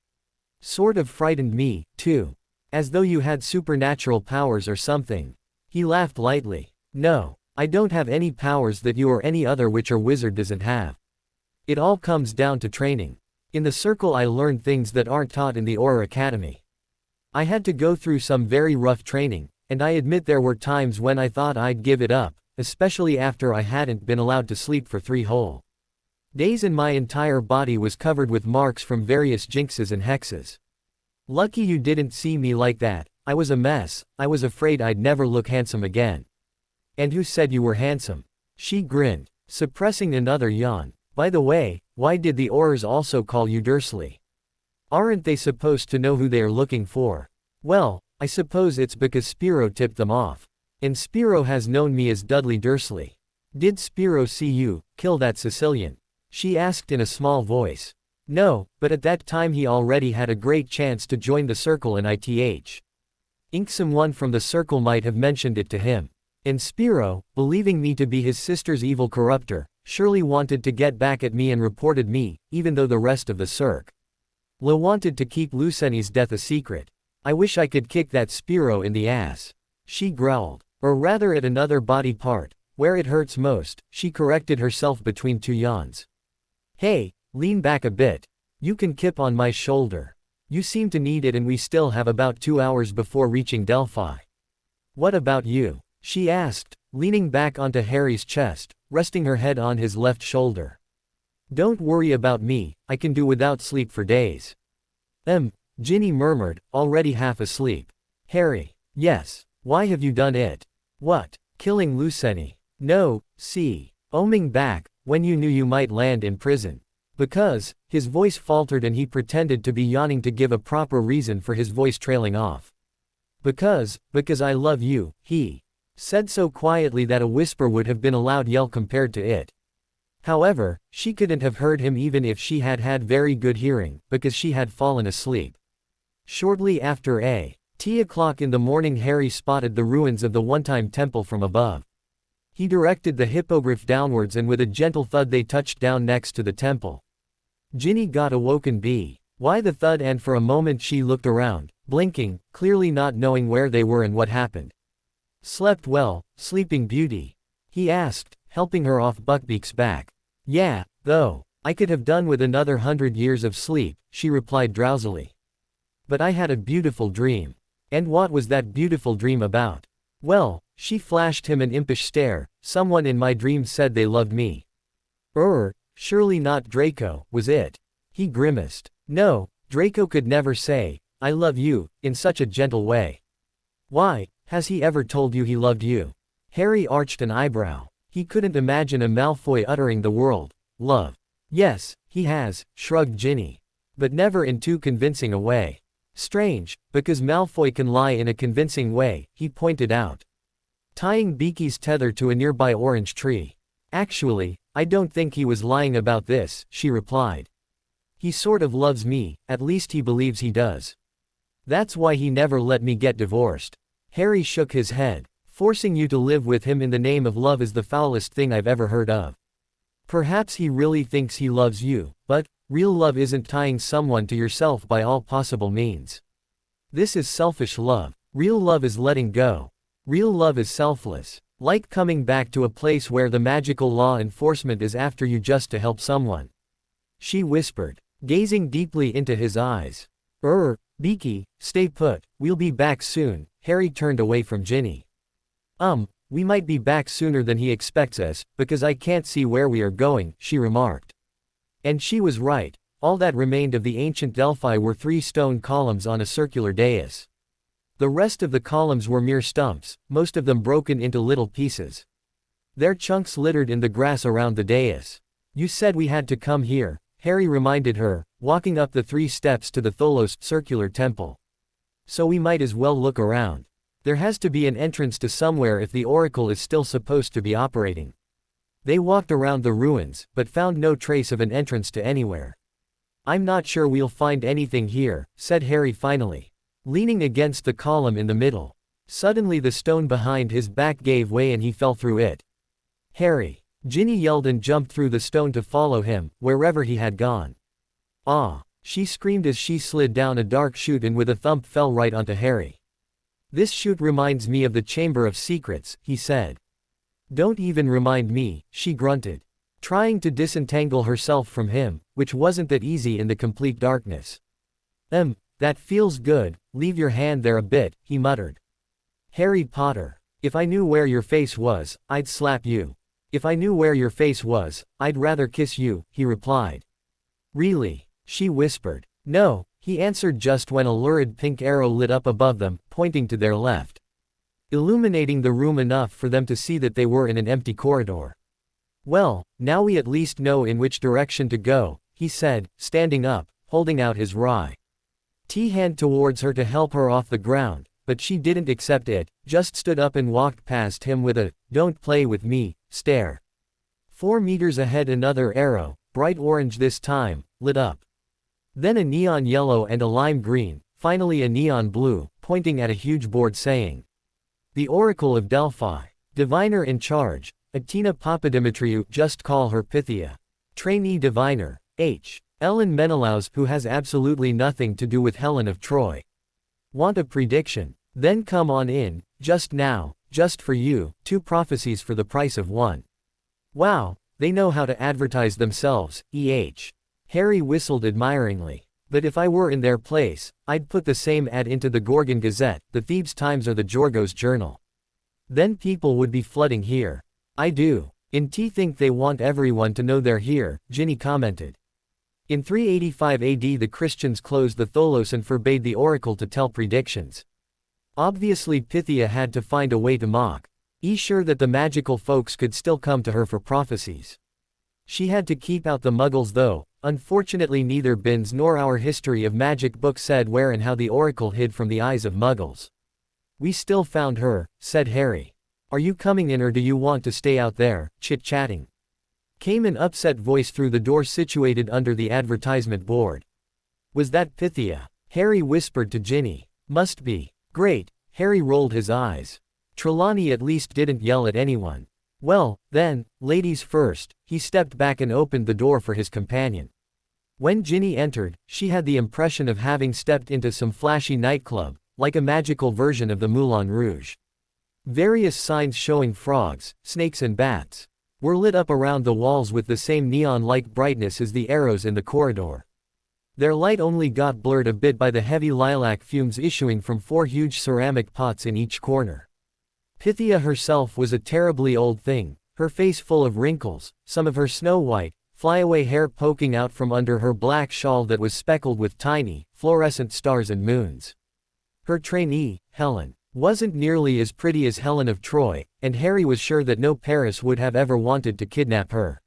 Sort of frightened me, too. As though you had supernatural powers or something. He laughed lightly. No, I don't have any powers that you or any other witch or wizard doesn't have. It all comes down to training. In the circle I learned things that aren't taught in the Auror Academy. I had to go through some very rough training, and I admit there were times when I thought I'd give it up, especially after I hadn't been allowed to sleep for 3 whole days and my entire body was covered with marks from various jinxes and hexes. Lucky you didn't see me like that. I was a mess. I was afraid I'd never look handsome again. And who said you were handsome? She grinned, suppressing another yawn. By the way, why did the Aurors also call you Dursley? Aren't they supposed to know who they are looking for? Well, I suppose it's because Spiro tipped them off. And Spiro has known me as Dudley Dursley. Did Spiro see you kill that Sicilian? She asked in a small voice. No, but at that time he already had a great chance to join the circle and someone from the circle might have mentioned it to him. And Spiro, believing me to be his sister's evil corrupter, surely wanted to get back at me and reported me, even though the rest of the circle wanted to keep Lucenny's death a secret. I wish I could kick that Spiro in the ass. She growled. Or rather at another body part, where it hurts most, she corrected herself between 2 yawns. Hey, lean back a bit. You can kip on my shoulder. You seem to need it and we still have about 2 hours before reaching Delphi. What about you? She asked, leaning back onto Harry's chest, resting her head on his left shoulder. Don't worry about me, I can do without sleep for days. Ginny murmured, already half asleep. Harry. Yes. Why have you done it? What? Killing Lucenny? No, see. Oming back, when you knew you might land in prison. Because, his voice faltered and he pretended to be yawning to give a proper reason for his voice trailing off. Because I love you, he said so quietly that a whisper would have been a loud yell compared to it. However, she couldn't have heard him even if she had had very good hearing, because she had fallen asleep. Shortly after 8:00 in the morning, Harry spotted the ruins of the one-time temple from above. He directed the hippogriff downwards and with a gentle thud they touched down next to the temple. Ginny got awoken. Why the thud? And for a moment she looked around, blinking, clearly not knowing where they were and what happened. Slept well, Sleeping Beauty? He asked, helping her off Buckbeak's back. Yeah, though. I could have done with another 100 years of sleep, she replied drowsily. But I had a beautiful dream. And what was that beautiful dream about? Well, she flashed him an impish stare. Someone in my dream said they loved me. Surely not Draco, was it? He grimaced. No, Draco could never say, I love you, in such a gentle way. Why, has he ever told you he loved you? Harry arched an eyebrow. He couldn't imagine a Malfoy uttering the word, love. Yes, he has, shrugged Ginny. But never in too convincing a way. Strange, because Malfoy can lie in a convincing way, he pointed out. Tying Beaky's tether to a nearby orange tree. Actually, I don't think he was lying about this, she replied. He sort of loves me, at least he believes he does. That's why he never let me get divorced. Harry shook his head. Forcing you to live with him in the name of love is the foulest thing I've ever heard of. Perhaps he really thinks he loves you, but real love isn't tying someone to yourself by all possible means. This is selfish love. Real love is letting go. Real love is selfless. Like coming back to a place where the magical law enforcement is after you just to help someone. She whispered, gazing deeply into his eyes. Beaky, stay put, we'll be back soon. Harry turned away from Ginny. We might be back sooner than he expects us, because I can't see where we are going, she remarked. And she was right. All that remained of the ancient Delphi were 3 stone columns on a circular dais. The rest of the columns were mere stumps, most of them broken into little pieces. Their chunks littered in the grass around the dais. You said we had to come here, Harry reminded her, walking up the 3 steps to the Tholos circular temple. So we might as well look around. There has to be an entrance to somewhere if the oracle is still supposed to be operating. They walked around the ruins, but found no trace of an entrance to anywhere. I'm not sure we'll find anything here, said Harry finally. Leaning against the column in the middle. Suddenly the stone behind his back gave way and he fell through it. Harry! Ginny yelled and jumped through the stone to follow him, wherever he had gone. Ah! She screamed as she slid down a dark chute and with a thump fell right onto Harry. This chute reminds me of the Chamber of Secrets, he said. Don't even remind me, she grunted. Trying to disentangle herself from him, which wasn't that easy in the complete darkness. That feels good, leave your hand there a bit, he muttered. Harry Potter. If I knew where your face was, I'd slap you. If I knew where your face was, I'd rather kiss you, he replied. Really? She whispered. No, he answered just when a lurid pink arrow lit up above them, pointing to their left. Illuminating the room enough for them to see that they were in an empty corridor. Well, now we at least know in which direction to go, he said, standing up, holding out his right hand towards her to help her off the ground, but she didn't accept it, just stood up and walked past him with a, don't play with me, stare. 4 meters ahead another arrow, bright orange this time, lit up. Then a neon yellow and a lime green, finally a neon blue, pointing at a huge board saying. The Oracle of Delphi. Diviner in charge, Atina Papadimitriou, just call her Pythia. Trainee diviner, H. Ellen Menelaus, who has absolutely nothing to do with Helen of Troy. Want a prediction? Then come on in, just now, just for you, 2 prophecies for the price of 1. Wow, they know how to advertise themselves, Harry whistled admiringly. But if I were in their place, I'd put the same ad into the Gorgon Gazette, the Thebes Times or the Jorgos Journal. Then people would be flooding here. I do. In T think they want everyone to know they're here, Ginny commented. In 385 AD the Christians closed the Tholos and forbade the oracle to tell predictions. Obviously Pythia had to find a way to mock. Sure that the magical folks could still come to her for prophecies. She had to keep out the muggles though. Unfortunately neither Binns nor our history of magic book said where and how the oracle hid from the eyes of muggles. We still found her, said Harry. Are you coming in or do you want to stay out there, chit-chatting? Came an upset voice through the door situated under the advertisement board. Was that Pythia? Harry whispered to Ginny. Must be. Great. Harry rolled his eyes. Trelawney at least didn't yell at anyone. Well, then, ladies first, he stepped back and opened the door for his companion. When Ginny entered, she had the impression of having stepped into some flashy nightclub, like a magical version of the Moulin Rouge. Various signs showing frogs, snakes and bats. were lit up around the walls with the same neon-like brightness as the arrows in the corridor. Their light only got blurred a bit by the heavy lilac fumes issuing from 4 huge ceramic pots in each corner. Pythia herself was a terribly old thing, her face full of wrinkles, some of her snow-white, flyaway hair poking out from under her black shawl that was speckled with tiny, fluorescent stars and moons. Her trainee, Helen, wasn't nearly as pretty as Helen of Troy, and Harry was sure that no Paris would have ever wanted to kidnap her.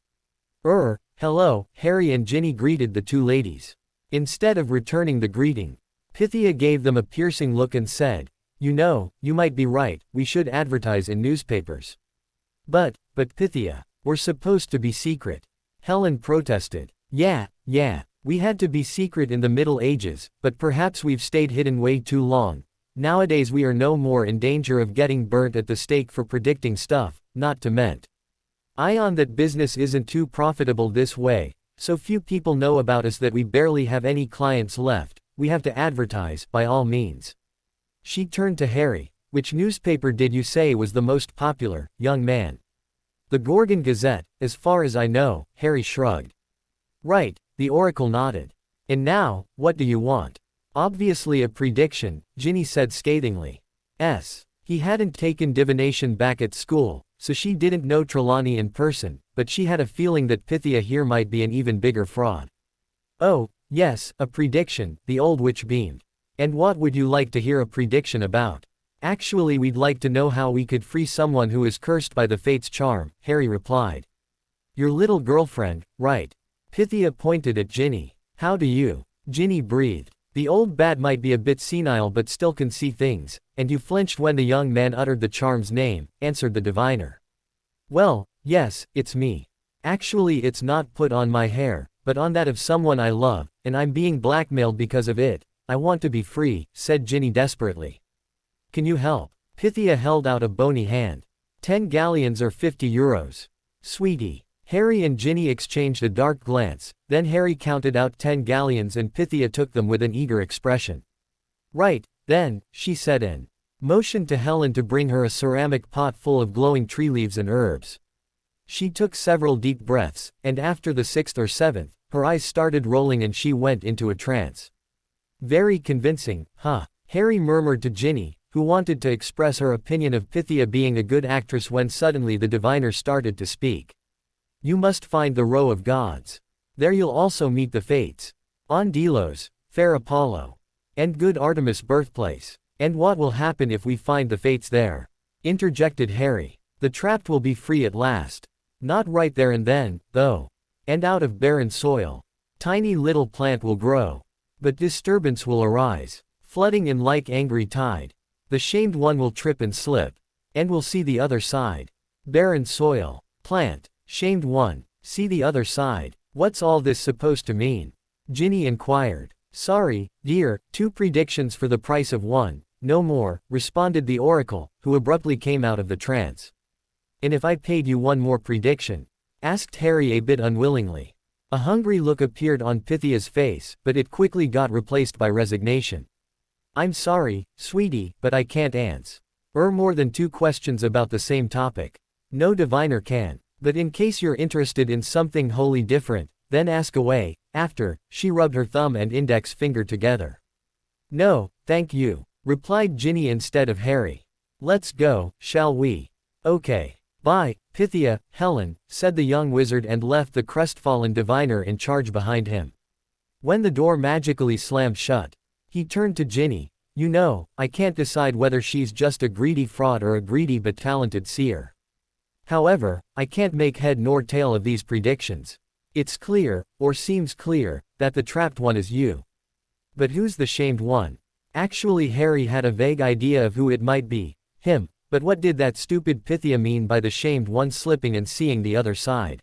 Hello, Harry and Ginny greeted the two ladies. Instead of returning the greeting, Pythia gave them a piercing look and said, "You know, you might be right, we should advertise in newspapers." But Pythia, we're supposed to be secret." Helen protested. Yeah, we had to be secret in the Middle Ages, but perhaps we've stayed hidden way too long. Nowadays we are no more in danger of getting burnt at the stake for predicting stuff, not to ment. Ion that business isn't too profitable this way, so few people know about us that we barely have any clients left, we have to advertise, by all means. She turned to Harry. Which newspaper did you say was the most popular, young man? The Gorgon Gazette, as far as I know, Harry shrugged. Right, the Oracle nodded. And now, what do you want? Obviously a prediction, Ginny said scathingly. He hadn't taken divination back at school, so she didn't know Trelawney in person, but she had a feeling that Pythia here might be an even bigger fraud. Oh, yes, a prediction, the old witch beamed. And what would you like to hear a prediction about? Actually, we'd like to know how we could free someone who is cursed by the Fate's charm, Harry replied. Your little girlfriend, right? Pythia pointed at Ginny. How do you? Ginny breathed. The old bat might be a bit senile but still can see things, and you flinched when the young man uttered the charm's name, answered the diviner. Well, yes, it's me. Actually it's not put on my hair, but on that of someone I love, and I'm being blackmailed because of it. I want to be free, said Ginny desperately. Can you help? Pythia held out a bony hand. 10 galleons or 50 euros. Sweetie. Harry and Ginny exchanged a dark glance, then Harry counted out 10 galleons and Pythia took them with an eager expression. Right, then, she said and motioned to Helen to bring her a ceramic pot full of glowing tree leaves and herbs. She took several deep breaths, and after the 6th or 7th, her eyes started rolling and she went into a trance. Very convincing, huh? Harry murmured to Ginny, who wanted to express her opinion of Pythia being a good actress when suddenly the diviner started to speak. You must find the row of gods. There you'll also meet the fates. On Delos, fair Apollo. And good Artemis' birthplace. And what will happen if we find the fates there? Interjected Harry. The trapped will be free at last. Not right there and then, though. And out of barren soil. Tiny little plant will grow. But disturbance will arise. Flooding in like angry tide. The shamed one will trip and slip. And will see the other side. Barren soil. Plant. Shamed one, see the other side. What's all this supposed to mean? Ginny inquired. Sorry, dear, 2 predictions for the price of 1, no more, responded the oracle, who abruptly came out of the trance. And if I paid you 1 more prediction? Asked Harry a bit unwillingly. A hungry look appeared on Pythia's face, but it quickly got replaced by resignation. I'm sorry, sweetie, but I can't answer more than 2 questions about the same topic. No diviner can. But in case you're interested in something wholly different, then ask away. After, she rubbed her thumb and index finger together. No, thank you, replied Ginny instead of Harry. Let's go, shall we? Okay. Bye, Pythia, Helen, said the young wizard and left the crestfallen diviner in charge behind him. When the door magically slammed shut, he turned to Ginny. You know, I can't decide whether she's just a greedy fraud or a greedy but talented seer. However, I can't make head nor tail of these predictions. It's clear, or seems clear, that the trapped one is you. But who's the shamed one? Actually Harry had a vague idea of who it might be, him, but what did that stupid Pythia mean by the shamed one slipping and seeing the other side?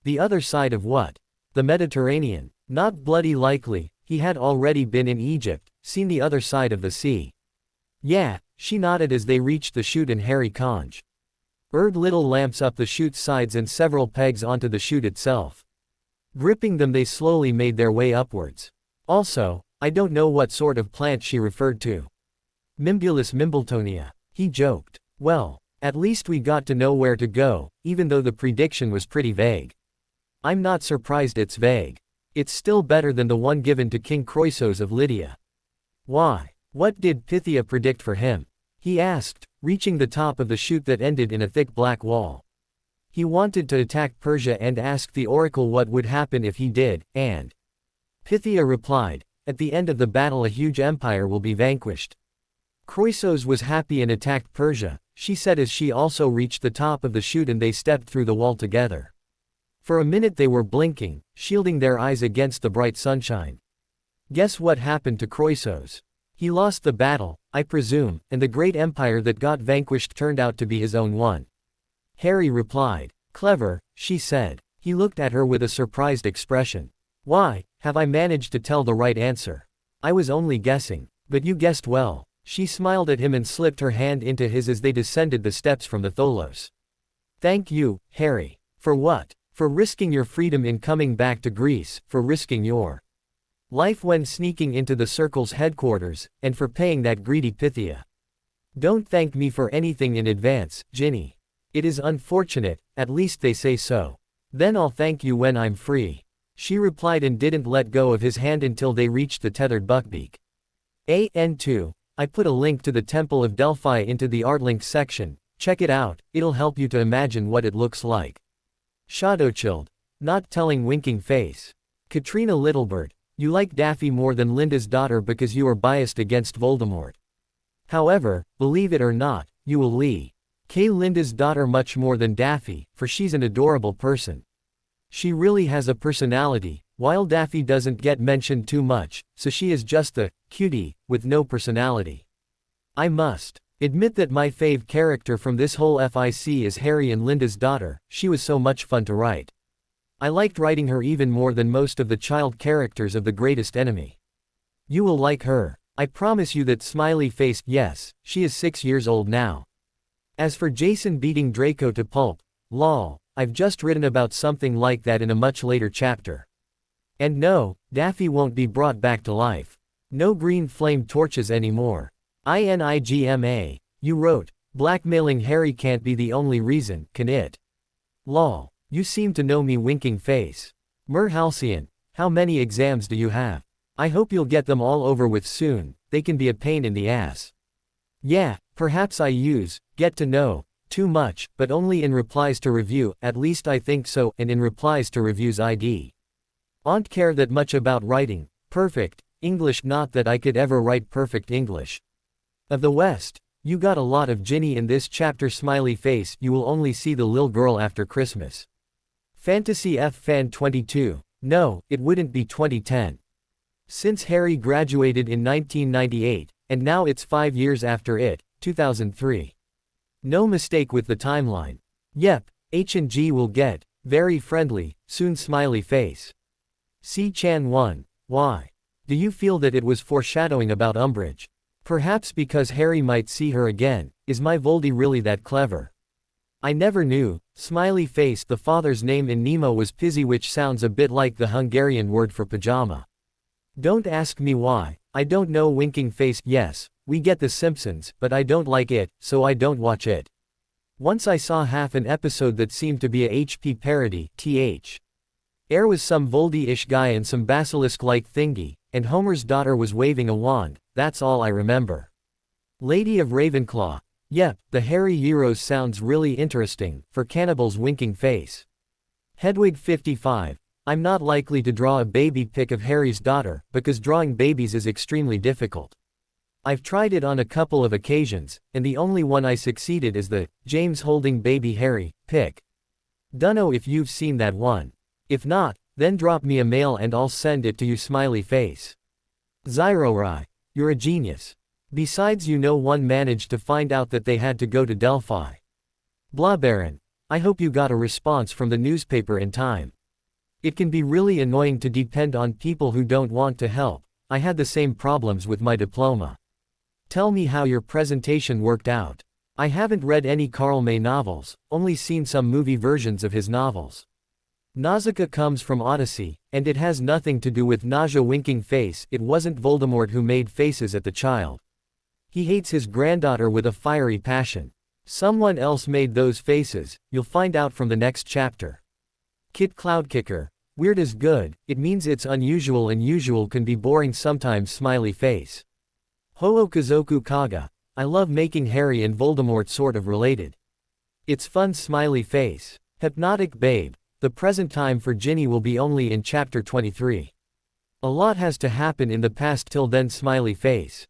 The other side of what? The Mediterranean. Not bloody likely, he had already been in Egypt, seen the other side of the sea. Yeah, she nodded as they reached the chute and Harry conged little lamps up the chute's sides and several pegs onto the chute itself. Gripping them they slowly made their way upwards. Also, I don't know what sort of plant she referred to. Mimbulus Mimbletonia. He joked. Well, At least we got to know where to go, even though the prediction was pretty vague. I'm not surprised it's vague. It's still better than the one given to King Croesus of Lydia. Why? What did Pythia predict for him? He asked, reaching the top of the chute that ended in a thick black wall. He wanted to attack Persia and asked the oracle what would happen if he did, and Pythia replied, at the end of the battle a huge empire will be vanquished. Croesus was happy and attacked Persia, she said as she also reached the top of the chute and they stepped through the wall together. For a minute they were blinking, shielding their eyes against the bright sunshine. Guess what happened to Croesus? He lost the battle, I presume, and the great empire that got vanquished turned out to be his own one. Harry replied. Clever, she said. He looked at her with a surprised expression. Why, have I managed to tell the right answer? I was only guessing. But you guessed well. She smiled at him and slipped her hand into his as they descended the steps from the Tholos. Thank you, Harry. For what? For risking your freedom in coming back to Greece, for risking your life when sneaking into the Circle's headquarters, and for paying that greedy Pythia. Don't thank me for anything in advance, Ginny. It is unfortunate, at least they say so. Then I'll thank you when I'm free. She replied and didn't let go of his hand until they reached the tethered Buckbeak. N2. I put a link to the Temple of Delphi into the Artlinks section, check it out, it'll help you to imagine what it looks like. Shadowchilled. Not telling winking face. Katrina Littlebird. You like Daffy more than Linda's daughter because you are biased against Voldemort. However, believe it or not, you will Linda's daughter much more than Daffy, for she's an adorable person. She really has a personality, while Daffy doesn't get mentioned too much, so she is just a cutie, with no personality. I must admit that my fave character from this whole FIC is Harry and Linda's daughter, she was so much fun to write. I liked writing her even more than most of the child characters of The Greatest Enemy. You will like her. I promise you that smiley face, yes, she is 6 years old now. As for Jason beating Draco to pulp, lol, I've just written about something like that in a much later chapter. And no, Daffy won't be brought back to life. No green flame torches anymore. INIGMA. You wrote, blackmailing Harry can't be the only reason, can it? Lol. You seem to know me winking face. Halcyon. How many exams do you have? I hope you'll get them all over with soon, they can be a pain in the ass. Yeah, perhaps I get to know, too much, but only in replies to review, at least I think so, and in replies to reviews don't care that much about writing, perfect, English, not that I could ever write perfect English. Of the West, you got a lot of Ginny in this chapter smiley face, you will only see the lil girl after Christmas. Fantasy F Fan 22, no, it wouldn't be 2010. Since Harry graduated in 1998, and now it's 5 years after it, 2003. No mistake with the timeline. Yep, H&G will get very friendly soon smiley face. C-Chan 1. Why? Do you feel that it was foreshadowing about Umbridge? Perhaps because Harry might see her again. Is my Voldy really that clever? I never knew. Smiley face. The father's name in Nemo was Pizzy, which sounds a bit like the Hungarian word for pajama. Don't ask me why. I don't know. Winking face. Yes, we get The Simpsons, but I don't like it, so I don't watch it. Once I saw half an episode that seemed to be a HP parody, th. Air was some Voldy-ish guy and some basilisk-like thingy, and Homer's daughter was waving a wand, that's all I remember. Lady of Ravenclaw. Yep, the Harry Euros sounds really interesting, for cannibals winking face. Hedwig 55. I'm not likely to draw a baby pic of Harry's daughter, because drawing babies is extremely difficult. I've tried it on a couple of occasions, and the only one I succeeded is the James holding baby Harry pic. Dunno if you've seen that one. If not, then drop me a mail and I'll send it to you smiley face. Zyrorai. You're a genius. Besides, you know, one managed to find out that they had to go to Delphi. Blahbaron. I hope you got a response from the newspaper in time. It can be really annoying to depend on people who don't want to help. I had the same problems with my diploma. Tell me how your presentation worked out. I haven't read any Karl May novels, only seen some movie versions of his novels. Nausicaa comes from Odyssey, and it has nothing to do with nausea winking face. It wasn't Voldemort who made faces at the child. He hates his granddaughter with a fiery passion. Someone else made those faces, you'll find out from the next chapter. Kit Cloudkicker. Weird is good, it means it's unusual and usual can be boring sometimes smiley face. Hookazoku Kaga. I love making Harry and Voldemort sort of related. It's fun smiley face. Hypnotic Babe. The present time for Ginny will be only in chapter 23. A lot has to happen in the past till then smiley face.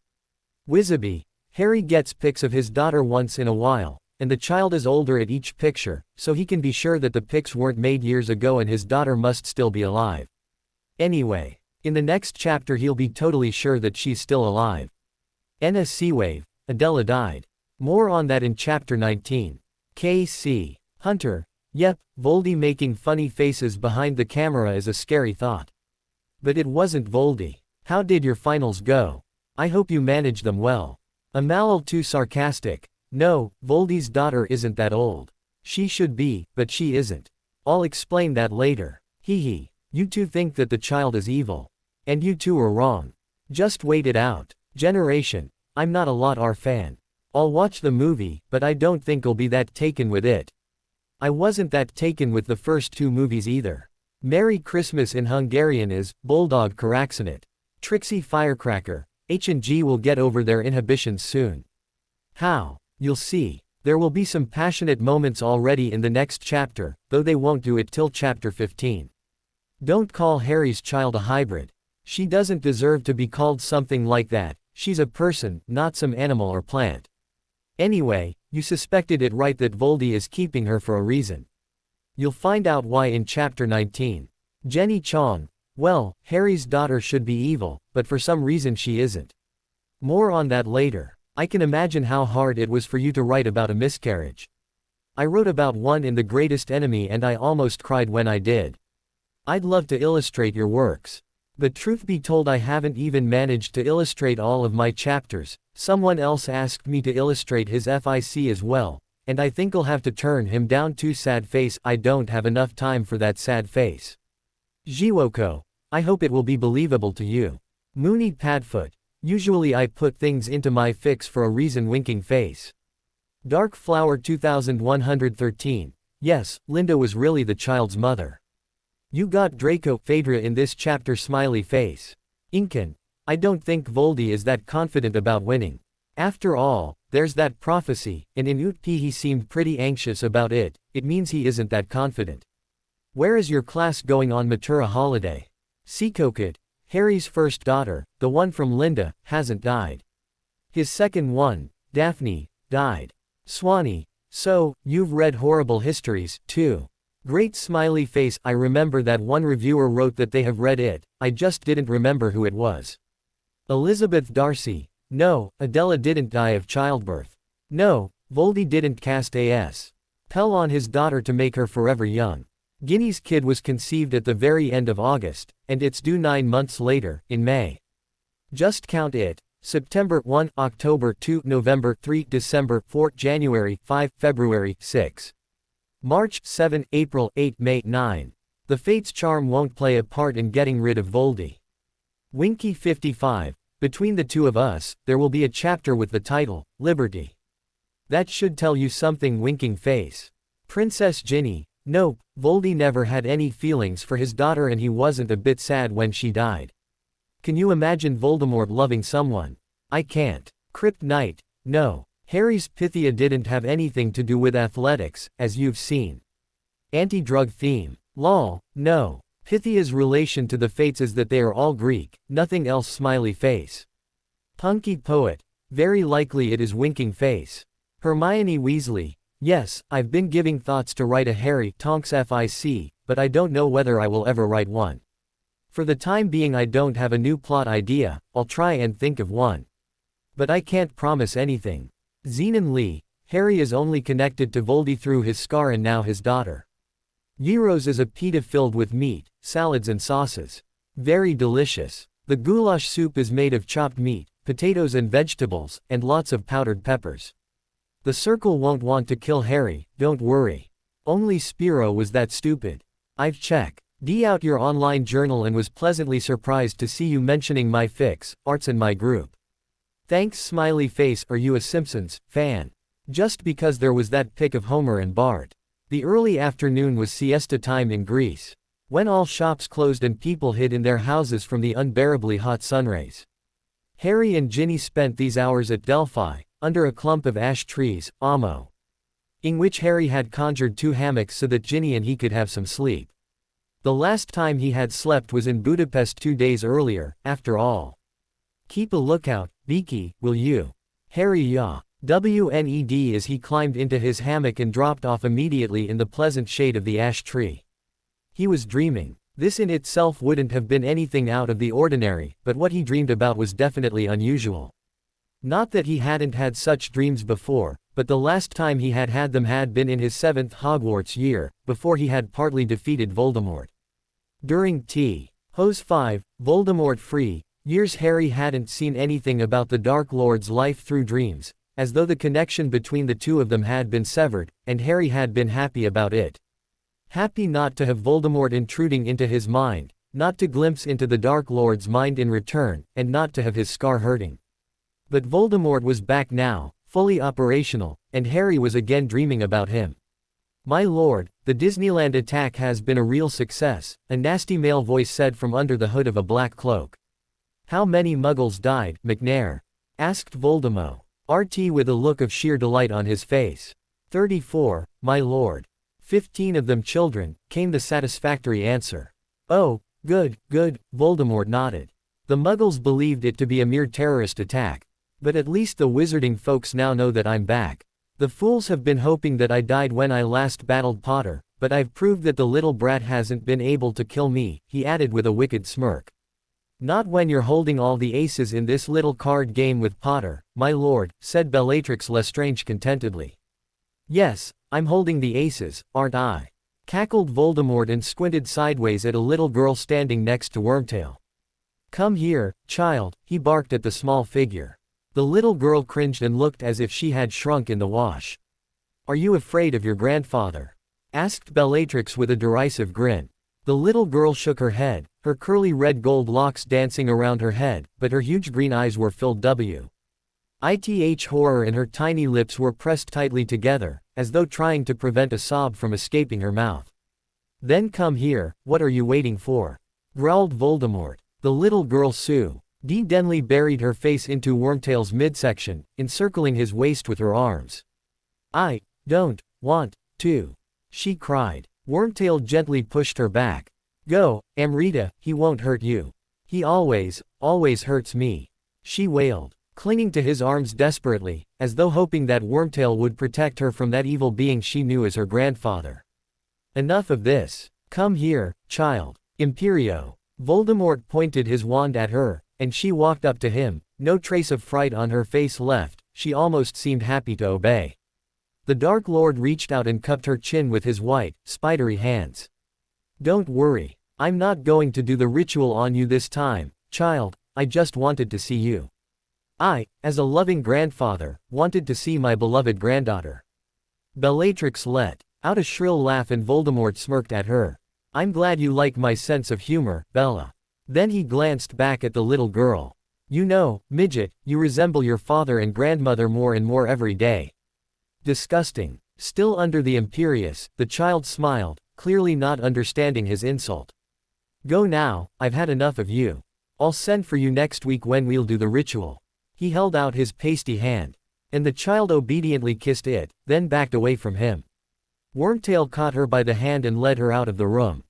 Wizaby. Harry gets pics of his daughter once in a while, and the child is older at each picture, so he can be sure that the pics weren't made years ago and his daughter must still be alive. Anyway, in the next chapter he'll be totally sure that she's still alive. NSC Wave. Adela died. More on that in chapter 19. KC. Hunter. Yep, Voldy making funny faces behind the camera is a scary thought. But it wasn't Voldy. How did your finals go? I hope you managed them well. Amalal too sarcastic. No, Voldy's daughter isn't that old. She should be, but she isn't. I'll explain that later. Hee. You two think that the child is evil. And you two are wrong. Just wait it out. Generation. I'm not a lot R fan. I'll watch the movie, but I don't think I'll be that taken with it. I wasn't that taken with the first two movies either. Merry Christmas in Hungarian is, Bulldog Karaxanit. Trixie Firecracker. H&G will get over their inhibitions soon. How? You'll see. There will be some passionate moments already in the next chapter, though they won't do it till chapter 15. Don't call Harry's child a hybrid. She doesn't deserve to be called something like that, she's a person, not some animal or plant. Anyway, you suspected it right that Voldy is keeping her for a reason. You'll find out why in chapter 19. Jenny Chong. Well, Harry's daughter should be evil, but for some reason she isn't. More on that later. I can imagine how hard it was for you to write about a miscarriage. I wrote about one in The Greatest Enemy and I almost cried when I did. I'd love to illustrate your works. But truth be told I haven't even managed to illustrate all of my chapters. Someone else asked me to illustrate his FIC as well, and I think I'll have to turn him down too. Sad face. I don't have enough time for that sad face. Jiwoko. I hope it will be believable to you. Mooney Padfoot. Usually I put things into my fics for a reason. Winking face. Dark Flower 2113. Yes, Linda was really the child's mother. You got Draco Fedra in this chapter. Smiley face. Incan. I don't think Voldy is that confident about winning. After all, there's that prophecy, and in UT he seemed pretty anxious about it. It means he isn't that confident. Where is your class going on Matura holiday? Seekokit. Harry's first daughter, the one from Linda, hasn't died. His second one, Daphne, died. Swanee. So, you've read Horrible Histories, too. Great smiley face. I remember that one reviewer wrote that they have read it, I just didn't remember who it was. Elizabeth Darcy. No, Adela didn't die of childbirth. No, Voldy didn't cast AS. Pell on his daughter to make her forever young. Ginny's kid was conceived at the very end of August, and it's due 9 months later, in May. Just count it. September 1, October 2, November 3, December 4, January 5, February 6. March 7, April 8, May 9. The Fates charm won't play a part in getting rid of Voldy. Winky 55. Between the two of us, there will be a chapter with the title, Liberty. That should tell you something. Winking face. Princess Ginny. Nope, Voldy never had any feelings for his daughter and he wasn't a bit sad when she died. Can you imagine Voldemort loving someone? I can't. Crypt Knight. No. Harry's Pythia didn't have anything to do with athletics, as you've seen. Anti-drug theme. Lol, no. Pythia's relation to the Fates is that they are all Greek, nothing else. Smiley face. Punky Poet. Very likely it is. Winking face. Hermione Weasley. Yes, I've been giving thoughts to write a Harry Tonks FIC, but I don't know whether I will ever write one. For the time being I don't have a new plot idea, I'll try and think of one. But I can't promise anything. Zenon Lee. Harry is only connected to Voldy through his scar and now his daughter. Gyros is a pita filled with meat, salads and sauces. Very delicious. The goulash soup is made of chopped meat, potatoes and vegetables, and lots of powdered peppers. The circle won't want to kill Harry, don't worry. Only Spiro was that stupid. I've checked out your online journal and was pleasantly surprised to see you mentioning my fics, arts and my group. Thanks. Smiley face. Are you a Simpsons fan? Just because there was that pic of Homer and Bart. The early afternoon was siesta time in Greece, when all shops closed and people hid in their houses from the unbearably hot sunrays. Harry and Ginny spent these hours at Delphi, under a clump of ash trees, in which Harry had conjured 2 hammocks so that Ginny and he could have some sleep. The last time he had slept was in Budapest 2 days earlier, after all. Keep a lookout, Beaky, will you? Harry WNED as he climbed into his hammock and dropped off immediately in the pleasant shade of the ash tree. He was dreaming. This in itself wouldn't have been anything out of the ordinary, but what he dreamed about was definitely unusual. Not that he hadn't had such dreams before, but the last time he had had them had been in his 7th Hogwarts year, before he had partly defeated Voldemort. During Hose 5, Voldemort Free, years Harry hadn't seen anything about the Dark Lord's life through dreams, as though the connection between the two of them had been severed, and Harry had been happy about it. Happy not to have Voldemort intruding into his mind, not to glimpse into the Dark Lord's mind in return, and not to have his scar hurting. But Voldemort was back now, fully operational, and Harry was again dreaming about him. "My lord, the Disneyland attack has been a real success," a nasty male voice said from under the hood of a black cloak. "How many Muggles died, McNair?" asked Voldemort, RT with a look of sheer delight on his face. 34, my lord. 15 of them children," came the satisfactory answer. "Oh, good, good," Voldemort nodded. "The Muggles believed it to be a mere terrorist attack. But at least the wizarding folks now know that I'm back. The fools have been hoping that I died when I last battled Potter, but I've proved that the little brat hasn't been able to kill me," he added with a wicked smirk. "Not when you're holding all the aces in this little card game with Potter, my lord," said Bellatrix Lestrange contentedly. "Yes, I'm holding the aces, aren't I?" cackled Voldemort and squinted sideways at a little girl standing next to Wormtail. "Come here, child," he barked at the small figure. The little girl cringed and looked as if she had shrunk in the wash. "Are you afraid of your grandfather?" asked Bellatrix with a derisive grin. The little girl shook her head, her curly red gold locks dancing around her head, but her huge green eyes were filled with horror and her tiny lips were pressed tightly together, as though trying to prevent a sob from escaping her mouth. "Then come here, what are you waiting for?" growled Voldemort. The little girl Sue Denly buried her face into Wormtail's midsection, encircling his waist with her arms. "I don't want to," she cried. Wormtail gently pushed her back. "Go, Amrita, he won't hurt you. He always hurts me," she wailed, clinging to his arms desperately, as though hoping that Wormtail would protect her from that evil being she knew as her grandfather. "Enough of this. Come here, child. Imperio." Voldemort pointed his wand at her, and she walked up to him, no trace of fright on her face left, she almost seemed happy to obey. The Dark Lord reached out and cupped her chin with his white, spidery hands. "Don't worry. I'm not going to do the ritual on you this time, child, I just wanted to see you. I, as a loving grandfather, wanted to see my beloved granddaughter." Bellatrix let out a shrill laugh and Voldemort smirked at her. "I'm glad you like my sense of humor, Bella." Then he glanced back at the little girl. "You know, midget, you resemble your father and grandmother more and more every day." "Disgusting." Still under the imperious, the child smiled, clearly not understanding his insult. "Go now, I've had enough of you. I'll send for you next week when we'll do the ritual." He held out his pasty hand. And the child obediently kissed it, then backed away from him. Wormtail caught her by the hand and led her out of the room.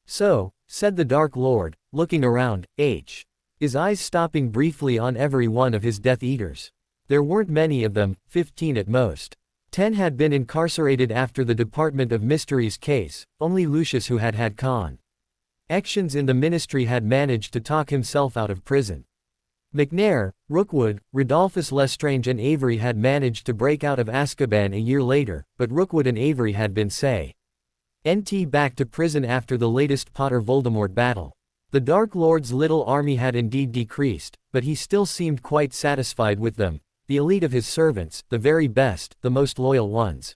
"So," said the Dark Lord, looking around, his eyes stopping briefly on every one of his Death Eaters. There weren't many of them, 15 at most. 10 had been incarcerated after the Department of Mysteries case, only Lucius who had had connections in the Ministry had managed to talk himself out of prison. McNair, Rookwood, Rodolphus Lestrange and Avery had managed to break out of Azkaban a year later, but Rookwood and Avery had been sent back to prison after the latest Potter-Voldemort battle. The Dark Lord's little army had indeed decreased, but he still seemed quite satisfied with them, the elite of his servants, the very best, the most loyal ones.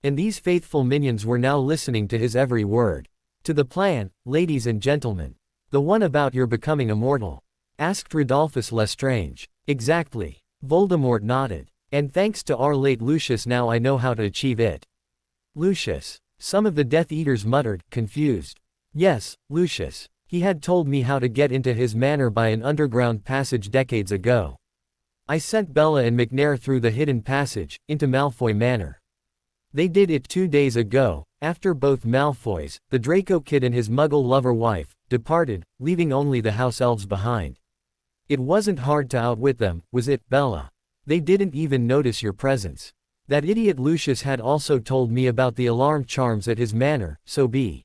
And these faithful minions were now listening to his every word. "To the plan, ladies and gentlemen. The one about your becoming immortal?" asked Rodolphus Lestrange. "Exactly." Voldemort nodded. And thanks to our late Lucius now I know how to achieve it. Lucius. Some of the Death Eaters muttered, confused. Yes, Lucius. He had told me how to get into his manor by an underground passage decades ago. I sent Bella and McNair through the hidden passage, into Malfoy Manor. They did it 2 days ago, after both Malfoys, the Draco kid and his muggle lover wife, departed, leaving only the house elves behind. It wasn't hard to outwit them, was it, Bella? They didn't even notice your presence. That idiot Lucius had also told me about the alarm charms at his manor, so B.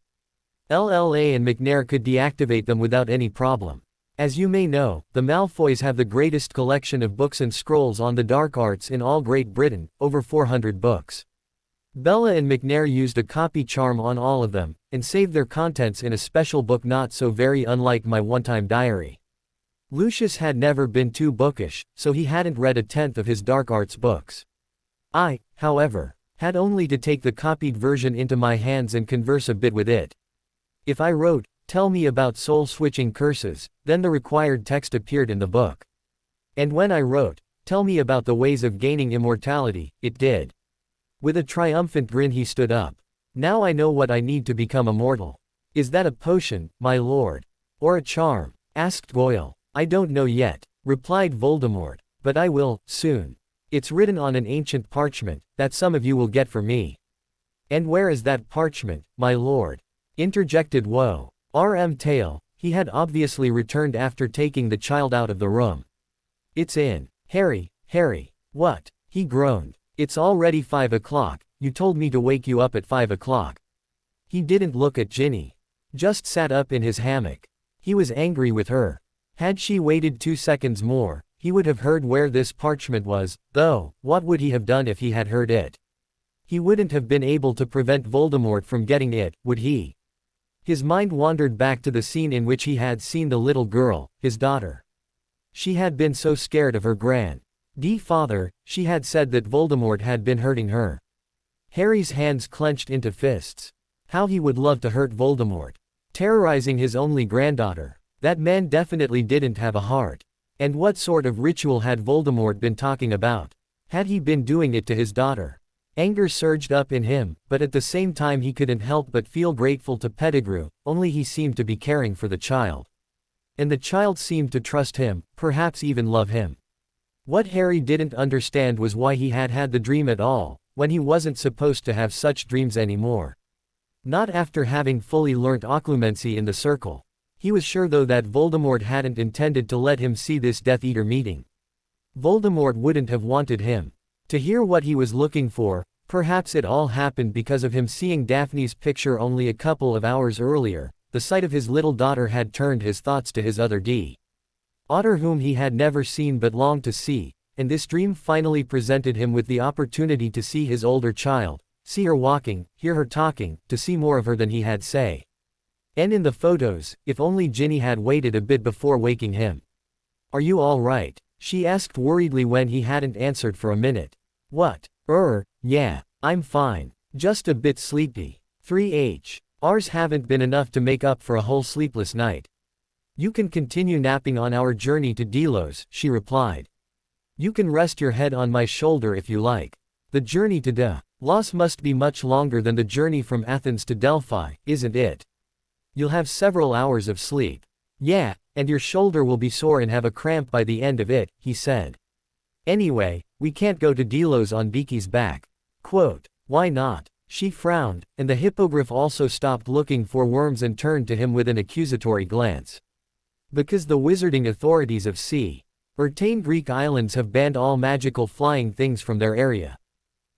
LLA and McNair could deactivate them without any problem. As you may know, the Malfoys have the greatest collection of books and scrolls on the dark arts in all Great Britain, over 400 books. Bella and McNair used a copy charm on all of them, and saved their contents in a special book not so very unlike my one-time diary. Lucius had never been too bookish, so he hadn't read a tenth of his dark arts books. I, however, had only to take the copied version into my hands and converse a bit with it. If I wrote, "Tell me about soul-switching curses," then the required text appeared in the book. And when I wrote, "Tell me about the ways of gaining immortality," it did. With a triumphant grin he stood up. Now I know what I need to become immortal. Is that a potion, my lord? Or a charm? Asked Goyle. I don't know yet, replied Voldemort, but I will, soon. It's written on an ancient parchment, that some of you will get for me. And where is that parchment, my lord? Interjected Woe. R.M. Tail, he had obviously returned after taking the child out of the room. It's in. Harry, what? He groaned. It's already 5 o'clock, you told me to wake you up at 5 o'clock. He didn't look at Ginny. Just sat up in his hammock. He was angry with her. Had she waited 2 seconds more, he would have heard where this parchment was, though, what would he have done if he had heard it? He wouldn't have been able to prevent Voldemort from getting it, would he? His mind wandered back to the scene in which he had seen the little girl, his daughter. She had been so scared of her father, she had said that Voldemort had been hurting her. Harry's hands clenched into fists. How he would love to hurt Voldemort. Terrorizing his only granddaughter. That man definitely didn't have a heart. And what sort of ritual had Voldemort been talking about? Had he been doing it to his daughter? Anger surged up in him, but at the same time he couldn't help but feel grateful to Pettigrew, only he seemed to be caring for the child. And the child seemed to trust him, perhaps even love him. What Harry didn't understand was why he had had the dream at all, when he wasn't supposed to have such dreams anymore. Not after having fully learnt occlumency in the circle. He was sure though that Voldemort hadn't intended to let him see this Death Eater meeting. Voldemort wouldn't have wanted him to hear what he was looking for. Perhaps it all happened because of him seeing Daphne's picture only a couple of hours earlier. The sight of his little daughter had turned his thoughts to his other daughter whom he had never seen but longed to see, and this dream finally presented him with the opportunity to see his older child, see her walking, hear her talking, to see more of her than he had say. And in the photos, if only Ginny had waited a bit before waking him. Are you all right? She asked worriedly when he hadn't answered for a minute. What? Yeah, I'm fine. Just a bit sleepy. 3H. Ours haven't been enough to make up for a whole sleepless night. You can continue napping on our journey to Delos, she replied. You can rest your head on my shoulder if you like. The journey to Delos must be much longer than the journey from Athens to Delphi, isn't it? You'll have several hours of sleep. Yeah, and your shoulder will be sore and have a cramp by the end of it, he said. Anyway, we can't go to Delos on Beaky's back. Quote, why not? She frowned, and the hippogriff also stopped looking for worms and turned to him with an accusatory glance. Because the wizarding authorities of certain Greek islands have banned all magical flying things from their area.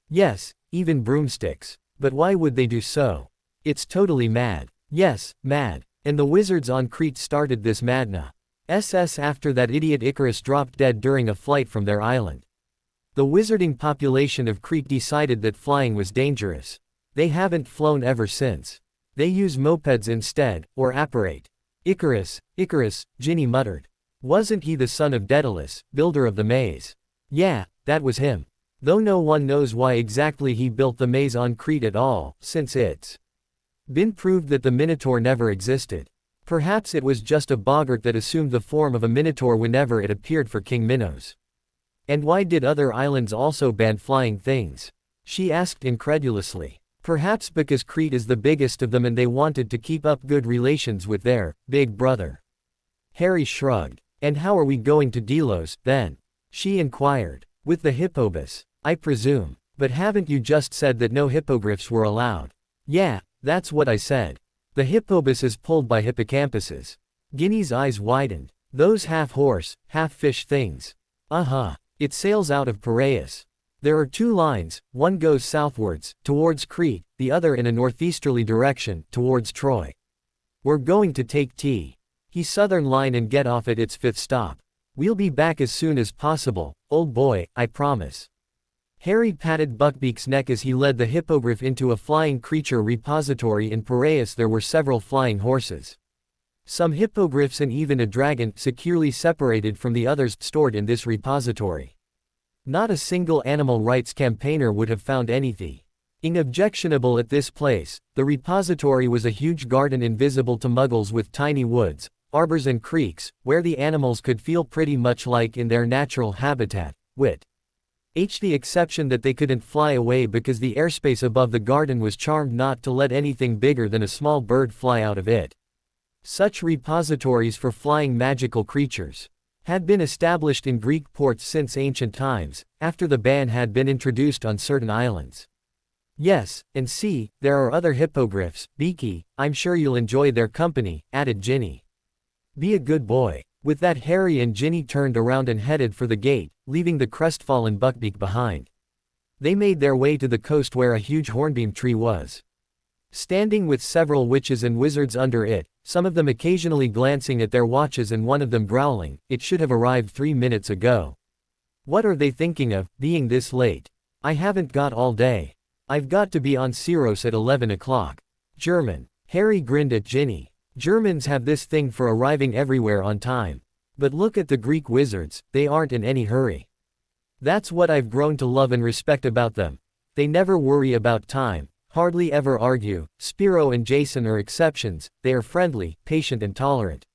Yes, even broomsticks. But why would they do so? It's totally mad. Yes, mad. And the wizards on Crete started this madness after that idiot Icarus dropped dead during a flight from their island. The wizarding population of Crete decided that flying was dangerous. They haven't flown ever since. They use mopeds instead, or apparate. Icarus, Ginny muttered. Wasn't he the son of Daedalus, builder of the maze? Yeah, that was him. Though no one knows why exactly he built the maze on Crete at all, since it's been proved that the Minotaur never existed. Perhaps it was just a boggart that assumed the form of a Minotaur whenever it appeared for King Minos. And why did other islands also ban flying things? She asked incredulously. Perhaps because Crete is the biggest of them and they wanted to keep up good relations with their big brother. Harry shrugged. And how are we going to Delos, then? She inquired. With the Hippobus, I presume. But haven't you just said that no hippogriffs were allowed? Yeah, that's what I said. The Hippobus is pulled by hippocampuses. Ginny's eyes widened. Those half-horse, half-fish things. Uh-huh. It sails out of Piraeus. There are two lines, one goes southwards, towards Crete, the other in a northeasterly direction, towards Troy. We're going to take the southern line and get off at its 5th stop. We'll be back as soon as possible, old boy, I promise. Harry patted Buckbeak's neck as he led the hippogriff into a flying creature repository. In Piraeus there were several flying horses. Some hippogriffs and even a dragon, securely separated from the others, stored in this repository. Not a single animal rights campaigner would have found anything objectionable at this place. The repository was a huge garden invisible to muggles with tiny woods, arbors and creeks, where the animals could feel pretty much like in their natural habitat, with the exception that they couldn't fly away because the airspace above the garden was charmed not to let anything bigger than a small bird fly out of it. Such repositories for flying magical creatures had been established in Greek ports since ancient times, after the ban had been introduced on certain islands. Yes, and see, there are other hippogriffs, Beaky, I'm sure you'll enjoy their company, added Ginny. Be a good boy. With that, Harry and Ginny turned around and headed for the gate, leaving the crestfallen Buckbeak behind. They made their way to the coast where a huge hornbeam tree was standing with several witches and wizards under it, some of them occasionally glancing at their watches and one of them growling, "It should have arrived 3 minutes ago. What are they thinking of, being this late? I haven't got all day. I've got to be on Syros at 11 o'clock. German." Harry grinned at Ginny. Germans have this thing for arriving everywhere on time. But look at the Greek wizards, they aren't in any hurry. That's what I've grown to love and respect about them. They never worry about time, hardly ever argue. Spiro and Jason are exceptions, they are friendly, patient and tolerant.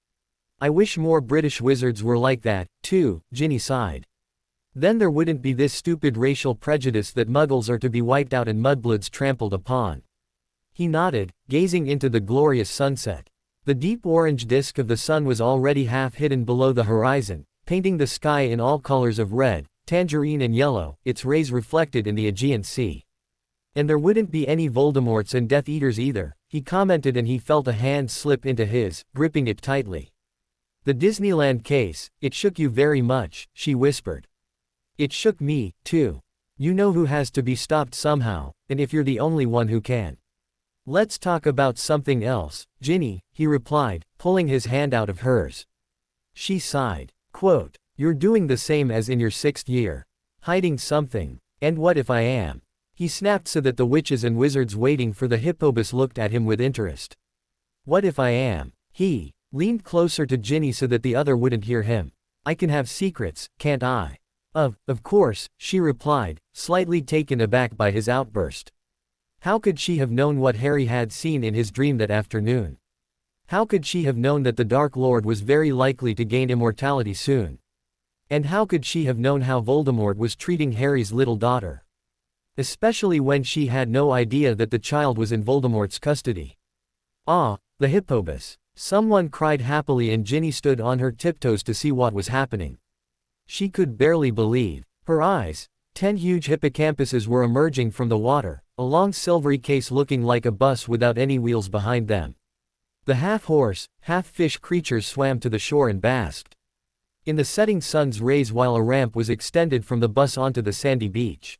I wish more British wizards were like that, too, Ginny sighed. Then there wouldn't be this stupid racial prejudice that muggles are to be wiped out and mudbloods trampled upon. He nodded, gazing into the glorious sunset. The deep orange disk of the sun was already half hidden below the horizon, painting the sky in all colors of red, tangerine and yellow, its rays reflected in the Aegean Sea. And there wouldn't be any Voldemorts and Death Eaters either, he commented, and he felt a hand slip into his, gripping it tightly. The Disneyland case, it shook you very much, she whispered. It shook me, too. You know who has to be stopped somehow, and if you're the only one who can. Let's talk about something else, Ginny, he replied, pulling his hand out of hers. She sighed. Quote, you're doing the same as in your 6th year. Hiding something. And what if I am? He snapped so that the witches and wizards waiting for the Hippobus looked at him with interest. What if I am? He leaned closer to Ginny so that the other wouldn't hear him. I can have secrets, can't I? Of course, she replied, slightly taken aback by his outburst. How could she have known what Harry had seen in his dream that afternoon? How could she have known that the Dark Lord was very likely to gain immortality soon? And how could she have known how Voldemort was treating Harry's little daughter? Especially when she had no idea that the child was in Voldemort's custody. Ah, the Hippobus. Someone cried happily and Ginny stood on her tiptoes to see what was happening. She could barely believe her eyes. 10 huge hippocampuses were emerging from the water, a long silvery case looking like a bus without any wheels behind them. The half-horse, half-fish creatures swam to the shore and basked in the setting sun's rays while a ramp was extended from the bus onto the sandy beach.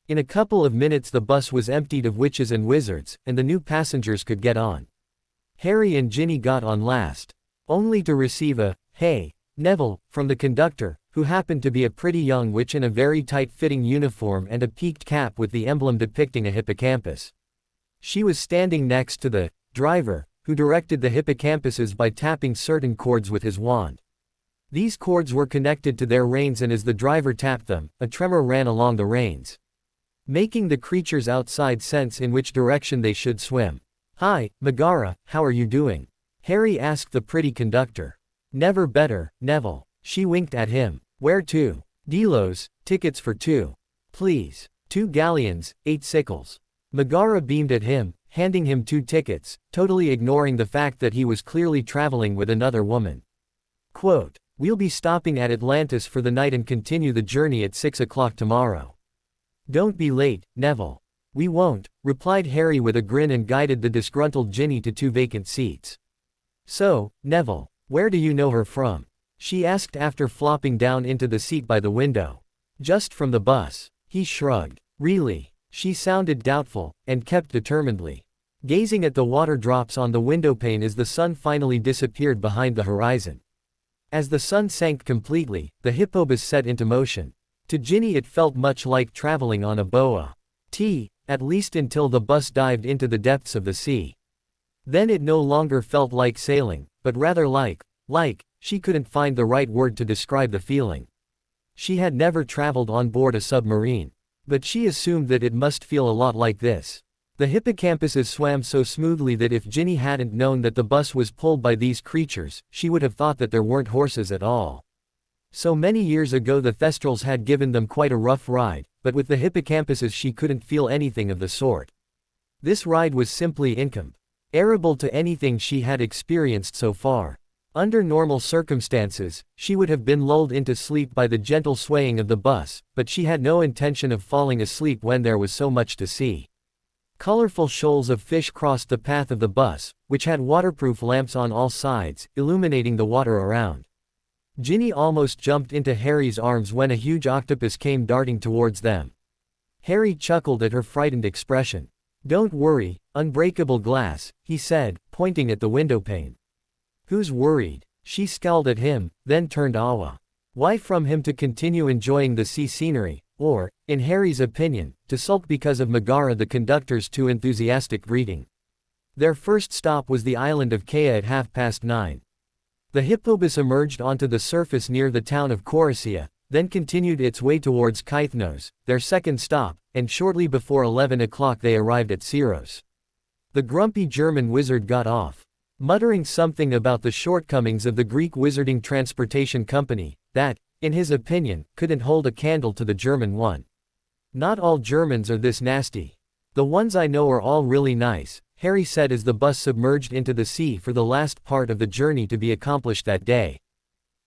In a couple of minutes the bus was emptied of witches and wizards, and the new passengers could get on. Harry and Ginny got on last, only to receive a, "Hey, Neville," from the conductor, who happened to be a pretty young witch in a very tight-fitting uniform and a peaked cap with the emblem depicting a hippocampus. She was standing next to the driver, who directed the hippocampuses by tapping certain chords with his wand. These chords were connected to their reins, and as the driver tapped them, a tremor ran along the reins, making the creatures outside sense in which direction they should swim. "Hi, Megara, how are you doing?" Harry asked the pretty conductor. "Never better, Neville." She winked at him. "Where to?" Delos, tickets for 2. Please. 2 galleons, 8 sickles. Megara beamed at him, handing him 2 tickets, totally ignoring the fact that he was clearly traveling with another woman. Quote, "We'll be stopping at Atlantis for the night and continue the journey at 6 o'clock tomorrow. Don't be late, Neville." "We won't," replied Harry with a grin and guided the disgruntled Ginny to 2 vacant seats. "So, Neville, where do you know her from?" she asked after flopping down into the seat by the window. "Just from the bus." He shrugged. "Really?" She sounded doubtful, and kept determinedly gazing at the water drops on the windowpane as the sun finally disappeared behind the horizon. As the sun sank completely, the Hippobus set into motion. To Ginny it felt much like traveling on a boa. At least until the bus dived into the depths of the sea. Then it no longer felt like sailing, but rather like, she couldn't find the right word to describe the feeling. She had never traveled on board a submarine. But she assumed that it must feel a lot like this. The hippocampuses swam so smoothly that if Ginny hadn't known that the bus was pulled by these creatures, she would have thought that there weren't horses at all. So many years ago the Thestrals had given them quite a rough ride, but with the hippocampuses she couldn't feel anything of the sort. This ride was simply incomparable to anything she had experienced so far. Under normal circumstances, she would have been lulled into sleep by the gentle swaying of the bus, but she had no intention of falling asleep when there was so much to see. Colorful shoals of fish crossed the path of the bus, which had waterproof lamps on all sides, illuminating the water around. Ginny almost jumped into Harry's arms when a huge octopus came darting towards them. Harry chuckled at her frightened expression. "Don't worry, unbreakable glass," he said, pointing at the windowpane. "Who's worried?" She scowled at him, then turned away from him to continue enjoying the sea scenery, or, in Harry's opinion, to sulk because of Megara the conductor's too enthusiastic greeting. Their first stop was the island of Kea at 9:30. The Hippobus emerged onto the surface near the town of Coruscant, then continued its way towards Kythnos, their second stop, and shortly before 11 o'clock they arrived at Syros. The grumpy German wizard got off, muttering something about the shortcomings of the Greek wizarding transportation company, that, in his opinion, couldn't hold a candle to the German one. "Not all Germans are this nasty. The ones I know are all really nice," Harry said as the bus submerged into the sea for the last part of the journey to be accomplished that day.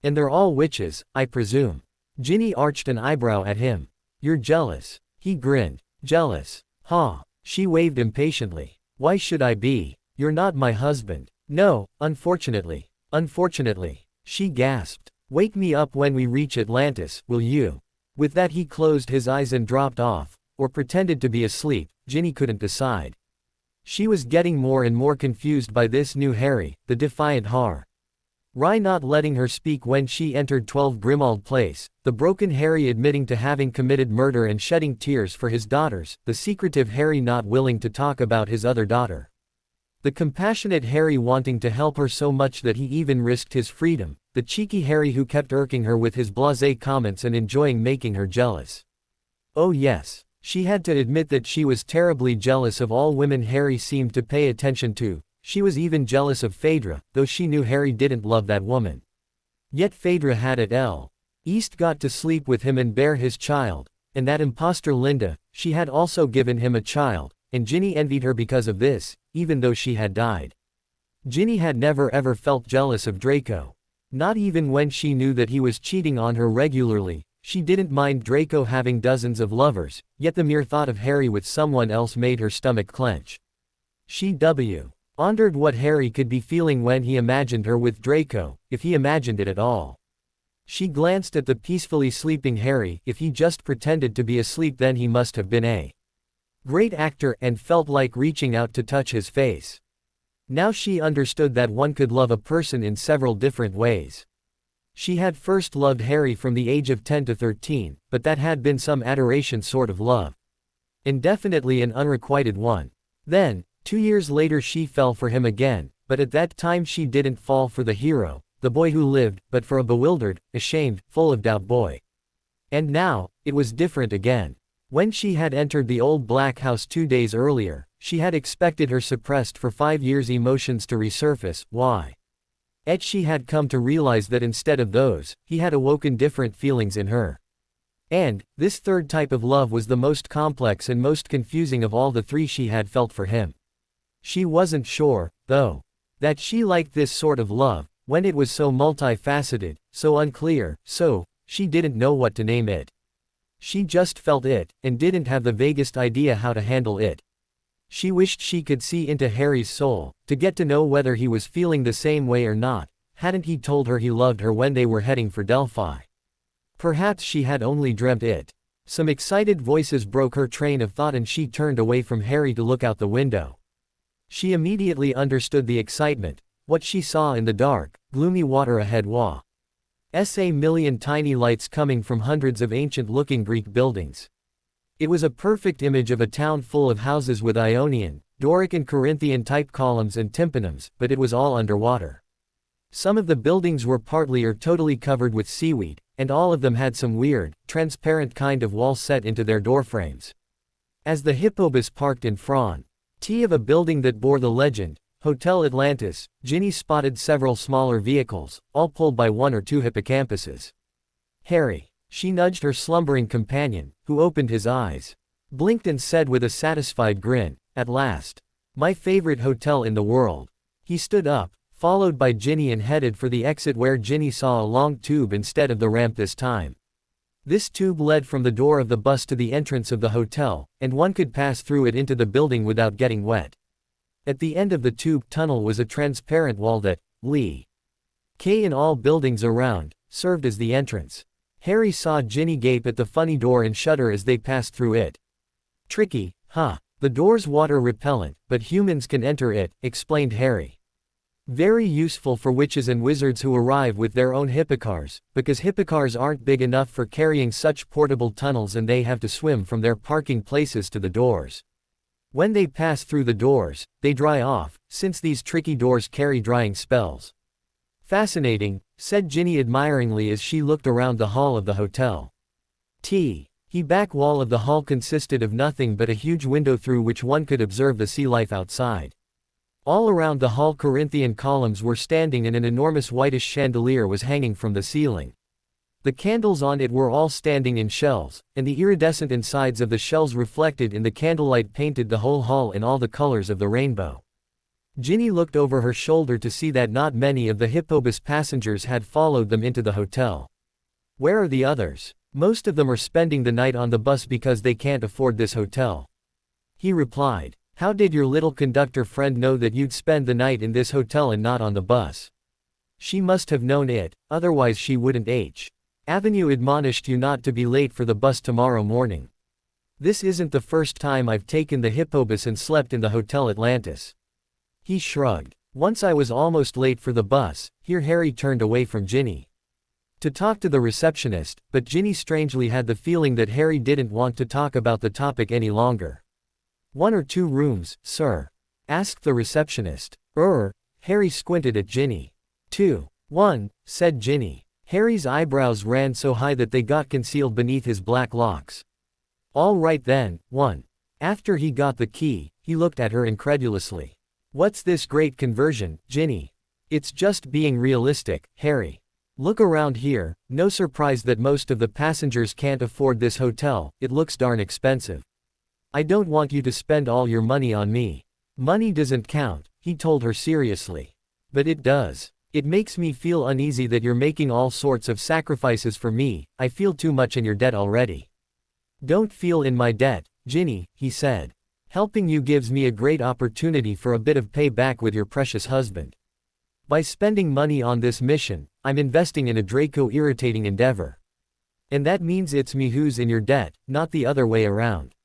"And they're all witches, I presume." Ginny arched an eyebrow at him. "You're jealous." He grinned. "Jealous? Huh?" She waved impatiently. "Why should I be? You're not my husband." "No, unfortunately." "Unfortunately." She gasped. "Wake me up when we reach Atlantis, will you?" With that he closed his eyes and dropped off, or pretended to be asleep. Ginny couldn't decide. She was getting more and more confused by this new Harry, the defiant Harry not letting her speak when she entered 12 Grimmauld Place, the broken Harry admitting to having committed murder and shedding tears for his daughters, the secretive Harry not willing to talk about his other daughter. The compassionate Harry wanting to help her so much that he even risked his freedom, the cheeky Harry who kept irking her with his blasé comments and enjoying making her jealous. Oh yes, she had to admit that she was terribly jealous of all women Harry seemed to pay attention to. She was even jealous of Fedra, though she knew Harry didn't love that woman. Yet Fedra had at least got to sleep with him and bear his child, and that impostor Linda, she had also given him a child, and Ginny envied her because of this, even though she had died. Ginny had never ever felt jealous of Draco. Not even when she knew that he was cheating on her regularly. She didn't mind Draco having dozens of lovers, yet the mere thought of Harry with someone else made her stomach clench. She wondered what Harry could be feeling when he imagined her with Draco, if he imagined it at all. She glanced at the peacefully sleeping Harry. If he just pretended to be asleep then he must have been a great actor, and felt like reaching out to touch his face. Now she understood that one could love a person in several different ways. She had first loved Harry from the age of 10 to 13, but that had been some adoration sort of love. Indefinitely an unrequited one. Then, 2 years later she fell for him again, but at that time she didn't fall for the hero, the boy who lived, but for a bewildered, ashamed, full of doubt boy. And now, it was different again. When she had entered the old black house 2 days earlier, she had expected her suppressed for 5 years emotions to resurface. Yet she had come to realize that instead of those, he had awoken different feelings in her. And, this third type of love was the most complex and most confusing of all the three she had felt for him. She wasn't sure, though, that she liked this sort of love, when it was so multifaceted, so unclear, so, she didn't know what to name it. She just felt it, and didn't have the vaguest idea how to handle it. She wished she could see into Harry's soul, to get to know whether he was feeling the same way or not. Hadn't he told her he loved her when they were heading for Delphi? Perhaps she had only dreamt it. Some excited voices broke her train of thought and she turned away from Harry to look out the window. She immediately understood the excitement, what she saw in the dark, gloomy water ahead was a million tiny lights coming from hundreds of ancient-looking Greek buildings. It was a perfect image of a town full of houses with Ionian, Doric and Corinthian-type columns and tympanums, but it was all underwater. Some of the buildings were partly or totally covered with seaweed, and all of them had some weird, transparent kind of wall set into their doorframes. As the Hippobus parked in front of a building that bore the legend, Hotel Atlantis, Ginny spotted several smaller vehicles, all pulled by one or two hippocampuses. Harry. She nudged her slumbering companion, who opened his eyes, blinked and said with a satisfied grin, "At last. My favorite hotel in the world." He stood up, followed by Ginny and headed for the exit where Ginny saw a long tube instead of the ramp this time. This tube led from the door of the bus to the entrance of the hotel, and one could pass through it into the building without getting wet. At the end of the tube tunnel was a transparent wall that, in all buildings around, served as the entrance. Harry saw Ginny gape at the funny door and shudder as they passed through it. "Tricky, huh? The door's water repellent, but humans can enter it," explained Harry. "Very useful for witches and wizards who arrive with their own hippocars, because hippocars aren't big enough for carrying such portable tunnels and they have to swim from their parking places to the doors. When they pass through the doors, they dry off, since these tricky doors carry drying spells." "Fascinating," said Ginny admiringly as she looked around the hall of the hotel. The back wall of the hall consisted of nothing but a huge window through which one could observe the sea life outside. All around the hall Corinthian columns were standing and an enormous whitish chandelier was hanging from the ceiling. The candles on it were all standing in shells, and the iridescent insides of the shells reflected in the candlelight painted the whole hall in all the colors of the rainbow. Ginny looked over her shoulder to see that not many of the Hippobus passengers had followed them into the hotel. "Where are the others?" "Most of them are spending the night on the bus because they can't afford this hotel," he replied. "How did your little conductor friend know that you'd spend the night in this hotel and not on the bus?" "She must have known it, otherwise she wouldn't Avenue admonished you not to be late for the bus tomorrow morning. This isn't the first time I've taken the Hippobus and slept in the Hotel Atlantis." He shrugged. "Once I was almost late for the bus." Here Harry turned away from Ginny to talk to the receptionist, but Ginny strangely had the feeling that Harry didn't want to talk about the topic any longer. "1 or 2 rooms, sir?" asked the receptionist. Harry squinted at Ginny. 2. 1, said Ginny. Harry's eyebrows ran so high that they got concealed beneath his black locks. "All right then, 1. After he got the key, he looked at her incredulously. "What's this great conversion, Ginny?" "It's just being realistic, Harry. Look around here, no surprise that most of the passengers can't afford this hotel, it looks darn expensive. I don't want you to spend all your money on me." "Money doesn't count," he told her seriously. "But it does. It makes me feel uneasy that you're making all sorts of sacrifices for me. I feel too much in your debt already." "Don't feel in my debt, Ginny," he said. "Helping you gives me a great opportunity for a bit of payback with your precious husband. By spending money on this mission, I'm investing in a Draco irritating endeavor. And that means it's me who's in your debt, not the other way around."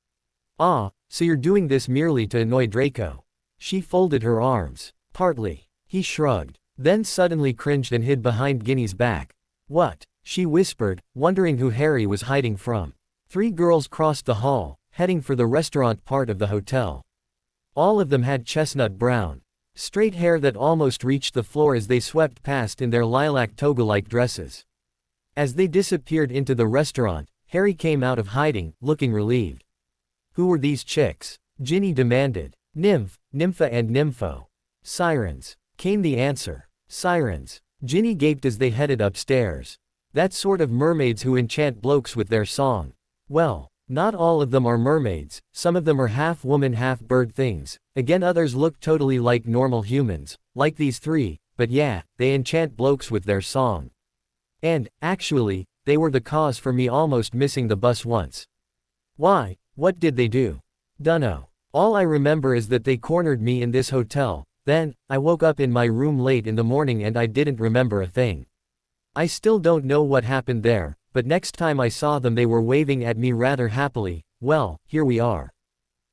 "Ah, so you're doing this merely to annoy Draco?" She folded her arms. "Partly." He shrugged, then suddenly cringed and hid behind Ginny's back. "What?" she whispered, wondering who Harry was hiding from. 3 girls crossed the hall, heading for the restaurant part of the hotel. All of them had chestnut brown, straight hair that almost reached the floor as they swept past in their lilac toga-like dresses. As they disappeared into the restaurant, Harry came out of hiding, looking relieved. "Who were these chicks?" Ginny demanded. Nympha and Nympho. Sirens," came the answer. "Sirens." Ginny gaped as they headed upstairs. That sort of mermaids who enchant blokes with their song. Well, not all of them are mermaids, some of them are half woman half bird things, again others look totally like normal humans, like these three, but yeah, they enchant blokes with their song. And, actually, they were the cause for me almost missing the bus once. Why? What did they do? Dunno. All I remember is that they cornered me in this hotel, then, I woke up in my room late in the morning and I didn't remember a thing. I still don't know what happened there, but next time I saw them they were waving at me rather happily. Well, here we are.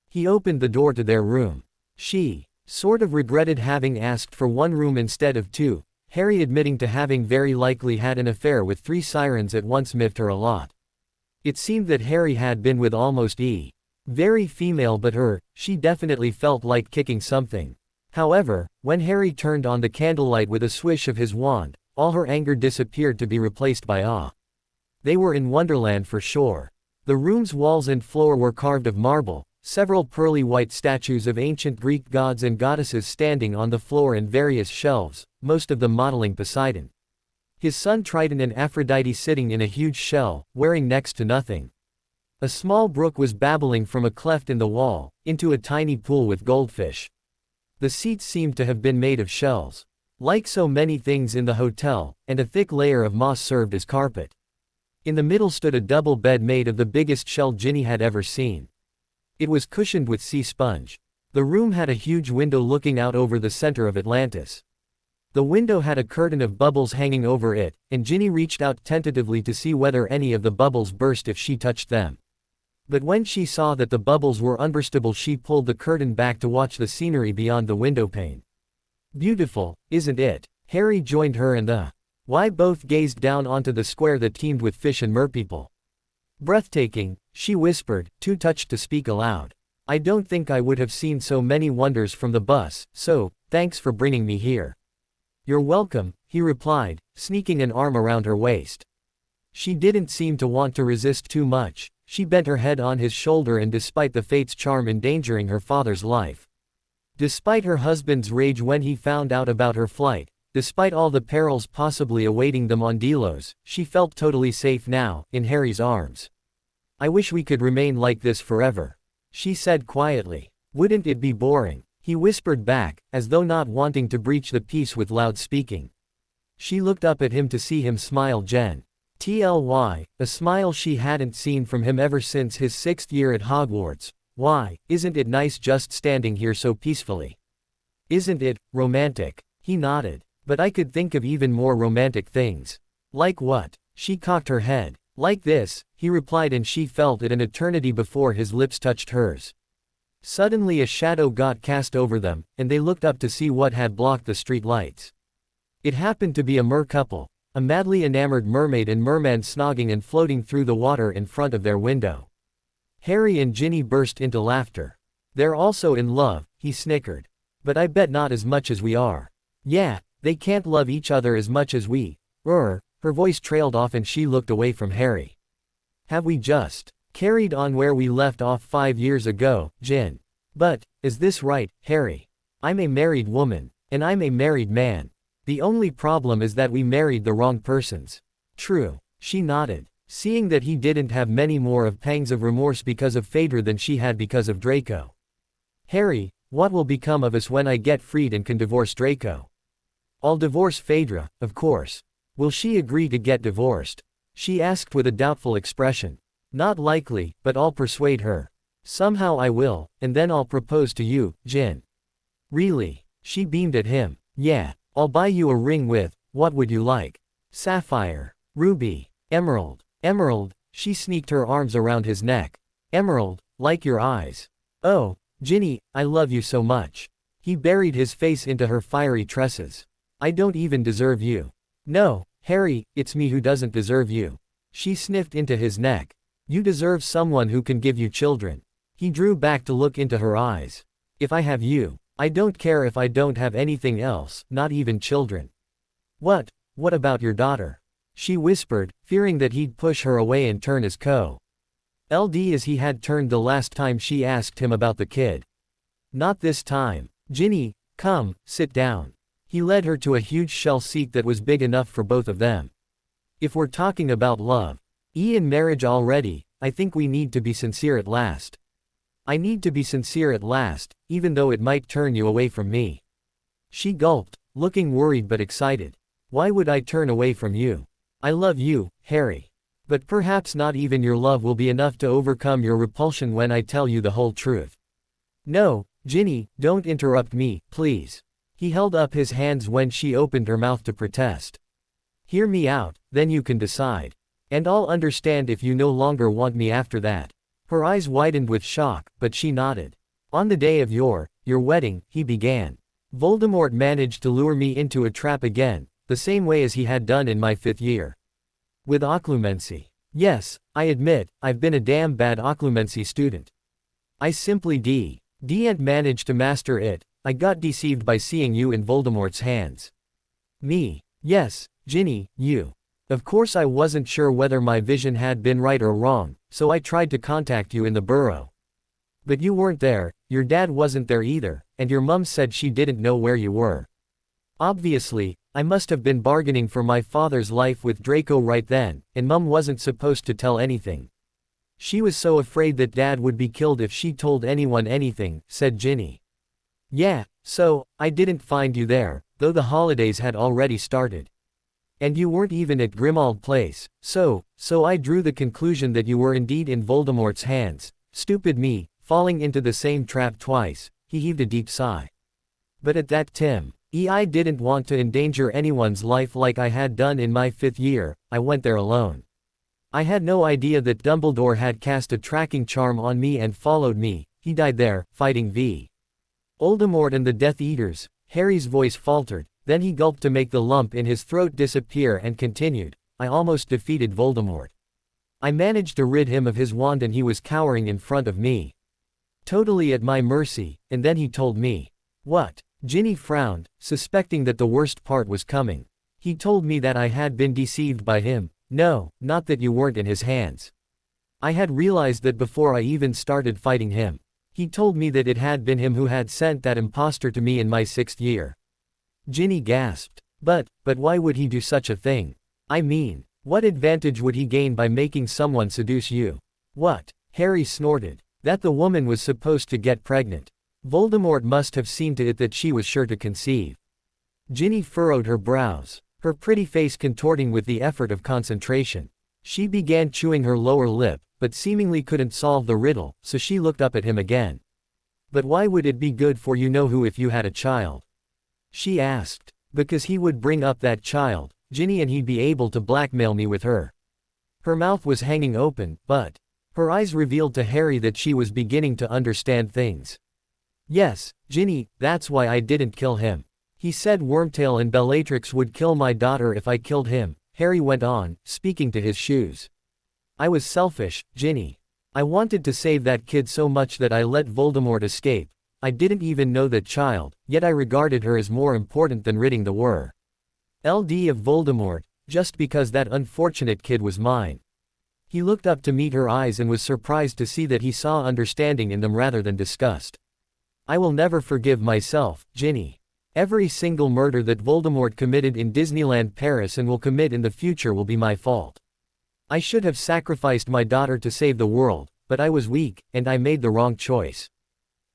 He opened the door to their room. She sort of regretted having asked for one room instead of two, Harry admitting to having very likely had an affair with 3 sirens at once miffed her a lot. It seemed that Harry had been with almost very female but she definitely felt like kicking something. However, when Harry turned on the candlelight with a swish of his wand, all her anger disappeared to be replaced by awe. They were in Wonderland for sure. The room's walls and floor were carved of marble, several pearly white statues of ancient Greek gods and goddesses standing on the floor and various shelves, most of them modeling Poseidon. His son Triton and Aphrodite sitting in a huge shell, wearing next to nothing. A small brook was babbling from a cleft in the wall, into a tiny pool with goldfish. The seats seemed to have been made of shells. Like so many things in the hotel, and a thick layer of moss served as carpet. In the middle stood a double bed made of the biggest shell Ginny had ever seen. It was cushioned with sea sponge. The room had a huge window looking out over the center of Atlantis. The window had a curtain of bubbles hanging over it, and Ginny reached out tentatively to see whether any of the bubbles burst if she touched them. But when she saw that the bubbles were unburstable she pulled the curtain back to watch the scenery beyond the windowpane. Beautiful, isn't it? Harry joined her and both gazed down onto the square that teemed with fish and merpeople. Breathtaking, she whispered, too touched to speak aloud. I don't think I would have seen so many wonders from the bus, so, thanks for bringing me here. You're welcome, he replied, sneaking an arm around her waist. She didn't seem to want to resist too much. She bent her head on his shoulder and despite the fate's charm endangering her father's life. Despite her husband's rage when he found out about her flight, despite all the perils possibly awaiting them on Delos, she felt totally safe now, in Harry's arms. I wish we could remain like this forever, she said quietly. Wouldn't it be boring? He whispered back, as though not wanting to breach the peace with loud speaking. She looked up at him to see him smile tly, a smile she hadn't seen from him ever since his 6th year at Hogwarts. Why, isn't it nice just standing here so peacefully? Isn't it romantic? He nodded. But I could think of even more romantic things. Like what? She cocked her head. Like this, he replied and she felt it an eternity before his lips touched hers. Suddenly a shadow got cast over them, and they looked up to see what had blocked the street lights. It happened to be a mer couple, a madly enamored mermaid and merman snogging and floating through the water in front of their window. Harry and Ginny burst into laughter. They're also in love, he snickered. But I bet not as much as we are. Yeah, they can't love each other as much as we. Her voice trailed off and she looked away from Harry. Have we just carried on where we left off 5 years ago, Gin? But, is this right, Harry? I'm a married woman, and I'm a married man. The only problem is that we married the wrong persons. True, she nodded. Seeing that he didn't have many more of pangs of remorse because of Fedra than she had because of Draco. Harry, what will become of us when I get freed and can divorce Draco? I'll divorce Fedra, of course. Will she agree to get divorced? She asked with a doubtful expression. Not likely, but I'll persuade her. Somehow I will, and then I'll propose to you, Gin. Really? She beamed at him. Yeah, I'll buy you a ring with, what would you like? Sapphire, ruby, emerald. Emerald, she sneaked her arms around his neck. Emerald, like your eyes. Oh, Ginny, I love you so much. He buried his face into her fiery tresses. I don't even deserve you. No, Harry, it's me who doesn't deserve you. She sniffed into his neck. You deserve someone who can give you children. He drew back to look into her eyes. If I have you, I don't care if I don't have anything else, not even children. What about your daughter? She whispered, fearing that he'd push her away and turn as LD as he had turned the last time she asked him about the kid. Not this time. Ginny, come, sit down. He led her to a huge shell seat that was big enough for both of them. If we're talking about love, in marriage already, I think we need to be sincere at last. I need to be sincere at last, even though it might turn you away from me. She gulped, looking worried but excited. Why would I turn away from you? I love you, Harry. But perhaps not even your love will be enough to overcome your repulsion when I tell you the whole truth. No, Ginny, don't interrupt me, please. He held up his hands when she opened her mouth to protest. Hear me out, then you can decide. And I'll understand if you no longer want me after that. Her eyes widened with shock, but she nodded. On the day of your wedding, he began. Voldemort managed to lure me into a trap again, the same way as he had done in my 5th year. With occlumency. Yes, I admit, I've been a damn bad occlumency student. I simply didn't manage to master it. I got deceived by seeing you in Voldemort's hands. Me. Yes, Ginny, you. Of course I wasn't sure whether my vision had been right or wrong, so I tried to contact you in the Burrow. But you weren't there, your dad wasn't there either, and your mum said she didn't know where you were. Obviously, I must have been bargaining for my father's life with Draco right then, and mum wasn't supposed to tell anything. She was so afraid that dad would be killed if she told anyone anything, said Ginny. Yeah, so, I didn't find you there, though the holidays had already started. And you weren't even at Grimmauld Place, so I drew the conclusion that you were indeed in Voldemort's hands. Stupid me, falling into the same trap twice. He heaved a deep sigh. But at that time, I didn't want to endanger anyone's life like I had done in my 5th year. I went there alone. I had no idea that Dumbledore had cast a tracking charm on me and followed me. He died there, fighting Voldemort and the Death Eaters. Harry's voice faltered, then he gulped to make the lump in his throat disappear and continued. I almost defeated Voldemort. I managed to rid him of his wand and he was cowering in front of me. Totally at my mercy, and then he told me. What? Ginny frowned, suspecting that the worst part was coming. He told me that I had been deceived by him. No, not that you weren't in his hands. I had realized that before I even started fighting him. He told me that it had been him who had sent that impostor to me in my 6th year. Ginny gasped. But why would he do such a thing? I mean, what advantage would he gain by making someone seduce you? What? Harry snorted. That the woman was supposed to get pregnant. Voldemort must have seen to it that she was sure to conceive. Ginny furrowed her brows, her pretty face contorting with the effort of concentration. She began chewing her lower lip, but seemingly couldn't solve the riddle, so she looked up at him again. But why would it be good for you-know-who if you had a child? She asked. Because he would bring up that child, Ginny, and he'd be able to blackmail me with her. Her mouth was hanging open, but her eyes revealed to Harry that she was beginning to understand things. Yes, Ginny, that's why I didn't kill him. He said Wormtail and Bellatrix would kill my daughter if I killed him, Harry went on, speaking to his shoes. I was selfish, Ginny. I wanted to save that kid so much that I let Voldemort escape. I didn't even know that child, yet I regarded her as more important than ridding the LD of Voldemort, just because that unfortunate kid was mine. He looked up to meet her eyes and was surprised to see that he saw understanding in them rather than disgust. I will never forgive myself, Ginny. Every single murder that Voldemort committed in Disneyland Paris and will commit in the future will be my fault. I should have sacrificed my daughter to save the world, but I was weak, and I made the wrong choice.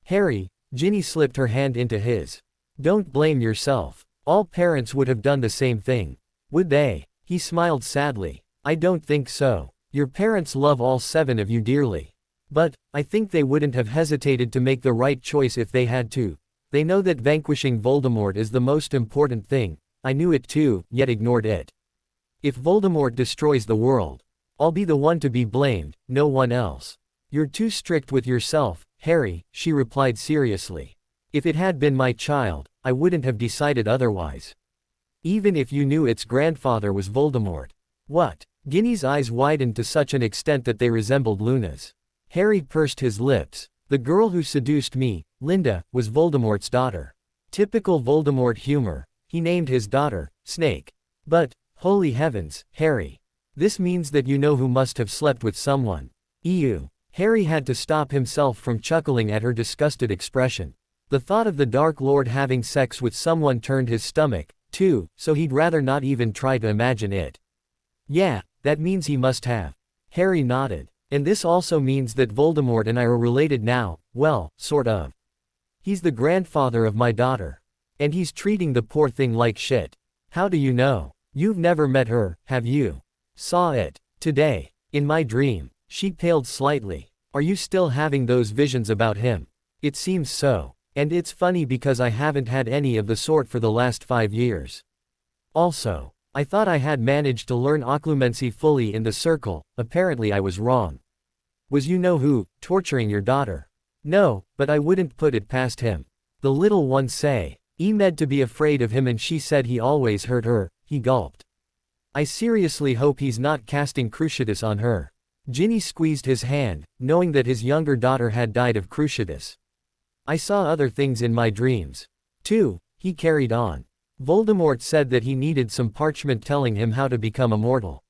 Harry, Ginny slipped her hand into his. Don't blame yourself. All parents would have done the same thing. Would they? He smiled sadly. I don't think so. Your parents love all 7 of you dearly. But, I think they wouldn't have hesitated to make the right choice if they had to. They know that vanquishing Voldemort is the most important thing. I knew it too, yet ignored it. If Voldemort destroys the world, I'll be the one to be blamed, no one else. You're too strict with yourself, Harry, she replied seriously. If it had been my child, I wouldn't have decided otherwise. Even if you knew its grandfather was Voldemort. What? Ginny's eyes widened to such an extent that they resembled Luna's. Harry pursed his lips. The girl who seduced me, Linda, was Voldemort's daughter. Typical Voldemort humor. He named his daughter, Snake. But, holy heavens, Harry. This means that you-know-who must have slept with someone. Ew. Harry had to stop himself from chuckling at her disgusted expression. The thought of the Dark Lord having sex with someone turned his stomach, too, so he'd rather not even try to imagine it. Yeah, that means he must have. Harry nodded. And this also means that Voldemort and I are related now, well, sort of. He's the grandfather of my daughter. And he's treating the poor thing like shit. How do you know? You've never met her, have you? Saw it. Today. In my dream. She paled slightly. Are you still having those visions about him? It seems so. And it's funny because I haven't had any of the sort for the last 5 years. Also, I thought I had managed to learn occlumency fully in the circle, apparently I was wrong. Was you-know-who, torturing your daughter? No, but I wouldn't put it past him. The little one say. Meant to be afraid of him and she said he always hurt her, he gulped. I seriously hope he's not casting cruciatus on her. Ginny squeezed his hand, knowing that his younger daughter had died of cruciatus. I saw other things in my dreams. Too, he carried on. Voldemort said that he needed some parchment telling him how to become immortal.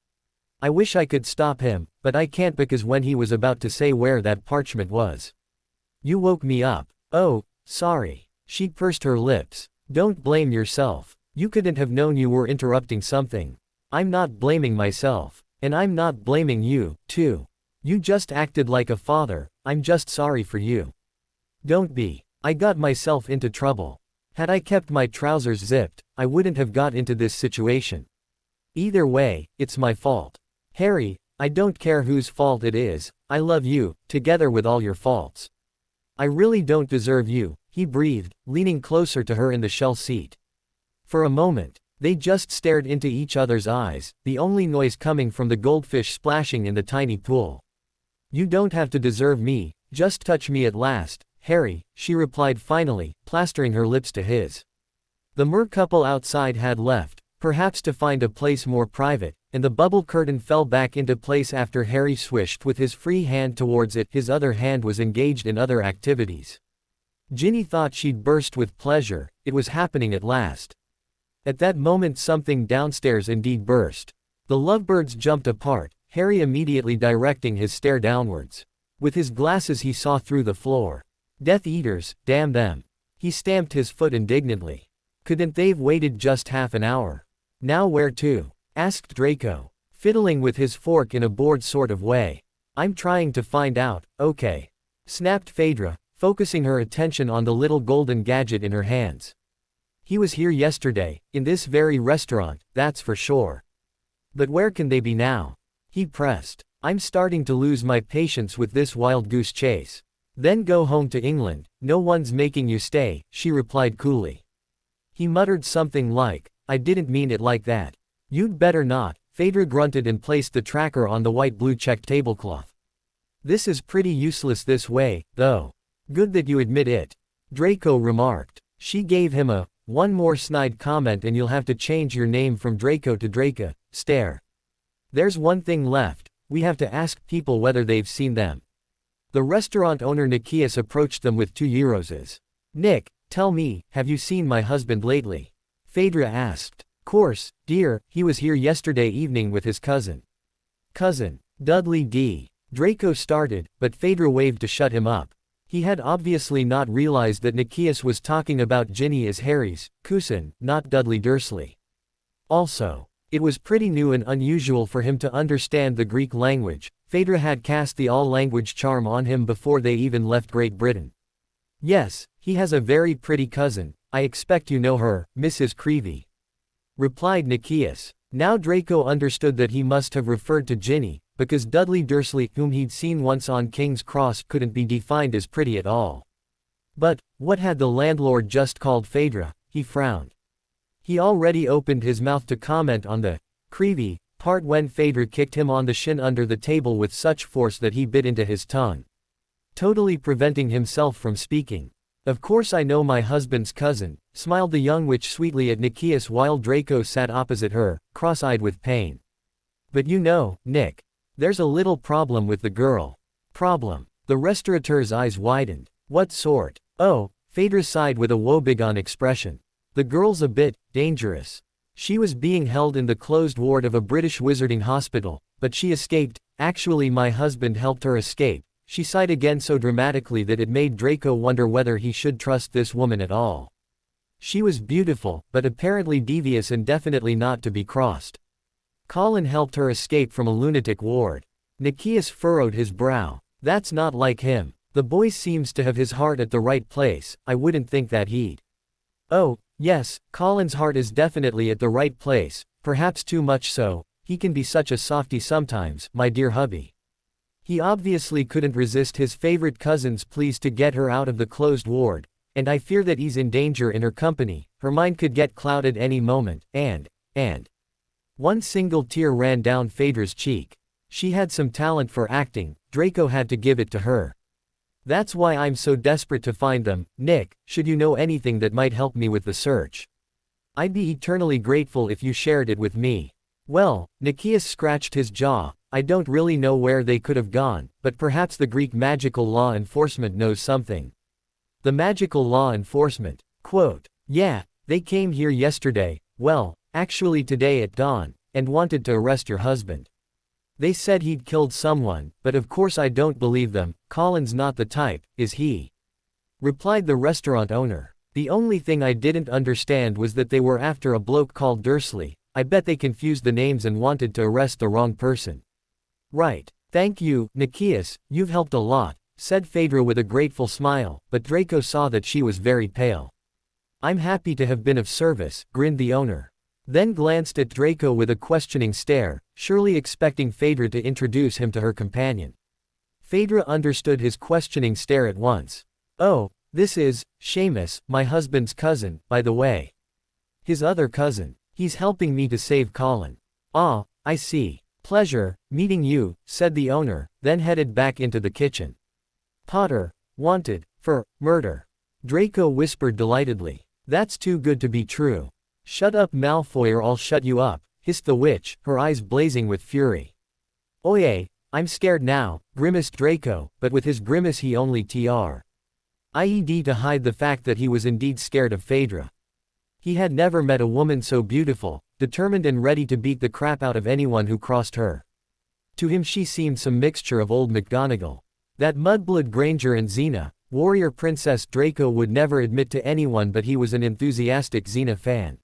I wish I could stop him, but I can't because when he was about to say where that parchment was. You woke me up. Oh, sorry. She pursed her lips. Don't blame yourself. You couldn't have known you were interrupting something. I'm not blaming myself. And I'm not blaming you, too. You just acted like a father, I'm just sorry for you. Don't be. I got myself into trouble. Had I kept my trousers zipped, I wouldn't have got into this situation. Either way, it's my fault. Harry, I don't care whose fault it is, I love you, together with all your faults. I really don't deserve you, he breathed, leaning closer to her in the shell seat. For a moment, they just stared into each other's eyes, the only noise coming from the goldfish splashing in the tiny pool. You don't have to deserve me, just touch me at last, Harry, she replied finally, plastering her lips to his. The mer couple outside had left, perhaps to find a place more private, and the bubble curtain fell back into place after Harry swished with his free hand towards it, his other hand was engaged in other activities. Ginny thought she'd burst with pleasure, it was happening at last. At that moment something downstairs indeed burst. The lovebirds jumped apart, Harry immediately directing his stare downwards. With his glasses he saw through the floor. Death Eaters, damn them. He stamped his foot indignantly. Couldn't they've waited just half an hour? Now where to? Asked Draco, fiddling with his fork in a bored sort of way. I'm trying to find out, okay. Snapped Fedra, focusing her attention on the little golden gadget in her hands. He was here yesterday, in this very restaurant, that's for sure. But where can they be now? He pressed. I'm starting to lose my patience with this wild goose chase. Then go home to England, no one's making you stay, she replied coolly. He muttered something like, I didn't mean it like that. You'd better not, Fedra grunted and placed the tracker on the white-blue checked tablecloth. This is pretty useless this way, though. Good that you admit it. Draco remarked. She gave him a, one more snide comment and you'll have to change your name from Draco to Draca, stare. There's one thing left, we have to ask people whether they've seen them. The restaurant owner Nikias approached them with 2 euros. Nick, tell me, have you seen my husband lately? Fedra asked. Course, dear, he was here yesterday evening with his cousin. Cousin, Dudley D. Draco started, but Fedra waved to shut him up. He had obviously not realized that Nikias was talking about Ginny as Harry's cousin, not Dudley Dursley. Also, it was pretty new and unusual for him to understand the Greek language. Fedra had cast the all-language charm on him before they even left Great Britain. Yes, he has a very pretty cousin, I expect you know her, Mrs. Creevy. Replied Nikias. Now Draco understood that he must have referred to Ginny, because Dudley Dursley, whom he'd seen once on King's Cross, couldn't be defined as pretty at all. But, what had the landlord just called Fedra? He frowned. He already opened his mouth to comment on the creevy part when Fedra kicked him on the shin under the table with such force that he bit into his tongue, totally preventing himself from speaking. Of course I know my husband's cousin, smiled the young witch sweetly at Nikias while Draco sat opposite her, cross-eyed with pain. But you know, Nick, there's a little problem with the girl. Problem. The restaurateur's eyes widened. What sort? Oh, Fedra sighed with a woebegone expression. The girl's a bit dangerous. She was being held in the closed ward of a British wizarding hospital, but she escaped. Actually my husband helped her escape. She sighed again so dramatically that it made Draco wonder whether he should trust this woman at all. She was beautiful, but apparently devious and definitely not to be crossed. Colin helped her escape from a lunatic ward. Nikias furrowed his brow. That's not like him. The boy seems to have his heart at the right place. I wouldn't think that he'd. Oh, yes, Colin's heart is definitely at the right place, perhaps too much so. He can be such a softie sometimes, my dear hubby. He obviously couldn't resist his favorite cousin's pleas to get her out of the closed ward, and I fear that he's in danger in her company. Her mind could get clouded any moment, and. One single tear ran down Phaedra's cheek. She had some talent for acting, Draco had to give it to her. That's why I'm so desperate to find them, Nick, should you know anything that might help me with the search. I'd be eternally grateful if you shared it with me. Well, Nikias scratched his jaw, I don't really know where they could have gone, but perhaps the Greek magical law enforcement knows something. The magical law enforcement, quote, yeah, they came here yesterday, well, actually today at dawn, and wanted to arrest your husband. They said he'd killed someone, but of course I don't believe them. Colin's not the type, is he? Replied the restaurant owner. The only thing I didn't understand was that they were after a bloke called Dursley. I bet they confused the names and wanted to arrest the wrong person. Right. Thank you, Nikias, you've helped a lot, said Phaedra with a grateful smile, but Draco saw that she was very pale. I'm happy to have been of service, grinned the owner. Then glanced at Draco with a questioning stare, surely expecting Phaedra to introduce him to her companion. Phaedra understood his questioning stare at once. Oh, this is, Seamus, my husband's cousin, by the way. His other cousin. He's helping me to save Colin. Ah, I see. Pleasure, meeting you, said the owner, then headed back into the kitchen. Potter, wanted, for, murder. Draco whispered delightedly. That's too good to be true. Shut up Malfoy or I'll shut you up, hissed the witch, her eyes blazing with fury. Oye, I'm scared now, grimaced Draco, but with his grimace he only tried to hide the fact that he was indeed scared of Phaedra. He had never met a woman so beautiful, determined and ready to beat the crap out of anyone who crossed her. To him she seemed some mixture of old McGonagall. That mudblood Granger and Xena, warrior princess Draco would never admit to anyone, but he was an enthusiastic Xena fan.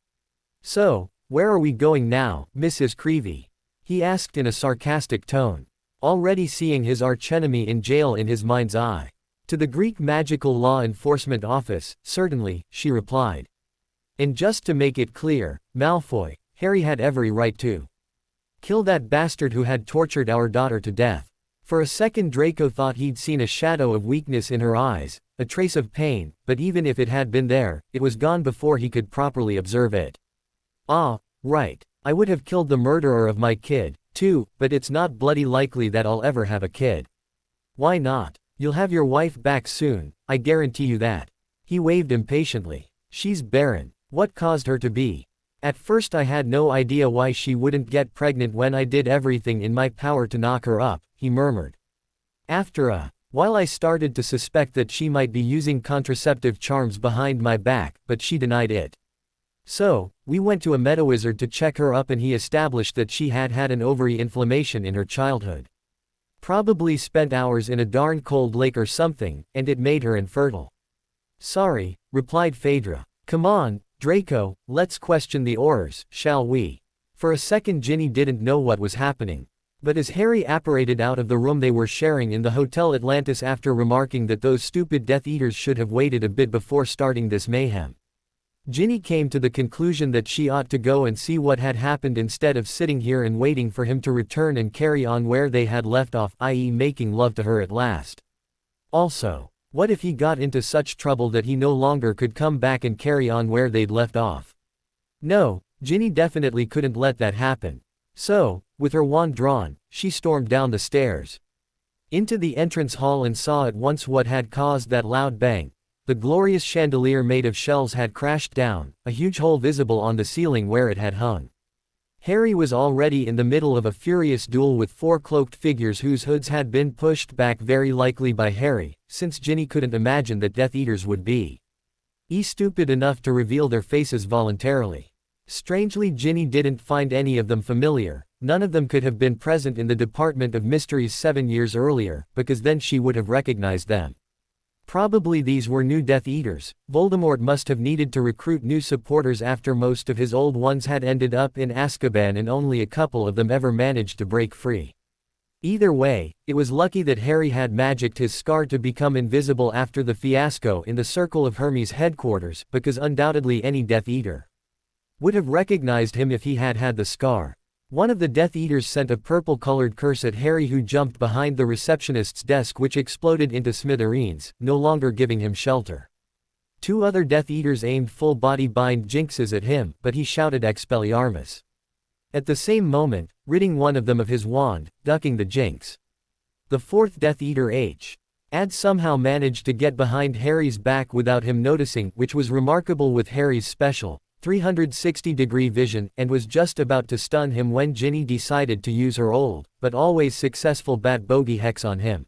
So, where are we going now, Mrs. Creevy? He asked in a sarcastic tone, already seeing his archenemy in jail in his mind's eye. To the Greek Magical Law Enforcement Office, certainly, she replied. And just to make it clear, Malfoy, Harry had every right to kill that bastard who had tortured our daughter to death. For a second Draco thought he'd seen a shadow of weakness in her eyes, a trace of pain, but even if it had been there, it was gone before he could properly observe it. Ah, right. I would have killed the murderer of my kid, too, but it's not bloody likely that I'll ever have a kid. Why not? You'll have your wife back soon, I guarantee you that. He waved impatiently. She's barren. What caused her to be? At first I had no idea why she wouldn't get pregnant when I did everything in my power to knock her up, he murmured. After a while I started to suspect that she might be using contraceptive charms behind my back, but she denied it. So, we went to a medawizard to check her up and he established that she had had an ovary inflammation in her childhood. Probably spent hours in a darn cold lake or something, and it made her infertile. Sorry, replied Phaedra. Come on, Draco, let's question the Aurors, shall we? For a second Ginny didn't know what was happening. But as Harry apparated out of the room they were sharing in the Hotel Atlantis after remarking that those stupid Death Eaters should have waited a bit before starting this mayhem, Ginny came to the conclusion that she ought to go and see what had happened instead of sitting here and waiting for him to return and carry on where they had left off, i.e. making love to her at last. Also, what if he got into such trouble that he no longer could come back and carry on where they'd left off? No, Ginny definitely couldn't let that happen. So, with her wand drawn, she stormed down the stairs into the entrance hall and saw at once what had caused that loud bang. The glorious chandelier made of shells had crashed down, a huge hole visible on the ceiling where it had hung. Harry was already in the middle of a furious duel with four cloaked figures whose hoods had been pushed back very likely by Harry, since Ginny couldn't imagine that Death Eaters would be stupid enough to reveal their faces voluntarily. Strangely Ginny didn't find any of them familiar. None of them could have been present in the Department of Mysteries 7 years earlier, because then she would have recognized them. Probably these were new Death Eaters. Voldemort must have needed to recruit new supporters after most of his old ones had ended up in Azkaban and only a couple of them ever managed to break free. Either way, it was lucky that Harry had magicked his scar to become invisible after the fiasco in the Circle of Hermes headquarters, because undoubtedly any Death Eater would have recognized him if he had had the scar. One of the Death Eaters sent a purple-colored curse at Harry, who jumped behind the receptionist's desk, which exploded into smithereens, no longer giving him shelter. Two other Death Eaters aimed full-body bind jinxes at him, but he shouted Expelliarmus at the same moment, ridding one of them of his wand, ducking the jinx. The fourth Death Eater had somehow managed to get behind Harry's back without him noticing, which was remarkable with Harry's special 360-degree vision, and was just about to stun him when Ginny decided to use her old, but always successful bat bogey hex on him.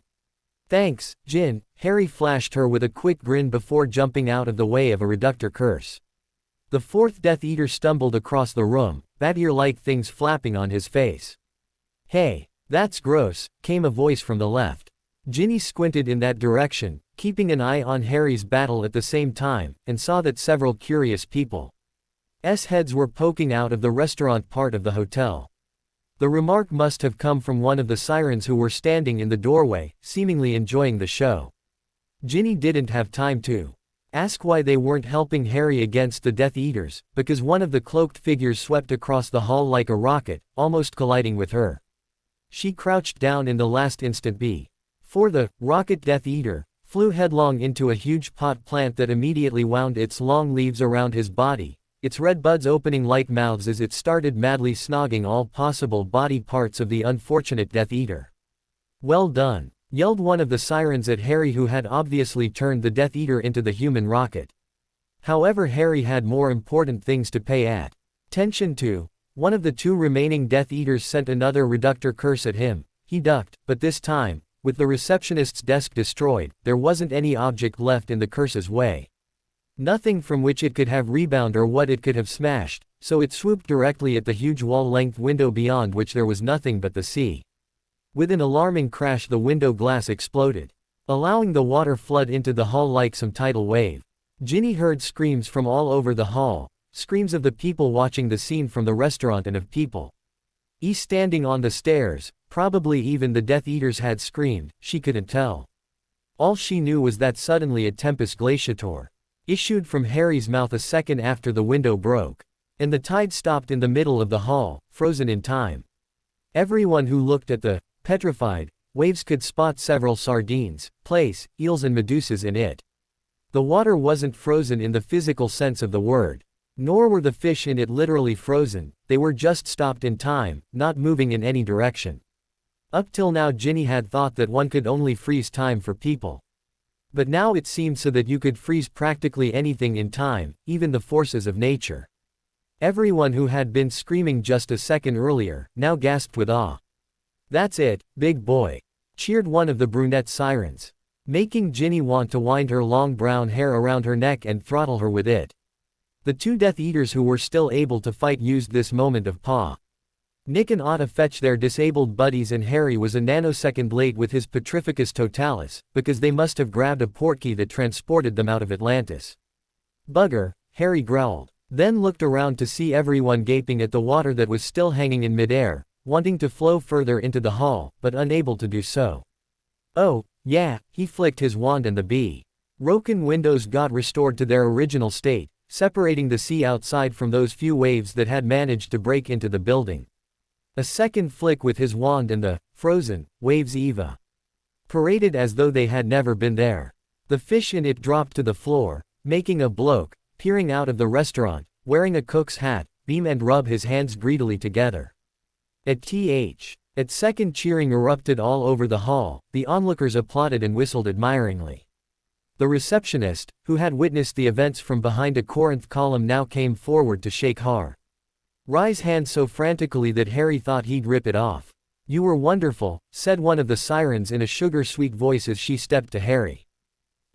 "Thanks, Gin," Harry flashed her with a quick grin before jumping out of the way of a reductor curse. The fourth Death Eater stumbled across the room, bat ear-like things flapping on his face. "Hey, that's gross," came a voice from the left. Ginny squinted in that direction, keeping an eye on Harry's battle at the same time, and saw that several curious people's heads were poking out of the restaurant part of the hotel. The remark must have come from one of the sirens who were standing in the doorway, seemingly enjoying the show. Ginny didn't have time to ask why they weren't helping Harry against the Death Eaters, because one of the cloaked figures swept across the hall like a rocket, almost colliding with her. She crouched down in the last instant before the rocket Death Eater flew headlong into a huge pot plant that immediately wound its long leaves around his body, its red buds opening like mouths as it started madly snogging all possible body parts of the unfortunate Death Eater. "Well done," yelled one of the sirens at Harry, who had obviously turned the Death Eater into the human rocket. However, Harry had more important things to pay attention to. One of the two remaining Death Eaters sent another reductor curse at him. He ducked, but this time, with the receptionist's desk destroyed, there wasn't any object left in the curse's way. Nothing from which it could have rebound or what it could have smashed, so it swooped directly at the huge wall-length window beyond which there was nothing but the sea. With an alarming crash, the window glass exploded, allowing the water flood into the hall like some tidal wave. Ginny heard screams from all over the hall, screams of the people watching the scene from the restaurant and of people standing on the stairs. Probably even the Death Eaters had screamed, she couldn't tell. All she knew was that suddenly a tempest glaciator issued from Harry's mouth a second after the window broke, and the tide stopped in the middle of the hall, frozen in time. Everyone who looked at the petrified waves could spot several sardines, plaice, eels and medusas in it. The water wasn't frozen in the physical sense of the word, nor were the fish in it literally frozen, they were just stopped in time, not moving in any direction. Up till now Ginny had thought that one could only freeze time for people. But now it seemed so that you could freeze practically anything in time, even the forces of nature. Everyone who had been screaming just a second earlier, now gasped with awe. "That's it, big boy," cheered one of the brunette sirens, making Ginny want to wind her long brown hair around her neck and throttle her with it. The two Death Eaters who were still able to fight used this moment of panic to fetch their disabled buddies, and Harry was a nanosecond late with his Petrificus Totalis, because they must have grabbed a portkey that transported them out of Atlantis. "Bugger," Harry growled, then looked around to see everyone gaping at the water that was still hanging in midair, wanting to flow further into the hall, but unable to do so. "Oh, yeah," he flicked his wand and the broken windows got restored to their original state, separating the sea outside from those few waves that had managed to break into the building. A second flick with his wand and the frozen waves paraded as though they had never been there. The fish in it dropped to the floor, making a bloke, peering out of the restaurant, wearing a cook's hat, beam and rub his hands greedily together. At second cheering erupted all over the hall, the onlookers applauded and whistled admiringly. The receptionist, who had witnessed the events from behind a Corinth column, now came forward to shake Harry's hand so frantically that Harry thought he'd rip it off. "You were wonderful," said one of the sirens in a sugar-sweet voice as she stepped to Harry.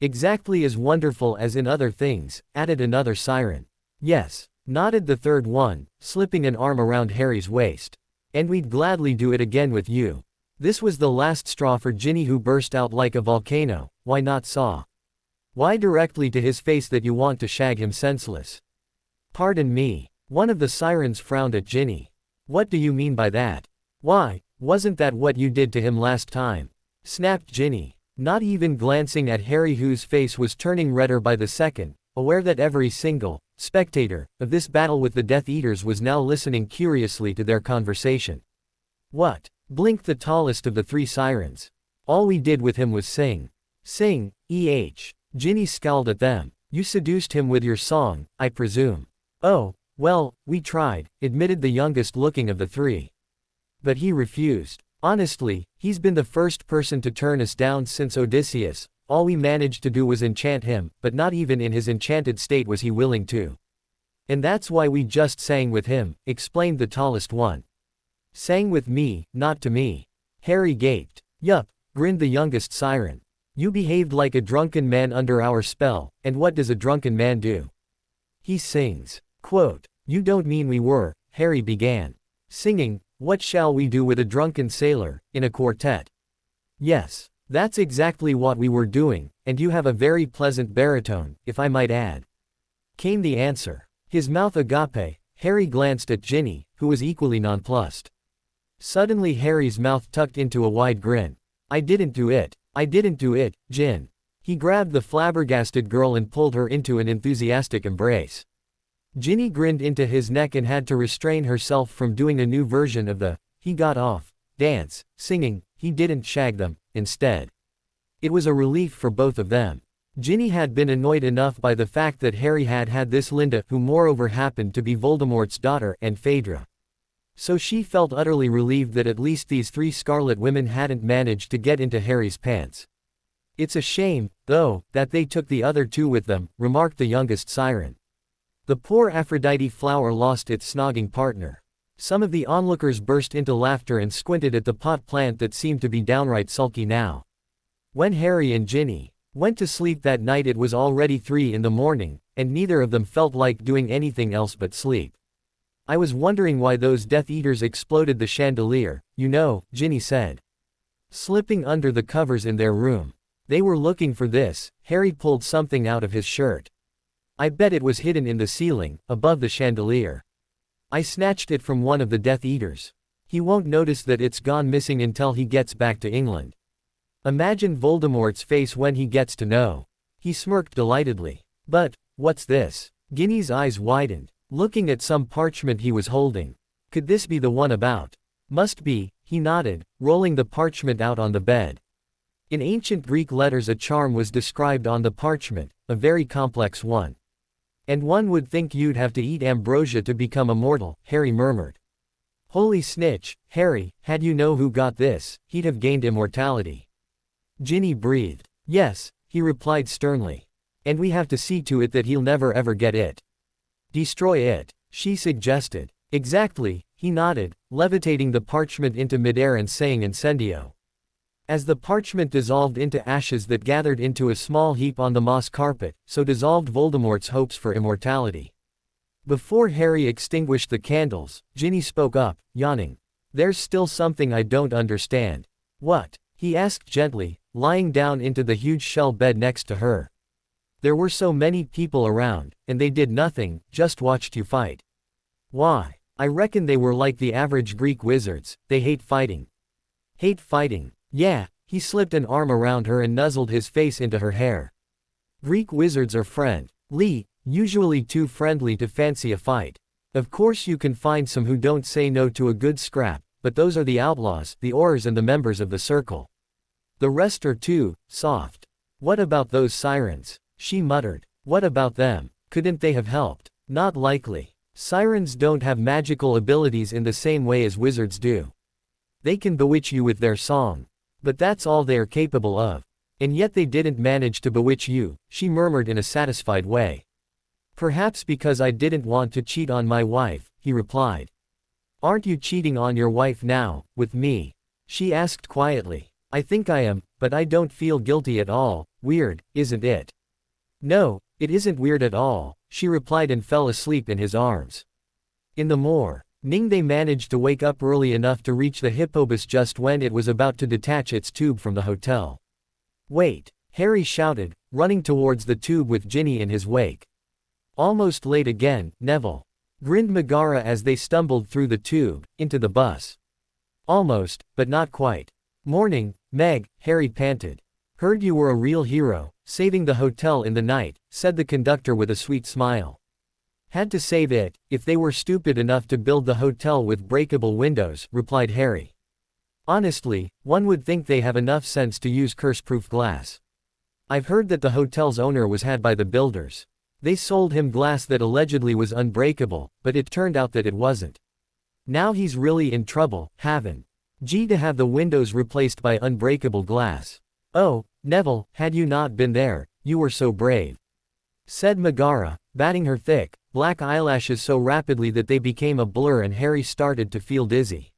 "Exactly as wonderful as in other things," added another siren. "Yes," nodded the third one, slipping an arm around Harry's waist. "And we'd gladly do it again with you." This was the last straw for Ginny, who burst out like a volcano. "Why not Saw?" Why directly to his face that you want to shag him senseless? Pardon me. One of the sirens frowned at Ginny. What do you mean by that? Why, wasn't that what you did to him last time? Snapped Ginny, not even glancing at Harry, whose face was turning redder by the second, aware that every single spectator of this battle with the Death Eaters was now listening curiously to their conversation. What? Blinked the tallest of the three sirens. All we did with him was sing. Sing, Ginny scowled at them. You seduced him with your song, I presume. Oh, well, we tried, admitted the youngest looking of the three. But he refused. Honestly, he's been the first person to turn us down since Odysseus. All we managed to do was enchant him, but not even in his enchanted state was he willing to. And that's why we just sang with him, explained the tallest one. Sang with me, not to me. Harry gaped. Yup, grinned the youngest siren. You behaved like a drunken man under our spell, and what does a drunken man do? He sings. Quote, you don't mean we were, Harry began. Singing, what shall we do with a drunken sailor, in a quartet? Yes, that's exactly what we were doing, and you have a very pleasant baritone, if I might add. Came the answer. His mouth agape. Harry glanced at Ginny, who was equally nonplussed. Suddenly Harry's mouth tucked into a wide grin. I didn't do it, Gin. He grabbed the flabbergasted girl and pulled her into an enthusiastic embrace. Ginny grinned into his neck and had to restrain herself from doing a new version of the he got off dance, singing, he didn't shag them, instead. It was a relief for both of them. Ginny had been annoyed enough by the fact that Harry had had this Linda, who moreover happened to be Voldemort's daughter, and Fedra. So she felt utterly relieved that at least these three Scarlet women hadn't managed to get into Harry's pants. It's a shame, though, that they took the other two with them, remarked the youngest siren. The poor Aphrodite flower lost its snogging partner. Some of the onlookers burst into laughter and squinted at the pot plant that seemed to be downright sulky now. When Harry and Ginny went to sleep that night, it was already 3 in the morning, and neither of them felt like doing anything else but sleep. I was wondering why those Death Eaters exploded the chandelier, you know, Ginny said. Slipping under the covers in their room. They were looking for this. Harry pulled something out of his shirt. I bet it was hidden in the ceiling, above the chandelier. I snatched it from one of the Death Eaters. He won't notice that it's gone missing until he gets back to England. Imagine Voldemort's face when he gets to know. He smirked delightedly. But, what's this? Ginny's eyes widened, looking at some parchment he was holding. Could this be the one about? Must be, he nodded, rolling the parchment out on the bed. In ancient Greek letters a charm was described on the parchment, a very complex one. And one would think you'd have to eat ambrosia to become immortal, Harry murmured. Holy snitch, Harry, had you know who got this, he'd have gained immortality. Ginny breathed. Yes, he replied sternly. And we have to see to it that he'll never ever get it. Destroy it, she suggested. Exactly, he nodded, levitating the parchment into midair and saying incendio. As the parchment dissolved into ashes that gathered into a small heap on the moss carpet, so dissolved Voldemort's hopes for immortality. Before Harry extinguished the candles, Ginny spoke up, yawning. There's still something I don't understand. What? He asked gently, lying down into the huge shell bed next to her. There were so many people around, and they did nothing, just watched you fight. Why? I reckon they were like the average Greek wizards, they hate fighting. Hate fighting. Yeah, he slipped an arm around her and nuzzled his face into her hair. Greek wizards are friendly, usually too friendly to fancy a fight. Of course you can find some who don't say no to a good scrap, but those are the outlaws, the Aurors and the members of the circle. The rest are too soft. What about those sirens? She muttered. What about them? Couldn't they have helped? Not likely. Sirens don't have magical abilities in the same way as wizards do. They can bewitch you with their song. But that's all they are capable of. And yet they didn't manage to bewitch you, she murmured in a satisfied way. Perhaps because I didn't want to cheat on my wife, he replied. Aren't you cheating on your wife now, with me? She asked quietly. I think I am, but I don't feel guilty at all. Weird, isn't it? No, it isn't weird at all, she replied and fell asleep in his arms. In the morning they managed to wake up early enough to reach the Hippobus just when it was about to detach its tube from the hotel. Wait, Harry shouted, running towards the tube with Ginny in his wake. Almost late again, Neville, grinned Megara as they stumbled through the tube, into the bus. Almost, but not quite. Morning, Meg, Harry panted. Heard you were a real hero, saving the hotel in the night, said the conductor with a sweet smile. Had to save it, if they were stupid enough to build the hotel with breakable windows, replied Harry. Honestly, one would think they have enough sense to use curse-proof glass. I've heard that the hotel's owner was had by the builders. They sold him glass that allegedly was unbreakable, but it turned out that it wasn't. Now he's really in trouble, haven't he, to have the windows replaced by unbreakable glass. Oh, Neville, had you not been there, you were so brave, said Megara, batting her thick, black eyelashes so rapidly that they became a blur and Harry started to feel dizzy.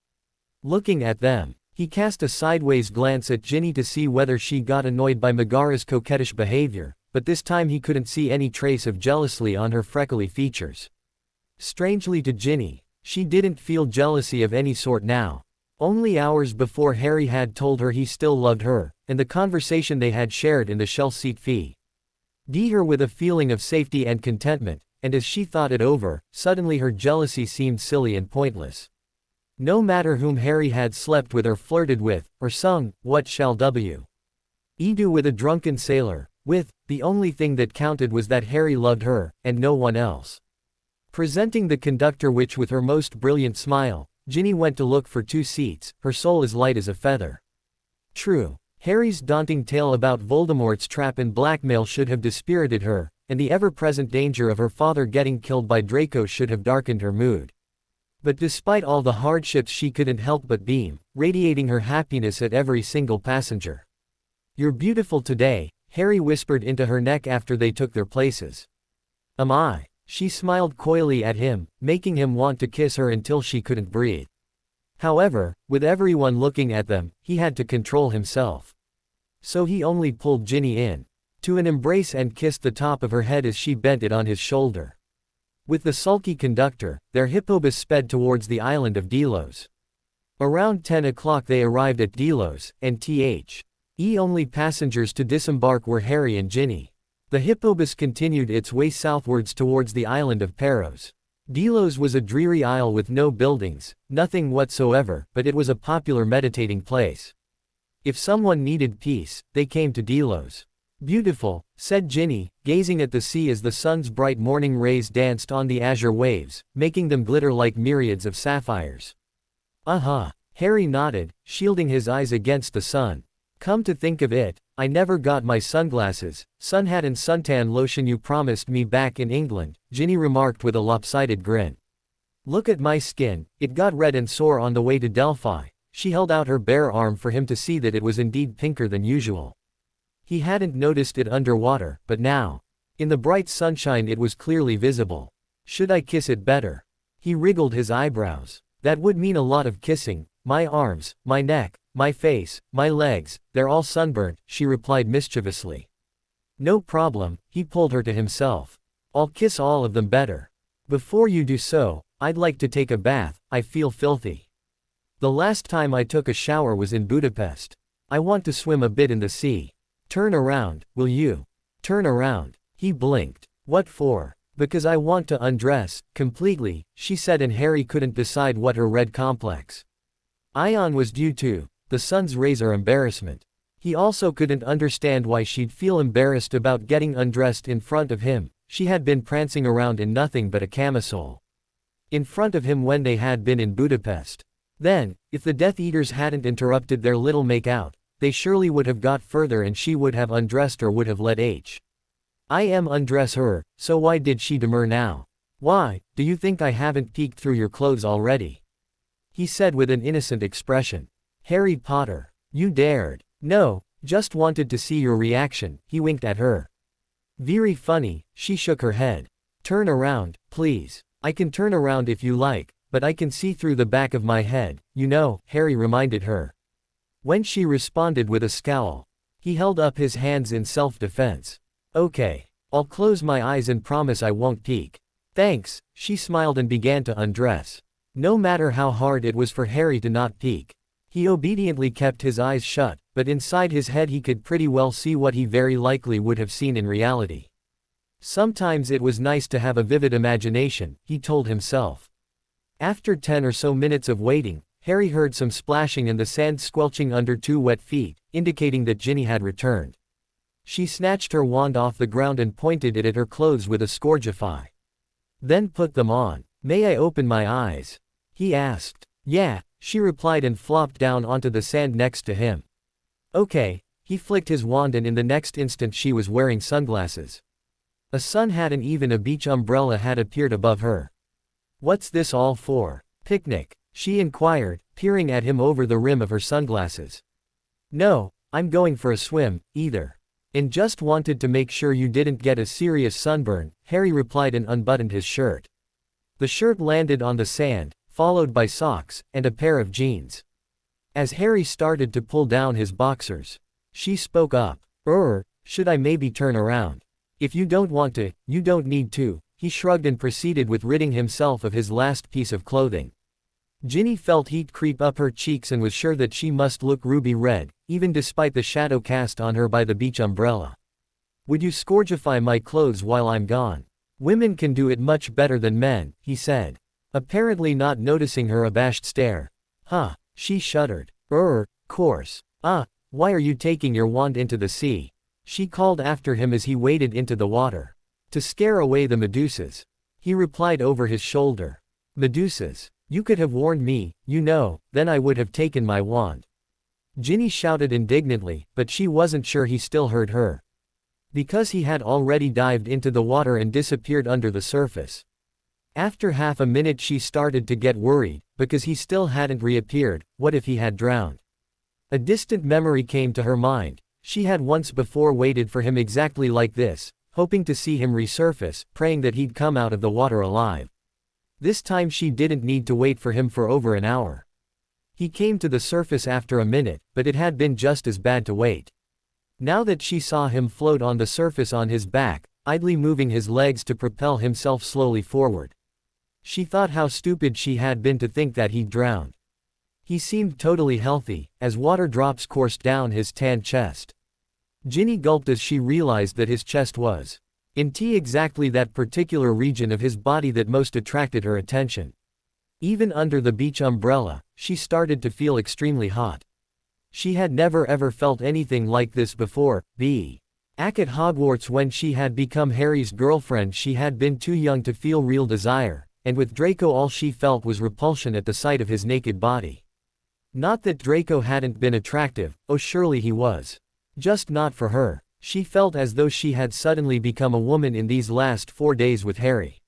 Looking at them, he cast a sideways glance at Ginny to see whether she got annoyed by Megara's coquettish behavior, but this time he couldn't see any trace of jealousy on her freckly features. Strangely to Ginny, she didn't feel jealousy of any sort now. Only hours before Harry had told her he still loved her, and the conversation they had shared in the shell seat fee. Her with a feeling of safety and contentment, and as she thought it over, suddenly her jealousy seemed silly and pointless. No matter whom Harry had slept with or flirted with, or sung, "What shall we do with a drunken sailor," the only thing that counted was that Harry loved her, and no one else. Presenting the conductor with her most brilliant smile, Ginny went to look for 2 seats, her soul as light as a feather. True, Harry's daunting tale about Voldemort's trap and blackmail should have dispirited her, and the ever-present danger of her father getting killed by Draco should have darkened her mood. But despite all the hardships she couldn't help but beam, radiating her happiness at every single passenger. "You're beautiful today," Harry whispered into her neck after they took their places. "Am I?" She smiled coyly at him, making him want to kiss her until she couldn't breathe. However, with everyone looking at them, he had to control himself. So he only pulled Ginny in to an embrace and kissed the top of her head as she bent it on his shoulder. With the sulky conductor, their Hippobus sped towards the island of Delos. Around 10 o'clock they arrived at Delos, and only passengers to disembark were Harry and Ginny. The Hippobus continued its way southwards towards the island of Paros. Delos was a dreary isle with no buildings, nothing whatsoever, but it was a popular meditating place. If someone needed peace, they came to Delos. "Beautiful," said Ginny, gazing at the sea as the sun's bright morning rays danced on the azure waves, making them glitter like myriads of sapphires. Harry nodded, shielding his eyes against the sun. "Come to think of it, I never got my sunglasses, sun hat and suntan lotion you promised me back in England," Ginny remarked with a lopsided grin. "Look at my skin, it got red and sore on the way to Delphi." She held out her bare arm for him to see that it was indeed pinker than usual. He hadn't noticed it underwater, but now, in the bright sunshine, it was clearly visible. "Should I kiss it better?" He wriggled his eyebrows. "That would mean a lot of kissing. My arms, my neck, my face, my legs, they're all sunburnt," she replied mischievously. "No problem," he pulled her to himself. "I'll kiss all of them better. Before you do so, I'd like to take a bath, I feel filthy. The last time I took a shower was in Budapest. I want to swim a bit in the sea. Turn around, will you?" "Turn around." He blinked. "What for?" "Because I want to undress, completely," she said, and Harry couldn't decide what her red complex ion was due to. The sun's rays or embarrassment. He also couldn't understand why she'd feel embarrassed about getting undressed in front of him. She had been prancing around in nothing but a camisole in front of him when they had been in Budapest. Then, if the Death Eaters hadn't interrupted their little make-out, they surely would have got further and she would have undressed or would have let I undress her, so why did she demur now? "Why, do you think I haven't peeked through your clothes already?" he said with an innocent expression. "Harry Potter. You dared." "No, just wanted to see your reaction," he winked at her. "Very funny," she shook her head. "Turn around, please." "I can turn around if you like, but I can see through the back of my head, you know," Harry reminded her. When she responded with a scowl, he held up his hands in self-defense. "Okay. I'll close my eyes and promise I won't peek." "Thanks," she smiled and began to undress. No matter how hard it was for Harry to not peek, he obediently kept his eyes shut, but inside his head he could pretty well see what he very likely would have seen in reality. Sometimes it was nice to have a vivid imagination, he told himself. After 10 or so minutes of waiting, Harry heard some splashing and the sand squelching under 2 wet feet, indicating that Ginny had returned. She snatched her wand off the ground and pointed it at her clothes with a scourgify. Then put them on. May I open my eyes? He asked. Yeah, she replied and flopped down onto the sand next to him. Okay, he flicked his wand and in the next instant she was wearing sunglasses. A sun hat and even a beach umbrella had appeared above her. What's this all for? Picnic? She inquired, peering at him over the rim of her sunglasses. No, I'm going for a swim, either. And just wanted to make sure you didn't get a serious sunburn, Harry replied and unbuttoned his shirt. The shirt landed on the sand, followed by socks, and a pair of jeans. As Harry started to pull down his boxers, she spoke up. Should I maybe turn around? If you don't want to, you don't need to, he shrugged and proceeded with ridding himself of his last piece of clothing. Ginny felt heat creep up her cheeks and was sure that she must look ruby red, even despite the shadow cast on her by the beach umbrella. Would you scourgify my clothes while I'm gone? Women can do it much better than men, he said. Apparently not noticing her abashed stare. She shuddered. Course. Why are you taking your wand into the sea? She called after him as he waded into the water. To scare away the Medusas. He replied over his shoulder. Medusas? You could have warned me, then I would have taken my wand. Ginny shouted indignantly, but she wasn't sure he still heard her. Because he had already dived into the water and disappeared under the surface. After half a minute she started to get worried, because he still hadn't reappeared. What if he had drowned? A distant memory came to her mind. She had once before waited for him exactly like this, hoping to see him resurface, praying that he'd come out of the water alive. This time she didn't need to wait for him for over an hour. He came to the surface after a minute, but it had been just as bad to wait. Now that she saw him float on the surface on his back, idly moving his legs to propel himself slowly forward. She thought how stupid she had been to think that he'd drowned. He seemed totally healthy, as water drops coursed down his tanned chest. Ginny gulped as she realized that his chest was in exactly that particular region of his body that most attracted her attention. Even under the beach umbrella, she started to feel extremely hot. She had never ever felt anything like this before. Back at Hogwarts when she had become Harry's girlfriend she had been too young to feel real desire, and with Draco all she felt was repulsion at the sight of his naked body. Not that Draco hadn't been attractive, surely he was. Just not for her. She felt as though she had suddenly become a woman in these last 4 days with Harry.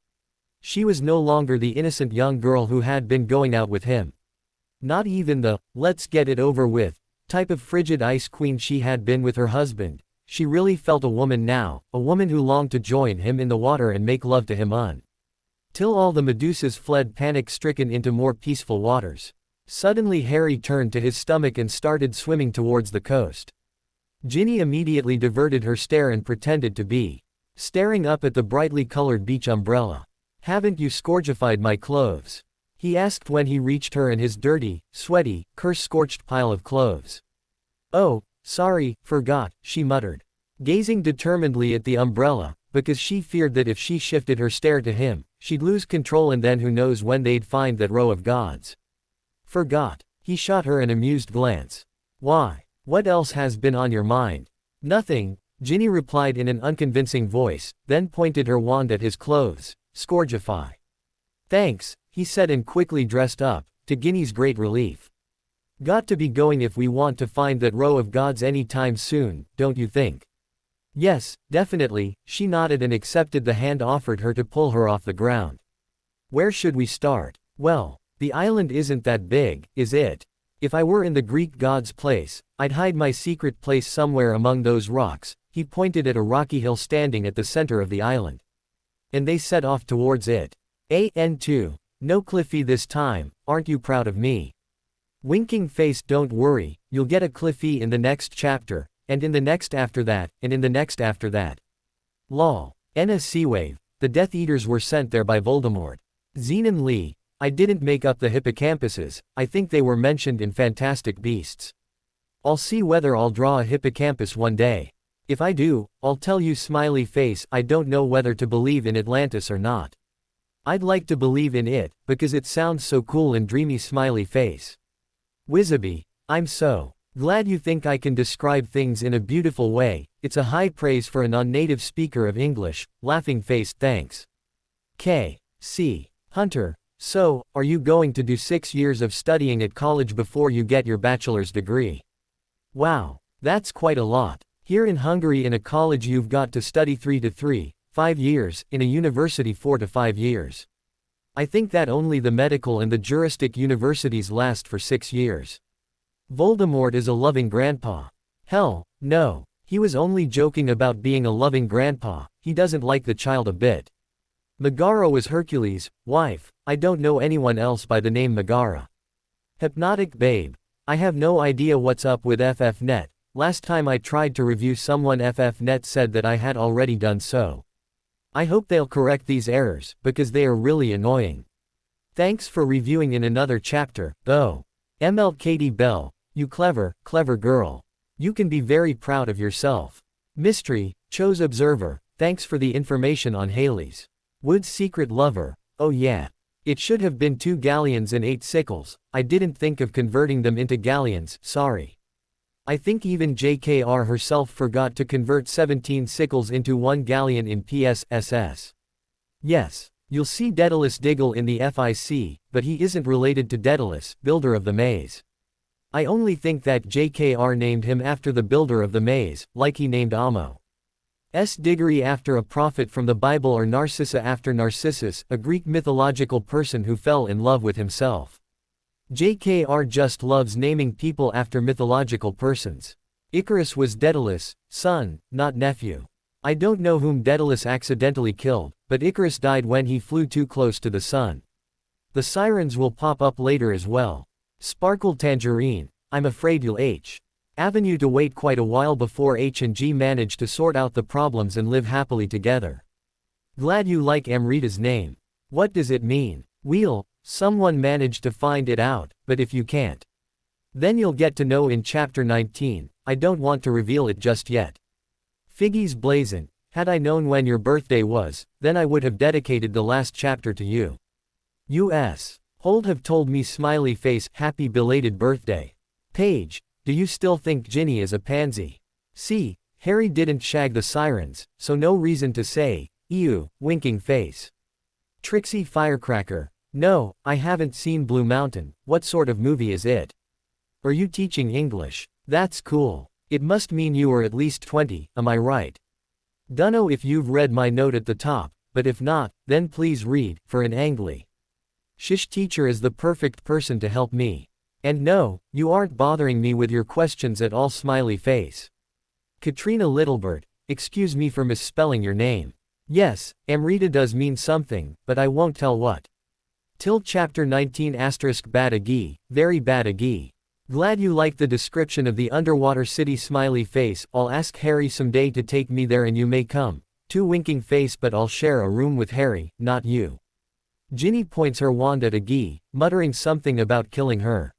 She was no longer the innocent young girl who had been going out with him. Not even the, let's get it over with, type of frigid ice queen she had been with her husband. She really felt a woman now, a woman who longed to join him in the water and make love to him till all the Medusas fled panic-stricken into more peaceful waters. Suddenly Harry turned to his stomach and started swimming towards the coast. Ginny immediately diverted her stare and pretended to be staring up at the brightly colored beach umbrella. Haven't you scourgified my clothes? He asked when he reached her and his dirty, sweaty, curse-scorched pile of clothes. Oh, sorry, forgot, she muttered, gazing determinedly at the umbrella, because she feared that if she shifted her stare to him, she'd lose control and then who knows when they'd find that row of gods. Forgot. He shot her an amused glance. Why? What else has been on your mind? Nothing, Ginny replied in an unconvincing voice, then pointed her wand at his clothes. Scourgify. Thanks, he said and quickly dressed up, to Ginny's great relief. Got to be going if we want to find that row of gods any time soon, don't you think? Yes, definitely, she nodded and accepted the hand offered her to pull her off the ground. Where should we start? Well, the island isn't that big, is it? If I were in the Greek god's place, I'd hide my secret place somewhere among those rocks. He pointed at a rocky hill standing at the center of the island. And they set off towards it. N2. No Cliffy this time, aren't you proud of me? Winking face, don't worry, you'll get a Cliffy in the next chapter, and in the next after that, and in the next after that. Lol. Enna Seawave. The Death Eaters were sent there by Voldemort. Zenon Lee. I didn't make up the hippocampuses, I think they were mentioned in Fantastic Beasts. I'll see whether I'll draw a hippocampus one day. If I do, I'll tell you smiley face. I don't know whether to believe in Atlantis or not. I'd like to believe in it, because it sounds so cool and dreamy smiley face. Wizzaby, I'm so glad you think I can describe things in a beautiful way. It's a high praise for a non-native speaker of English. Laughing face, thanks. K.C. Hunter, so, are you going to do 6 years of studying at college before you get your bachelor's degree? Wow, that's quite a lot. Here in Hungary in a college you've got to study 3 to 5 years, in a university 4 to 5 years. I think that only the medical and the juristic universities last for 6 years. Voldemort is a loving grandpa. Hell, no. He was only joking about being a loving grandpa. He doesn't like the child a bit. Megara was Hercules' wife. I don't know anyone else by the name Megara. Hypnotic babe. I have no idea what's up with FFnet. Last time I tried to review someone, FFnet said that I had already done so. I hope they'll correct these errors, because they are really annoying. Thanks for reviewing in another chapter, though. ML Katie Bell, you clever girl. You can be very proud of yourself. Mystery, Chose Observer, thanks for the information on Haley's Wood's secret lover. Oh yeah. It should have been 2 galleons and 8 sickles. I didn't think of converting them into galleons, sorry. I think even JKR herself forgot to convert 17 sickles into 1 galleon in PSSS. Yes, you'll see Daedalus Diggle in the FIC, but he isn't related to Daedalus, builder of the maze. I only think that JKR named him after the builder of the maze, like he named Amo. Diggory after a prophet from the Bible, or Narcissa after Narcissus, a Greek mythological person who fell in love with himself. JKR just loves naming people after mythological persons. Icarus was Daedalus' son, not nephew. I don't know whom Daedalus accidentally killed, but Icarus died when he flew too close to the sun. The sirens will pop up later as well. Sparkle Tangerine, I'm afraid you'll Avenue to wait quite a while before H and G manage to sort out the problems and live happily together. Glad you like Amrita's name. What does it mean? Wheel, someone managed to find it out, but if you can't, then you'll get to know in chapter 19, I don't want to reveal it just yet. Figgies blazing, had I known when your birthday was, then I would have dedicated the last chapter to you. U.S. Hold have told me smiley face, happy belated birthday. Page, do you still think Ginny is a pansy? See, Harry didn't shag the sirens, so no reason to say, ew, winking face. Trixie Firecracker, no, I haven't seen Blue Mountain. What sort of movie is it? Are you teaching English? That's cool. It must mean you are at least 20, am I right? Dunno if you've read my note at the top, but if not, then please read, for an angly shish teacher is the perfect person to help me. And no, you aren't bothering me with your questions at all, smiley face. Katrina Littlebird, excuse me for misspelling your name. Yes, Amrita does mean something, but I won't tell what. Till chapter 19 *bad-a-gee, very bad-a-gee. Glad you like the description of the underwater city, smiley face. I'll ask Harry someday to take me there and you may come. 2 winking face, but I'll share a room with Harry, not you. Ginny points her wand at Agee, muttering something about killing her.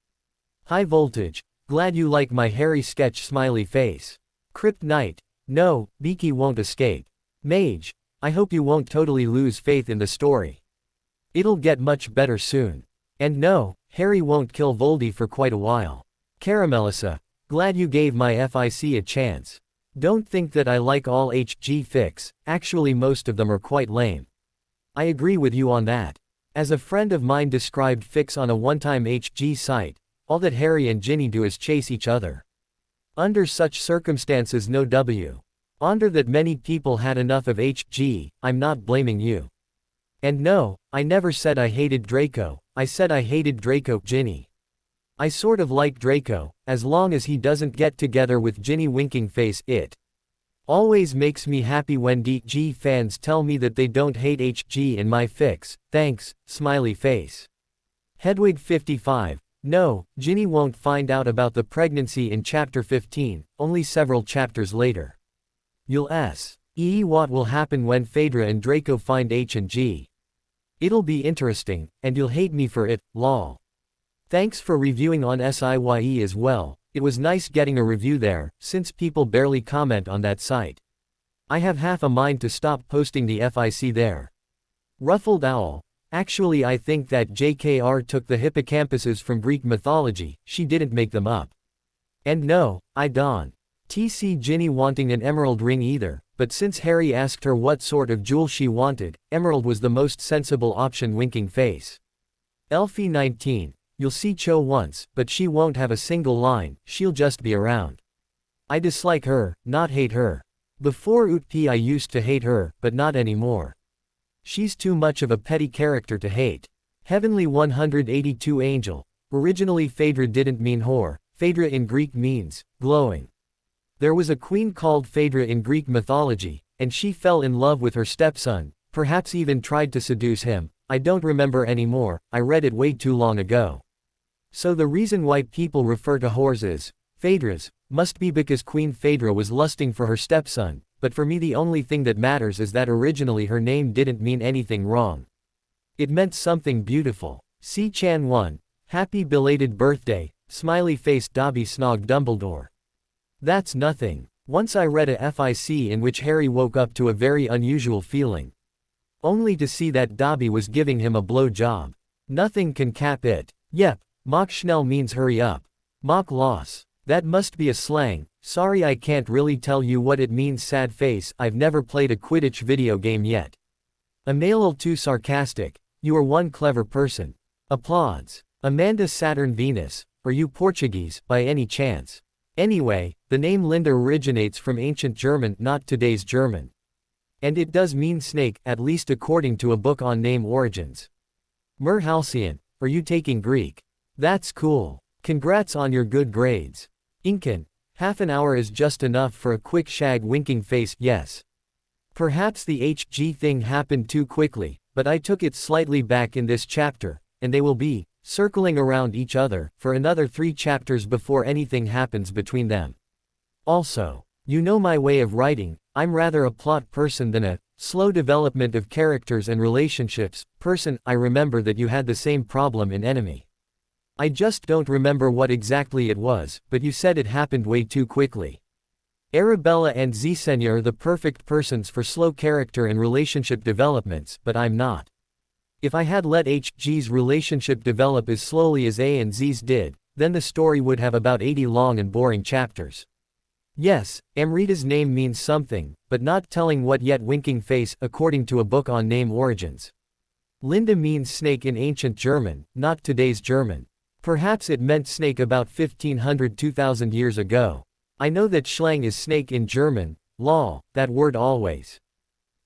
High voltage, glad you like my Harry sketch, smiley face. Crypt Knight, no, Beaky won't escape. Mage, I hope you won't totally lose faith in the story. It'll get much better soon. And no, Harry won't kill Voldy for quite a while. Caramelissa, glad you gave my FIC a chance. Don't think that I like all HG fics, actually most of them are quite lame. I agree with you on that. As a friend of mine described fics on a one-time HG site, all that Harry and Ginny do is chase each other. Under such circumstances no wonder that many people had enough of HG, I'm not blaming you. And no, I never said I hated Draco, I said I hated Draco, Ginny. I sort of like Draco, as long as he doesn't get together with Ginny, winking face. It always makes me happy when DG fans tell me that they don't hate HG in my fics, thanks, smiley face. Hedwig 55, no, Ginny won't find out about the pregnancy in chapter 15, only several chapters later. You'll what will happen when Fedra and Draco find H and G. It'll be interesting, and you'll hate me for it, lol. Thanks for reviewing on SIYE as well. It was nice getting a review there, since people barely comment on that site. I have half a mind to stop posting the FIC there. Ruffled Owl. Actually I think that JKR took the hippocampuses from Greek mythology, she didn't make them up. And no, I don't. TC Ginny wanting an emerald ring either, but since Harry asked her what sort of jewel she wanted, emerald was the most sensible option winking face. Elfie 19. You'll see Cho once, but she won't have a single line, she'll just be around. I dislike her, not hate her. Before Utp I used to hate her, but not anymore. She's too much of a petty character to hate. Heavenly 182 Angel. Originally Phaedra didn't mean whore, Phaedra in Greek means glowing. There was a queen called Phaedra in Greek mythology, and she fell in love with her stepson, perhaps even tried to seduce him. I don't remember anymore, I read it way too long ago. So the reason why people refer to whores as Phaedras must be because Queen Phaedra was lusting for her stepson, but for me the only thing that matters is that originally her name didn't mean anything wrong. It meant something beautiful. C. Chan 1. Happy belated birthday, smiley face Dobby snog Dumbledore. That's nothing. Once I read a FIC in which Harry woke up to a very unusual feeling. Only to see that Dobby was giving him a blow job. Nothing can cap it. Yep. Mach schnell means hurry up. Mach loss. That must be a slang. Sorry I can't really tell you what it means sad face, I've never played a Quidditch video game yet. Amalil too sarcastic. You are one clever person. Applauds. Amanda Saturn Venus. Are you Portuguese, by any chance? Anyway, the name Linda originates from ancient German, not today's German. And it does mean snake, at least according to a book on name origins. Mer Halcyon. Are you taking Greek? That's cool. Congrats on your good grades. Incan. Half an hour is just enough for a quick shag winking face, yes. Perhaps the HG thing happened too quickly, but I took it slightly back in this chapter, and they will be circling around each other for another 3 chapters before anything happens between them. Also, you know my way of writing, I'm rather a plot person than a slow development of characters and relationships person. I remember that you had the same problem in Enemy. I just don't remember what exactly it was, but you said it happened way too quickly. Arabella and Zsenya are the perfect persons for slow character and relationship developments, but I'm not. If I had let HG's relationship develop as slowly as A and Z's did, then the story would have about 80 long and boring chapters. Yes, Amrita's name means something, but not telling what yet winking face, according to a book on name origins. Linda means snake in ancient German, not today's German. Perhaps it meant snake about 1500–2000 years ago. I know that Schlang is snake in German, lol, that word always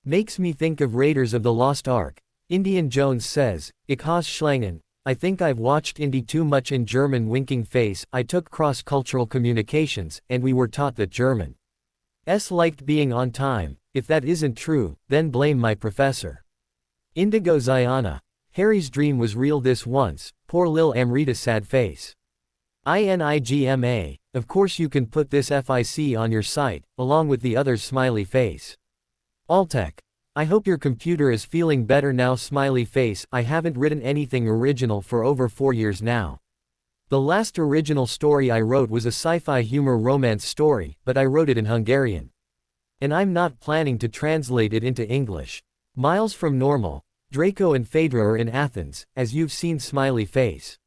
makes me think of Raiders of the Lost Ark. Indian Jones says, Ich has Schlangen. I think I've watched Indy too much in German winking face. I took cross-cultural communications, and we were taught that Germans liked being on time. If that isn't true, then blame my professor. Indigo Ziana. Harry's dream was real this once, poor Lil Amrita sad face. INIGMA. Of course you can put this FIC on your site, along with the others smiley face. Altec. I hope your computer is feeling better now smiley face. I haven't written anything original for over 4 years now. The last original story I wrote was a sci-fi humor romance story, but I wrote it in Hungarian. And I'm not planning to translate it into English. Miles from normal. Draco and Fedra are in Athens, as you've seen smiley face.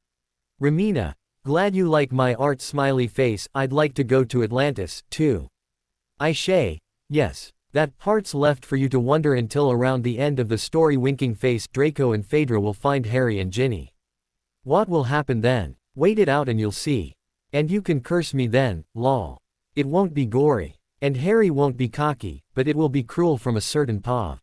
Ramina. Glad you like my art smiley face. I'd like to go to Atlantis, too. Aisha. Yes. That part's left for you to wonder until around the end of the story winking face. Draco and Fedra will find Harry and Ginny. What will happen then? Wait it out and you'll see. And you can curse me then, lol. It won't be gory. And Harry won't be cocky, but it will be cruel from a certain paw.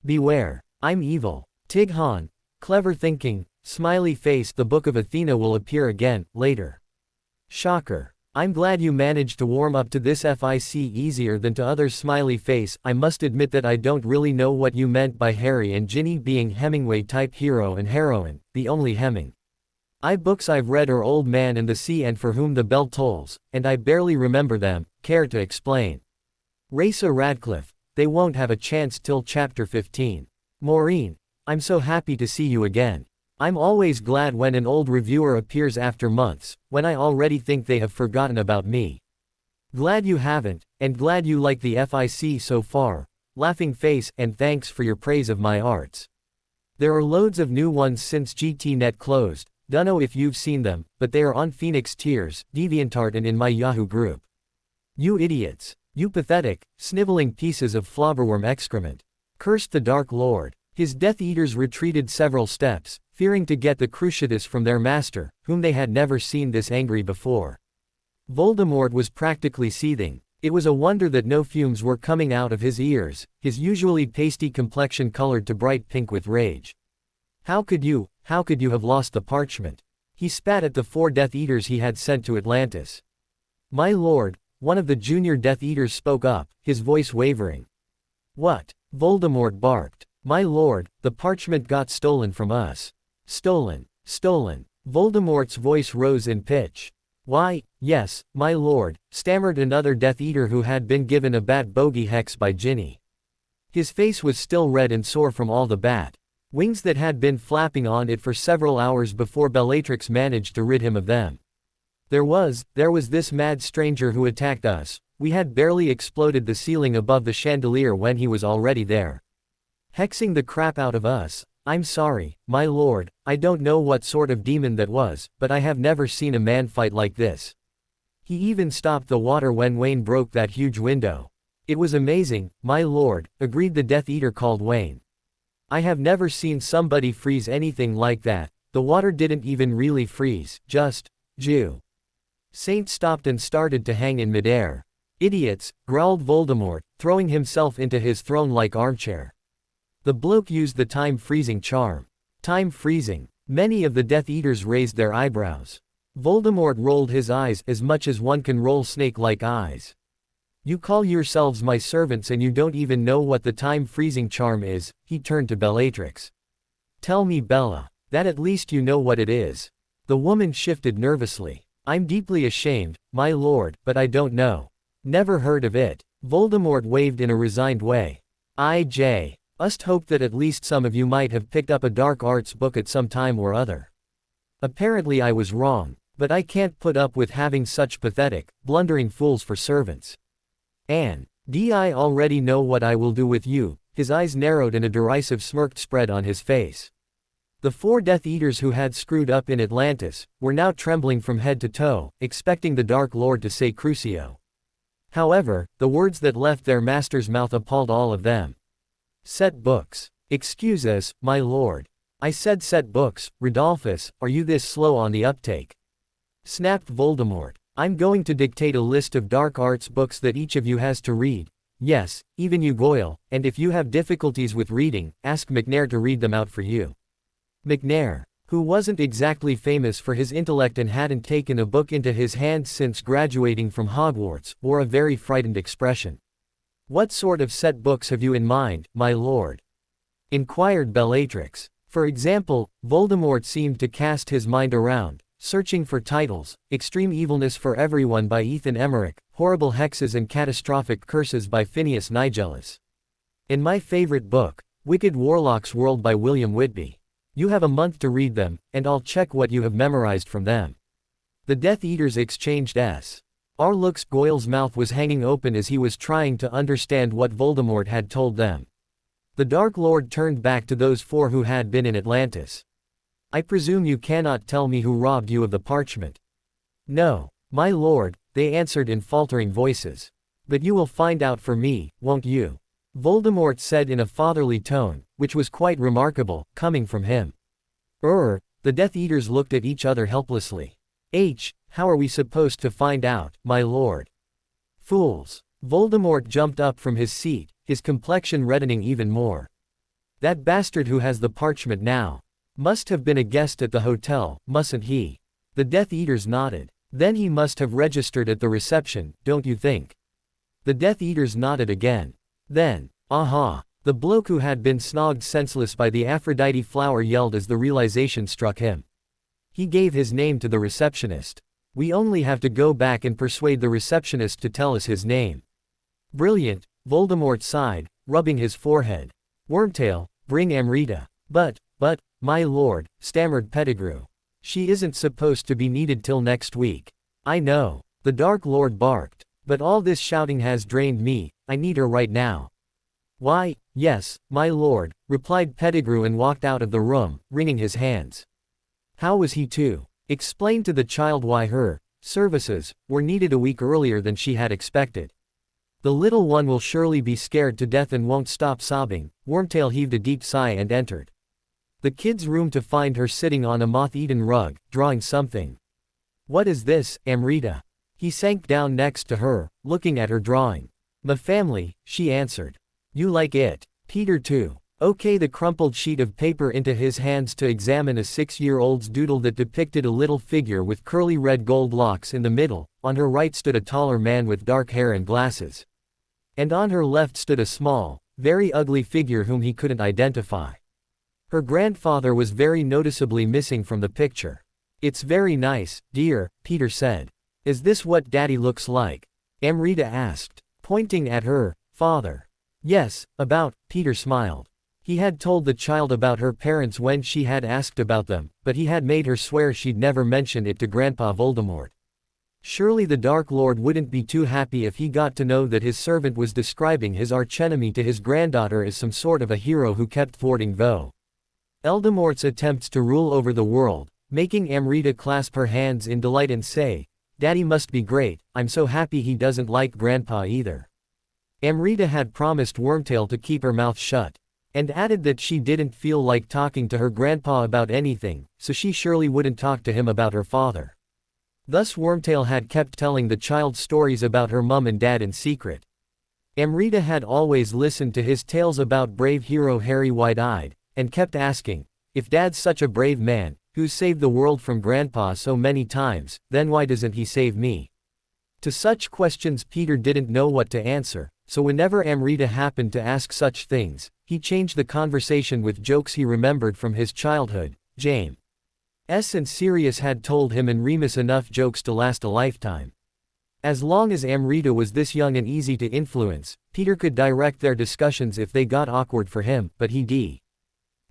Beware. I'm evil. Tig Han. Clever thinking. Smiley face. The Book of Athena will appear again, later. Shocker. I'm glad you managed to warm up to this FIC easier than to others smiley face. I must admit that I don't really know what you meant by Harry and Ginny being Hemingway-type hero and heroine, the only Heming. Books I've read are Old Man and the Sea and For Whom the Bell Tolls, and I barely remember them. Care to explain? Raisa Radcliffe. They won't have a chance till chapter 15. Maureen. I'm so happy to see you again. I'm always glad when an old reviewer appears after months, when I already think they have forgotten about me. Glad you haven't, and glad you like the FIC so far. Laughing face, and thanks for your praise of my arts. There are loads of new ones since GTNet closed, dunno if you've seen them, but they are on Phoenix Tears, DeviantArt and in my Yahoo group. You idiots. You pathetic, sniveling pieces of flobberworm excrement. Cursed the Dark Lord. His Death Eaters retreated several steps, fearing to get the cruciatus from their master, whom they had never seen this angry before. Voldemort was practically seething. It was a wonder that no fumes were coming out of his ears, his usually pasty complexion colored to bright pink with rage. How could you have lost the parchment? He spat at the 4 Death Eaters he had sent to Atlantis. My lord, one of the junior Death Eaters spoke up, his voice wavering. What? Voldemort barked. My lord, the parchment got stolen from us. Stolen. Stolen. Voldemort's voice rose in pitch. Why, yes, my lord, stammered another Death Eater who had been given a bat bogey hex by Ginny. His face was still red and sore from all the bat wings that had been flapping on it for several hours before Bellatrix managed to rid him of them. There was this mad stranger who attacked us. We had barely exploded the ceiling above the chandelier when he was already there. Hexing the crap out of us. I'm sorry, my lord, I don't know what sort of demon that was, but I have never seen a man fight like this. He even stopped the water when Wayne broke that huge window. It was amazing, my lord, agreed the Death Eater called Wayne. I have never seen somebody freeze anything like that. The water didn't even really freeze, just, Jew. Saint stopped and started to hang in midair. Idiots, growled Voldemort, throwing himself into his throne-like armchair. The bloke used the time-freezing charm. Time freezing. Many of the Death Eaters raised their eyebrows. Voldemort rolled his eyes as much as one can roll snake-like eyes. You call yourselves my servants and you don't even know what the time-freezing charm is, he turned to Bellatrix. Tell me, Bella, that at least you know what it is. The woman shifted nervously. I'm deeply ashamed, my lord, but I don't know. Never heard of it. Voldemort waved in a resigned way. I.J. Must hope that at least some of you might have picked up a dark arts book at some time or other. Apparently I was wrong, but I can't put up with having such pathetic, blundering fools for servants. Anne, I already know what I will do with you. His eyes narrowed and a derisive smirk spread on his face. The 4 Death Eaters who had screwed up in Atlantis were now trembling from head to toe, expecting the Dark Lord to say Crucio. However, the words that left their master's mouth appalled all of them. Set books. Excuse us, my lord. I said set books. Rodolphus, are you this slow on the uptake? Snapped Voldemort. I'm going to dictate a list of dark arts books that each of you has to read. Yes, even you Goyle, and if you have difficulties with reading, ask McNair to read them out for you. McNair, who wasn't exactly famous for his intellect and hadn't taken a book into his hands since graduating from Hogwarts, wore a very frightened expression. What sort of set books have you in mind, my lord? Inquired Bellatrix. For example, Voldemort seemed to cast his mind around, searching for titles: Extreme Evilness for Everyone by Ethan Emmerich, Horrible Hexes and Catastrophic Curses by Phineas Nigellus. And my favorite book, Wicked Warlock's World by William Whitby. You have a month to read them, and I'll check what you have memorized from them. The Death Eaters exchanged our looks. Goyle's mouth was hanging open as he was trying to understand what Voldemort had told them. The Dark Lord turned back to those 4 who had been in Atlantis. I presume you cannot tell me who robbed you of the parchment. No, my lord, they answered in faltering voices. But you will find out for me, won't you? Voldemort said in a fatherly tone, which was quite remarkable, coming from him. The Death Eaters looked at each other helplessly. How are we supposed to find out, my lord? Fools. Voldemort jumped up from his seat, his complexion reddening even more. That bastard who has the parchment now must have been a guest at the hotel, mustn't he? The Death Eaters nodded. Then he must have registered at the reception, don't you think? The Death Eaters nodded again. Then, aha! The bloke who had been snogged senseless by the Aphrodite flower yelled as the realization struck him. He gave his name to the receptionist. We only have to go back and persuade the receptionist to tell us his name. Brilliant, Voldemort sighed, rubbing his forehead. Wormtail, bring Amrita. But, my lord, stammered Pettigrew. She isn't supposed to be needed till next week. I know, the Dark Lord barked. But all this shouting has drained me, I need her right now. Why, yes, my lord, replied Pettigrew and walked out of the room, wringing his hands. How was he to explain to the child why her services were needed a week earlier than she had expected? The little one will surely be scared to death and won't stop sobbing. Wormtail heaved a deep sigh and entered the kid's room to find her sitting on a moth-eaten rug, drawing something. What is this, Amrita? He sank down next to her, looking at her drawing. My family, she answered. You like it? Peter too. Okay, the crumpled sheet of paper into his hands to examine a 6-year-old's doodle that depicted a little figure with curly red gold locks in the middle. On her right stood a taller man with dark hair and glasses. And on her left stood a small, very ugly figure whom he couldn't identify. Her grandfather was very noticeably missing from the picture. It's very nice, dear, Peter said. Is this what Daddy looks like? Amrita asked, pointing at her father. Yes, about, Peter smiled. He had told the child about her parents when she had asked about them, but he had made her swear she'd never mention it to Grandpa Voldemort. Surely the Dark Lord wouldn't be too happy if he got to know that his servant was describing his archenemy to his granddaughter as some sort of a hero who kept thwarting Voldemort's attempts to rule over the world, making Amrita clasp her hands in delight and say, Daddy must be great, I'm so happy he doesn't like Grandpa either. Amrita had promised Wormtail to keep her mouth shut, and added that she didn't feel like talking to her grandpa about anything, so she surely wouldn't talk to him about her father. Thus Wormtail had kept telling the child stories about her mum and dad in secret. Amrita had always listened to his tales about brave hero Harry wide-eyed, and kept asking, if Dad's such a brave man, who's saved the world from Grandpa so many times, then why doesn't he save me? To such questions Peter didn't know what to answer, so whenever Amrita happened to ask such things, he changed the conversation with jokes he remembered from his childhood. James and Sirius had told him and Remus enough jokes to last a lifetime. As long as Amrita was this young and easy to influence, Peter could direct their discussions if they got awkward for him, but he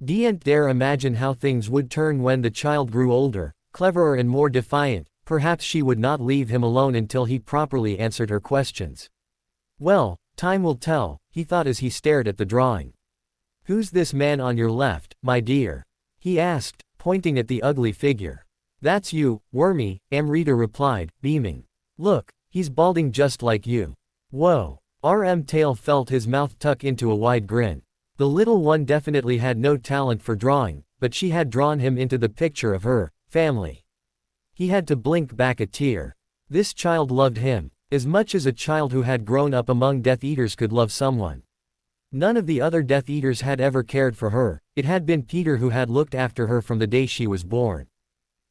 didn't dare imagine how things would turn when the child grew older, cleverer and more defiant. Perhaps she would not leave him alone until he properly answered her questions. Well, time will tell, he thought as he stared at the drawing. Who's this man on your left, my dear? He asked, pointing at the ugly figure. That's you, Wormy, Amrita replied, beaming. Look, he's balding just like you. Whoa. Tail felt his mouth tuck into a wide grin. The little one definitely had no talent for drawing, but she had drawn him into the picture of her family. He had to blink back a tear. This child loved him, as much as a child who had grown up among Death Eaters could love someone. None of the other Death Eaters had ever cared for her. It had been Peter who had looked after her from the day she was born.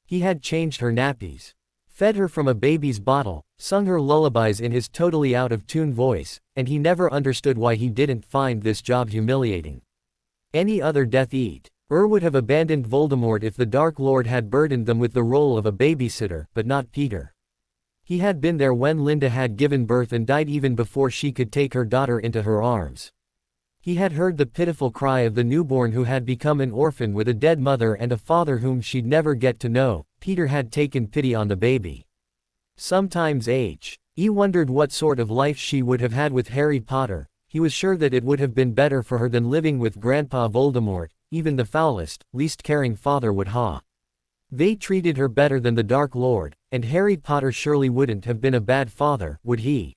He had changed her nappies, fed her from a baby's bottle, sung her lullabies in his totally out-of-tune voice, and he never understood why he didn't find this job humiliating. Any other Death Eater would have abandoned Voldemort if the Dark Lord had burdened them with the role of a babysitter, but not Peter. He had been there when Linda had given birth and died even before she could take her daughter into her arms. He had heard the pitiful cry of the newborn who had become an orphan with a dead mother and a father whom she'd never get to know. Peter had taken pity on the baby. Sometimes he wondered what sort of life she would have had with Harry Potter. He was sure that it would have been better for her than living with Grandpa Voldemort. Even the foulest, least caring father would They treated her better than the Dark Lord, and Harry Potter surely wouldn't have been a bad father, would he?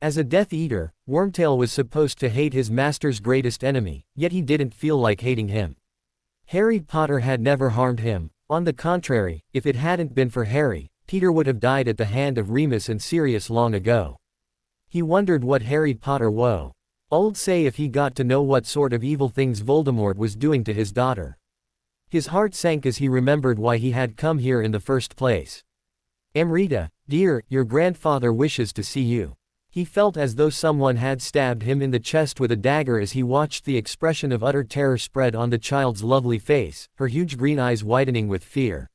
As a Death Eater, Wormtail was supposed to hate his master's greatest enemy, yet he didn't feel like hating him. Harry Potter had never harmed him. On the contrary, if it hadn't been for Harry, Peter would have died at the hand of Remus and Sirius long ago. He wondered what Harry Potter would say if he got to know what sort of evil things Voldemort was doing to his daughter. His heart sank as he remembered why he had come here in the first place. Amrita, dear, your grandfather wishes to see you. He felt as though someone had stabbed him in the chest with a dagger as he watched the expression of utter terror spread on the child's lovely face, her huge green eyes widening with fear.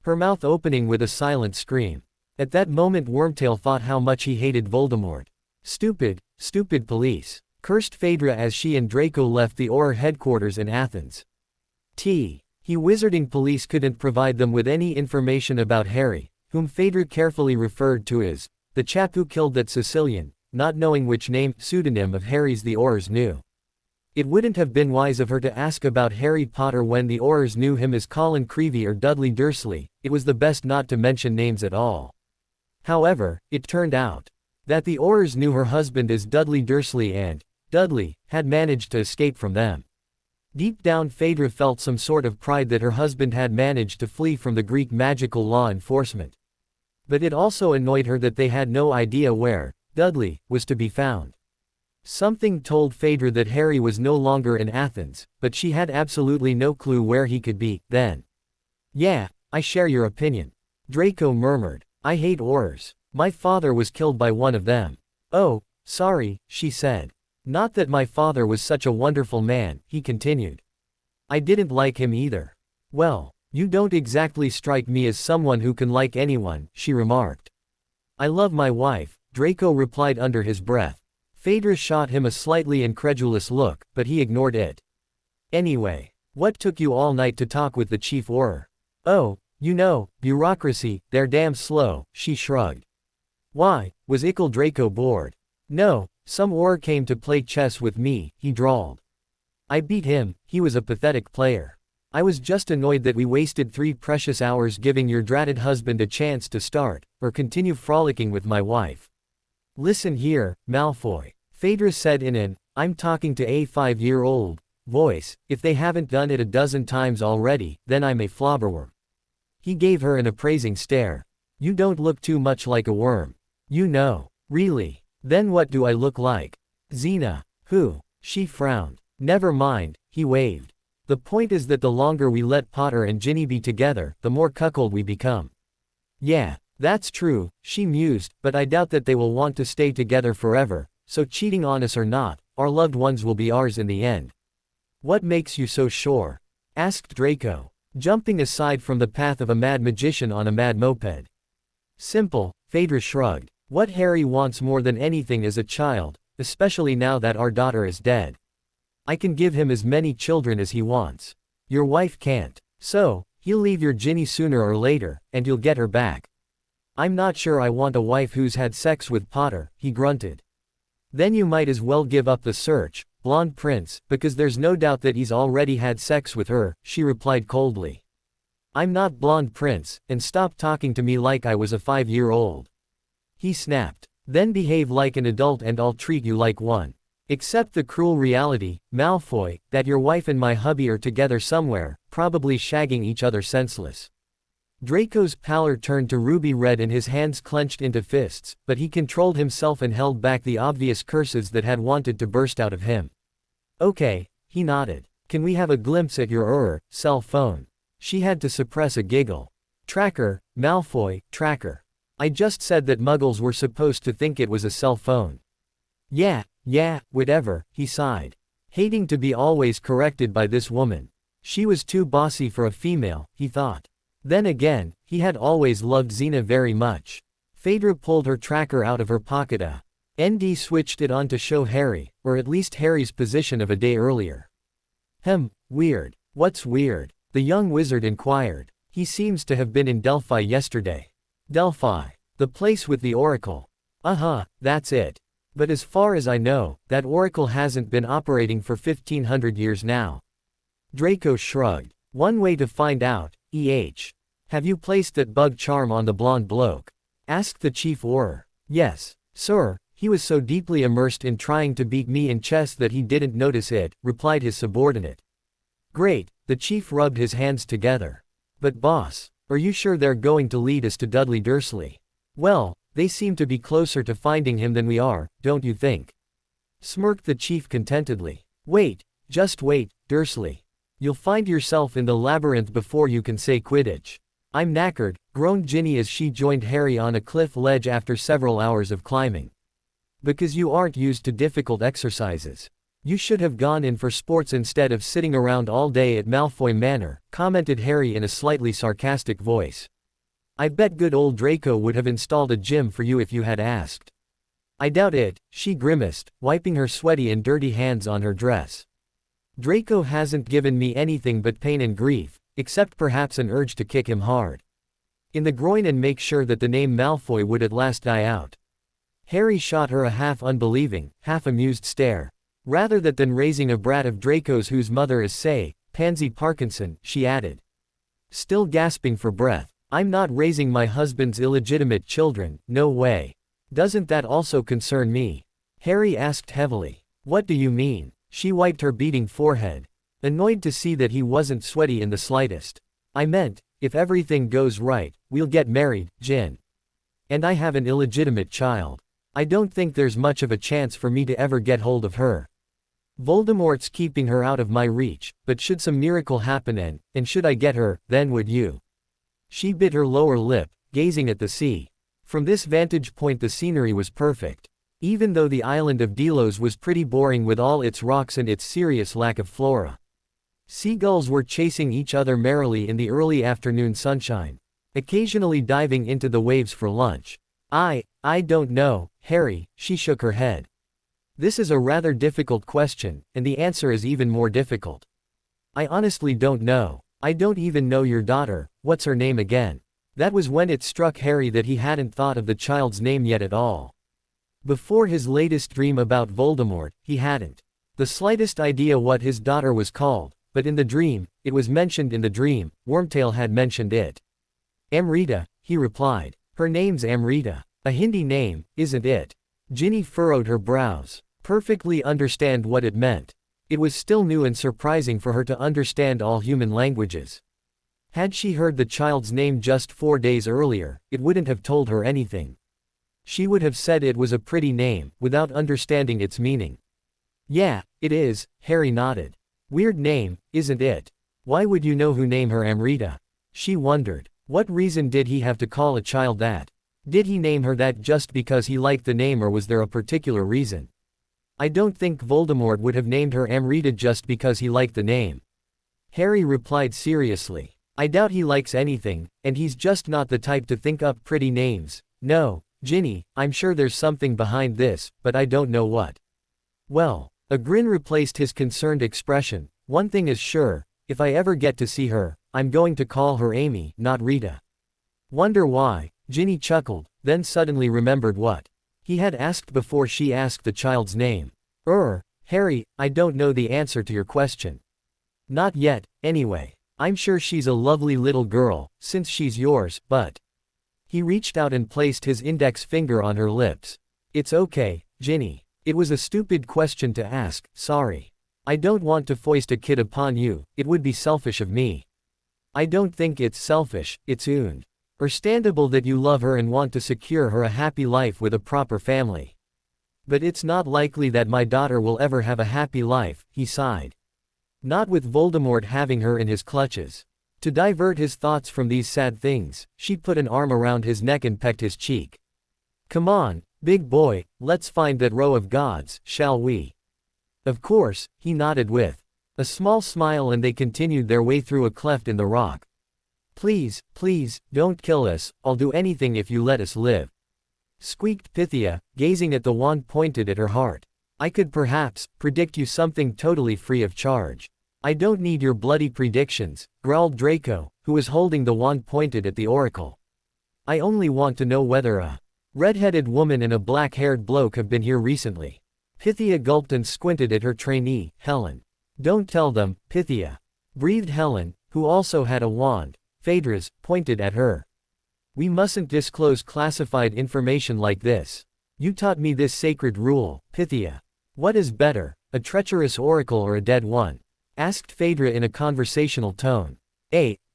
Her mouth opening with a silent scream. At that moment Wormtail thought how much he hated Voldemort. Stupid, stupid police, cursed Fedra as she and Draco left the Auror headquarters in Athens. Wizarding police couldn't provide them with any information about Harry, whom Phaedra carefully referred to as the chap who killed that Sicilian, not knowing which pseudonym of Harry's the Aurors knew. It wouldn't have been wise of her to ask about Harry Potter when the Aurors knew him as Colin Creevey or Dudley Dursley. It was the best not to mention names at all. However, it turned out that the Aurors knew her husband as Dudley Dursley and Dudley had managed to escape from them. Deep down Phaedra felt some sort of pride that her husband had managed to flee from the Greek magical law enforcement. But it also annoyed her that they had no idea where Dudley was to be found. Something told Phaedra that Harry was no longer in Athens, but she had absolutely no clue where he could be, then. Yeah, I share your opinion. Draco murmured. I hate Aurors. My father was killed by one of them. Oh, sorry, she said. Not that my father was such a wonderful man, he continued. I didn't like him either. Well, you don't exactly strike me as someone who can like anyone, she remarked. I love my wife, Draco replied under his breath. Phaedra shot him a slightly incredulous look, but he ignored it. Anyway, what took you all night to talk with the chief Auror? Oh, you know, bureaucracy, they're damn slow, she shrugged. Why, was Ickle Draco bored? No, some Auror came to play chess with me, he drawled. I beat him, he was a pathetic player. I was just annoyed that we wasted 3 precious hours giving your dratted husband a chance to start, or continue frolicking with my wife. Listen here, Malfoy, Phaedra said in an, I'm talking to a 5-year-old, voice, if they haven't done it a dozen times already, then I'm a flobberworm. He gave her an appraising stare. You don't look too much like a worm. You know. Really? Then what do I look like? Xena. Who? She frowned. Never mind, he waved. The point is that the longer we let Potter and Ginny be together, the more cuckold we become. Yeah, that's true, she mused, but I doubt that they will want to stay together forever, so cheating on us or not, our loved ones will be ours in the end. What makes you so sure? Asked Draco, jumping aside from the path of a mad magician on a mad moped. Simple, Phaedra shrugged. What Harry wants more than anything is a child, especially now that our daughter is dead. I can give him as many children as he wants. Your wife can't. So, he'll leave your Ginny sooner or later, and you'll get her back. I'm not sure I want a wife who's had sex with Potter, he grunted. Then you might as well give up the search, Blonde Prince, because there's no doubt that he's already had sex with her, she replied coldly. I'm not Blonde Prince, and stop talking to me like I was a 5-year-old. He snapped. Then behave like an adult and I'll treat you like one. Accept the cruel reality, Malfoy, that your wife and my hubby are together somewhere, probably shagging each other senseless. Draco's pallor turned to ruby red and his hands clenched into fists, but he controlled himself and held back the obvious curses that had wanted to burst out of him. Okay, he nodded. Can we have a glimpse at your cell phone? She had to suppress a giggle. Tracker, Malfoy, tracker. I just said that muggles were supposed to think it was a cell phone. Yeah, whatever, he sighed. Hating to be always corrected by this woman. She was too bossy for a female, he thought. Then again, he had always loved Xena very much. Phaedra pulled her tracker out of her pocket and switched it on to show Harry, or at least Harry's position of a day earlier. Weird. What's weird? The young wizard inquired. He seems to have been in Delphi yesterday. Delphi. The place with the oracle. That's it. But as far as I know, that oracle hasn't been operating for 1500 years now. Draco shrugged. One way to find out, Have you placed that bug charm on the blonde bloke? Asked the chief Auror. Yes, sir, he was so deeply immersed in trying to beat me in chess that he didn't notice it, replied his subordinate. Great, the chief rubbed his hands together. But boss, are you sure they're going to lead us to Dudley Dursley? Well, they seem to be closer to finding him than we are, don't you think? Smirked the chief contentedly. Wait, just wait, Dursley. You'll find yourself in the labyrinth before you can say Quidditch. I'm knackered, groaned Ginny as she joined Harry on a cliff ledge after several hours of climbing. Because you aren't used to difficult exercises. You should have gone in for sports instead of sitting around all day at Malfoy Manor, commented Harry in a slightly sarcastic voice. I bet good old Draco would have installed a gym for you if you had asked. I doubt it, she grimaced, wiping her sweaty and dirty hands on her dress. Draco hasn't given me anything but pain and grief, except perhaps an urge to kick him hard in the groin and make sure that the name Malfoy would at last die out. Harry shot her a half-unbelieving, half-amused stare. Rather than raising a brat of Draco's whose mother is, say, Pansy Parkinson, she added, still gasping for breath. I'm not raising my husband's illegitimate children, no way. Doesn't that also concern me? Harry asked heavily. What do you mean? She wiped her beating forehead, annoyed to see that he wasn't sweaty in the slightest. I meant, if everything goes right, we'll get married, Gin. And I have an illegitimate child. I don't think there's much of a chance for me to ever get hold of her. Voldemort's keeping her out of my reach, but should some miracle happen and should I get her, then would you? She bit her lower lip, gazing at the sea. From this vantage point the scenery was perfect. Even though the island of Delos was pretty boring with all its rocks and its serious lack of flora. Seagulls were chasing each other merrily in the early afternoon sunshine, occasionally diving into the waves for lunch. I don't know, Harry, she shook her head. This is a rather difficult question, and the answer is even more difficult. I honestly don't know. I don't even know your daughter, what's her name again? That was when it struck Harry that he hadn't thought of the child's name yet at all. Before his latest dream about Voldemort, he hadn't the slightest idea what his daughter was called, but in the dream, it was mentioned in the dream, Wormtail had mentioned it. Amrita, he replied. Her name's Amrita. A Hindi name, isn't it? Ginny furrowed her brows. Perfectly understand what it meant. It was still new and surprising for her to understand all human languages. Had she heard the child's name just 4 days earlier, it wouldn't have told her anything. She would have said it was a pretty name, without understanding its meaning. Yeah, it is, Harry nodded. Weird name, isn't it? Why would you know who name her Amrita? She wondered. What reason did he have to call a child that? Did he name her that just because he liked the name, or was there a particular reason? I don't think Voldemort would have named her Amrita just because he liked the name. Harry replied seriously. I doubt he likes anything, and he's just not the type to think up pretty names. No, Ginny, I'm sure there's something behind this, but I don't know what. Well, a grin replaced his concerned expression. One thing is sure, if I ever get to see her, I'm going to call her Amy, not Rita. Wonder why? Ginny chuckled, then suddenly remembered what he had asked before she asked the child's name. Harry, I don't know the answer to your question. Not yet, anyway. I'm sure she's a lovely little girl, since she's yours, but... He reached out and placed his index finger on her lips. It's okay, Ginny. It was a stupid question to ask, sorry. I don't want to foist a kid upon you, it would be selfish of me. I don't think it's selfish, it's understandable that you love her and want to secure her a happy life with a proper family. But it's not likely that my daughter will ever have a happy life, he sighed. Not with Voldemort having her in his clutches. To divert his thoughts from these sad things, she put an arm around his neck and pecked his cheek. Come on, big boy, let's find that row of gods, shall we? Of course, he nodded with a small smile, and they continued their way through a cleft in the rock. Please, please, don't kill us, I'll do anything if you let us live. Squeaked Pythia, gazing at the wand pointed at her heart. I could perhaps predict you something totally free of charge. I don't need your bloody predictions, growled Draco, who was holding the wand pointed at the oracle. I only want to know whether a red-headed woman and a black-haired bloke have been here recently. Pythia gulped and squinted at her trainee, Helen. Don't tell them, Pythia. Breathed Helen, who also had a wand. Phaedra's pointed at her. We mustn't disclose classified information like this. You taught me this sacred rule, Pythia. What is better, a treacherous oracle or a dead one? Asked Phaedra in a conversational tone.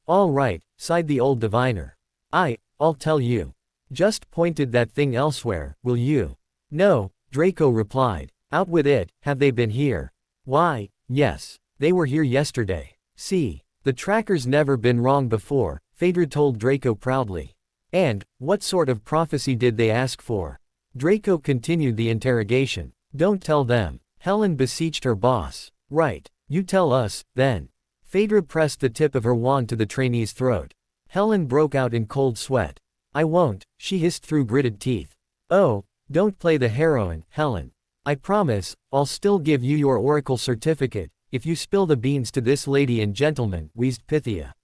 All right, sighed the old diviner. I'll tell you. Just pointed that thing elsewhere, will you? No, Draco replied. Out with it, have they been here? Why, yes. They were here yesterday. See, the tracker's never been wrong before, Phaedra told Draco proudly. And, what sort of prophecy did they ask for? Draco continued the interrogation. Don't tell them. Helen beseeched her boss. Right, you tell us, then. Phaedra pressed the tip of her wand to the trainee's throat. Helen broke out in cold sweat. I won't, she hissed through gritted teeth. Oh, don't play the heroine, Helen. I promise, I'll still give you your oracle certificate, if you spill the beans to this lady and gentleman, wheezed Pythia.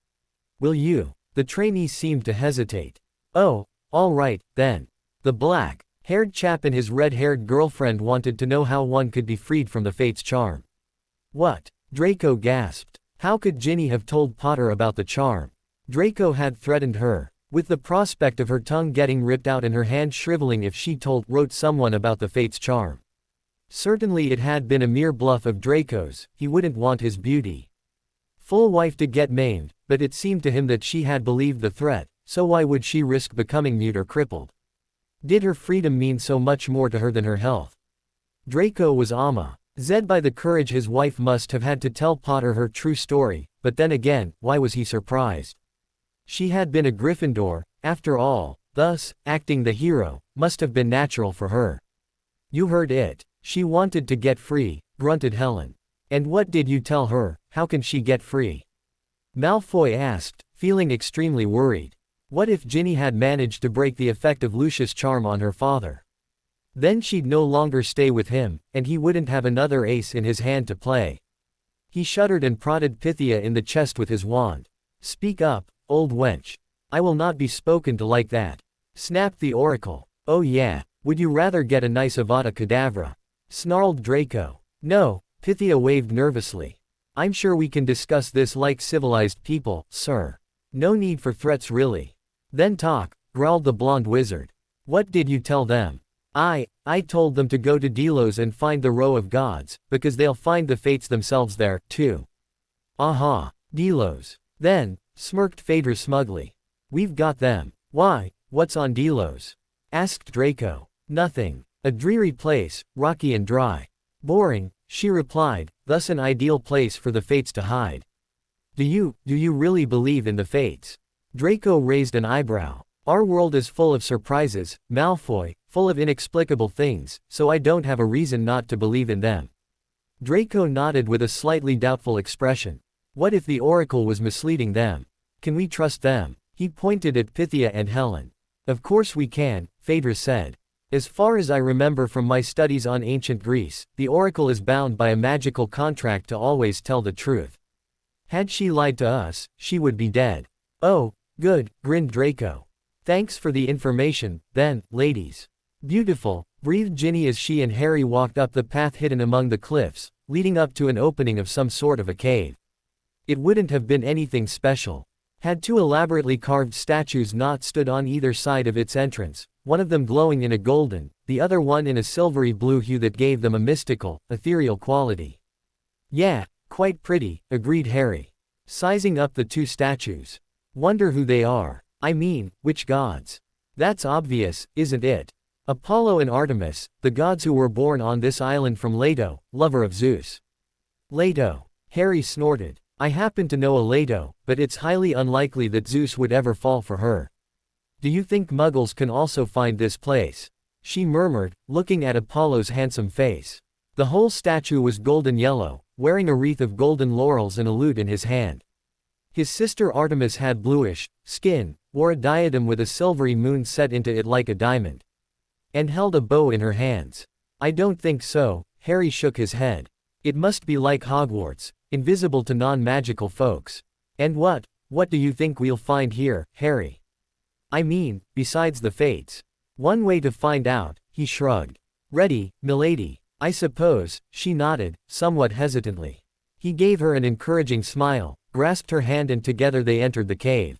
Will you? The trainee seemed to hesitate. Oh, all right, then. The black-haired chap and his red-haired girlfriend wanted to know how one could be freed from the Fate's charm. What? Draco gasped. How could Ginny have told Potter about the charm? Draco had threatened her, with the prospect of her tongue getting ripped out and her hand shriveling if she wrote someone about the Fate's charm. Certainly it had been a mere bluff of Draco's, he wouldn't want his beauty full wife to get maimed, but it seemed to him that she had believed the threat, so why would she risk becoming mute or crippled? Did her freedom mean so much more to her than her health? Draco was amazed by the courage his wife must have had to tell Potter her true story, but then again, why was he surprised? She had been a Gryffindor, after all, thus, acting the hero, must have been natural for her. You heard it. She wanted to get free, grunted Helen. And what did you tell her? How can she get free? Malfoy asked, feeling extremely worried. What if Ginny had managed to break the effect of Lucius' charm on her father? Then she'd no longer stay with him, and he wouldn't have another ace in his hand to play. He shuddered and prodded Pythia in the chest with his wand. Speak up, old wench. I will not be spoken to like that. Snapped the oracle. Oh yeah, would you rather get a nice Avada Kedavra? Snarled Draco. No, Pythia waved nervously. I'm sure we can discuss this like civilized people, sir. No need for threats really. Then talk, growled the blonde wizard. What did you tell them? I told them to go to Delos and find the row of gods, because they'll find the fates themselves there, too. Aha, Delos. Then, smirked Phaedra smugly. We've got them. Why, what's on Delos? Asked Draco. Nothing. A dreary place, rocky and dry. Boring, she replied, thus an ideal place for the fates to hide. Do you really believe in the fates? Draco raised an eyebrow. Our world is full of surprises, Malfoy, full of inexplicable things, so I don't have a reason not to believe in them. Draco nodded with a slightly doubtful expression. What if the oracle was misleading them? Can we trust them? He pointed at Pythia and Helen. Of course we can, Phaedra said. As far as I remember from my studies on ancient Greece, the oracle is bound by a magical contract to always tell the truth. Had she lied to us, she would be dead. Oh, good, grinned Draco. Thanks for the information, then, ladies. Beautiful, breathed Ginny as she and Harry walked up the path hidden among the cliffs, leading up to an opening of some sort of a cave. It wouldn't have been anything special. Had two elaborately carved statues not stood on either side of its entrance, one of them glowing in a golden, the other one in a silvery blue hue that gave them a mystical, ethereal quality. Yeah, quite pretty, agreed Harry. Sizing up the two statues. Wonder who they are. I mean, which gods? That's obvious, isn't it? Apollo and Artemis, the gods who were born on this island from Leto, lover of Zeus. Leto. Harry snorted. I happen to know a Leto, but it's highly unlikely that Zeus would ever fall for her. Do you think Muggles can also find this place? She murmured, looking at Apollo's handsome face. The whole statue was golden yellow, wearing a wreath of golden laurels and a lute in his hand. His sister Artemis had bluish skin, wore a diadem with a silvery moon set into it like a diamond, and held a bow in her hands. I don't think so, Harry shook his head. It must be like Hogwarts, invisible to non-magical folks. And what do you think we'll find here, Harry? I mean, besides the fates. One way to find out, he shrugged. Ready, milady, I suppose, she nodded, somewhat hesitantly. He gave her an encouraging smile, grasped her hand and together they entered the cave.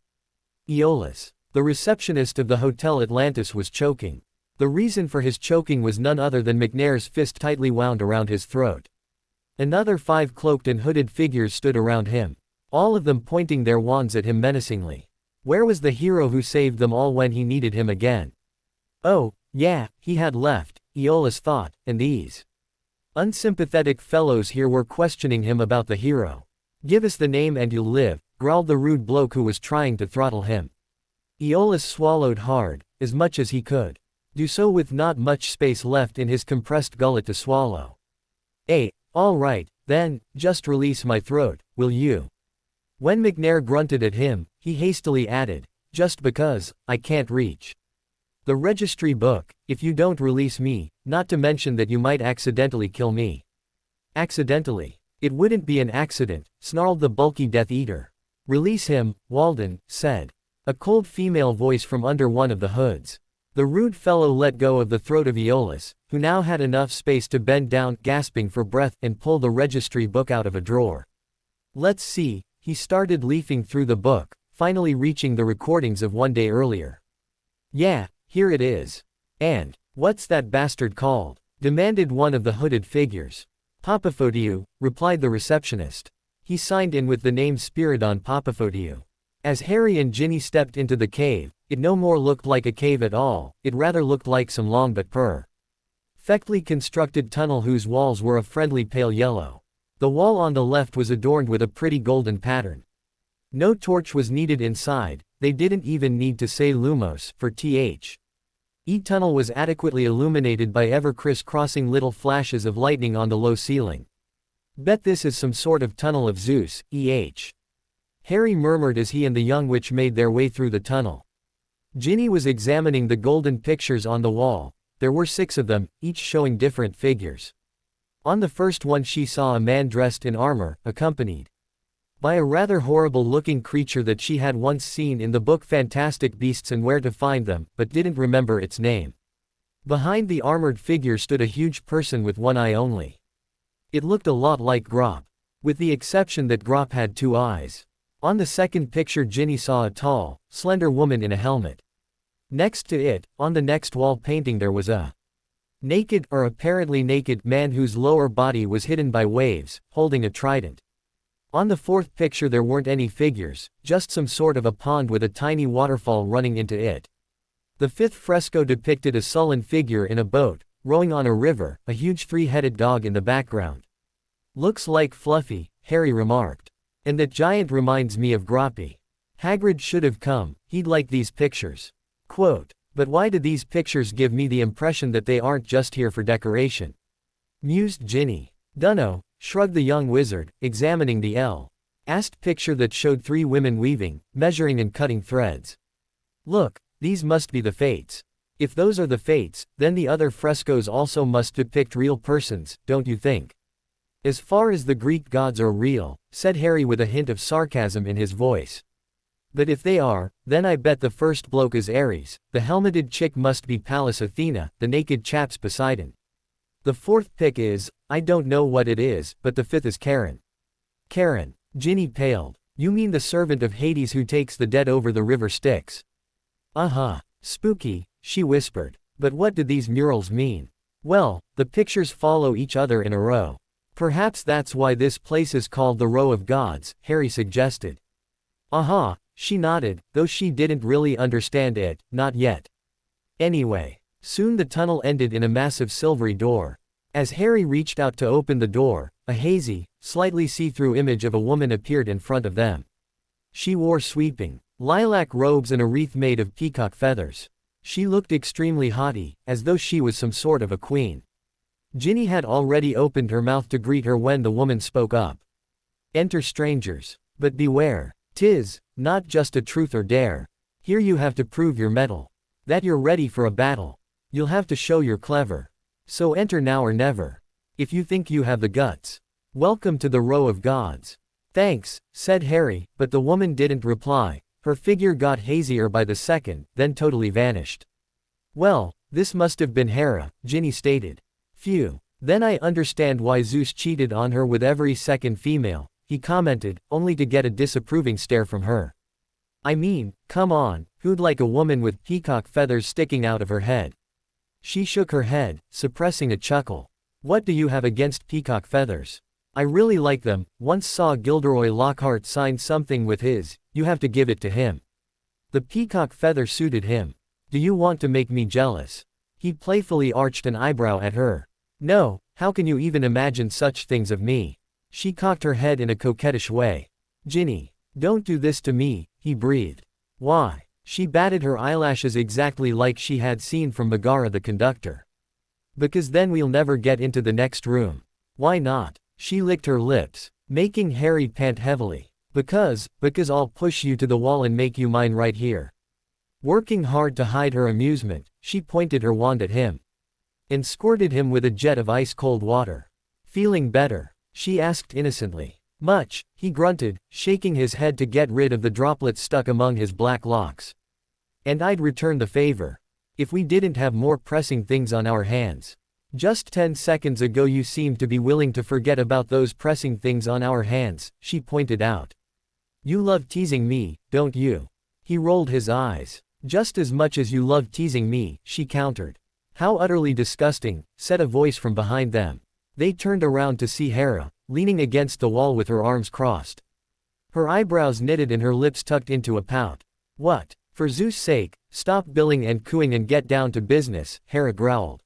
Aeolus, the receptionist of the Hotel Atlantis, was choking. The reason for his choking was none other than McNair's fist tightly wound around his throat. Another 5 cloaked and hooded figures stood around him, all of them pointing their wands at him menacingly. Where was the hero who saved them all when he needed him again? Oh, yeah, he had left, Aeolus thought, and these unsympathetic fellows here were questioning him about the hero. Give us the name and you'll live, growled the rude bloke who was trying to throttle him. Aeolus swallowed hard, as much as he could do so with not much space left in his compressed gullet to swallow. All right, then, just release my throat, will you? When McNair grunted at him, he hastily added, just because, I can't reach the registry book, if you don't release me, not to mention that you might accidentally kill me. Accidentally? It wouldn't be an accident, snarled the bulky Death Eater. Release him, Walden said. A cold female voice from under one of the hoods. The rude fellow let go of the throat of Aeolus, who now had enough space to bend down, gasping for breath, and pull the registry book out of a drawer. Let's see, he started leafing through the book, finally reaching the recordings of one day earlier. Yeah, here it is. And, what's that bastard called? Demanded one of the hooded figures. Papaphodiou, replied the receptionist. He signed in with the name Spiridon Papaphodiou. As Harry and Ginny stepped into the cave, it no more looked like a cave at all, it rather looked like some long but perfectly constructed tunnel whose walls were a friendly pale yellow. The wall on the left was adorned with a pretty golden pattern. No torch was needed inside, they didn't even need to say lumos for the tunnel was adequately illuminated by ever criss-crossing little flashes of lightning on the low ceiling. Bet this is some sort of tunnel of Zeus, Harry murmured as he and the young witch made their way through the tunnel. Ginny was examining the golden pictures on the wall. There were 6 of them, each showing different figures. On the first one she saw a man dressed in armor, accompanied by a rather horrible-looking creature that she had once seen in the book Fantastic Beasts and Where to Find Them, but didn't remember its name. Behind the armored figure stood a huge person with one eye only. It looked a lot like Grop, with the exception that Grop had 2 eyes. On the second picture Ginny saw a tall, slender woman in a helmet. Next to it, on the next wall painting there was a naked, or apparently naked, man whose lower body was hidden by waves, holding a trident. On the fourth picture there weren't any figures, just some sort of a pond with a tiny waterfall running into it. The fifth fresco depicted a sullen figure in a boat, rowing on a river, a huge 3-headed dog in the background. Looks like Fluffy, Harry remarked. And that giant reminds me of Groppy. Hagrid should have come, he'd like these pictures. Quote, but why do these pictures give me the impression that they aren't just here for decoration? Mused Ginny. Dunno, shrugged the young wizard, examining the last picture that showed 3 women weaving, measuring and cutting threads. Look, these must be the Fates. If those are the Fates, then the other frescoes also must depict real persons, don't you think? As far as the Greek gods are real, said Harry with a hint of sarcasm in his voice. But if they are, then I bet the first bloke is Ares, the helmeted chick must be Pallas Athena, the naked chap's Poseidon. The fourth pick is, I don't know what it is, but the fifth is Charon. Charon. Ginny paled. You mean the servant of Hades who takes the dead over the river Styx? Uh-huh. Spooky, she whispered. But what do these murals mean? Well, the pictures follow each other in a row. Perhaps that's why this place is called the Row of Gods, Harry suggested. Uh-huh, she nodded, though she didn't really understand it, not yet. Anyway, soon the tunnel ended in a massive silvery door. As Harry reached out to open the door, a hazy, slightly see-through image of a woman appeared in front of them. She wore sweeping, lilac robes and a wreath made of peacock feathers. She looked extremely haughty, as though she was some sort of a queen. Ginny had already opened her mouth to greet her when the woman spoke up. Enter strangers. But beware. 'Tis not just a truth or dare. Here you have to prove your mettle. That you're ready for a battle. You'll have to show you're clever. So enter now or never. If you think you have the guts. Welcome to the Row of Gods. Thanks, said Harry, but the woman didn't reply. Her figure got hazier by the second, then totally vanished. Well, this must have been Hera, Ginny stated. Phew. Then I understand why Zeus cheated on her with every second female, he commented, only to get a disapproving stare from her. I mean, come on, who'd like a woman with peacock feathers sticking out of her head? She shook her head, suppressing a chuckle. What do you have against peacock feathers? I really like them. Once saw Gilderoy Lockhart sign something with his, you have to give it to him. The peacock feather suited him. Do you want to make me jealous? He playfully arched an eyebrow at her. No, how can you even imagine such things of me? She cocked her head in a coquettish way. Ginny, don't do this to me, he breathed. Why? She batted her eyelashes exactly like she had seen from Megara the conductor. Because then we'll never get into the next room. Why not? She licked her lips, making Harry pant heavily. Because I'll push you to the wall and make you mine right here. Working hard to hide her amusement, she pointed her wand at him. And squirted him with a jet of ice-cold water. Feeling better? She asked innocently. Much, he grunted, shaking his head to get rid of the droplets stuck among his black locks. And I'd return the favor. If we didn't have more pressing things on our hands. Just 10 seconds ago you seemed to be willing to forget about those pressing things on our hands, she pointed out. You love teasing me, don't you? He rolled his eyes. Just as much as you love teasing me, she countered. How utterly disgusting, said a voice from behind them. They turned around to see Hera, leaning against the wall with her arms crossed. Her eyebrows knitted and her lips tucked into a pout. What? For Zeus' sake, stop billing and cooing and get down to business, Hera growled.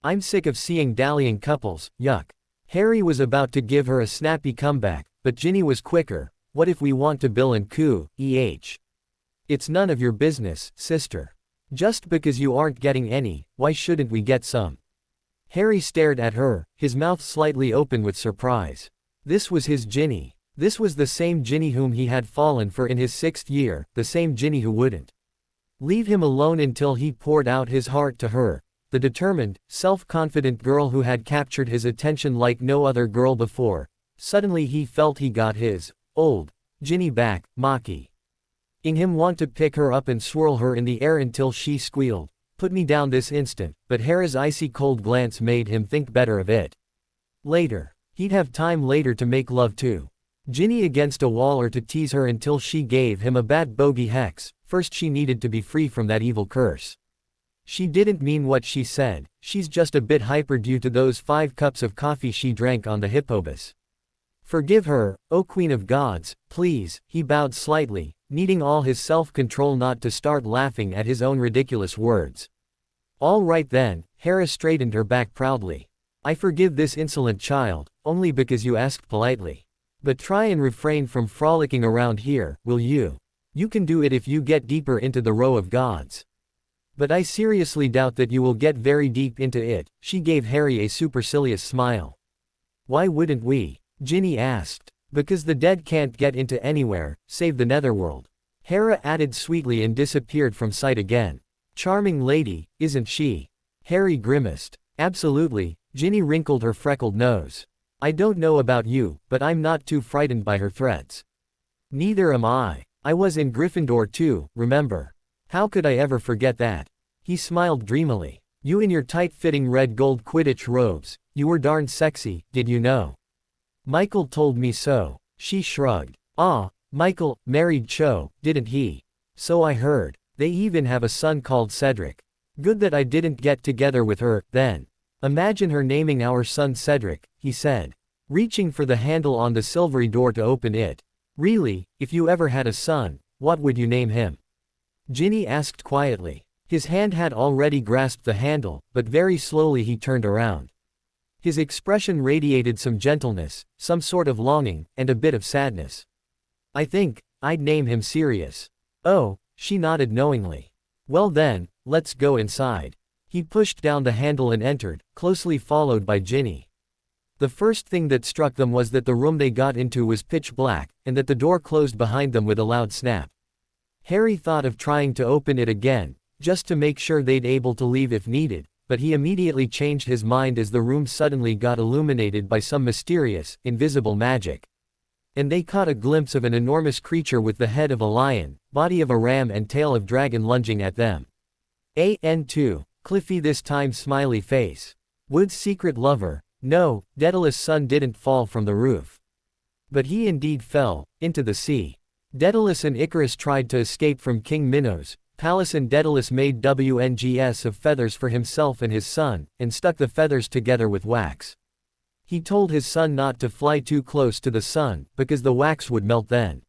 I'm sick of seeing dallying couples, yuck. Harry was about to give her a snappy comeback, but Ginny was quicker. What if we want to bill and coo, It's none of your business, sister. Just because you aren't getting any, why shouldn't we get some? Harry stared at her, his mouth slightly open with surprise. This was his Ginny. This was the same Ginny whom he had fallen for in his 6th year, the same Ginny who wouldn't leave him alone until he poured out his heart to her, the determined, self-confident girl who had captured his attention like no other girl before. Suddenly he felt he got his old Ginny back, mocking him want to pick her up and swirl her in the air until she squealed. Put me down this instant, but Hera's icy cold glance made him think better of it. Later. He'd have time later to make love to Ginny against a wall or to tease her until she gave him a bad bogey hex. First she needed to be free from that evil curse. She didn't mean what she said, she's just a bit hyper due to those 5 cups of coffee she drank on the Hippobus. Forgive her, O Queen of Gods, please, he bowed slightly, needing all his self-control not to start laughing at his own ridiculous words. All right then, Hera straightened her back proudly. I forgive this insolent child, only because you asked politely. But try and refrain from frolicking around here, will you? You can do it if you get deeper into the row of gods. But I seriously doubt that you will get very deep into it, she gave Harry a supercilious smile. Why wouldn't we? Ginny asked. Because the dead can't get into anywhere, save the netherworld. Hera added sweetly and disappeared from sight again. Charming lady, isn't she? Harry grimaced. Absolutely, Ginny wrinkled her freckled nose. I don't know about you, but I'm not too frightened by her threats. Neither am I. I was in Gryffindor too, remember? How could I ever forget that? He smiled dreamily. You in your tight-fitting red gold Quidditch robes, you were darn sexy, did you know? Michael told me so. She shrugged. Ah, Michael married Cho, didn't he? So I heard. They even have a son called Cedric. Good that I didn't get together with her, then. Imagine her naming our son Cedric, he said, reaching for the handle on the silvery door to open it. Really, if you ever had a son, what would you name him? Ginny asked quietly. His hand had already grasped the handle, but very slowly he turned around. His expression radiated some gentleness, some sort of longing, and a bit of sadness. I think I'd name him Sirius. Oh, she nodded knowingly. Well then, let's go inside. He pushed down the handle and entered, closely followed by Ginny. The first thing that struck them was that the room they got into was pitch black, and that the door closed behind them with a loud snap. Harry thought of trying to open it again, just to make sure they'd able to leave if needed, but he immediately changed his mind as the room suddenly got illuminated by some mysterious, invisible magic. And they caught a glimpse of an enormous creature with the head of a lion, body of a ram and tail of dragon lunging at them. N2. Cliffy this time smiley face. Wood's secret lover. No, Daedalus' son didn't fall from the roof. But he indeed fell, into the sea. Daedalus and Icarus tried to escape from King Minos. Pallas and Daedalus made WNGs of feathers for himself and his son, and stuck the feathers together with wax. He told his son not to fly too close to the sun, because the wax would melt then.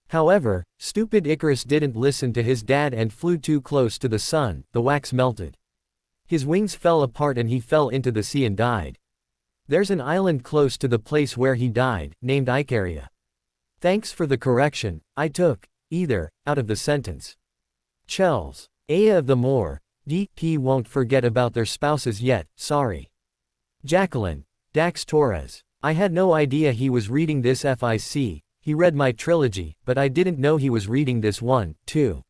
However, stupid Icarus didn't listen to his dad and flew too close to the sun, the wax melted. His wings fell apart and he fell into the sea and died. There's an island close to the place where he died, named Icaria. Thanks for the correction, I took either out of the sentence. Chels. Aya of the Moor. DP won't forget about their spouses yet, sorry. Jacqueline. Dax Torres. I had no idea he was reading this FIC, he read my trilogy, but I didn't know he was reading this one, too.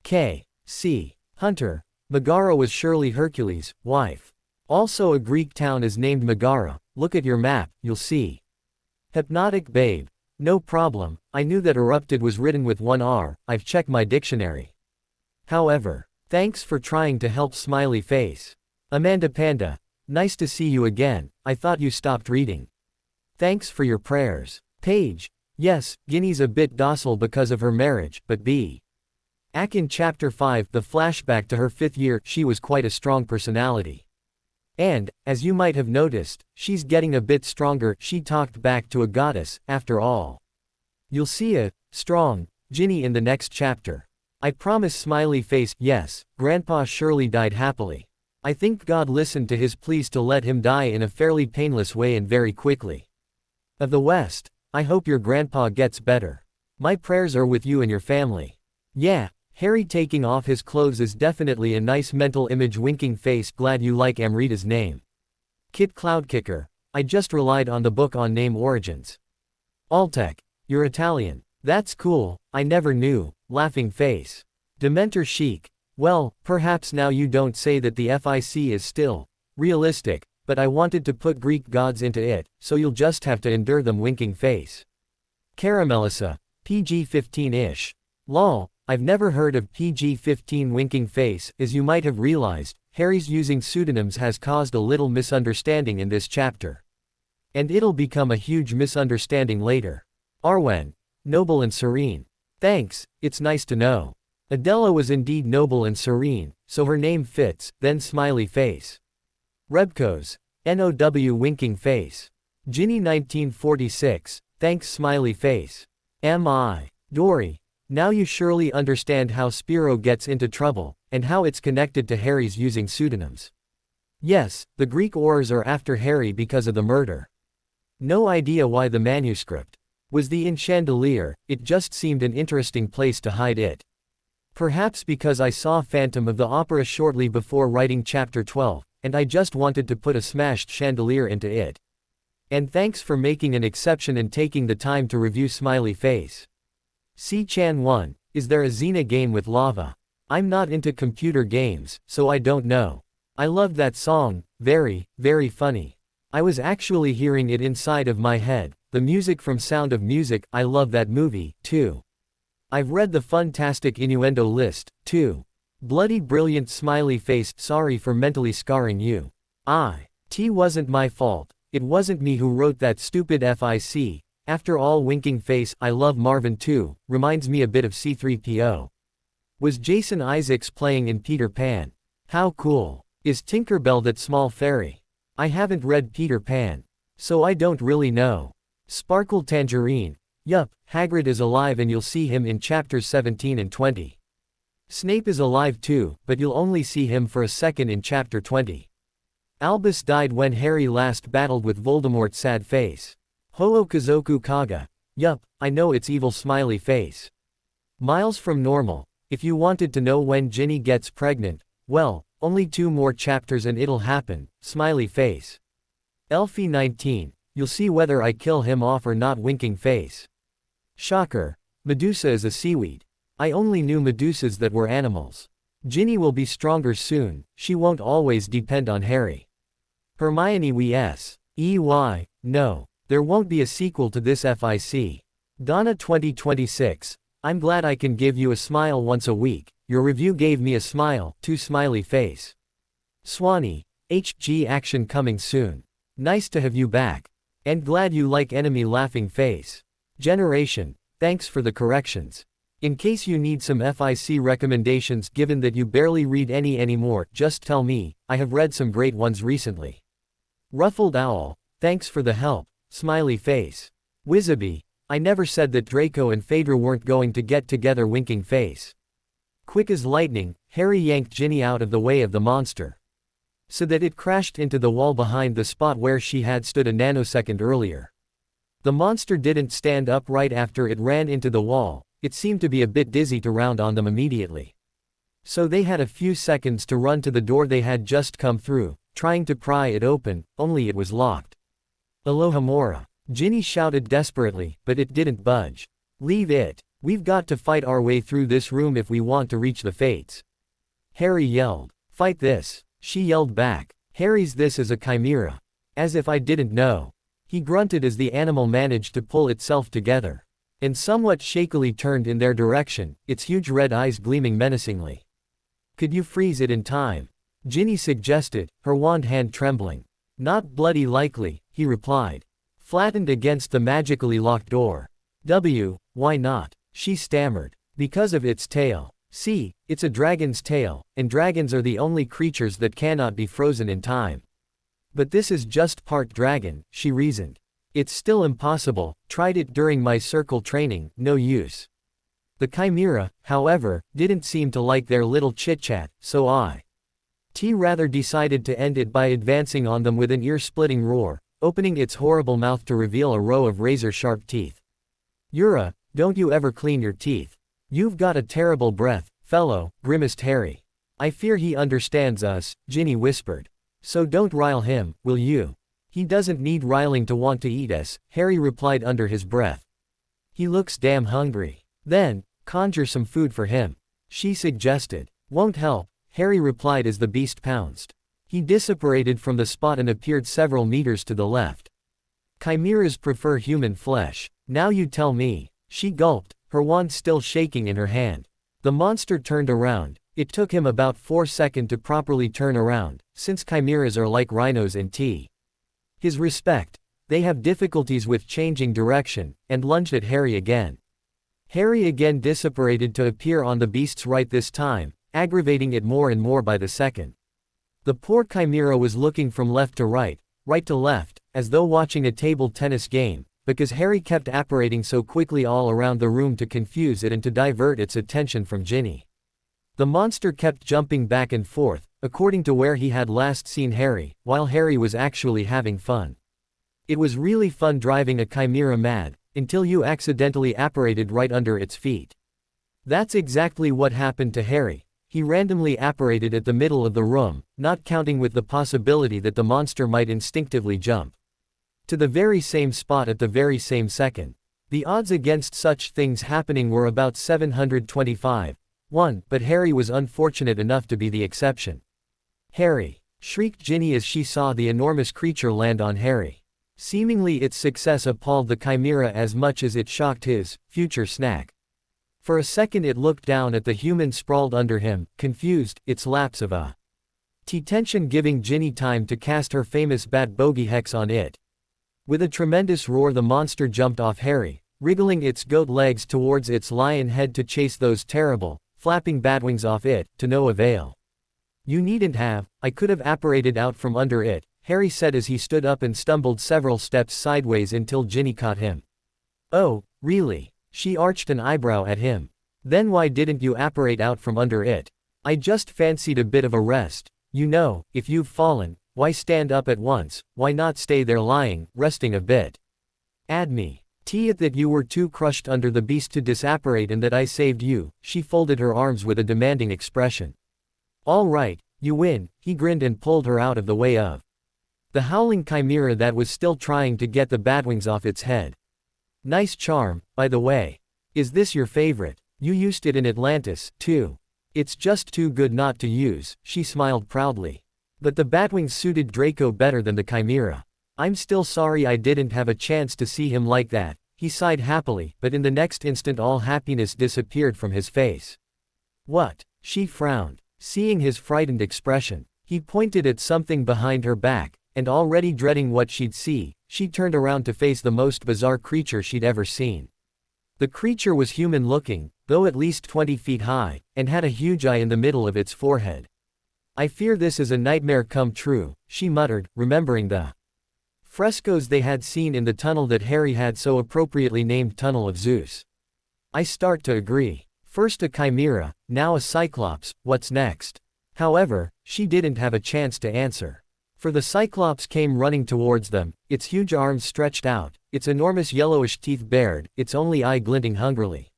K. C. Hunter. Megara was surely Hercules' wife. Also a Greek town is named Megara, look at your map, you'll see. Hypnotic babe. No problem, I knew that erupted was written with one R, I've checked my dictionary. However, thanks for trying to help smiley face. Amanda Panda. Nice to see you again, I thought you stopped reading. Thanks for your prayers. Paige. Yes, Ginny's a bit docile because of her marriage, but B. In Chapter 5, the flashback to her 5th year, she was quite a strong personality. And, as you might have noticed, she's getting a bit stronger, she talked back to a goddess, after all. You'll see a strong Ginny in the next chapter. I promise smiley face. Yes, Grandpa surely died happily. I think God listened to his pleas to let him die in a fairly painless way and very quickly. Of the West, I hope your grandpa gets better. My prayers are with you and your family. Yeah, Harry taking off his clothes is definitely a nice mental image. Winking face. Glad you like Amrita's name. Kit Cloudkicker. I just relied on the book on name origins. Altec. You're Italian. That's cool, I never knew. Laughing face. Dementor chic. Well, perhaps now you don't say that the FIC is still realistic, but I wanted to put Greek gods into it, so you'll just have to endure them. Winking face. Caramelissa. PG-15-ish. Lol, I've never heard of PG-15. Winking face. As you might have realized, Harry's using pseudonyms has caused a little misunderstanding in this chapter. And it'll become a huge misunderstanding later. Arwen. Noble and serene. Thanks, it's nice to know. Adela was indeed noble and serene, so her name fits. Then smiley face. Rebkos. NOW. Winking face. Ginny 1946, thanks smiley face. M.I. Dory. Now you surely understand how Spiro gets into trouble, and how it's connected to Harry's using pseudonyms. Yes, the Greek Aurors are after Harry because of the murder. No idea why the manuscript was in Chandelier, it just seemed an interesting place to hide it. Perhaps because I saw Phantom of the Opera shortly before writing Chapter 12, and I just wanted to put a smashed chandelier into it. And thanks for making an exception and taking the time to review smiley face. C-Chan 1, is there a Xena game with lava? I'm not into computer games, so I don't know. I loved that song, very, very funny. I was actually hearing it inside of my head, the music from Sound of Music. I love that movie, too. I've read the Funtastic Innuendo list, too. Bloody brilliant smiley face. Sorry for mentally scarring you. It wasn't my fault. It wasn't me who wrote that stupid FIC. After all. Winking face. I love Marvin too, reminds me a bit of C-3PO. Was Jason Isaacs playing in Peter Pan? How cool. Is Tinkerbell that small fairy? I haven't read Peter Pan, so I don't really know. Sparkle Tangerine. Yup, Hagrid is alive and you'll see him in chapters 17 and 20. Snape is alive too, but you'll only see him for a second in chapter 20. Albus died when Harry last battled with Voldemort. Sad face. Ho'okazoku Kaga. Yup, I know it's evil. Smiley face. Miles from normal. If you wanted to know when Ginny gets pregnant, well, only 2 more chapters and it'll happen. Smiley face. Elfie 19. You'll see whether I kill him off or not. Winking face. Shocker. Medusa is a seaweed. I only knew Medusas that were animals. Ginny will be stronger soon, she won't always depend on Harry. Hermione vs. EY. No. There won't be a sequel to this FIC. Donna 2026. I'm glad I can give you a smile once a week. Your review gave me a smile. 2 smiley face. Swanee. HG action coming soon. Nice to have you back. And glad you like enemy. Laughing face. Generation. Thanks for the corrections. In case you need some FIC recommendations, given that you barely read any anymore, just tell me. I have read some great ones recently. Ruffled Owl. Thanks for the help. Smiley face. Wizaby. I never said that Draco and Fedra weren't going to get together. Winking face. Quick as lightning, Harry yanked Ginny out of the way of the monster, so that it crashed into the wall behind the spot where she had stood a nanosecond earlier. The monster didn't stand up right after it ran into the wall. It seemed to be a bit dizzy to round on them immediately. So they had a few seconds to run to the door they had just come through, trying to pry it open, only it was locked. Alohomora. Ginny shouted desperately, but it didn't budge. Leave it. We've got to fight our way through this room if we want to reach the Fates. Harry yelled. Fight this. She yelled back. Harry's this is a chimera. As if I didn't know. He grunted as the animal managed to pull itself together, and somewhat shakily turned in their direction, its huge red eyes gleaming menacingly. Could you freeze it in time? Ginny suggested, her wand hand trembling. Not bloody likely, he replied. Flattened against the magically locked door. Why not? She stammered. Because of its tail. See, it's a dragon's tail, and dragons are the only creatures that cannot be frozen in time. But this is just part dragon, she reasoned. It's still impossible, tried it during my circle training, no use. The chimera, however, didn't seem to like their little chit-chat, so rather decided to end it by advancing on them with an ear-splitting roar, opening its horrible mouth to reveal a row of razor-sharp teeth. Don't you ever clean your teeth. You've got a terrible breath, fellow, grimaced Harry. I fear he understands us, Ginny whispered. So don't rile him, will you? He doesn't need riling to want to eat us, Harry replied under his breath. He looks damn hungry. Then, conjure some food for him. She suggested. Won't help, Harry replied as the beast pounced. He disapparated from the spot and appeared several meters to the left. Chimeras prefer human flesh. Now you tell me. She gulped, her wand still shaking in her hand. The monster turned around. It took him about 4 seconds to properly turn around, since chimeras are like rhinos in his respect. They have difficulties with changing direction, and lunged at Harry again. Harry again disapparated to appear on the beast's right this time, aggravating it more and more by the second. The poor chimera was looking from left to right to left, as though watching a table tennis game, because Harry kept apparating so quickly all around the room to confuse it and to divert its attention from Ginny. The monster kept jumping back and forth, according to where he had last seen Harry, while Harry was actually having fun. It was really fun driving a chimera mad, until you accidentally apparated right under its feet. That's exactly what happened to Harry. He randomly apparated at the middle of the room, not counting with the possibility that the monster might instinctively jump to the very same spot at the very same second. The odds against such things happening were about 725. But Harry was unfortunate enough to be the exception. Harry! Shrieked Ginny as she saw the enormous creature land on Harry. Seemingly its success appalled the chimera as much as it shocked his future snack. For a second it looked down at the human sprawled under him, confused, its lapse of a tension giving Ginny time to cast her famous bat bogey hex on it. With a tremendous roar the monster jumped off Harry, wriggling its goat legs towards its lion head to chase those terrible, flapping batwings off it, to no avail. You needn't have, I could have apparated out from under it, Harry said as he stood up and stumbled several steps sideways until Ginny caught him. Oh, really? She arched an eyebrow at him. Then why didn't you apparate out from under it? I just fancied a bit of a rest. You know, if you've fallen, why stand up at once, why not stay there lying, resting a bit? Add me. It that you were too crushed under the beast to disapparate and that I saved you, she folded her arms with a demanding expression. All right, you win, he grinned and pulled her out of the way of the howling chimera that was still trying to get the batwings off its head. Nice charm, by the way. Is this your favorite? You used it in Atlantis, too. It's just too good not to use, she smiled proudly. But the batwings suited Draco better than the chimera. I'm still sorry I didn't have a chance to see him like that, he sighed happily, but in the next instant all happiness disappeared from his face. What? She frowned. Seeing his frightened expression, he pointed at something behind her back, and already dreading what she'd see, she turned around to face the most bizarre creature she'd ever seen. The creature was human-looking, though at least 20 feet high, and had a huge eye in the middle of its forehead. I fear this is a nightmare come true, she muttered, remembering the frescoes they had seen in the tunnel that Harry had so appropriately named Tunnel of Zeus. I start to agree. First a chimera, now a cyclops, what's next? However, she didn't have a chance to answer. For the cyclops came running towards them, its huge arms stretched out, its enormous yellowish teeth bared, its only eye glinting hungrily.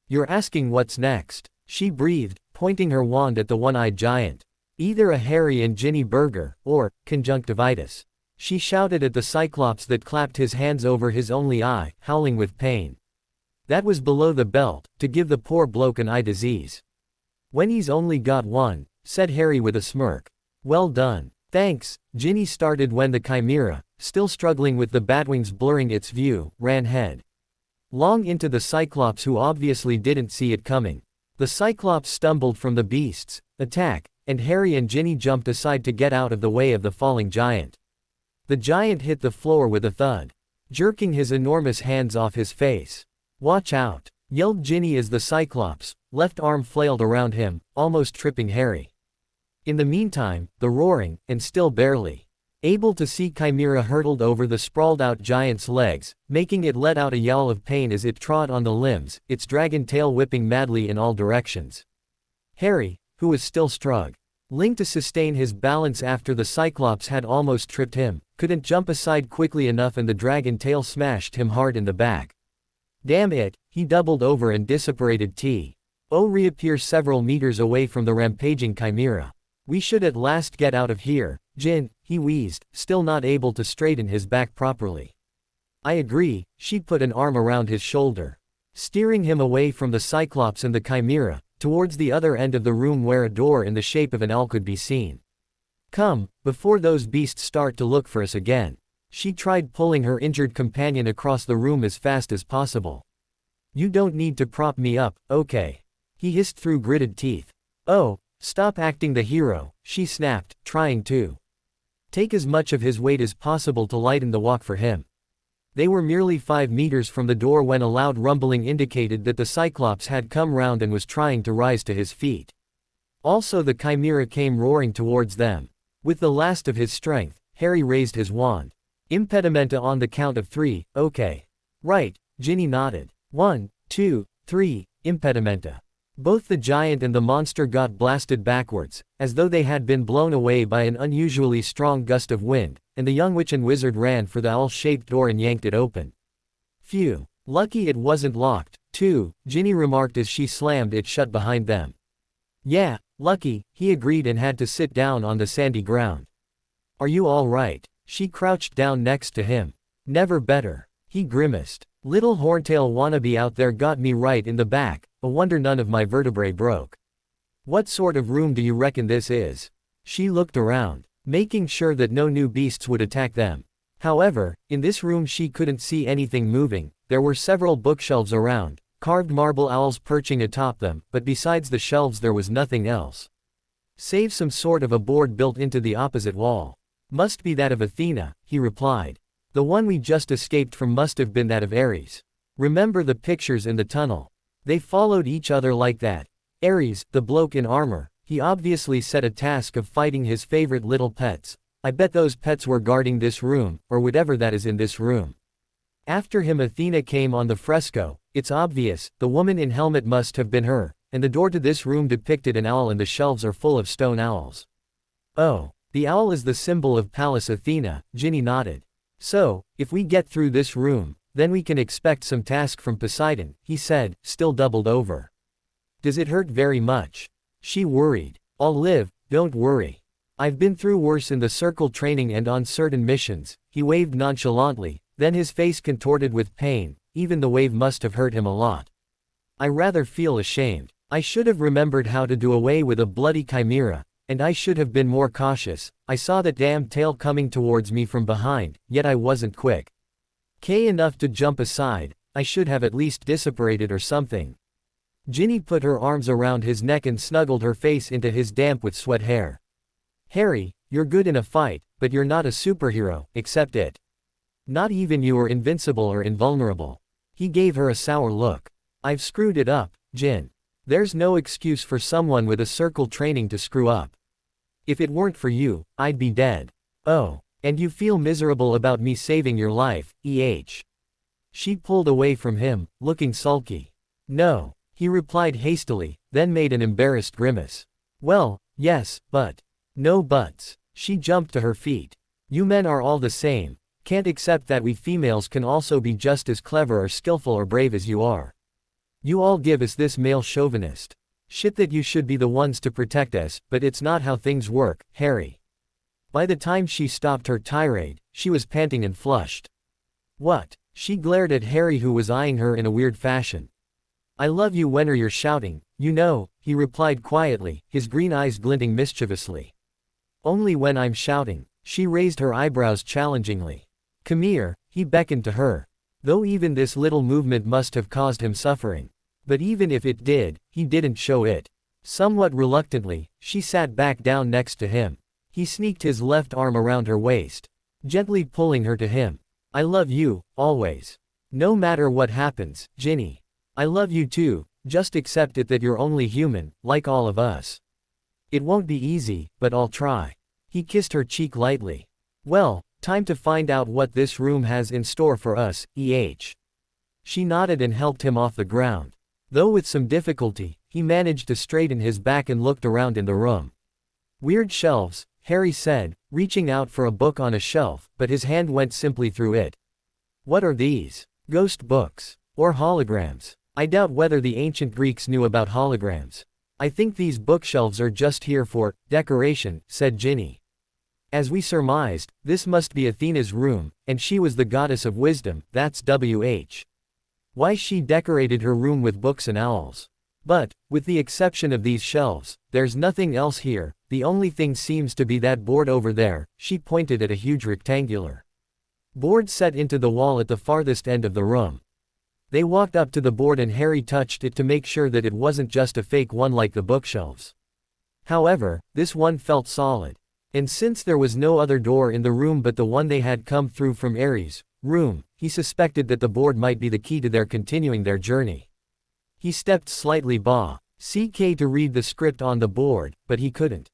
You're asking what's next? She breathed, pointing her wand at the one-eyed giant. Either a Harry and Ginny burger, or conjunctivitis. She shouted at the cyclops that clapped his hands over his only eye, howling with pain. That was below the belt, to give the poor bloke an eye disease. When he's only got one, said Harry with a smirk. Well done. Thanks, Ginny started when the chimera, still struggling with the batwings blurring its view, ran head long into the Cyclops, who obviously didn't see it coming. The Cyclops stumbled from the beast's attack, and Harry and Ginny jumped aside to get out of the way of the falling giant. The giant hit the floor with a thud, jerking his enormous hands off his face. "Watch out!" yelled Ginny as the Cyclops' left arm flailed around him, almost tripping Harry. In the meantime, the roaring, and still barely able to see Chimera hurtled over the sprawled-out giant's legs, making it let out a yowl of pain as it trod on the limbs, its dragon tail whipping madly in all directions. Harry, who was still struggling to sustain his balance after the Cyclops had almost tripped him, couldn't jump aside quickly enough, and the dragon tail smashed him hard in the back. Damn it, he doubled over and disapparated T.O. reappear several meters away from the rampaging Chimera. "We should at last get out of here, Jin," he wheezed, still not able to straighten his back properly. "I agree," she put an arm around his shoulder, steering him away from the Cyclops and the Chimera, towards the other end of the room where a door in the shape of an owl could be seen. "Come, before those beasts start to look for us again." She tried pulling her injured companion across the room as fast as possible. "You don't need to prop me up, okay?" he hissed through gritted teeth. "Oh, stop acting the hero," she snapped, trying to take as much of his weight as possible to lighten the walk for him. They were merely 5 meters from the door when a loud rumbling indicated that the Cyclops had come round and was trying to rise to his feet. Also, the Chimera came roaring towards them. With the last of his strength, Harry raised his wand. "Impedimenta on the count of 3, okay?" "Right," Ginny nodded. 1, 2, 3, impedimenta." Both the giant and the monster got blasted backwards, as though they had been blown away by an unusually strong gust of wind, and the young witch and wizard ran for the owl-shaped door and yanked it open. "Phew. Lucky it wasn't locked, too," Ginny remarked as she slammed it shut behind them. "Yeah, lucky," he agreed and had to sit down on the sandy ground. "Are you all right?" She crouched down next to him. "Never better." He grimaced. "Little horntail wannabe out there got me right in the back, a wonder none of my vertebrae broke." "What sort of room do you reckon this is?" She looked around, making sure that no new beasts would attack them. However, in this room she couldn't see anything moving. There were several bookshelves around, carved marble owls perching atop them, but besides the shelves there was nothing else. Save some sort of a board built into the opposite wall. "Must be that of Athena," he replied. "The one we just escaped from must have been that of Ares. Remember the pictures in the tunnel? They followed each other like that. Ares, the bloke in armor, he obviously set a task of fighting his favorite little pets. I bet those pets were guarding this room, or whatever that is in this room. After him Athena came on the fresco. It's obvious, the woman in helmet must have been her, and the door to this room depicted an owl and the shelves are full of stone owls." "Oh, the owl is the symbol of Pallas Athena," Ginny nodded. "So, if we get through this room, then we can expect some task from Poseidon," he said, still doubled over. "Does it hurt very much?" She worried. "I'll live, don't worry. I've been through worse in the circle training and on certain missions," he waved nonchalantly, then his face contorted with pain. Even the wave must have hurt him a lot. "I rather feel ashamed. I should have remembered how to do away with a bloody chimera, and I should have been more cautious. I saw that damn tail coming towards me from behind, yet I wasn't quick enough to jump aside. I should have at least disapparated or something." Ginny put her arms around his neck and snuggled her face into his damp with sweat hair. "Harry, you're good in a fight, but you're not a superhero, except it. Not even you are invincible or invulnerable." He gave her a sour look. "I've screwed it up, Jin. There's no excuse for someone with a circle training to screw up. If it weren't for you, I'd be dead. Oh, and you feel miserable about me saving your life, eh?" She pulled away from him, looking sulky. "No," he replied hastily, then made an embarrassed grimace. "Well, yes, but." "No buts." She jumped to her feet. "You men are all the same. Can't accept that we females can also be just as clever or skillful or brave as you are. You all give us this male chauvinist shit that you should be the ones to protect us, but it's not how things work, Harry." By the time she stopped her tirade, she was panting and flushed. "What?" She glared at Harry, who was eyeing her in a weird fashion. "I love you when you're shouting, you know," he replied quietly, his green eyes glinting mischievously. "Only when I'm shouting." She raised her eyebrows challengingly. Come here, he beckoned to her. Though even this little movement must have caused him suffering. But even if it did, he didn't show it. Somewhat reluctantly, she sat back down next to him. He sneaked his left arm around her waist, gently pulling her to him. I love you, always. No matter what happens, Ginny. I love you too, just accept it that you're only human, like all of us. It won't be easy, but I'll try. He kissed her cheek lightly. Well, time to find out what this room has in store for us, She nodded and helped him off the ground. Though with some difficulty, he managed to straighten his back and looked around in the room. Weird shelves, Harry said, reaching out for a book on a shelf, but his hand went simply through it. What are these? Ghost books? Or holograms? I doubt whether the ancient Greeks knew about holograms. I think these bookshelves are just here for decoration, said Ginny. As we surmised, this must be Athena's room, and she was the goddess of wisdom, that's why she decorated her room with books and owls. But, with the exception of these shelves, there's nothing else here, the only thing seems to be that board over there, she pointed at a huge rectangular board set into the wall at the farthest end of the room. They walked up to the board and Harry touched it to make sure that it wasn't just a fake one like the bookshelves. However, this one felt solid. And since there was no other door in the room but the one they had come through from Ares' room, he suspected that the board might be the key to their continuing their journey. He stepped slightly back to read the script on the board, but he couldn't.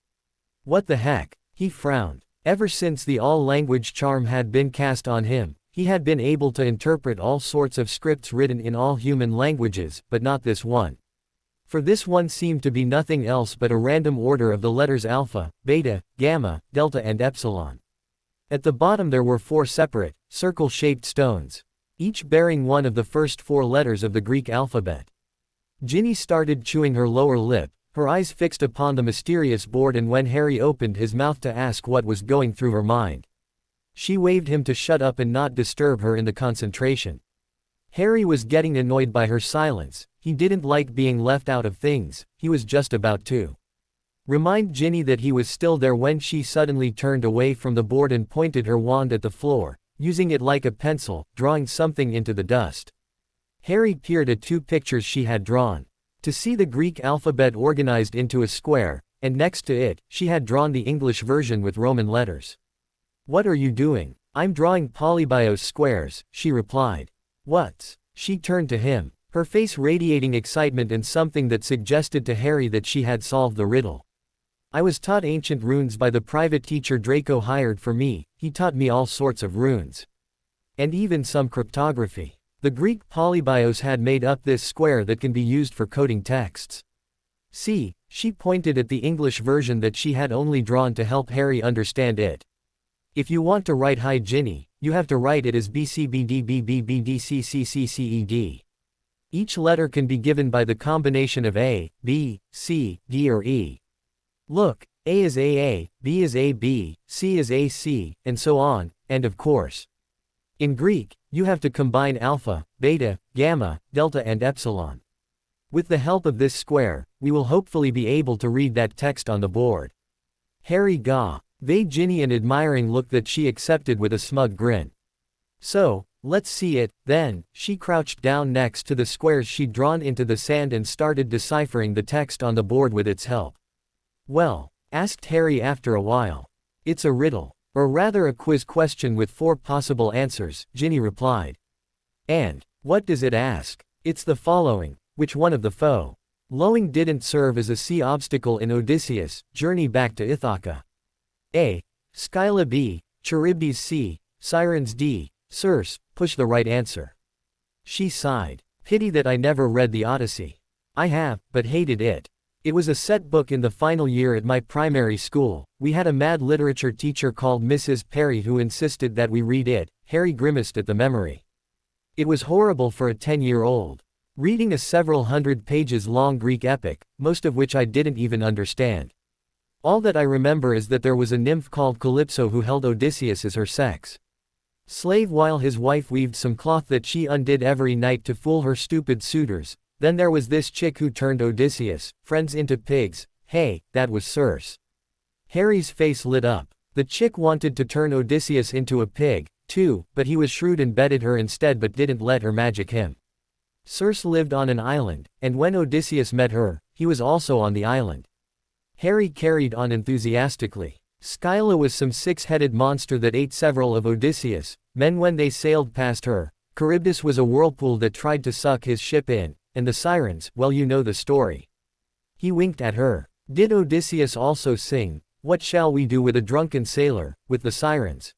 What the heck? He frowned. Ever since the all-language charm had been cast on him, he had been able to interpret all sorts of scripts written in all human languages, but not this one. For this one seemed to be nothing else but a random order of the letters alpha, beta, gamma, delta and epsilon. At the bottom there were 4 separate, circle-shaped stones, each bearing one of the first 4 letters of the Greek alphabet. Ginny started chewing her lower lip, her eyes fixed upon the mysterious board, and when Harry opened his mouth to ask what was going through her mind, she waved him to shut up and not disturb her in the concentration. Harry was getting annoyed by her silence. He didn't like being left out of things. He was just about to remind Ginny that he was still there when she suddenly turned away from the board and pointed her wand at the floor, using it like a pencil, drawing something into the dust. Harry peered at 2 pictures she had drawn. To see the Greek alphabet organized into a square, and next to it, she had drawn the English version with Roman letters. What are you doing? I'm drawing polybios squares, she replied. What's? She turned to him, her face radiating excitement and something that suggested to Harry that she had solved the riddle. I was taught ancient runes by the private teacher Draco hired for me. He taught me all sorts of runes. And even some cryptography. The Greek polybios had made up this square that can be used for coding texts. See, she pointed at the English version that she had only drawn to help Harry understand it. If you want to write Hi Ginny, you have to write it as BCBDBBBDCCCCED. Each letter can be given by the combination of A, B, C, D or E. Look, A is AA, B is AB, C is AC, and so on, and of course, in Greek, you have to combine alpha, beta, gamma, delta and epsilon. With the help of this square, we will hopefully be able to read that text on the board. Harry gave Ginny an admiring look that she accepted with a smug grin. So, let's see it, then. She crouched down next to the squares she'd drawn into the sand and started deciphering the text on the board with its help. Well? Asked Harry after a while. It's a riddle. Or rather a quiz question with 4 possible answers, Ginny replied. And, what does it ask? It's the following. Which one of the following didn't serve as a sea obstacle in Odysseus' journey back to Ithaca? A. Scylla B, Charybdis C, Sirens D, Circe, push the right answer. She sighed. Pity that I never read the Odyssey. I have, but hated it. It was a set book in the final year at my primary school. We had a mad literature teacher called Mrs. Perry who insisted that we read it. Harry grimaced at the memory. It was horrible for a 10-year-old. Reading a several hundred pages long Greek epic, most of which I didn't even understand. All that I remember is that there was a nymph called Calypso who held Odysseus as her sex slave while his wife weaved some cloth that she undid every night to fool her stupid suitors. Then there was this chick who turned Odysseus' friends into pigs. Hey, that was Circe. Harry's face lit up. The chick wanted to turn Odysseus into a pig, 2, but he was shrewd and betted her instead but didn't let her magic him. Circe lived on an island, and when Odysseus met her, he was also on the island. Harry carried on enthusiastically. Scylla was some six-headed monster that ate several of Odysseus' men when they sailed past her. Charybdis was a whirlpool that tried to suck his ship in, and the sirens, well, you know the story. He winked at her. Did Odysseus also sing, "What shall we do with a drunken sailor, with the sirens?"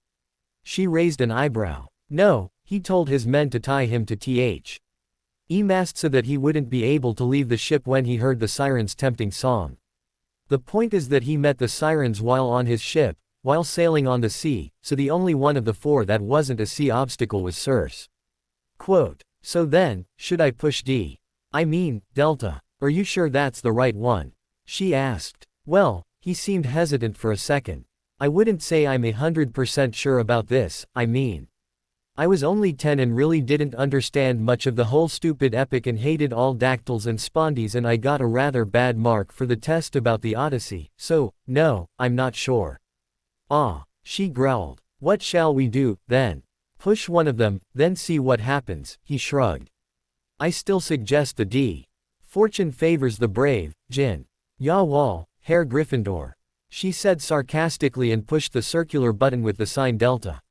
She raised an eyebrow. No, he told his men to tie him to the mast so that he wouldn't be able to leave the ship when he heard the sirens' tempting song. The point is that he met the sirens while on his ship, while sailing on the sea, so the only one of the four that wasn't a sea obstacle was Circe. Quote, "So then, should I push Delta? Are you sure that's the right one?" she asked. Well, he seemed hesitant for a second. "I wouldn't say I'm 100% sure about this, I was only 10 and really didn't understand much of the whole stupid epic and hated all dactyls and spondies, and I got a rather bad mark for the test about the Odyssey, so, no, I'm not sure." "Ah," she growled. "What shall we do, then?" "Push one of them, then see what happens," he shrugged. "I still suggest the D. Fortune favors the brave, Gin. Ya wall, Herr Gryffindor," she said sarcastically and pushed the circular button with the sign Delta.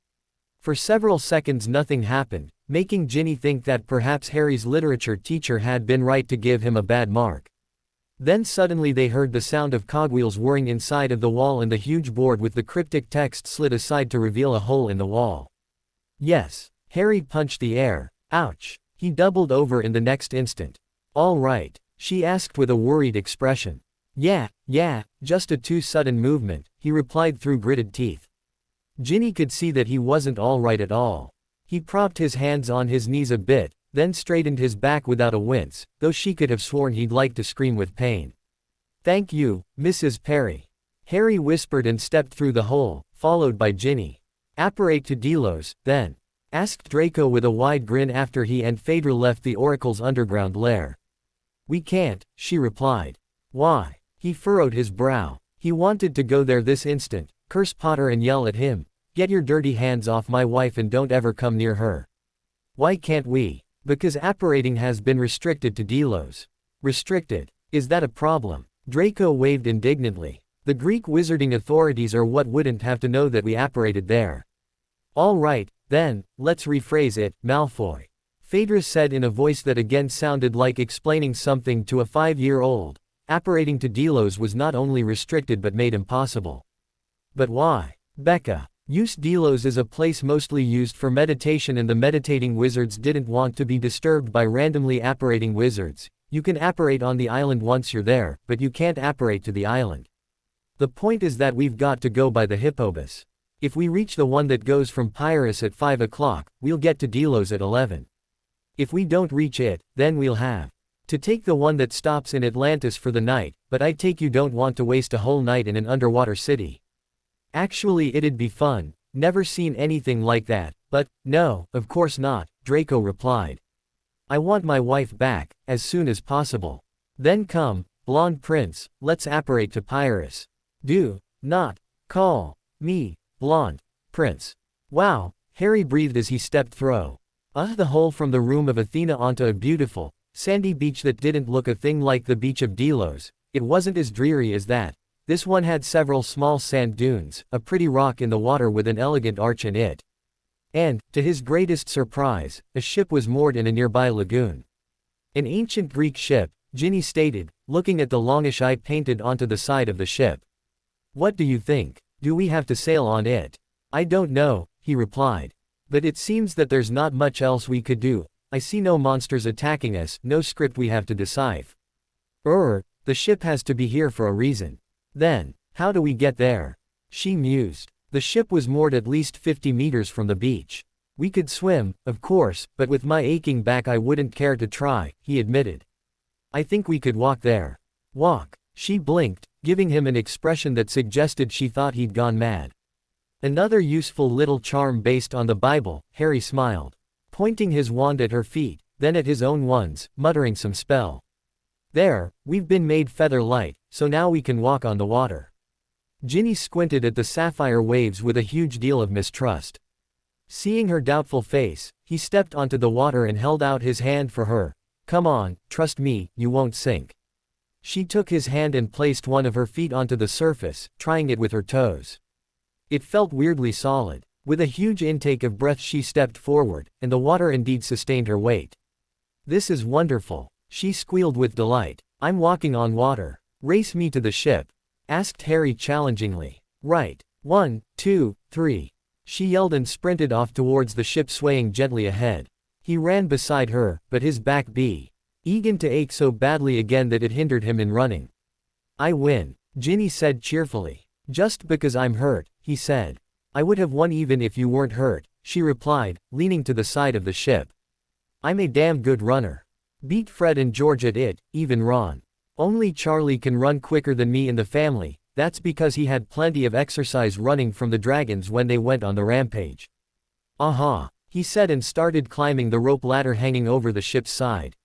For several seconds nothing happened, making Ginny think that perhaps Harry's literature teacher had been right to give him a bad mark. Then suddenly they heard the sound of cogwheels whirring inside of the wall, and the huge board with the cryptic text slid aside to reveal a hole in the wall. Yes. Harry punched the air. Ouch. He doubled over in the next instant. "All right?" she asked with a worried expression. Yeah, just a too sudden movement," he replied through gritted teeth. Ginny could see that he wasn't all right at all. He propped his hands on his knees a bit, then straightened his back without a wince, though she could have sworn he'd like to scream with pain. "Thank you, Mrs. Perry," Harry whispered and stepped through the hole, followed by Ginny. "Apparate to Delos, then?" asked Draco with a wide grin after he and Fedra left the Oracle's underground lair. "We can't," she replied. "Why?" He furrowed his brow. He wanted to go there this instant, curse Potter and yell at him, "Get your dirty hands off my wife and don't ever come near her." "Why can't we?" "Because apparating has been restricted to Delos." "Restricted? Is that a problem?" Draco waved indignantly. "The Greek wizarding authorities are what wouldn't have to know that we apparated there." "All right, then, let's rephrase it, Malfoy," Phaedra said in a voice that again sounded like explaining something to a 5-year-old. Apparating to Delos was not only restricted but made impossible. "But why?" "Becca. Use Delos is a place mostly used for meditation, and the meditating wizards didn't want to be disturbed by randomly apparating wizards. You can apparate on the island once you're there, but you can't apparate to the island. The point is that we've got to go by the Hippobus. If we reach the one that goes from Pyrrhus at 5 o'clock, we'll get to Delos at 11. If we don't reach it, then we'll have to take the one that stops in Atlantis for the night, but I take you don't want to waste a whole night in an underwater city." "Actually it'd be fun, never seen anything like that, but, no, of course not," Draco replied. "I want my wife back, as soon as possible. Then come, blonde prince, let's apparate to Pyrrhus. Do not call me blonde prince." "Wow," Harry breathed as he stepped through the hole from the room of Athena onto a beautiful, sandy beach that didn't look a thing like the beach of Delos. It wasn't as dreary as that. This one had several small sand dunes, a pretty rock in the water with an elegant arch in it. And, to his greatest surprise, a ship was moored in a nearby lagoon. "An ancient Greek ship," Ginny stated, looking at the longish eye painted onto the side of the ship. "What do you think? Do we have to sail on it?" "I don't know," he replied. "But it seems that there's not much else we could do. I see no monsters attacking us, no script we have to decipher. The ship has to be here for a reason. Then, how do we get there?" She mused. "The ship was moored at least 50 meters from the beach. We could swim, of course, but with my aching back I wouldn't care to try," he admitted. "I think we could walk there." "Walk?" She blinked, giving him an expression that suggested she thought he'd gone mad. "Another useful little charm based on the Bible," Harry smiled, pointing his wand at her feet, then at his own ones, muttering some spell. "There, we've been made feather light, so now we can walk on the water." Ginny squinted at the sapphire waves with a huge deal of mistrust. Seeing her doubtful face, he stepped onto the water and held out his hand for her. Come on, trust me, you won't sink. She took his hand and placed one of her feet onto the surface, trying it with her toes. It felt weirdly solid. With a huge intake of breath she stepped forward, and the water indeed sustained her weight. This is wonderful, she squealed with delight. I'm walking on water. Race me to the ship, asked Harry challengingly. Right. 1, 2, 3. She yelled and sprinted off towards the ship, swaying gently ahead. He ran beside her, but his back began to ache so badly again that it hindered him in running. I win, Ginny said cheerfully. Just because I'm hurt, he said. I would have won even if you weren't hurt, she replied, leaning to the side of the ship. I'm a damn good runner. Beat Fred and George at it, even Ron. Only Charlie can run quicker than me in the family. That's because he had plenty of exercise running from the dragons when they went on the rampage. Aha, he said and started climbing the rope ladder hanging over the ship's side.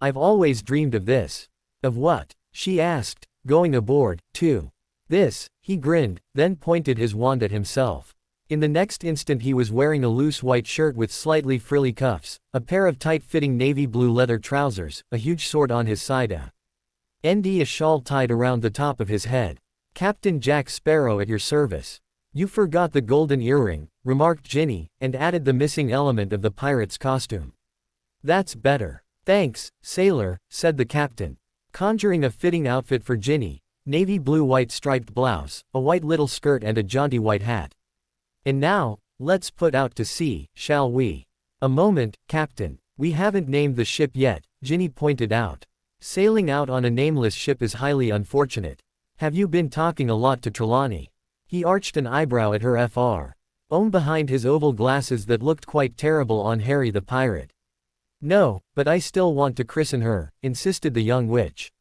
I've always dreamed of this. Of what? She asked. Going aboard, too. This, he grinned, then pointed his wand at himself. In the next instant he was wearing a loose white shirt with slightly frilly cuffs, a pair of tight-fitting navy blue leather trousers, a huge sword on his side and a shawl tied around the top of his head. Captain Jack Sparrow at your service. You forgot the golden earring, remarked Ginny, and added the missing element of the pirate's costume. That's better. Thanks, sailor, said the captain. Conjuring a fitting outfit for Ginny, navy blue white striped blouse, a white little skirt and a jaunty white hat. And now, let's put out to sea, shall we? A moment, Captain. We haven't named the ship yet, Ginny pointed out. Sailing out on a nameless ship is highly unfortunate. Have you been talking a lot to Trelawney? He arched an eyebrow at her behind his oval glasses that looked quite terrible on Harry the pirate. No, but I still want to christen her, insisted the young witch.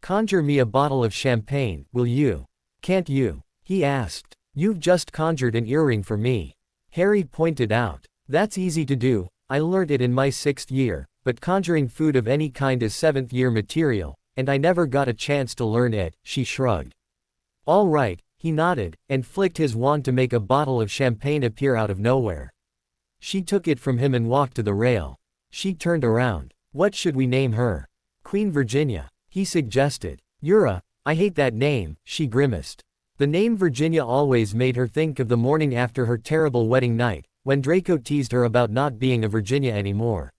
Conjure me a bottle of champagne, will you? Can't you? He asked. You've just conjured an earring for me. Harry pointed out. That's easy to do, I learnt it in my 6th year, but conjuring food of any kind is 7th year material, and I never got a chance to learn it, she shrugged. All right, he nodded, and flicked his wand to make a bottle of champagne appear out of nowhere. She took it from him and walked to the rail. She turned around. What should we name her? Queen Virginia, he suggested. I hate that name, she grimaced. The name Virginia always made her think of the morning after her terrible wedding night, when Draco teased her about not being a Virginia anymore.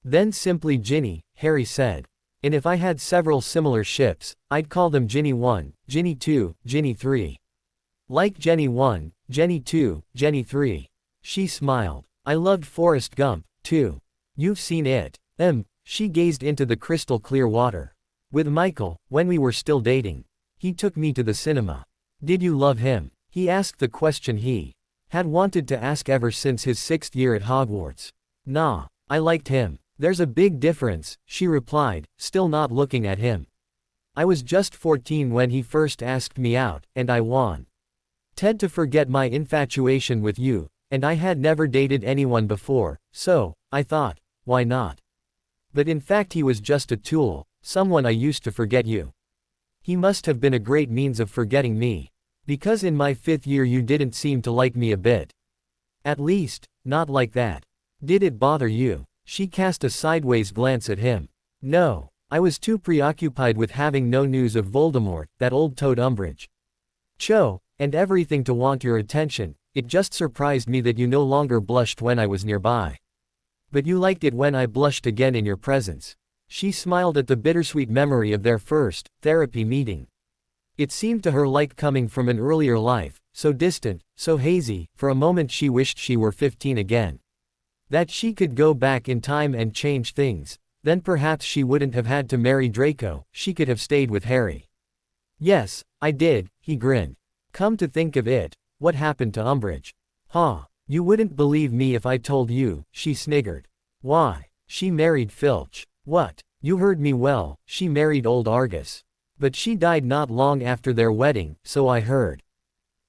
Then simply Ginny, Harry said. And if I had several similar ships, I'd call them Ginny 1, Ginny 2, Ginny 3. Like Jenny 1, Jenny 2, Jenny 3. She smiled. I loved Forrest Gump, too. You've seen it. She gazed into the crystal clear water. With Michael, when we were still dating. He took me to the cinema. Did you love him? He asked the question he had wanted to ask ever since his 6th year at Hogwarts. Nah, I liked him. There's a big difference, she replied, still not looking at him. I was just 14 when he first asked me out, and I wanted to forget my infatuation with you, and I had never dated anyone before, so, I thought, why not? But in fact he was just a tool, someone I used to forget you. He must have been a great means of forgetting me. Because in my 5th year you didn't seem to like me a bit. At least, not like that. Did it bother you? She cast a sideways glance at him. No, I was too preoccupied with having no news of Voldemort, that old toad Umbridge. And everything to want your attention. It just surprised me that you no longer blushed when I was nearby. But you liked it when I blushed again in your presence. She smiled at the bittersweet memory of their first therapy meeting. It seemed to her like coming from an earlier life, so distant, so hazy, for a moment she wished she were 15 again. That she could go back in time and change things, then perhaps she wouldn't have had to marry Draco, she could have stayed with Harry. Yes, I did, he grinned. Come to think of it, what happened to Umbridge? You wouldn't believe me if I told you, she sniggered. Why? She married Filch. What? You heard me well, she married old Argus. But she died not long after their wedding, so I heard.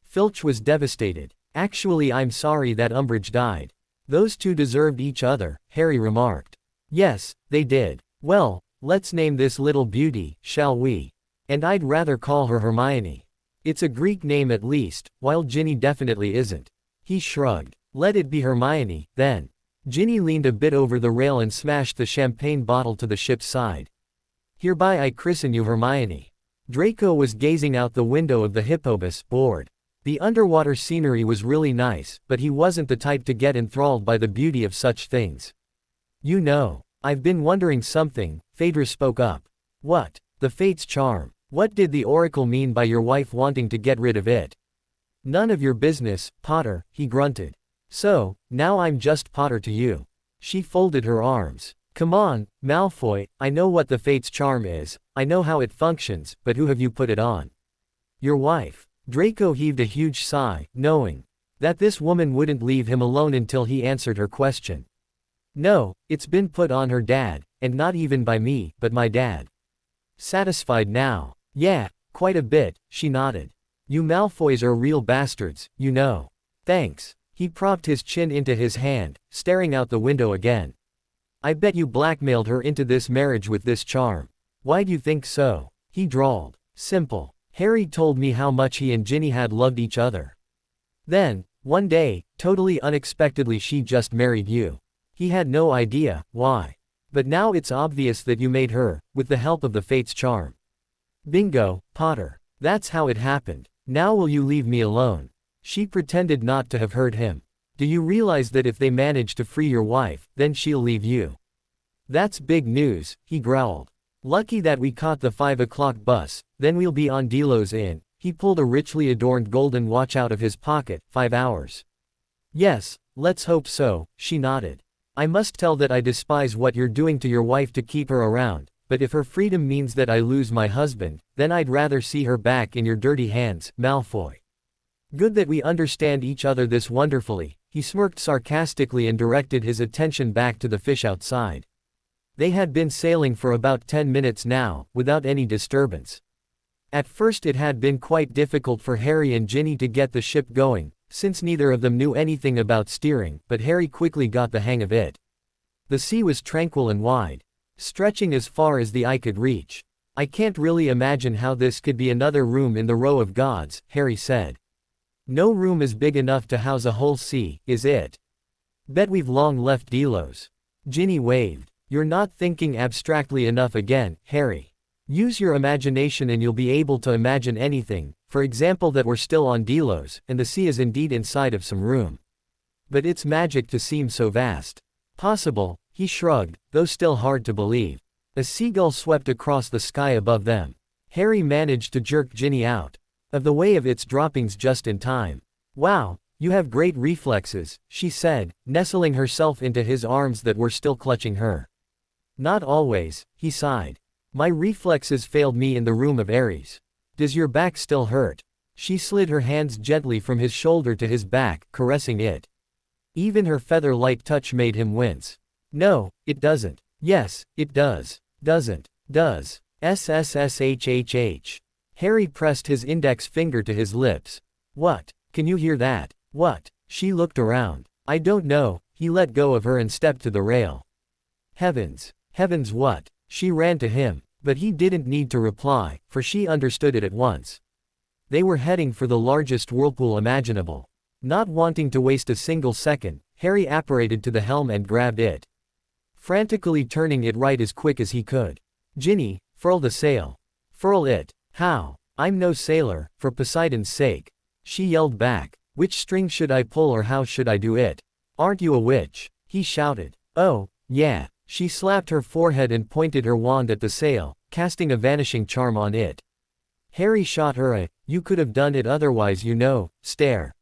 Filch was devastated. Actually I'm sorry that Umbridge died. Those two deserved each other, Harry remarked. Yes, they did. Well, let's name this little beauty, shall we? And I'd rather call her Hermione. It's a Greek name at least, while Ginny definitely isn't. He shrugged. Let it be Hermione, then. Ginny leaned a bit over the rail and smashed the champagne bottle to the ship's side. Hereby I christen you Hermione. Draco was gazing out the window of the Hippobus, bored. The underwater scenery was really nice, but he wasn't the type to get enthralled by the beauty of such things. You know, I've been wondering something, Phaedra spoke up. What? The Fate's charm. What did the Oracle mean by your wife wanting to get rid of it? None of your business, Potter, he grunted. So, now I'm just Potter to you. She folded her arms. Come on, Malfoy, I know what the Fate's charm is, I know how it functions, but who have you put it on? Your wife. Draco heaved a huge sigh, knowing that this woman wouldn't leave him alone until he answered her question. No, it's been put on her dad, and not even by me, but my dad. Satisfied now? Yeah, quite a bit, she nodded. You Malfoys are real bastards, you know. Thanks. He propped his chin into his hand, staring out the window again. I bet you blackmailed her into this marriage with this charm. Why'd you think so? He drawled. Simple. Harry told me how much he and Ginny had loved each other. Then, one day, totally unexpectedly she just married you. He had no idea why. But now it's obvious that you made her, with the help of the Fate's charm. Bingo, Potter. That's how it happened. Now will you leave me alone? She pretended not to have heard him. Do you realize that if they manage to free your wife, then she'll leave you? That's big news, he growled. Lucky that we caught the 5 o'clock bus, then we'll be on Delos Inn. He pulled a richly adorned golden watch out of his pocket. 5 hours. Yes, let's hope so, she nodded. I must tell that I despise what you're doing to your wife to keep her around, but if her freedom means that I lose my husband, then I'd rather see her back in your dirty hands, Malfoy. Good that we understand each other this wonderfully. He smirked sarcastically and directed his attention back to the fish outside. They had been sailing for about 10 minutes now, without any disturbance. At first it had been quite difficult for Harry and Ginny to get the ship going, since neither of them knew anything about steering, but Harry quickly got the hang of it. The sea was tranquil and wide, stretching as far as the eye could reach. I can't really imagine how this could be another room in the Row of Gods, Harry said. No room is big enough to house a whole sea, is it? Bet we've long left Delos. Ginny waved. You're not thinking abstractly enough again, Harry. Use your imagination and you'll be able to imagine anything, for example that we're still on Delos, and the sea is indeed inside of some room. But it's magic to seem so vast. Possible, he shrugged, though still hard to believe. A seagull swept across the sky above them. Harry managed to jerk Ginny out of the way of its droppings just in time. Wow, you have great reflexes, she said, nestling herself into his arms that were still clutching her. Not always, he sighed. My reflexes failed me in the room of Ares. Does your back still hurt? She slid her hands gently from his shoulder to his back, caressing it. Even her feather-light touch made him wince. No, it doesn't. Yes, it does. Doesn't. Does. SSSHHH. Harry pressed his index finger to his lips. What? Can you hear that? What? She looked around. I don't know. He let go of her and stepped to the rail. Heavens. Heavens what? She ran to him, but he didn't need to reply, for she understood it at once. They were heading for the largest whirlpool imaginable. Not wanting to waste a single second, Harry apparated to the helm and grabbed it, frantically turning it right as quick as he could. Ginny, furl the sail. Furl it. How? I'm no sailor, for Poseidon's sake. She yelled back. Which string should I pull or how should I do it? Aren't you a witch? He shouted. Oh, yeah. She slapped her forehead and pointed her wand at the sail, casting a vanishing charm on it. Harry shot her a, you could have done it otherwise you know, stare.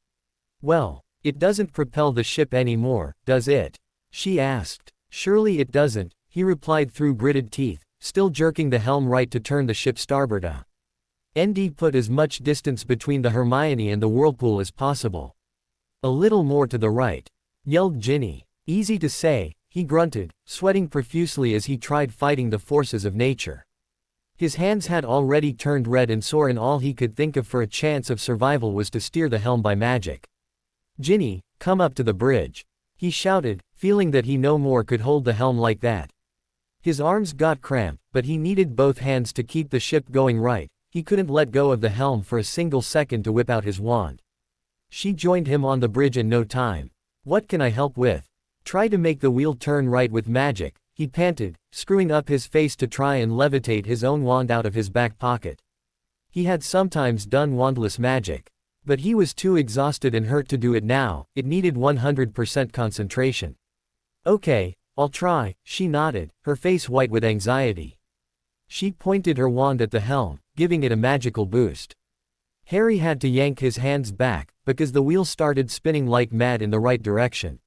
Well, it doesn't propel the ship anymore, does it? She asked. Surely it doesn't, he replied through gritted teeth, still jerking the helm right to turn the ship starboard. ND put as much distance between the Hermione and the whirlpool as possible. A little more to the right, yelled Ginny. Easy to say, he grunted, sweating profusely as he tried fighting the forces of nature. His hands had already turned red and sore and all he could think of for a chance of survival was to steer the helm by magic. Ginny, come up to the bridge. He shouted, feeling that he no more could hold the helm like that. His arms got cramped, but he needed both hands to keep the ship going right. He couldn't let go of the helm for a single second to whip out his wand. She joined him on the bridge in no time. What can I help with? Try to make the wheel turn right with magic, he panted, screwing up his face to try and levitate his own wand out of his back pocket. He had sometimes done wandless magic. But he was too exhausted and hurt to do it now, it needed 100% concentration. Okay, I'll try, she nodded, her face white with anxiety. She pointed her wand at the helm, giving it a magical boost. Harry had to yank his hands back, because the wheel started spinning like mad in the right direction.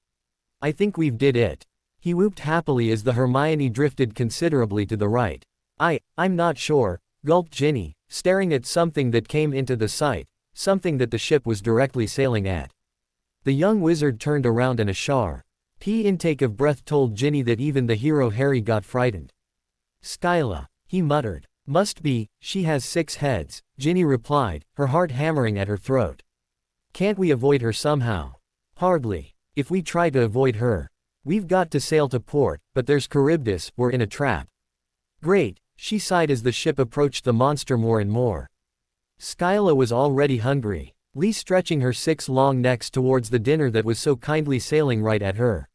I think we've did it. He whooped happily as the Hermione drifted considerably to the right. I'm not sure, gulped Ginny, staring at something that came into the sight, something that the ship was directly sailing at. The young wizard turned around and a sharp intake of breath told Ginny that even the hero Harry got frightened. Skyla, he muttered. Must be, she has 6 heads, Ginny replied, her heart hammering at her throat. Can't we avoid her somehow? Hardly. If we try to avoid her, we've got to sail to port, but there's Charybdis, we're in a trap. Great, she sighed as the ship approached the monster more and more. Skyla was already hungry, stretching her 6 long necks towards the dinner that was so kindly sailing right at her.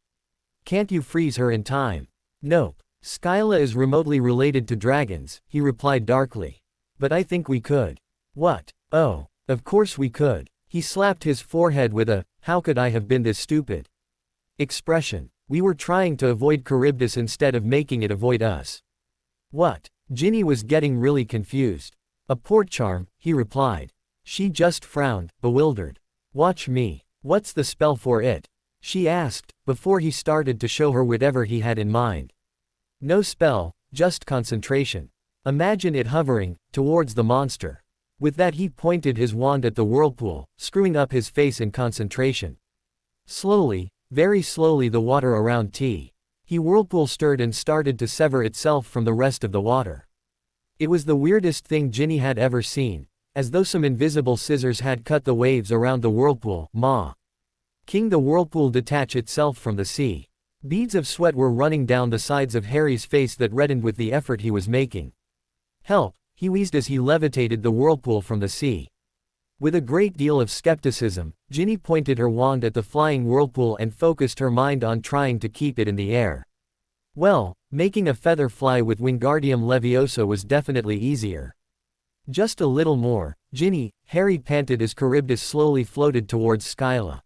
Can't you freeze her in time? Nope. Skyla is remotely related to dragons, he replied darkly. But I think we could. What? Oh, of course we could. He slapped his forehead with a, how could I have been this stupid? Expression. We were trying to avoid Charybdis instead of making it avoid us. What? Ginny was getting really confused. A port charm, he replied. She just frowned, bewildered. Watch me. What's the spell for it? She asked, before he started to show her whatever he had in mind. No spell, just concentration. Imagine it hovering, towards the monster. With that he pointed his wand at the whirlpool, screwing up his face in concentration. Slowly, very slowly the water around he whirlpool stirred and started to sever itself from the rest of the water. It was the weirdest thing Ginny had ever seen, as though some invisible scissors had cut the waves around the whirlpool, making the whirlpool detach itself from the sea. Beads of sweat were running down the sides of Harry's face that reddened with the effort he was making. Help, he wheezed as he levitated the whirlpool from the sea. With a great deal of skepticism, Ginny pointed her wand at the flying whirlpool and focused her mind on trying to keep it in the air. Well, making a feather fly with Wingardium Leviosa was definitely easier. Just a little more, Ginny, Harry panted as Charybdis slowly floated towards Skyla.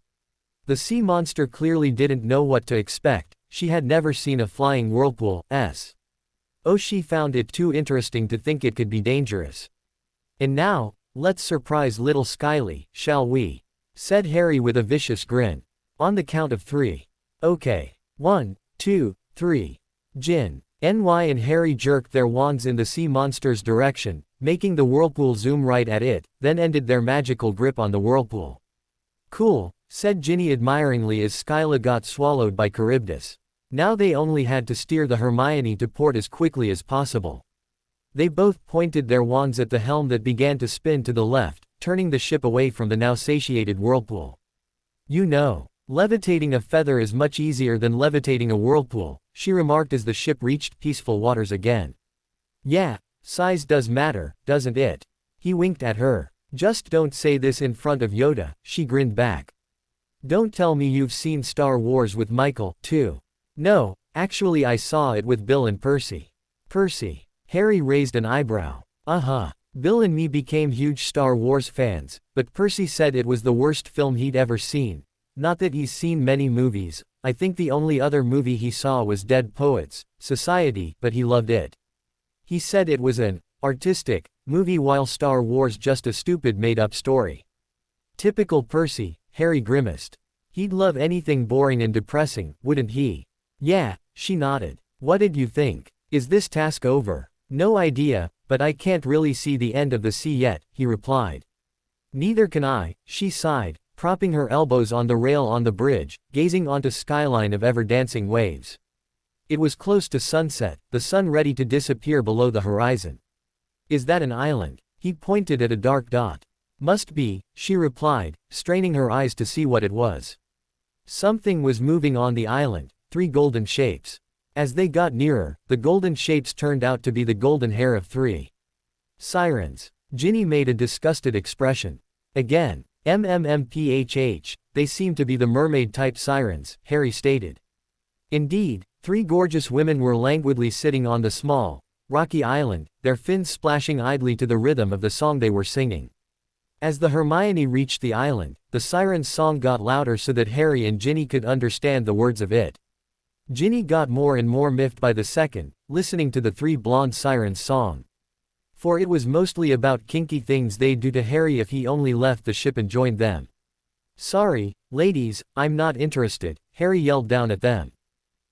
The sea monster clearly didn't know what to expect, she had never seen a flying whirlpool, Oh, she found it too interesting to think it could be dangerous. And now, let's surprise little Skyly, shall we? Said Harry with a vicious grin. On the count of 3. Okay. 1, 2, 3. Gin. Ny and Harry jerked their wands in the sea monster's direction, making the whirlpool zoom right at it, then ended their magical grip on the whirlpool. Cool, said Ginny admiringly as Skyla got swallowed by Charybdis. Now they only had to steer the Hermione to port as quickly as possible. They both pointed their wands at the helm that began to spin to the left, turning the ship away from the now satiated whirlpool. You know, levitating a feather is much easier than levitating a whirlpool, she remarked as the ship reached peaceful waters again. Yeah, size does matter, doesn't it? He winked at her. Just don't say this in front of Yoda, she grinned back. Don't tell me you've seen Star Wars with Michael, too. No, actually I saw it with Bill and Percy. Percy. Harry raised an eyebrow. Bill and me became huge Star Wars fans, but Percy said it was the worst film he'd ever seen. Not that he's seen many movies, I think the only other movie he saw was Dead Poets Society, but he loved it. He said it was an artistic movie while Star Wars just a stupid made-up story. Typical Percy, Harry grimaced. He'd love anything boring and depressing, wouldn't he? Yeah, she nodded. What did you think? Is this task over? No idea, but I can't really see the end of the sea yet, he replied. Neither can I, she sighed, propping her elbows on the rail on the bridge, gazing onto skyline of ever-dancing waves. It was close to sunset, the sun ready to disappear below the horizon. Is that an island? He pointed at a dark dot. Must be, she replied, straining her eyes to see what it was. Something was moving on the island, 3 golden shapes. As they got nearer, the golden shapes turned out to be the golden hair of 3 sirens. Ginny made a disgusted expression. Again, MMMPHH, they seem to be the mermaid-type sirens, Harry stated. Indeed, 3 gorgeous women were languidly sitting on the small, rocky island, their fins splashing idly to the rhythm of the song they were singing. As the Hermione reached the island, the siren's song got louder so that Harry and Ginny could understand the words of it. Ginny got more and more miffed by the second, listening to the 3 blonde sirens' song. For it was mostly about kinky things they'd do to Harry if he only left the ship and joined them. "Sorry, ladies, I'm not interested," Harry yelled down at them.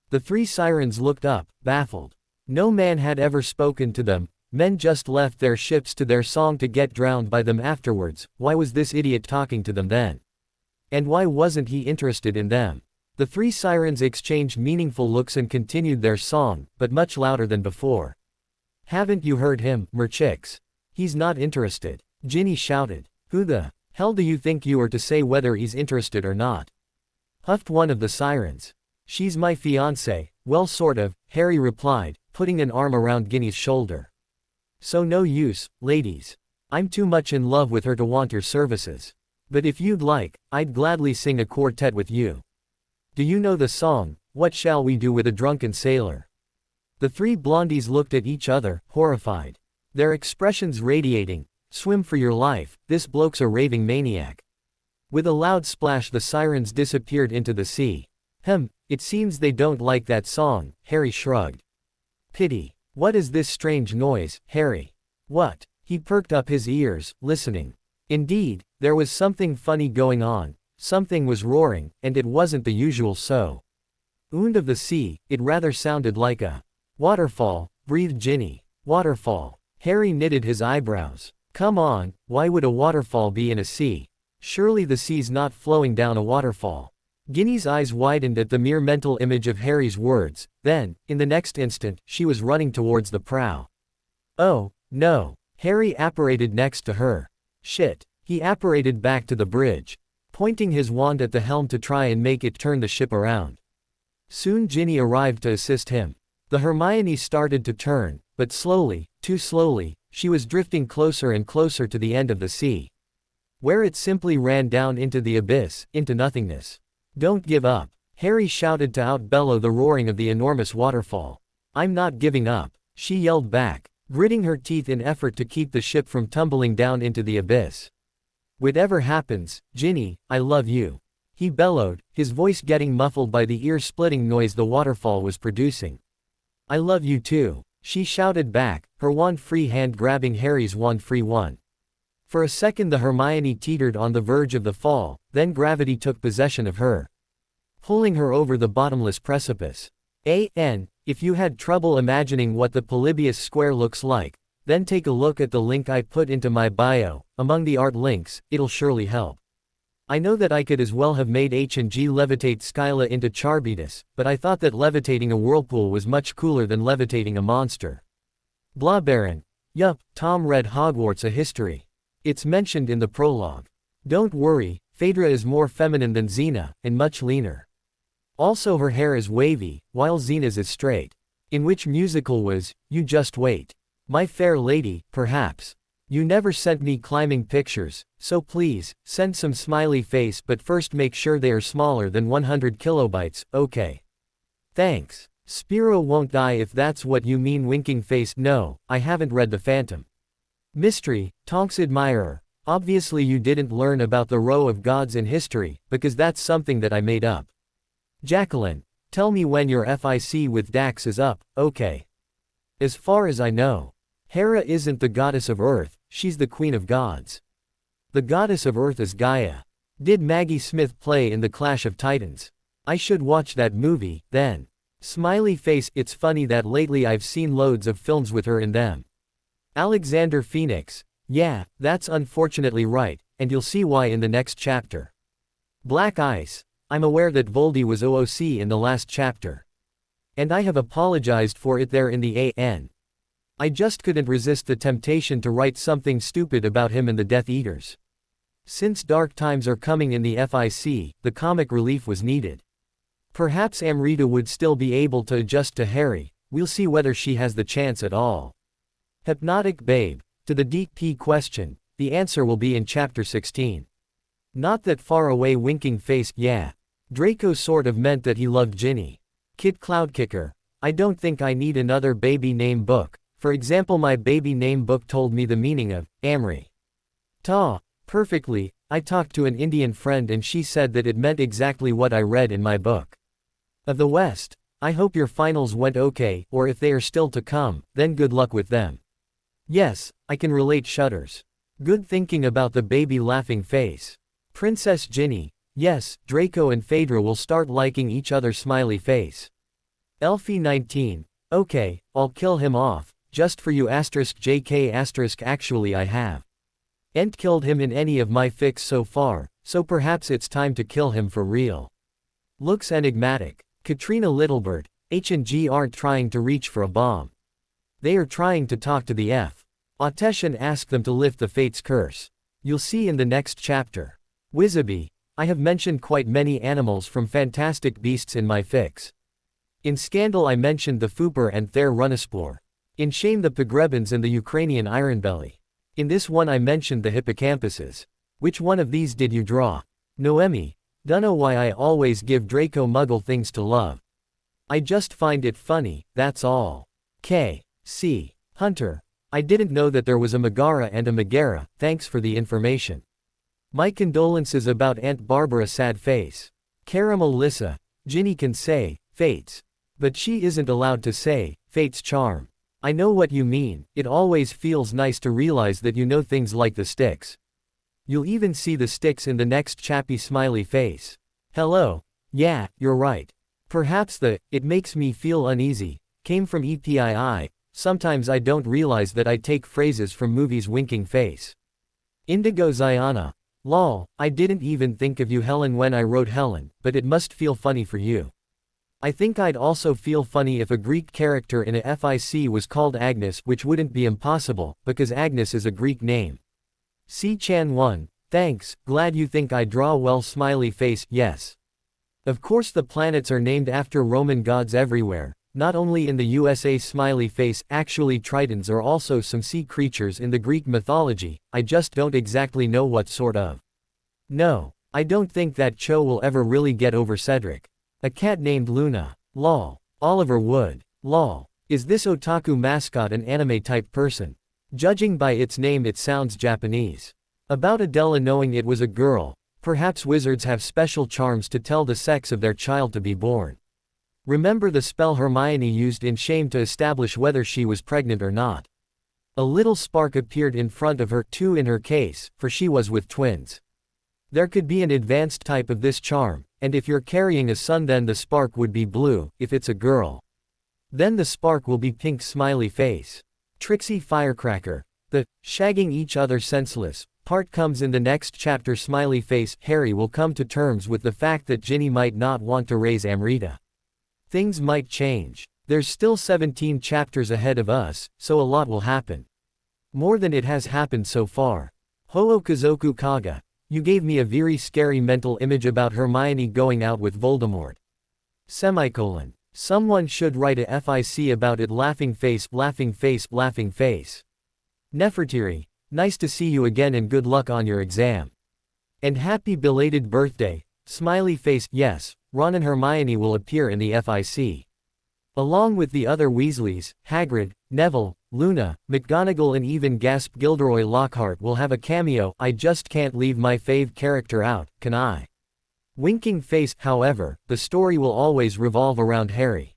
The 3 sirens looked up, baffled. No man had ever spoken to them, men just left their ships to their song to get drowned by them afterwards. Why was this idiot talking to them then? And why wasn't he interested in them? The 3 sirens exchanged meaningful looks and continued their song, but much louder than before. "Haven't you heard him, merchicks? He's not interested," Ginny shouted. "Who the hell do you think you are to say whether he's interested or not?" huffed one of the sirens. "She's my fiancée." "Well, sort of," Harry replied, putting an arm around Ginny's shoulder. "So no use, ladies. I'm too much in love with her to want your services. But if you'd like, I'd gladly sing a quartet with you. Do you know the song, 'What Shall We Do with a Drunken Sailor'?" The 3 blondies looked at each other, horrified. Their expressions radiating. "Swim for your life, this bloke's a raving maniac." With a loud splash the sirens disappeared into the sea. It seems they don't like that song," Harry shrugged. "Pity. What is this strange noise, Harry?" "What?" He perked up his ears, listening. Indeed, there was something funny going on. Something was roaring, and it wasn't the usual sound of the sea. It rather sounded like a waterfall, breathed Ginny. "Waterfall." Harry knitted his eyebrows. "Come on, why would a waterfall be in a sea? Surely the sea's not flowing down a waterfall." Ginny's eyes widened at the mere mental image of Harry's words, then, in the next instant, she was running towards the prow. "Oh, no." Harry apparated next to her. "Shit." He apparated back to the bridge, pointing his wand at the helm to try and make it turn the ship around. Soon Ginny arrived to assist him. The Hermione started to turn, but slowly, too slowly, she was drifting closer and closer to the end of the sea, where it simply ran down into the abyss, into nothingness. "Don't give up," Harry shouted to outbellow the roaring of the enormous waterfall. "I'm not giving up," she yelled back, gritting her teeth in effort to keep the ship from tumbling down into the abyss. "Whatever happens, Ginny, I love you," he bellowed, his voice getting muffled by the ear-splitting noise the waterfall was producing. "I love you too," she shouted back, her wand-free hand grabbing Harry's wand-free one. For a second the Hermione teetered on the verge of the fall, then gravity took possession of her, pulling her over the bottomless precipice. If you had trouble imagining what the Polybius Square looks like, then take a look at the link I put into my bio. Among the art links, it'll surely help. I know that I could as well have made H&G levitate Scylla into Charybdis, but I thought that levitating a whirlpool was much cooler than levitating a monster. Blah Baron. Yup, Tom read Hogwarts: A History. It's mentioned in the prologue. Don't worry, Fedra is more feminine than Xena, and much leaner. Also her hair is wavy, while Xena's is straight. In which musical was, You Just Wait. My Fair Lady, perhaps. You never sent me climbing pictures, so please, send some smiley face, but first make sure they are smaller than 100 kilobytes, okay? Thanks. Spiro won't die if that's what you mean. Winking face. No, I haven't read The Phantom Mystery, Tonks Admirer. Obviously you didn't learn about the row of gods in history, because that's something that I made up. Jacqueline, tell me when your FIC with Dax is up, okay? As far as I know, Hera isn't the goddess of Earth, she's the queen of gods. The goddess of Earth is Gaia. Did Maggie Smith play in the Clash of Titans? I should watch that movie, then. Smiley face. It's funny that lately I've seen loads of films with her in them. Alexander Phoenix. Yeah, that's unfortunately right, and you'll see why in the next chapter. Black Ice. I'm aware that Voldy was OOC in the last chapter. And I have apologized for it there in the AN. I just couldn't resist the temptation to write something stupid about him and the Death Eaters. Since dark times are coming in the FIC, the comic relief was needed. Perhaps Amrita would still be able to adjust to Harry, we'll see whether she has the chance at all. Hypnotic Babe. To the deep P question, the answer will be in chapter 16. Not that far away winking face, yeah. Draco sort of meant that he loved Ginny. Kid Cloudkicker. I don't think I need another baby name book. For example, my baby name book told me the meaning of Amri. Ta. Perfectly. I talked to an Indian friend and she said that it meant exactly what I read in my book. Of the West. I hope your finals went okay, or if they are still to come, then good luck with them. Yes, I can relate shudders. Good thinking about the baby laughing face. Princess Ginny. Yes, Draco and Fedra will start liking each other smiley face. Elfie 19. Okay, I'll kill him off, just for you JK actually I have. Ain't killed him in any of my fics so far, so perhaps it's time to kill him for real. Looks enigmatic. Katrina Littlebird. H&G aren't trying to reach for a bomb. They are trying to talk to the F. Atesh and ask them to lift the Fates curse. You'll see in the next chapter. Wizaby. I have mentioned quite many animals from Fantastic Beasts in my fics. In Scandal I mentioned the Fooper and Thair Runespore. In Shame the Pogrebans and the Ukrainian Ironbelly. In this one I mentioned the hippocampuses. Which one of these did you draw? Noemi. Dunno why I always give Draco Muggle things to love. I just find it funny, that's all. K.C. Hunter. I didn't know that there was a Megara and a Megara, thanks for the information. My condolences about Aunt Barbara sad face. Caramel Lissa. Ginny can say, Fates. But she isn't allowed to say, Fate's charm. I know what you mean, it always feels nice to realize that you know things like the sticks. You'll even see the sticks in the next chappy smiley face. Hello. Yeah, you're right. Perhaps the, it makes me feel uneasy, came from EPII, sometimes I don't realize that I take phrases from movies winking face. Indigo Ziana. Lol, I didn't even think of you Helen when I wrote Helen, but it must feel funny for you. I think I'd also feel funny if a Greek character in a FIC was called Agnes, which wouldn't be impossible, because Agnes is a Greek name. C. Chan 1. Thanks, glad you think I draw well smiley face, yes. Of course the planets are named after Roman gods everywhere, not only in the USA smiley face, actually tritons are also some sea creatures in the Greek mythology, I just don't exactly know what sort of. No, I don't think that Cho will ever really get over Cedric. A cat named Luna. Lol. Oliver Wood. Lol. Is this otaku mascot an anime type person? Judging by its name it sounds Japanese. About Adela knowing it was a girl, perhaps wizards have special charms to tell the sex of their child to be born. Remember the spell Hermione used in Shame to establish whether she was pregnant or not. A little spark appeared in front of her, too in her case, for she was with twins. There could be an advanced type of this charm, and if you're carrying a son then the spark would be blue, if it's a girl. Then the spark will be pink smiley face. Trixie Firecracker. The shagging each other senseless part comes in the next chapter smiley face. Harry will come to terms with the fact that Ginny might not want to raise Amrita. Things might change. There's still 17 chapters ahead of us, so a lot will happen. More than it has happened so far. Ho'okazoku Kaga. You gave me a very scary mental image about Hermione going out with Voldemort. Semicolon. Someone should write a FIC about it. Laughing face, laughing face, laughing face. Nefertiri. Nice to see you again and good luck on your exam. And happy belated birthday. Smiley face. Yes, Ron and Hermione will appear in the FIC. Along with the other Weasleys, Hagrid, Neville, Luna, McGonagall and even Gasp Gilderoy Lockhart will have a cameo. I just can't leave my fave character out, can I? Winking face. However, the story will always revolve around Harry.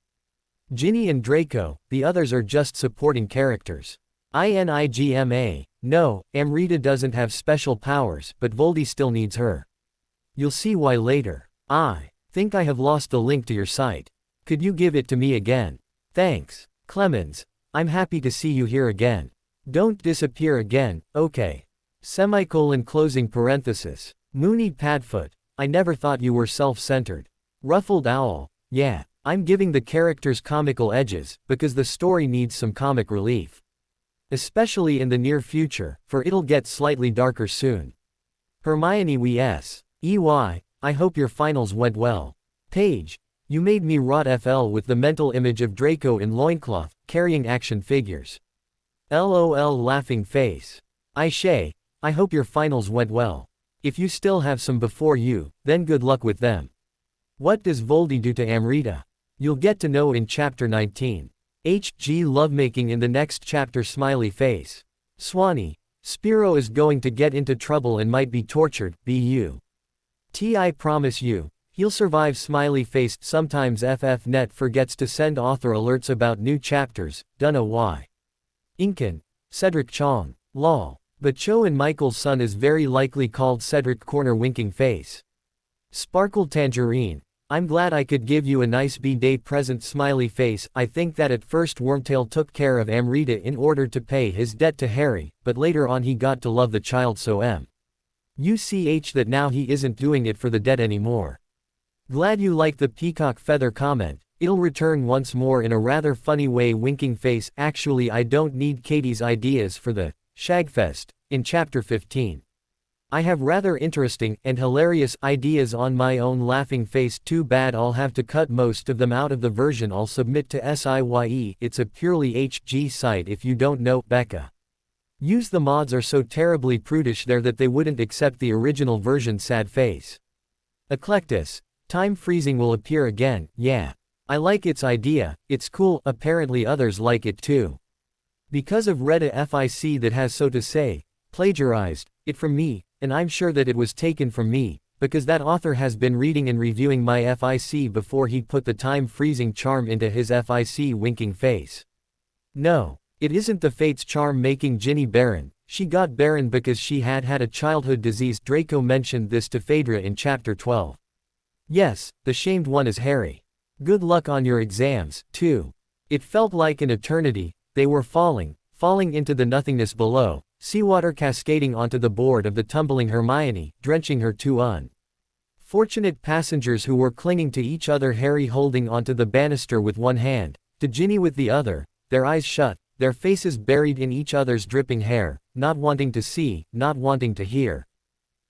Ginny and Draco, the others are just supporting characters. INIGMA. No, Amrita doesn't have special powers, but Voldy still needs her. You'll see why later. I think I have lost the link to your site. Could you give it to me again? Thanks. Clemens. I'm happy to see you here again. Don't disappear again, okay. Semicolon closing parenthesis. Mooney Padfoot. I never thought you were self-centered. Ruffled Owl. Yeah, I'm giving the characters comical edges, because the story needs some comic relief. Especially in the near future, for it'll get slightly darker soon. Hermione vs. EY. I hope your finals went well. Paige. You made me rot FL with the mental image of Draco in loincloth, carrying action figures. LOL laughing face. Aisha. I hope your finals went well. If you still have some before you, then good luck with them. What does Voldy do to Amrita? You'll get to know in chapter 19. HG lovemaking in the next chapter smiley face. Swanee. Spiro is going to get into trouble and might be tortured, BU. I promise you, he'll survive smiley face. Sometimes FFnet forgets to send author alerts about new chapters, dunno why. Incan. Cedric Chong. Lol. But Cho and Michael's son is very likely called Cedric Corner winking face. Sparkle Tangerine. I'm glad I could give you a nice B-day present smiley face. I think that at first Wormtail took care of Amrita in order to pay his debt to Harry, but later on he got to love the child so UCH that now he isn't doing it for the debt anymore. Glad you like the peacock feather comment. It'll return once more in a rather funny way winking face. Actually I don't need Katie's ideas for the Shagfest in chapter 15. I have rather interesting and hilarious ideas on my own laughing face. Too bad I'll have to cut most of them out of the version I'll submit to SIYE. It's a purely HG site if you don't know. Becca. Use the mods are so terribly prudish there that they wouldn't accept the original version. Sad face. Eclectus. Time freezing will appear again. Yeah. I like its idea, it's cool. Apparently others like it too. Because of Retta FIC that has so to say, plagiarized it from me, and I'm sure that it was taken from me, because that author has been reading and reviewing my FIC before he put the time freezing charm into his FIC winking face. No, it isn't the Fates charm making Ginny barren. She got barren because she had had a childhood disease. Draco mentioned this to Fedra in chapter 12. Yes, the shamed one is Harry. Good luck on your exams, too. It felt like an eternity. They were falling into the nothingness below, seawater cascading onto the board of the tumbling Hermione, drenching her two unfortunate passengers who were clinging to each other. Harry holding onto the banister with one hand, to Ginny with the other, their eyes shut, their faces buried in each other's dripping hair, not wanting to see, not wanting to hear.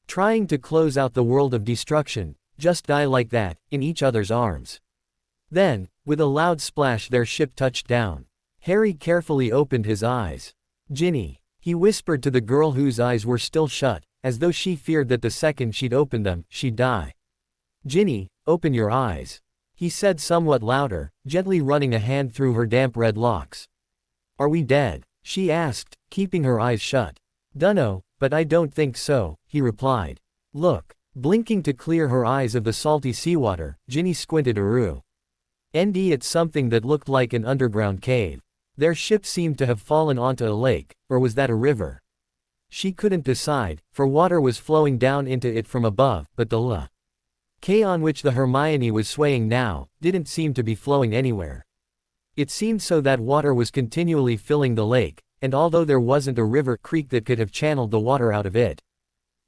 Trying to close out the world of destruction, just die like that, in each other's arms. Then, with a loud splash their ship touched down. Harry carefully opened his eyes. Ginny, he whispered to the girl whose eyes were still shut, as though she feared that the second she'd open them, she'd die. Ginny, open your eyes. He said somewhat louder, gently running a hand through her damp red locks. Are we dead? She asked, keeping her eyes shut. Dunno, but I don't think so, he replied. Look. Blinking to clear her eyes of the salty seawater, Ginny squinted around. At something that looked like an underground cave. Their ship seemed to have fallen onto a lake, or was that a river? She couldn't decide, for water was flowing down into it from above, but the quay on which the Hermione was swaying now, didn't seem to be flowing anywhere. It seemed so that water was continually filling the lake, and although there wasn't a river creek that could have channeled the water out of it,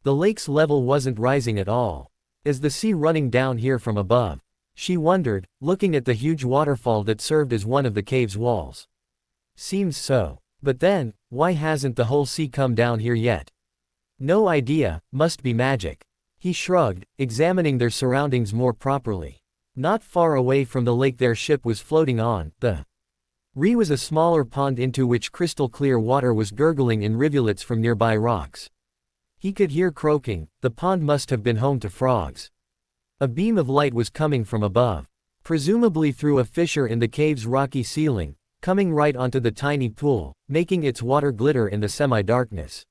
the lake's level wasn't rising at all. Is the sea running down here from above? She wondered, looking at the huge waterfall that served as one of the cave's walls. Seems so. But then, why hasn't the whole sea come down here yet? No idea, must be magic. He shrugged, examining their surroundings more properly. Not far away from the lake their ship was floating on, the Ree was a smaller pond into which crystal clear water was gurgling in rivulets from nearby rocks. He could hear croaking. The pond must have been home to frogs. A beam of light was coming from above, presumably through a fissure in the cave's rocky ceiling, coming right onto the tiny pool, making its water glitter in the semi-darkness.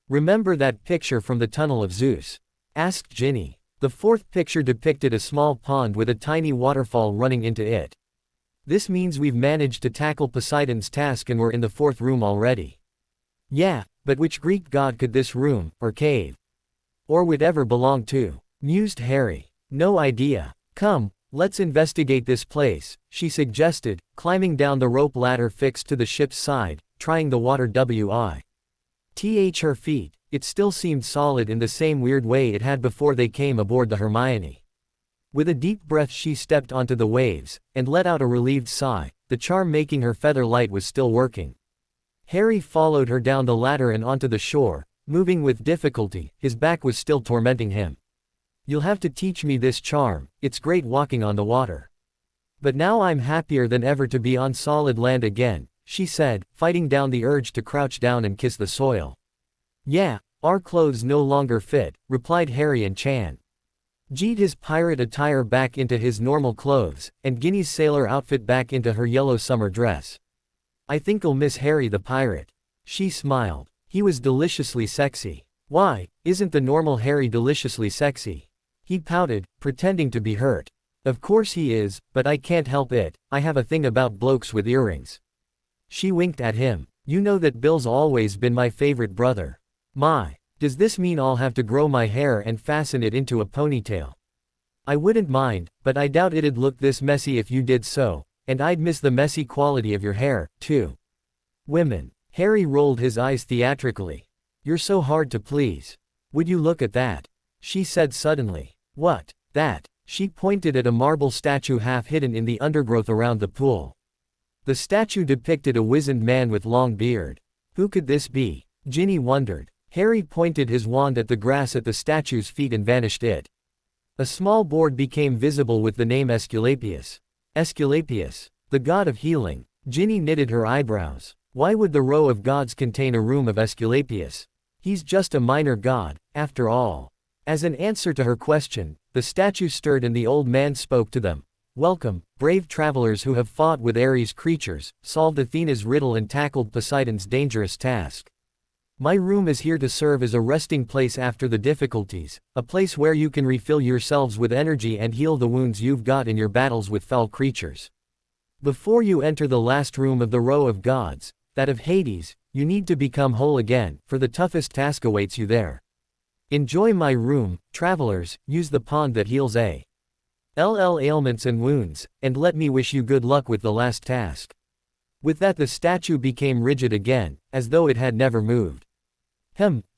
Remember that picture from the Tunnel of Zeus? Asked Ginny. The fourth picture depicted a small pond with a tiny waterfall running into it. This means we've managed to tackle Poseidon's task and we're in the fourth room already. Yeah. But which Greek god could this room, or cave, or whatever belong to? Mused Harry. No idea. Come, let's investigate this place, she suggested, climbing down the rope ladder fixed to the ship's side, trying the water her feet. It still seemed solid in the same weird way it had before they came aboard the Hermione. With a deep breath she stepped onto the waves, and let out a relieved sigh. The charm making her feather light was still working. Harry followed her down the ladder and onto the shore, moving with difficulty. His back was still tormenting him. You'll have to teach me this charm, it's great walking on the water. But now I'm happier than ever to be on solid land again, she said, fighting down the urge to crouch down and kiss the soil. Yeah, Our clothes no longer fit, replied Harry and Chan. Jeet his pirate attire back into his normal clothes, and Ginny's sailor outfit back into her yellow summer dress. I think I'll miss Harry the pirate. She smiled. He was deliciously sexy. Why, isn't the normal Harry deliciously sexy? He pouted, pretending to be hurt. Of course he is, but I can't help it, I have a thing about blokes with earrings. She winked at him. You know that Bill's always been my favorite brother. My. Does this mean I'll have to grow my hair and fasten it into a ponytail? I wouldn't mind, but I doubt it'd look this messy if you did so, and I'd miss the messy quality of your hair, too. Women. Harry rolled his eyes theatrically. You're so hard to please. Would you look at that? She said suddenly. What? That? She pointed at a marble statue half hidden in the undergrowth around the pool. The statue depicted a wizened man with long beard. Who could this be? Ginny wondered. Harry pointed his wand at the grass at the statue's feet and vanished it. A small board became visible with the name Aesculapius. Aesculapius, the god of healing. Ginny knitted her eyebrows. Why would the row of gods contain a room of Aesculapius? He's just a minor god, after all. As an answer to her question, the statue stirred and the old man spoke to them. Welcome, brave travelers who have fought with Ares' creatures, solved Athena's riddle and tackled Poseidon's dangerous task. My room is here to serve as a resting place after the difficulties, a place where you can refill yourselves with energy and heal the wounds you've got in your battles with foul creatures. Before you enter the last room of the row of gods, that of Hades, you need to become whole again, for the toughest task awaits you there. Enjoy my room, travelers, use the pond that heals all ailments and wounds, and let me wish you good luck with the last task. With that the statue became rigid again, as though it had never moved.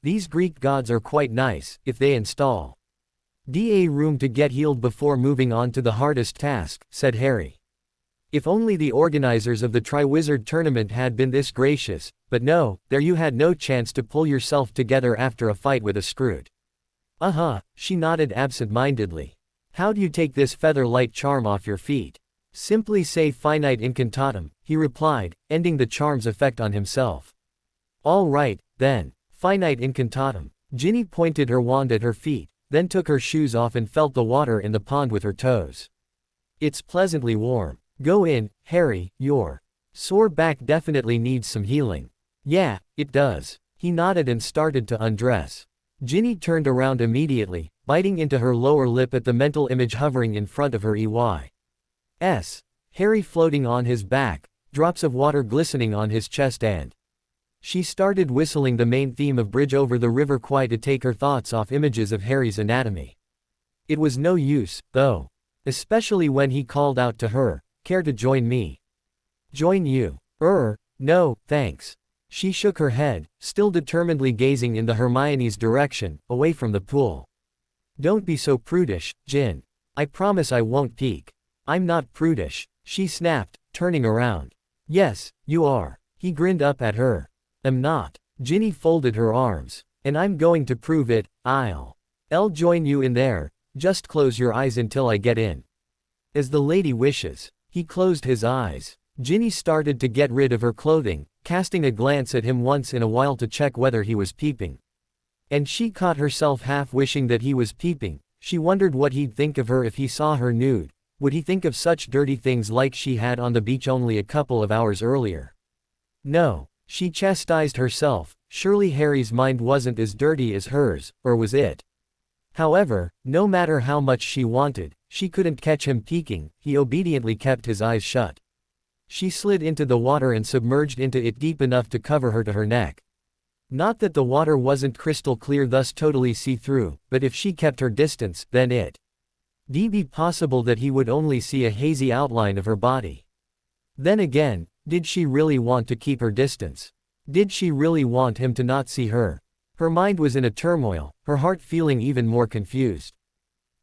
These Greek gods are quite nice, if they install a room to get healed before moving on to the hardest task, said Harry. If only the organizers of the Triwizard Tournament had been this gracious, but no, there you had no chance to pull yourself together after a fight with a Scroot. She nodded absent-mindedly. How'd you take this feather-light charm off your feet? Simply say finite incantatum, he replied, ending the charm's effect on himself. All right, then. Finite incantatum. Ginny pointed her wand at her feet, then took her shoes off and felt the water in the pond with her toes. It's pleasantly warm. Go in, Harry, your sore back definitely needs some healing. Yeah, it does. He nodded and started to undress. Ginny turned around immediately, biting into her lower lip at the mental image hovering in front of her Harry floating on his back, drops of water glistening on his chest and she started whistling the main theme of Bridge Over the River Kwai to take her thoughts off images of Harry's anatomy. It was no use, though. Especially when he called out to her, care to join me? Join you? No, thanks. She shook her head, still determinedly gazing in the Hermione's direction, away from the pool. Don't be so prudish, Gin. I promise I won't peek. I'm not prudish, she snapped, turning around. Yes, you are. He grinned up at her. I'm not. Ginny folded her arms. And I'm going to prove it, I'll join you in there, just close your eyes until I get in. As the lady wishes. He closed his eyes. Ginny started to get rid of her clothing, casting a glance at him once in a while to check whether he was peeping. And she caught herself half wishing that he was peeping. She wondered what he'd think of her if he saw her nude. Would he think of such dirty things like she had on the beach only a couple of hours earlier? No. She chastised herself, surely Harry's mind wasn't as dirty as hers, or was it? However, no matter how much she wanted, she couldn't catch him peeking. He obediently kept his eyes shut. She slid into the water and submerged into it deep enough to cover her to her neck. Not that the water wasn't crystal clear thus totally see-through, but if she kept her distance, then it'd be possible that he would only see a hazy outline of her body. Then again, did she really want to keep her distance? Did she really want him to not see her? Her mind was in a turmoil, her heart feeling even more confused.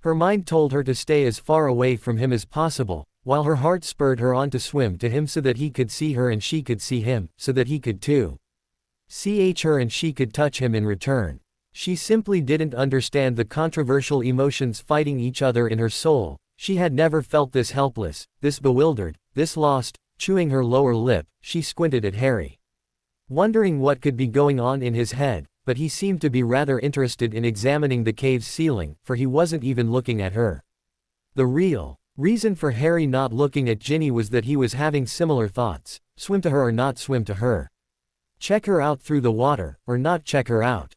Her mind told her to stay as far away from him as possible, while her heart spurred her on to swim to him so that he could see her and she could see him, so that he could too see her and she could touch him in return. She simply didn't understand the controversial emotions fighting each other in her soul. She had never felt this helpless, this bewildered, this lost. Chewing her lower lip, she squinted at Harry. Wondering what could be going on in his head, but he seemed to be rather interested in examining the cave's ceiling, for he wasn't even looking at her. The real reason for Harry not looking at Ginny was that he was having similar thoughts: swim to her or not swim to her. Check her out through the water, or not check her out.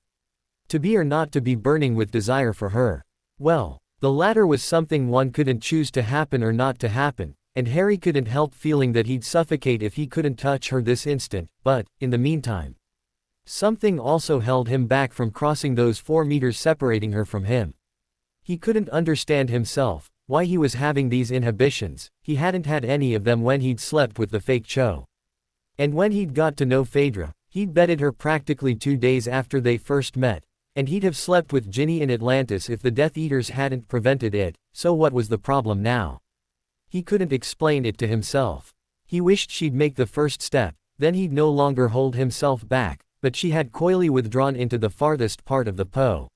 To be or not to be burning with desire for her. Well, the latter was something one couldn't choose to happen or not to happen, and Harry couldn't help feeling that he'd suffocate if he couldn't touch her this instant, but, in the meantime, something also held him back from crossing those 4 meters separating her from him. He couldn't understand himself why he was having these inhibitions. He hadn't had any of them when he'd slept with the fake Cho. And when he'd got to know Fedra, he'd bedded her practically 2 days after they first met, and he'd have slept with Ginny in Atlantis if the Death Eaters hadn't prevented it, so what was the problem now? He couldn't explain it to himself. He wished she'd make the first step, then he'd no longer hold himself back, but she had coyly withdrawn into the farthest part of the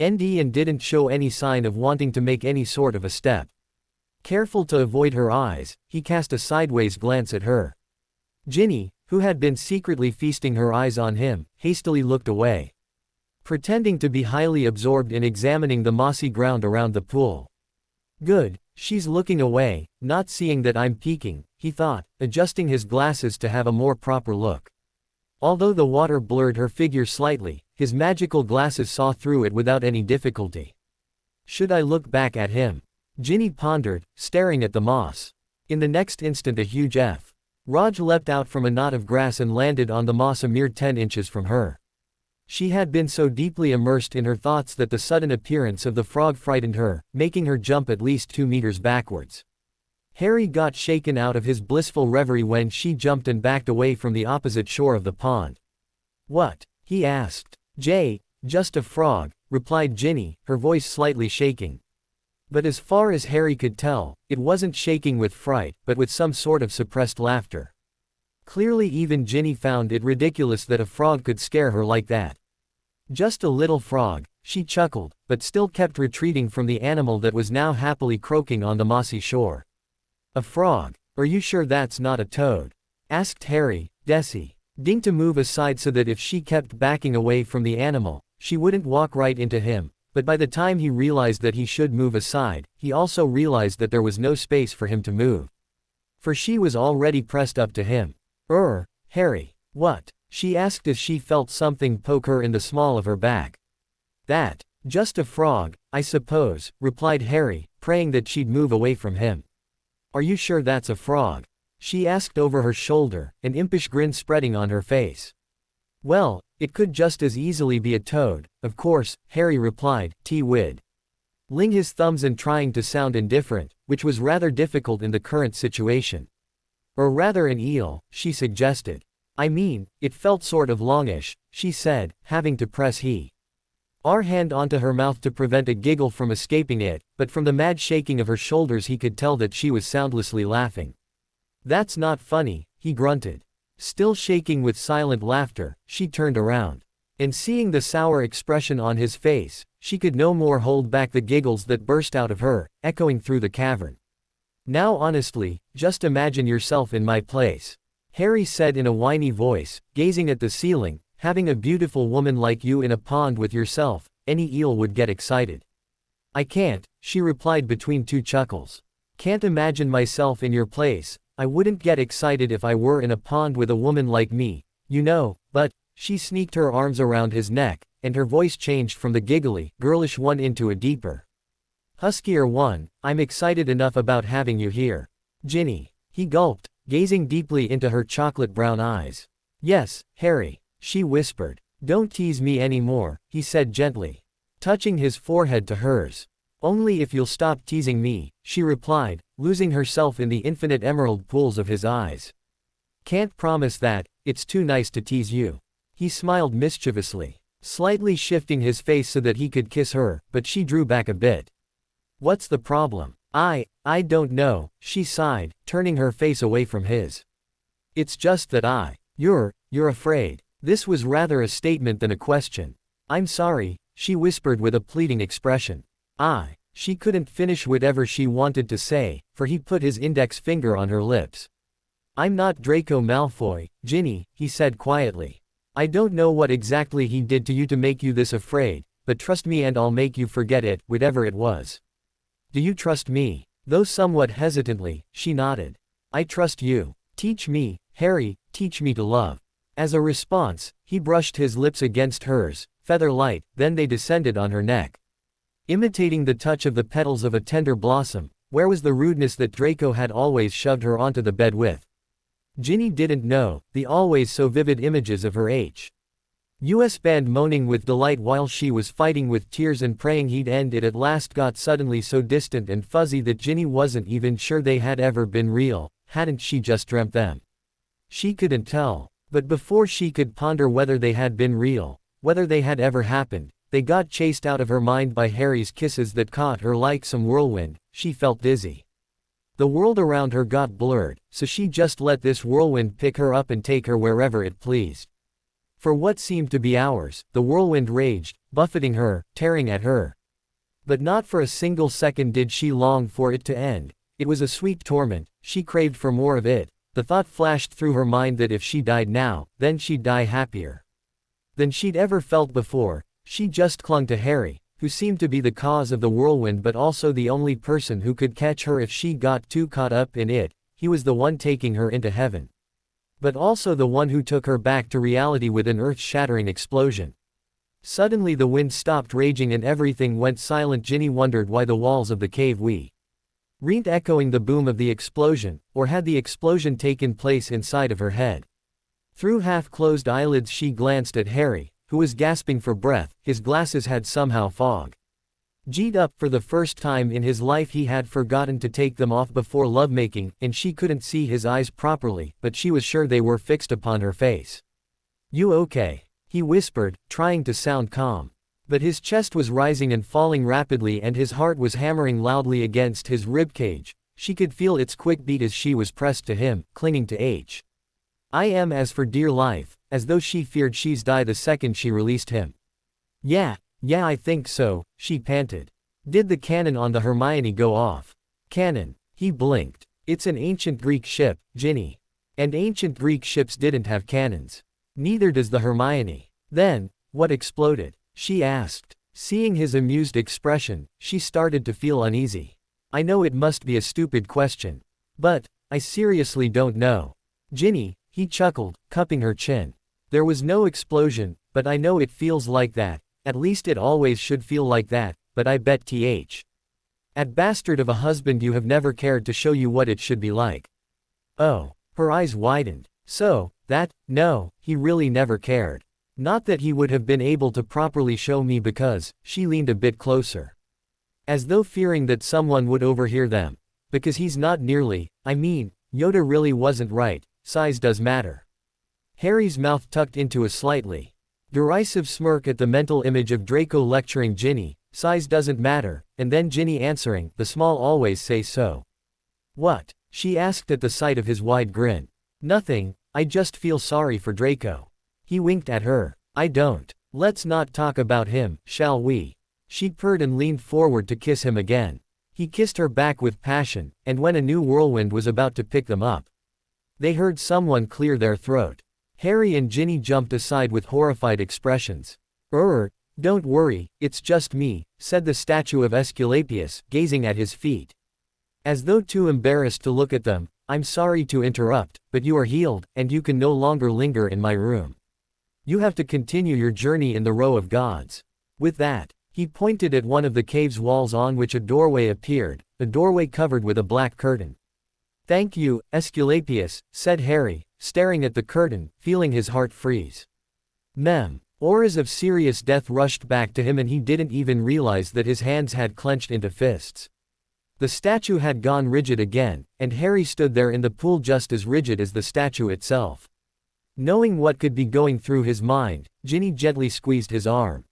ND and didn't show any sign of wanting to make any sort of a step. Careful to avoid her eyes, he cast a sideways glance at her. Ginny, who had been secretly feasting her eyes on him, hastily looked away, pretending to be highly absorbed in examining the mossy ground around the pool. Good, she's looking away, not seeing that I'm peeking, he thought, adjusting his glasses to have a more proper look. Although the water blurred her figure slightly, his magical glasses saw through it without any difficulty. Should I look back at him? Ginny pondered, staring at the moss. In the next instant a huge Raj leapt out from a knot of grass and landed on the moss a mere 10 inches from her. She had been so deeply immersed in her thoughts that the sudden appearance of the frog frightened her, making her jump at least 2 meters backwards. Harry got shaken out of his blissful reverie when she jumped and backed away from the opposite shore of the pond. What? He asked. Just a frog, replied Ginny, her voice slightly shaking. But as far as Harry could tell, it wasn't shaking with fright, but with some sort of suppressed laughter. Clearly even Ginny found it ridiculous that a frog could scare her like that. Just a little frog, she chuckled, but still kept retreating from the animal that was now happily croaking on the mossy shore. A frog? Are you sure that's not a toad? Asked Harry, deciding to move aside so that if she kept backing away from the animal, she wouldn't walk right into him, but by the time he realized that he should move aside, he also realized that there was no space for him to move. For she was already pressed up to him. Harry. What? She asked as she felt something poke her in the small of her back. That. Just a frog, I suppose, replied Harry, praying that she'd move away from him. Are you sure that's a frog? She asked over her shoulder, an impish grin spreading on her face. Well, it could just as easily be a toad, of course, Harry replied, ling his thumbs and trying to sound indifferent, which was rather difficult in the current situation. Or rather an eel, she suggested. I mean, it felt sort of longish, she said, having to press her hand onto her mouth to prevent a giggle from escaping it, but from the mad shaking of her shoulders he could tell that she was soundlessly laughing. That's not funny, he grunted. Still shaking with silent laughter, she turned around. And seeing the sour expression on his face, she could no more hold back the giggles that burst out of her, echoing through the cavern. Now honestly, just imagine yourself in my place. Harry said in a whiny voice, gazing at the ceiling, having a beautiful woman like you in a pond with yourself, any eel would get excited. I can't, she replied between 2 chuckles. Can't imagine myself in your place. I wouldn't get excited if I were in a pond with a woman like me, you know, but, she sneaked her arms around his neck, and her voice changed from the giggly, girlish one into a deeper, huskier one. I'm excited enough about having you here. Ginny. He gulped, gazing deeply into her chocolate brown eyes. Yes, Harry, she whispered. Don't tease me anymore, he said gently, touching his forehead to hers. Only if you'll stop teasing me, she replied, losing herself in the infinite emerald pools of his eyes. Can't promise that, it's too nice to tease you. He smiled mischievously, slightly shifting his face so that he could kiss her, but she drew back a bit. What's the problem? I don't know, she sighed, turning her face away from his. It's just that you're afraid. This was rather a statement than a question. I'm sorry, she whispered with a pleading expression. She couldn't finish whatever she wanted to say, for he put his index finger on her lips. I'm not Draco Malfoy, Ginny, he said quietly. I don't know what exactly he did to you to make you this afraid, but trust me and I'll make you forget it, whatever it was. Do you trust me? Though somewhat hesitantly, she nodded. I trust you. Teach me, Harry, teach me to love. As a response, he brushed his lips against hers, feather light, then they descended on her neck. Imitating the touch of the petals of a tender blossom, where was the rudeness that Draco had always shoved her onto the bed with? Ginny didn't know, the always so vivid images of her US band moaning with delight while she was fighting with tears and praying he'd end it at last got suddenly so distant and fuzzy that Ginny wasn't even sure they had ever been real, hadn't she just dreamt them? She couldn't tell, but before she could ponder whether they had been real, whether they had ever happened, they got chased out of her mind by Harry's kisses that caught her like some whirlwind. She felt dizzy. The world around her got blurred, so she just let this whirlwind pick her up and take her wherever it pleased. For what seemed to be hours, the whirlwind raged, buffeting her, tearing at her. But not for a single second did she long for it to end. It was a sweet torment, she craved for more of it. The thought flashed through her mind that if she died now, then she'd die happier than she'd ever felt before. She just clung to Harry, who seemed to be the cause of the whirlwind but also the only person who could catch her if she got too caught up in it. He was the one taking her into heaven, but also the one who took her back to reality with an earth-shattering explosion. Suddenly the wind stopped raging and everything went silent. Ginny wondered why the walls of the cave weren't echoing the boom of the explosion, or had the explosion taken place inside of her head? Through half-closed eyelids she glanced at Harry, who was gasping for breath. His glasses had somehow fogged up. For the first time in his life he had forgotten to take them off before lovemaking, and she couldn't see his eyes properly, but she was sure they were fixed upon her face. You okay? He whispered, trying to sound calm. But his chest was rising and falling rapidly and his heart was hammering loudly against his ribcage. She could feel its quick beat as she was pressed to him, clinging to I am as for dear life, as though she feared she'd die the second she released him. Yeah, I think so, she panted. Did the cannon on the Hermione go off? Cannon. He blinked. It's an ancient Greek ship, Ginny. And ancient Greek ships didn't have cannons. Neither does the Hermione. Then, what exploded? She asked. Seeing his amused expression, she started to feel uneasy. I know it must be a stupid question, but I seriously don't know. Ginny, he chuckled, cupping her chin. There was no explosion, but I know it feels like that. At least it always should feel like that, but I bet at bastard of a husband you have never cared to show you what it should be like. Oh, her eyes widened. So, no, he really never cared. Not that he would have been able to properly show me because, she leaned a bit closer. As though fearing that someone would overhear them. Because he's not nearly, Yoda really wasn't right, size does matter. Harry's mouth tucked into a slightly derisive smirk at the mental image of Draco lecturing Ginny, size doesn't matter, and then Ginny answering, the small always say so. What? She asked at the sight of his wide grin. Nothing, I just feel sorry for Draco. He winked at her. I don't. Let's not talk about him, shall we? She purred and leaned forward to kiss him again. He kissed her back with passion, and when a new whirlwind was about to pick them up, they heard someone clear their throat. Harry and Ginny jumped aside with horrified expressions. Don't worry, it's just me, said the statue of Aesculapius, gazing at his feet. As though too embarrassed to look at them, I'm sorry to interrupt, but you are healed, and you can no longer linger in my room. You have to continue your journey in the row of gods. With that, he pointed at one of the cave's walls on which a doorway appeared, a doorway covered with a black curtain. Thank you, Aesculapius, said Harry, staring at the curtain, feeling his heart freeze. Auras of serious death rushed back to him and he didn't even realize that his hands had clenched into fists. The statue had gone rigid again, and Harry stood there in the pool just as rigid as the statue itself. Knowing what could be going through his mind, Ginny gently squeezed his arm.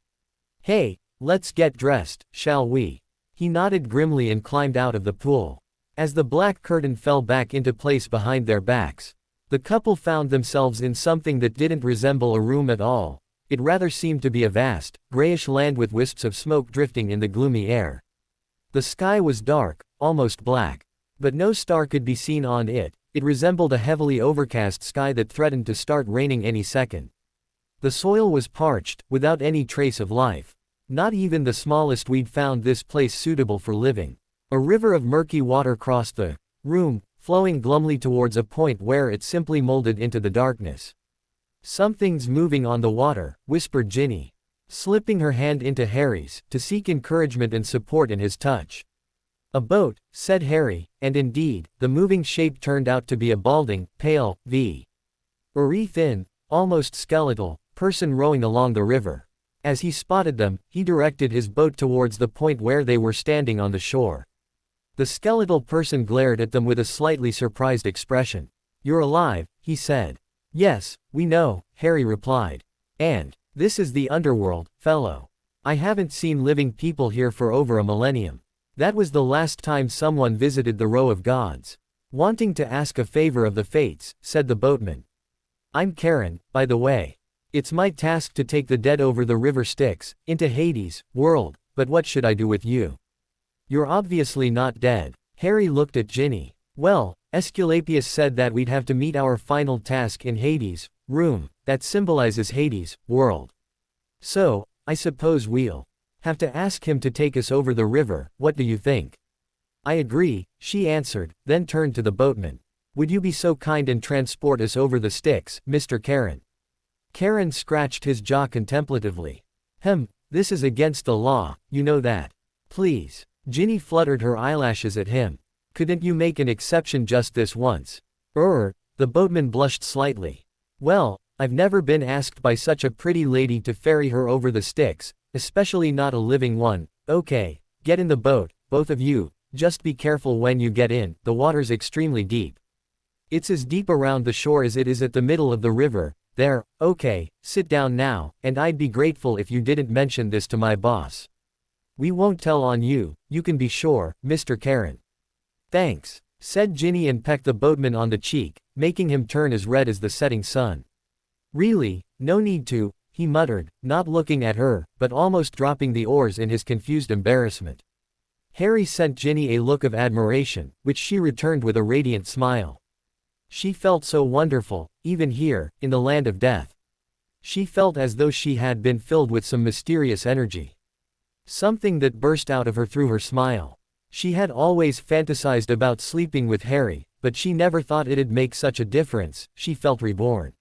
Hey, let's get dressed, shall we? He nodded grimly and climbed out of the pool. As the black curtain fell back into place behind their backs, the couple found themselves in something that didn't resemble a room at all. It rather seemed to be a vast, grayish land with wisps of smoke drifting in the gloomy air. The sky was dark, almost black. But no star could be seen on it. It resembled a heavily overcast sky that threatened to start raining any second. The soil was parched, without any trace of life. Not even the smallest weed found this place suitable for living. A river of murky water crossed the room, flowing glumly towards a point where it simply molded into the darkness. "Something's moving on the water," whispered Ginny, slipping her hand into Harry's, to seek encouragement and support in his touch. "A boat," said Harry, and indeed, the moving shape turned out to be a balding, pale, very thin, almost skeletal, person rowing along the river. As he spotted them, he directed his boat towards the point where they were standing on the shore. The skeletal person glared at them with a slightly surprised expression. "You're alive," he said. "Yes, we know," Harry replied. "And this is the underworld, fellow. I haven't seen living people here for over a millennium. That was the last time someone visited the row of gods." "Wanting to ask a favor of the fates," said the boatman. "I'm Karen, by the way. It's my task to take the dead over the river Styx, into Hades' world, but what should I do with you? You're obviously not dead." Harry looked at Ginny. "Well, Aesculapius said that we'd have to meet our final task in Hades' room, that symbolizes Hades' world. So, I suppose we'll have to ask him to take us over the river. What do you think?" "I agree," she answered, then turned to the boatman. "Would you be so kind and transport us over the Styx, Mr. Karen?" Karen scratched his jaw contemplatively. This is against the law, you know that. Please." Ginny fluttered her eyelashes at him. "Couldn't you make an exception just this once?" The boatman blushed slightly. "Well, I've never been asked by such a pretty lady to ferry her over the Styx, especially not a living one. Okay, get in the boat, both of you, just be careful when you get in, the water's extremely deep. It's as deep around the shore as it is at the middle of the river. There, okay, sit down now, and I'd be grateful if you didn't mention this to my boss. We won't tell on you, you can be sure, Mr. Karen." "Thanks," said Ginny and pecked the boatman on the cheek, making him turn as red as the setting sun. "Really, no need to," he muttered, not looking at her, but almost dropping the oars in his confused embarrassment. Harry sent Ginny a look of admiration, which she returned with a radiant smile. She felt so wonderful, even here, in the land of death. She felt as though she had been filled with some mysterious energy. Something that burst out of her through her smile. She had always fantasized about sleeping with Harry, but she never thought it'd make such a difference. She felt reborn.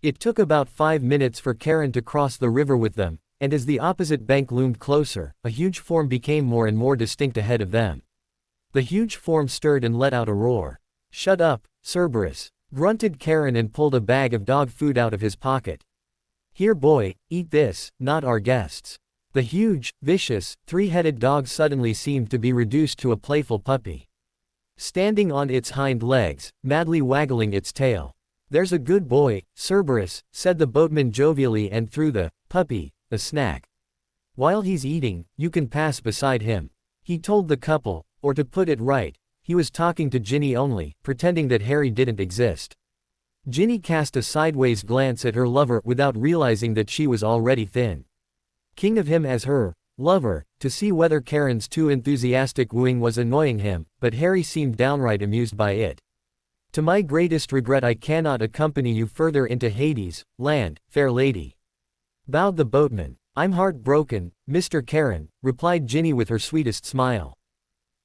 It took about 5 minutes for Karen to cross the river with them, and as the opposite bank loomed closer, a huge form became more and more distinct ahead of them. The huge form stirred and let out a roar. "Shut up, Cerberus," grunted Karen and pulled a bag of dog food out of his pocket. "Here boy, eat this, not our guests." The huge, vicious, three-headed dog suddenly seemed to be reduced to a playful puppy. Standing on its hind legs, madly waggling its tail. "There's a good boy, Cerberus," said the boatman jovially and threw the puppy a snack. "While he's eating, you can pass beside him," he told the couple, or to put it right, he was talking to Ginny only, pretending that Harry didn't exist. Ginny cast a sideways glance at her lover without realizing that she was already thin king of him as her lover, to see whether Karen's too enthusiastic wooing was annoying him, but Harry seemed downright amused by it. "To my greatest regret I cannot accompany you further into Hades' land, fair lady," bowed the boatman. "I'm heartbroken, Mr. Karen," replied Ginny with her sweetest smile.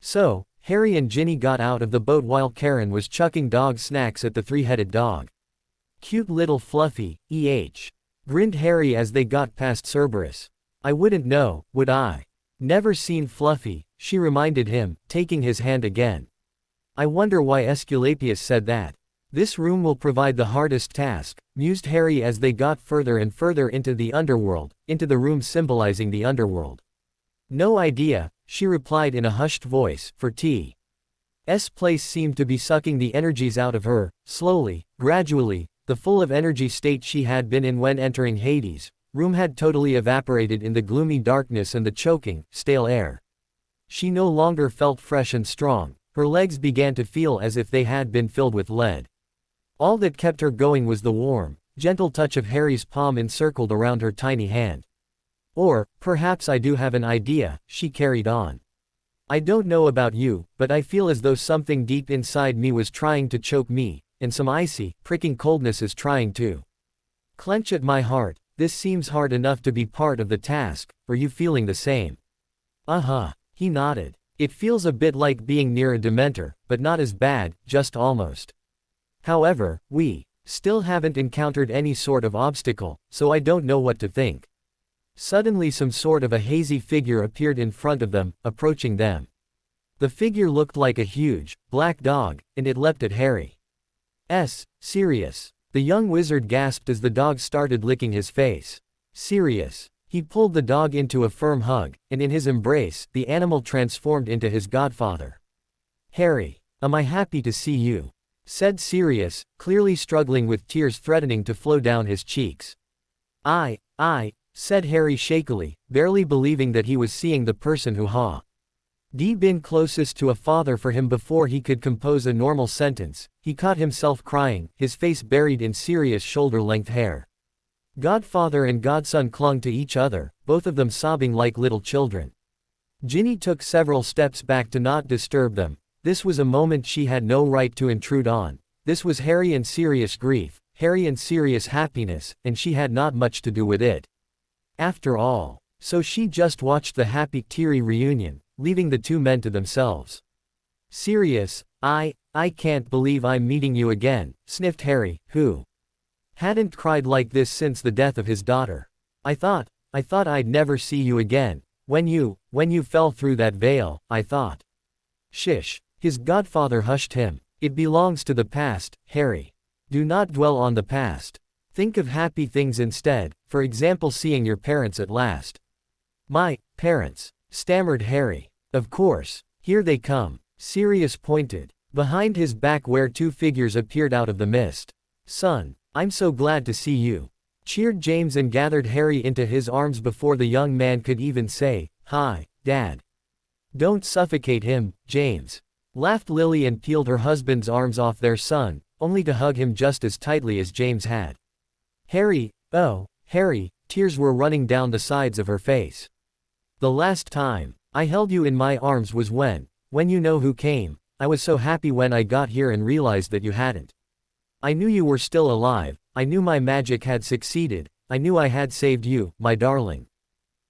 So, Harry and Ginny got out of the boat while Karen was chucking dog snacks at the three-headed dog. "Cute little Fluffy, grinned Harry as they got past Cerberus. "I wouldn't know, would I? Never seen Fluffy," she reminded him, taking his hand again. "I wonder why Aesculapius said that. This room will provide the hardest task," mused Harry as they got further and further into the underworld, into the room symbolizing the underworld. "No idea," she replied in a hushed voice, "for T's place seemed to be sucking the energies out of her, slowly, gradually. The full of energy state she had been in when entering Hades' room had totally evaporated in the gloomy darkness and the choking, stale air. She no longer felt fresh and strong. Her legs began to feel as if they had been filled with lead. All that kept her going was the warm, gentle touch of Harry's palm encircled around her tiny hand. "Or, perhaps I do have an idea," she carried on. "I don't know about you, but I feel as though something deep inside me was trying to choke me, and some icy, pricking coldness is trying to clench at my heart. this seems hard enough to be part of the task, are you feeling the same? Uh-huh, he nodded. It feels a bit like being near a Dementor, but not as bad, just almost. However, we still haven't encountered any sort of obstacle, so I don't know what to think. Suddenly some sort of a hazy figure appeared in front of them, approaching them. The figure looked like a huge, black dog, and it leapt at Harry. Sirius. The young wizard gasped as the dog started licking his face. Sirius. He pulled the dog into a firm hug, and in his embrace, the animal transformed into his godfather. Harry. Am I happy to see you? Said Sirius, clearly struggling with tears threatening to flow down his cheeks. I, said Harry shakily, barely believing that he was seeing the person who had been closest to a father for him before he could compose a normal sentence. He caught himself crying, his face buried in Sirius' shoulder-length hair. Godfather and godson clung to each other, both of them sobbing like little children. Ginny took several steps back to not disturb them. This was a moment she had no right to intrude on. This was Harry and Sirius' grief, Harry and Sirius' happiness, and she had not much to do with it. After all. So she just watched the happy, teary reunion, leaving the two men to themselves. Sirius, I can't believe I'm meeting you again, sniffed Harry, who hadn't cried like this since the death of his daughter. I thought I'd never see you again. When you fell through that veil, I thought. Shish. His godfather hushed him. It belongs to the past, Harry. Do not dwell on the past. Think of happy things instead, for example seeing your parents at last. My parents, stammered Harry. Of course. Here they come. Sirius pointed. Behind his back where two figures appeared out of the mist. Son, I'm so glad to see you. Cheered James and gathered Harry into his arms before the young man could even say, Hi, Dad. Don't suffocate him, James. Laughed Lily and peeled her husband's arms off their son, only to hug him just as tightly as James had. Harry, oh, Harry, tears were running down the sides of her face. The last time I held you in my arms was when you know who came. I was so happy when I got here and realized that you hadn't. I knew you were still alive, I knew my magic had succeeded, I knew I had saved you, my darling.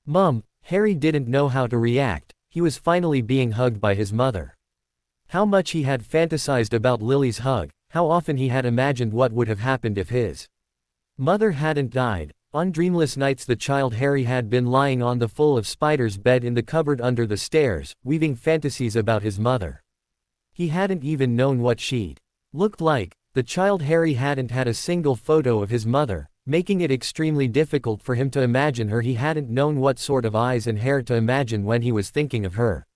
Mum, Harry didn't know how to react, he was finally being hugged by his mother. How much he had fantasized about Lily's hug, how often he had imagined what would have happened if his mother hadn't died. On dreamless nights the child Harry had been lying on the full of spiders bed in the cupboard under the stairs, weaving fantasies about his mother. He hadn't even known what she'd looked like. The child Harry hadn't had a single photo of his mother, making it extremely difficult for him to imagine her. He hadn't known what sort of eyes and hair to imagine when he was thinking of her.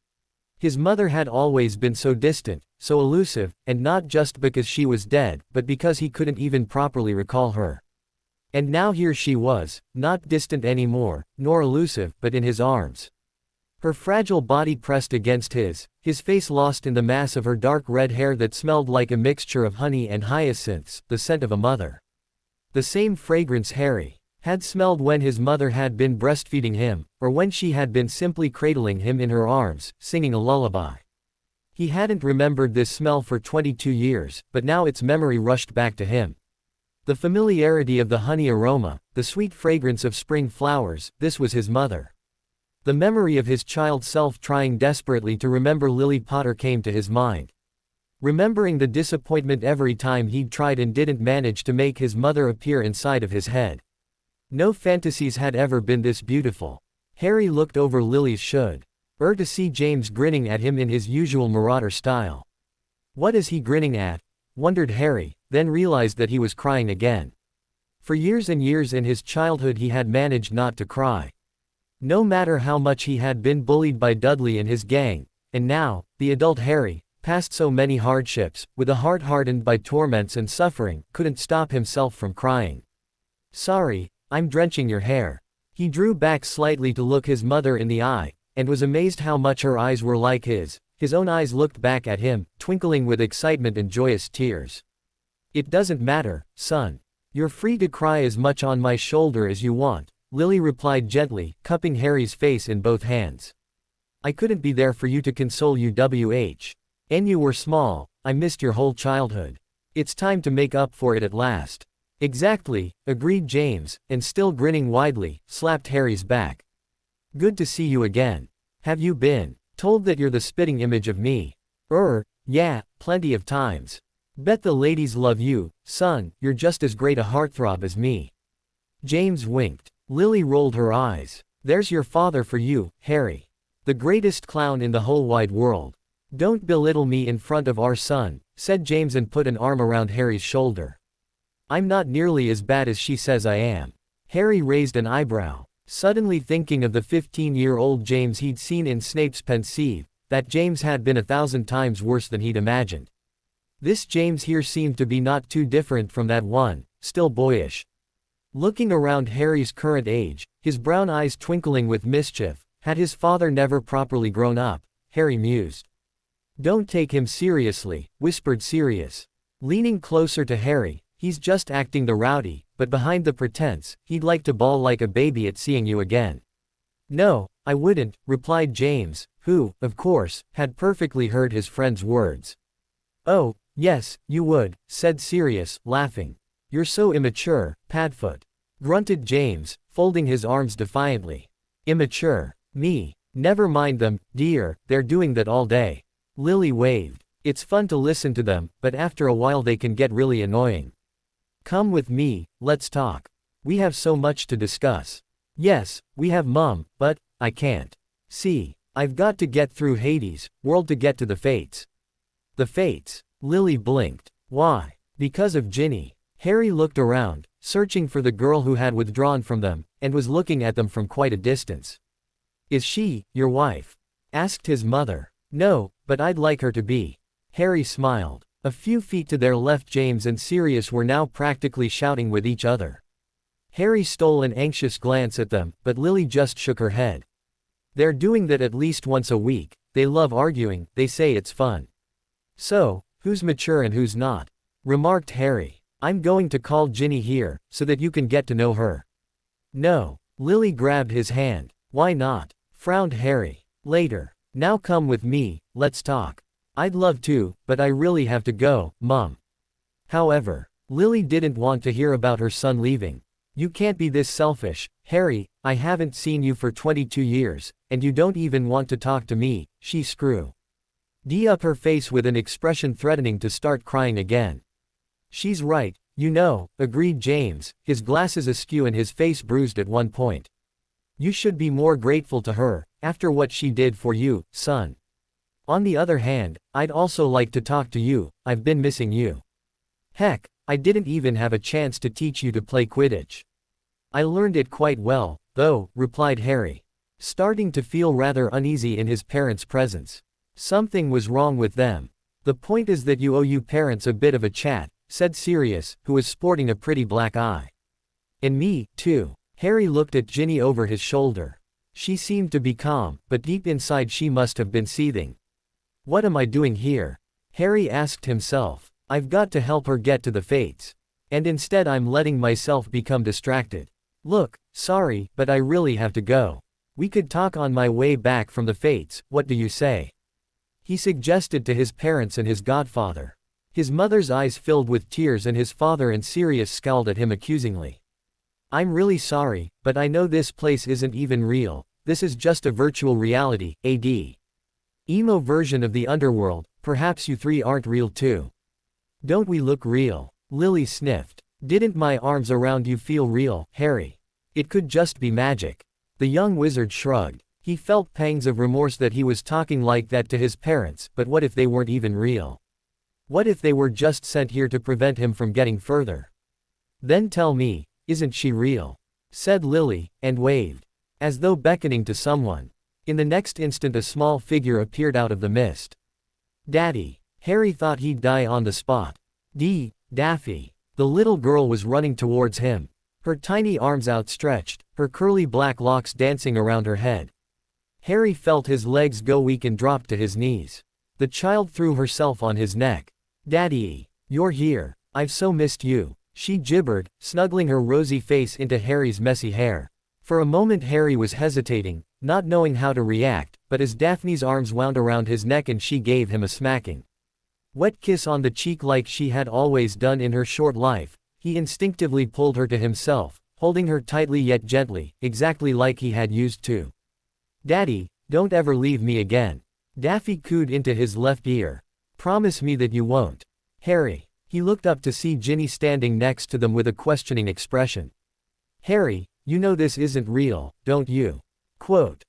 His mother had always been so distant, so elusive, and not just because she was dead, but because he couldn't even properly recall her. And now here she was, not distant anymore, nor elusive, but in his arms. Her fragile body pressed against his face lost in the mass of her dark red hair that smelled like a mixture of honey and hyacinths, the scent of a mother. The same fragrance Harry had smelled when his mother had been breastfeeding him, or when she had been simply cradling him in her arms, singing a lullaby. He hadn't remembered this smell for 22 years, but now its memory rushed back to him. The familiarity of the honey aroma, the sweet fragrance of spring flowers, this was his mother. The memory of his child self trying desperately to remember Lily Potter came to his mind. Remembering the disappointment every time he'd tried and didn't manage to make his mother appear inside of his head. No fantasies had ever been this beautiful. Harry looked over Lily's shoulder to see James grinning at him in his usual marauder style. What is he grinning at? Wondered Harry, then realized that he was crying again. For years and years in his childhood he had managed not to cry. No matter how much he had been bullied by Dudley and his gang, and now, the adult Harry, past so many hardships, with a heart hardened by torments and suffering, couldn't stop himself from crying. Sorry, I'm drenching your hair. He drew back slightly to look his mother in the eye, and was amazed how much her eyes were like his. His own eyes looked back at him, twinkling with excitement and joyous tears. It doesn't matter, son. You're free to cry as much on my shoulder as you want, Lily replied gently, cupping Harry's face in both hands. I couldn't be there for you to console you and you were small, I missed your whole childhood. It's time to make up for it at last. Exactly, agreed James, and still grinning widely, slapped Harry's back. Good to see you again. Have you been told that you're the spitting image of me? Yeah, plenty of times. Bet the ladies love you, son, you're just as great a heartthrob as me. James winked. Lily rolled her eyes. There's your father for you, Harry. The greatest clown in the whole wide world. Don't belittle me in front of our son, said James and put an arm around Harry's shoulder. I'm not nearly as bad as she says I am. Harry raised an eyebrow, suddenly thinking of the 15-year-old James he'd seen in Snape's Pensieve. That James had been 1,000 times worse than he'd imagined. This James here seemed to be not too different from that one, still boyish. Looking around Harry's current age, his brown eyes twinkling with mischief, had his father never properly grown up, Harry mused. Don't take him seriously, whispered Sirius. Leaning closer to Harry, he's just acting the rowdy, but behind the pretense, he'd like to bawl like a baby at seeing you again. No, I wouldn't, replied James, who, of course, had perfectly heard his friend's words. Oh, yes, you would, said Sirius, laughing. You're so immature, Padfoot. Grunted James, folding his arms defiantly. Immature. Me. Never mind them, dear, they're doing that all day. Lily waved. It's fun to listen to them, but after a while they can get really annoying. Come with me, let's talk. We have so much to discuss. Yes, we have Mum, but I can't. See, I've got to get through Hades' world to get to the Fates. The Fates? Lily blinked. Why? Because of Ginny. Harry looked around, searching for the girl who had withdrawn from them, and was looking at them from quite a distance. Is she your wife? Asked his mother. No, but I'd like her to be. Harry smiled. A few feet to their left James and Sirius were now practically shouting with each other. Harry stole an anxious glance at them, but Lily just shook her head. They're doing that at least once a week, they love arguing, they say it's fun. So, who's mature and who's not? Remarked Harry. I'm going to call Ginny here, so that you can get to know her. No. Lily grabbed his hand. Why not? Frowned Harry. Later. Now come with me, let's talk. I'd love to, but I really have to go, Mum. However, Lily didn't want to hear about her son leaving. You can't be this selfish, Harry, I haven't seen you for 22 years, and you don't even want to talk to me, she screwed up her face with an expression threatening to start crying again. She's right, you know, agreed James, his glasses askew and his face bruised at one point. You should be more grateful to her, after what she did for you, son. On the other hand, I'd also like to talk to you, I've been missing you. Heck, I didn't even have a chance to teach you to play Quidditch. I learned it quite well, though, replied Harry, starting to feel rather uneasy in his parents' presence. Something was wrong with them. The point is that you owe you parents a bit of a chat, said Sirius, who was sporting a pretty black eye. And me, too. Harry looked at Ginny over his shoulder. She seemed to be calm, but deep inside she must have been seething. What am I doing here? Harry asked himself. I've got to help her get to the Fates. And instead I'm letting myself become distracted. Look, sorry, but I really have to go. We could talk on my way back from the Fates, what do you say? He suggested to his parents and his godfather. His mother's eyes filled with tears and his father and Sirius scowled at him accusingly. I'm really sorry, but I know this place isn't even real, this is just a virtual reality, AD. Emo version of the underworld, perhaps you three aren't real too. Don't we look real? Lily sniffed. Didn't my arms around you feel real, Harry? It could just be magic. The young wizard shrugged. He felt pangs of remorse that he was talking like that to his parents, but what if they weren't even real? What if they were just sent here to prevent him from getting further? Then tell me, isn't she real? Said Lily, and waved. As though beckoning to someone. In the next instant a small figure appeared out of the mist. Daddy. Harry thought he'd die on the spot. Daffy. The little girl was running towards him. Her tiny arms outstretched, her curly black locks dancing around her head. Harry felt his legs go weak and dropped to his knees. The child threw herself on his neck. Daddy, you're here. I've so missed you, she gibbered, snuggling her rosy face into Harry's messy hair. For a moment Harry was hesitating, not knowing how to react, but as Daphne's arms wound around his neck and she gave him a smacking wet kiss on the cheek like she had always done in her short life, He instinctively pulled her to himself, holding her tightly yet gently, exactly like he had used to. Daddy, don't ever leave me again. Daffy cooed into his left ear. Promise me that you won't. Harry. He looked up to see Ginny standing next to them with a questioning expression. Harry, you know this isn't real, don't you? Quote.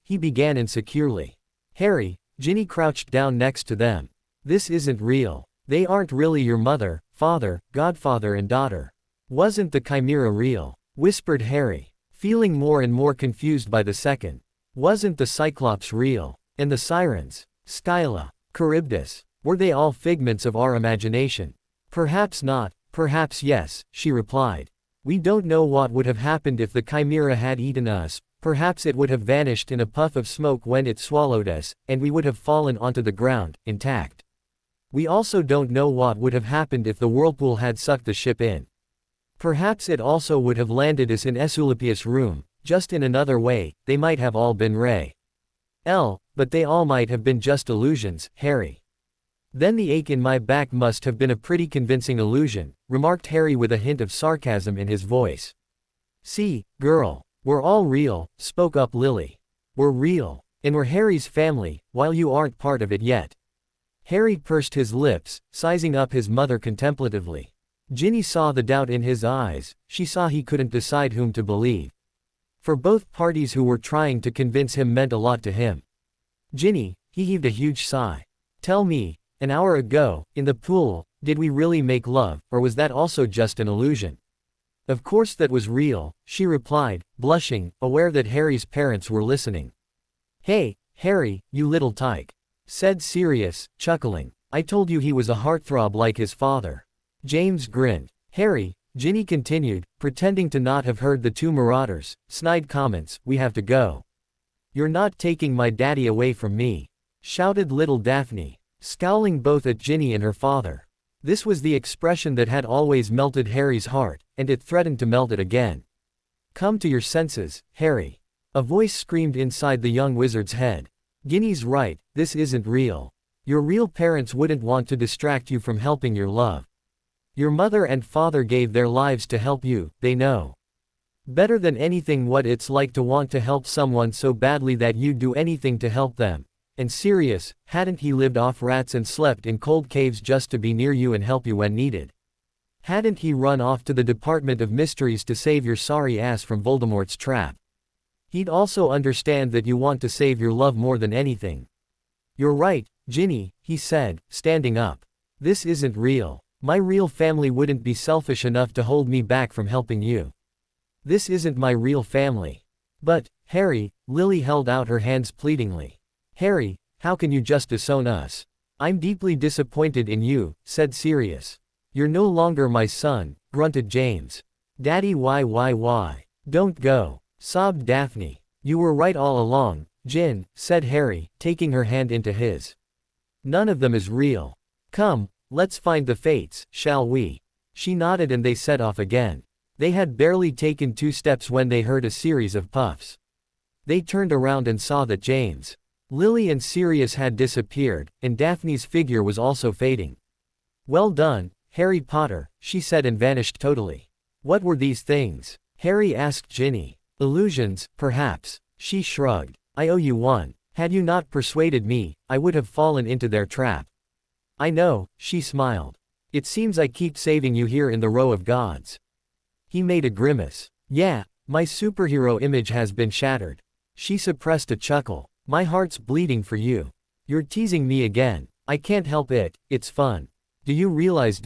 He began insecurely. Harry, Ginny crouched down next to them. This isn't real. They aren't really your mother, father, godfather and daughter. Wasn't the chimera real? Whispered Harry, feeling more and more confused by the second. Wasn't the Cyclops real? And the sirens? Scylla, Charybdis, were they all figments of our imagination? Perhaps not, perhaps yes, she replied. We don't know what would have happened if the chimera had eaten us. Perhaps it would have vanished in a puff of smoke when it swallowed us, and we would have fallen onto the ground, intact. We also don't know what would have happened if the whirlpool had sucked the ship in. Perhaps it also would have landed us in Esculapius' room, just in another way, they might have all been but they all might have been just illusions, Harry. Then the ache in my back must have been a pretty convincing illusion, remarked Harry with a hint of sarcasm in his voice. See, girl. We're all real, spoke up Lily. We're real. And we're Harry's family, while you aren't part of it yet. Harry pursed his lips, sizing up his mother contemplatively. Ginny saw the doubt in his eyes, she saw he couldn't decide whom to believe. For both parties who were trying to convince him meant a lot to him. Ginny, he heaved a huge sigh. Tell me, an hour ago, in the pool, did we really make love, or was that also just an illusion? Of course that was real, she replied, blushing, aware that Harry's parents were listening. Hey, Harry, you little tyke, said Sirius, chuckling. I told you he was a heartthrob like his father. James grinned. Harry, Ginny continued, pretending to not have heard the two marauders' snide comments, we have to go. You're not taking my daddy away from me, shouted little Daphne, scowling both at Ginny and her father. This was the expression that had always melted Harry's heart, and it threatened to melt it again. Come to your senses, Harry. A voice screamed inside the young wizard's head. Ginny's right, this isn't real. Your real parents wouldn't want to distract you from helping your love. Your mother and father gave their lives to help you, they know better than anything what it's like to want to help someone so badly that you'd do anything to help them. And Sirius, hadn't he lived off rats and slept in cold caves just to be near you and help you when needed? Hadn't he run off to the Department of Mysteries to save your sorry ass from Voldemort's trap? He'd also understand that you want to save your love more than anything. You're right, Ginny, he said, standing up. This isn't real. My real family wouldn't be selfish enough to hold me back from helping you. This isn't my real family. But, Harry, Lily held out her hands pleadingly. Harry, how can you just disown us? I'm deeply disappointed in you, said Sirius. You're no longer my son, grunted James. Daddy why? Don't go, sobbed Daphne. You were right all along, Gin, said Harry, taking her hand into his. None of them is real. Come, let's find the fates, shall we? She nodded and they set off again. They had barely taken 2 steps when they heard a series of puffs. They turned around and saw that James, Lily and Sirius had disappeared, and Daphne's figure was also fading. Well done, Harry Potter, she said and vanished totally. What were these things? Harry asked Ginny. Illusions, perhaps. She shrugged. I owe you one. Had you not persuaded me, I would have fallen into their trap. I know, she smiled. It seems I keep saving you here in the row of gods. He made a grimace. Yeah, my superhero image has been shattered. She suppressed a chuckle. My heart's bleeding for you. You're teasing me again. I can't help it, it's fun. Do you realize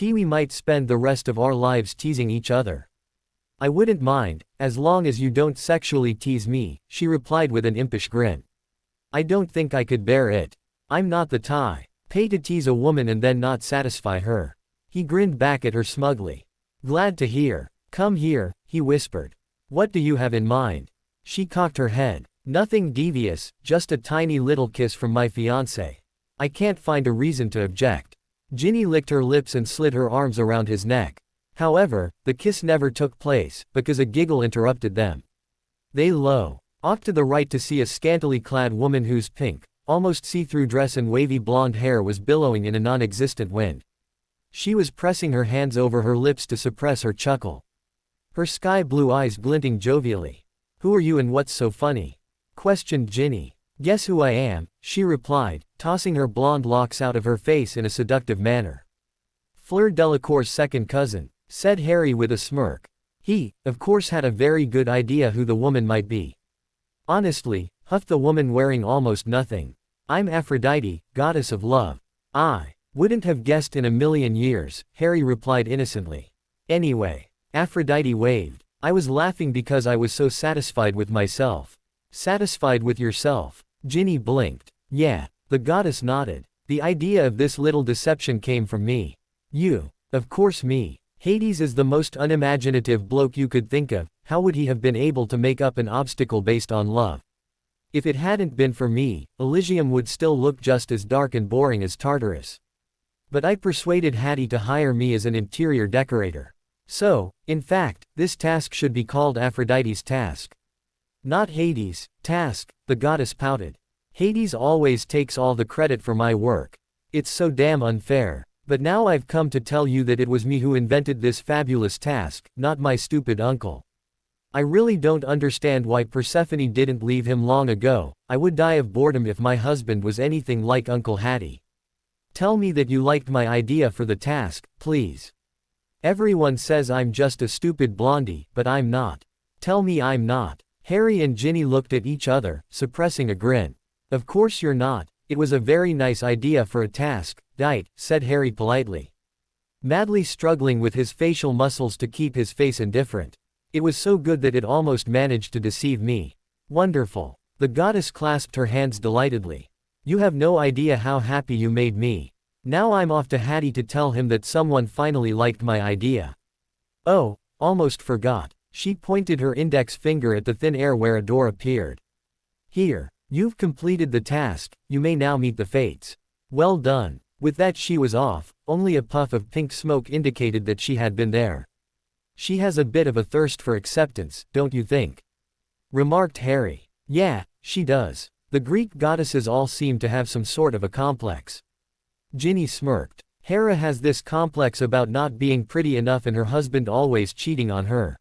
we might spend the rest of our lives teasing each other? I wouldn't mind, as long as you don't sexually tease me, she replied with an impish grin. I don't think I could bear it. I'm not the type to tease a woman and then not satisfy her. He grinned back at her smugly. Glad to hear. Come here, he whispered. What do you have in mind? She cocked her head. Nothing devious, just a tiny little kiss from my fiancé. I can't find a reason to object. Ginny licked her lips and slid her arms around his neck. However, the kiss never took place, because a giggle interrupted them. They off to the right to see a scantily clad woman whose pink, almost see-through dress and wavy blonde hair was billowing in a non-existent wind. She was pressing her hands over her lips to suppress her chuckle. Her sky-blue eyes glinting jovially. "Who are you and what's so funny?" questioned Ginny. "Guess who I am," she replied, tossing her blonde locks out of her face in a seductive manner. "Fleur Delacour's second cousin," said Harry with a smirk. He, of course, had a very good idea who the woman might be. "Honestly," huffed the woman wearing almost nothing. "I'm Aphrodite, goddess of love." "I wouldn't have guessed in a million years," Harry replied innocently. "Anyway," Aphrodite waved, "I was laughing because I was so satisfied with myself." "Satisfied with yourself?" Ginny blinked. "Yeah," the goddess nodded. "The idea of this little deception came from me." "You?" "Of course me. Hades is the most unimaginative bloke you could think of. How would he have been able to make up an obstacle based on love? If it hadn't been for me, Elysium would still look just as dark and boring as Tartarus. But I persuaded Hattie to hire me as an interior decorator. So, in fact, this task should be called Aphrodite's task. Not Hades' task," the goddess pouted. "Hades always takes all the credit for my work. It's so damn unfair. But now I've come to tell you that it was me who invented this fabulous task, not my stupid uncle. I really don't understand why Persephone didn't leave him long ago. I would die of boredom if my husband was anything like Uncle Hattie. Tell me that you liked my idea for the task, please. Everyone says I'm just a stupid blondie, but I'm not. Tell me I'm not." Harry and Ginny looked at each other, suppressing a grin. "Of course you're not. It was a very nice idea for a task, Dite," said Harry politely, madly struggling with his facial muscles to keep his face indifferent. "It was so good that it almost managed to deceive me." "Wonderful." The goddess clasped her hands delightedly. "You have no idea how happy you made me. Now I'm off to Hattie to tell him that someone finally liked my idea. Oh, almost forgot." She pointed her index finger at the thin air where a door appeared. "Here. You've completed the task, you may now meet the fates." "Well done." With that she was off, only a puff of pink smoke indicated that she had been there. "She has a bit of a thirst for acceptance, don't you think?" remarked Harry. "Yeah, she does. The Greek goddesses all seem to have some sort of a complex." Ginny smirked. "Hera has this complex about not being pretty enough and her husband always cheating on her.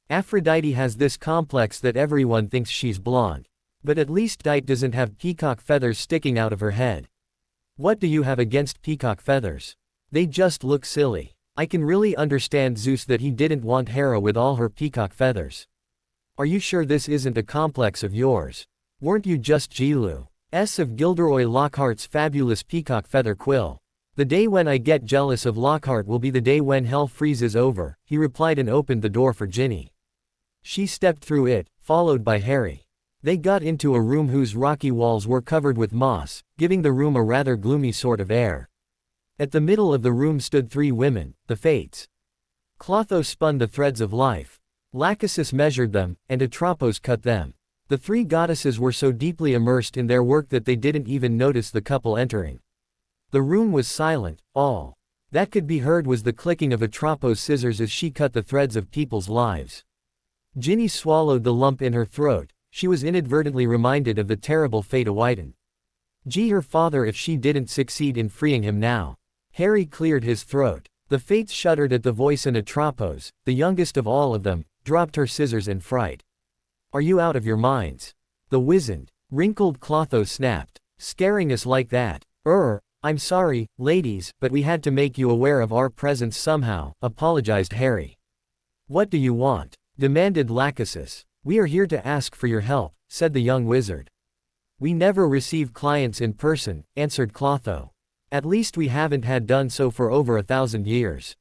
Aphrodite has this complex that everyone thinks she's blonde. But at least Dite doesn't have peacock feathers sticking out of her head." "What do you have against peacock feathers? They just look silly. I can really understand Zeus that he didn't want Hera with all her peacock feathers. Are you sure this isn't a complex of yours? Weren't you just Jealous of Gilderoy Lockhart's fabulous peacock feather quill?" "The day when I get jealous of Lockhart will be the day when hell freezes over," he replied and opened the door for Ginny. She stepped through it, followed by Harry. They got into a room whose rocky walls were covered with moss, giving the room a rather gloomy sort of air. At the middle of the room stood three women, the Fates. Clotho spun the threads of life. Lachesis measured them, and Atropos cut them. The three goddesses were so deeply immersed in their work that they didn't even notice the couple entering. The room was silent. All that could be heard was the clicking of Atropos' scissors as she cut the threads of people's lives. Ginny swallowed the lump in her throat. She was inadvertently reminded of the terrible fate awaiting her father if she didn't succeed in freeing him now. Harry cleared his throat. The Fates shuddered at the voice and Atropos, the youngest of all of them, dropped her scissors in fright. "Are you out of your minds?" the wizened, wrinkled Clotho snapped. "Scaring us like that?" I'm sorry, ladies, but we had to make you aware of our presence somehow," apologized Harry. "What do you want?" demanded Lachesis. "We are here to ask for your help," said the young wizard. "We never receive clients in person," answered Clotho. "At least we haven't had done so for over 1,000 years.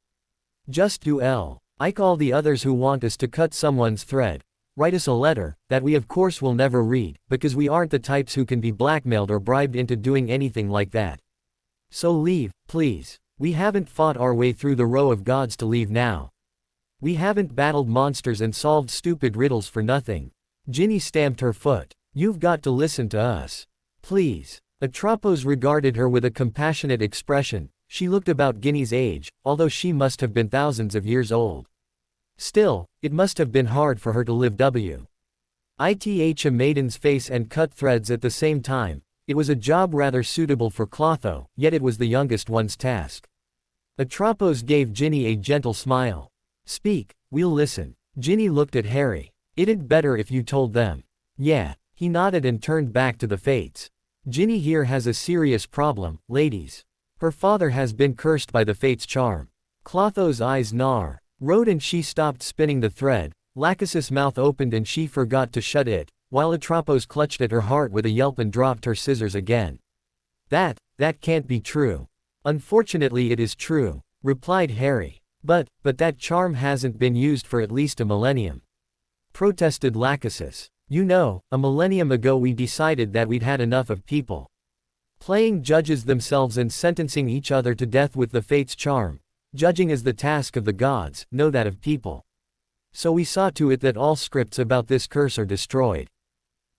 Just duel. I call the others who want us to cut someone's thread. Write us a letter, that we of course will never read, because we aren't the types who can be blackmailed or bribed into doing anything like that. So leave, please. We haven't fought our way through the row of gods to leave now. We haven't battled monsters and solved stupid riddles for nothing." Ginny stamped her foot. "You've got to listen to us. Please." Atropos regarded her with a compassionate expression. She looked about Ginny's age, although she must have been thousands of years old. Still, it must have been hard for her to live with a maiden's face and cut threads at the same time. It was a job rather suitable for Clotho, yet it was the youngest one's task. Atropos gave Ginny a gentle smile. Speak, we'll listen. Ginny looked at Harry. It'd better if you told them. Yeah. He nodded and turned back to the Fates. Ginny here has a serious problem, ladies. Her father has been cursed by the Fates' charm. Clotho's eyes narrowed and she stopped spinning the thread. Lachesis' mouth opened and she forgot to shut it, while Atropos clutched at her heart with a yelp and dropped her scissors again. That can't be true. Unfortunately it is true, replied Harry. But that charm hasn't been used for at least a millennium. Protested Lachesis. You know, a millennium ago we decided that we'd had enough of people playing judges themselves and sentencing each other to death with the Fates' charm. Judging is the task of the gods, no that of people. So we saw to it that all scripts about this curse are destroyed.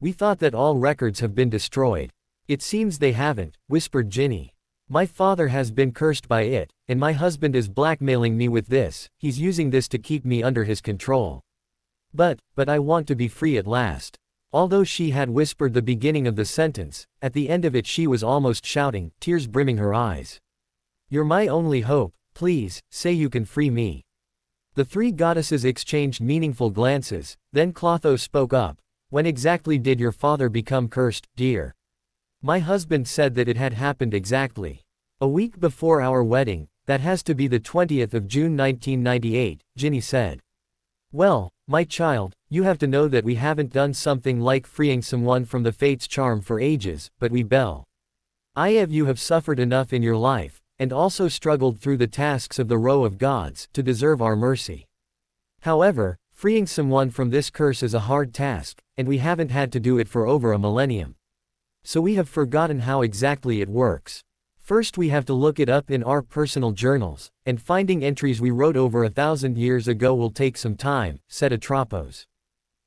We thought that all records have been destroyed. It seems they haven't, whispered Ginny. My father has been cursed by it, and my husband is blackmailing me with this. He's using this to keep me under his control. But I want to be free at last. Although she had whispered the beginning of the sentence, at the end of it she was almost shouting, tears brimming her eyes. You're my only hope, please, say you can free me. The three goddesses exchanged meaningful glances, then Clotho spoke up. When exactly did your father become cursed, dear? My husband said that it had happened exactly a week before our wedding. That has to be the 20th of June 1998, Ginny said. Well, my child, you have to know that we haven't done something like freeing someone from the Fates' charm for ages, but we you have suffered enough in your life, and also struggled through the tasks of the row of gods, to deserve our mercy. However, freeing someone from this curse is a hard task, and we haven't had to do it for over a millennium. So we have forgotten how exactly it works. First we have to look it up in our personal journals, and finding entries we wrote over 1,000 years ago will take some time, said Atropos.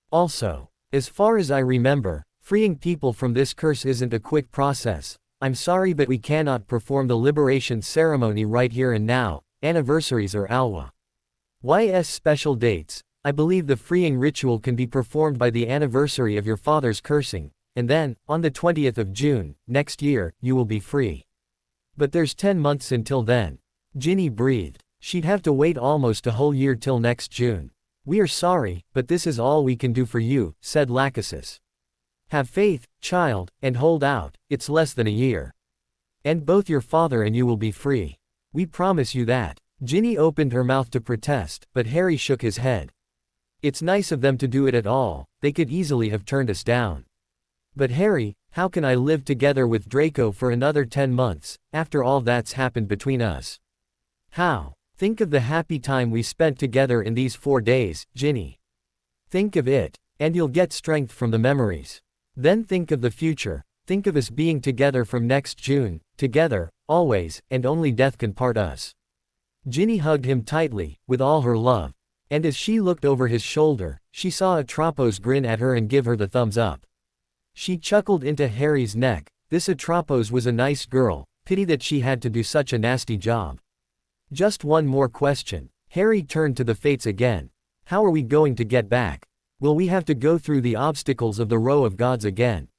Also, as far as I remember, freeing people from this curse isn't a quick process. I'm sorry but we cannot perform the liberation ceremony right here and now. Anniversaries or YS special dates. I believe the freeing ritual can be performed by the anniversary of your father's cursing, and then, on the 20th of June, next year, you will be free. But there's 10 months until then. Ginny breathed. She'd have to wait almost a whole year till next June. We are sorry, but this is all we can do for you, said Lachesis. Have faith, child, and hold out. It's less than a year. And both your father and you will be free. We promise you that. Ginny opened her mouth to protest, but Harry shook his head. It's nice of them to do it at all. They could easily have turned us down. But Harry, how can I live together with Draco for another 10 months, after all that's happened between us? How? Think of the happy time we spent together in these 4 days, Ginny. Think of it, and you'll get strength from the memories. Then think of the future. Think of us being together from next June, together, always, and only death can part us. Ginny hugged him tightly, with all her love. And as she looked over his shoulder, she saw Atropos grin at her and give her the thumbs up. She chuckled into Harry's neck. This Atropos was a nice girl, pity that she had to do such a nasty job. Just one more question. Harry turned to the Fates again. How are we going to get back? Will we have to go through the obstacles of the row of gods again?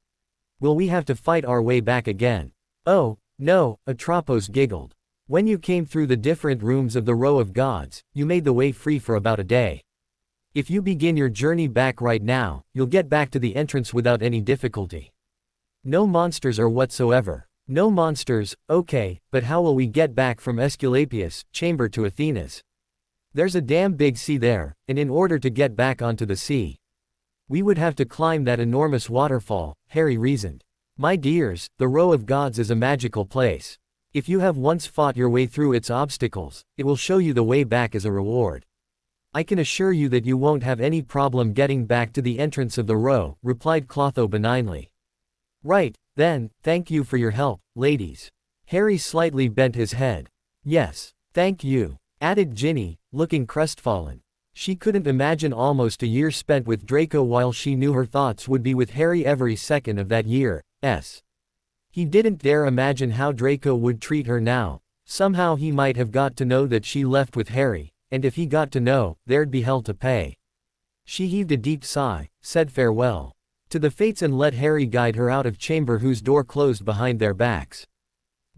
Will we have to fight our way back again? Oh, no, Atropos giggled. When you came through the different rooms of the row of gods, you made the way free for about a day. If you begin your journey back right now, you'll get back to the entrance without any difficulty. No monsters or whatsoever. No monsters, okay, but how will we get back from Aesculapius' chamber to Athena's? There's a damn big sea there, and in order to get back onto the sea, we would have to climb that enormous waterfall, Harry reasoned. My dears, the row of gods is a magical place. If you have once fought your way through its obstacles, it will show you the way back as a reward. I can assure you that you won't have any problem getting back to the entrance of the row, replied Clotho benignly. Right, then, thank you for your help, ladies. Harry slightly bent his head. Yes, thank you, added Ginny, looking crestfallen. She couldn't imagine almost a year spent with Draco while she knew her thoughts would be with Harry every second of that year. He didn't dare imagine how Draco would treat her now. Somehow he might have got to know that she left with Harry, and if he got to know, there'd be hell to pay. She heaved a deep sigh, said farewell to the Fates and let Harry guide her out of chamber whose door closed behind their backs.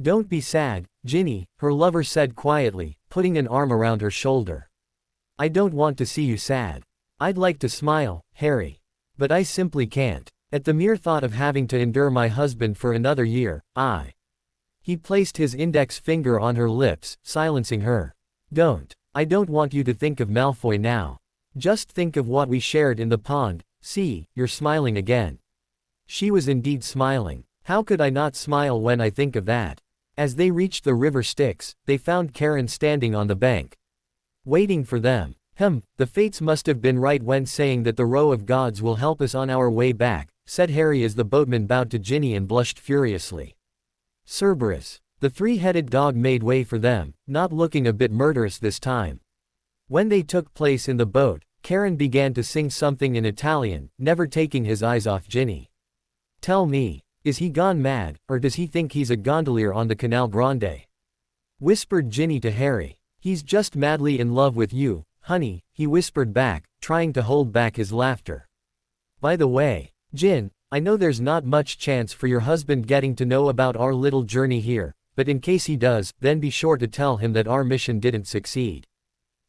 Don't be sad, Ginny, her lover said quietly, putting an arm around her shoulder. I don't want to see you sad. I'd like to smile, Harry. But I simply can't. At the mere thought of having to endure my husband for another year, He placed his index finger on her lips, silencing her. Don't. I don't want you to think of Malfoy now. Just think of what we shared in the pond. See, you're smiling again. She was indeed smiling. How could I not smile when I think of that? As they reached the river Styx, they found Karen standing on the bank. Waiting for them. The fates must have been right when saying that the row of gods will help us on our way back, said Harry as the boatman bowed to Ginny and blushed furiously. Cerberus. The three-headed dog made way for them, not looking a bit murderous this time. When they took place in the boat, Karen began to sing something in Italian, never taking his eyes off Ginny. Tell me, is he gone mad, or does he think he's a gondolier on the Canal Grande? Whispered Ginny to Harry. He's just madly in love with you, honey, he whispered back, trying to hold back his laughter. By the way, Gin, I know there's not much chance for your husband getting to know about our little journey here, but in case he does, then be sure to tell him that our mission didn't succeed.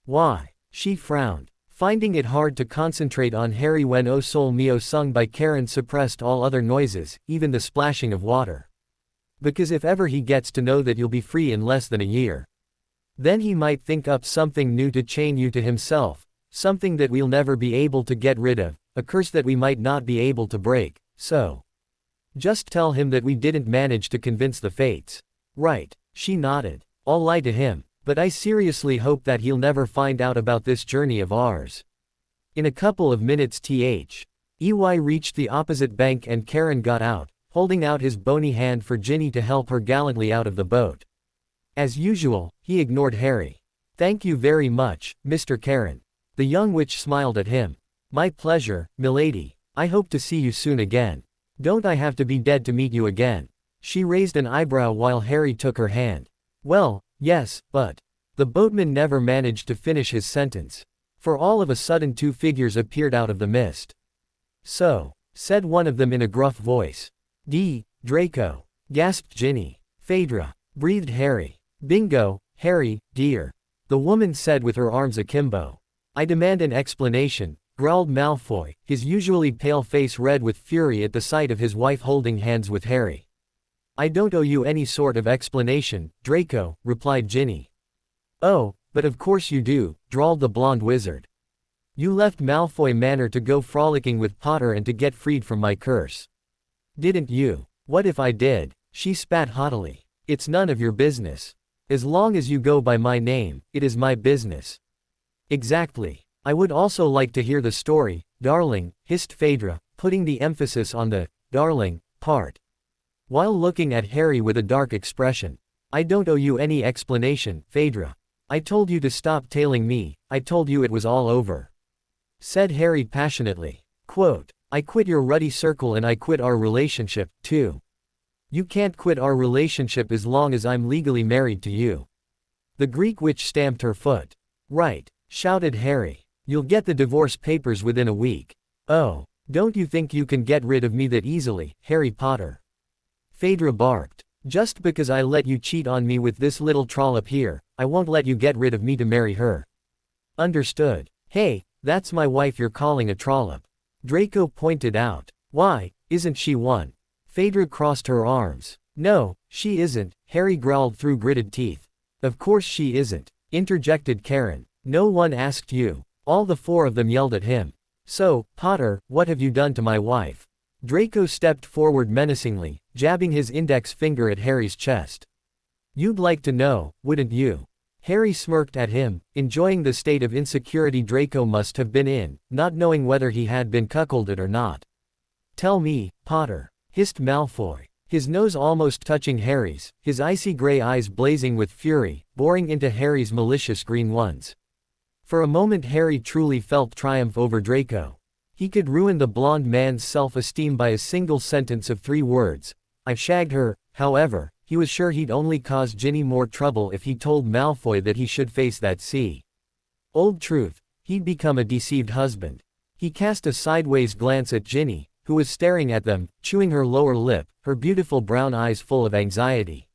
Why? She frowned. Finding it hard to concentrate on Harry when O Sol Mio sung by Karen suppressed all other noises, even the splashing of water. Because if ever he gets to know that you'll be free in less than a year, then he might think up something new to chain you to himself, something that we'll never be able to get rid of, a curse that we might not be able to break, so. Just tell him that we didn't manage to convince the fates. Right, she nodded. I'll lie to him, but I seriously hope that he'll never find out about this journey of ours. In a couple of minutes EY reached the opposite bank and Karen got out, holding out his bony hand for Ginny to help her gallantly out of the boat. As usual, he ignored Harry. Thank you very much, Mr. Karen. The young witch smiled at him. My pleasure, milady. I hope to see you soon again. Don't I have to be dead to meet you again? She raised an eyebrow while Harry took her hand. Well, yes, but. The boatman never managed to finish his sentence. For all of a sudden two figures appeared out of the mist. So, said one of them in a gruff voice. Draco, gasped Ginny. Fedra, breathed Harry. Bingo, Harry, dear. The woman said with her arms akimbo. I demand an explanation, growled Malfoy, his usually pale face red with fury at the sight of his wife holding hands with Harry. I don't owe you any sort of explanation, Draco, replied Ginny. Oh, but of course you do, drawled the blonde wizard. You left Malfoy Manor to go frolicking with Potter and to get freed from my curse. Didn't you? What if I did? She spat haughtily. It's none of your business. As long as you go by my name, it is my business. Exactly. I would also like to hear the story, darling, hissed Fedra, putting the emphasis on the darling part. While looking at Harry with a dark expression. I don't owe you any explanation, Fedra. I told you to stop tailing me, I told you it was all over. Said Harry passionately. Quote, I quit your ruddy circle and I quit our relationship, too. You can't quit our relationship as long as I'm legally married to you. The Greek witch stamped her foot. Right, shouted Harry. You'll get the divorce papers within a week. Oh, don't you think you can get rid of me that easily, Harry Potter? Phaedra barked. Just because I let you cheat on me with this little trollop here, I won't let you get rid of me to marry her. Understood. Hey, that's my wife you're calling a trollop. Draco pointed out. Why, isn't she one? Phaedra crossed her arms. No, she isn't, Harry growled through gritted teeth. Of course she isn't, interjected Karen. No one asked you. All the four of them yelled at him. So, Potter, what have you done to my wife? Draco stepped forward menacingly, jabbing his index finger at Harry's chest. You'd like to know, wouldn't you? Harry smirked at him, enjoying the state of insecurity Draco must have been in, not knowing whether he had been cuckolded or not. Tell me, Potter, hissed Malfoy, his nose almost touching Harry's, his icy gray eyes blazing with fury, boring into Harry's malicious green ones. For a moment Harry truly felt triumph over Draco. He could ruin the blonde man's self-esteem by a single sentence of 3 words. I shagged her. However, he was sure he'd only cause Ginny more trouble if he told Malfoy that he should face that old truth. He'd become a deceived husband. He cast a sideways glance at Ginny, who was staring at them, chewing her lower lip, her beautiful brown eyes full of anxiety.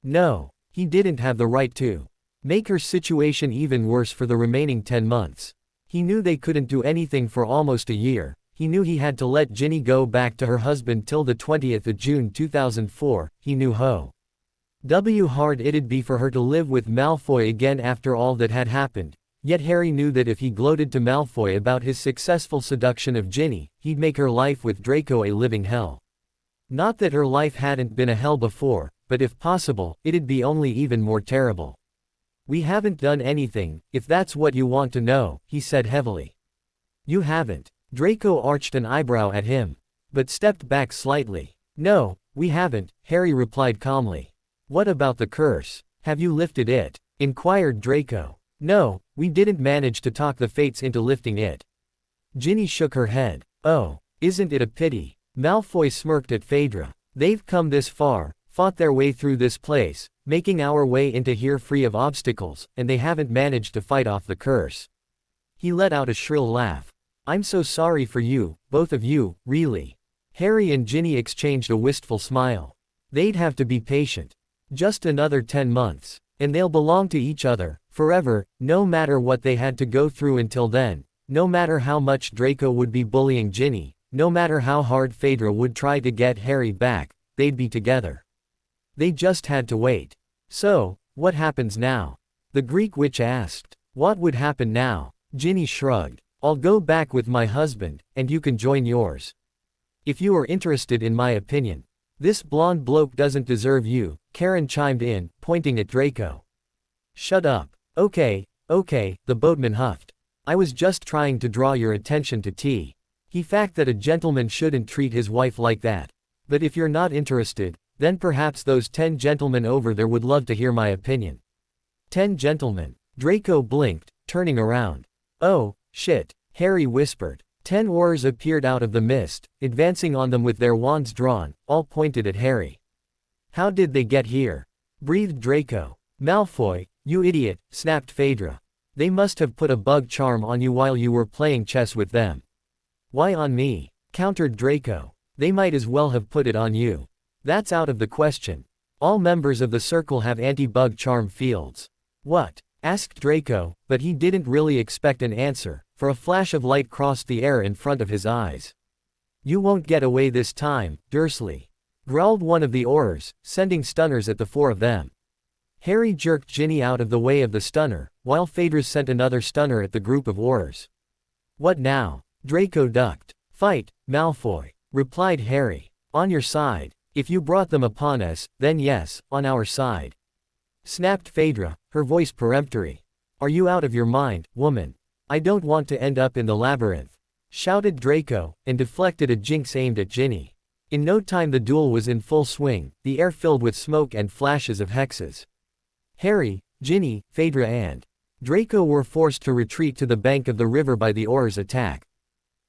No, he didn't have the right to make her situation even worse for the remaining 10 months. He knew they couldn't do anything for almost a year. He knew he had to let Ginny go back to her husband till the 20th of June 2004, he knew how hard it'd be for her to live with Malfoy again after all that had happened, yet Harry knew that if he gloated to Malfoy about his successful seduction of Ginny, he'd make her life with Draco a living hell. Not that her life hadn't been a hell before, but if possible, it'd be only even more terrible. We haven't done anything, if that's what you want to know, he said heavily. You haven't. Draco arched an eyebrow at him, but stepped back slightly. No, we haven't, Harry replied calmly. What about the curse? Have you lifted it? Inquired Draco. No, we didn't manage to talk the fates into lifting it. Ginny shook her head. Oh, isn't it a pity? Malfoy smirked at Fedra. They've come this far, fought their way through this place, making our way into here free of obstacles, and they haven't managed to fight off the curse. He let out a shrill laugh. I'm so sorry for you, both of you, really. Harry and Ginny exchanged a wistful smile. They'd have to be patient. Just another 10 months, and they'll belong to each other, forever, no matter what they had to go through until then, no matter how much Draco would be bullying Ginny, no matter how hard Phaedra would try to get Harry back, they'd be together. They just had to wait. So, what happens now? The Greek witch asked. What would happen now? Ginny shrugged. I'll go back with my husband, and you can join yours. If you are interested in my opinion. This blonde bloke doesn't deserve you, Karen chimed in, pointing at Draco. Shut up. Okay, the boatman huffed. I was just trying to draw your attention to tea. The fact that a gentleman shouldn't treat his wife like that. But if you're not interested, then perhaps those 10 gentlemen over there would love to hear my opinion. 10 gentlemen. Draco blinked, turning around. Oh, shit, Harry whispered. 10 oars appeared out of the mist, advancing on them with their wands drawn, all pointed at Harry. How did they get here? Breathed Draco. Malfoy, you idiot, snapped Phaedra. They must have put a bug charm on you while you were playing chess with them. Why on me? Countered Draco. They might as well have put it on you. That's out of the question. All members of the circle have anti-bug charm fields. What? Asked Draco, but he didn't really expect an answer, for a flash of light crossed the air in front of his eyes. You won't get away this time, Dursley. Growled one of the Aurors, sending stunners at the 4 of them. Harry jerked Ginny out of the way of the stunner, while Phaedra sent another stunner at the group of Aurors. What now? Draco ducked. Fight, Malfoy, replied Harry. On your side. If you brought them upon us, then yes, on our side. Snapped Phaedra, her voice peremptory. Are you out of your mind, woman? I don't want to end up in the labyrinth. Shouted Draco, and deflected a jinx aimed at Ginny. In no time the duel was in full swing, the air filled with smoke and flashes of hexes. Harry, Ginny, Phaedra and Draco were forced to retreat to the bank of the river by the Aurors' attack.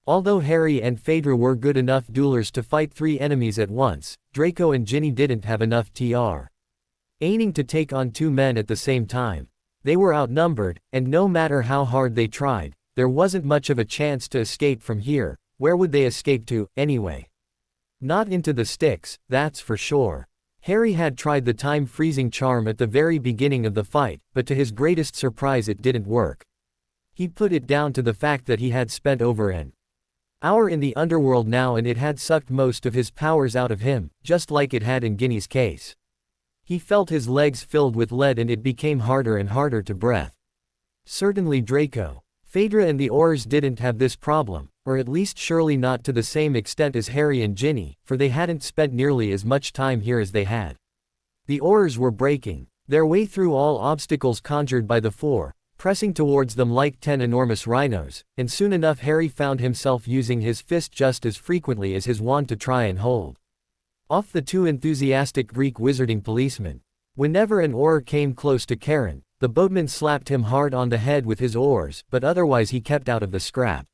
Although Harry and Phaedra were good enough duelers to fight 3 enemies at once, Draco and Ginny didn't have enough aiming to take on 2 men at the same time. They were outnumbered, and no matter how hard they tried, there wasn't much of a chance to escape from here. Where would they escape to, anyway? Not into the sticks, that's for sure. Harry had tried the time-freezing charm at the very beginning of the fight, but to his greatest surprise it didn't work. He put it down to the fact that he had spent over an hour in the underworld now and it had sucked most of his powers out of him, just like it had in Ginny's case. He felt his legs filled with lead and it became harder and harder to breathe. Certainly Draco, Phaedra and the Aurors didn't have this problem, or at least surely not to the same extent as Harry and Ginny, for they hadn't spent nearly as much time here as they had. The Aurors were breaking their way through all obstacles conjured by the 4, pressing towards them like 10 enormous rhinos, and soon enough Harry found himself using his fist just as frequently as his wand to try and hold off the 2 enthusiastic Greek wizarding policemen. Whenever an Auror came close to Karen, the boatman slapped him hard on the head with his oars, but otherwise he kept out of the scrap.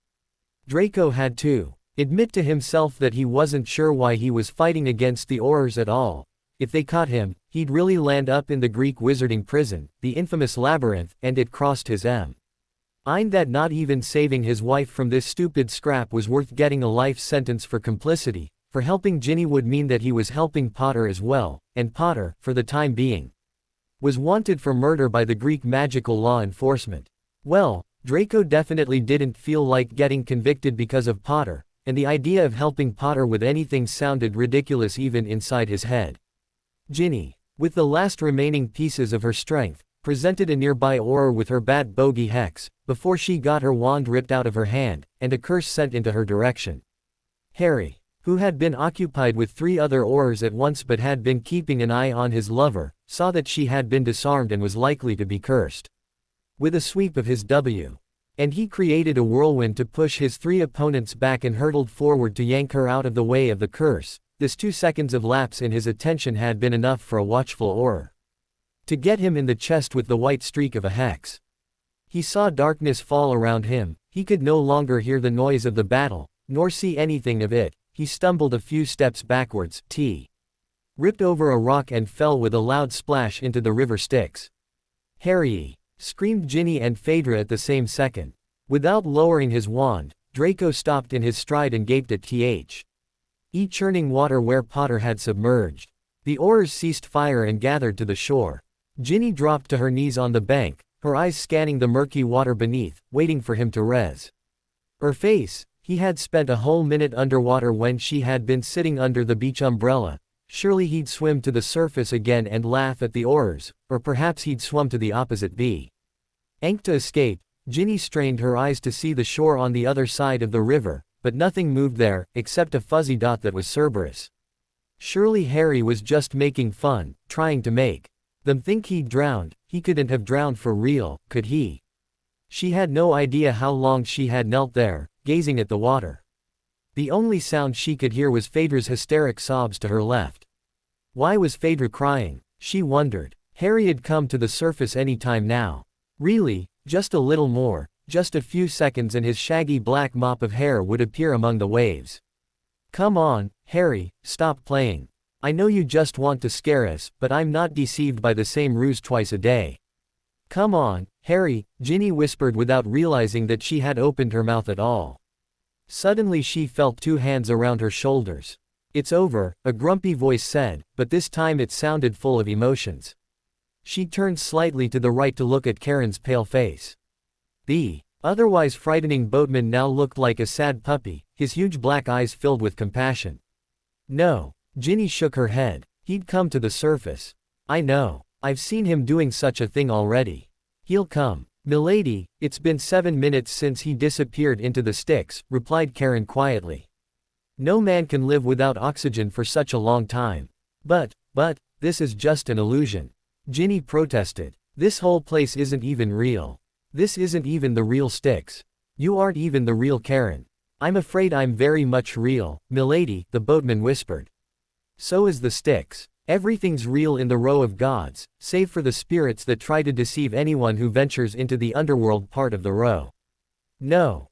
Draco had to admit to himself that he wasn't sure why he was fighting against the Aurors at all. If they caught him, he'd really land up in the Greek wizarding prison, the infamous labyrinth, and it crossed his mind that not even saving his wife from this stupid scrap was worth getting a life sentence for complicity. For helping Ginny would mean that he was helping Potter as well, and Potter, for the time being, Was wanted for murder by the Greek magical law enforcement. Well, Draco definitely didn't feel like getting convicted because of Potter, and the idea of helping Potter with anything sounded ridiculous even inside his head. Ginny, with the last remaining pieces of her strength, presented a nearby aura with her bat bogey hex, before she got her wand ripped out of her hand, and a curse sent into her direction. Harry, who had been occupied with 3 other auras at once but had been keeping an eye on his lover, saw that she had been disarmed and was likely to be cursed. With a sweep of his and he created a whirlwind to push his 3 opponents back and hurtled forward to yank her out of the way of the curse. This 2 seconds of lapse in his attention had been enough for a watchful aura to get him in the chest with the white streak of a hex. He saw darkness fall around him. He could no longer hear the noise of the battle, nor see anything of it. He stumbled a few steps backwards, ripped over a rock and fell with a loud splash into the river Styx. Harry! Screamed Ginny and Fedra at the same second. Without lowering his wand, Draco stopped in his stride and gaped at churning water where Potter had submerged. The oars ceased fire and gathered to the shore. Ginny dropped to her knees on the bank, her eyes scanning the murky water beneath, waiting for him to res. Her face. He had spent a whole minute underwater when she had been sitting under the beach umbrella. Surely he'd swim to the surface again and laugh at the oars, or perhaps he'd swum to the opposite bank to escape. Ginny strained her eyes to see the shore on the other side of the river, but nothing moved there, except a fuzzy dot that was Cerberus. Surely Harry was just making fun, trying to make them think he'd drowned. He couldn't have drowned for real, could he? She had no idea how long she had knelt there, gazing at the water. The only sound she could hear was Phaedra's hysteric sobs to her left. Why was Phaedra crying? She wondered. Harry had come to the surface any time now. Really, just a little more, just a few seconds and his shaggy black mop of hair would appear among the waves. Come on, Harry, stop playing. I know you just want to scare us, but I'm not deceived by the same ruse twice a day. Come on, Harry, Ginny whispered without realizing that she had opened her mouth at all. Suddenly she felt 2 hands around her shoulders. It's over, a grumpy voice said, but this time it sounded full of emotions. She turned slightly to the right to look at Karen's pale face. The otherwise frightening boatman now looked like a sad puppy, his huge black eyes filled with compassion. No. Ginny shook her head. He'd come to the surface. I know. I've seen him doing such a thing already. He'll come. Milady, it's been 7 minutes since he disappeared into the Styx, replied Karen quietly. No man can live without oxygen for such a long time. But, this is just an illusion. Ginny protested. This whole place isn't even real. This isn't even the real Styx. You aren't even the real Karen. I'm afraid I'm very much real, milady, the boatman whispered. So is the Styx. Everything's real in the row of gods, save for the spirits that try to deceive anyone who ventures into the underworld part of the row. No,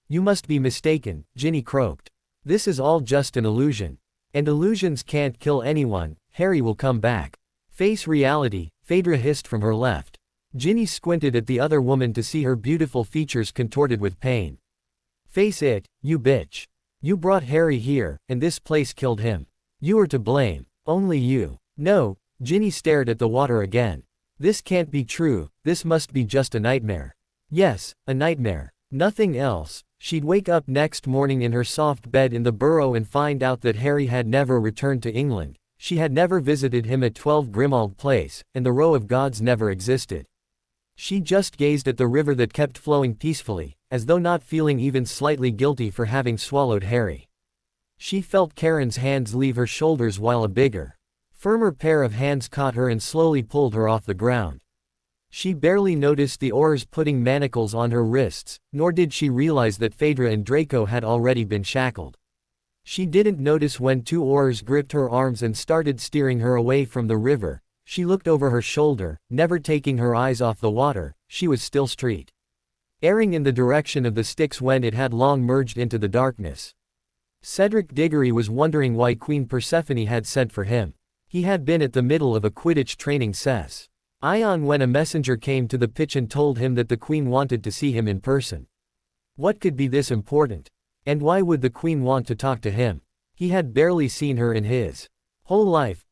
you must be mistaken, Ginny croaked. This is all just an illusion. And illusions can't kill anyone. Harry will come back. Face reality, Phaedra hissed from her left. Ginny squinted at the other woman to see her beautiful features contorted with pain. Face it, you bitch. You brought Harry here, and this place killed him. You are to blame. Only you. No, Ginny stared at the water again. This can't be true, this must be just a nightmare. Yes, a nightmare. Nothing else. She'd wake up next morning in her soft bed in the Burrow and find out that Harry had never returned to England. She had never visited him at 12 Grimmauld Place, and the row of gods never existed. She just gazed at the river that kept flowing peacefully, as though not feeling even slightly guilty for having swallowed Harry. She felt Karen's hands leave her shoulders while a bigger, firmer pair of hands caught her and slowly pulled her off the ground. She barely noticed the oars putting manacles on her wrists, nor did she realize that Phaedra and Draco had already been shackled. She didn't notice when 2 oars gripped her arms and started steering her away from the river. She looked over her shoulder, never taking her eyes off the water. She was still airing in the direction of the Styx when it had long merged into the darkness. Cedric Diggory was wondering why Queen Persephone had sent for him. He had been at the middle of a Quidditch training session when a messenger came to the pitch and told him that the Queen wanted to see him in person. What could be this important? And why would the Queen want to talk to him? He had barely seen her in his whole life,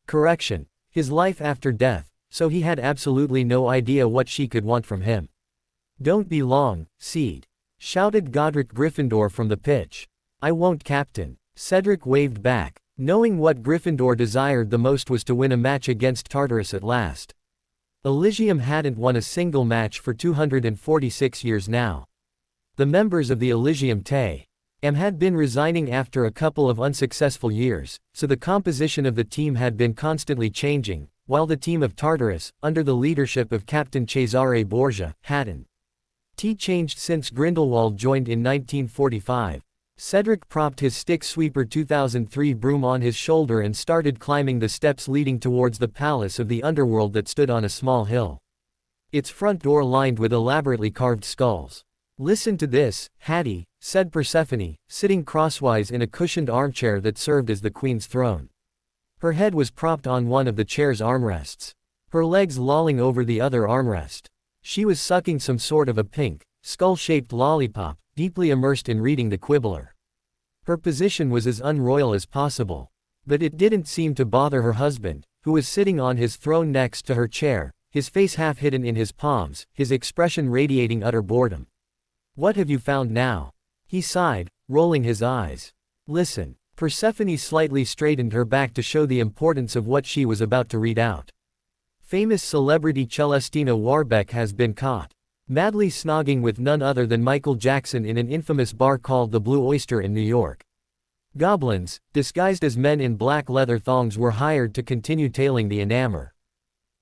his life after death, so he had absolutely no idea what she could want from him. "Don't be long, Seed," shouted Godric Gryffindor from the pitch. "I won't, Captain." Cedric waved back, knowing what Gryffindor desired the most was to win a match against Tartarus at last. Elysium hadn't won a single match for 246 years now. The members of the Elysium had been resigning after a couple of unsuccessful years, so the composition of the team had been constantly changing, while the team of Tartarus, under the leadership of Captain Cesare Borgia, hadn't changed since Grindelwald joined in 1945. Cedric propped his Stick Sweeper 2003 broom on his shoulder and started climbing the steps leading towards the palace of the underworld that stood on a small hill. Its front door lined with elaborately carved skulls. "Listen to this, Hattie," said Persephone, sitting crosswise in a cushioned armchair that served as the queen's throne. Her head was propped on one of the chair's armrests, her legs lolling over the other armrest. She was sucking some sort of a pink, skull-shaped lollipop, deeply immersed in reading the Quibbler. Her position was as unroyal as possible. But it didn't seem to bother her husband, who was sitting on his throne next to her chair, his face half hidden in his palms, his expression radiating utter boredom. "What have you found now?" he sighed, rolling his eyes. "Listen." Persephone slightly straightened her back to show the importance of what she was about to read out. "Famous celebrity Celestina Warbeck has been caught madly snogging with none other than Michael Jackson in an infamous bar called the Blue Oyster in New York. Goblins, disguised as men in black leather thongs, were hired to continue tailing the enamour.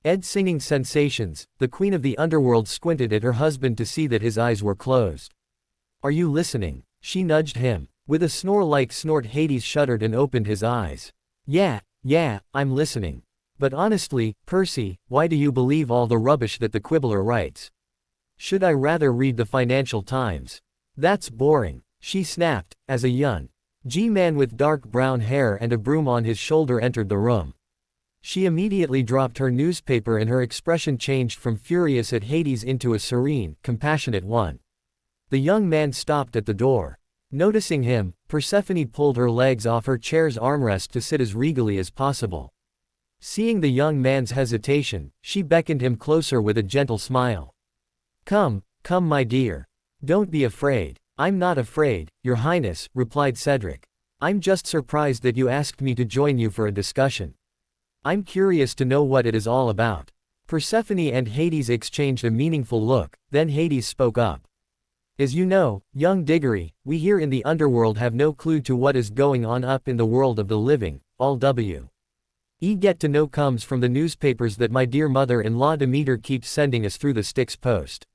Ed singing sensations." The queen of the underworld squinted at her husband to see that his eyes were closed. "Are you listening?" She nudged him. With a snore-like snort, Hades shuddered and opened his eyes. Yeah, I'm listening. But honestly, Percy, why do you believe all the rubbish that the Quibbler writes? Should I rather read the Financial Times? That's boring," she snapped, as a young G-man with dark brown hair and a broom on his shoulder entered the room. She immediately dropped her newspaper and her expression changed from furious at Hades into a serene, compassionate one. The young man stopped at the door. Noticing him, Persephone pulled her legs off her chair's armrest to sit as regally as possible. Seeing the young man's hesitation, she beckoned him closer with a gentle smile. Come, my dear. Don't be afraid." "I'm not afraid, Your Highness," replied Cedric. "I'm just surprised that you asked me to join you for a discussion. I'm curious to know what it is all about." Persephone and Hades exchanged a meaningful look, then Hades spoke up. "As you know, young Diggory, we here in the underworld have no clue to what is going on up in the world of the living. All we get to know comes from the newspapers that my dear mother-in-law Demeter keeps sending us through the Styx post."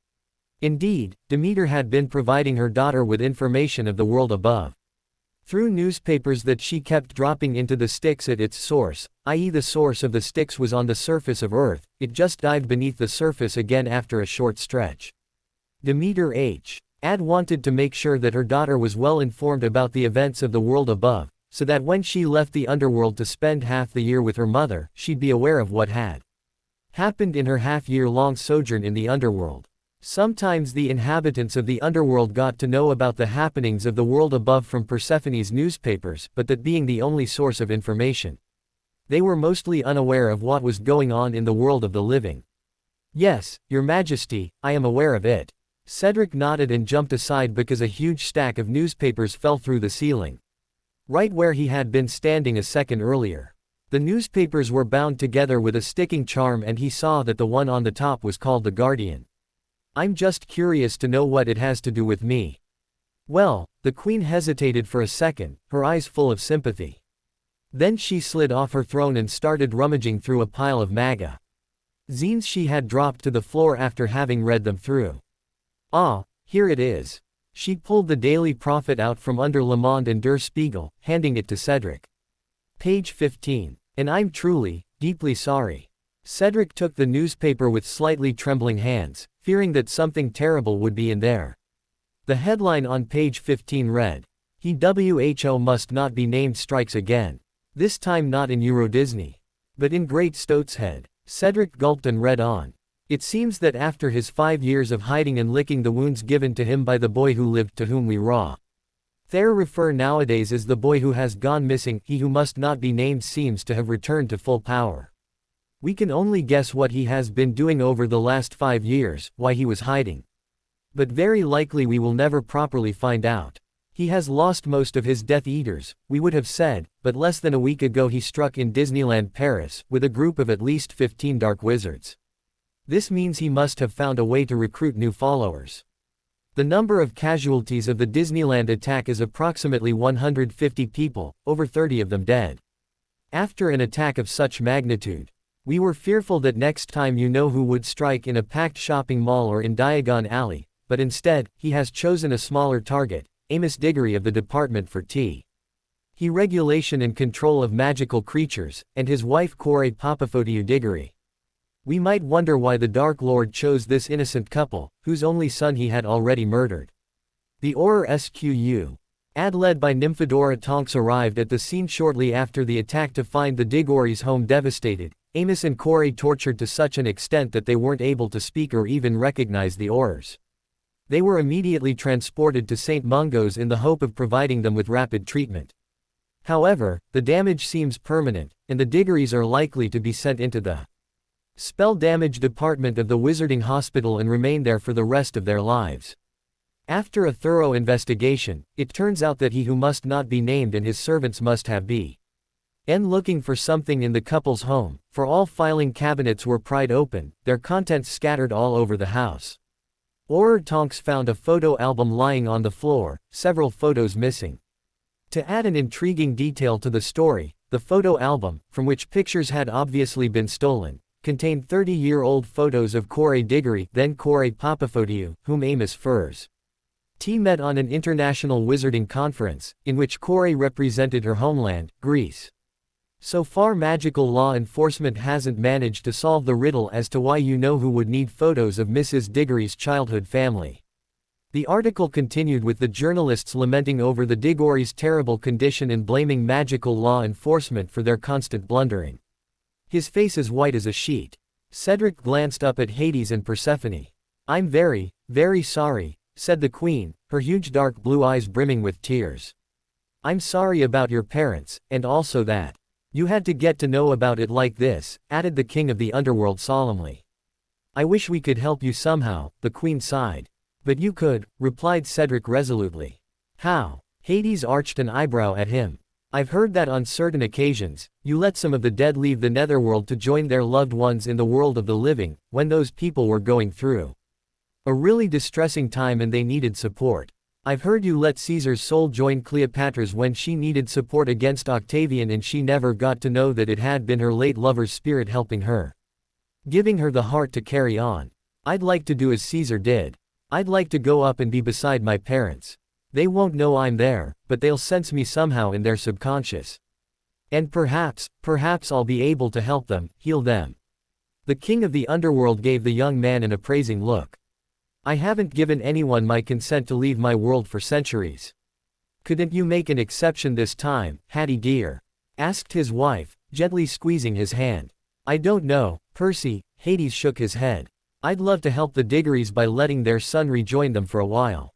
Indeed, Demeter had been providing her daughter with information of the world above. Through newspapers that she kept dropping into the Styx at its source, i.e. the source of the Styx was on the surface of Earth, it just dived beneath the surface again after a short stretch. Demeter had wanted to make sure that her daughter was well informed about the events of the world above, so that when she left the underworld to spend half the year with her mother, she'd be aware of what had happened in her half-year-long sojourn in the underworld. Sometimes the inhabitants of the underworld got to know about the happenings of the world above from Persephone's newspapers, but that being the only source of information, they were mostly unaware of what was going on in the world of the living. "Yes, Your Majesty, I am aware of it." Cedric nodded and jumped aside because a huge stack of newspapers fell through the ceiling, right where he had been standing a second earlier. The newspapers were bound together with a sticking charm and he saw that the one on the top was called The Guardian. "I'm just curious to know what it has to do with me." "Well," the queen hesitated for a second, her eyes full of sympathy. Then she slid off her throne and started rummaging through a pile of magazines she had dropped to the floor after having read them through. "Ah, here it is." She pulled the Daily Prophet out from under Le Monde and Der Spiegel, handing it to Cedric. Page 15. "And I'm truly, deeply sorry." Cedric took the newspaper with slightly trembling hands, fearing that something terrible would be in there. The headline on page 15 read, "WHO must not be named strikes again. This time not in Euro Disney, but in Great Stoatshead." Cedric gulped and read on. "It seems that after his 5 years of hiding and licking the wounds given to him by the boy who lived, to whom we refer nowadays as the boy who has gone missing, he who must not be named seems to have returned to full power. We can only guess what he has been doing over the last 5 years, why he was hiding. But very likely we will never properly find out. He has lost most of his Death Eaters, we would have said, but less than a week ago he struck in Disneyland Paris, with a group of at least 15 dark wizards. This means he must have found a way to recruit new followers. The number of casualties of the Disneyland attack is approximately 150 people, over 30 of them dead. After an attack of such magnitude, we were fearful that next time you know who would strike in a packed shopping mall or in Diagon Alley, but instead, he has chosen a smaller target, Amos Diggory of the Department for Tea. He regulation and control of magical creatures, and his wife Corey Papafotiu Diggory. We might wonder why the Dark Lord chose this innocent couple, whose only son he had already murdered. The Auror Squ. Ad led by Nymphadora Tonks arrived at the scene shortly after the attack to find the Diggory's home devastated, Amos and Corey tortured to such an extent that they weren't able to speak or even recognize the Aurors. They were immediately transported to St. Mungo's in the hope of providing them with rapid treatment. However, the damage seems permanent, and the Diggorys are likely to be sent into the spell damage department of the Wizarding Hospital and remain there for the rest of their lives. After a thorough investigation, it turns out that he who must not be named and his servants must have been looking for something in the couple's home, for all filing cabinets were pried open, their contents scattered all over the house. Auror Tonks found a photo album lying on the floor, several photos missing. To add an intriguing detail to the story, the photo album, from which pictures had obviously been stolen, contained 30-year-old photos of Corey Diggory, then Corey Papafotiu, whom Amos Furs T met on an international wizarding conference, in which Corey represented her homeland, Greece. So far magical law enforcement hasn't managed to solve the riddle as to why you know who would need photos of Mrs. Diggory's childhood family. The article continued with the journalists lamenting over the Diggory's terrible condition and blaming magical law enforcement for their constant blundering. His face as white as a sheet. Cedric glanced up at Hades and Persephone. "I'm very, very sorry," said the queen, her huge dark blue eyes brimming with tears. "I'm sorry about your parents, and also that you had to get to know about it like this," added the king of the underworld solemnly. "I wish we could help you somehow," the queen sighed. "But you could," replied Cedric resolutely. "How?" Hades arched an eyebrow at him. "I've heard that on certain occasions, you let some of the dead leave the netherworld to join their loved ones in the world of the living, when those people were going through a really distressing time and they needed support. I've heard you let Caesar's soul join Cleopatra's when she needed support against Octavian and she never got to know that it had been her late lover's spirit helping her, giving her the heart to carry on. I'd like to do as Caesar did. I'd like to go up and be beside my parents. They won't know I'm there, but they'll sense me somehow in their subconscious. And perhaps I'll be able to help them, heal them." The king of the underworld gave the young man an appraising look. "I haven't given anyone my consent to leave my world for centuries. Couldn't you make an exception this time, Hattie dear?" asked his wife, gently squeezing his hand. "I don't know, Percy," Hades shook his head. "I'd love to help the Diggorys by letting their son rejoin them for a while.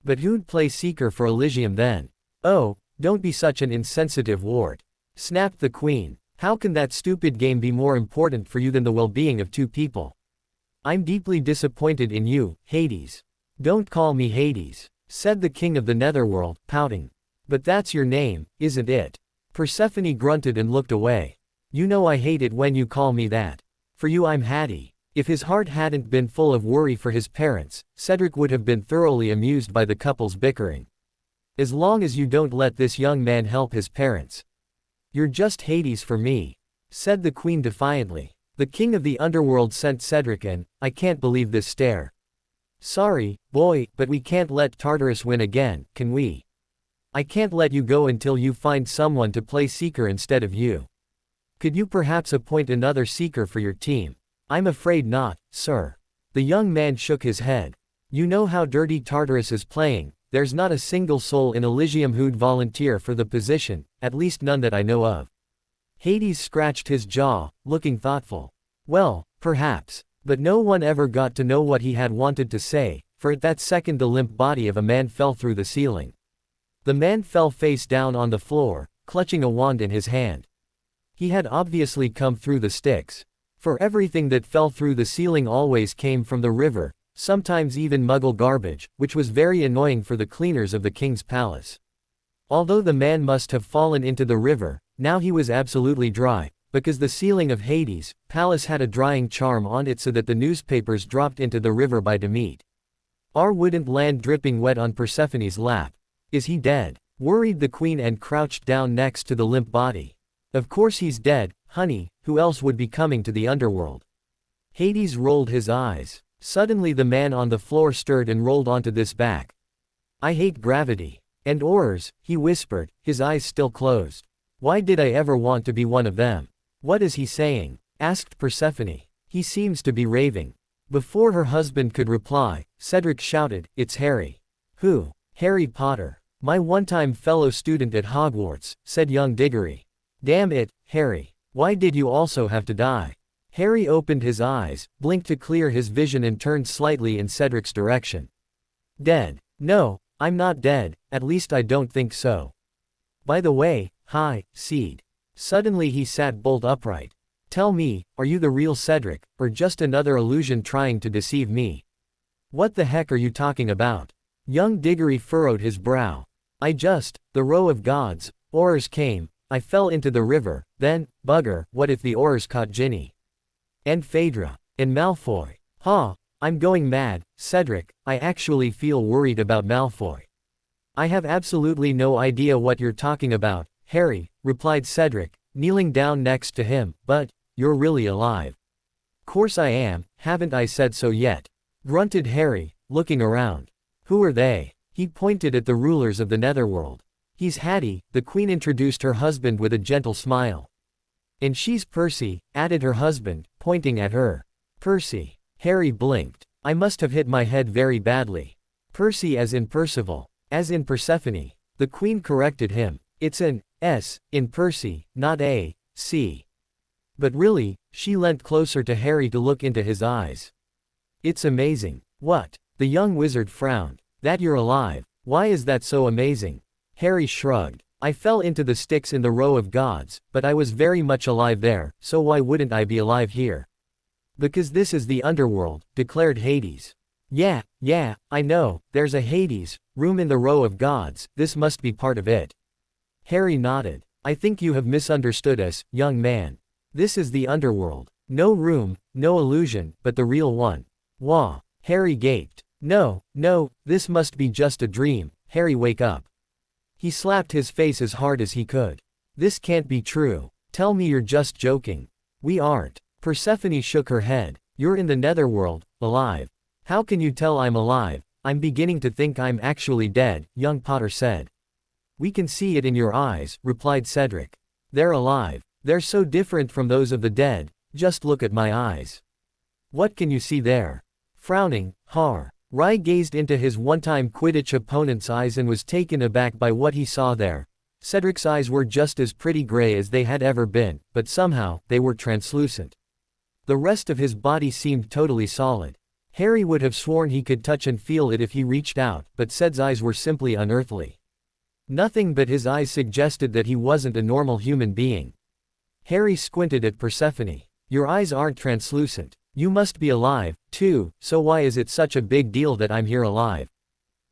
But who'd play Seeker for Elysium then?" "Oh, don't be such an insensitive wart," snapped the queen. "How can that stupid game be more important for you than the well-being of two people? I'm deeply disappointed in you, Hades." "Don't call me Hades," said the king of the netherworld, pouting. "But that's your name, isn't it?" Persephone grunted and looked away. "You know I hate it when you call me that. For you I'm Hattie." If his heart hadn't been full of worry for his parents, Cedric would have been thoroughly amused by the couple's bickering. "As long as you don't let this young man help his parents. You're just Hades for me," said the queen defiantly. The king of the underworld sent Cedric an "I can't believe this" stare. "Sorry, boy, but we can't let Tartarus win again, can we? I can't let you go until you find someone to play Seeker instead of you. Could you perhaps appoint another Seeker for your team?" "I'm afraid not, sir." The young man shook his head. "You know how dirty Tartarus is playing. There's not a single soul in Elysium who'd volunteer for the position, at least none that I know of." Hades scratched his jaw, looking thoughtful. "Well, perhaps. But no one ever got to know what he had wanted to say, for at that second the limp body of a man fell through the ceiling. The man fell face down on the floor, clutching a wand in his hand. He had obviously come through the sticks. For everything that fell through the ceiling always came from the river, sometimes even Muggle garbage, which was very annoying for the cleaners of the king's palace. Although the man must have fallen into the river, now he was absolutely dry, because the ceiling of Hades' palace had a drying charm on it so that the newspapers dropped into the river by Demet. Wouldn't land dripping wet on Persephone's lap. Is he dead? Worried the queen and crouched down next to the limp body. Of course he's dead, honey, who else would be coming to the underworld? Hades rolled his eyes. Suddenly the man on the floor stirred and rolled onto this back. I hate gravity. And oars, he whispered, his eyes still closed. Why did I ever want to be one of them? What is he saying? Asked Persephone. He seems to be raving. Before her husband could reply, Cedric shouted, It's Harry. Who? Harry Potter. My one-time fellow student at Hogwarts, said young Diggory. Damn it, Harry. Why did you also have to die? Harry opened his eyes, blinked to clear his vision and turned slightly in Cedric's direction. Dead. No, I'm not dead, at least I don't think so. By the way, hi, Seed. Suddenly he sat bolt upright. Tell me, are you the real Cedric, or just another illusion trying to deceive me? What the heck are you talking about? Young Diggory furrowed his brow. The row of gods, oars came, I fell into the river, then, bugger, what if the oars caught Ginny? And Fedra. And Malfoy. I'm going mad, Cedric, I actually feel worried about Malfoy. I have absolutely no idea what you're talking about, Harry, replied Cedric, kneeling down next to him, but, you're really alive. Course I am, haven't I said so yet? Grunted Harry, looking around. Who are they? He pointed at the rulers of the Netherworld. He's Hattie, the queen introduced her husband with a gentle smile. And she's Percy, added her husband, pointing at her. Percy. Harry blinked. I must have hit my head very badly. Percy as in Percival. As in Persephone. The queen corrected him. It's an S in Percy, not a C. But really, she leant closer to Harry to look into his eyes. It's amazing. What? The young wizard frowned. That you're alive. Why is that so amazing? Harry shrugged. I fell into the Styx in the row of gods, but I was very much alive there, so why wouldn't I be alive here? Because this is the underworld, declared Hades. Yeah, I know, there's a Hades room in the row of gods, this must be part of it. Harry nodded. I think you have misunderstood us, young man. This is the underworld. No room, no illusion, but the real one. Wah. Harry gaped. No, this must be just a dream. Harry, wake up. He slapped his face as hard as he could. This can't be true. Tell me you're just joking. We aren't. Persephone shook her head. You're in the Netherworld, alive. How can you tell I'm alive? I'm beginning to think I'm actually dead, young Potter said. We can see it in your eyes, replied Cedric. They're alive. They're so different from those of the dead, just look at my eyes. What can you see there? Frowning, Rai gazed into his one-time Quidditch opponent's eyes and was taken aback by what he saw there. Cedric's eyes were just as pretty gray as they had ever been, but somehow, they were translucent. The rest of his body seemed totally solid. Harry would have sworn he could touch and feel it if he reached out, but Ced's eyes were simply unearthly. Nothing but his eyes suggested that he wasn't a normal human being. Harry squinted at Persephone. Your eyes aren't translucent. You must be alive, too, so why is it such a big deal that I'm here alive?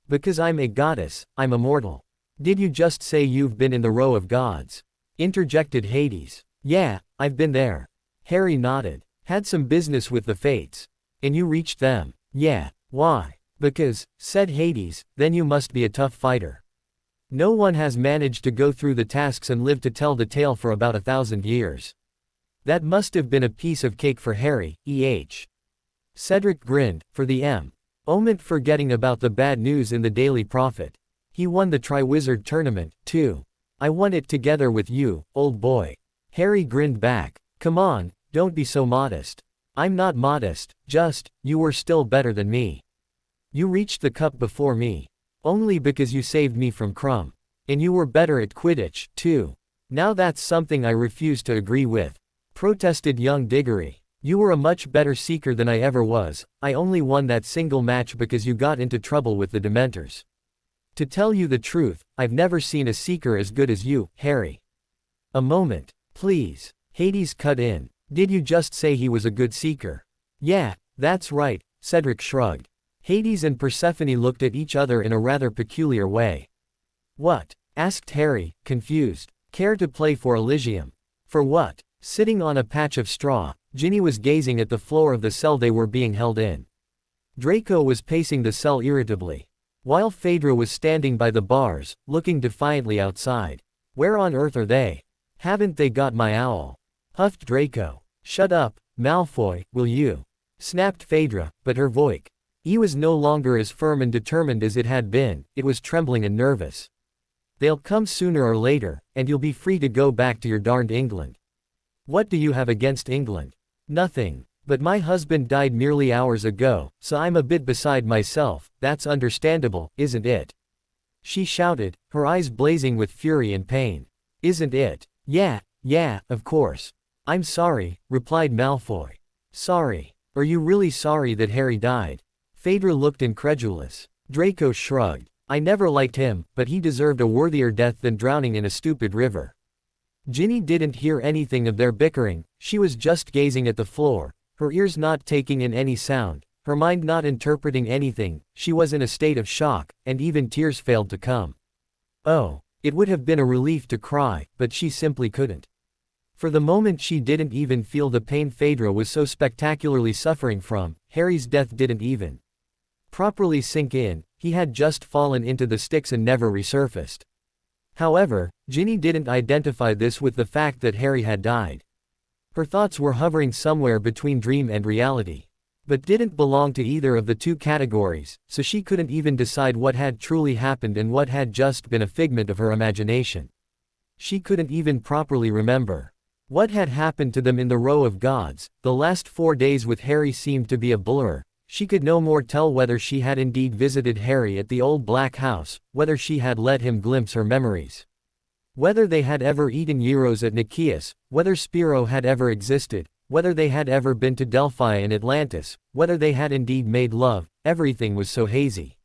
Because I'm a goddess, I'm immortal. Did you just say you've been in the row of gods? Interjected Hades. Yeah, I've been there. Harry nodded. Had some business with the fates. And you reached them? Yeah. Why? Because, said Hades, then you must be a tough fighter. No one has managed to go through the tasks and live to tell the tale for about 1,000 years. That must have been a piece of cake for Harry, Cedric grinned, for the moment forgetting about the bad news in the Daily Prophet. He won the Triwizard Tournament, too. I won it together with you, old boy. Harry grinned back. Come on, don't be so modest. I'm not modest, just, you were still better than me. You reached the cup before me. Only because you saved me from Crumb. And you were better at Quidditch, too. Now that's something I refuse to agree with. Protested young Diggory. You were a much better seeker than I ever was. I only won that single match because you got into trouble with the Dementors. To tell you the truth, I've never seen a seeker as good as you, Harry. A moment, please. Hades cut in. Did you just say he was a good seeker? Yeah, that's right, Cedric shrugged. Hades and Persephone looked at each other in a rather peculiar way. What? Asked Harry, confused. Care to play for Elysium? For what? Sitting on a patch of straw, Ginny was gazing at the floor of the cell they were being held in. Draco was pacing the cell irritably, while Phaedra was standing by the bars, looking defiantly outside. Where on earth are they? Haven't they got my owl? Huffed Draco. Shut up, Malfoy, will you? Snapped Phaedra, but her voice was no longer as firm and determined as it had been, it was trembling and nervous. They'll come sooner or later, and you'll be free to go back to your darned England. What do you have against England? Nothing. But my husband died merely hours ago, so I'm a bit beside myself. That's understandable, isn't it? She shouted, her eyes blazing with fury and pain. Isn't it? Yeah, of course. I'm sorry, replied Malfoy. Sorry. Are you really sorry that Harry died? Phaedra looked incredulous. Draco shrugged. I never liked him, but he deserved a worthier death than drowning in a stupid river. Ginny didn't hear anything of their bickering, she was just gazing at the floor, her ears not taking in any sound, her mind not interpreting anything. She was in a state of shock, and even tears failed to come. Oh, it would have been a relief to cry, but she simply couldn't. For the moment she didn't even feel the pain Phaedra was so spectacularly suffering from. Harry's death didn't even properly sink in, he had just fallen into the Styx and never resurfaced. However, Ginny didn't identify this with the fact that Harry had died. Her thoughts were hovering somewhere between dream and reality, but didn't belong to either of the two categories, so she couldn't even decide what had truly happened and what had just been a figment of her imagination. She couldn't even properly remember what had happened to them in the Row of Gods. The last 4 days with Harry seemed to be a blur. She could no more tell whether she had indeed visited Harry at the old black house, whether she had let him glimpse her memories, whether they had ever eaten gyros at Nikias, whether Spiro had ever existed, whether they had ever been to Delphi and Atlantis, whether they had indeed made love. Everything was so hazy,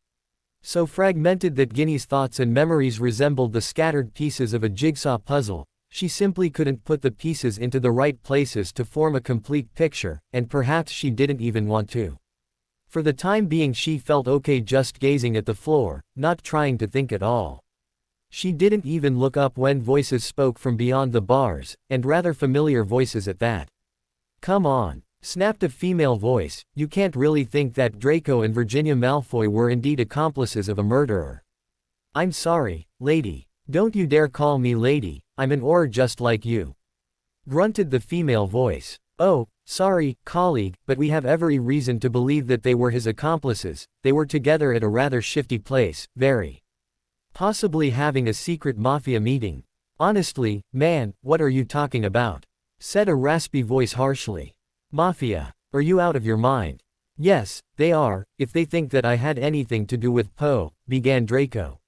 so fragmented that Ginny's thoughts and memories resembled the scattered pieces of a jigsaw puzzle. She simply couldn't put the pieces into the right places to form a complete picture, and perhaps she didn't even want to. For the time being she felt okay just gazing at the floor, not trying to think at all. She didn't even look up when voices spoke from beyond the bars, and rather familiar voices at that. Come on, snapped a female voice, you can't really think that Draco and Virginia Malfoy were indeed accomplices of a murderer. I'm sorry, lady. Don't you dare call me lady, I'm an Auror just like you. Grunted the female voice. Oh, sorry, colleague, but we have every reason to believe that they were his accomplices. They were together at a rather shifty place, very possibly having a secret mafia meeting. Honestly, man, what are you talking about? Said a raspy voice harshly. Mafia? Are you out of your mind? Yes, they are, if they think that I had anything to do with Poe, began Draco.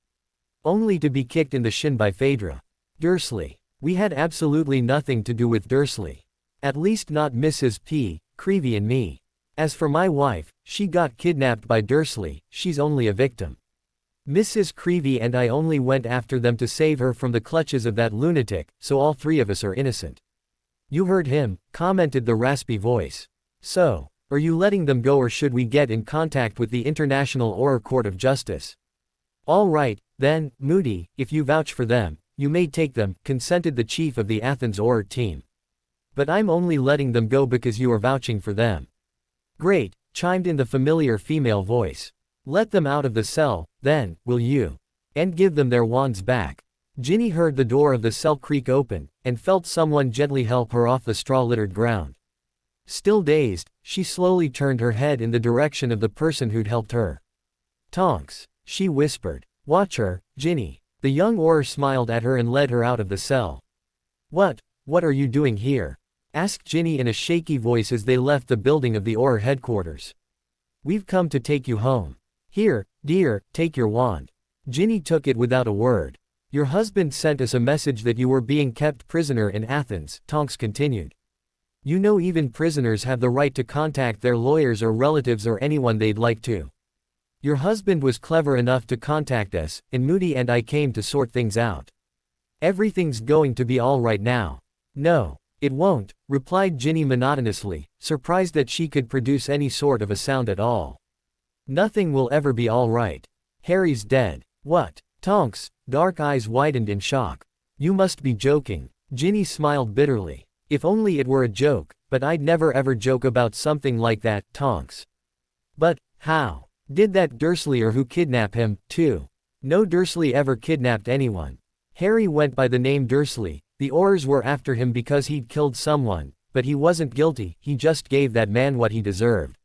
Only to be kicked in the shin by Phaedra. Dursley. We had absolutely nothing to do with Dursley. At least not Mrs. P. Creevy and me. As for my wife, she got kidnapped by Dursley, she's only a victim. Mrs. Creevy and I only went after them to save her from the clutches of that lunatic, so all three of us are innocent. You heard him, commented the raspy voice. So, are you letting them go or should we get in contact with the International Auror Court of Justice? All right, then, Moody, if you vouch for them, you may take them, consented the chief of the Athens Auror team. But I'm only letting them go because you are vouching for them. Great, chimed in the familiar female voice. Let them out of the cell, then, will you? And give them their wands back. Ginny heard the door of the cell creak open, and felt someone gently help her off the straw-littered ground. Still dazed, she slowly turned her head in the direction of the person who'd helped her. Tonks, she whispered. Watch her, Ginny. The young Auror smiled at her and led her out of the cell. What are you doing here? Asked Ginny in a shaky voice as they left the building of the Auror headquarters. We've come to take you home. Here, dear, take your wand. Ginny took it without a word. Your husband sent us a message that you were being kept prisoner in Athens, Tonks continued. You know even prisoners have the right to contact their lawyers or relatives or anyone they'd like to. Your husband was clever enough to contact us, and Moody and I came to sort things out. Everything's going to be all right now. No, It won't, replied Ginny monotonously, surprised that she could produce any sort of a sound at all. Nothing will ever be all right. Harry's dead. What? Tonks' dark eyes widened in shock. You must be joking. Ginny smiled bitterly. If only it were a joke, but I'd never ever joke about something like that, Tonks. But, how? Did that Dursley or who kidnap him, too? No, Dursley ever kidnapped anyone. Harry went by the name Dursley. The Aurors were after him because he'd killed someone, but he wasn't guilty, he just gave that man what he deserved.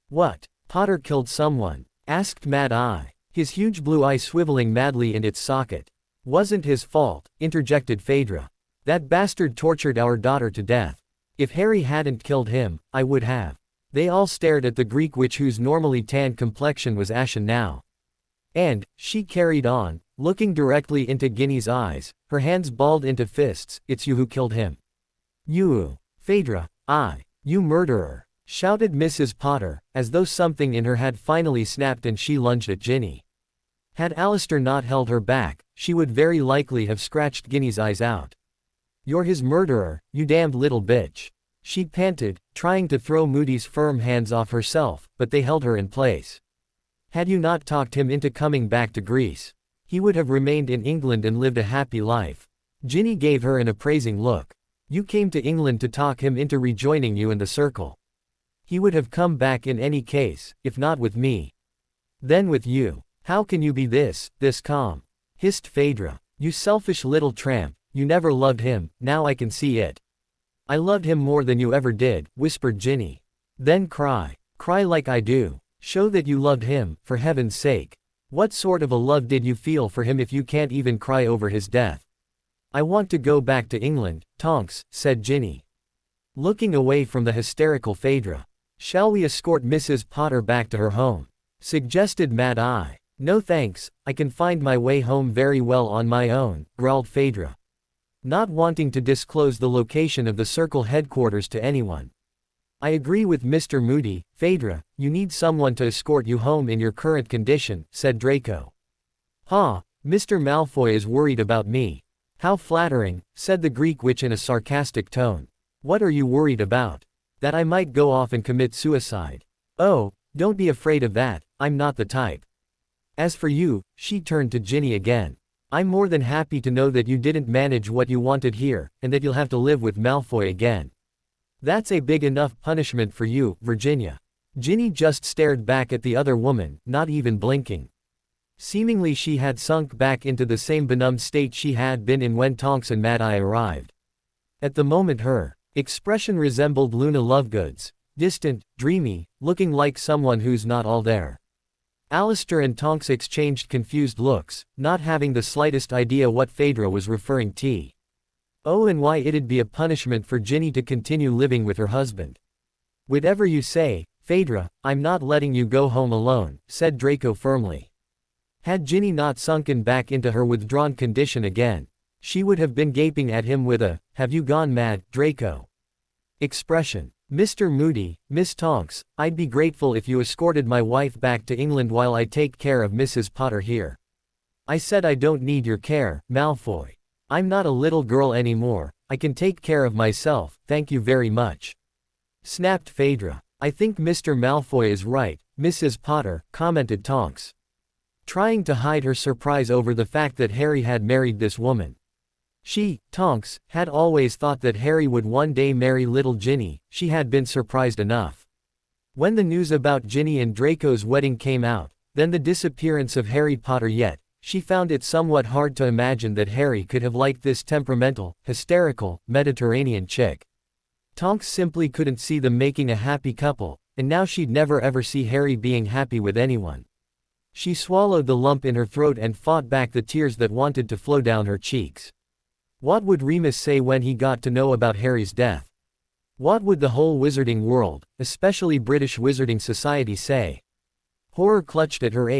What? Potter killed someone? Asked Mad Eye, his huge blue eye swiveling madly in its socket. Wasn't his fault, interjected Phaedra. That bastard tortured our daughter to death. If Harry hadn't killed him, I would have. They all stared at the Greek witch whose normally tanned complexion was ashen now. And, she carried on, looking directly into Ginny's eyes, her hands balled into fists, it's you who killed him. You. Phaedra, you murderer, shouted Mrs. Potter, as though something in her had finally snapped and she lunged at Ginny. Had Alistair not held her back, she would very likely have scratched Ginny's eyes out. You're his murderer, you damned little bitch. She panted, trying to throw Moody's firm hands off herself, but they held her in place. Had you not talked him into coming back to Greece, he would have remained in England and lived a happy life. Ginny gave her an appraising look. You came to England to talk him into rejoining you in the circle. He would have come back in any case, if not with me. Then with you. How can you be this calm? Hissed Phaedra. You selfish little tramp, you never loved him, now I can see it. I loved him more than you ever did, whispered Ginny. Then cry. Cry like I do. Show that you loved him, for heaven's sake. What sort of a love did you feel for him if you can't even cry over his death? I want to go back to England, Tonks, said Ginny, looking away from the hysterical Phaedra. Shall we escort Mrs. Potter back to her home? Suggested Mad Eye. No thanks, I can find my way home very well on my own, growled Phaedra, not wanting to disclose the location of the circle headquarters to anyone. I agree with Mr. Moody, Phaedra, you need someone to escort you home in your current condition, said Draco. Mr. Malfoy is worried about me. How flattering, said the Greek witch in a sarcastic tone. What are you worried about? That I might go off and commit suicide. Oh, don't be afraid of that, I'm not the type. As for you, she turned to Ginny again. I'm more than happy to know that you didn't manage what you wanted here, and that you'll have to live with Malfoy again. That's a big enough punishment for you, Virginia. Ginny just stared back at the other woman, not even blinking. Seemingly she had sunk back into the same benumbed state she had been in when Tonks and Mad Eye arrived. At the moment her expression resembled Luna Lovegood's, distant, dreamy, looking like someone who's not all there. Alistair and Tonks exchanged confused looks, not having the slightest idea what Phaedra was referring to. Oh, and why it'd be a punishment for Ginny to continue living with her husband. Whatever you say, Phaedra, I'm not letting you go home alone, said Draco firmly. Had Ginny not sunken back into her withdrawn condition again, she would have been gaping at him with a, have you gone mad, Draco? Expression. Mr. Moody, Miss Tonks, I'd be grateful if you escorted my wife back to England while I take care of Mrs. Potter here. I said I don't need your care, Malfoy. I'm not a little girl anymore, I can take care of myself, thank you very much. Snapped Phaedra. I think Mr. Malfoy is right, Mrs. Potter, commented Tonks, trying to hide her surprise over the fact that Harry had married this woman. She, Tonks, had always thought that Harry would one day marry little Ginny, she had been surprised enough. When the news about Ginny and Draco's wedding came out, then the disappearance of Harry Potter yet, she found it somewhat hard to imagine that Harry could have liked this temperamental, hysterical, Mediterranean chick. Tonks simply couldn't see them making a happy couple, and now she'd never ever see Harry being happy with anyone. She swallowed the lump in her throat and fought back the tears that wanted to flow down her cheeks. What would Remus say when he got to know about Harry's death? What would the whole wizarding world, especially British Wizarding Society, say? Horror clutched at her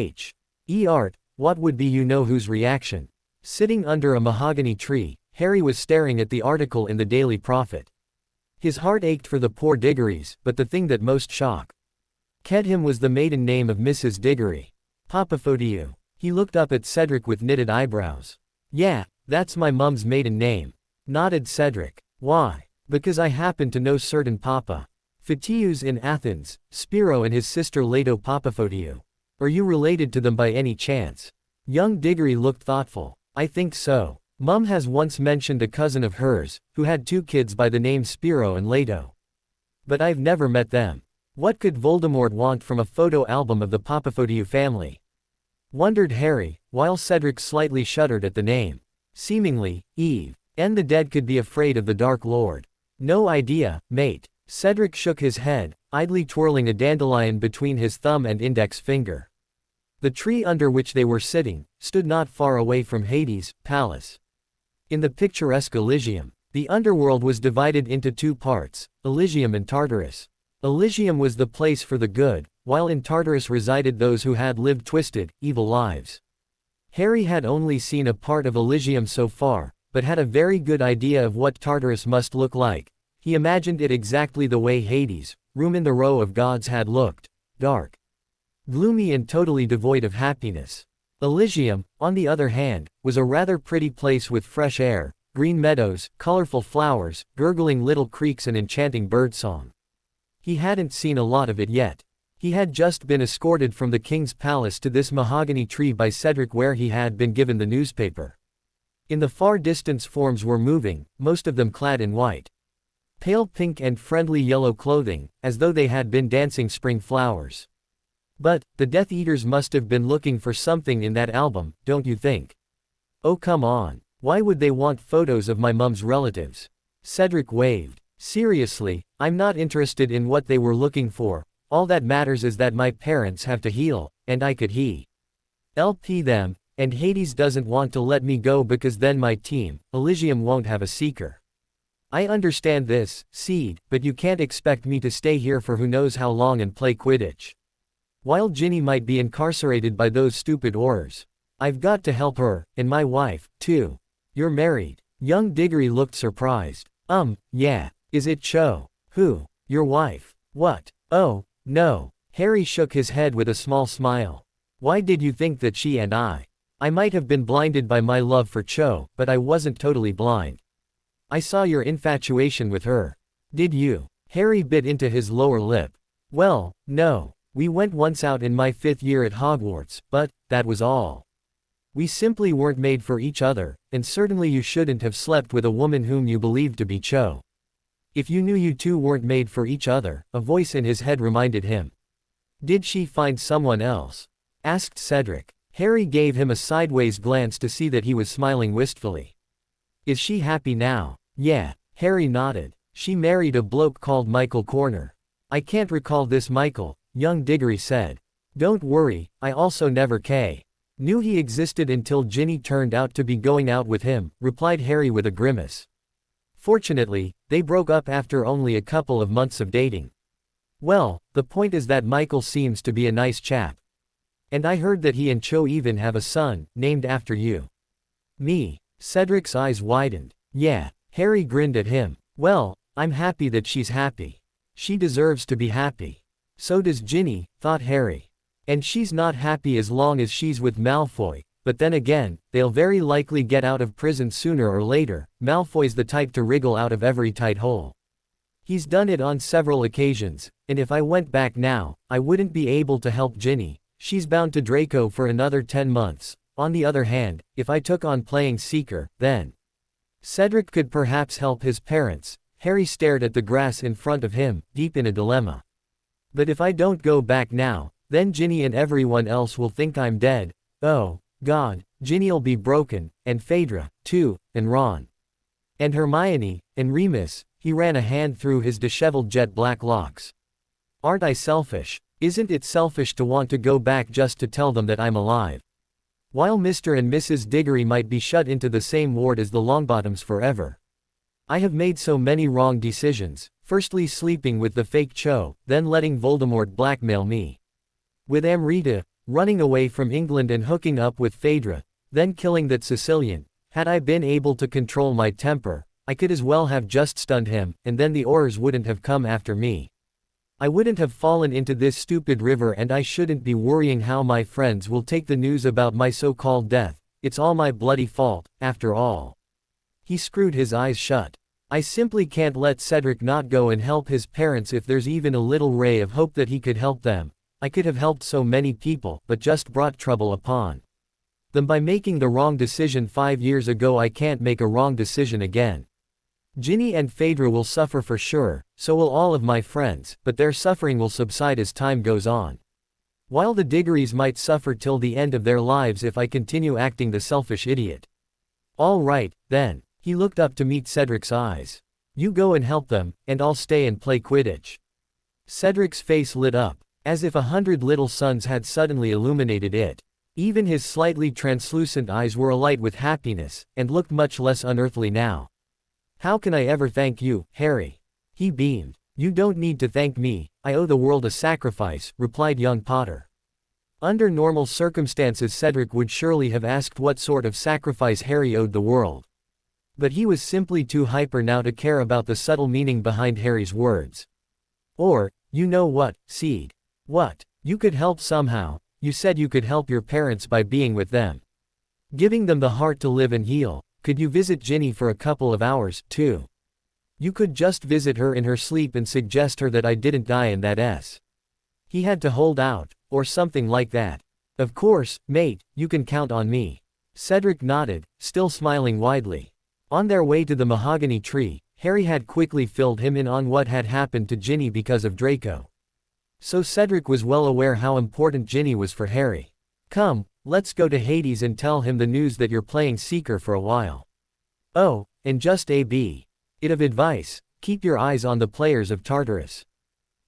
heart. What would be you-know-who's reaction? Sitting under a mahogany tree, Harry was staring at the article in the Daily Prophet. His heart ached for the poor Diggorys, but the thing that most shocked him was the maiden name of Mrs. Diggory. Papaphotiu. He looked up at Cedric with knitted eyebrows. Yeah, that's my mum's maiden name, nodded Cedric. Why? Because I happen to know certain Papa Photius in Athens, Spiro and his sister Leto Papaphotiu. Are you related to them by any chance? Young Diggory looked thoughtful. I think so. Mum has once mentioned a cousin of hers, who had 2 kids by the name Spiro and Leto. But I've never met them. What could Voldemort want from a photo album of the Papaphotiu family? Wondered Harry, while Cedric slightly shuddered at the name. Seemingly, Eve and the dead could be afraid of the Dark Lord. No idea, mate. Cedric shook his head, idly twirling a dandelion between his thumb and index finger. The tree under which they were sitting stood not far away from Hades' palace. In the picturesque Elysium, the underworld was divided into 2 parts, Elysium and Tartarus. Elysium was the place for the good, while in Tartarus resided those who had lived twisted, evil lives. Harry had only seen a part of Elysium so far, but had a very good idea of what Tartarus must look like. He imagined it exactly the way Hades, room in the row of gods, had looked: dark, gloomy and totally devoid of happiness. Elysium, on the other hand, was a rather pretty place with fresh air, green meadows, colorful flowers, gurgling little creeks and enchanting birdsong. He hadn't seen a lot of it yet. He had just been escorted from the king's palace to this mahogany tree by Cedric, where he had been given the newspaper. In the far distance forms were moving, most of them clad in white, pale pink and friendly yellow clothing, as though they had been dancing spring flowers. But, the Death Eaters must have been looking for something in that album, don't you think? Oh come on. Why would they want photos of my mum's relatives? Cedric waved. Seriously, I'm not interested in what they were looking for. All that matters is that my parents have to heal, and I could help them, and Hades doesn't want to let me go because then my team, Elysium, won't have a seeker. I understand this, Seed, but you can't expect me to stay here for who knows how long and play Quidditch. While Ginny might be incarcerated by those stupid Aurors. I've got to help her, and my wife, too. You're married. Young Diggory looked surprised. Yeah. Is it Cho? Who? Your wife? What? Oh, no. Harry shook his head with a small smile. Why did you think that she and I might have been blinded by my love for Cho, but I wasn't totally blind. I saw your infatuation with her. Did you? Harry bit into his lower lip. Well, no. We went once out in my 5th year at Hogwarts, but that was all. We simply weren't made for each other, and certainly you shouldn't have slept with a woman whom you believed to be Cho. If you knew you two weren't made for each other, a voice in his head reminded him. Did she find someone else? Asked Cedric. Harry gave him a sideways glance to see that he was smiling wistfully. Is she happy now? Yeah. Harry nodded. She married a bloke called Michael Corner. I can't recall this Michael, young Diggory said. Don't worry, I also never knew he existed until Ginny turned out to be going out with him, replied Harry with a grimace. Fortunately, they broke up after only a couple of months of dating. Well, the point is that Michael seems to be a nice chap. And I heard that he and Cho even have a son, named after you. Me? Cedric's eyes widened. Yeah. Harry grinned at him. Well, I'm happy that she's happy. She deserves to be happy. So does Ginny, thought Harry. And she's not happy as long as she's with Malfoy, but then again, they'll very likely get out of prison sooner or later. Malfoy's the type to wriggle out of every tight hole. He's done it on several occasions, and if I went back now, I wouldn't be able to help Ginny. She's bound to Draco for another 10 months. On the other hand, if I took on playing Seeker, then Cedric could perhaps help his parents. Harry stared at the grass in front of him, deep in a dilemma. But if I don't go back now, then Ginny and everyone else will think I'm dead. Oh, God, Ginny'll be broken, and Phaedra, too, and Ron. And Hermione, and Remus. He ran a hand through his disheveled jet black locks. Aren't I selfish? Isn't it selfish to want to go back just to tell them that I'm alive? While Mr. and Mrs. Diggory might be shut into the same ward as the Longbottoms forever. I have made so many wrong decisions, firstly sleeping with the fake Cho, then letting Voldemort blackmail me. With Amrita, running away from England and hooking up with Phaedra, then killing that Sicilian. Had I been able to control my temper, I could as well have just stunned him, and then the Aurors wouldn't have come after me. I wouldn't have fallen into this stupid river, and I shouldn't be worrying how my friends will take the news about my so-called death. It's all my bloody fault, after all. He screwed his eyes shut. I simply can't let Cedric not go and help his parents if there's even a little ray of hope that he could help them. I could have helped so many people, but just brought trouble upon them by making the wrong decision 5 years ago. I can't make a wrong decision again. Ginny and Fedra will suffer for sure, so will all of my friends, but their suffering will subside as time goes on. While the Diggories might suffer till the end of their lives if I continue acting the selfish idiot. All right, then. He looked up to meet Cedric's eyes. You go and help them, and I'll stay and play Quidditch. Cedric's face lit up, as if 100 little suns had suddenly illuminated it. Even his slightly translucent eyes were alight with happiness, and looked much less unearthly now. How can I ever thank you, Harry? He beamed. You don't need to thank me, I owe the world a sacrifice, replied young Potter. Under normal circumstances Cedric would surely have asked what sort of sacrifice Harry owed the world. But he was simply too hyper now to care about the subtle meaning behind Harry's words. Or, you know what, Seed? What? You could help somehow. You said you could help your parents by being with them. Giving them the heart to live and heal. Could you visit Ginny for a couple of hours, too? You could just visit her in her sleep and suggest her that I didn't die and that s. He had to hold out, or something like that. Of course, mate, you can count on me. Cedric nodded, still smiling widely. On their way to the mahogany tree, Harry had quickly filled him in on what had happened to Ginny because of Draco. So Cedric was well aware how important Ginny was for Harry. Come, let's go to Hades and tell him the news that you're playing Seeker for a while. Oh, and just a bit of advice, keep your eyes on the players of Tartarus.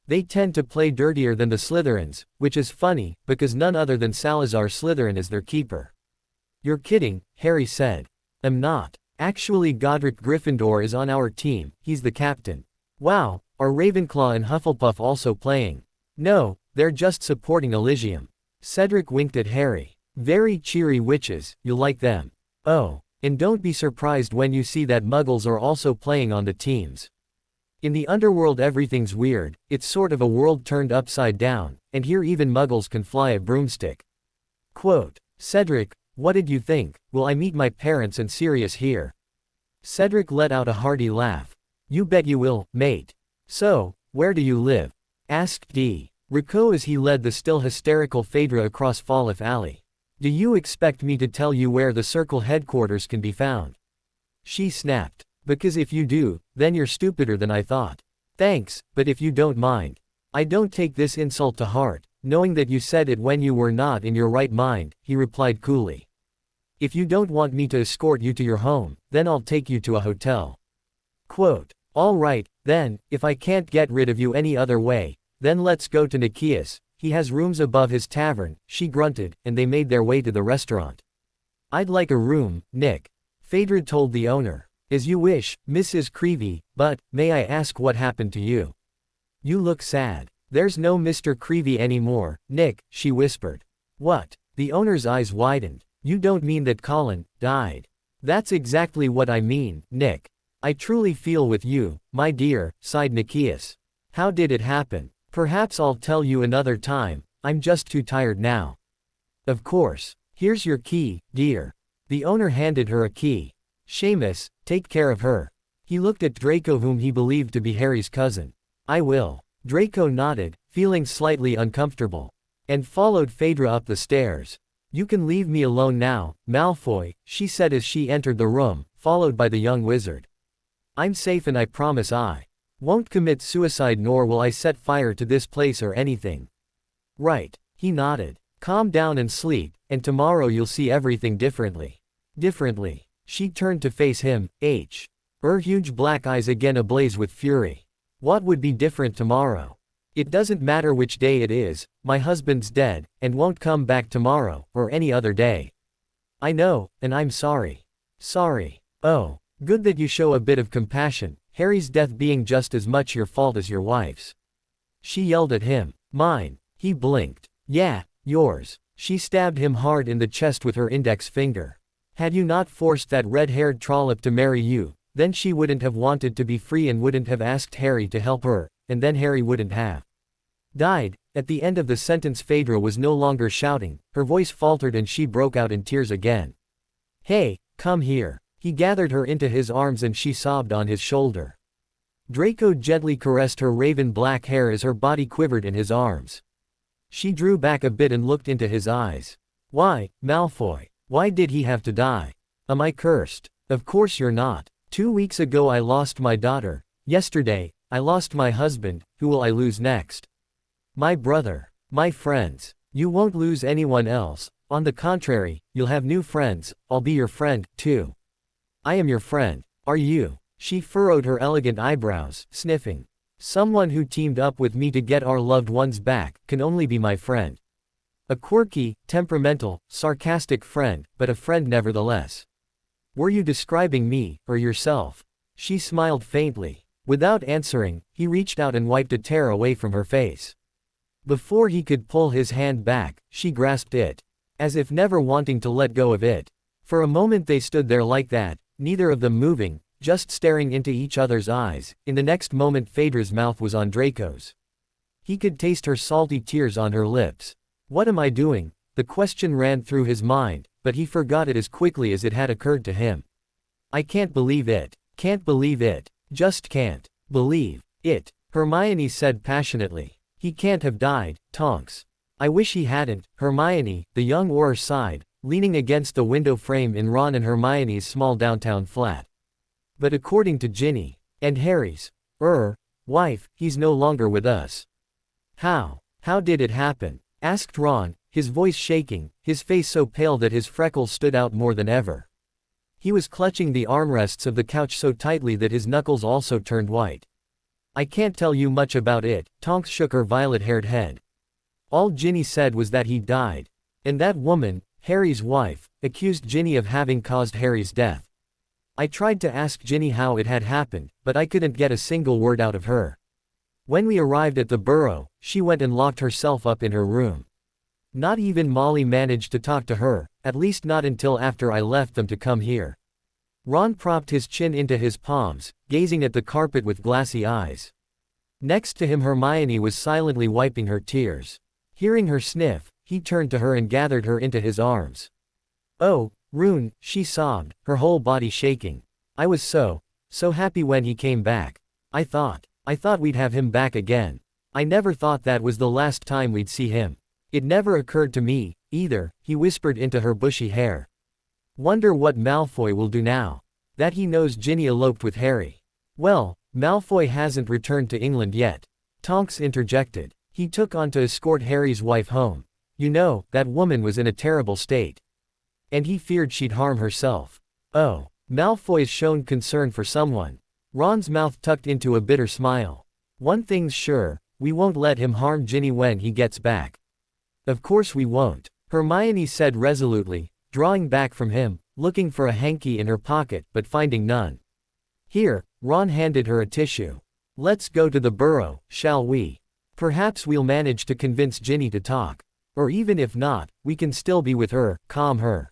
They tend to play dirtier than the Slytherins, which is funny, because none other than Salazar Slytherin is their keeper. You're kidding, Harry said. I'm not. Actually Godric Gryffindor is on our team, he's the captain. Wow, are Ravenclaw and Hufflepuff also playing? No, they're just supporting Elysium. Cedric winked at Harry. Very cheery witches, you'll like them. Oh, and don't be surprised when you see that Muggles are also playing on the teams. In the underworld everything's weird, it's sort of a world turned upside down, and here even Muggles can fly a broomstick. Quote, Cedric, what did you think? Will I meet my parents and Sirius here? Cedric let out a hearty laugh. You bet you will, mate. So, where do you live? Asked Rico as he led the still hysterical Phaedra across Fallif Alley. Do you expect me to tell you where the Circle headquarters can be found? She snapped. Because if you do, then you're stupider than I thought. Thanks, but if you don't mind. I don't take this insult to heart, knowing that you said it when you were not in your right mind, he replied coolly. If you don't want me to escort you to your home, then I'll take you to a hotel. Quote, all right, then, if I can't get rid of you any other way, then let's go to Nikias, he has rooms above his tavern, she grunted, and they made their way to the restaurant. I'd like a room, Nick. Phaedra told the owner. As you wish, Mrs. Creevy, but, may I ask what happened to you? You look sad. There's no Mr. Creevy anymore, Nick, she whispered. What? The owner's eyes widened. You don't mean that Colin died? That's exactly what I mean, Nick. I truly feel with you, my dear, sighed Nikias. How did it happen? Perhaps I'll tell you another time, I'm just too tired now. Of course. Here's your key, dear. The owner handed her a key. Seamus, take care of her. He looked at Draco whom he believed to be Harry's cousin. I will. Draco nodded, feeling slightly uncomfortable. And followed Phaedra up the stairs. You can leave me alone now, Malfoy, she said as she entered the room, followed by the young wizard. I'm safe and I promise I won't commit suicide nor will I set fire to this place or anything. Right, he nodded. Calm down and sleep, and tomorrow you'll see everything differently. Differently. She turned to face him, her huge black eyes again ablaze with fury. What would be different tomorrow? It doesn't matter which day it is, my husband's dead, and won't come back tomorrow, or any other day. I know, and I'm sorry. Sorry. Oh, good that you show a bit of compassion, Harry's death being just as much your fault as your wife's. She yelled at him. Mine. He blinked. Yeah, yours. She stabbed him hard in the chest with her index finger. Had you not forced that red-haired trollop to marry you, then she wouldn't have wanted to be free and wouldn't have asked Harry to help her, and then Harry wouldn't have died. At the end of the sentence Phaedra was no longer shouting, her voice faltered and she broke out in tears again. Hey, come here. He gathered her into his arms and she sobbed on his shoulder. Draco gently caressed her raven black hair as her body quivered in his arms. She drew back a bit and looked into his eyes. Why, Malfoy? Why did he have to die? Am I cursed? Of course you're not. 2 weeks ago I lost my daughter. Yesterday, I lost my husband. Who will I lose next? My brother. My friends. You won't lose anyone else. On the contrary, you'll have new friends. I'll be your friend, too. I am your friend. Are you? She furrowed her elegant eyebrows, sniffing. Someone who teamed up with me to get our loved ones back can only be my friend. A quirky, temperamental, sarcastic friend, but a friend nevertheless. Were you describing me, or yourself? She smiled faintly. Without answering, he reached out and wiped a tear away from her face. Before he could pull his hand back, she grasped it. As if never wanting to let go of it. For a moment they stood there like that, neither of them moving, just staring into each other's eyes. In the next moment Phaedra's mouth was on Draco's. He could taste her salty tears on her lips. What am I doing? The question ran through his mind, but he forgot it as quickly as it had occurred to him. I can't believe it. Can't believe it. Just can't believe it, Hermione said passionately. He can't have died, Tonks. I wish he hadn't. Hermione, the young Auror sighed, leaning against the window frame in Ron and Hermione's small downtown flat. But according to Ginny, and Harry's wife, he's no longer with us. How did it happen? Asked Ron, his voice shaking, his face so pale that his freckles stood out more than ever. He was clutching the armrests of the couch so tightly that his knuckles also turned white. I can't tell you much about it, Tonks shook her violet-haired head. All Ginny said was that he died. And that woman, Harry's wife, accused Ginny of having caused Harry's death. I tried to ask Ginny how it had happened, but I couldn't get a single word out of her. When we arrived at the Burrow, she went and locked herself up in her room. Not even Molly managed to talk to her, at least not until after I left them to come here. Ron propped his chin into his palms, gazing at the carpet with glassy eyes. Next to him Hermione was silently wiping her tears. Hearing her sniff, he turned to her and gathered her into his arms. Oh, Rune, she sobbed, her whole body shaking. I was so happy when he came back. I thought we'd have him back again. I never thought that was the last time we'd see him. It never occurred to me, either, he whispered into her bushy hair. Wonder what Malfoy will do now. That he knows Ginny eloped with Harry. Well, Malfoy hasn't returned to England yet. Tonks interjected. He took on to escort Harry's wife home. You know, that woman was in a terrible state. And he feared she'd harm herself. Oh, Malfoy's shown concern for someone. Ron's mouth tucked into a bitter smile. One thing's sure, we won't let him harm Ginny when he gets back. Of course we won't, Hermione said resolutely, drawing back from him, looking for a hanky in her pocket but finding none. Here, Ron handed her a tissue. Let's go to the Burrow, shall we? Perhaps we'll manage to convince Ginny to talk. Or even if not, we can still be with her, calm her.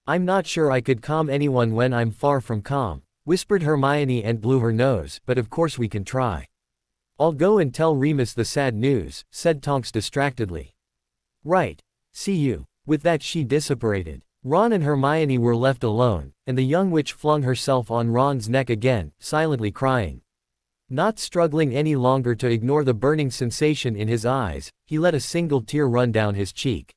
I'm not sure I could calm anyone when I'm far from calm, whispered Hermione and blew her nose, but of course we can try. I'll go and tell Remus the sad news, said Tonks distractedly. Right. See you. With that she disapparated. Ron and Hermione were left alone, and the young witch flung herself on Ron's neck again, silently crying. Not struggling any longer to ignore the burning sensation in his eyes, he let a single tear run down his cheek.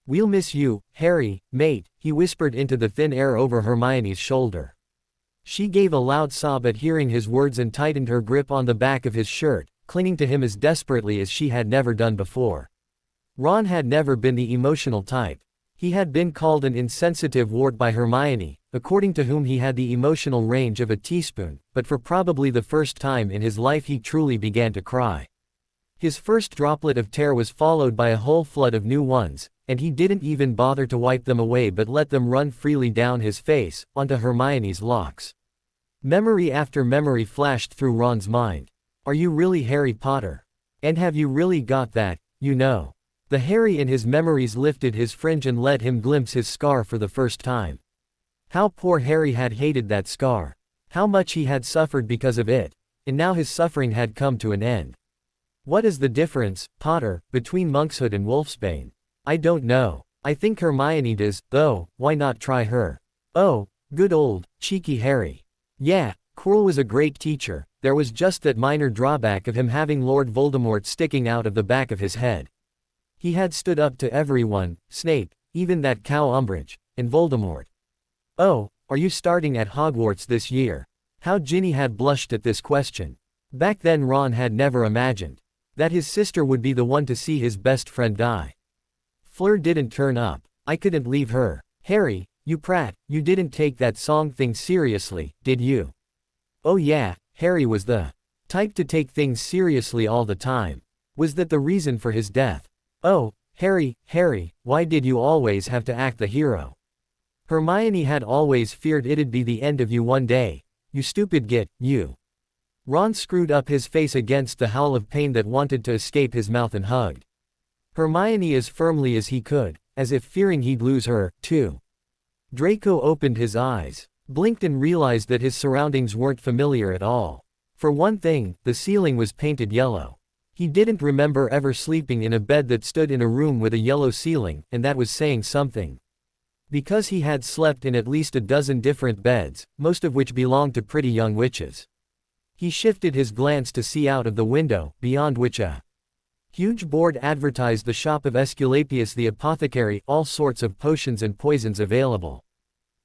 We'll miss you, Harry, mate, he whispered into the thin air over Hermione's shoulder. She gave a loud sob at hearing his words and tightened her grip on the back of his shirt, clinging to him as desperately as she had never done before. Ron had never been the emotional type. He had been called an insensitive wart by Hermione, according to whom he had the emotional range of a teaspoon, but for probably the first time in his life he truly began to cry. His first droplet of tear was followed by a whole flood of new ones, and he didn't even bother to wipe them away but let them run freely down his face, onto Hermione's locks. Memory after memory flashed through Ron's mind. Are you really Harry Potter? And have you really got that, you know? The Harry in his memories lifted his fringe and let him glimpse his scar for the first time. How poor Harry had hated that scar. How much he had suffered because of it. And now his suffering had come to an end. What is the difference, Potter, between monkshood and wolfsbane? I don't know. I think Hermione does, though, why not try her? Oh, Good old, cheeky Harry. Yeah, Quirrell was a great teacher, there was just that minor drawback of him having Lord Voldemort sticking out of the back of his head. He had stood up to everyone, Snape, even that cow Umbridge, and Voldemort. Oh, are you starting at Hogwarts this year? How Ginny had blushed at this question. Back then Ron had never imagined that his sister would be the one to see his best friend die. Fleur didn't turn up. I couldn't leave her. Harry, you prat, you didn't take that song thing seriously, did you? Oh yeah, Harry was the type to take things seriously all the time. Was that the reason for his death? Oh, Harry, why did you always have to act the hero? Hermione had always feared it'd be the end of you one day. You stupid git, you. Ron screwed up his face against the howl of pain that wanted to escape his mouth and hugged Hermione as firmly as he could, as if fearing he'd lose her, too. Draco opened his eyes, blinked and realized that his surroundings weren't familiar at all. For one thing, the ceiling was painted yellow. He didn't remember ever sleeping in a bed that stood in a room with a yellow ceiling, and that was saying something. Because he had slept in at least a dozen different beds, most of which belonged to pretty young witches. He shifted his glance to see out of the window, beyond which a huge board advertised the shop of Esculapius the apothecary, all sorts of potions and poisons available.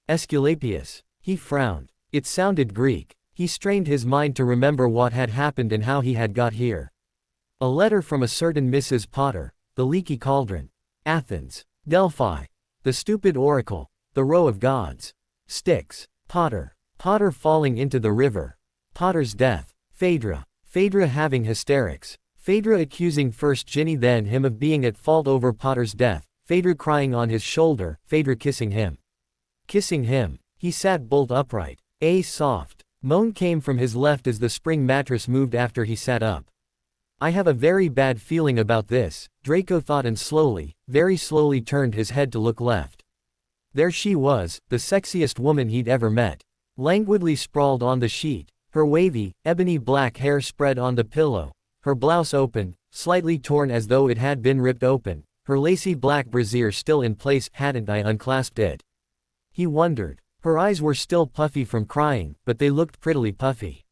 Esculapius. He frowned. It sounded Greek. He strained his mind to remember what had happened and how he had got here. A letter from a certain Mrs. Potter, the leaky cauldron. Athens. Delphi. The stupid oracle. The row of gods. Styx. Potter. Potter falling into the river. Potter's death. Phaedra. Phaedra having hysterics. Phaedra accusing first Ginny then him of being at fault over Potter's death. Phaedra crying on his shoulder. Phaedra kissing him. Kissing him. He sat bolt upright. A soft moan came from his left as the spring mattress moved after he sat up. I have a very bad feeling about this, Draco thought and slowly, very slowly turned his head to look left. There she was, the sexiest woman he'd ever met. Languidly sprawled on the sheet, her wavy, ebony black hair spread on the pillow, her blouse open, slightly torn as though it had been ripped open, her lacy black brassiere still in place. Hadn't I unclasped it? He wondered. Her eyes were still puffy from crying, but they looked prettily puffy.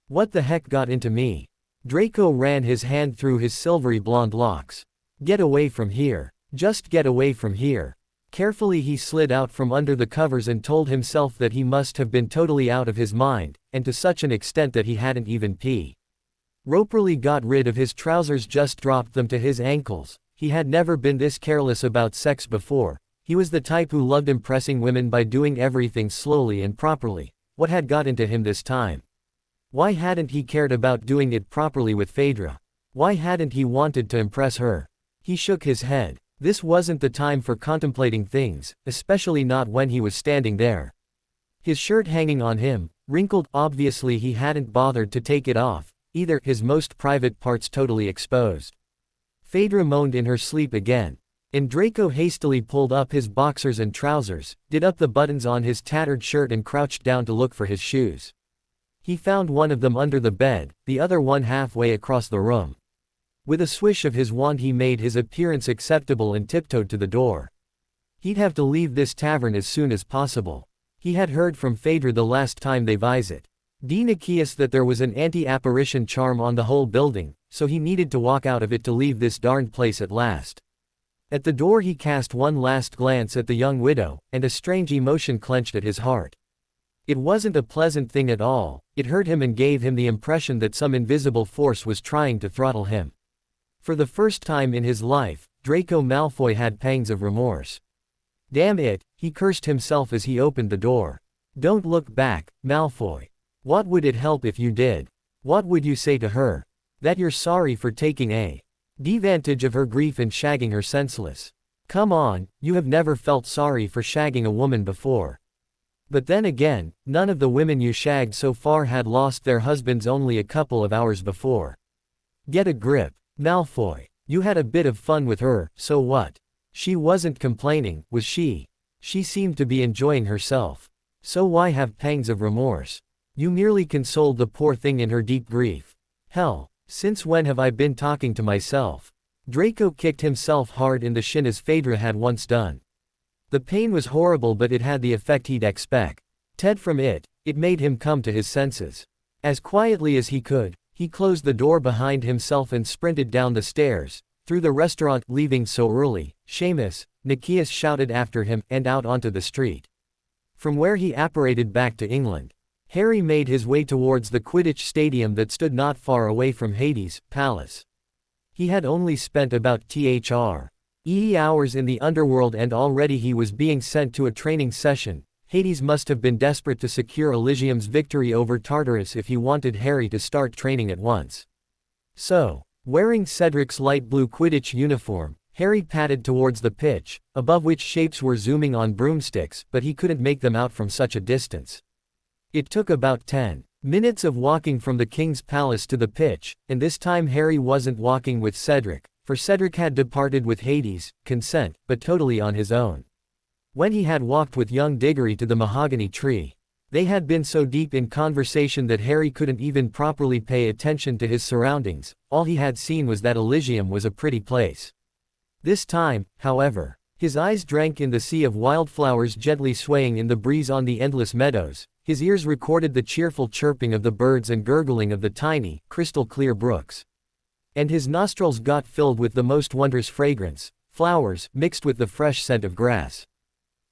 What the heck got into me? Draco ran his hand through his silvery blonde locks. Get away from here. Just get away from here. Carefully he slid out from under the covers and told himself that he must have been totally out of his mind, and to such an extent that he hadn't even properly got rid of his trousers, just dropped them to his ankles. He had never been this careless about sex before. He was the type who loved impressing women by doing everything slowly and properly. What had got into him this time? Why hadn't he cared about doing it properly with Phaedra? Why hadn't he wanted to impress her? He shook his head. This wasn't the time for contemplating things, especially not when he was standing there. His shirt hanging on him, wrinkled, obviously he hadn't bothered to take it off, either, his most private parts totally exposed. Phaedra moaned in her sleep again. And Draco hastily pulled up his boxers and trousers, did up the buttons on his tattered shirt and crouched down to look for his shoes. He found one of them under the bed, the other one halfway across the room. With a swish of his wand he made his appearance acceptable and tiptoed to the door. He'd have to leave this tavern as soon as possible. He had heard from Phaedra the last time they visited Dinakius that there was an anti-apparition charm on the whole building, so he needed to walk out of it to leave this darned place at last. At the door he cast one last glance at the young widow, and a strange emotion clenched at his heart. It wasn't a pleasant thing at all, it hurt him and gave him the impression that some invisible force was trying to throttle him. For the first time in his life, Draco Malfoy had pangs of remorse. Damn it, he cursed himself as he opened the door. Don't look back, Malfoy. What would it help if you did? What would you say to her? That you're sorry for taking advantage of her grief and shagging her senseless. Come on, you have never felt sorry for shagging a woman before. But then again, none of the women you shagged so far had lost their husbands only a couple of hours before. Get a grip, Malfoy. You had a bit of fun with her, so what? She wasn't complaining, was she? She seemed to be enjoying herself. So why have pangs of remorse? You merely consoled the poor thing in her deep grief. Hell. Since when have I been talking to myself? Draco kicked himself hard in the shin as Phaedra had once done. The pain was horrible, but it had the effect he'd expect. Ted from it made him come to his senses. As quietly as he could, he closed the door behind himself and sprinted down the stairs, through the restaurant, leaving so early. Seamus, Nikias shouted after him, and out onto the street. From where he apparated back to England, Harry made his way towards the Quidditch stadium that stood not far away from Hades' palace. He had only spent about 3 hours in the underworld and already he was being sent to a training session. Hades must have been desperate to secure Elysium's victory over Tartarus if he wanted Harry to start training at once. So, wearing Cedric's light blue Quidditch uniform, Harry padded towards the pitch, above which shapes were zooming on broomsticks, but he couldn't make them out from such a distance. It took about 10 minutes of walking from the King's Palace to the pitch, and this time Harry wasn't walking with Cedric, for Cedric had departed with Hades' consent, but totally on his own. When he had walked with young Diggory to the mahogany tree, they had been so deep in conversation that Harry couldn't even properly pay attention to his surroundings. All he had seen was that Elysium was a pretty place. This time, however, his eyes drank in the sea of wildflowers gently swaying in the breeze on the endless meadows, his ears recorded the cheerful chirping of the birds and gurgling of the tiny, crystal-clear brooks. And his nostrils got filled with the most wondrous fragrance, flowers, mixed with the fresh scent of grass.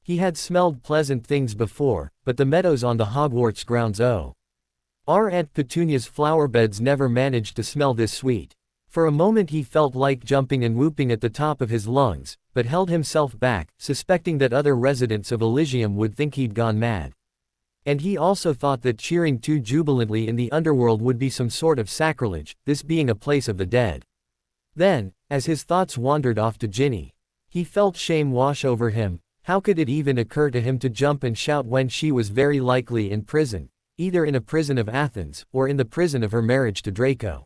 He had smelled pleasant things before, but the meadows on the Hogwarts grounds our Aunt Petunia's flowerbeds never managed to smell this sweet. For a moment he felt like jumping and whooping at the top of his lungs, but held himself back, suspecting that other residents of Elysium would think he'd gone mad. And he also thought that cheering too jubilantly in the underworld would be some sort of sacrilege, this being a place of the dead. Then, as his thoughts wandered off to Ginny, he felt shame wash over him. How could it even occur to him to jump and shout when she was very likely in prison, either in a prison of Athens, or in the prison of her marriage to Draco?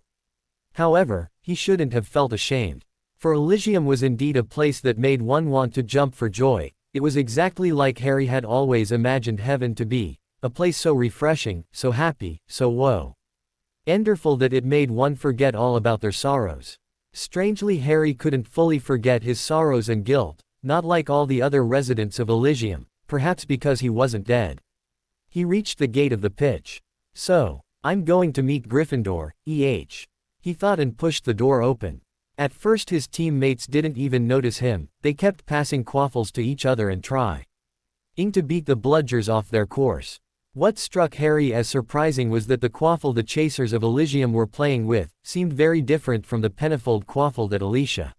However, he shouldn't have felt ashamed. For Elysium was indeed a place that made one want to jump for joy. It was exactly like Harry had always imagined heaven to be, a place so refreshing, so happy, so wonderful that it made one forget all about their sorrows. Strangely, Harry couldn't fully forget his sorrows and guilt, not like all the other residents of Elysium, perhaps because he wasn't dead. He reached the gate of the pitch. So, I'm going to meet Gryffindor, he thought and pushed the door open. At first his teammates didn't even notice him, they kept passing quaffles to each other and trying to beat the bludgers off their course. What struck Harry as surprising was that the quaffle the chasers of Elysium were playing with seemed very different from the penifold quaffle that Alicia,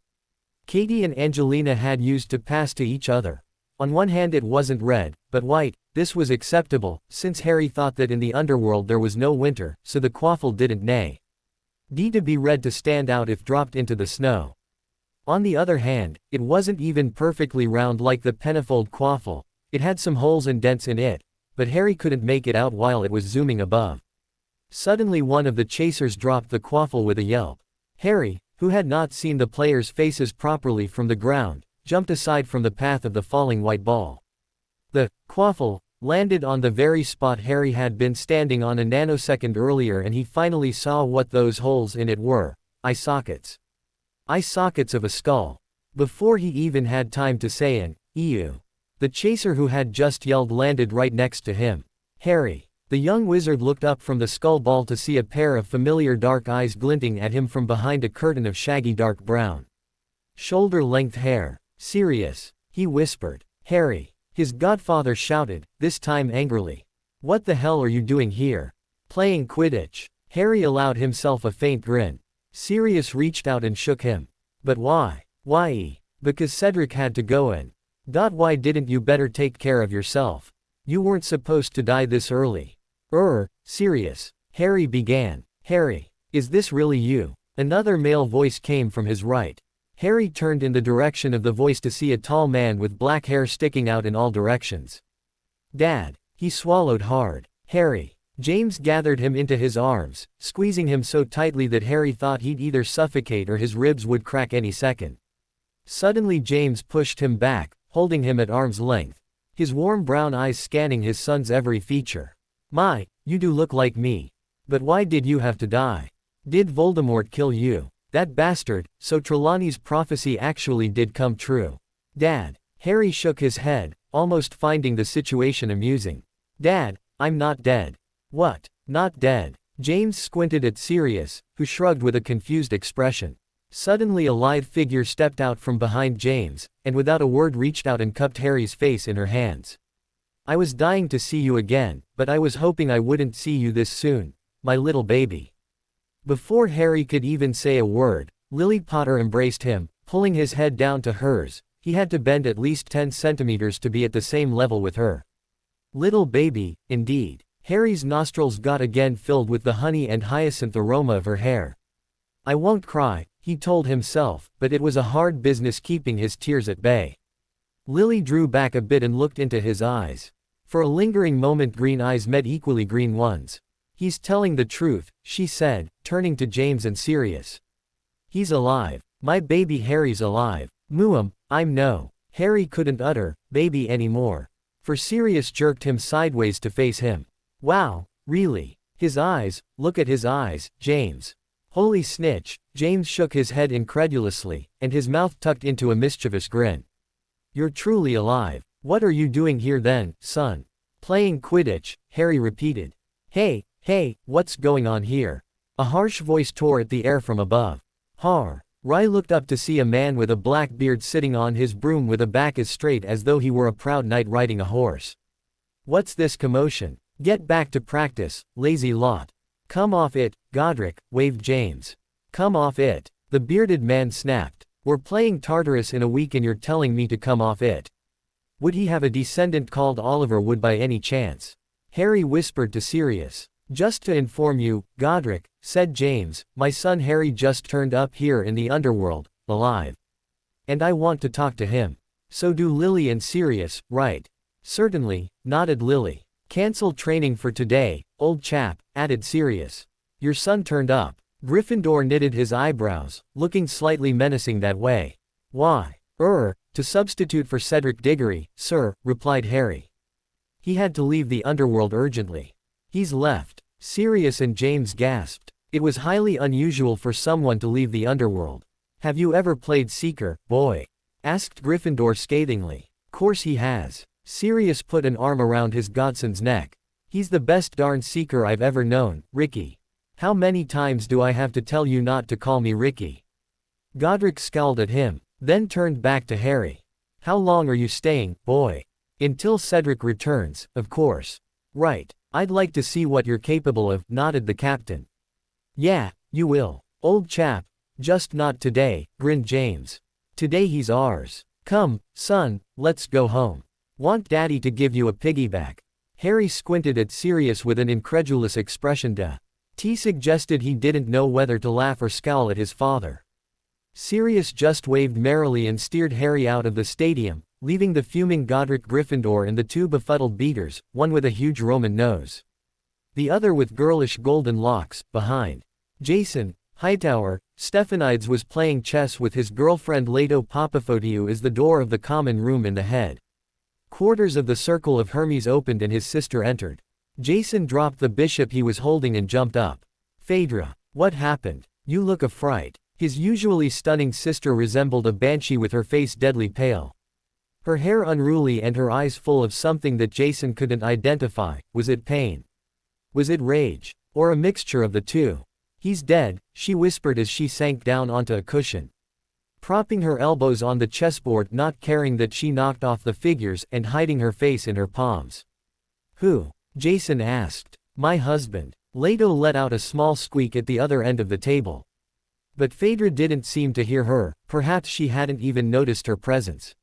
Katie and Angelina had used to pass to each other. On one hand it wasn't red, but white. This was acceptable, since Harry thought that in the underworld there was no winter, so the quaffle didn't need to be red to stand out if dropped into the snow. On the other hand, it wasn't even perfectly round like the penifold quaffle. It had some holes and dents in it, but Harry couldn't make it out while it was zooming above. Suddenly one of the chasers dropped the quaffle with a yelp. Harry, who had not seen the players' faces properly from the ground, jumped aside from the path of the falling white ball. The quaffle landed on the very spot Harry had been standing on a nanosecond earlier, and he finally saw what those holes in it were. Eye sockets. Eye sockets of a skull. Before he even had time to say an "ew," the chaser who had just yelled landed right next to him. Harry. The young wizard looked up from the skull ball to see a pair of familiar dark eyes glinting at him from behind a curtain of shaggy dark brown, shoulder-length hair. "Sirius," he whispered. "Harry," his godfather shouted, this time angrily. "What the hell are you doing here? Playing Quidditch?" Harry allowed himself a faint grin. Sirius reached out and shook him. "But why?" "Why? Because Cedric had to go in." "Why didn't you better take care of yourself? You weren't supposed to die this early." Sirius," Harry began. "Harry, is this really you?" Another male voice came from his right. Harry turned in the direction of the voice to see a tall man with black hair sticking out in all directions. "Dad." He swallowed hard. "Harry." James gathered him into his arms, squeezing him so tightly that Harry thought he'd either suffocate or his ribs would crack any second. Suddenly James pushed him back, holding him at arm's length, his warm brown eyes scanning his son's every feature. "My, you do look like me. But why did you have to die? Did Voldemort kill you? That bastard." So Trelawney's prophecy actually did come true. "Dad." Harry shook his head, almost finding the situation amusing. Dad, I'm not dead. What? Not dead? James squinted at Sirius, who shrugged with a confused expression. Suddenly a lithe figure stepped out from behind James, and without a word reached out and cupped Harry's face in her hands. I was dying to see you again, but I was hoping I wouldn't see you this soon, my little baby. Before Harry could even say a word, Lily Potter embraced him, pulling his head down to hers. He had to bend at least 10 centimeters to be at the same level with her. Little baby, indeed. Harry's nostrils got again filled with the honey and hyacinth aroma of her hair. I won't cry, he told himself, but it was a hard business keeping his tears at bay. Lily drew back a bit and looked into his eyes. For a lingering moment green eyes met equally green ones. He's telling the truth, she said, turning to James and Sirius. He's alive. My baby Harry's alive. Muum, I'm no. Harry couldn't utter, baby anymore. For Sirius jerked him sideways to face him. Wow, really? His eyes, look at his eyes, James. Holy snitch, James shook his head incredulously, and his mouth tucked into a mischievous grin. You're truly alive. What are you doing here then, son? Playing Quidditch, Harry repeated. Hey, what's going on here? A harsh voice tore at the air from above. Har. Ry looked up to see a man with a black beard sitting on his broom with a back as straight as though he were a proud knight riding a horse. What's this commotion? Get back to practice, lazy lot. Come off it, Godric, waved James. Come off it. The bearded man snapped. We're playing Tartarus in a week and you're telling me to come off it. Would he have a descendant called Oliver Wood by any chance? Harry whispered to Sirius. Just to inform you, Godric, said James, my son Harry just turned up here in the underworld, alive. And I want to talk to him. So do Lily and Sirius, right? Certainly, nodded Lily. Cancel training for today, old chap, added Sirius. Your son turned up. Gryffindor knitted his eyebrows, looking slightly menacing that way. Why? To substitute for Cedric Diggory, sir, replied Harry. He had to leave the underworld urgently. He's left. Sirius and James gasped. It was highly unusual for someone to leave the underworld. Have you ever played Seeker, boy? Asked Gryffindor scathingly. Course he has. Sirius put an arm around his godson's neck. He's the best darn Seeker I've ever known, Ricky. How many times do I have to tell you not to call me Ricky? Godric scowled at him, then turned back to Harry. How long are you staying, boy? Until Cedric returns, of course. Right. I'd like to see what you're capable of, nodded the captain. Yeah, you will. Old chap. Just not today, grinned James. Today he's ours. Come, son, let's go home. Want daddy to give you a piggyback? Harry squinted at Sirius with an incredulous expression. T suggested he didn't know whether to laugh or scowl at his father. Sirius just waved merrily and steered Harry out of the stadium, leaving the fuming Godric Gryffindor and the two befuddled beaters, one with a huge Roman nose, the other with girlish golden locks, behind. Jason, Hightower, Stephanides was playing chess with his girlfriend Leto Papafotiou as the door of the common room in the head quarters of the Circle of Hermes opened and his sister entered. Jason dropped the bishop he was holding and jumped up. Phaedra, what happened? You look a fright. His usually stunning sister resembled a banshee with her face deadly pale. Her hair unruly and her eyes full of something that Jason couldn't identify. Was it pain? Was it rage? Or a mixture of the two? He's dead, she whispered as she sank down onto a cushion, propping her elbows on the chessboard, not caring that she knocked off the figures and hiding her face in her palms. Who? Jason asked. My husband. Leto let out a small squeak at the other end of the table. But Phaedra didn't seem to hear her, perhaps she hadn't even noticed her presence.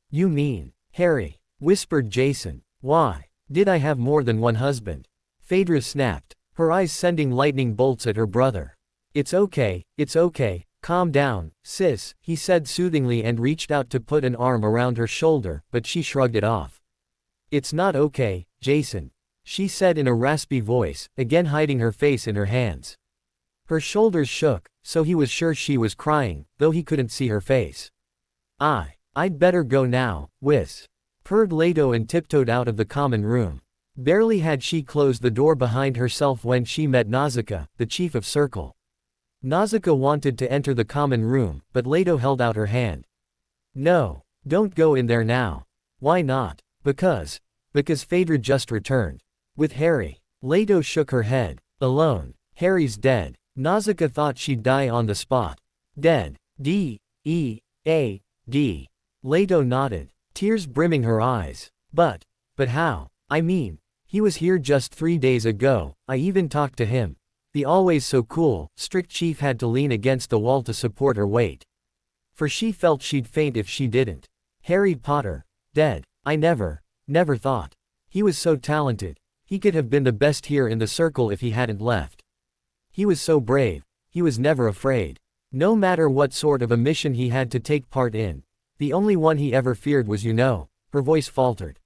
You mean, Harry? Whispered Jason. Why? Did I have more than one husband? Phaedra snapped, her eyes sending lightning bolts at her brother. It's okay, calm down, sis, he said soothingly and reached out to put an arm around her shoulder, but she shrugged it off. It's not okay, Jason, she said in a raspy voice, again hiding her face in her hands. Her shoulders shook, so he was sure she was crying, though he couldn't see her face. I'd better go now, purred Leto and tiptoed out of the common room. Barely had she closed the door behind herself when she met Nausicaa, the chief of Circle. Nausicaa wanted to enter the common room, but Leto held out her hand. No, don't go in there now. Why not? Because Because Phaedra just returned. With Harry. Leto shook her head. Alone. Harry's dead. Nausicaa thought she'd die on the spot. Dead. D-E-A-D. Leto nodded. Tears brimming her eyes. But how? I mean, he was here just 3 days ago, I even talked to him. The always so cool, strict chief had to lean against the wall to support her weight. For she felt she'd faint if she didn't. Harry Potter. Dead. I never thought. He was so talented. He could have been the best here in the circle if he hadn't left. He was so brave. He was never afraid. No matter what sort of a mission he had to take part in. The only one he ever feared was her voice faltered.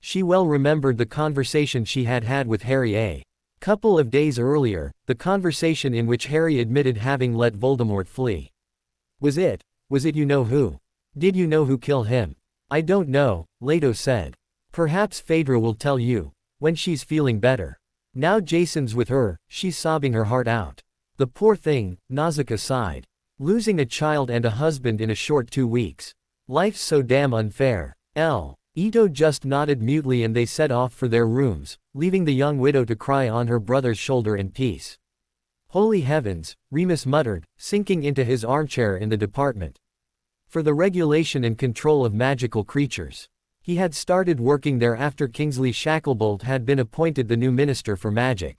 She well remembered the conversation she had had with Harry a couple of days earlier, the conversation in which Harry admitted having let Voldemort flee. Was it who? Did you know who killed him? I don't know, Leto said. Perhaps Phaedra will tell you, when she's feeling better. Now Jason's with her, she's sobbing her heart out. The poor thing, Nausicaa sighed. Losing a child and a husband in a short 2 weeks. Life's so damn unfair. Ito just nodded mutely and they set off for their rooms, leaving the young widow to cry on her brother's shoulder in peace. Holy heavens, Remus muttered, sinking into his armchair in the department for the regulation and control of magical creatures. He had started working there after Kingsley Shacklebolt had been appointed the new minister for magic.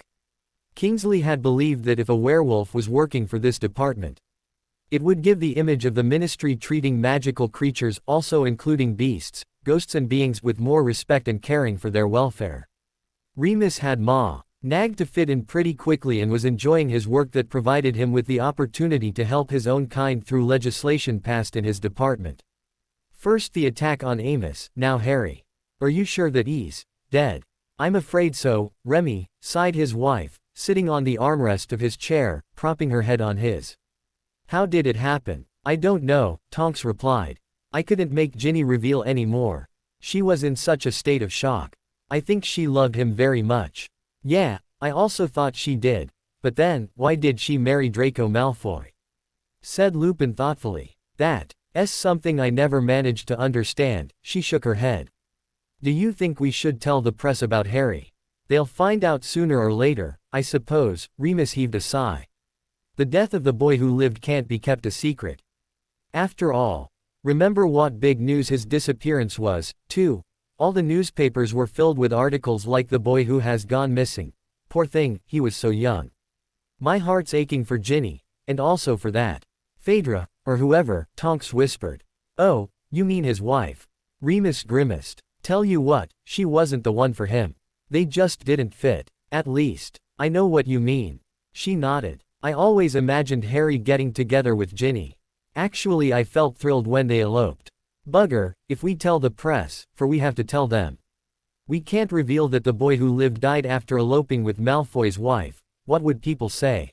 Kingsley had believed that if a werewolf was working for this department, it would give the image of the ministry treating magical creatures, also including beasts, ghosts and beings, with more respect and caring for their welfare. Remus had nagged to fit in pretty quickly and was enjoying his work that provided him with the opportunity to help his own kind through legislation passed in his department. First the attack on Amos, now Harry. Are you sure that he's dead? I'm afraid so, Remy, sighed his wife, sitting on the armrest of his chair, propping her head on his. How did it happen? I don't know, Tonks replied. I couldn't make Ginny reveal any more. She was in such a state of shock. I think she loved him very much. Yeah, I also thought she did. But then, why did she marry Draco Malfoy? Said Lupin thoughtfully. That's something I never managed to understand, she shook her head. Do you think we should tell the press about Harry? They'll find out sooner or later, I suppose, Remus heaved a sigh. The death of the boy who lived can't be kept a secret. After all, remember what big news his disappearance was, too. All the newspapers were filled with articles like the boy who has gone missing. Poor thing, he was so young. My heart's aching for Ginny, and also for that Phaedra, or whoever, Tonks whispered. Oh, you mean his wife. Remus grimaced. Tell you what, she wasn't the one for him. They just didn't fit. At least, I know what you mean. She nodded. I always imagined Harry getting together with Ginny. Actually, I felt thrilled when they eloped. Bugger, if we tell the press, for we have to tell them. We can't reveal that the boy who lived died after eloping with Malfoy's wife. What would people say?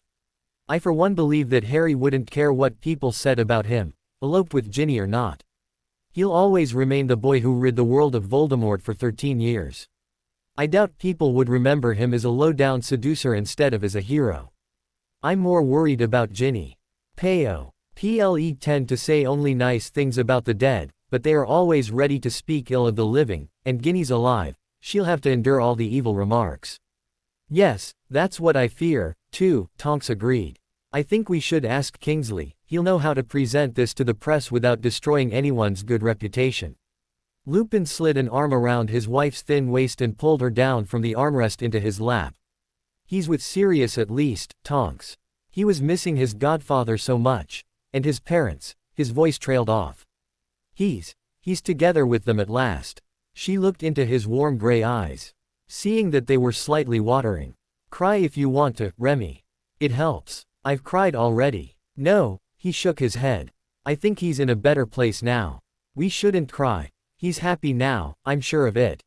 I for one believe that Harry wouldn't care what people said about him, eloped with Ginny or not. He'll always remain the boy who rid the world of Voldemort for 13 years. I doubt people would remember him as a low-down seducer instead of as a hero. I'm more worried about Ginny. Pale tend to say only nice things about the dead, but they are always ready to speak ill of the living, and Ginny's alive, she'll have to endure all the evil remarks. Yes, that's what I fear, too, Tonks agreed. I think we should ask Kingsley, he'll know how to present this to the press without destroying anyone's good reputation. Lupin slid an arm around his wife's thin waist and pulled her down from the armrest into his lap. He's with Sirius at least, Tonks. He was missing his godfather so much. And his parents, his voice trailed off. He's together with them at last. She looked into his warm gray eyes, seeing that they were slightly watering. Cry if you want to, Remy. It helps. I've cried already. No, he shook his head. I think he's in a better place now. We shouldn't cry. He's happy now, I'm sure of it.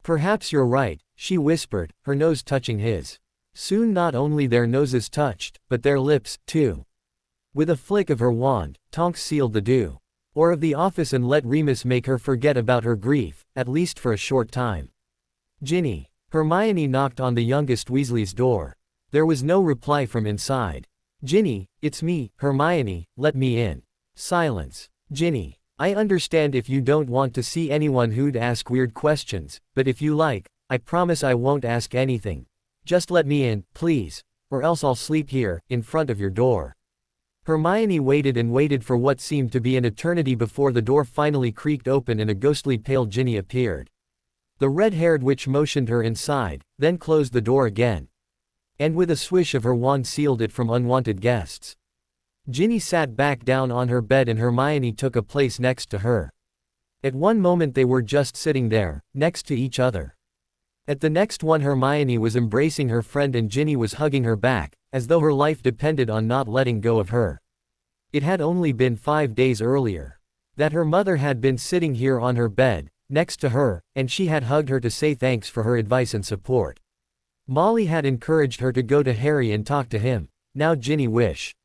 Perhaps you're right, she whispered, her nose touching his. Soon not only their noses touched, but their lips, too. With a flick of her wand, Tonks sealed the door of the office and let Remus make her forget about her grief, at least for a short time. Ginny. Hermione knocked on the youngest Weasley's door. There was no reply from inside. Ginny, it's me, Hermione, let me in. Silence. Ginny. I understand if you don't want to see anyone who'd ask weird questions, but if you like, I promise I won't ask anything. Just let me in, please, or else I'll sleep here, in front of your door." Hermione waited and waited for what seemed to be an eternity before the door finally creaked open and a ghostly pale Ginny appeared. The red-haired witch motioned her inside, then closed the door again. And with a swish of her wand sealed it from unwanted guests. Ginny sat back down on her bed and Hermione took a place next to her. At one moment they were just sitting there, next to each other. At the next one Hermione was embracing her friend and Ginny was hugging her back, as though her life depended on not letting go of her. It had only been 5 days earlier that her mother had been sitting here on her bed, next to her, and she had hugged her to say thanks for her advice and support. Molly had encouraged her to go to Harry and talk to him. Now Ginny wished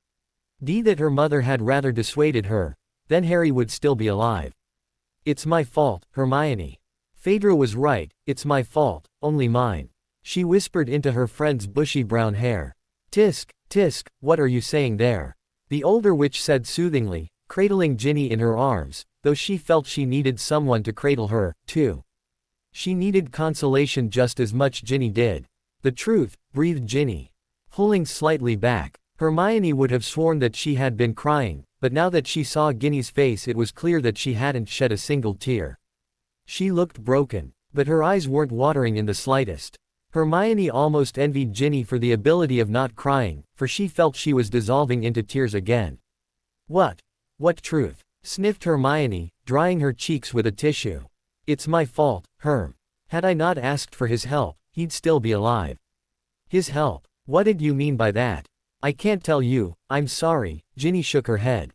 that her mother had rather dissuaded her, then Harry would still be alive. "It's my fault, Hermione. Phaedra was right, it's my fault, only mine," she whispered into her friend's bushy brown hair. "Tisk, tisk, what are you saying there?" the older witch said soothingly, cradling Ginny in her arms, though she felt she needed someone to cradle her, too. She needed consolation just as much Ginny did. "The truth," breathed Ginny, pulling slightly back. Hermione would have sworn that she had been crying, but now that she saw Ginny's face it was clear that she hadn't shed a single tear. She looked broken, but her eyes weren't watering in the slightest. Hermione almost envied Ginny for the ability of not crying, for she felt she was dissolving into tears again. What truth?" sniffed Hermione, drying her cheeks with a tissue. "It's my fault, Herm. Had I not asked for his help, he'd still be alive." "His help? What did you mean by that?" "I can't tell you, I'm sorry," Ginny shook her head.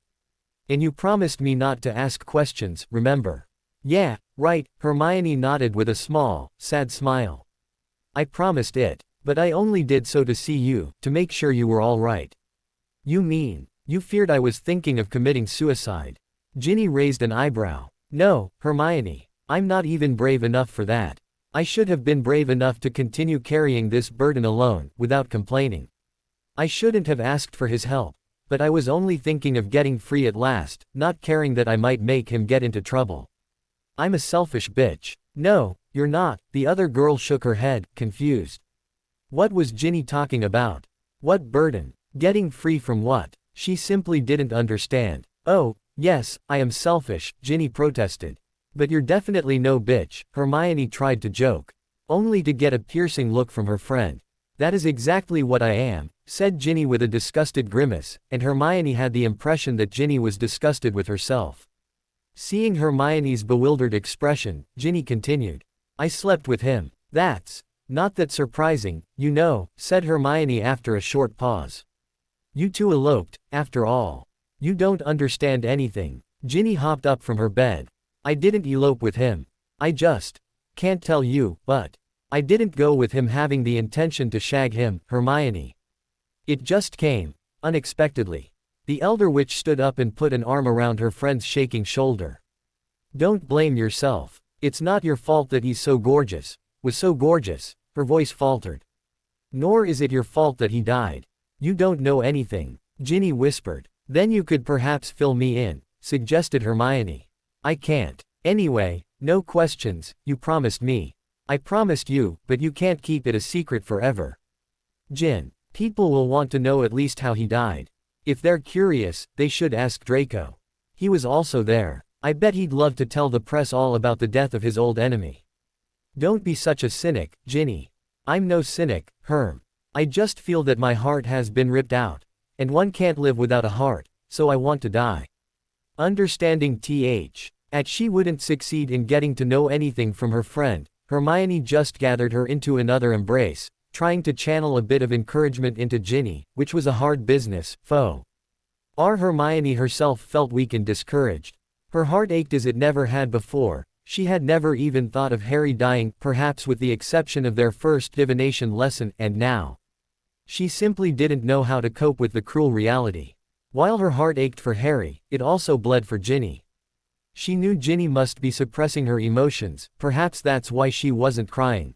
"And you promised me not to ask questions, remember?" "Yeah, right," Hermione nodded with a small, sad smile. "I promised it, but I only did so to see you, to make sure you were all right." "You mean, you feared I was thinking of committing suicide?" Ginny raised an eyebrow. "No, Hermione. I'm not even brave enough for that. I should have been brave enough to continue carrying this burden alone, without complaining. I shouldn't have asked for his help, but I was only thinking of getting free at last, not caring that I might make him get into trouble. I'm a selfish bitch." "No, you're not," the other girl shook her head, confused. What was Ginny talking about? What burden? Getting free from what? She simply didn't understand. "Oh, yes, I am selfish," Ginny protested. "But you're definitely no bitch," Hermione tried to joke, only to get a piercing look from her friend. "That is exactly what I am," said Ginny with a disgusted grimace, and Hermione had the impression that Ginny was disgusted with herself. Seeing Hermione's bewildered expression, Ginny continued. "I slept with him. That's not that surprising, you know," said Hermione after a short pause. "You two eloped, after all. You don't understand anything." Ginny hopped up from her bed. "I didn't elope with him. I just can't tell you, but I didn't go with him having the intention to shag him, Hermione. It just came unexpectedly." The elder witch stood up and put an arm around her friend's shaking shoulder. "Don't blame yourself. It's not your fault that he's so gorgeous, was so gorgeous," her voice faltered. "Nor is it your fault that he died. You don't know anything," Ginny whispered. "Then you could perhaps fill me in," suggested Hermione. "I can't. Anyway, no questions, you promised me." "I promised you, but you can't keep it a secret forever." "Gin, people will want to know at least how he died. If they're curious, they should ask Draco. He was also there. I bet he'd love to tell the press all about the death of his old enemy." "Don't be such a cynic, Ginny." "I'm no cynic, Herm. I just feel that my heart has been ripped out. And one can't live without a heart, so I want to die." Understanding that she wouldn't succeed in getting to know anything from her friend, Hermione just gathered her into another embrace, trying to channel a bit of encouragement into Ginny, which was a hard business, Hermione herself felt weak and discouraged. Her heart ached as it never had before. She had never even thought of Harry dying, perhaps with the exception of their first divination lesson, and now she simply didn't know how to cope with the cruel reality. While her heart ached for Harry, it also bled for Ginny. She knew Ginny must be suppressing her emotions, perhaps that's why she wasn't crying.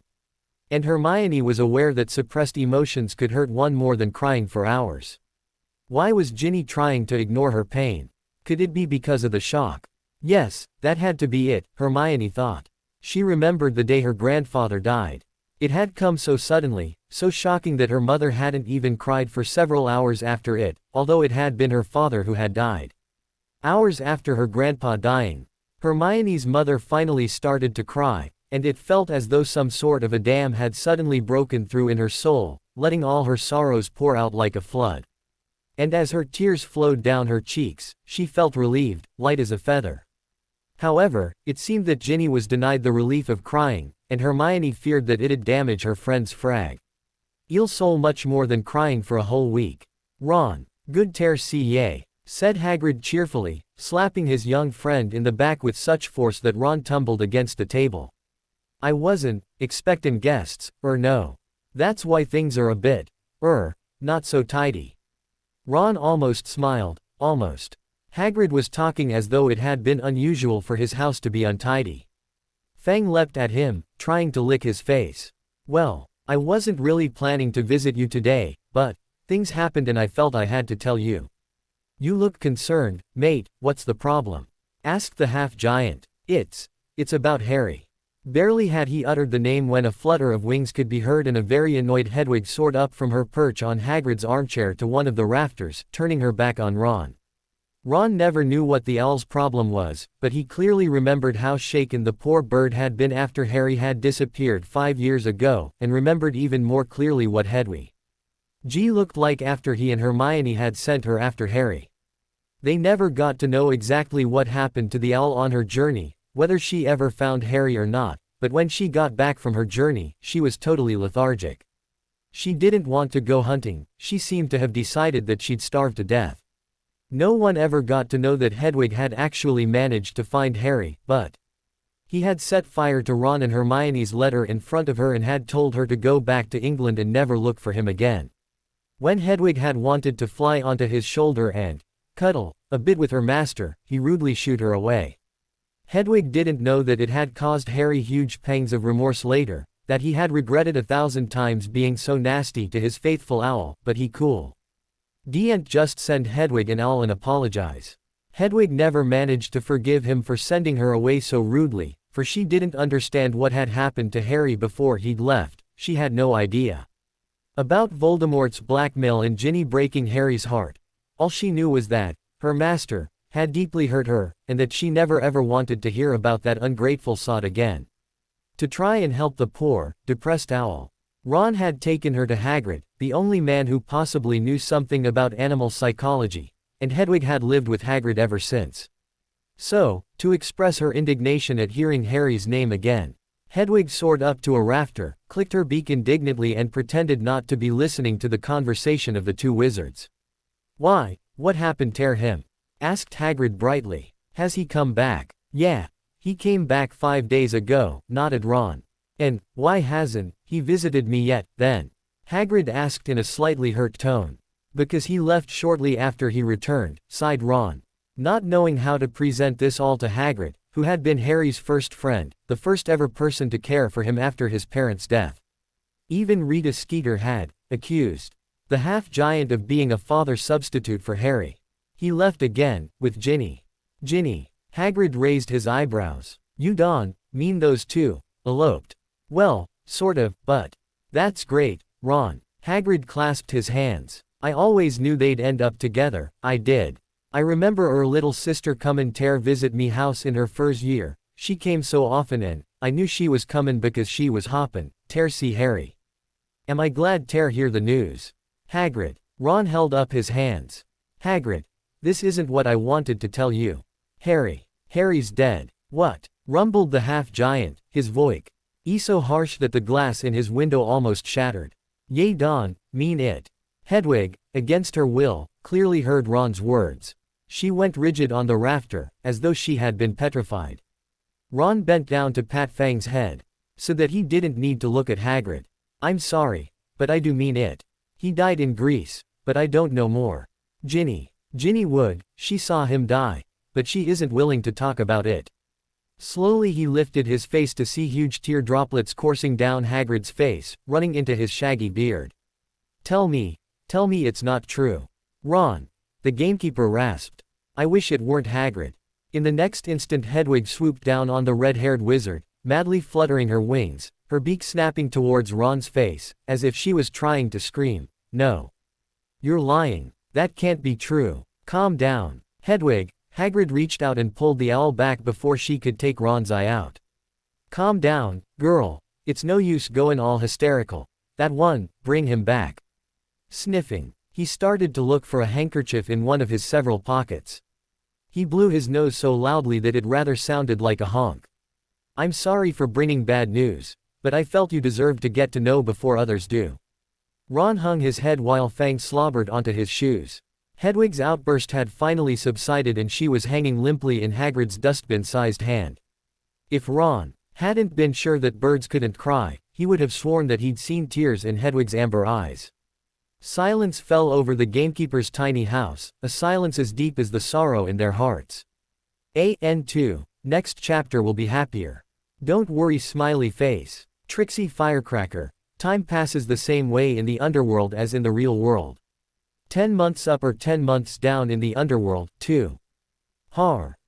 And Hermione was aware that suppressed emotions could hurt one more than crying for hours. Why was Ginny trying to ignore her pain? Could it be because of the shock? Yes, that had to be it, Hermione thought. She remembered the day her grandfather died. It had come so suddenly, so shocking that her mother hadn't even cried for several hours after it, although it had been her father who had died. Hours after her grandpa dying, Hermione's mother finally started to cry, and it felt as though some sort of a dam had suddenly broken through in her soul, letting all her sorrows pour out like a flood. And as her tears flowed down her cheeks, she felt relieved, light as a feather. However, it seemed that Ginny was denied the relief of crying, and Hermione feared that it'd damage her friend's frag. Il sol much more than crying for a whole week. Ron, good ter ca, said Hagrid cheerfully, slapping his young friend in the back with such force that Ron tumbled against the table. I wasn't expectin' guests, no. That's why things are a bit, not so tidy. Ron almost smiled, almost. Hagrid was talking as though it had been unusual for his house to be untidy. Fang leapt at him, trying to lick his face. Well, I wasn't really planning to visit you today, but things happened and I felt I had to tell you. You look concerned, mate, what's the problem? Asked the half-giant. It's about Harry. Barely had he uttered the name when a flutter of wings could be heard and a very annoyed Hedwig soared up from her perch on Hagrid's armchair to one of the rafters, turning her back on Ron. Ron never knew what the owl's problem was, but he clearly remembered how shaken the poor bird had been after Harry had disappeared 5 years ago, and remembered even more clearly what Hedwig G looked like after he and Hermione had sent her after Harry. They never got to know exactly what happened to the owl on her journey, whether she ever found Harry or not, but when she got back from her journey, she was totally lethargic. She didn't want to go hunting, she seemed to have decided that she'd starve to death. No one ever got to know that Hedwig had actually managed to find Harry, but he had set fire to Ron and Hermione's letter in front of her and had told her to go back to England and never look for him again. When Hedwig had wanted to fly onto his shoulder and cuddle a bit with her master, he rudely shooed her away. Hedwig didn't know that it had caused Harry huge pangs of remorse later, that he had regretted 1,000 times being so nasty to his faithful owl, but he didn't just send Hedwig an owl and apologize. Hedwig never managed to forgive him for sending her away so rudely, for she didn't understand what had happened to Harry before he'd left. She had no idea about Voldemort's blackmail and Ginny breaking Harry's heart. All she knew was that her master had deeply hurt her, and that she never ever wanted to hear about that ungrateful sod again. To try and help the poor, depressed owl, Ron had taken her to Hagrid, the only man who possibly knew something about animal psychology, and Hedwig had lived with Hagrid ever since. So, to express her indignation at hearing Harry's name again, Hedwig soared up to a rafter, clicked her beak indignantly and pretended not to be listening to the conversation of the two wizards. Why, what happened to him? Asked Hagrid brightly. Has he come back? Yeah. He came back 5 days ago, nodded Ron. And why hasn't he visited me yet, then? Hagrid asked in a slightly hurt tone. Because he left shortly after he returned, sighed Ron. Not knowing how to present this all to Hagrid, who had been Harry's first friend, the first ever person to care for him after his parents' death. Even Rita Skeeter had accused the half-giant of being a father substitute for Harry. He left again, with Ginny. Ginny. Hagrid raised his eyebrows. You don't mean those two eloped? Well, sort of, but that's great, Ron. Hagrid clasped his hands. I always knew they'd end up together, I did. I remember her little sister comin' ter visit me house in her first year. She came so often and I knew she was comin' because she was hoppin' ter see Harry. Am I glad ter hear the news? Hagrid. Ron held up his hands. Hagrid. This isn't what I wanted to tell you. Harry's dead. What? Rumbled the half-giant, his voice so harsh that the glass in his window almost shattered. Ye don't mean it. Hedwig, against her will, clearly heard Ron's words. She went rigid on the rafter, as though she had been petrified. Ron bent down to pat Fang's head, so that he didn't need to look at Hagrid. I'm sorry, but I do mean it. He died in Greece, but I don't know more. Ginny would, she saw him die, but she isn't willing to talk about it. Slowly he lifted his face to see huge tear droplets coursing down Hagrid's face, running into his shaggy beard. Tell me it's not true. Ron. The gamekeeper rasped. I wish it weren't Hagrid. In the next instant Hedwig swooped down on the red-haired wizard, madly fluttering her wings, her beak snapping towards Ron's face, as if she was trying to scream, "No. You're lying. That can't be true. Calm down." "Hedwig," Hagrid reached out and pulled the owl back before she could take Ron's eye out. "Calm down, girl. It's no use going all hysterical. That one, bring him back." Sniffing, he started to look for a handkerchief in one of his several pockets. He blew his nose so loudly that it rather sounded like a honk. "I'm sorry for bringing bad news, but I felt you deserved to get to know before others do." Ron hung his head while Fang slobbered onto his shoes. Hedwig's outburst had finally subsided and she was hanging limply in Hagrid's dustbin-sized hand. If Ron hadn't been sure that birds couldn't cry, he would have sworn that he'd seen tears in Hedwig's amber eyes. Silence fell over the gamekeeper's tiny house, a silence as deep as the sorrow in their hearts. N2. Next chapter will be happier. Don't worry, smiley face. Trixie Firecracker. Time passes the same way in the underworld as in the real world. 10 months up or 10 months down in the underworld, too.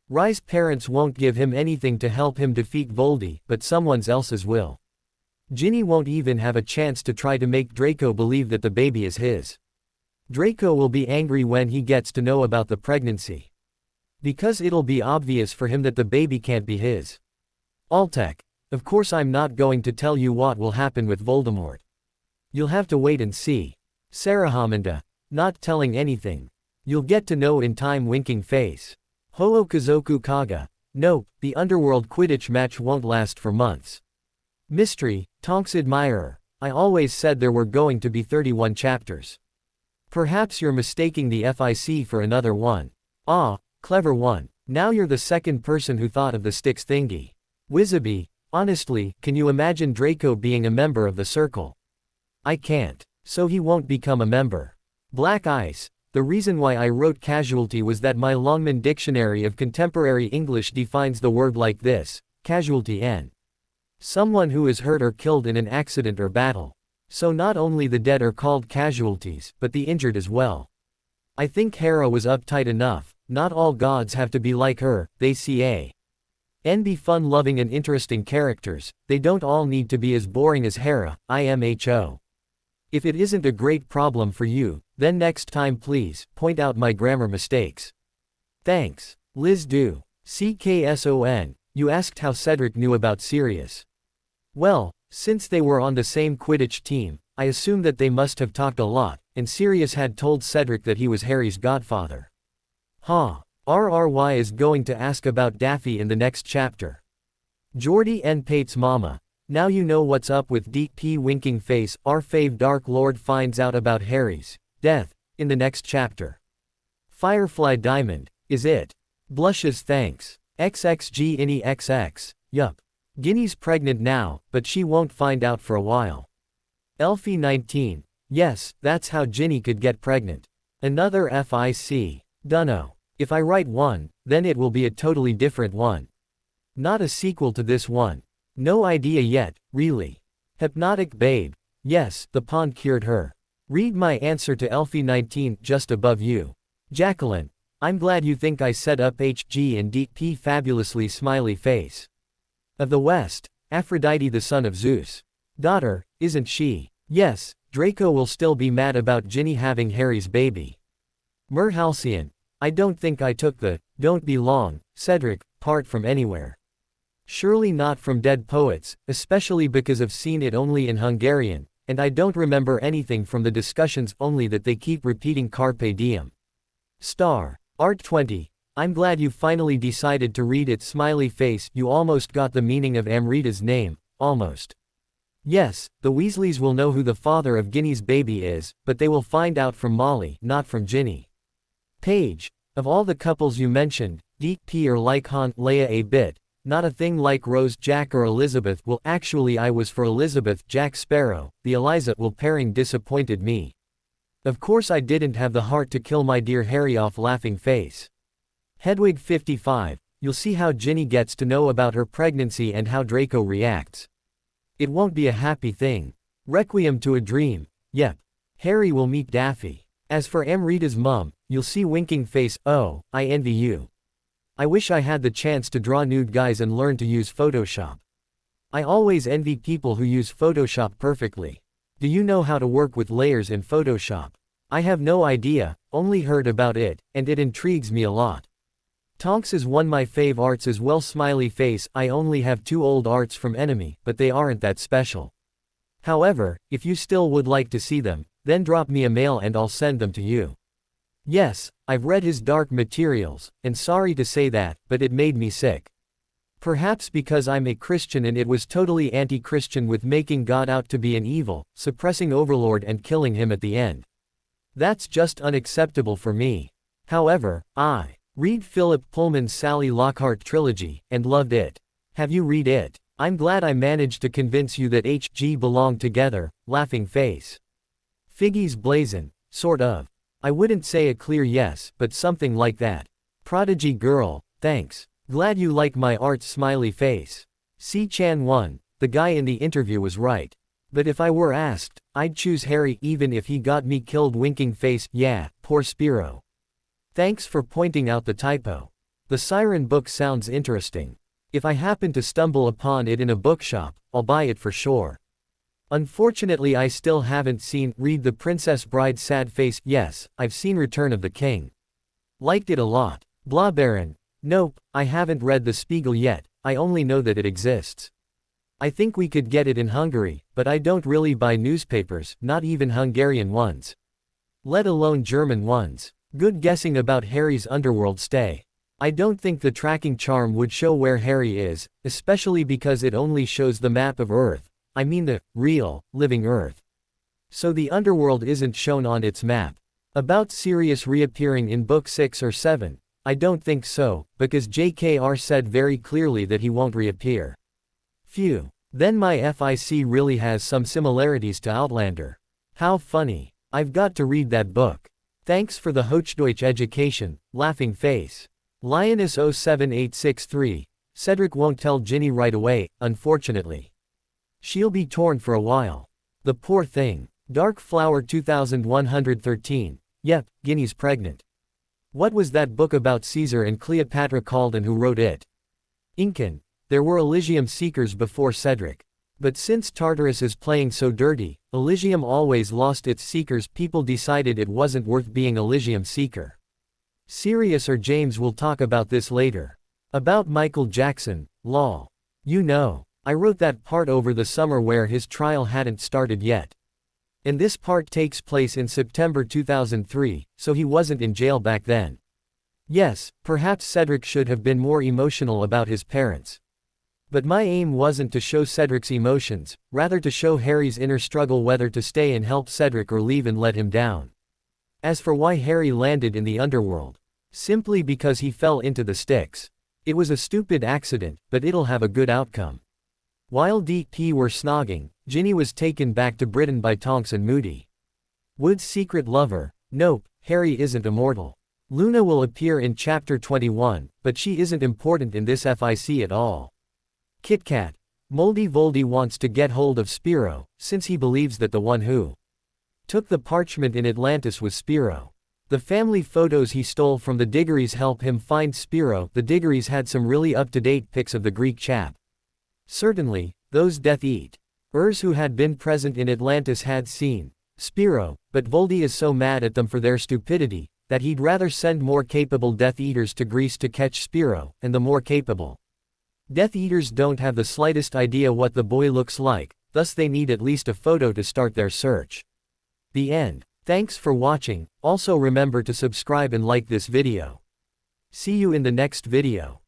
Rye's parents won't give him anything to help him defeat Voldy, but someone else's will. Ginny won't even have a chance to try to make Draco believe that the baby is his. Draco will be angry when he gets to know about the pregnancy. Because it'll be obvious for him that the baby can't be his. Altec. Of course I'm not going to tell you what will happen with Voldemort. You'll have to wait and see. Sarahamanda. Not telling anything. You'll get to know in time, winking face. Ho'okazoku Kaga. Nope, the underworld Quidditch match won't last for months. Mystery, Tonks Admirer. I always said there were going to be 31 chapters. Perhaps you're mistaking the FIC for another one. Ah, clever one. Now you're the second person who thought of the sticks thingy. Wizaby, honestly, can you imagine Draco being a member of the Circle? I can't. So he won't become a member. Black Ice. The reason why I wrote casualty was that my Longman Dictionary of Contemporary English defines the word like this: casualty n. Someone who is hurt or killed in an accident or battle. So not only the dead are called casualties, but the injured as well. I think Hera was uptight enough. Not all gods have to be like her, they be fun-loving and interesting characters, they don't all need to be as boring as Hera, IMHO. If it isn't a great problem for you, then next time please, point out my grammar mistakes. Thanks. Liz Do. CKSON. You asked how Cedric knew about Sirius. Well, since they were on the same Quidditch team, I assume that they must have talked a lot, and Sirius had told Cedric that he was Harry's godfather. RRY is going to ask about Daffy in the next chapter. Geordie N. Pate's mama. Now you know what's up with Deep P winking face. Our fave Dark Lord finds out about Harry's death in the next chapter. Firefly Diamond. Is it? Blushes thanks. XXG Innie XX. Yup. Ginny's pregnant now, but she won't find out for a while. Elfie 19. Yes, that's how Ginny could get pregnant. Another FIC. Dunno. If I write one, then it will be a totally different one. Not a sequel to this one. No idea yet, really. Hypnotic Babe. Yes, the pond cured her. Read my answer to Elfie 19 just above you. Jacqueline. I'm glad you think I set up HG and Deep P fabulously smiley face. Of the West, Aphrodite the son of Zeus. Daughter, isn't she? Yes, Draco will still be mad about Ginny having Harry's baby. Mer Halcyon. I don't think I took the "don't be long, Cedric" part from anywhere. Surely not from Dead Poets, especially because I've seen it only in Hungarian, and I don't remember anything from the discussions, only that they keep repeating Carpe Diem. Star. Art 20. I'm glad you finally decided to read it, smiley face. You almost got the meaning of Amrita's name, almost. Yes, the Weasleys will know who the father of Ginny's baby is, but they will find out from Molly, not from Ginny. Page. Of all the couples you mentioned, Deep P or like Haunt Leia a bit, not a thing like Rose Jack or Elizabeth. Well, actually I was for Elizabeth Jack Sparrow. The Eliza will pairing disappointed me. Of course I didn't have the heart to kill my dear Harry off, laughing face. Hedwig 55. You'll see how Ginny gets to know about her pregnancy and how Draco reacts. It won't be a happy thing. Requiem to a Dream. Yep. Harry will meet Daffy. As for Amrita's mum, you'll see winking face. Oh, I envy you. I wish I had the chance to draw nude guys and learn to use Photoshop. I always envy people who use Photoshop perfectly. Do you know how to work with layers in Photoshop? I have no idea, only heard about it, and it intrigues me a lot. Tonks is one my fave arts as well smiley face. I only have 2 old arts from Enemy, but they aren't that special. However, if you still would like to see them, then drop me a mail and I'll send them to you. Yes, I've read his dark materials, and sorry to say that, but it made me sick. Perhaps because I'm a Christian and it was totally anti-Christian with making God out to be an evil, suppressing Overlord and killing him at the end. That's just unacceptable for me. However, I read Philip Pullman's Sally Lockhart trilogy, and loved it. Have you read it? I'm glad I managed to convince you that HG belong together, laughing face. Figgies blazin', sort of. I wouldn't say a clear yes, but something like that. Prodigy girl, thanks. Glad you like my art smiley face. C-Chan 1, the guy in the interview was right. But if I were asked, I'd choose Harry even if he got me killed winking face, yeah, poor Spiro. Thanks for pointing out the typo. The Siren book sounds interesting. If I happen to stumble upon it in a bookshop, I'll buy it for sure. Unfortunately I still haven't seen Read the Princess Bride sad face. Yes, I've seen Return of the King. Liked it a lot. Blah Baron. Nope, I haven't read The Spiegel yet, I only know that it exists. I think we could get it in Hungary, but I don't really buy newspapers, not even Hungarian ones. Let alone German ones. Good guessing about Harry's underworld stay. I don't think the tracking charm would show where Harry is, especially because it only shows the map of Earth. I mean the real, living Earth. So the underworld isn't shown on its map. About Sirius reappearing in book 6 or 7, I don't think so, because JKR said very clearly that he won't reappear. Phew. Then my FIC really has some similarities to Outlander. How funny. I've got to read that book. Thanks for the Hochdeutsch education, laughing face. Lioness 07863, Cedric won't tell Ginny right away, unfortunately. She'll be torn for a while. The poor thing. Dark Flower 2113, yep, Ginny's pregnant. What was that book about Caesar and Cleopatra called and who wrote it? Incan. There were Elysium Seekers before Cedric. But since Tartarus is playing so dirty, Elysium always lost its seekers. People decided it wasn't worth being Elysium Seeker. Sirius or James will talk about this later. About Michael Jackson, lol. You know, I wrote that part over the summer where his trial hadn't started yet. And this part takes place in September 2003, so he wasn't in jail back then. Yes, perhaps Cedric should have been more emotional about his parents. But my aim wasn't to show Cedric's emotions, rather to show Harry's inner struggle whether to stay and help Cedric or leave and let him down. As for why Harry landed in the underworld, simply because he fell into the Styx. It was a stupid accident, but it'll have a good outcome. While DP were snogging, Ginny was taken back to Britain by Tonks and Moody. Wood's secret lover, nope, Harry isn't immortal. Luna will appear in chapter 21, but she isn't important in this FIC at all. Kit Kat. Moldy Voldy wants to get hold of Spiro, since he believes that the one who took the parchment in Atlantis was Spiro. The family photos he stole from the Diggories help him find Spiro. The Diggories had some really up-to-date pics of the Greek chap. Certainly, those Death Eaters who had been present in Atlantis had seen Spiro, but Voldy is so mad at them for their stupidity, that he'd rather send more capable Death Eaters to Greece to catch Spiro, and the more capable Death Eaters don't have the slightest idea what the boy looks like, thus they need at least a photo to start their search. The end. Thanks for watching, also remember to subscribe and like this video. See you in the next video.